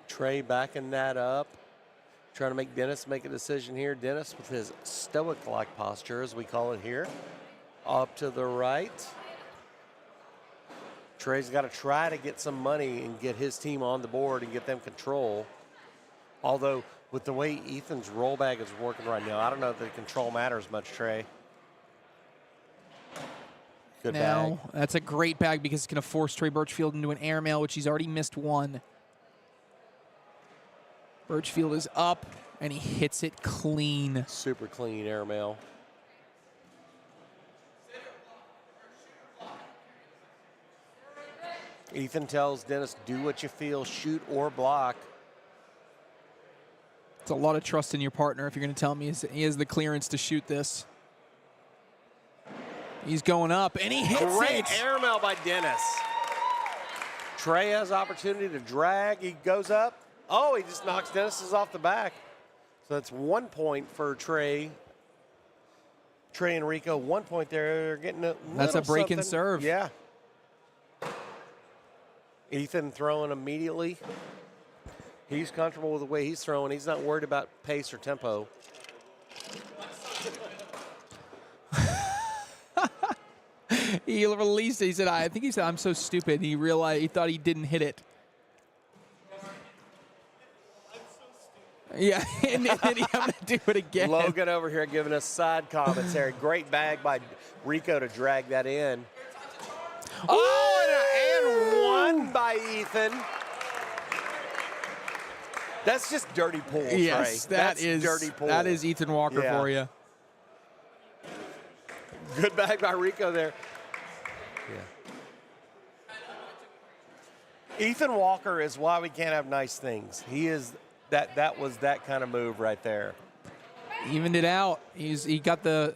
Speaker 3: Trey backing that up, trying to make Dennis make a decision here. Dennis with his stoic-like posture, as we call it here, up to the right. Trey's got to try to get some money and get his team on the board and get them control. Although, with the way Ethan's roll bag is working right now, I don't know if the control matters much, Trey. Good bag.
Speaker 1: That's a great bag because it's going to force Trey Birchfield into an airmail, which he's already missed one. Birchfield is up, and he hits it clean.
Speaker 3: Super clean airmail. Ethan tells Dennis, do what you feel, shoot or block.
Speaker 1: It's a lot of trust in your partner if you're going to tell me he has the clearance to shoot this. He's going up, and he hits it.
Speaker 3: Great airmail by Dennis. Trey has opportunity to drag. He goes up. Oh, he just knocks Dennis's off the back. So that's 1 point for Trey. Trey and Rico, 1 point there. They're getting
Speaker 1: That's a break
Speaker 3: something.
Speaker 1: and serve.
Speaker 3: Yeah. Ethan throwing immediately. He's comfortable with the way he's throwing. He's not worried about pace or tempo.
Speaker 1: He released it. He said, I think he said, I'm so stupid. He realized he thought he didn't hit it. Yeah, and then I'm going to do it again.
Speaker 3: Logan over here giving us side commentary. Great bag by Rico to drag that in. Oh, and one by Ethan. That's just dirty pool,
Speaker 1: yes,
Speaker 3: Trey.
Speaker 1: That's
Speaker 3: dirty pool.
Speaker 1: That is Ethan Walker for you.
Speaker 3: Good bag by Rico there. Yeah. Ethan Walker is why we can't have nice things. He is that was that kind of move right there.
Speaker 1: Evened it out. He got the.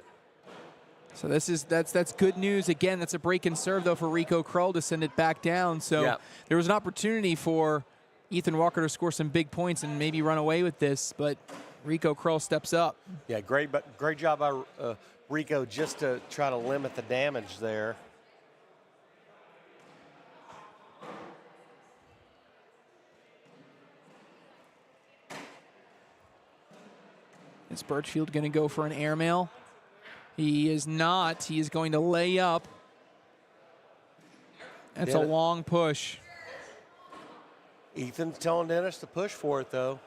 Speaker 1: So that's good news. Again, that's a break and serve though for Rico Krull to send it back down. So there was an opportunity for Ethan Walker to score some big points and maybe run away with this, but Rico Krull steps up.
Speaker 3: Yeah, great job by Rico just to try to limit the damage there.
Speaker 1: Is Birchfield going to go for an airmail? He is not. He is going to lay up. That's a long push.
Speaker 3: Ethan's telling Dennis to push for it, though.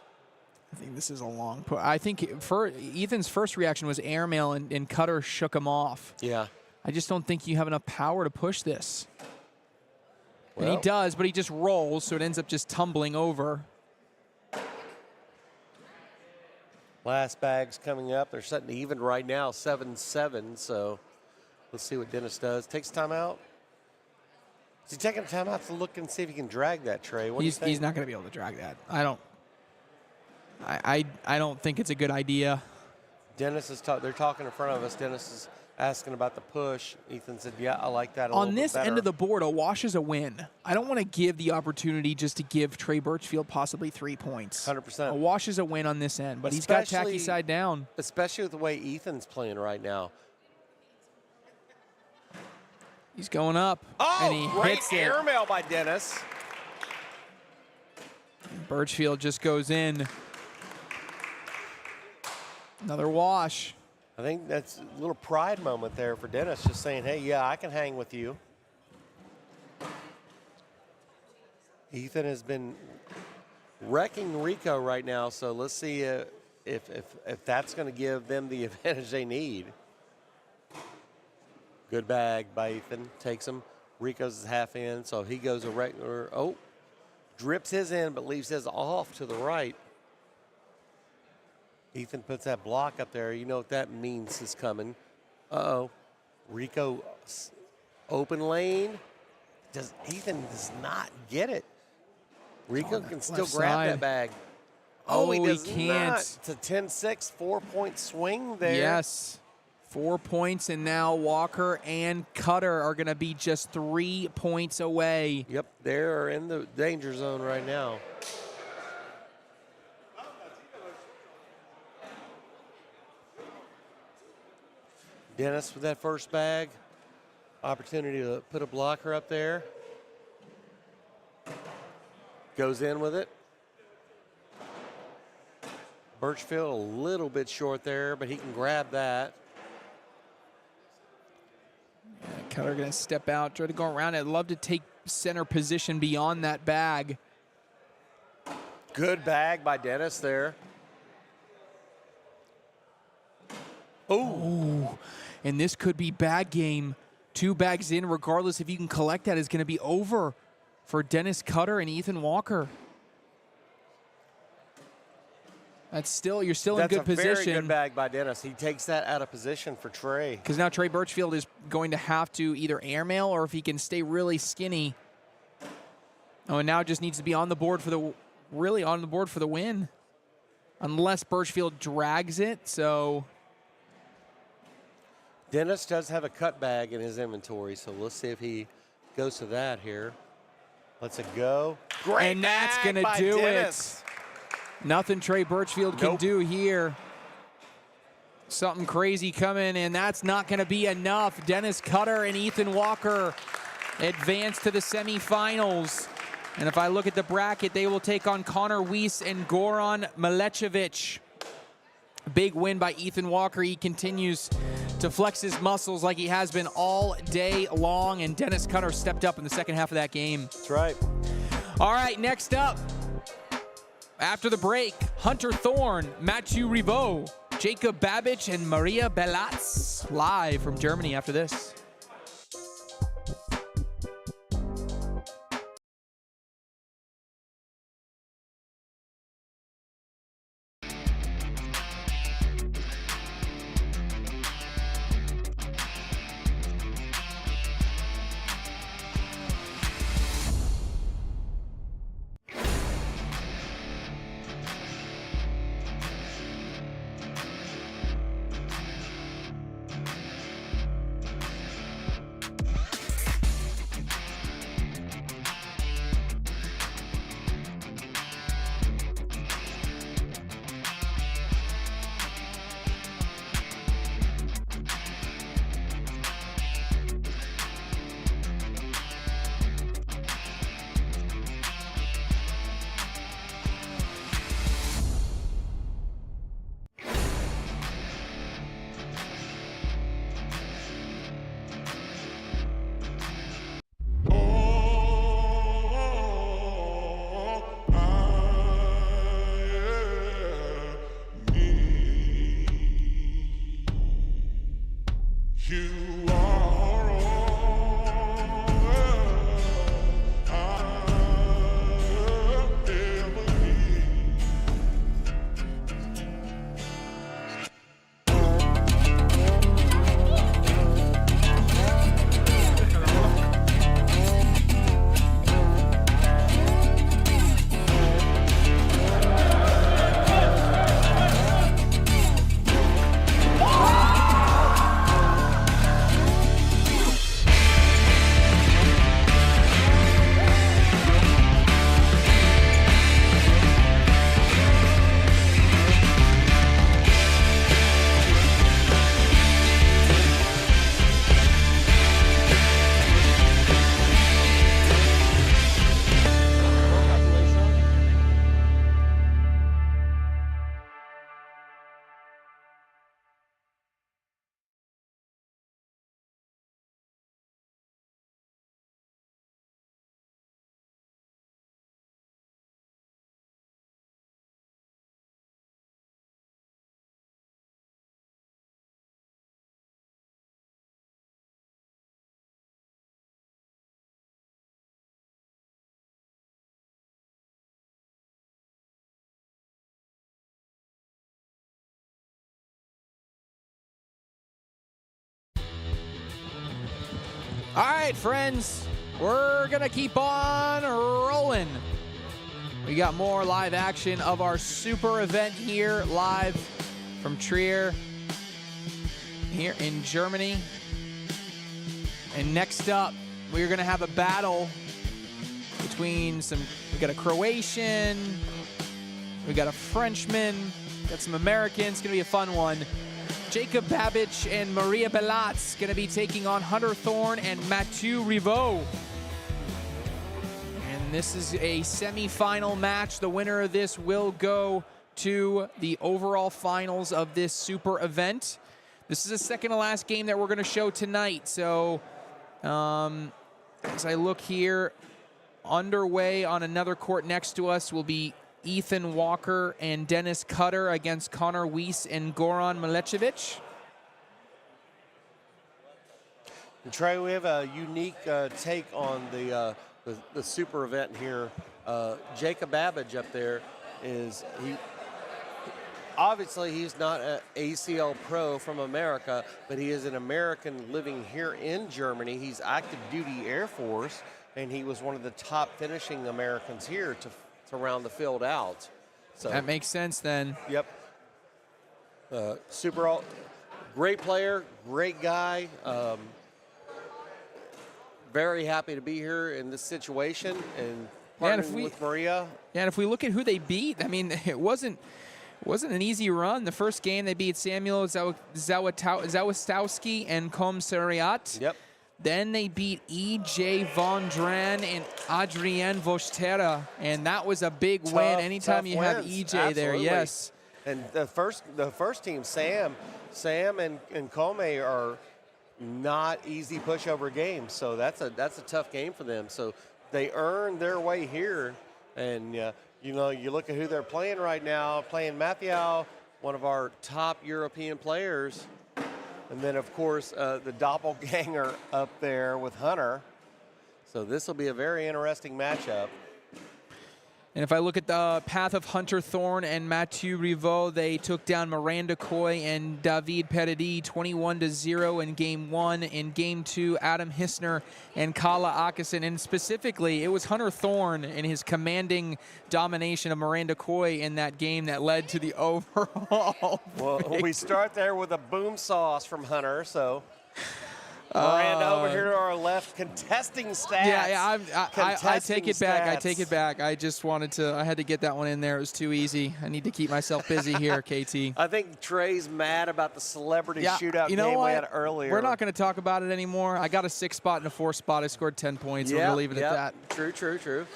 Speaker 1: I think this is a long push. I think Ethan's first reaction was airmail, and Cutter shook him off.
Speaker 3: Yeah.
Speaker 1: I just don't think you have enough power to push this.
Speaker 3: Well,
Speaker 1: and he does, but he just rolls, so it ends up just tumbling over.
Speaker 3: Last bag's coming up. They're setting even right now, 7-7. So let's see what Dennis does. Takes timeout. Is he taking timeout to look and see if he can drag that, Trey? What do you think?
Speaker 1: He's not going to be able to drag that. I don't think it's a good idea.
Speaker 3: Dennis is they're talking in front of us. Dennis is asking about the push. Ethan said, yeah, I like that a little
Speaker 1: On
Speaker 3: bit
Speaker 1: this
Speaker 3: better.
Speaker 1: end of the board, a wash is a win. I don't want to give the opportunity just to give Trey Birchfield possibly 3 points.
Speaker 3: 100%.
Speaker 1: A wash is a win on this end, but he's got tacky side down.
Speaker 3: Especially with the way Ethan's playing right now.
Speaker 1: He's going up, and he
Speaker 3: great
Speaker 1: hits it.
Speaker 3: airmail by Dennis.
Speaker 1: Birchfield just goes in. Another wash.
Speaker 3: I think that's a little pride moment there for Dennis, just saying, hey, yeah, I can hang with you. Ethan has been wrecking Rico right now, so let's see if that's going to give them the advantage they need. Good bag by Ethan. Takes him. Rico's half in, so he goes a regular. Oh, drips his in, but leaves his off to the right. Ethan puts that block up there. You know what that means is coming. Uh-oh. Rico, open lane. Ethan does not get it. Rico can still grab that bag.
Speaker 1: Oh,
Speaker 3: he does
Speaker 1: can't.
Speaker 3: not. It's a 10-6, 4-point swing there.
Speaker 1: Yes. 4 points, and now Walker and Cutter are going to be just 3 points away.
Speaker 3: Yep, they're in the danger zone right now. Dennis with that first bag. Opportunity to put a blocker up there. Goes in with it. Birchfield a little bit short there, but he can grab that.
Speaker 1: Yeah, Cutter going to step out, try to go around. I'd love to take center position beyond that bag.
Speaker 3: Good bag by Dennis there.
Speaker 1: Oh, and this could be bag game. 2 bags in, regardless if you can collect that, is going to be over for Dennis Cutter and Ethan Walker. You're still in good position.
Speaker 3: That's a very good bag by Dennis. He takes that out of position for Trey.
Speaker 1: Because now Trey Birchfield is going to have to either airmail, or if he can stay really skinny. Oh, and now just needs to be on the board for the win. Unless Birchfield drags it, so.
Speaker 3: Dennis does have a cut bag in his inventory, so let's see if he goes to that here. Let's it go. Great
Speaker 1: and that's
Speaker 3: bag
Speaker 1: going to
Speaker 3: by
Speaker 1: do
Speaker 3: Dennis.
Speaker 1: it. Nothing Trey Birchfield can do here. Something crazy coming, and that's not going to be enough. Dennis Cutter and Ethan Walker advance to the semifinals. And if I look at the bracket, they will take on Connor Weiss and Goran Milecevic. Big win by Ethan Walker. He continues to flex his muscles like he has been all day long, and Dennis Cutter stepped up in the second half of that game.
Speaker 3: That's right.
Speaker 1: All right, next up, after the break, Hunter Thorn, Mathieu Rivaux, Jacob Babbage, and Maria Belatz live from Germany after this. All right, friends, we're going to keep on rolling. We got more live action of our super event here live from Trier here in Germany. And next up, we're going to have a battle between we got a Croatian, we got a Frenchman, got some Americans. It's going to be a fun one. Jacob Babbage and Maria Belatz going to be taking on Hunter Thorne and Mathieu Riveau. And this is a semifinal match. The winner of this will go to the overall finals of this super event. This is the second to last game that we're going to show tonight. So as I look here, underway on another court next to us will be Ethan Walker and Dennis Cutter against Connor Weiss and Goran Milecevic.
Speaker 3: And Trey, we have a unique take on the super event here. Jacob Babbage up there obviously he's not an ACL pro from America, but he is an American living here in Germany. He's active duty Air Force, and he was one of the top finishing Americans here to round the field out. So
Speaker 1: that makes sense then.
Speaker 3: Yep. Great player, great guy. Very happy to be here in this situation and partnering with Maria.
Speaker 1: Yeah, and if we look at who they beat, I mean, it wasn't an easy run. The first game they beat Samuel Zawistowski and Kom Seriat.
Speaker 3: Yep.
Speaker 1: Then they beat E.J. Von Dran and Adrien Vostera, and that was a big win. Anytime you have E.J. there, yes.
Speaker 3: And the first team, Sam and Come are not easy pushover games, so that's a tough game for them. So they earned their way here, and you look at who they're playing right now, playing Mathieu, one of our top European players. And then, of course, the doppelganger up there with Hunter. So this will be a very interesting matchup.
Speaker 1: And if I look at the path of Hunter Thorne and Mathieu Riveau, they took down Miranda Coy and David Peredi 21-0 in Game 1. In Game 2, Adam Hissner and Kala Akison. And specifically, it was Hunter Thorne and his commanding domination of Miranda Coy in that game that led to the overall
Speaker 3: Well, we start there with a boom sauce from Hunter, so... Miranda over here to our left, contesting stats.
Speaker 1: Yeah, I take it back.
Speaker 3: Stats.
Speaker 1: I take it back. I just I had to get that one in there. It was too easy. I need to keep myself busy here, KT.
Speaker 3: I think Trey's mad about the celebrity shootout game we had earlier.
Speaker 1: We're not going to talk about it anymore. I got a 6 spot and a 4 spot. I scored 10 points. We're going to leave it at that.
Speaker 3: True.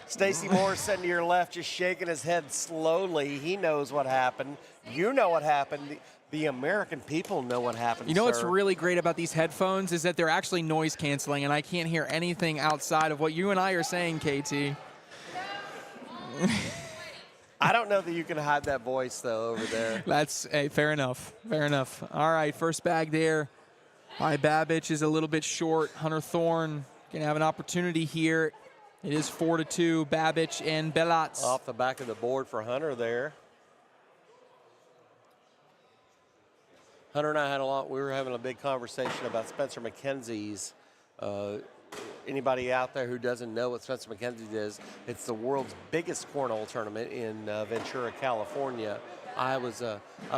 Speaker 3: Stacey Moore sitting to your left, just shaking his head slowly. He knows what happened. You know what happened. The American people know what happened.
Speaker 1: You know what's really great about these headphones is that they're actually noise canceling, and I can't hear anything outside of what you and I are saying, KT.
Speaker 3: I don't know that you can hide that voice, though, over there.
Speaker 1: That's fair enough. Fair enough. All right, first bag there by Babbage is a little bit short. Hunter Thorne going to have an opportunity here. It is 4-2, Babbage and Belatz.
Speaker 3: Off the back of the board for Hunter there. Hunter and I we were having a big conversation about Spencer McKenzie's. Anybody out there who doesn't know what Spencer McKenzie is, it's the world's biggest cornhole tournament in Ventura, California. I was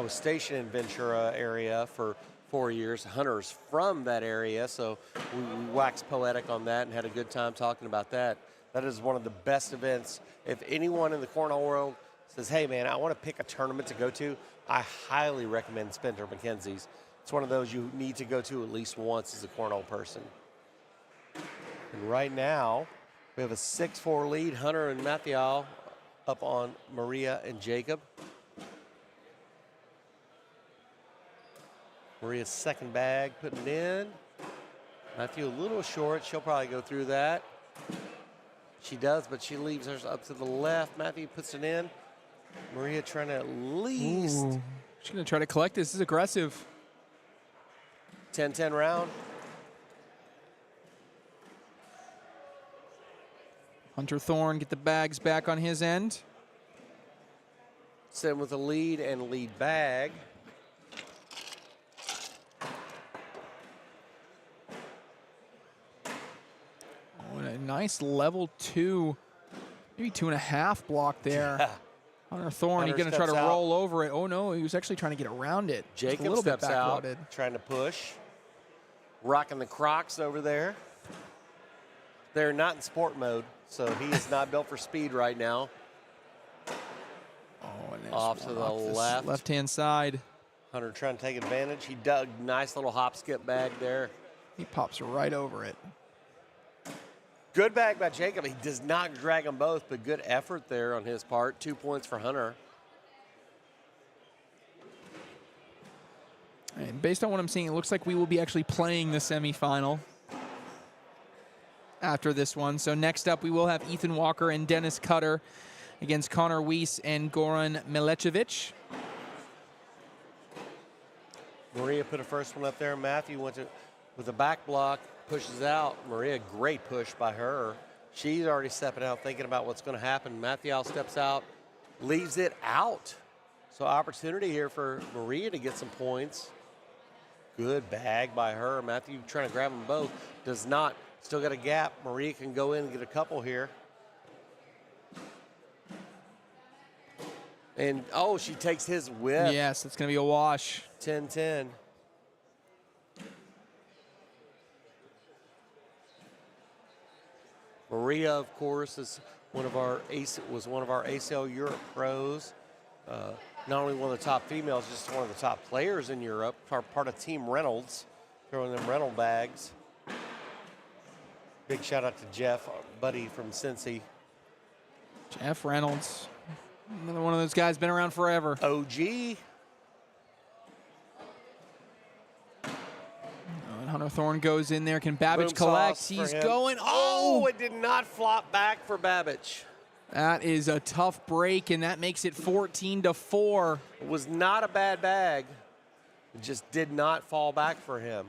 Speaker 3: stationed in Ventura area for 4 years. Hunter's from that area, so we waxed poetic on that and had a good time talking about that. That is one of the best events. If anyone in the cornhole world says, hey, man, I want to pick a tournament to go to, I highly recommend Spencer McKenzie's. It's one of those you need to go to at least once as a cornhole person. And right now, we have a 6-4 lead. Hunter and Mathieu up on Maria and Jacob. Maria's second bag, putting it in. Mathieu a little short. She'll probably go through that. She does, but she leaves hers up to the left. Mathieu puts it in. Maria trying to at least.
Speaker 1: Ooh. She's going to try to collect this. This is aggressive.
Speaker 3: 10-10 round.
Speaker 1: Hunter Thorne get the bags back on his end.
Speaker 3: Sitting with a lead and lead bag.
Speaker 1: nice level 2, maybe 2.5 block there.
Speaker 3: Yeah.
Speaker 1: Hunter Thorne, he's
Speaker 3: Hunter
Speaker 1: going to try to
Speaker 3: steps out.
Speaker 1: roll over it. Oh, no, he was actually trying to get around it. Just
Speaker 3: Jacob
Speaker 1: a little
Speaker 3: steps
Speaker 1: bit
Speaker 3: out,
Speaker 1: backloaded.
Speaker 3: trying to push. Rocking the Crocs over there. They're not in sport mode, so he is not built for speed right now.
Speaker 1: Oh, and there's
Speaker 3: Off to
Speaker 1: one
Speaker 3: the
Speaker 1: this
Speaker 3: left.
Speaker 1: left-hand side.
Speaker 3: Hunter trying to take advantage. He dug nice little hop skip bag there.
Speaker 1: He pops right over it.
Speaker 3: Good bag by Jacob. He does not drag them both, but good effort there on his part. 2 points for Hunter.
Speaker 1: And based on what I'm seeing, it looks like we will be actually playing the semifinal after this one. So next up, we will have Ethan Walker and Dennis Cutter against Connor Weiss and Goran Milecevic.
Speaker 3: Maria put a first one up there. Matthew went to with a back block, pushes out. Maria, great push by her. She's already stepping out, thinking about what's going to happen. Matthew steps out, leaves it out. So opportunity here for Maria to get some points. Good bag by her. Matthew trying to grab them both. Does not. Still got a gap. Maria can go in and get a couple here. And, oh, she takes his whip.
Speaker 1: Yes, it's going to be a wash.
Speaker 3: 10-10. Maria, of course, was one of our ACL Europe pros. Not only one of the top females, just one of the top players in Europe. Part of Team Reynolds, throwing them rental bags. Big shout out to Jeff, our buddy from Cincy.
Speaker 1: Jeff Reynolds, another one of those guys, been around forever.
Speaker 3: OG.
Speaker 1: And Hunter Thorne goes in there. Can Babbage
Speaker 3: Boom
Speaker 1: collect?
Speaker 3: sauce for
Speaker 1: He's
Speaker 3: him.
Speaker 1: going.
Speaker 3: Oh, it did not flop back for Babbage.
Speaker 1: That is a tough break, and that makes it 14-4.
Speaker 3: It was not a bad bag. It just did not fall back for him.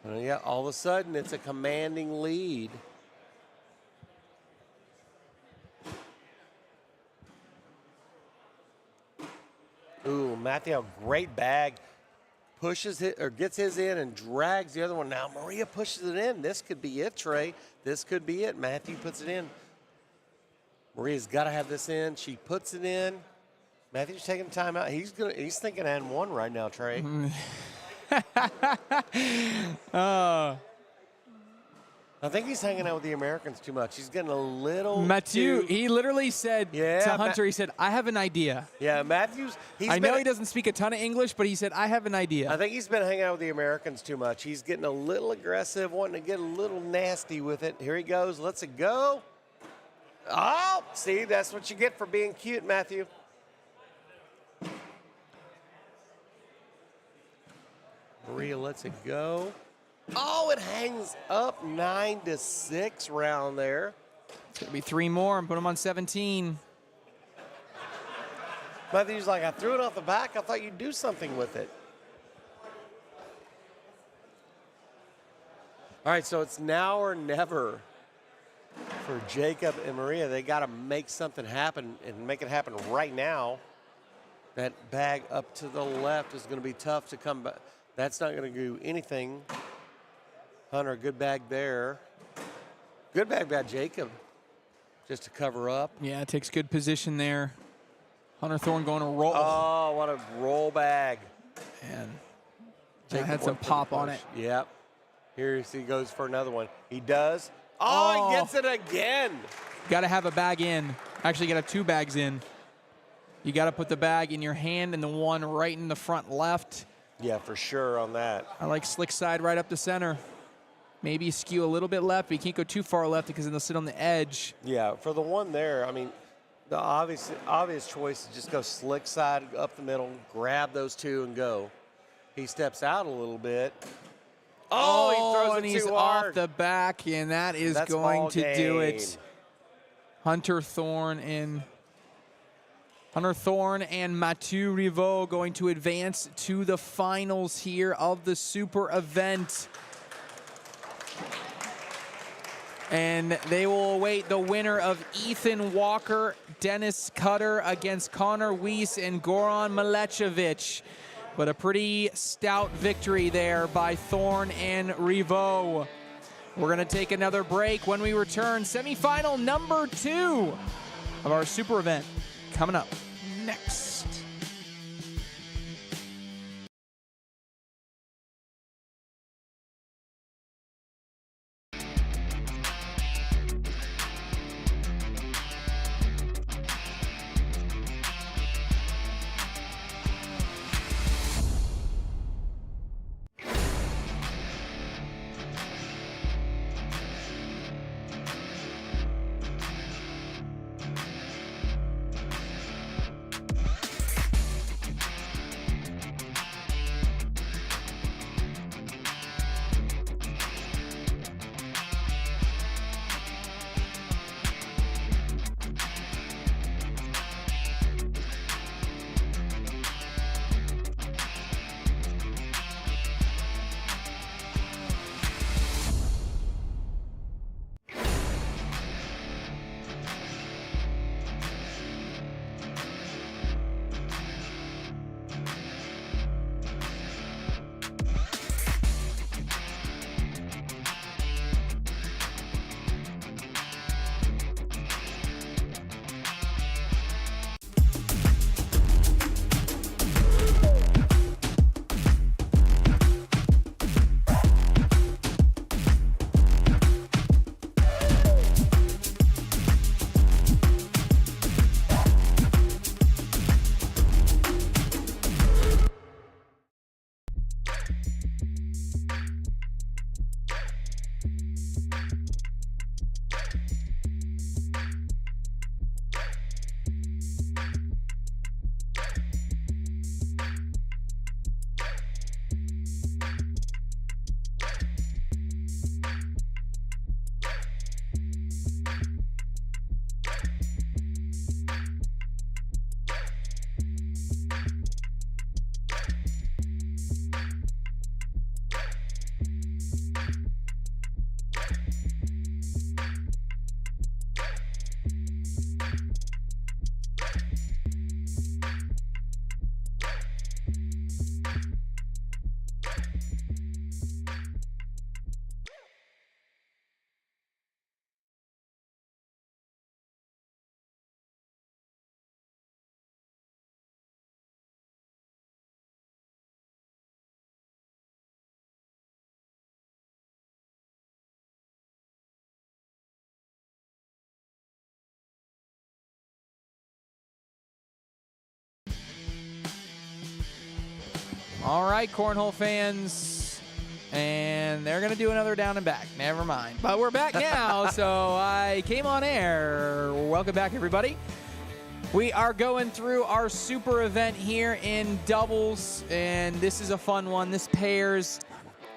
Speaker 3: And yeah, all of a sudden, it's a commanding lead. Ooh, Matthew, great bag. Pushes it or gets his in and drags the other one. Now Maria pushes it in. This could be it, Trey. This could be it. Matthew puts it in. Maria's got to have this in. She puts it in. Matthew's taking time out. He's thinking and one right now, Trey. I think he's hanging out with the Americans too much. He's getting a little
Speaker 1: Matthew,
Speaker 3: too-
Speaker 1: he literally said to Hunter, he said, I have an idea.
Speaker 3: Yeah, Matthews.
Speaker 1: I know he doesn't speak a ton of English, but he said, I have an idea.
Speaker 3: I think he's been hanging out with the Americans too much. He's getting a little aggressive, wanting to get a little nasty with it. Here he goes. Lets it go. Oh, see, that's what you get for being cute, Matthew. Maria lets it go. Oh, it hangs up 9-6 round there.
Speaker 1: It's going to be 3 more and put him on 17.
Speaker 3: Matthew's like, I threw it off the back. I thought you'd do something with it. All right, so it's now or never for Jacob and Maria. They got to make something happen and make it happen right now. That bag up to the left is going to be tough to come back. That's not going to do anything. Hunter, good bag there. Good bag by Jacob, just to cover up.
Speaker 1: Yeah, takes good position there. Hunter Thorne going to roll.
Speaker 3: Oh, what a roll bag.
Speaker 1: And
Speaker 3: Jacob
Speaker 1: had some
Speaker 3: went for the
Speaker 1: pop on
Speaker 3: push.
Speaker 1: it.
Speaker 3: Yep. Here he goes for another one. He does. Oh, he gets it again.
Speaker 1: Got to have a bag in. Actually, got to have 2 bags in. You got to put the bag in your hand and the one right in the front left.
Speaker 3: Yeah, for sure on that.
Speaker 1: I like slick side right up the center. Maybe skew a little bit left, but you can't go too far left because then they'll sit on the edge.
Speaker 3: Yeah, for the one there, I mean, the obvious choice is just go slick side up the middle, grab those 2 and go. He steps out a little bit. Oh, he throws
Speaker 1: and
Speaker 3: it
Speaker 1: he's
Speaker 3: too hard.
Speaker 1: off the back, and that is
Speaker 3: That's
Speaker 1: going
Speaker 3: ball
Speaker 1: to do
Speaker 3: game.
Speaker 1: it. Hunter Thorne and Mathieu Rivaud going to advance to the finals here of the super event. And they will await the winner of Ethan Walker, Dennis Cutter against Connor Weiss and Goran Milecevic. But a pretty stout victory there by Thorne and Rivaud. We're going to take another break. When we return, semifinal number 2 of our super event coming up next. All right, Cornhole fans. And they're going to do another down and back. Never mind. But we're back now, so I came on air. Welcome back, everybody. We are going through our super event here in doubles, and this is a fun one. This pairs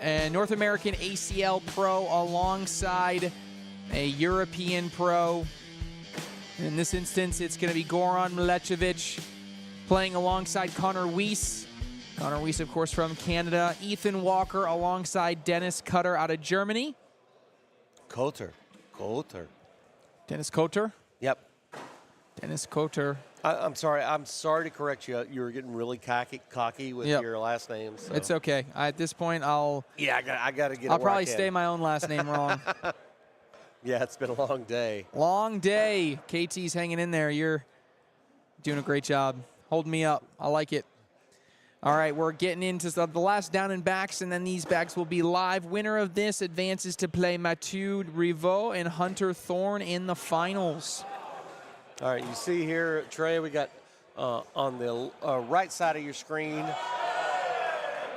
Speaker 1: a North American ACL pro alongside a European pro. In this instance, it's going to be Goran Milecevic playing alongside Connor Weiss. Connor Weiss, of course, from Canada. Ethan Walker alongside Dennis Cutter out of Germany.
Speaker 3: Coulter.
Speaker 1: Dennis Coulter?
Speaker 3: Yep.
Speaker 1: Dennis Coulter.
Speaker 3: I'm sorry. I'm sorry to correct you. You were getting really cocky with your last name. So.
Speaker 1: It's okay. At this point,
Speaker 3: I got to get.
Speaker 1: I'll probably say my own last name wrong.
Speaker 3: Yeah, it's been a long day.
Speaker 1: Long day. KT's hanging in there. You're doing a great job. Holding me up. I like it. All right, we're getting into the last down and backs, and then these backs will be live. Winner of this advances to play Mathieu Rivaux and Hunter Thorne in the finals.
Speaker 3: All right, you see here, Trey, we got on the right side of your screen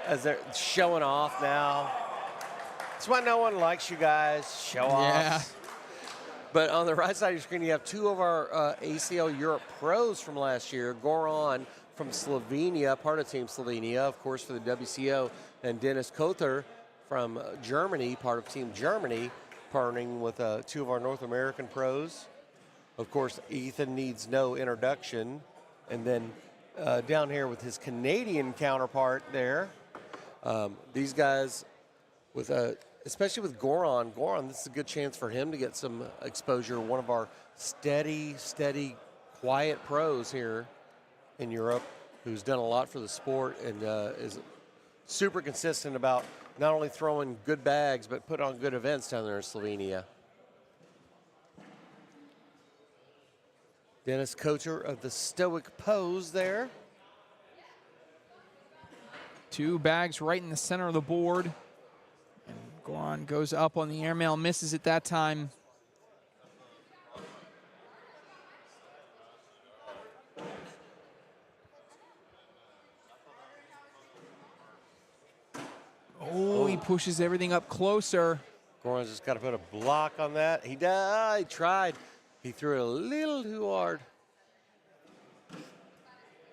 Speaker 3: as they're showing off now. That's why no one likes you guys, show-offs. But on the right side of your screen, you have two of our ACL Europe pros from last year, Goran from Slovenia, part of Team Slovenia, of course, for the WCO, and Dennis Coulter from Germany, part of Team Germany, partnering with two of our North American pros. Of course, Ethan needs no introduction. And then down here with his Canadian counterpart there, these guys, with especially with Goran, this is a good chance for him to get some exposure. One of our steady, quiet pros here in Europe, who's done a lot for the sport and is super consistent about not only throwing good bags, but put on good events down there in Slovenia. Dennis Kocher of the Stoic Pose there.
Speaker 1: 2 bags right in the center of the board. And Goran goes up on the airmail, misses it that time. Oh, he pushes everything up closer.
Speaker 3: Goran's just got to put a block on that. He tried. He threw it a little too hard.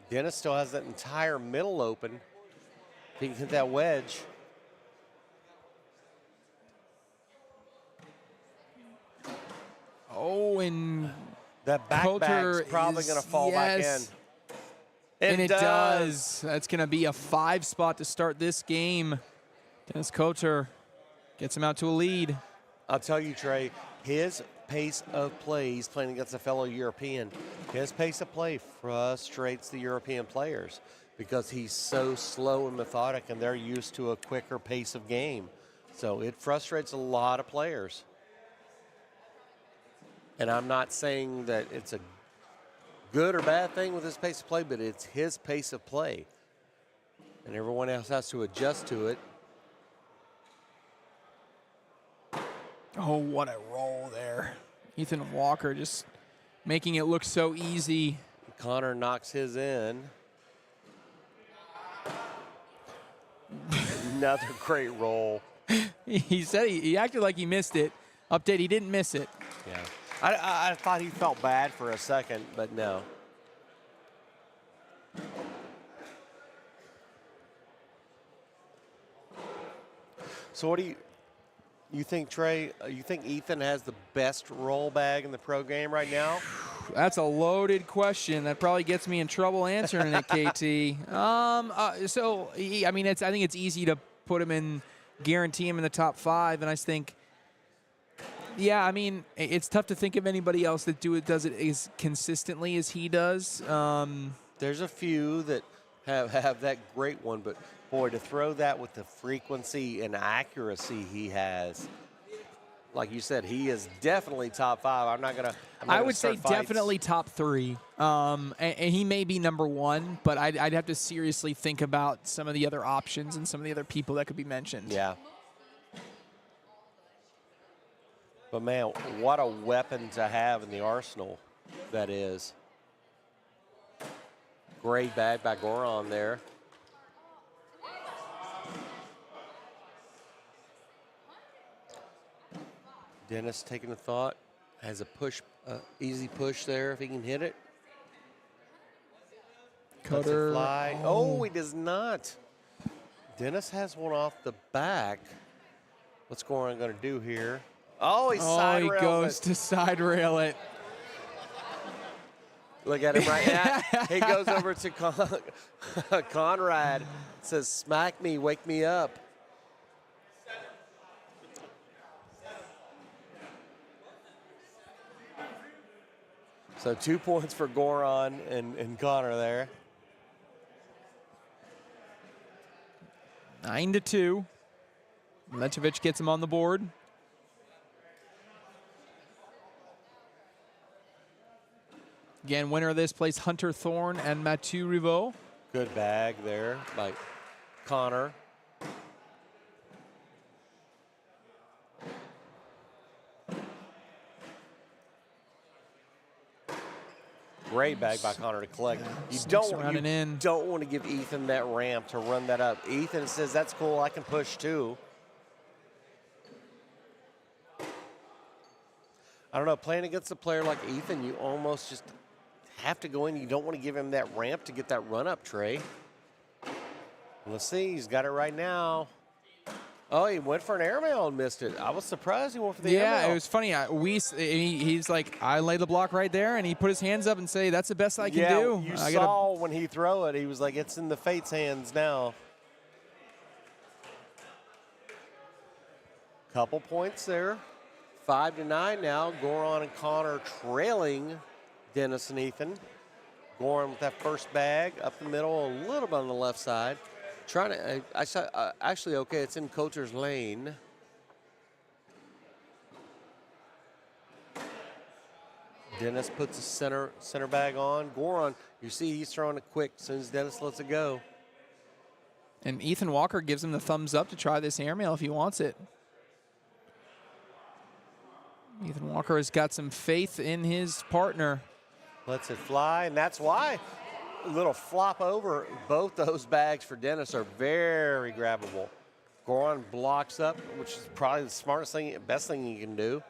Speaker 3: Dennis still has that entire middle open. If he can hit that wedge.
Speaker 1: Oh, and
Speaker 3: that back bag's probably going to fall back in.
Speaker 1: And it does. That's going to be a 5 spot to start this game. Dennis Kocher gets him out to a lead.
Speaker 3: I'll tell you, Trey, his pace of play, he's playing against a fellow European. His pace of play frustrates the European players because he's so slow and methodic, and they're used to a quicker pace of game. So it frustrates a lot of players. And I'm not saying that it's a good or bad thing with his pace of play, but it's his pace of play. And everyone else has to adjust to it.
Speaker 1: Oh, what a roll there. Ethan Walker just making it look so easy.
Speaker 3: Connor knocks his in. Another great roll.
Speaker 1: He said he acted like he missed it. Update, he didn't miss it.
Speaker 3: Yeah. I thought he felt bad for a second, but no. So what do you think, Trey? You think Ethan has the best roll bag in the pro game right now?
Speaker 1: That's a loaded question. That probably gets me in trouble answering it, KT. I think it's easy to put him in, guarantee him in the top 5, and I think, yeah, I mean, it's tough to think of anybody else that does it as consistently as he does.
Speaker 3: There's a few that have that great one, but boy, to throw that with the frequency and accuracy he has, like you said, he is definitely top 5. I'm not gonna.
Speaker 1: I would say definitely top 3. And he may be number 1, but I'd have to seriously think about some of the other options and some of the other people that could be mentioned.
Speaker 3: Yeah. But man, what a weapon to have in the arsenal that is. Great bag by Goran there. Dennis taking a thought, has a push, easy push there if he can hit it.
Speaker 1: Cutter.
Speaker 3: Fly. Oh, he does not. Dennis has one off the back. What's Goran going to do here? Oh, he side rails
Speaker 1: goes
Speaker 3: it.
Speaker 1: to side rail it.
Speaker 3: Look at him right now. He goes over to Conrad, says, "Smack me, wake me up." So 2 points for Goran and Connor there.
Speaker 1: 9-2. Letovic gets him on the board. Again, winner of this place, Hunter Thorne and Mathieu Rivaux.
Speaker 3: Good bag there by Connor. Great bag by Connor to collect. You don't want to give Ethan that ramp to run that up. Ethan says, that's cool, I can push too. I don't know, playing against a player like Ethan, you almost just have to go in. You don't want to give him that ramp to get that run up, Trey. Let's see, he's got it right now. Oh, he went for an airmail and missed it. I was surprised he went for the airmail.
Speaker 1: Yeah, it was funny. He's like, I lay the block right there, and he put his hands up and say, that's the best I can do.
Speaker 3: You saw when he threw it, he was like, it's in the fate's hands now. Couple points there. 5-9 now. Goran and Connor trailing Dennis and Ethan. Goran with that first bag up the middle, a little bit on the left side. Trying to, I saw, actually, okay, it's in Coulter's lane. Dennis puts a center bag on. Goron, you see he's throwing it quick as soon as Dennis lets it go.
Speaker 1: And Ethan Walker gives him the thumbs up to try this airmail if he wants it. Ethan Walker has got some faith in his partner.
Speaker 3: Lets it fly, and that's why a little flop over. Both those bags for Dennis are very grabbable. Goron blocks up, which is probably the smartest thing, best thing he can do.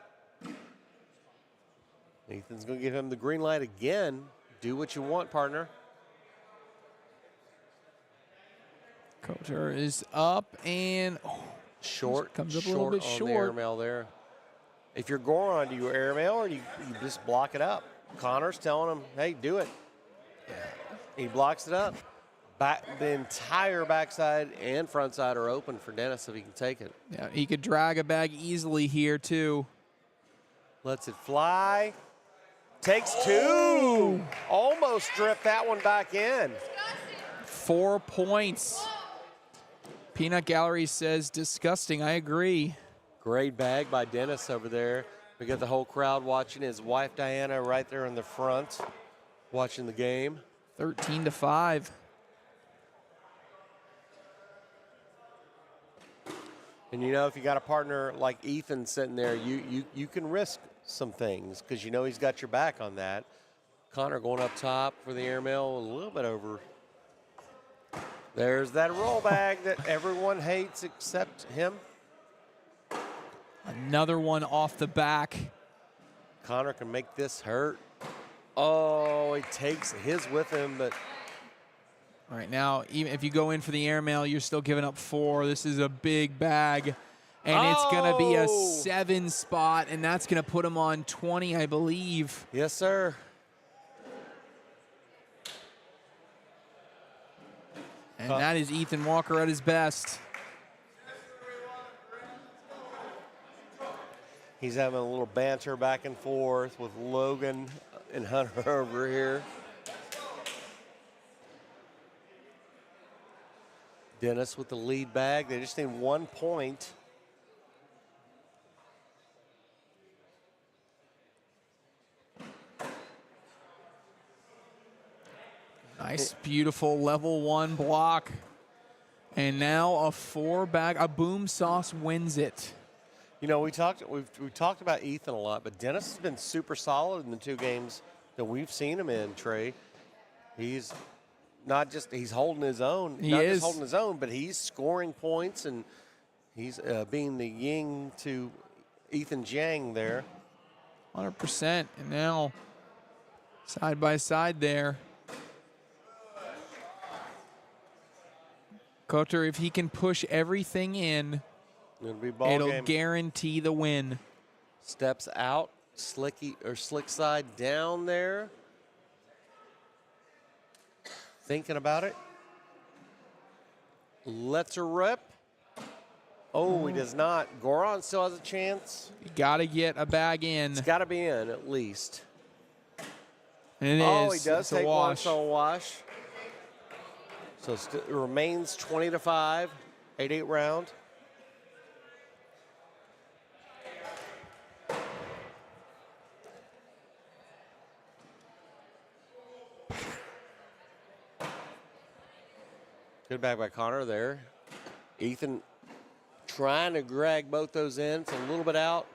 Speaker 3: Ethan's going to give him the green light again. Do what you want, partner.
Speaker 1: Coulter is up and
Speaker 3: Short.
Speaker 1: comes up a
Speaker 3: Short
Speaker 1: little bit
Speaker 3: on
Speaker 1: short.
Speaker 3: the airmail there. If you're Goron, do you airmail or you just block it up? Connor's telling him, hey, do it. He blocks it up. The entire backside and front side are open for Dennis if he can take it.
Speaker 1: Yeah, he could drag a bag easily here too.
Speaker 3: Lets it fly. Takes two. Almost stripped that one back in.
Speaker 1: 4 points. Peanut Gallery says disgusting. I agree.
Speaker 3: Great bag by Dennis over there. We got the whole crowd watching. His wife Diana right there in the front watching the game.
Speaker 1: 13-5.
Speaker 3: And you know, if you got a partner like Ethan sitting there, you can risk some things because you know he's got your back on that. Connor going up top for the airmail, a little bit over. There's that roll bag that everyone hates except him.
Speaker 1: Another one off the back.
Speaker 3: Connor can make this hurt. Oh, he takes his with him, but
Speaker 1: Right now, even if you go in for the airmail, you're still giving up 4. This is a big bag. And it's going to be a 7 spot, and that's going to put him on 20, I believe.
Speaker 3: yes, sir.
Speaker 1: And that is Ethan Walker at his best.
Speaker 3: He's having a little banter back and forth with Logan and Hunter over here. Dennis with the lead bag. They just need 1 point.
Speaker 1: Nice, beautiful level 1 block. And now a 4 bag. A boom sauce wins it.
Speaker 3: You know, we've talked about Ethan a lot, but Dennis has been super solid in the 2 games that we've seen him in, Trey. He's not just he's holding his own.
Speaker 1: He
Speaker 3: not
Speaker 1: is.
Speaker 3: just holding his own, but he's scoring points and he's being the yin to Ethan Jiang there.
Speaker 1: 100%. And now side by side there. Coulter, if he can push everything in,
Speaker 3: It'll be ball
Speaker 1: it'll
Speaker 3: game.
Speaker 1: guarantee the win.
Speaker 3: Steps out, slick side down there. Thinking about it. Lets her rip. Oh, he does not. Goron still has a chance.
Speaker 1: You got to get a bag in.
Speaker 3: It's got to be in at least.
Speaker 1: And it
Speaker 3: Oh,
Speaker 1: is.
Speaker 3: he does
Speaker 1: It's a
Speaker 3: take one,
Speaker 1: wash.
Speaker 3: so a wash. So it remains 20-5, 8-8 round. Good back by Connor there. Ethan trying to drag both those in. It's a little bit out.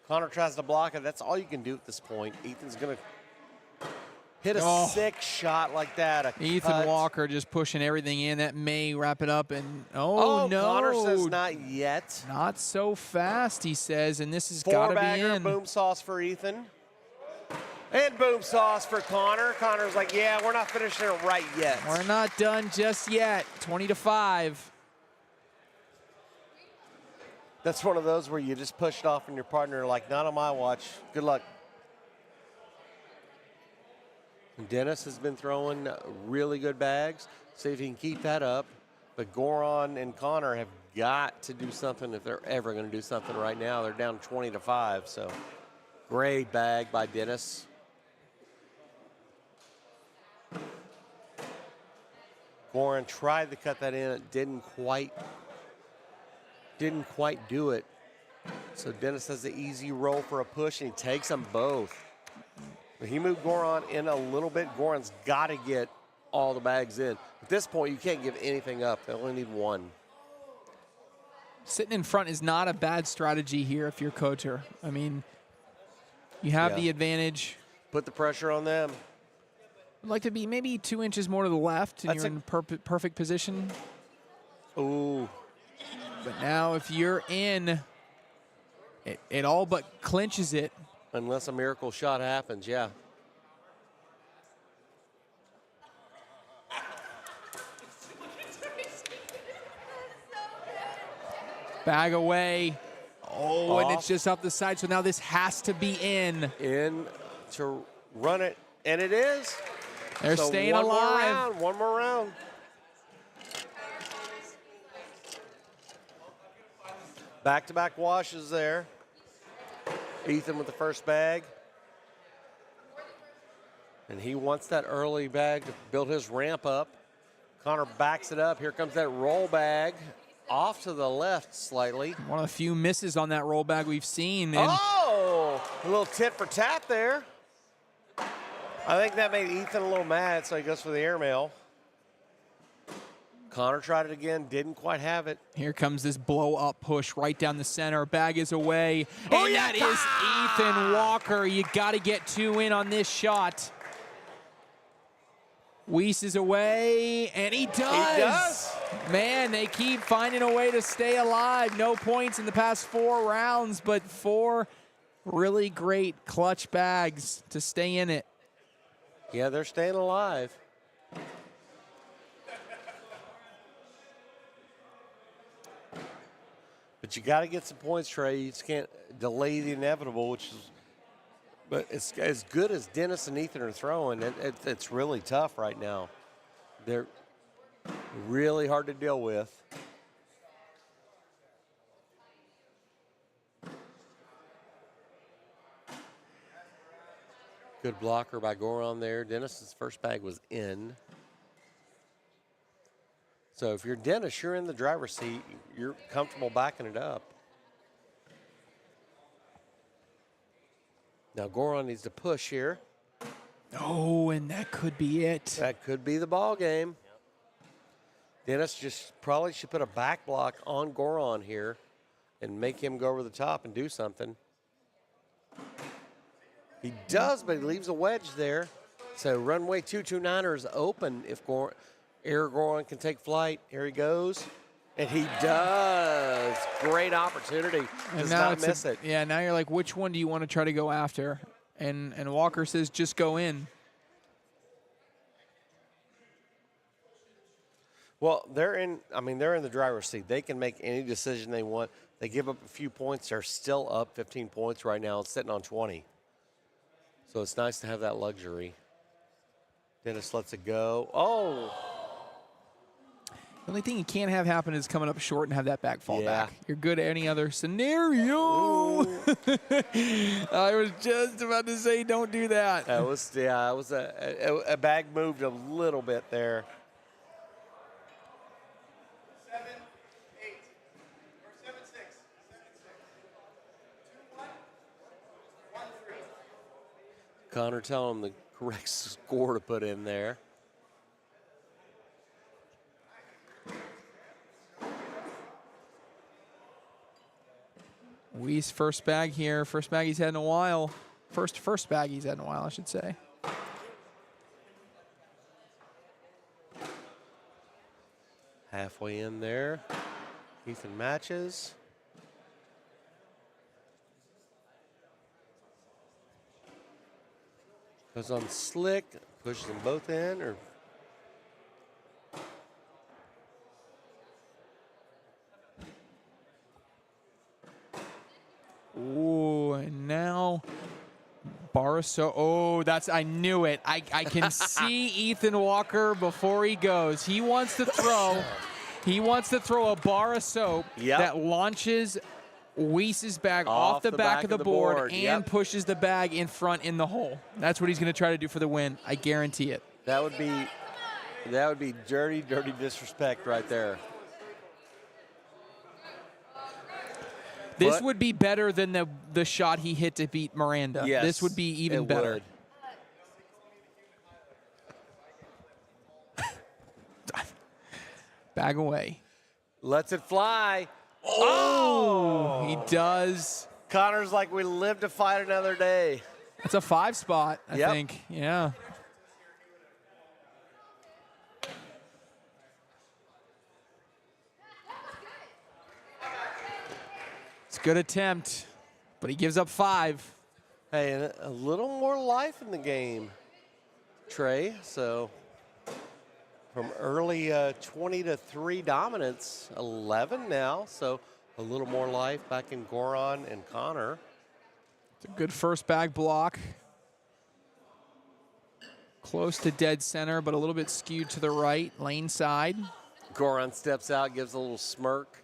Speaker 3: Connor tries to block it. That's all you can do at this point. Ethan's going to hit a sick shot like that. A
Speaker 1: Ethan
Speaker 3: cut.
Speaker 1: Walker just pushing everything in. That may wrap it up. And oh no.
Speaker 3: Connor says not yet.
Speaker 1: Not so fast, he says. And this has got to be
Speaker 3: 4-bagger,
Speaker 1: in.
Speaker 3: boom sauce for Ethan. And boom sauce for Connor. Connor's like, yeah, we're not finishing it right yet.
Speaker 1: We're not done just yet. 20-5.
Speaker 3: That's one of those where you just push it off on your partner, like, not on my watch. Good luck. Dennis has been throwing really good bags. See if he can keep that up. But Goron and Connor have got to do something if they're ever going to do something right now. They're down 20-5, so great bag by Dennis. Goran tried to cut that in. It didn't quite do it. So Dennis has the easy roll for a push, and he takes them both. But he moved Goran in a little bit. Goran's got to get all the bags in. At this point, you can't give anything up. They only need one.
Speaker 1: Sitting in front is not a bad strategy here if you're Kotar. I mean, you have the advantage.
Speaker 3: Put the pressure on them.
Speaker 1: I'd like to be maybe 2 inches more to the left, and
Speaker 3: That's
Speaker 1: you're in perfect position.
Speaker 3: Ooh.
Speaker 1: But now if you're in, it all but clinches it.
Speaker 3: Unless a miracle shot happens, yeah.
Speaker 1: Bag away. Oh, and it's just off the side. So now this has to be in.
Speaker 3: In to run it, and it is.
Speaker 1: They're
Speaker 3: so
Speaker 1: staying
Speaker 3: one
Speaker 1: alive.
Speaker 3: More round, one more round. Back-to-back washes there. Ethan with the first bag. And he wants that early bag to build his ramp up. Connor backs it up. Here comes that roll bag. Off to the left slightly.
Speaker 1: One of the few misses on that roll bag we've seen. And
Speaker 3: oh, a little tit for tat there. I think that made Ethan a little mad, so he goes for the airmail. Connor tried it again, didn't quite have it.
Speaker 1: Here comes this blow-up push right down the center. Bag is away.
Speaker 3: Oh,
Speaker 1: and
Speaker 3: yeah.
Speaker 1: that is Ethan Walker. You got to get 2 in on this shot. Weiss is away, and he does.
Speaker 3: He does.
Speaker 1: Man, they keep finding a way to stay alive. No points in the past 4 rounds, but 4 really great clutch bags to stay in it.
Speaker 3: Yeah, they're staying alive. But you got to get some points, Trey. You just can't delay the inevitable, which is. But it's as good as Dennis and Ethan are throwing. It's really tough right now. They're really hard to deal with. Good blocker by Goran there. Dennis's first bag was in. So if you're Dennis, you're in the driver's seat. You're comfortable backing it up. Now Goran needs to push here.
Speaker 1: Oh, and that could be it.
Speaker 3: That could be the ball game. Dennis just probably should put a back block on Goran here and make him go over the top and do something. He does, but he leaves a wedge there. So runway 229er is open if Air Goran can take flight. Here he goes. And he does. Great opportunity. Does not miss it.
Speaker 1: Yeah, now you're like, which one do you want to try to go after? And Walker says, just go in.
Speaker 3: Well, they're in the driver's seat. They can make any decision they want. They give up a few points. They're still up 15 points right now. It's sitting on 20. So it's nice to have that luxury. Dennis lets it go. Oh.
Speaker 1: The only thing you can't have happen is coming up short and have that back fall back. You're good at any other scenario. I was just about to say, don't do that.
Speaker 3: That was a bag moved a little bit there.
Speaker 7: 7-8 or 7-6. 2-1. 1-3.
Speaker 3: Connor telling him the correct score to put in there.
Speaker 1: Weiss first bag here. First bag he's had in a while. First bag he's had in a while, I should say.
Speaker 3: Halfway in there. Ethan matches. Goes on slick. Pushes them both in. Or
Speaker 1: Ooh, and now Baraso. Oh, I knew it. I can see Ethan Walker before he goes. He wants to throw. He wants to throw a bar of soap that launches Weiss's bag off the back of the board and pushes the bag in front in the hole. That's what he's going to try to do for the win. I guarantee it.
Speaker 3: that would be That would be dirty, dirty disrespect right there.
Speaker 1: This
Speaker 3: But-
Speaker 1: would be better than the shot he hit to beat Miranda.
Speaker 3: Yes,
Speaker 1: This would be even
Speaker 3: it
Speaker 1: better.
Speaker 3: would.
Speaker 1: Bag away.
Speaker 3: Lets it fly.
Speaker 1: Oh, he does.
Speaker 3: Connor's like, we live to fight another day.
Speaker 1: That's a 5 spot, I
Speaker 3: Yep.
Speaker 1: think. Yeah. It's a good attempt, but he gives up 5.
Speaker 3: Hey, and a little more life in the game, Trey. So from early 20-3 dominance, 11 now. So a little more life back in Goran and Connor.
Speaker 1: It's a good first bag block. Close to dead center, but a little bit skewed to the right, lane side.
Speaker 3: Goran steps out, gives a little smirk,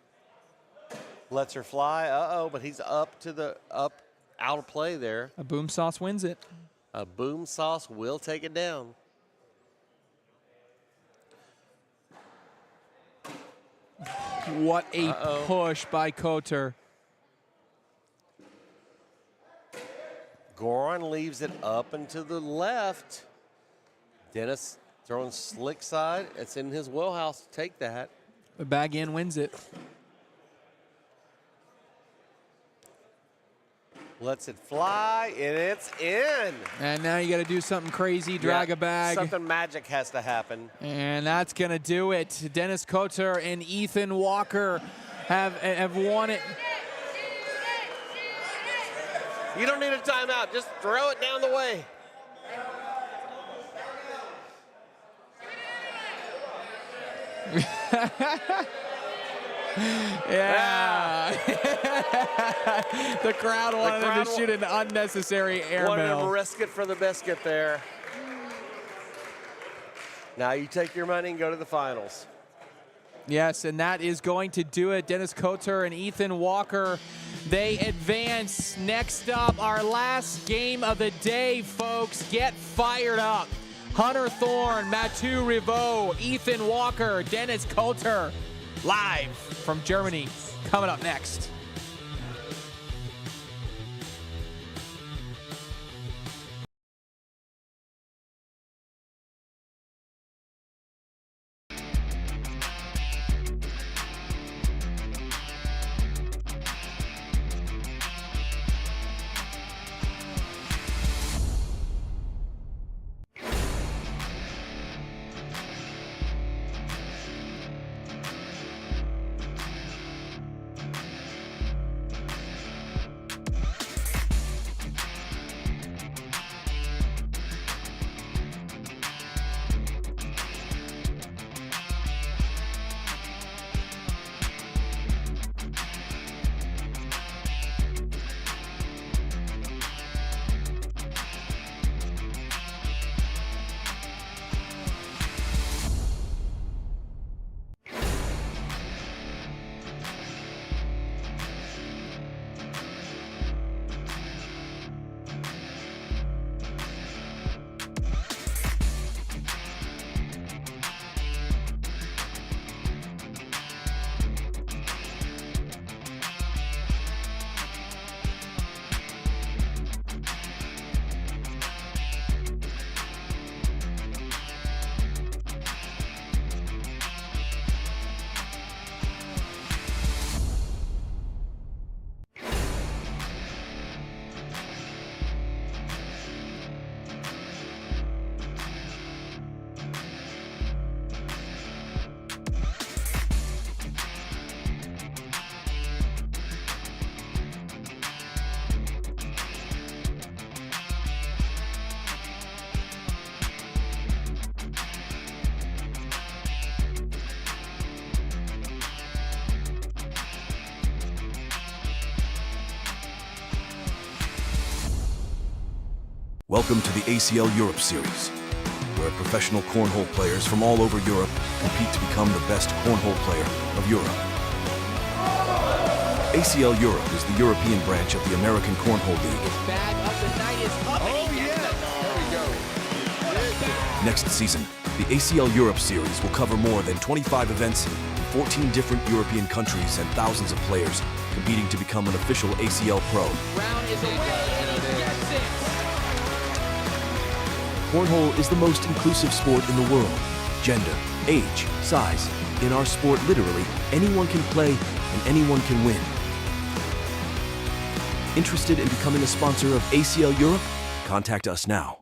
Speaker 3: lets her fly. Uh-oh, but he's out of play there.
Speaker 1: A boom sauce wins it.
Speaker 3: A boom sauce will take it down.
Speaker 1: What a push by Koter.
Speaker 3: Goran leaves it up and to the left. Dennis throwing slick side. It's in his wheelhouse to take that.
Speaker 1: The bag in wins it.
Speaker 3: Lets it fly, and it's in.
Speaker 1: And now you got to do something crazy, drag
Speaker 3: Yeah,
Speaker 1: a bag.
Speaker 3: Something magic has to happen.
Speaker 1: And that's going to do it. Dennis Koter and Ethan Walker have won it.
Speaker 3: You don't need a timeout. Just throw it down the way.
Speaker 1: Yeah. The crowd wanted him to shoot an unnecessary air
Speaker 3: Wanted
Speaker 1: mail.
Speaker 3: to risk it for the biscuit there. Now you take your money and go to the finals.
Speaker 1: Yes, and that is going to do it. Dennis Koter and Ethan Walker, they advance. Next up, our last game of the day, folks. Get fired up. Hunter Thorne, Mathieu Rivaux, Ethan Walker, Dennis Koter, live from Germany, coming up next.
Speaker 2: Welcome to the ACL Europe Series, where professional cornhole players from all over Europe compete to become the best cornhole player of Europe. ACL Europe is the European branch of the American Cornhole League.
Speaker 1: Bag of the night is up.
Speaker 6: Oh, yeah. There we go.
Speaker 2: Next season, The ACL Europe Series will cover more than 25 events in 14 different European countries and thousands of players competing to become an official ACL pro.
Speaker 1: Brown is away and he gets it.
Speaker 2: Cornhole is the most inclusive sport in the world. Gender, age, size. In our sport, literally, anyone can play and anyone can win. Interested in becoming a sponsor of ACL Europe? Contact us now.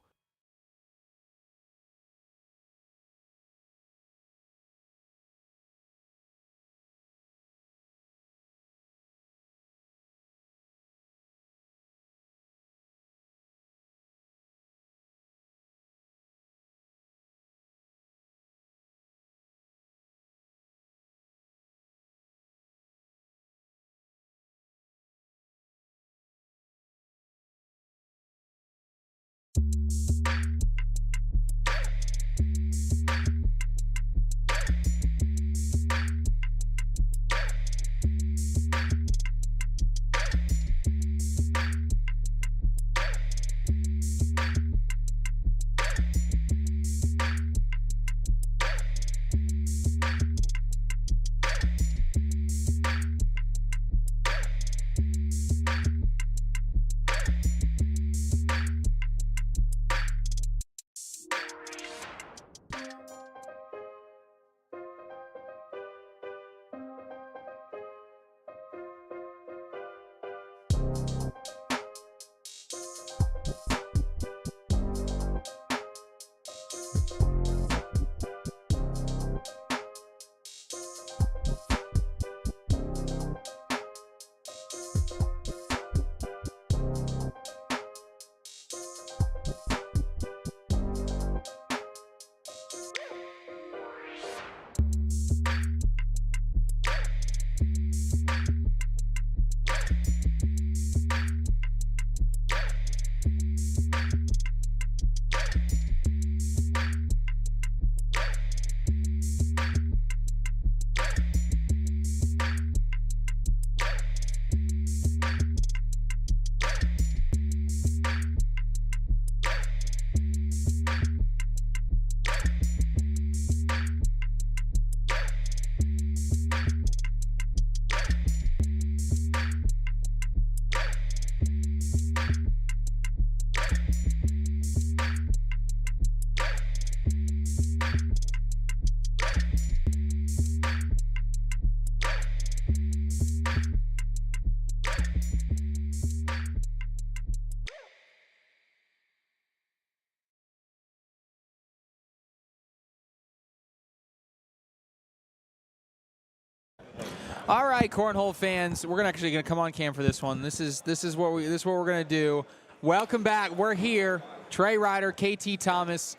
Speaker 1: All right, cornhole fans, we're actually gonna come on cam for this one. This is what we're gonna do. Welcome back. We're here. Trey Ryder, KT Thomas.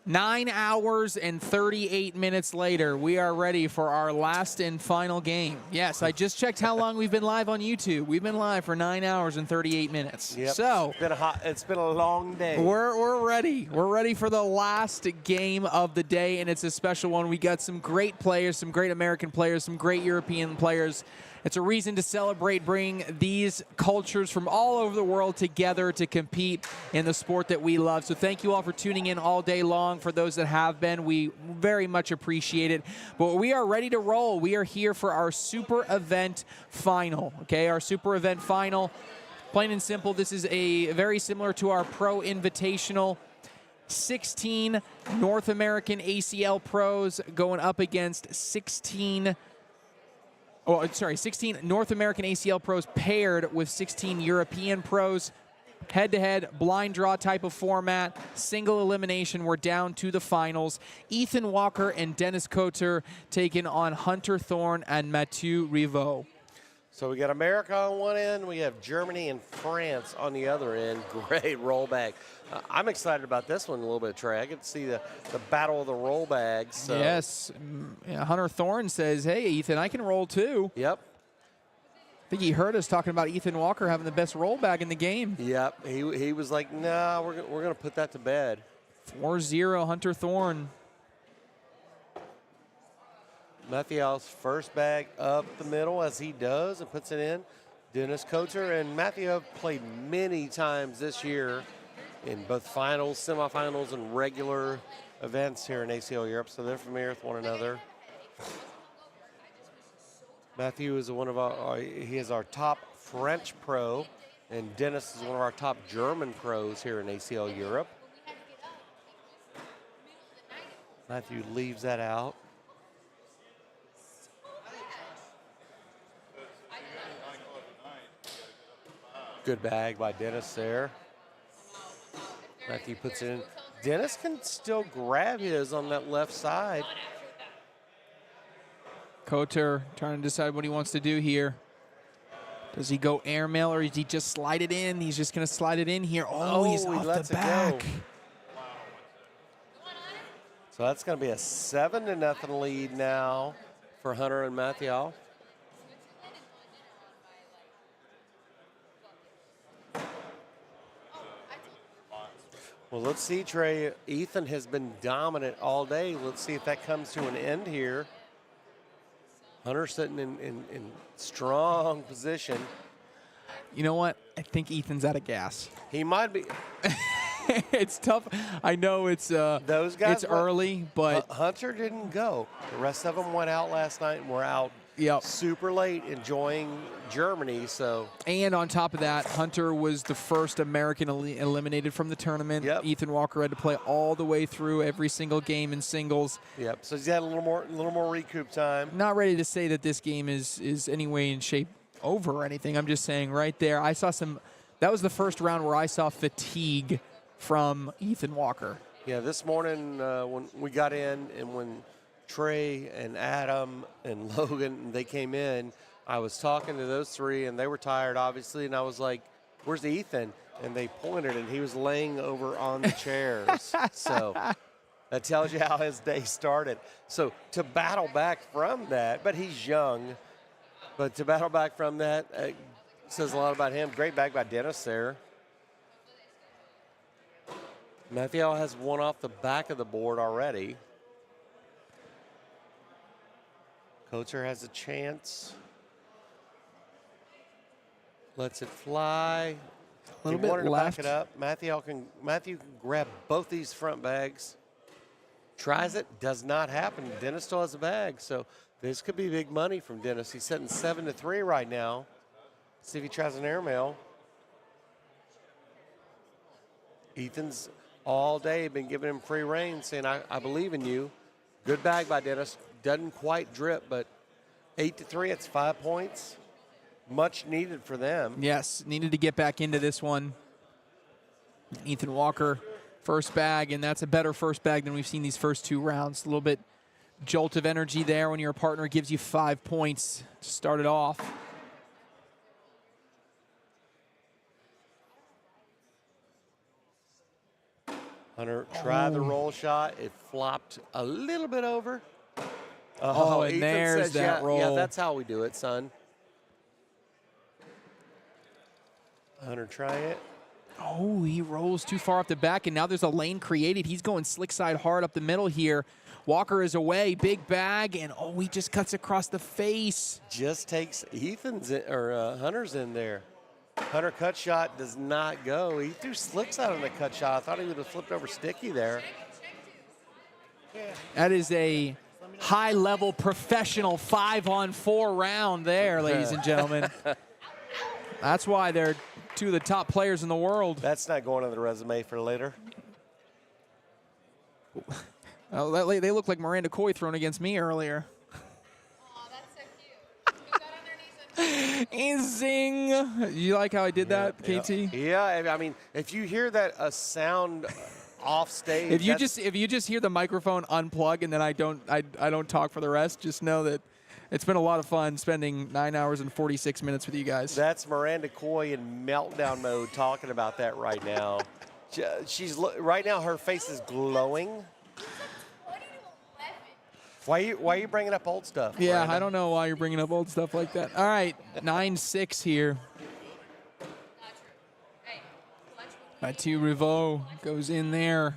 Speaker 1: 9 hours and 38 minutes later, we are ready for our last and final game. Yes, I just checked how long we've been live on YouTube. We've been live for 9 hours and 38 minutes.
Speaker 3: Yep.
Speaker 1: So
Speaker 3: It's been a long day.
Speaker 1: we're ready. We're ready for the last game of the day, and it's a special one. We got some great players, some great American players, some great European players. It's a reason to celebrate, bring these cultures from all over the world together to compete in the sport that we love. So thank you all for tuning in all day long. For those that have been, we very much appreciate it. But we are ready to roll. We are here for our super event final. Okay, our super event final. Plain and simple, this is a very similar to our Pro Invitational. 16 North American ACL pros going up against 16 North American ACL pros paired with 16 European pros. Head-to-head, blind draw type of format, single elimination. We're down to the finals. Ethan Walker and Dennis Cotter taking on Hunter Thorne and Mathieu Riveau.
Speaker 3: So we got America on one end, we have Germany and France on the other end. Great rollback. I'm excited about this one a little bit, Trey. I get to see the battle of the rollbags. So.
Speaker 1: Yes. Hunter Thorne says, hey, Ethan, I can roll too.
Speaker 3: Yep.
Speaker 1: I think he heard us talking about Ethan Walker having the best rollback in the game.
Speaker 3: Yep. He was like, nah, we're going to put that to bed.
Speaker 1: 4-0 Hunter Thorne.
Speaker 3: Mathieu's first bag up the middle as he does and puts it in. Dennis Cotter and Mathieu have played many times this year in both finals, semifinals, and regular events here in ACL Europe, so they're familiar with one another. Matthew is one of he is our top French pro, and Dennis is one of our top German pros here in ACL Europe. Matthew leaves that out. Good bag by Dennis there. Matthew puts it in. Dennis can still grab his on that left side.
Speaker 1: Koter trying to decide what he wants to do here. Does he go airmail or does he just slide it in? He's just going to slide it in here. Oh, he's
Speaker 3: he
Speaker 1: off
Speaker 3: lets
Speaker 1: the
Speaker 3: it
Speaker 1: back.
Speaker 3: go. So that's going to be a 7-0 lead now for Hunter and Matthew. Well, let's see, Trey. Ethan has been dominant all day. Let's see if that comes to an end here. Hunter sitting in strong position.
Speaker 1: You know what? I think Ethan's out of gas.
Speaker 3: He might be.
Speaker 1: It's tough. I know it's
Speaker 3: Those guys.
Speaker 1: it's early, but
Speaker 3: Hunter didn't go. The rest of them went out last night and were out
Speaker 1: yep.
Speaker 3: super late enjoying Germany. So.
Speaker 1: And on top of that, Hunter was the first American eliminated from the tournament.
Speaker 3: Yep.
Speaker 1: Ethan Walker had to play all the way through every single game in singles.
Speaker 3: Yep. So he's had a little more recoup time.
Speaker 1: Not ready to say that this game is any way in shape over or anything. I'm just saying right there, I saw some. That was the first round where I saw fatigue from Ethan Walker.
Speaker 3: Yeah, this morning when we got in and when Trey and Adam and Logan, they came in, I was talking to those three and they were tired, obviously, and I was like, where's Ethan? And they pointed and he was laying over on the chairs. So that tells you how his day started. So to battle back from that, but he's young, but to battle back from that says a lot about him. Great bag by Dennis there. Matthew has one off the back of the board already. Koter has a chance. Lets it fly.
Speaker 1: A little bit left.
Speaker 3: Back it up. Matthew can grab both these front bags. Tries it, does not happen. Dennis still has a bag, so this could be big money from Dennis. He's sitting 7-3 right now. See if he tries an airmail. Ethan's all day been giving him free rein, saying, I believe in you. Good bag by Dennis. Doesn't quite drip, but 8-3, it's 5 points. Much needed for them.
Speaker 1: Yes, needed to get back into this one. Ethan Walker, first bag, and that's a better first bag than we've seen these first two rounds. A little bit jolt of energy there when your partner gives you 5 points to start it off.
Speaker 3: Hunter tried the roll shot. It flopped a little bit over.
Speaker 1: Oh, and
Speaker 3: Ethan
Speaker 1: there's
Speaker 3: says,
Speaker 1: that roll.
Speaker 3: Yeah, that's how we do it, son. Hunter try it.
Speaker 1: Oh, he rolls too far off the back, and now there's a lane created. He's going slick side hard up the middle here. Walker is away, big bag, and oh, he just cuts across the face.
Speaker 3: Just takes Hunter's in there. Hunter cut shot does not go. He threw slick side on the cut shot. I thought he would have flipped over Sticky there.
Speaker 1: That is a high-level professional 5-on-4 round there, ladies and gentlemen. That's why they're two of the top players in the world.
Speaker 3: That's not going on the resume for later.
Speaker 1: They look like Miranda Coy thrown against me earlier. And zing. You like how I did that, KT?
Speaker 3: Yeah, I mean, if you hear that a sound off stage,
Speaker 1: if you just hear the microphone unplug and then I don't talk for the rest, just know that it's been a lot of fun spending 9 hours and 46 minutes with you guys.
Speaker 3: That's Miranda Coy in meltdown mode talking about that right now. She's right now her face is glowing. Why are you bringing up old stuff?
Speaker 1: Yeah,
Speaker 3: Miranda?
Speaker 1: I don't know why you're bringing up old stuff like that. All right, 9-6 here. Mathieu Rivaux goes in there,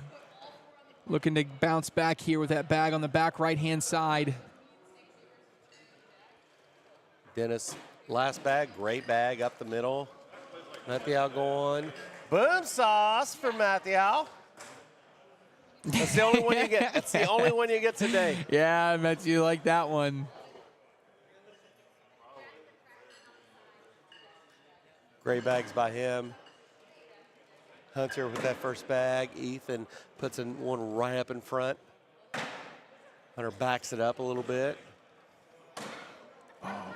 Speaker 1: looking to bounce back here with that bag on the back right-hand side.
Speaker 3: Dennis, last bag, great bag up the middle. Matthew going. Boom sauce for Matthew. That's the only one you get. That's the only one you get today.
Speaker 1: Yeah, I bet you like that one.
Speaker 3: Great bags by him. Hunter with that first bag. Ethan puts one right up in front. Hunter backs it up a little bit.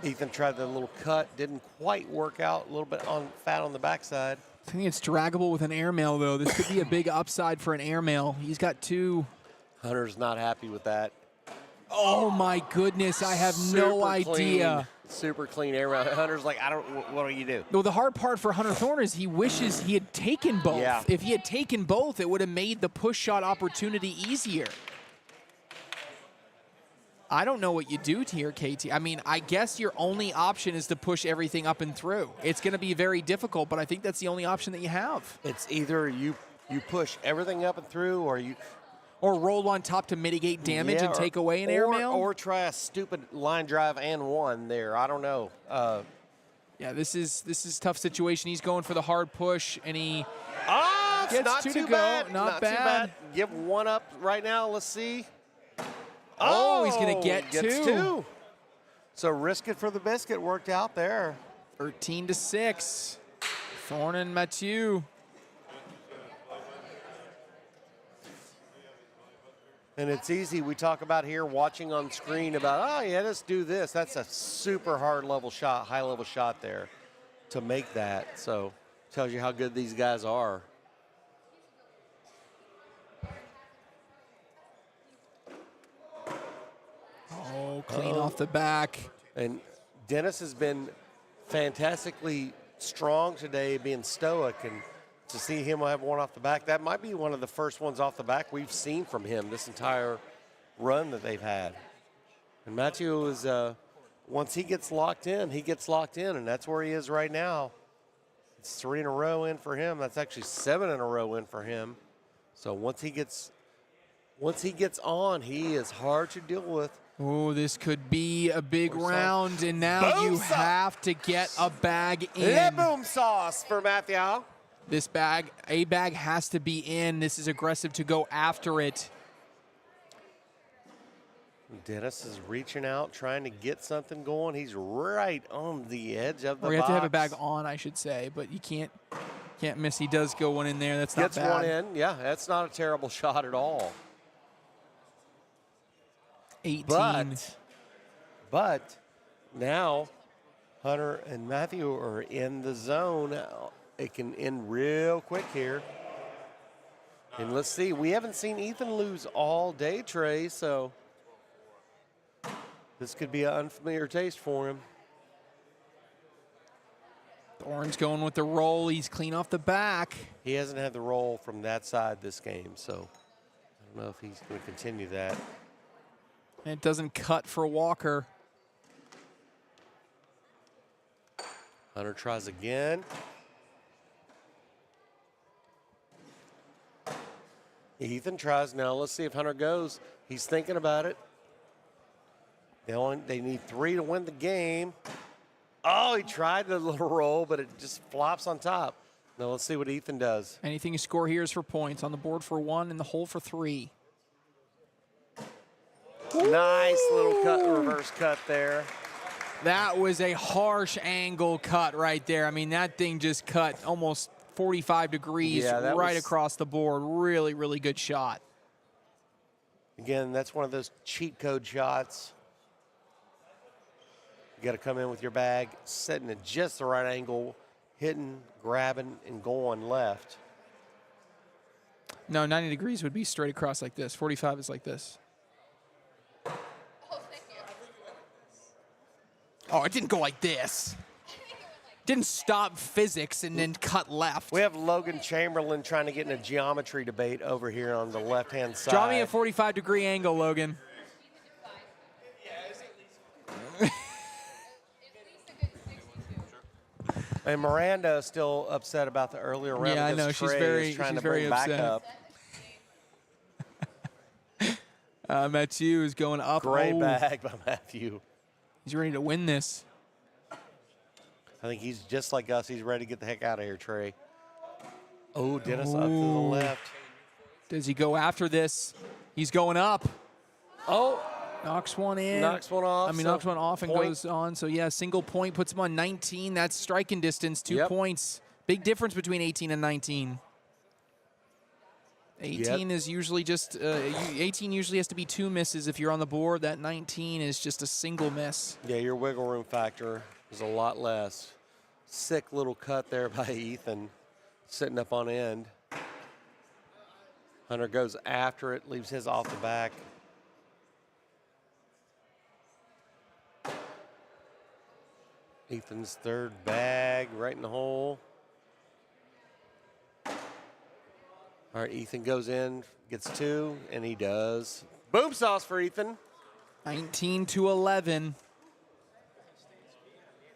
Speaker 3: Ethan tried the little cut, didn't quite work out. A little bit fat on the backside.
Speaker 1: I think it's draggable with an airmail, though. This could be a big upside for an airmail. He's got 2.
Speaker 3: Hunter's not happy with that.
Speaker 1: Oh, my goodness. I have no idea.
Speaker 3: Super clean airmail. Hunter's like, what do you do?
Speaker 1: Well, the hard part for Hunter Thorne is he wishes he had taken both.
Speaker 3: Yeah.
Speaker 1: If he had taken both, it would have made the push shot opportunity easier. I don't know what you do here, KT. I mean, I guess your only option is to push everything up and through. It's going to be very difficult, but I think that's the only option that you have.
Speaker 3: It's either you push everything up and through, or you
Speaker 1: roll on top to mitigate damage and take away an airmail.
Speaker 3: Or try a stupid line drive and one there. I don't know.
Speaker 1: Yeah, this is a tough situation. He's going for the hard push, and he
Speaker 3: gets
Speaker 1: not
Speaker 3: 2
Speaker 1: too
Speaker 3: to
Speaker 1: bad.
Speaker 3: go.
Speaker 1: Not
Speaker 3: too
Speaker 1: bad.
Speaker 3: Give one up right now. Let's see.
Speaker 1: Oh, he's going to get
Speaker 3: gets 2. So risk it for the biscuit worked out there.
Speaker 1: 13-6. Thorne and Mathieu.
Speaker 3: And it's easy. We talk about here watching on screen about, oh, yeah, let's do this. That's a super high level shot there to make that. So tells you how good these guys are.
Speaker 1: Oh, clean off the back.
Speaker 3: And Dennis has been fantastically strong today, being stoic, and to see him have one off the back, that might be one of the first ones off the back we've seen from him this entire run that they've had. And Mathieu is, once he gets locked in, and that's where he is right now. It's 3 in a row in for him. That's actually 7 in a row in for him. So once he gets on, he is hard to deal with.
Speaker 1: Oh, this could be a big round, and now
Speaker 3: Boom
Speaker 1: you
Speaker 3: sauce.
Speaker 1: have to get a bag
Speaker 3: Le
Speaker 1: in.
Speaker 3: boom sauce for Mathieu.
Speaker 1: This bag, a bag has to be in. This is aggressive to go after it.
Speaker 3: Dennis is reaching out, trying to get something going. He's right on the edge of the
Speaker 1: Or you have to have a
Speaker 3: box.
Speaker 1: bag on, I should say, but you can't miss. He does go one in there. That's not
Speaker 3: Gets
Speaker 1: bad.
Speaker 3: one in. Yeah, that's not a terrible shot at all.
Speaker 1: 18.
Speaker 3: But now Hunter and Mathieu are in the zone. It can end real quick here. And let's see. We haven't seen Ethan lose all day, Trey, so this could be an unfamiliar taste for him.
Speaker 1: Thorne's going with the roll. He's clean off the back.
Speaker 3: He hasn't had the roll from that side this game, so I don't know if he's going to continue that.
Speaker 1: And it doesn't cut for Walker.
Speaker 3: Hunter tries again. Ethan tries now. Let's see if Hunter goes. He's thinking about it. They need 3 to win the game. Oh, he tried the little roll, but it just flops on top. Now let's see what Ethan does.
Speaker 1: Anything you score here is for points. On the board for 1, in the hole for 3.
Speaker 3: Nice little reverse cut there.
Speaker 1: That was a harsh angle cut right there. I mean, that thing just cut almost 45 degrees right across the board. Really, really good shot.
Speaker 3: Again, that's one of those cheat code shots. You got to come in with your bag, setting at just the right angle, hitting, grabbing, and going left.
Speaker 1: No, 90 degrees would be straight across like this. 45 is like this. Oh, it didn't go like this. Didn't stop physics and then cut left.
Speaker 3: We have Logan Chamberlain trying to get in a geometry debate over here on the left-hand side.
Speaker 1: Draw me a 45-degree angle, Logan.
Speaker 3: And Miranda is still upset about the earlier round.
Speaker 1: Yeah, I know.
Speaker 3: Trey
Speaker 1: She's very,
Speaker 3: is trying
Speaker 1: she's
Speaker 3: to
Speaker 1: very
Speaker 3: bring back
Speaker 1: upset. Mathieu is going up.
Speaker 3: Great bag by Mathieu.
Speaker 1: He's ready to win this.
Speaker 3: I think he's just like us. He's ready to get the heck out of here, Trey. Oh, Dennis up to the left.
Speaker 1: Does he go after this? He's going up.
Speaker 3: Oh,
Speaker 1: Knocks one in.
Speaker 3: knocks one off.
Speaker 1: I mean,
Speaker 3: so
Speaker 1: knocks one off and
Speaker 3: point.
Speaker 1: goes on. So, yeah, single point puts him on 19. That's striking distance, 2
Speaker 3: Yep.
Speaker 1: points. Big difference between 18 and 19. 18 is usually just, 18 usually has to be 2 misses if you're on the board. That 19 is just a single miss.
Speaker 3: Yeah, your wiggle room factor is a lot less. Sick little cut there by Ethan, sitting up on end. Hunter goes after it, leaves his off the back. Ethan's third bag right in the hole. All right, Ethan goes in, gets 2, and he does. Boom sauce for Ethan.
Speaker 1: 19-11.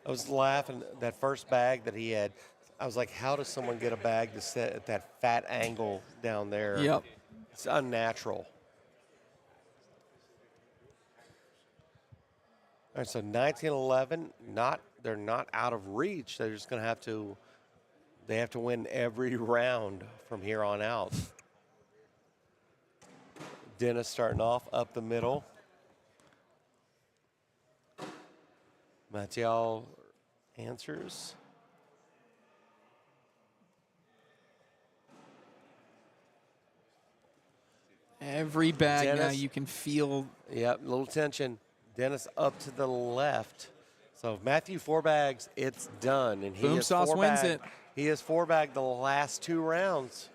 Speaker 3: I was laughing that first bag that he had. I was like, how does someone get a bag to sit at that fat angle down there?
Speaker 1: Yep.
Speaker 3: It's unnatural. All right, so 19-11, they're not out of reach. They're just going to have to, they have to win every round from here on out. Dennis starting off up the middle. Mathieu answers.
Speaker 1: Every bag now
Speaker 3: Dennis.
Speaker 1: you can feel.
Speaker 3: Yep, little tension. Dennis up to the left. So Matthew 4 bags, it's done. And he
Speaker 1: Boom
Speaker 3: has
Speaker 1: sauce
Speaker 3: 4
Speaker 1: wins
Speaker 3: bag.
Speaker 1: it.
Speaker 3: He has 4 bagged the last 2 rounds.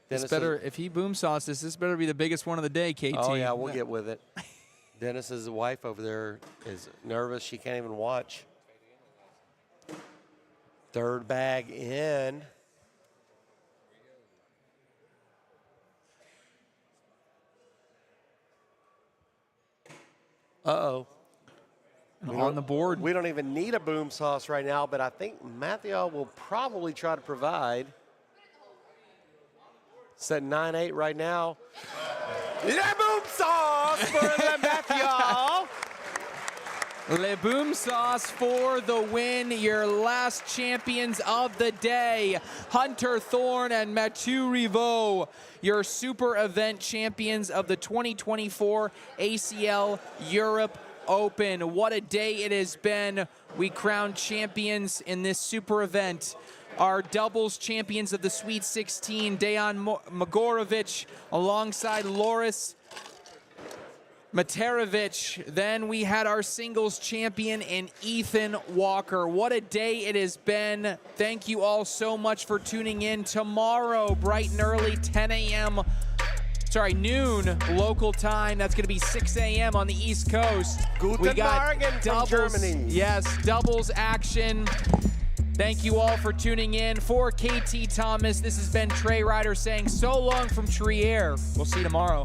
Speaker 1: This
Speaker 3: Dennis
Speaker 1: better, if he boom sauce this better be the biggest one of the day, KT.
Speaker 3: Oh, yeah, we'll get with it. Dennis's wife over there is nervous. She can't even watch. Third bag in. Uh-oh.
Speaker 1: On the board.
Speaker 3: We don't even need a boom sauce right now, but I think Matthew will probably try to provide. It's at 9-8 right now. Le boom sauce for the Matthew.
Speaker 1: Le Boom Sauce for the win. Your last champions of the day, Hunter Thorne and Mathieu Riveau, your super event champions of the 2024 ACL Europe Open. What a day it has been. We crowned champions in this super event. Our doubles champions of the Sweet 16, Dejan Mogorovic alongside Loris Materovic. Then we had our singles champion in Ethan Walker. What a day it has been. Thank you all so much for tuning in. Tomorrow, bright and early, 10 a.m. Noon local time. That's going to be 6 a.m. on the East Coast.
Speaker 3: Guten Morgen from Germany.
Speaker 1: Yes, doubles action. Thank you all for tuning in. For KT Thomas, this has been Trey Ryder saying so long from Trier. We'll see you tomorrow.